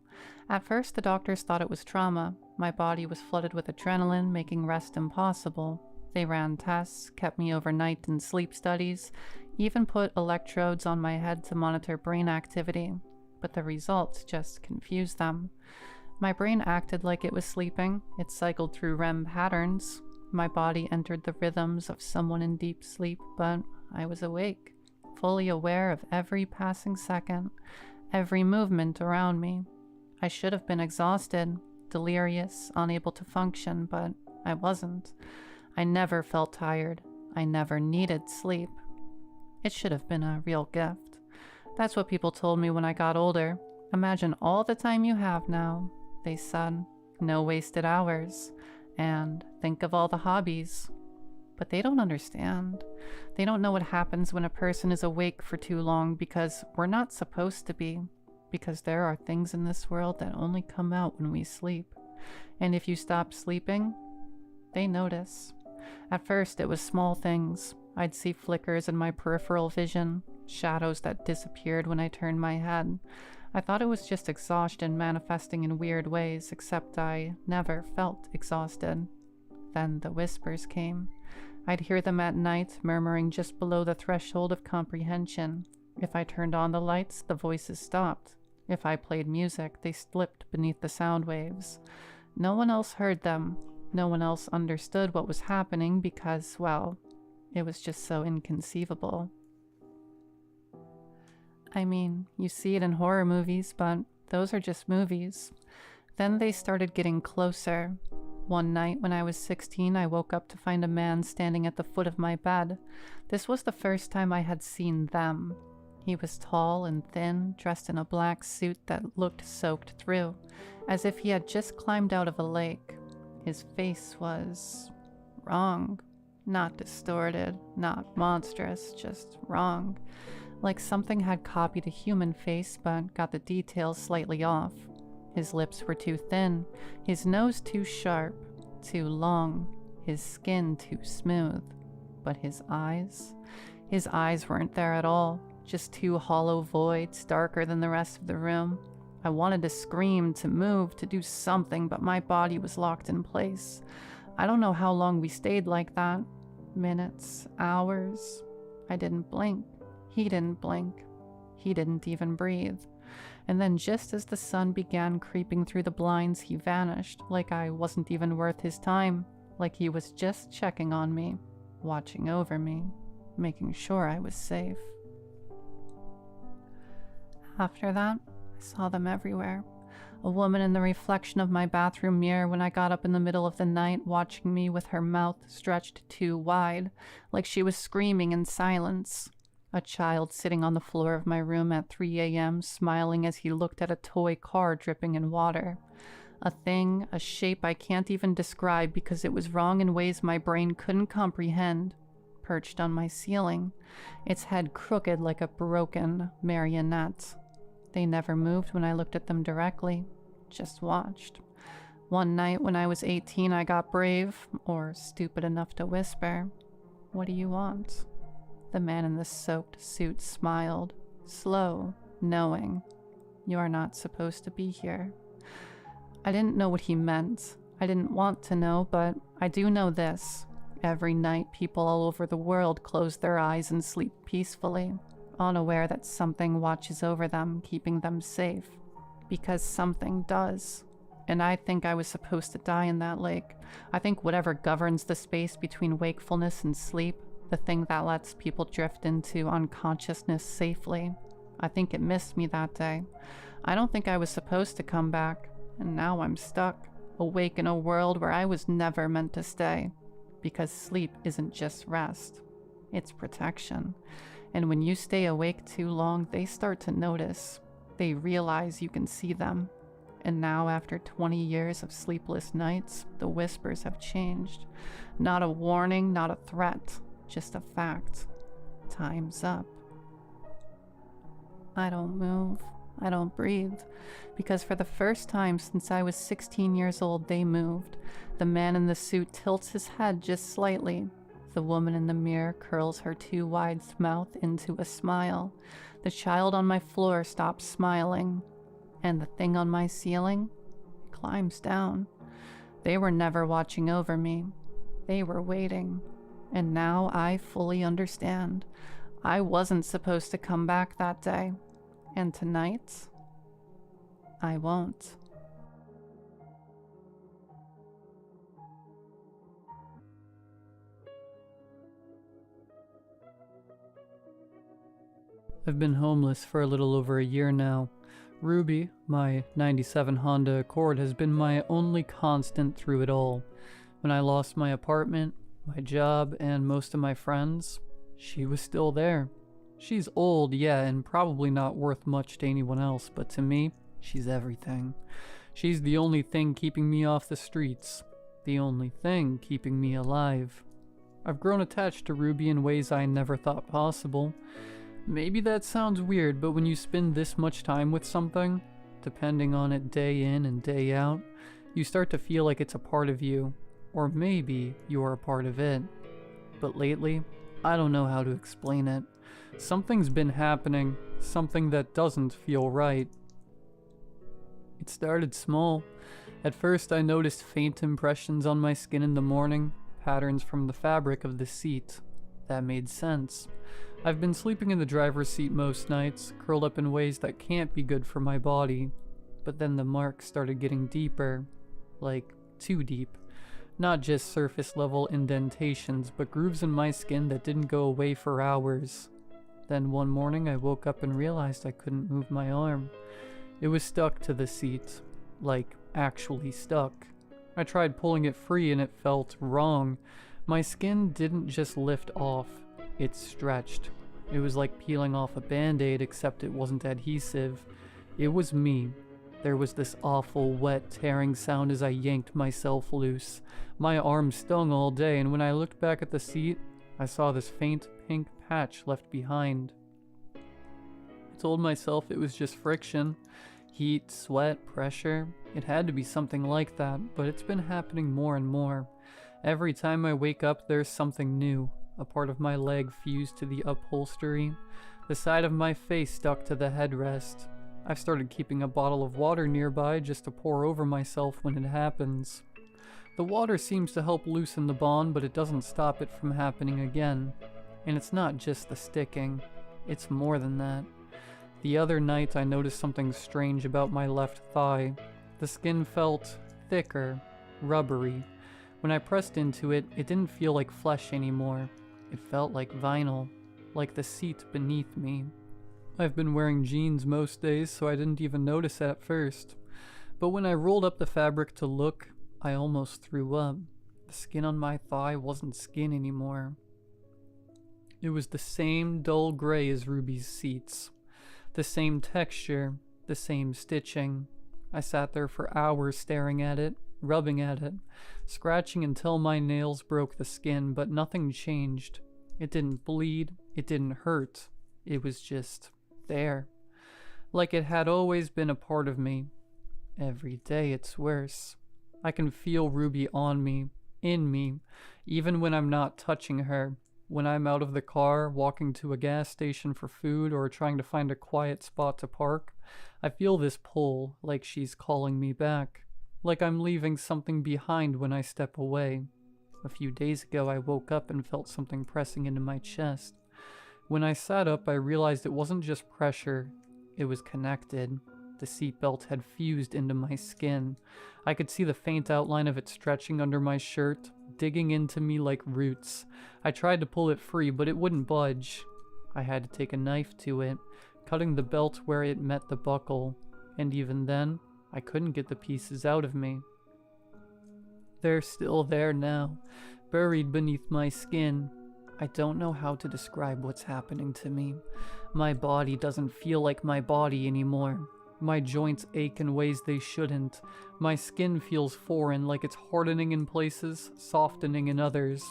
At first, the doctors thought it was trauma. My body was flooded with adrenaline, making rest impossible. They ran tests, kept me overnight in sleep studies, even put electrodes on my head to monitor brain activity. But the results just confused them. My brain acted like it was sleeping. It cycled through REM patterns. My body entered the rhythms of someone in deep sleep, but I was awake, fully aware of every passing second, every movement around me. I should have been exhausted, delirious, unable to function, but I wasn't. I never felt tired. I never needed sleep. It should have been a real gift. That's what people told me when I got older. Imagine all the time you have now, they said. No wasted hours. And think of all the hobbies. But they don't understand. They don't know what happens when a person is awake for too long because we're not supposed to be. Because there are things in this world that only come out when we sleep. And if you stop sleeping, they notice. At first, it was small things. I'd see flickers in my peripheral vision, shadows that disappeared when I turned my head. I thought it was just exhaustion manifesting in weird ways, except I never felt exhausted. Then the whispers came. I'd hear them at night, murmuring just below the threshold of comprehension. If I turned on the lights, the voices stopped. If I played music, they slipped beneath the sound waves. No one else heard them. No one else understood what was happening because, well, it was just so inconceivable. I mean, you see it in horror movies, but those are just movies. Then they started getting closer. One night when I was 16, I woke up to find a man standing at the foot of my bed. This was the first time I had seen them. He was tall and thin, dressed in a black suit that looked soaked through, as if he had just climbed out of a lake. His face was wrong. Not distorted, not monstrous, just wrong. Like something had copied a human face but got the details slightly off. His lips were too thin, his nose too sharp, too long, his skin too smooth. But his eyes weren't there at all, just two hollow voids, darker than the rest of the room. I wanted to scream, to move, to do something, but my body was locked in place. I don't know how long we stayed like that. Minutes, hours. I didn't blink. He didn't blink. He didn't even breathe. And then just as the sun began creeping through the blinds, he vanished, like I wasn't even worth his time, like he was just checking on me, watching over me, making sure I was safe. After that, I saw them everywhere. A woman in the reflection of my bathroom mirror when I got up in the middle of the night, watching me with her mouth stretched too wide, like she was screaming in silence. A child sitting on the floor of my room at 3 a.m., smiling as he looked at a toy car dripping in water. A thing, a shape I can't even describe because it was wrong in ways my brain couldn't comprehend, perched on my ceiling, its head crooked like a broken marionette. They never moved when I looked at them directly, just watched. One night when I was 18, I got brave, or stupid enough to whisper, "What do you want?" The man in the soaked suit smiled, slow, knowing, "You are not supposed to be here." I didn't know what he meant. I didn't want to know, but I do know this. Every night, people all over the world close their eyes and sleep peacefully, unaware that something watches over them, keeping them safe. Because something does. And I think I was supposed to die in that lake. I think whatever governs the space between wakefulness and sleep, the thing that lets people drift into unconsciousness safely, I think it missed me that day. I don't think I was supposed to come back, and now I'm stuck, awake in a world where I was never meant to stay. Because sleep isn't just rest, it's protection. And when you stay awake too long, they start to notice. They realize you can see them. And now, after 20 years of sleepless nights, the whispers have changed. Not a warning, not a threat, just a fact. Time's up. I don't move. I don't breathe. Because for the first time since I was 16 years old, they moved. The man in the suit tilts his head just slightly. The woman in the mirror curls her too wide mouth into a smile. The child on my floor stops smiling. And the thing on my ceiling climbs down. They were never watching over me. They were waiting. And now I fully understand. I wasn't supposed to come back that day. And tonight, I won't. I've been homeless for a little over a year now. Ruby, my 97 Honda Accord, has been my only constant through it all. When I lost my apartment, my job, and most of my friends, she was still there. She's old, yeah, and probably not worth much to anyone else, but to me, she's everything. She's the only thing keeping me off the streets. The only thing keeping me alive. I've grown attached to Ruby in ways I never thought possible. Maybe that sounds weird, but when you spend this much time with something, depending on it day in and day out, you start to feel like it's a part of you. Or maybe you're a part of it. But lately, I don't know how to explain it. Something's been happening, something that doesn't feel right. It started small. At first I noticed faint impressions on my skin in the morning, patterns from the fabric of the seat. That made sense. I've been sleeping in the driver's seat most nights, curled up in ways that can't be good for my body. But then the marks started getting deeper. Like, too deep. Not just surface level indentations, but grooves in my skin that didn't go away for hours. Then one morning I woke up and realized I couldn't move my arm. It was stuck to the seat. Like, actually stuck. I tried pulling it free and it felt wrong. My skin didn't just lift off, it stretched. It was like peeling off a band-aid, except it wasn't adhesive. It was me. There was this awful, wet, tearing sound as I yanked myself loose. My arm stung all day, and when I looked back at the seat, I saw this faint pink patch left behind. I told myself it was just friction. Heat, sweat, pressure. It had to be something like that, but it's been happening more and more. Every time I wake up, there's something new. A part of my leg fused to the upholstery. The side of my face stuck to the headrest. I've started keeping a bottle of water nearby just to pour over myself when it happens. The water seems to help loosen the bond, but it doesn't stop it from happening again. And it's not just the sticking. It's more than that. The other night I noticed something strange about my left thigh. The skin felt thicker, rubbery. When I pressed into it, it didn't feel like flesh anymore. It felt like vinyl, like the seat beneath me. I've been wearing jeans most days, so I didn't even notice at first. But when I rolled up the fabric to look, I almost threw up. The skin on my thigh wasn't skin anymore. It was the same dull gray as Ruby's seats. The same texture, the same stitching. I sat there for hours staring at it, rubbing at it, scratching until my nails broke the skin, but nothing changed. It didn't bleed, it didn't hurt. It was just there. Like it had always been a part of me. Every day it's worse. I can feel Ruby on me, in me, even when I'm not touching her. When I'm out of the car, walking to a gas station for food, or trying to find a quiet spot to park, I feel this pull, like she's calling me back. Like I'm leaving something behind when I step away. A few days ago, I woke up and felt something pressing into my chest. When I sat up, I realized it wasn't just pressure. It was connected. The seatbelt had fused into my skin. I could see the faint outline of it stretching under my shirt, digging into me like roots. I tried to pull it free, but it wouldn't budge. I had to take a knife to it, cutting the belt where it met the buckle, and even then, I couldn't get the pieces out of me. They're still there now, buried beneath my skin. I don't know how to describe what's happening to me. My body doesn't feel like my body anymore. My joints ache in ways they shouldn't. My skin feels foreign, like it's hardening in places, softening in others.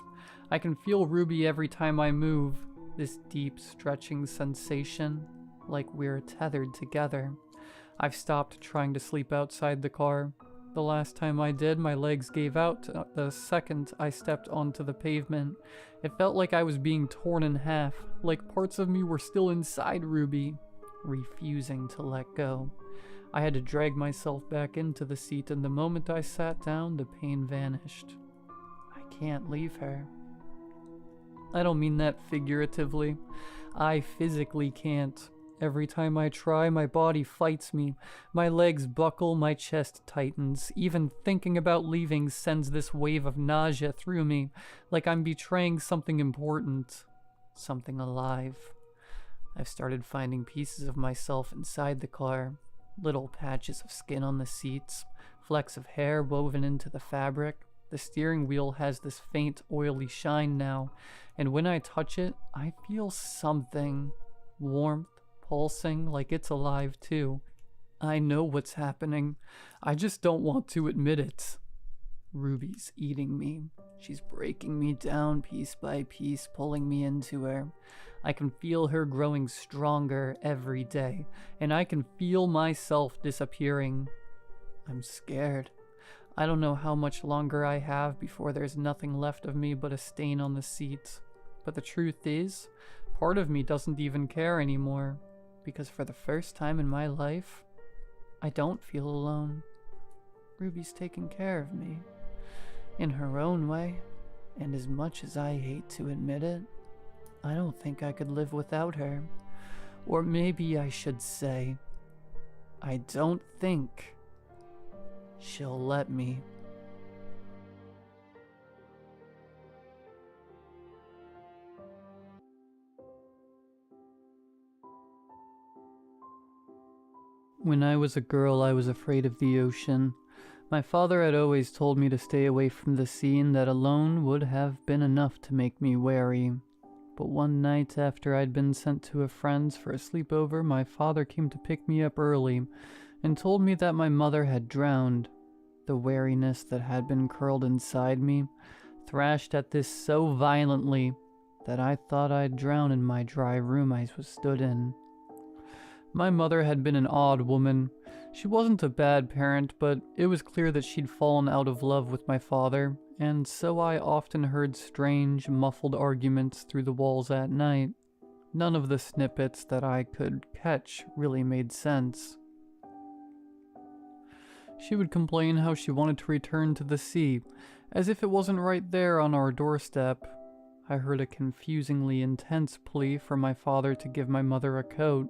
I can feel Ruby every time I move, this deep stretching sensation, like we're tethered together. I've stopped trying to sleep outside the car. The last time I did, my legs gave out the second I stepped onto the pavement. It felt like I was being torn in half, like parts of me were still inside Ruby, refusing to let go. I had to drag myself back into the seat, and the moment I sat down, the pain vanished. I can't leave her. I don't mean that figuratively. I physically can't. Every time I try, my body fights me. My legs buckle, my chest tightens. Even thinking about leaving sends this wave of nausea through me, like I'm betraying something important, something alive. I've started finding pieces of myself inside the car. Little patches of skin on the seats, flecks of hair woven into the fabric. The steering wheel has this faint, oily shine now, and when I touch it, I feel something. Warmth, pulsing, like it's alive too. I know what's happening. I just don't want to admit it. Ruby's eating me. She's breaking me down piece by piece, pulling me into her. I can feel her growing stronger every day, and I can feel myself disappearing. I'm scared. I don't know how much longer I have before there's nothing left of me but a stain on the seat. But the truth is, part of me doesn't even care anymore, because for the first time in my life, I don't feel alone. Ruby's taking care of me, in her own way, and as much as I hate to admit it, I don't think I could live without her. Or maybe I should say, I don't think she'll let me. When I was a girl, I was afraid of the ocean. My father had always told me to stay away from the sea, and that alone would have been enough to make me wary. But one night after I'd been sent to a friend's for a sleepover, my father came to pick me up early and told me that my mother had drowned. The wariness that had been curled inside me thrashed at this so violently that I thought I'd drown in my dry room I was stood in. My mother had been an odd woman. She wasn't a bad parent, but it was clear that she'd fallen out of love with my father, and so I often heard strange, muffled arguments through the walls at night. None of the snippets that I could catch really made sense. She would complain how she wanted to return to the sea, as if it wasn't right there on our doorstep. I heard a confusingly intense plea for my father to give my mother a coat,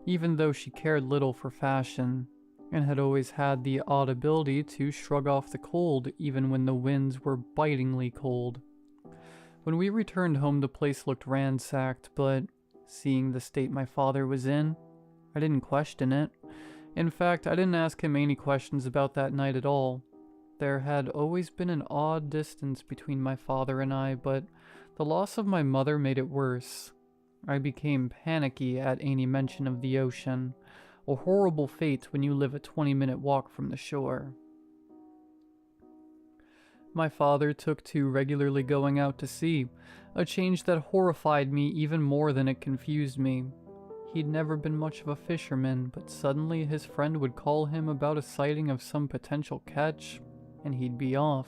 even though she cared little for fashion, and had always had the odd ability to shrug off the cold even when the winds were bitingly cold. When we returned home, the place looked ransacked, but seeing the state my father was in, I didn't question it. In fact, I didn't ask him any questions about that night at all. There had always been an odd distance between my father and I, but the loss of my mother made it worse. I became panicky at any mention of the ocean, a horrible fate when you live a 20-minute walk from the shore. My father took to regularly going out to sea, a change that horrified me even more than it confused me. He'd never been much of a fisherman, but suddenly his friend would call him about a sighting of some potential catch, and he'd be off.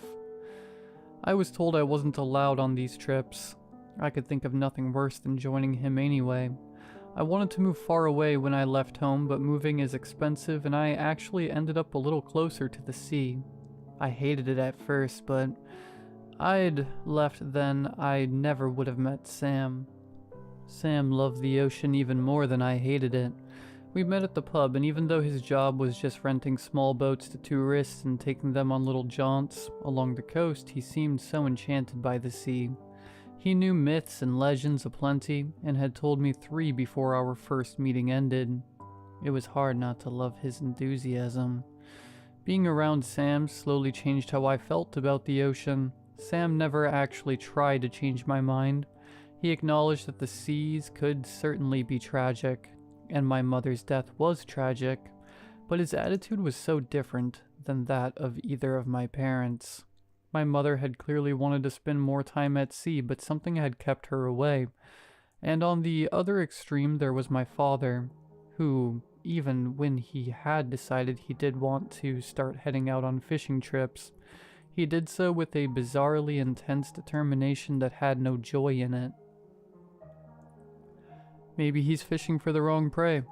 I was told I wasn't allowed on these trips. I could think of nothing worse than joining him anyway. I wanted to move far away when I left home, but moving is expensive, and I actually ended up a little closer to the sea. I hated it at first, but I'd left then I never would have met Sam. Sam loved the ocean even more than I hated it. We met at the pub, and even though his job was just renting small boats to tourists and taking them on little jaunts along the coast, he seemed so enchanted by the sea. He knew myths and legends aplenty, and had told me 3 before our first meeting ended. It was hard not to love his enthusiasm. Being around Sam slowly changed how I felt about the ocean. Sam never actually tried to change my mind. He acknowledged that the seas could certainly be tragic, and my mother's death was tragic, but his attitude was so different than that of either of my parents. My mother had clearly wanted to spend more time at sea, but something had kept her away. And on the other extreme there was my father, who, even when he had decided he did want to start heading out on fishing trips, he did so with a bizarrely intense determination that had no joy in it. Maybe he's fishing for the wrong prey,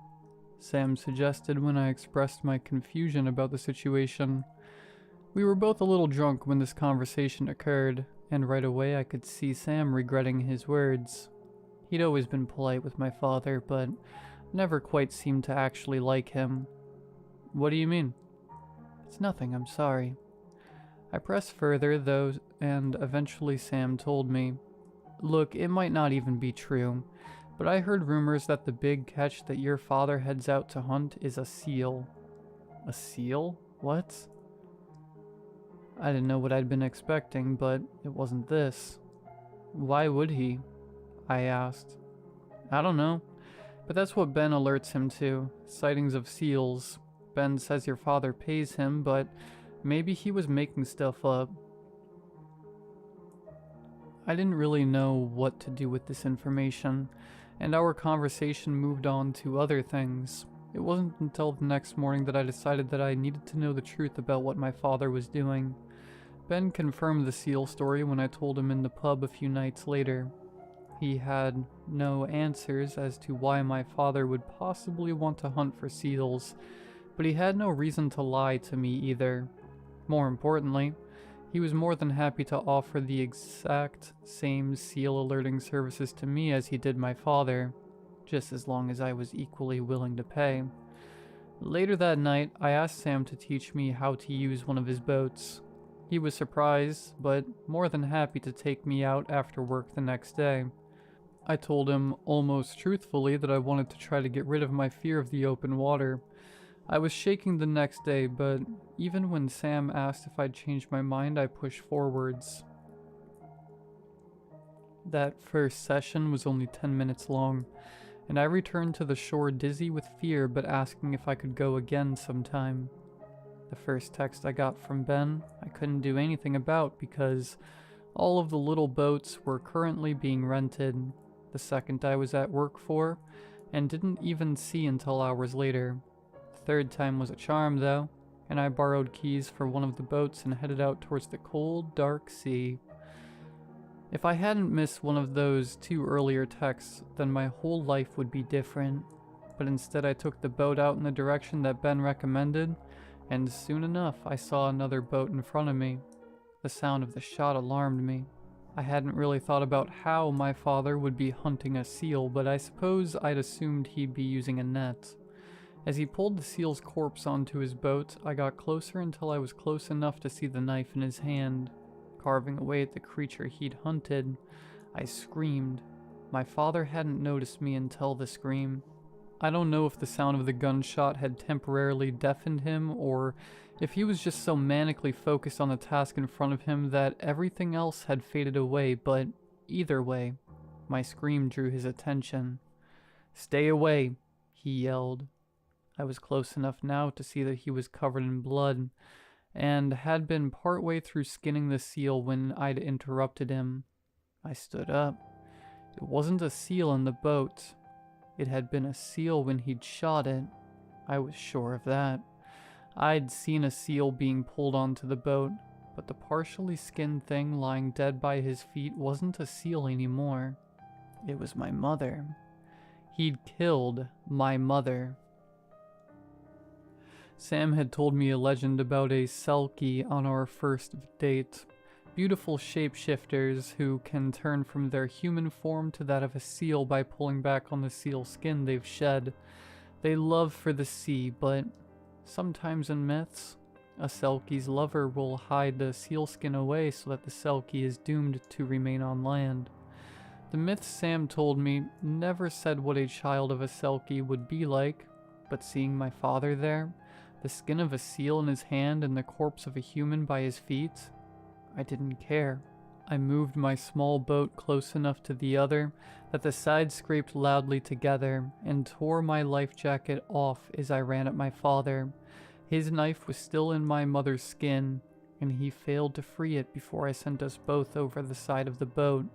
Sam suggested when I expressed my confusion about the situation. We were both a little drunk when this conversation occurred, and right away I could see Sam regretting his words. He'd always been polite with my father, but never quite seemed to actually like him. What do you mean? It's nothing, I'm sorry. I pressed further, though, and eventually Sam told me. Look, it might not even be true, but I heard rumors that the big catch that your father heads out to hunt is a seal. A seal? What? I didn't know what I'd been expecting, but it wasn't this. Why would he? I asked. I don't know, but that's what Ben alerts him to, sightings of seals. Ben says your father pays him, but maybe he was making stuff up. I didn't really know what to do with this information, and our conversation moved on to other things. It wasn't until the next morning that I decided that I needed to know the truth about what my father was doing. Ben confirmed the seal story when I told him in the pub a few nights later. He had no answers as to why my father would possibly want to hunt for seals, but he had no reason to lie to me either. More importantly, he was more than happy to offer the exact same seal alerting services to me as he did my father, just as long as I was equally willing to pay. Later that night, I asked Sam to teach me how to use one of his boats. He was surprised, but more than happy to take me out after work the next day. I told him almost truthfully that I wanted to try to get rid of my fear of the open water. I was shaking the next day, but even when Sam asked if I'd changed my mind, I pushed forwards. That first session was only 10 minutes long, and I returned to the shore dizzy with fear but asking if I could go again sometime. The first text I got from Ben, I couldn't do anything about because all of the little boats were currently being rented. The second I was at work for, and didn't even see until hours later. The third time was a charm, though, and I borrowed keys for one of the boats and headed out towards the cold, dark sea. If I hadn't missed one of those 2 earlier texts, then my whole life would be different. But instead I took the boat out in the direction that Ben recommended, and soon enough I saw another boat in front of me. The sound of the shot alarmed me. I hadn't really thought about how my father would be hunting a seal, but I suppose I'd assumed he'd be using a net. As he pulled the seal's corpse onto his boat, I got closer until I was close enough to see the knife in his hand, carving away at the creature he'd hunted. I screamed. My father hadn't noticed me until the scream. I don't know if the sound of the gunshot had temporarily deafened him, or if he was just so manically focused on the task in front of him that everything else had faded away, but either way, my scream drew his attention. "Stay away," he yelled. I was close enough now to see that he was covered in blood, and had been partway through skinning the seal when I'd interrupted him. I stood up. It wasn't a seal in the boat. It had been a seal when he'd shot it. I was sure of that. I'd seen a seal being pulled onto the boat, but the partially skinned thing lying dead by his feet wasn't a seal anymore. It was my mother. He'd killed my mother. Sam had told me a legend about a Selkie on our first date. Beautiful shapeshifters who can turn from their human form to that of a seal by pulling back on the seal skin they've shed. They love for the sea, but sometimes in myths, a Selkie's lover will hide the seal skin away so that the Selkie is doomed to remain on land. The myths Sam told me never said what a child of a Selkie would be like, but seeing my father there, the skin of a seal in his hand and the corpse of a human by his feet, I didn't care. I moved my small boat close enough to the other that the sides scraped loudly together, and tore my life jacket off as I ran at my father. His knife was still in my mother's skin, and he failed to free it before I sent us both over the side of the boat.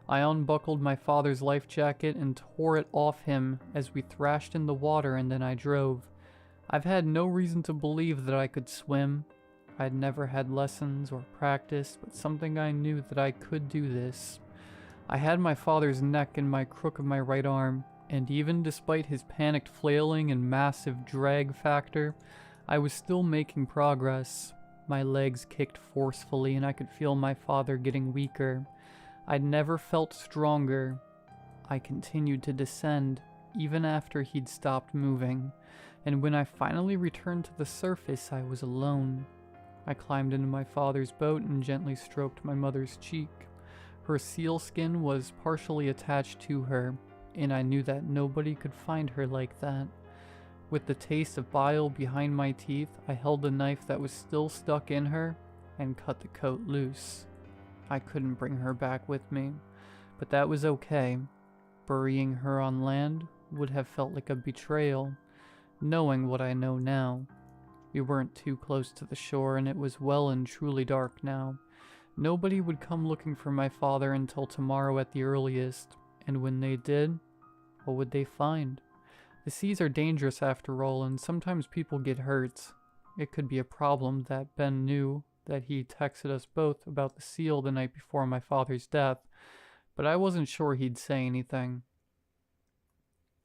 I unbuckled my father's life jacket and tore it off him as we thrashed in the water, and then I drove. I've had no reason to believe that I could swim. I'd never had lessons or practice, but something I knew that I could do this. I had my father's neck in my crook of my right arm, and even despite his panicked flailing and massive drag factor, I was still making progress. My legs kicked forcefully, and I could feel my father getting weaker. I'd never felt stronger. I continued to descend, even after he'd stopped moving, and when I finally returned to the surface, I was alone. I climbed into my father's boat and gently stroked my mother's cheek. Her seal skin was partially attached to her, and I knew that nobody could find her like that. With the taste of bile behind my teeth, I held the knife that was still stuck in her and cut the coat loose. I couldn't bring her back with me, but that was okay. Burying her on land would have felt like a betrayal, knowing what I know now. We weren't too close to the shore, and it was well and truly dark now. Nobody would come looking for my father until tomorrow at the earliest, and when they did, what would they find? The seas are dangerous after all, and sometimes people get hurt. It could be a problem that Ben knew that he texted us both about the seal the night before my father's death, but I wasn't sure he'd say anything.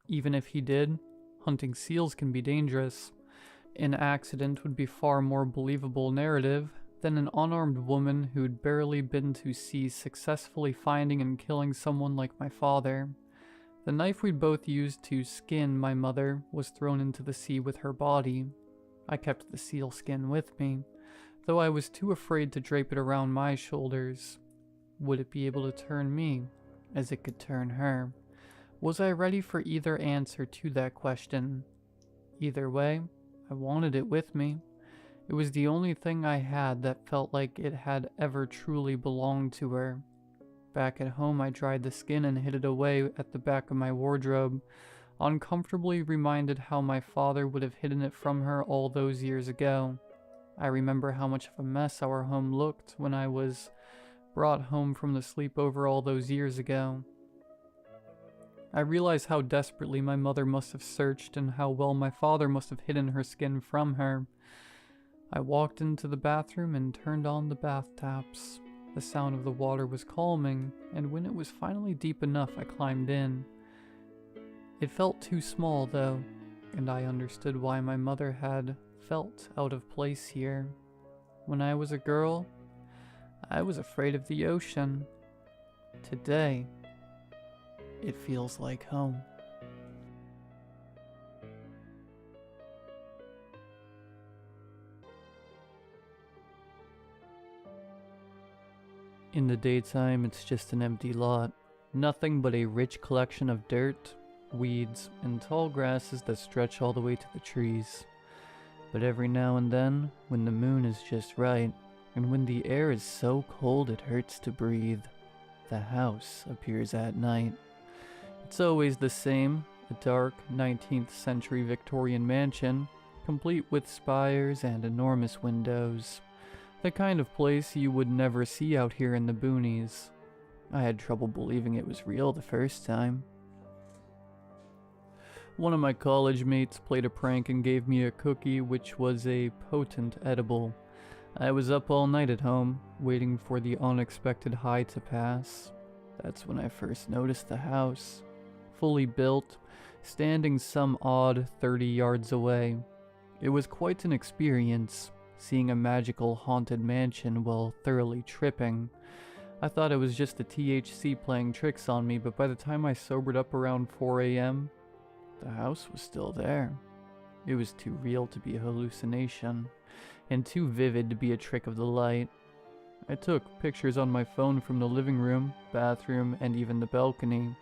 Even if he did, hunting seals can be dangerous. An accident would be far more believable narrative than an unarmed woman who'd barely been to sea successfully finding and killing someone like my father. The knife we'd both used to skin my mother was thrown into the sea with her body. I kept the seal skin with me, though I was too afraid to drape it around my shoulders. Would it be able to turn me, as it could turn her? Was I ready for either answer to that question? Either way, I wanted it with me. It was the only thing I had that felt like it had ever truly belonged to her. Back at home, I dried the skin and hid it away at the back of my wardrobe, uncomfortably reminded how my father would have hidden it from her all those years ago. I remember how much of a mess our home looked when I was brought home from the sleepover all those years ago. I realized how desperately my mother must have searched and how well my father must have hidden her skin from her. I walked into the bathroom and turned on the bath taps. The sound of the water was calming, and when it was finally deep enough, I climbed in. It felt too small, though, and I understood why my mother had felt out of place here. When I was a girl, I was afraid of the ocean. Today, it feels like home. In the daytime, it's just an empty lot. Nothing but a rich collection of dirt, weeds, and tall grasses that stretch all the way to the trees. But every now and then, when the moon is just right, and when the air is so cold it hurts to breathe, the house appears at night. It's always the same, a dark 19th century Victorian mansion, complete with spires and enormous windows. The kind of place you would never see out here in the boonies. I had trouble believing it was real the first time. One of my college mates played a prank and gave me a cookie which was a potent edible. I was up all night at home, waiting for the unexpected high to pass. That's when I first noticed the house. Fully built, standing some odd 30 yards away. It was quite an experience, seeing a magical haunted mansion while thoroughly tripping. I thought it was just the THC playing tricks on me, but by the time I sobered up around 4 a.m., the house was still there. It was too real to be a hallucination, and too vivid to be a trick of the light. I took pictures on my phone from the living room, bathroom, and even the balcony.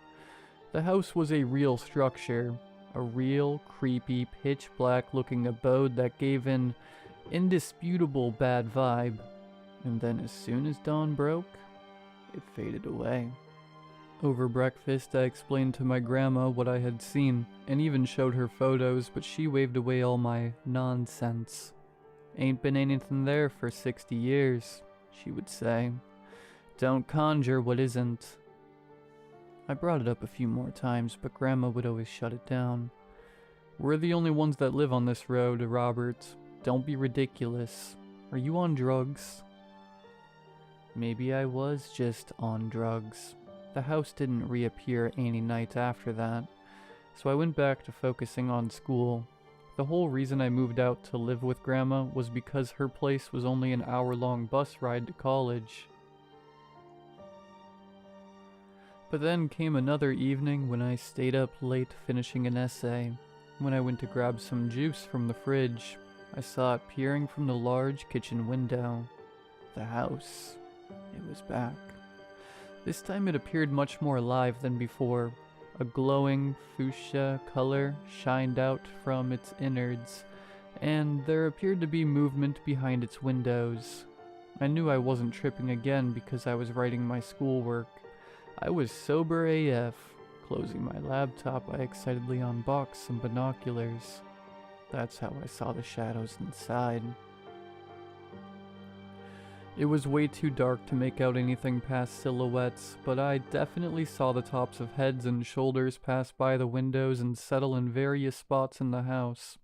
The house was a real structure, a real, creepy, pitch-black looking abode that gave an indisputable bad vibe. And then as soon as dawn broke, it faded away. Over breakfast, I explained to my grandma what I had seen, and even showed her photos, but she waved away all my nonsense. "Ain't been anything there for 60 years, she would say. "Don't conjure what isn't." I brought it up a few more times, but Grandma would always shut it down. "We're the only ones that live on this road, Robert. Don't be ridiculous. Are you on drugs?" Maybe I was just on drugs. The house didn't reappear any night after that, so I went back to focusing on school. The whole reason I moved out to live with Grandma was because her place was only an hour-long bus ride to college. But then came another evening when I stayed up late finishing an essay. When I went to grab some juice from the fridge, I saw it peering from the large kitchen window. The house. It was back. This time it appeared much more alive than before. A glowing fuchsia color shined out from its innards, and there appeared to be movement behind its windows. I knew I wasn't tripping again because I was writing my schoolwork. I was sober AF. Closing my laptop, I excitedly unboxed some binoculars. That's how I saw the shadows inside. It was way too dark to make out anything past silhouettes, but I definitely saw the tops of heads and shoulders pass by the windows and settle in various spots in the house.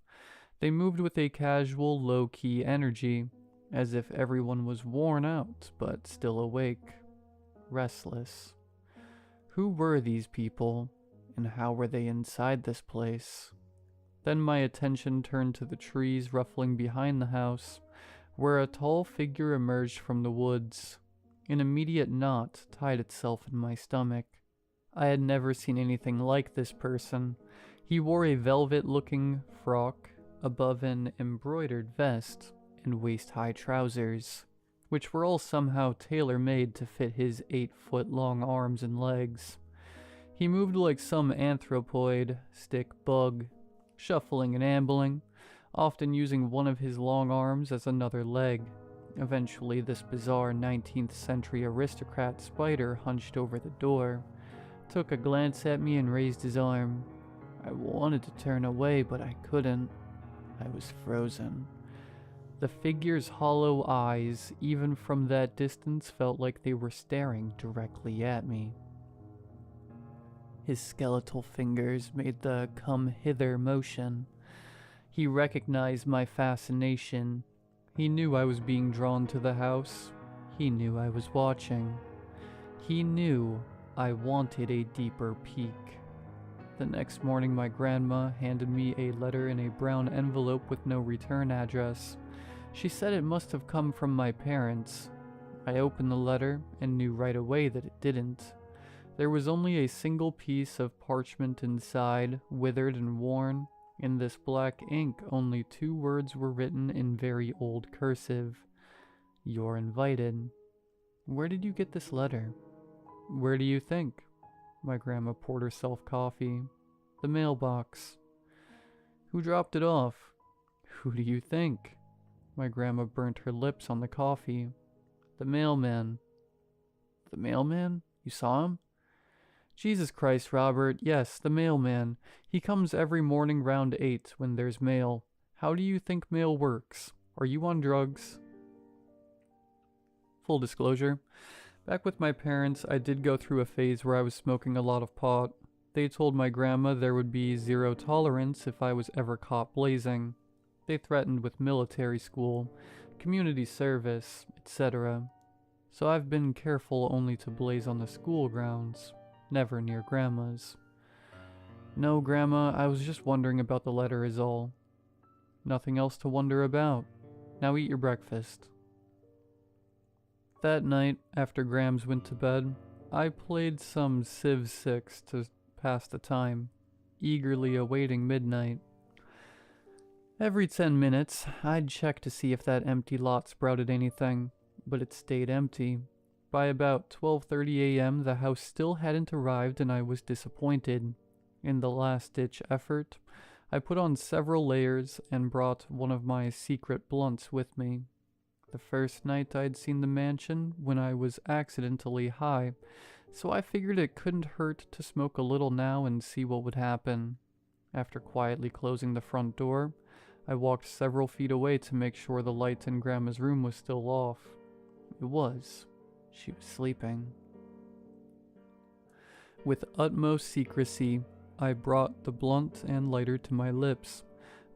They moved with a casual, low-key energy, as if everyone was worn out, but still awake. Restless. Who were these people, and how were they inside this place? Then my attention turned to the trees ruffling behind the house, where a tall figure emerged from the woods. An immediate knot tied itself in my stomach. I had never seen anything like this person. He wore a velvet-looking frock above an embroidered vest and waist-high trousers, which were all somehow tailor-made to fit his 8-foot-long arms and legs. He moved like some anthropoid stick bug, shuffling and ambling, often using one of his long arms as another leg. Eventually, this bizarre 19th century aristocrat spider hunched over the door, took a glance at me and raised his arm. I wanted to turn away, but I couldn't. I was frozen. The figure's hollow eyes, even from that distance, felt like they were staring directly at me. His skeletal fingers made the come hither motion. He recognized my fascination. He knew I was being drawn to the house. He knew I was watching. He knew I wanted a deeper peek. The next morning, my grandma handed me a letter in a brown envelope with no return address. She said it must have come from my parents. I opened the letter and knew right away that it didn't. There was only a single piece of parchment inside, withered and worn. In this black ink, only 2 words were written in very old cursive. You're invited. Where did you get this letter? Where do you think? My grandma poured herself coffee. The mailbox. Who dropped it off? Who do you think? My grandma burnt her lips on the coffee. The mailman. The mailman? You saw him? Jesus Christ, Robert, yes, the mailman. He comes every morning round 8 when there's mail. How do you think mail works? Are you on drugs? Full disclosure, back with my parents, I did go through a phase where I was smoking a lot of pot. They told my grandma there would be 0 tolerance if I was ever caught blazing. They threatened with military school, community service, etc. So I've been careful only to blaze on the school grounds. Never near Grandma's. No, Grandma, I was just wondering about the letter is all. Nothing else to wonder about. Now eat your breakfast. That night, after Grams went to bed, I played some Civ 6 to pass the time, eagerly awaiting midnight. Every 10 minutes, I'd check to see if that empty lot sprouted anything, but it stayed empty. By about 12:30 a.m., the house still hadn't arrived and I was disappointed. In the last-ditch effort, I put on several layers and brought one of my secret blunts with me. The first night I'd seen the mansion when I was accidentally high, so I figured it couldn't hurt to smoke a little now and see what would happen. After quietly closing the front door, I walked several feet away to make sure the light in Grandma's room was still off. It was. She was sleeping. With utmost secrecy, I brought the blunt and lighter to my lips.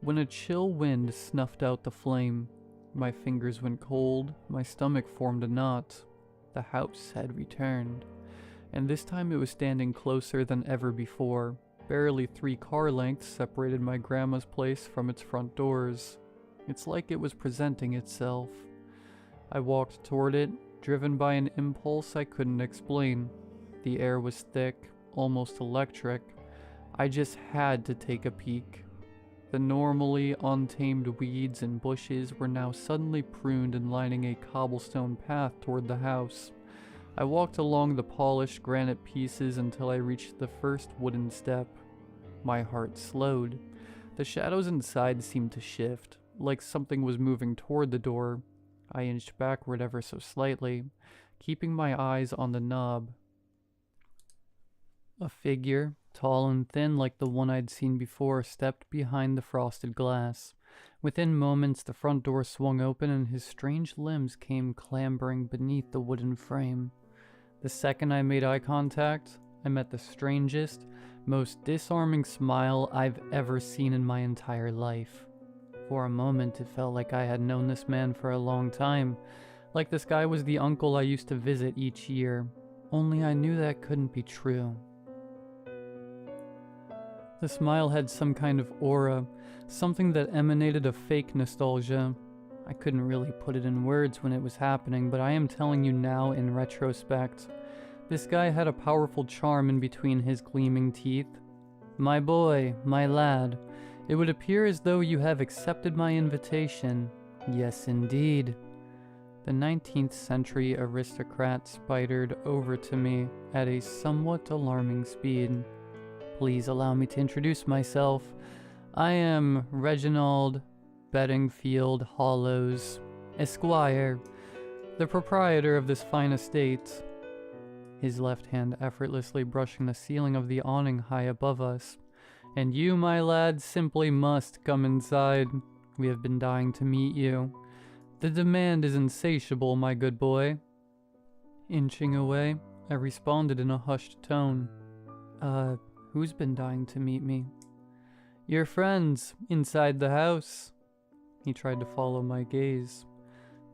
When a chill wind snuffed out the flame, my fingers went cold, my stomach formed a knot. The house had returned, and this time it was standing closer than ever before. Barely 3 car lengths separated my grandma's place from its front doors. It's like it was presenting itself. I walked toward it, driven by an impulse I couldn't explain. The air was thick, almost electric. I just had to take a peek. The normally untamed weeds and bushes were now suddenly pruned and lining a cobblestone path toward the house. I walked along the polished granite pieces until I reached the first wooden step. My heart slowed. The shadows inside seemed to shift, like something was moving toward the door. I inched backward ever so slightly, keeping my eyes on the knob. A figure, tall and thin like the one I'd seen before, stepped behind the frosted glass. Within moments, the front door swung open and his strange limbs came clambering beneath the wooden frame. The second I made eye contact, I met the strangest, most disarming smile I've ever seen in my entire life. For a moment, it felt like I had known this man for a long time, like this guy was the uncle I used to visit each year. Only I knew that couldn't be true. The smile had some kind of aura, something that emanated of fake nostalgia. I couldn't really put it in words when it was happening, but I am telling you now in retrospect. This guy had a powerful charm in between his gleaming teeth. My boy, my lad, it would appear as though you have accepted my invitation. Yes, indeed. The 19th century aristocrat spidered over to me at a somewhat alarming speed. Please allow me to introduce myself. I am Reginald Bedingfield Hollows, Esquire, the proprietor of this fine estate. His left hand effortlessly brushing the ceiling of the awning high above us. And you, my lad, simply must come inside. We have been dying to meet you. The demand is insatiable, my good boy. Inching away, I responded in a hushed tone. Who's been dying to meet me? Your friends, inside the house. He tried to follow my gaze.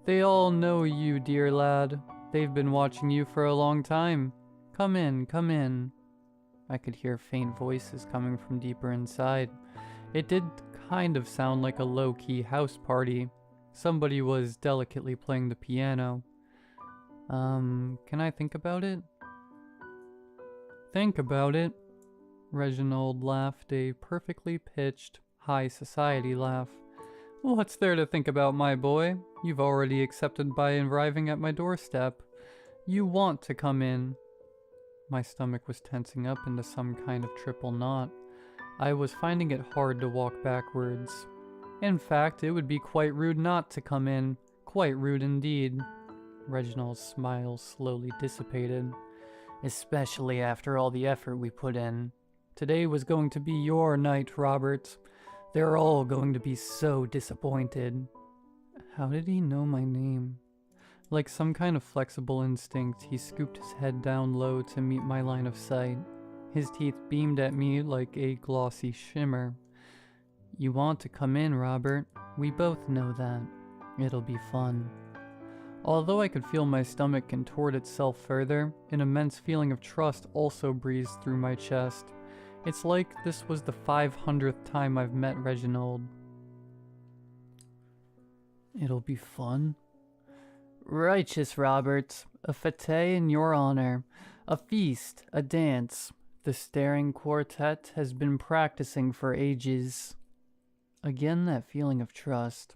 They all know you, dear lad. They've been watching you for a long time. Come in, come in. I could hear faint voices coming from deeper inside. It did kind of sound like a low-key house party. Somebody was delicately playing the piano. Can I think about it? Think about it. Reginald laughed a perfectly pitched, high society laugh. What's there to think about, my boy? You've already accepted by arriving at my doorstep. You want to come in. My stomach was tensing up into some kind of triple knot. I was finding it hard to walk backwards. In fact, it would be quite rude not to come in. Quite rude indeed. Reginald's smile slowly dissipated. Especially after all the effort we put in. Today was going to be your night, Robert. They're all going to be so disappointed. How did he know my name? Like some kind of flexible instinct, he scooped his head down low to meet my line of sight. His teeth beamed at me like a glossy shimmer. You want to come in, Robert. We both know that. It'll be fun. Although I could feel my stomach contort itself further, an immense feeling of trust also breezed through my chest. It's like this was the 500th time I've met Reginald. It'll be fun? Righteous, Robert. A fete in your honor. A feast, a dance. The staring quartet has been practicing for ages. Again, that feeling of trust.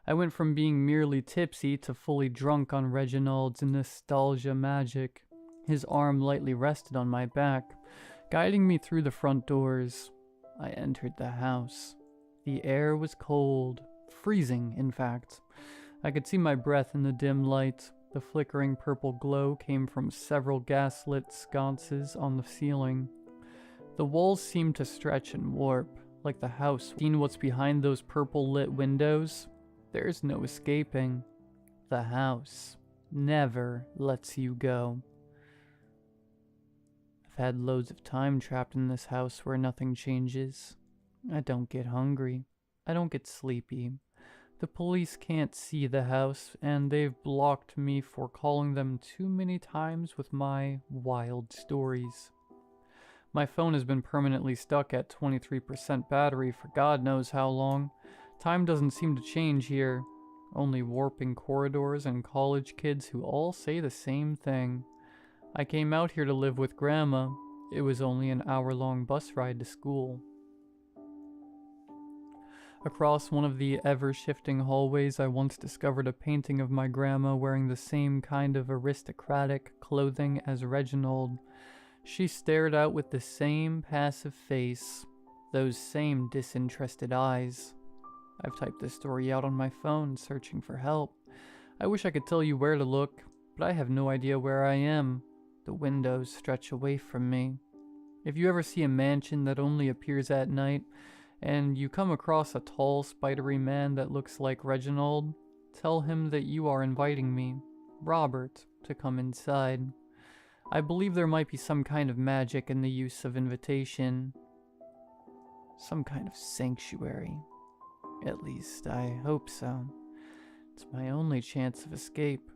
I went from being merely tipsy to fully drunk on Reginald's nostalgia magic. His arm lightly rested on my back, guiding me through the front doors. I entered the house. The air was cold, freezing, in fact. I could see my breath in the dim light. The flickering purple glow came from several gaslit sconces on the ceiling. The walls seemed to stretch and warp, like the house. Seen what's behind those purple-lit windows? There's no escaping. The house never lets you go. I've had loads of time trapped in this house where nothing changes. I don't get hungry. I don't get sleepy. The police can't see the house, and they've blocked me for calling them too many times with my wild stories. My phone has been permanently stuck at 23% battery for God knows how long. Time doesn't seem to change here. Only warping corridors and college kids who all say the same thing. I came out here to live with Grandma. It was only an hour-long bus ride to school. Across one of the ever-shifting hallways, I once discovered a painting of my grandma wearing the same kind of aristocratic clothing as Reginald. She stared out with the same passive face, those same disinterested eyes. I've typed this story out on my phone, searching for help. I wish I could tell you where to look, but I have no idea where I am. The windows stretch away from me. If you ever see a mansion that only appears at night, and you come across a tall, spidery man that looks like Reginald, tell him that you are inviting me, Robert, to come inside. I believe there might be some kind of magic in the use of invitation. Some kind of sanctuary. At least, I hope so. It's my only chance of escape.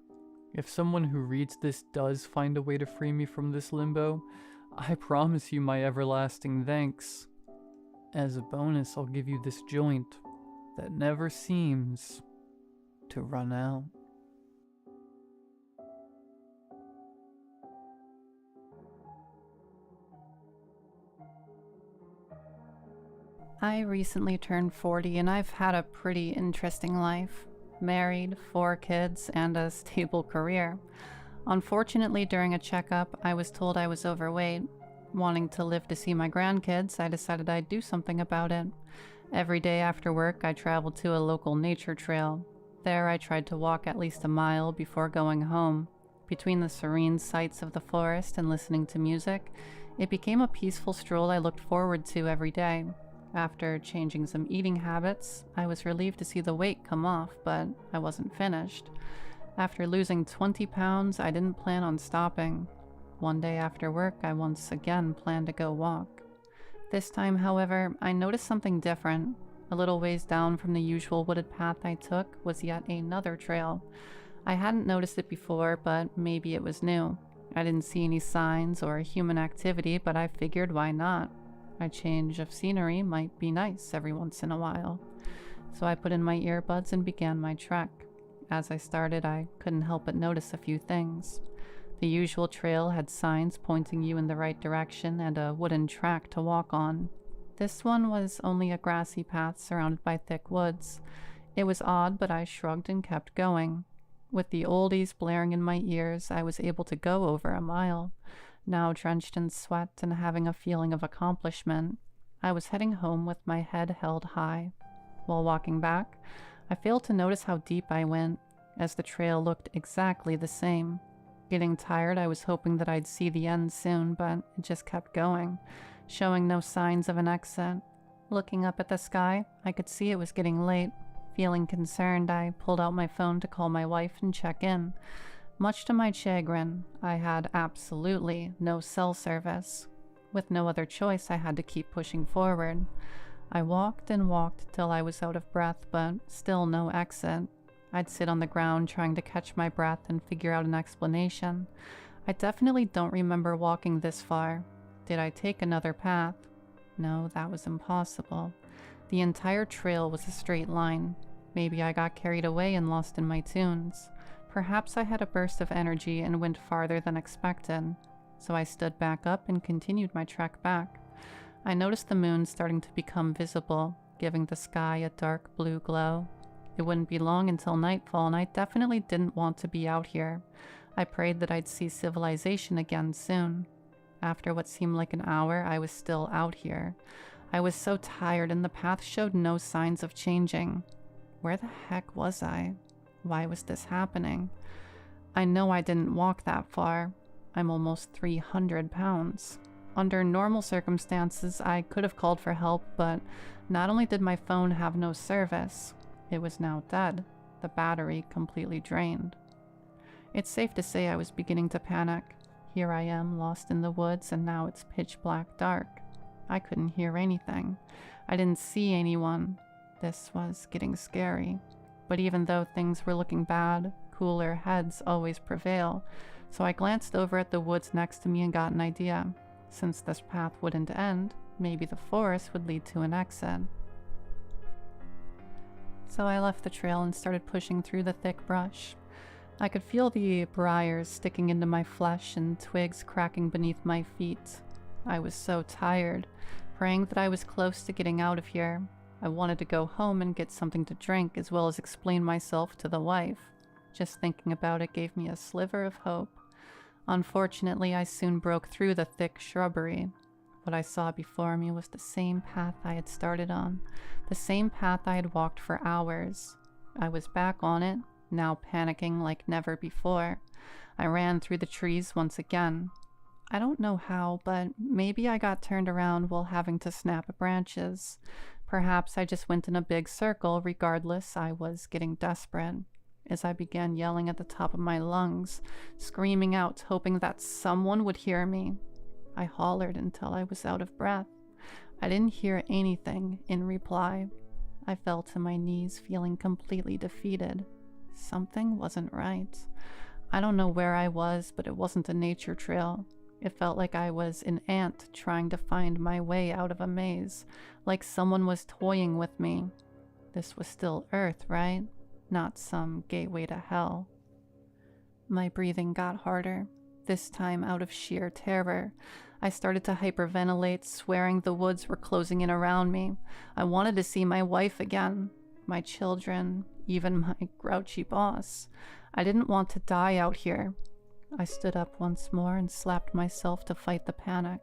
If someone who reads this does find a way to free me from this limbo, I promise you my everlasting thanks. As a bonus, I'll give you this joint that never seems to run out. I recently turned 40 and I've had a pretty interesting life. Married, 4 kids, and a stable career. Unfortunately, during a checkup, I was told I was overweight. Wanting to live to see my grandkids, I decided I'd do something about it. Every day after work, I traveled to a local nature trail. There, I tried to walk at least a mile before going home. Between the serene sights of the forest and listening to music, it became a peaceful stroll I looked forward to every day. After changing some eating habits, I was relieved to see the weight come off, but I wasn't finished. After losing 20 pounds, I didn't plan on stopping. One day after work, I once again planned to go walk. This time, however, I noticed something different. A little ways down from the usual wooded path I took was yet another trail. I hadn't noticed it before, but maybe it was new. I didn't see any signs or human activity, but I figured why not? A change of scenery might be nice every once in a while. So I put in my earbuds and began my trek. As I started, I couldn't help but notice a few things. The usual trail had signs pointing you in the right direction and a wooden track to walk on. This one was only a grassy path surrounded by thick woods. It was odd, but I shrugged and kept going. With the oldies blaring in my ears, I was able to go over a mile. Now drenched in sweat and having a feeling of accomplishment, I was heading home with my head held high. While walking back, I failed to notice how deep I went, as the trail looked exactly the same. Getting tired, I was hoping that I'd see the end soon, but it just kept going, showing no signs of an exit. Looking up at the sky, I could see it was getting late. Feeling concerned, I pulled out my phone to call my wife and check in. Much to my chagrin, I had absolutely no cell service. With no other choice, I had to keep pushing forward. I walked and walked till I was out of breath, but still no exit. I'd sit on the ground trying to catch my breath and figure out an explanation. I definitely don't remember walking this far. Did I take another path? No, that was impossible. The entire trail was a straight line. Maybe I got carried away and lost in my tunes. Perhaps I had a burst of energy and went farther than expected. So I stood back up and continued my trek back. I noticed the moon starting to become visible, giving the sky a dark blue glow. It wouldn't be long until nightfall, and I definitely didn't want to be out here. I prayed that I'd see civilization again soon. After what seemed like an hour, I was still out here. I was so tired, and the path showed no signs of changing. Where the heck was I? Why was this happening? I know I didn't walk that far. I'm almost 300 pounds. Under normal circumstances, I could have called for help, but not only did my phone have no service, it was now dead, the battery completely drained. It's safe to say I was beginning to panic. Here I am, lost in the woods, and now it's pitch black dark. I couldn't hear anything. I didn't see anyone. This was getting scary. But even though things were looking bad, cooler heads always prevail, so I glanced over at the woods next to me and got an idea. Since this path wouldn't end, maybe the forest would lead to an exit. So I left the trail and started pushing through the thick brush. I could feel the briars sticking into my flesh and twigs cracking beneath my feet. I was so tired, praying that I was close to getting out of here. I wanted to go home and get something to drink, as well as explain myself to the wife. Just thinking about it gave me a sliver of hope. Unfortunately, I soon broke through the thick shrubbery. What I saw before me was the same path I had started on, the same path I had walked for hours. I was back on it, now panicking like never before. I ran through the trees once again. I don't know how, but maybe I got turned around while having to snap branches. Perhaps I just went in a big circle. Regardless, I was getting desperate. As I began yelling at the top of my lungs, screaming out, hoping that someone would hear me. I hollered until I was out of breath. I didn't hear anything in reply. I fell to my knees, feeling completely defeated. Something wasn't right. I don't know where I was, but it wasn't a nature trail. It felt like I was an ant trying to find my way out of a maze, like someone was toying with me. This was still Earth, right? Not some gateway to hell. My breathing got harder, this time out of sheer terror. I started to hyperventilate, swearing the woods were closing in around me. I wanted to see my wife again, my children, even my grouchy boss. I didn't want to die out here. I stood up once more and slapped myself to fight the panic.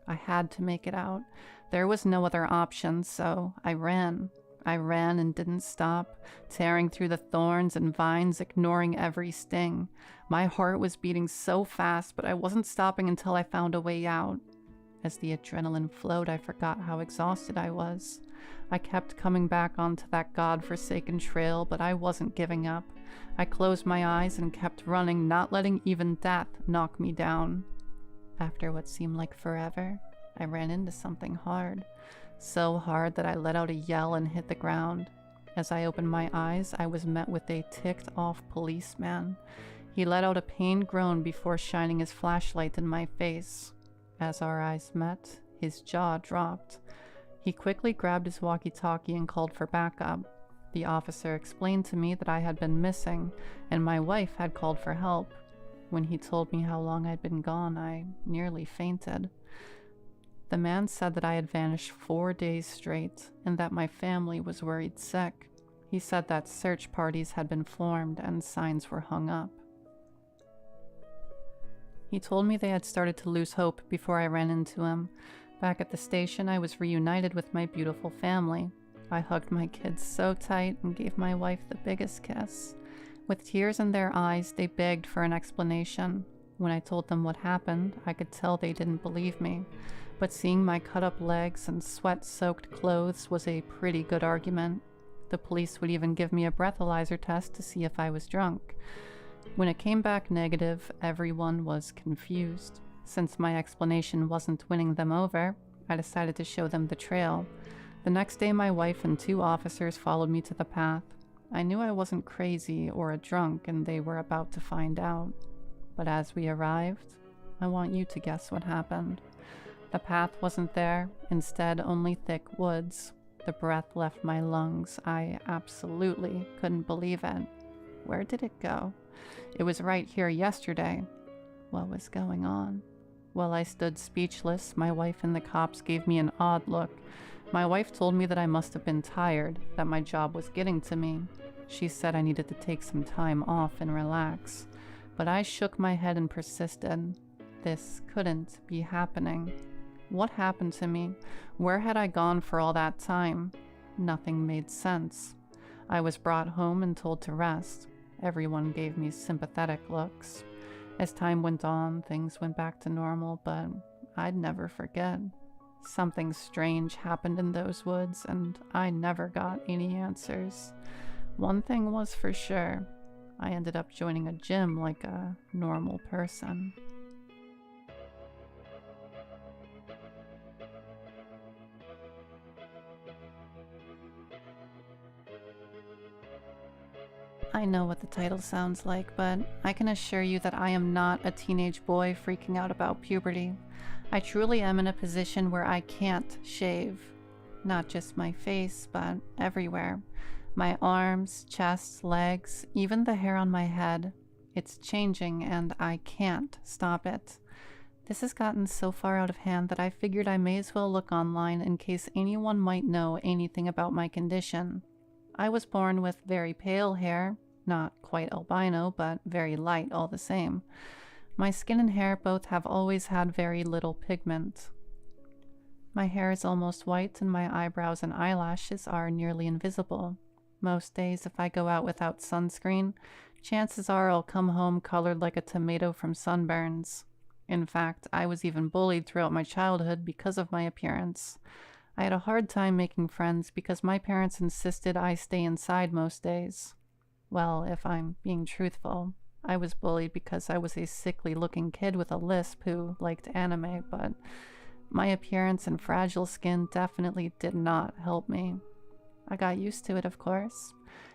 I had to make it out. There was no other option, so I ran. I ran and didn't stop, tearing through the thorns and vines, ignoring every sting. My heart was beating so fast, but I wasn't stopping until I found a way out. As the adrenaline flowed, I forgot how exhausted I was. I kept coming back onto that god-forsaken trail, but I wasn't giving up. I closed my eyes and kept running, not letting even death knock me down. After what seemed like forever, I ran into something hard. So hard that I let out a yell and hit the ground. As I opened my eyes, I was met with a ticked-off policeman. He let out a pained groan before shining his flashlight in my face. As our eyes met, his jaw dropped. He quickly grabbed his walkie-talkie and called for backup. The officer explained to me that I had been missing, and my wife had called for help. When he told me how long I'd been gone, I nearly fainted. The man said that I had vanished 4 days straight, and that my family was worried sick. He said that search parties had been formed and signs were hung up. He told me they had started to lose hope before I ran into him. Back at the station, I was reunited with my beautiful family. I hugged my kids so tight and gave my wife the biggest kiss. With tears in their eyes, they begged for an explanation. When I told them what happened, I could tell they didn't believe me. But seeing my cut-up legs and sweat-soaked clothes was a pretty good argument. The police would even give me a breathalyzer test to see if I was drunk. When it came back negative, everyone was confused. Since my explanation wasn't winning them over, I decided to show them the trail. The next day, my wife and 2 officers followed me to the path. I knew I wasn't crazy or a drunk, and they were about to find out. But as we arrived, I want you to guess what happened. The path wasn't there, instead only thick woods. The breath left my lungs. I absolutely couldn't believe it. Where did it go? It was right here yesterday. What was going on? While I stood speechless, my wife and the cops gave me an odd look. My wife told me that I must have been tired, that my job was getting to me. She said I needed to take some time off and relax. But I shook my head and persisted. This couldn't be happening. What happened to me? Where had I gone for all that time? Nothing made sense. I was brought home and told to rest. Everyone gave me sympathetic looks. As time went on, things went back to normal, but I'd never forget. Something strange happened in those woods, and I never got any answers. One thing was for sure. I ended up joining a gym like a normal person. I know what the title sounds like, but I can assure you that I am not a teenage boy freaking out about puberty. I truly am in a position where I can't shave. Not just my face, but everywhere. My arms, chest, legs, even the hair on my head. It's changing and I can't stop it. This has gotten so far out of hand that I figured I may as well look online in case anyone might know anything about my condition. I was born with very pale hair, not quite albino, but very light all the same. My skin and hair both have always had very little pigment. My hair is almost white and my eyebrows and eyelashes are nearly invisible. Most days, if I go out without sunscreen, chances are I'll come home colored like a tomato from sunburns. In fact, I was even bullied throughout my childhood because of my appearance. I had a hard time making friends because my parents insisted I stay inside most days. Well, if I'm being truthful, I was bullied because I was a sickly-looking kid with a lisp who liked anime, but my appearance and fragile skin definitely did not help me. I got used to it, of course,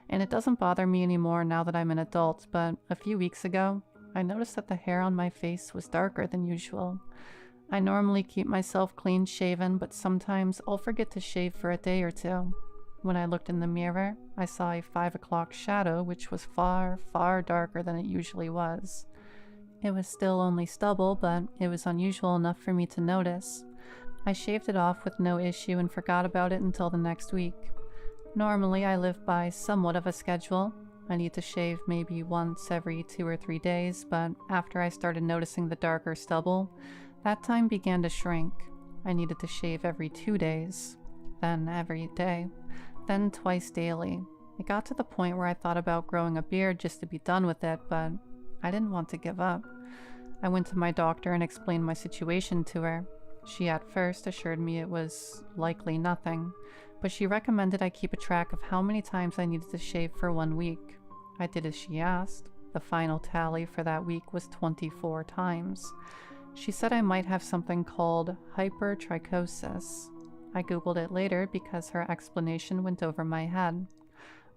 and it doesn't bother me anymore now that I'm an adult, but a few weeks ago, I noticed that the hair on my face was darker than usual. I normally keep myself clean-shaven, but sometimes I'll forget to shave for a day or two. When I looked in the mirror, I saw a 5 o'clock shadow, which was far, far darker than it usually was. It was still only stubble, but it was unusual enough for me to notice. I shaved it off with no issue and forgot about it until the next week. Normally, I live by somewhat of a schedule. I need to shave maybe once every 2 or 3 days, but after I started noticing the darker stubble, that time began to shrink. I needed to shave every 2 days, then every day, then twice daily. It got to the point where I thought about growing a beard just to be done with it, but I didn't want to give up. I went to my doctor and explained my situation to her. She at first assured me it was likely nothing, but she recommended I keep a track of how many times I needed to shave for 1 week. I did as she asked. The final tally for that week was 24 times. She said I might have something called hypertrichosis. I googled it later because her explanation went over my head.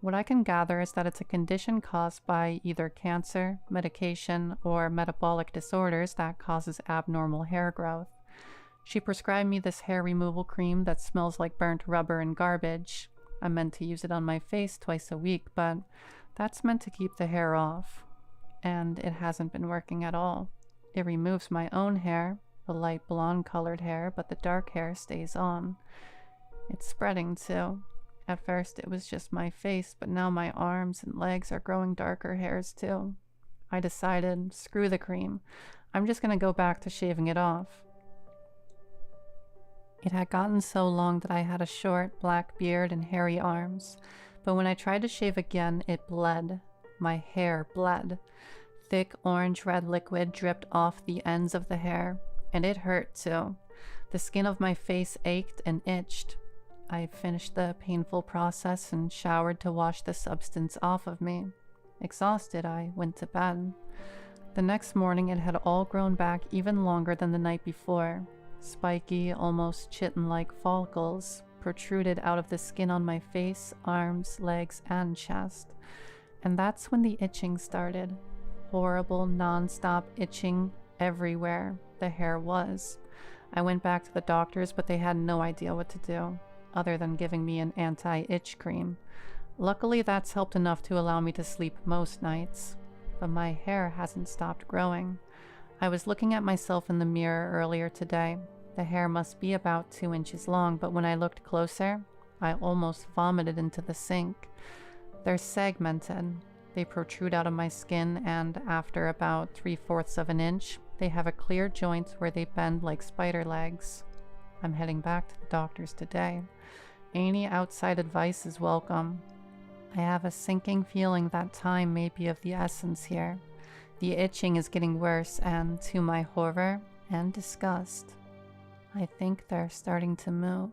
What I can gather is that it's a condition caused by either cancer, medication, or metabolic disorders that causes abnormal hair growth. She prescribed me this hair removal cream that smells like burnt rubber and garbage. I meant to use it on my face twice a week, but that's meant to keep the hair off. And it hasn't been working at all. It removes my own hair, the light blonde colored hair, but the dark hair stays on. It's spreading too. At first it was just my face, but now my arms and legs are growing darker hairs too. I decided, screw the cream. I'm just gonna go back to shaving it off. It had gotten so long that I had a short, black beard and hairy arms, but when I tried to shave again, it bled. My hair bled. Thick orange-red liquid dripped off the ends of the hair, and it hurt too. The skin of my face ached and itched. I finished the painful process and showered to wash the substance off of me. Exhausted, I went to bed. The next morning, it had all grown back even longer than the night before. Spiky, almost chitin-like follicles protruded out of the skin on my face, arms, legs, and chest. And that's when the itching started. Horrible, non-stop itching everywhere the hair was. I went back to the doctors, but they had no idea what to do, other than giving me an anti-itch cream. Luckily, that's helped enough to allow me to sleep most nights. But my hair hasn't stopped growing. I was looking at myself in the mirror earlier today. The hair must be about 2 inches long, but when I looked closer, I almost vomited into the sink. They're segmented. They protrude out of my skin, and after about 3/4 of an inch, they have a clear joint where they bend like spider legs. I'm heading back to the doctor's today. Any outside advice is welcome. I have a sinking feeling that time may be of the essence here. The itching is getting worse, and to my horror and disgust, I think they're starting to move.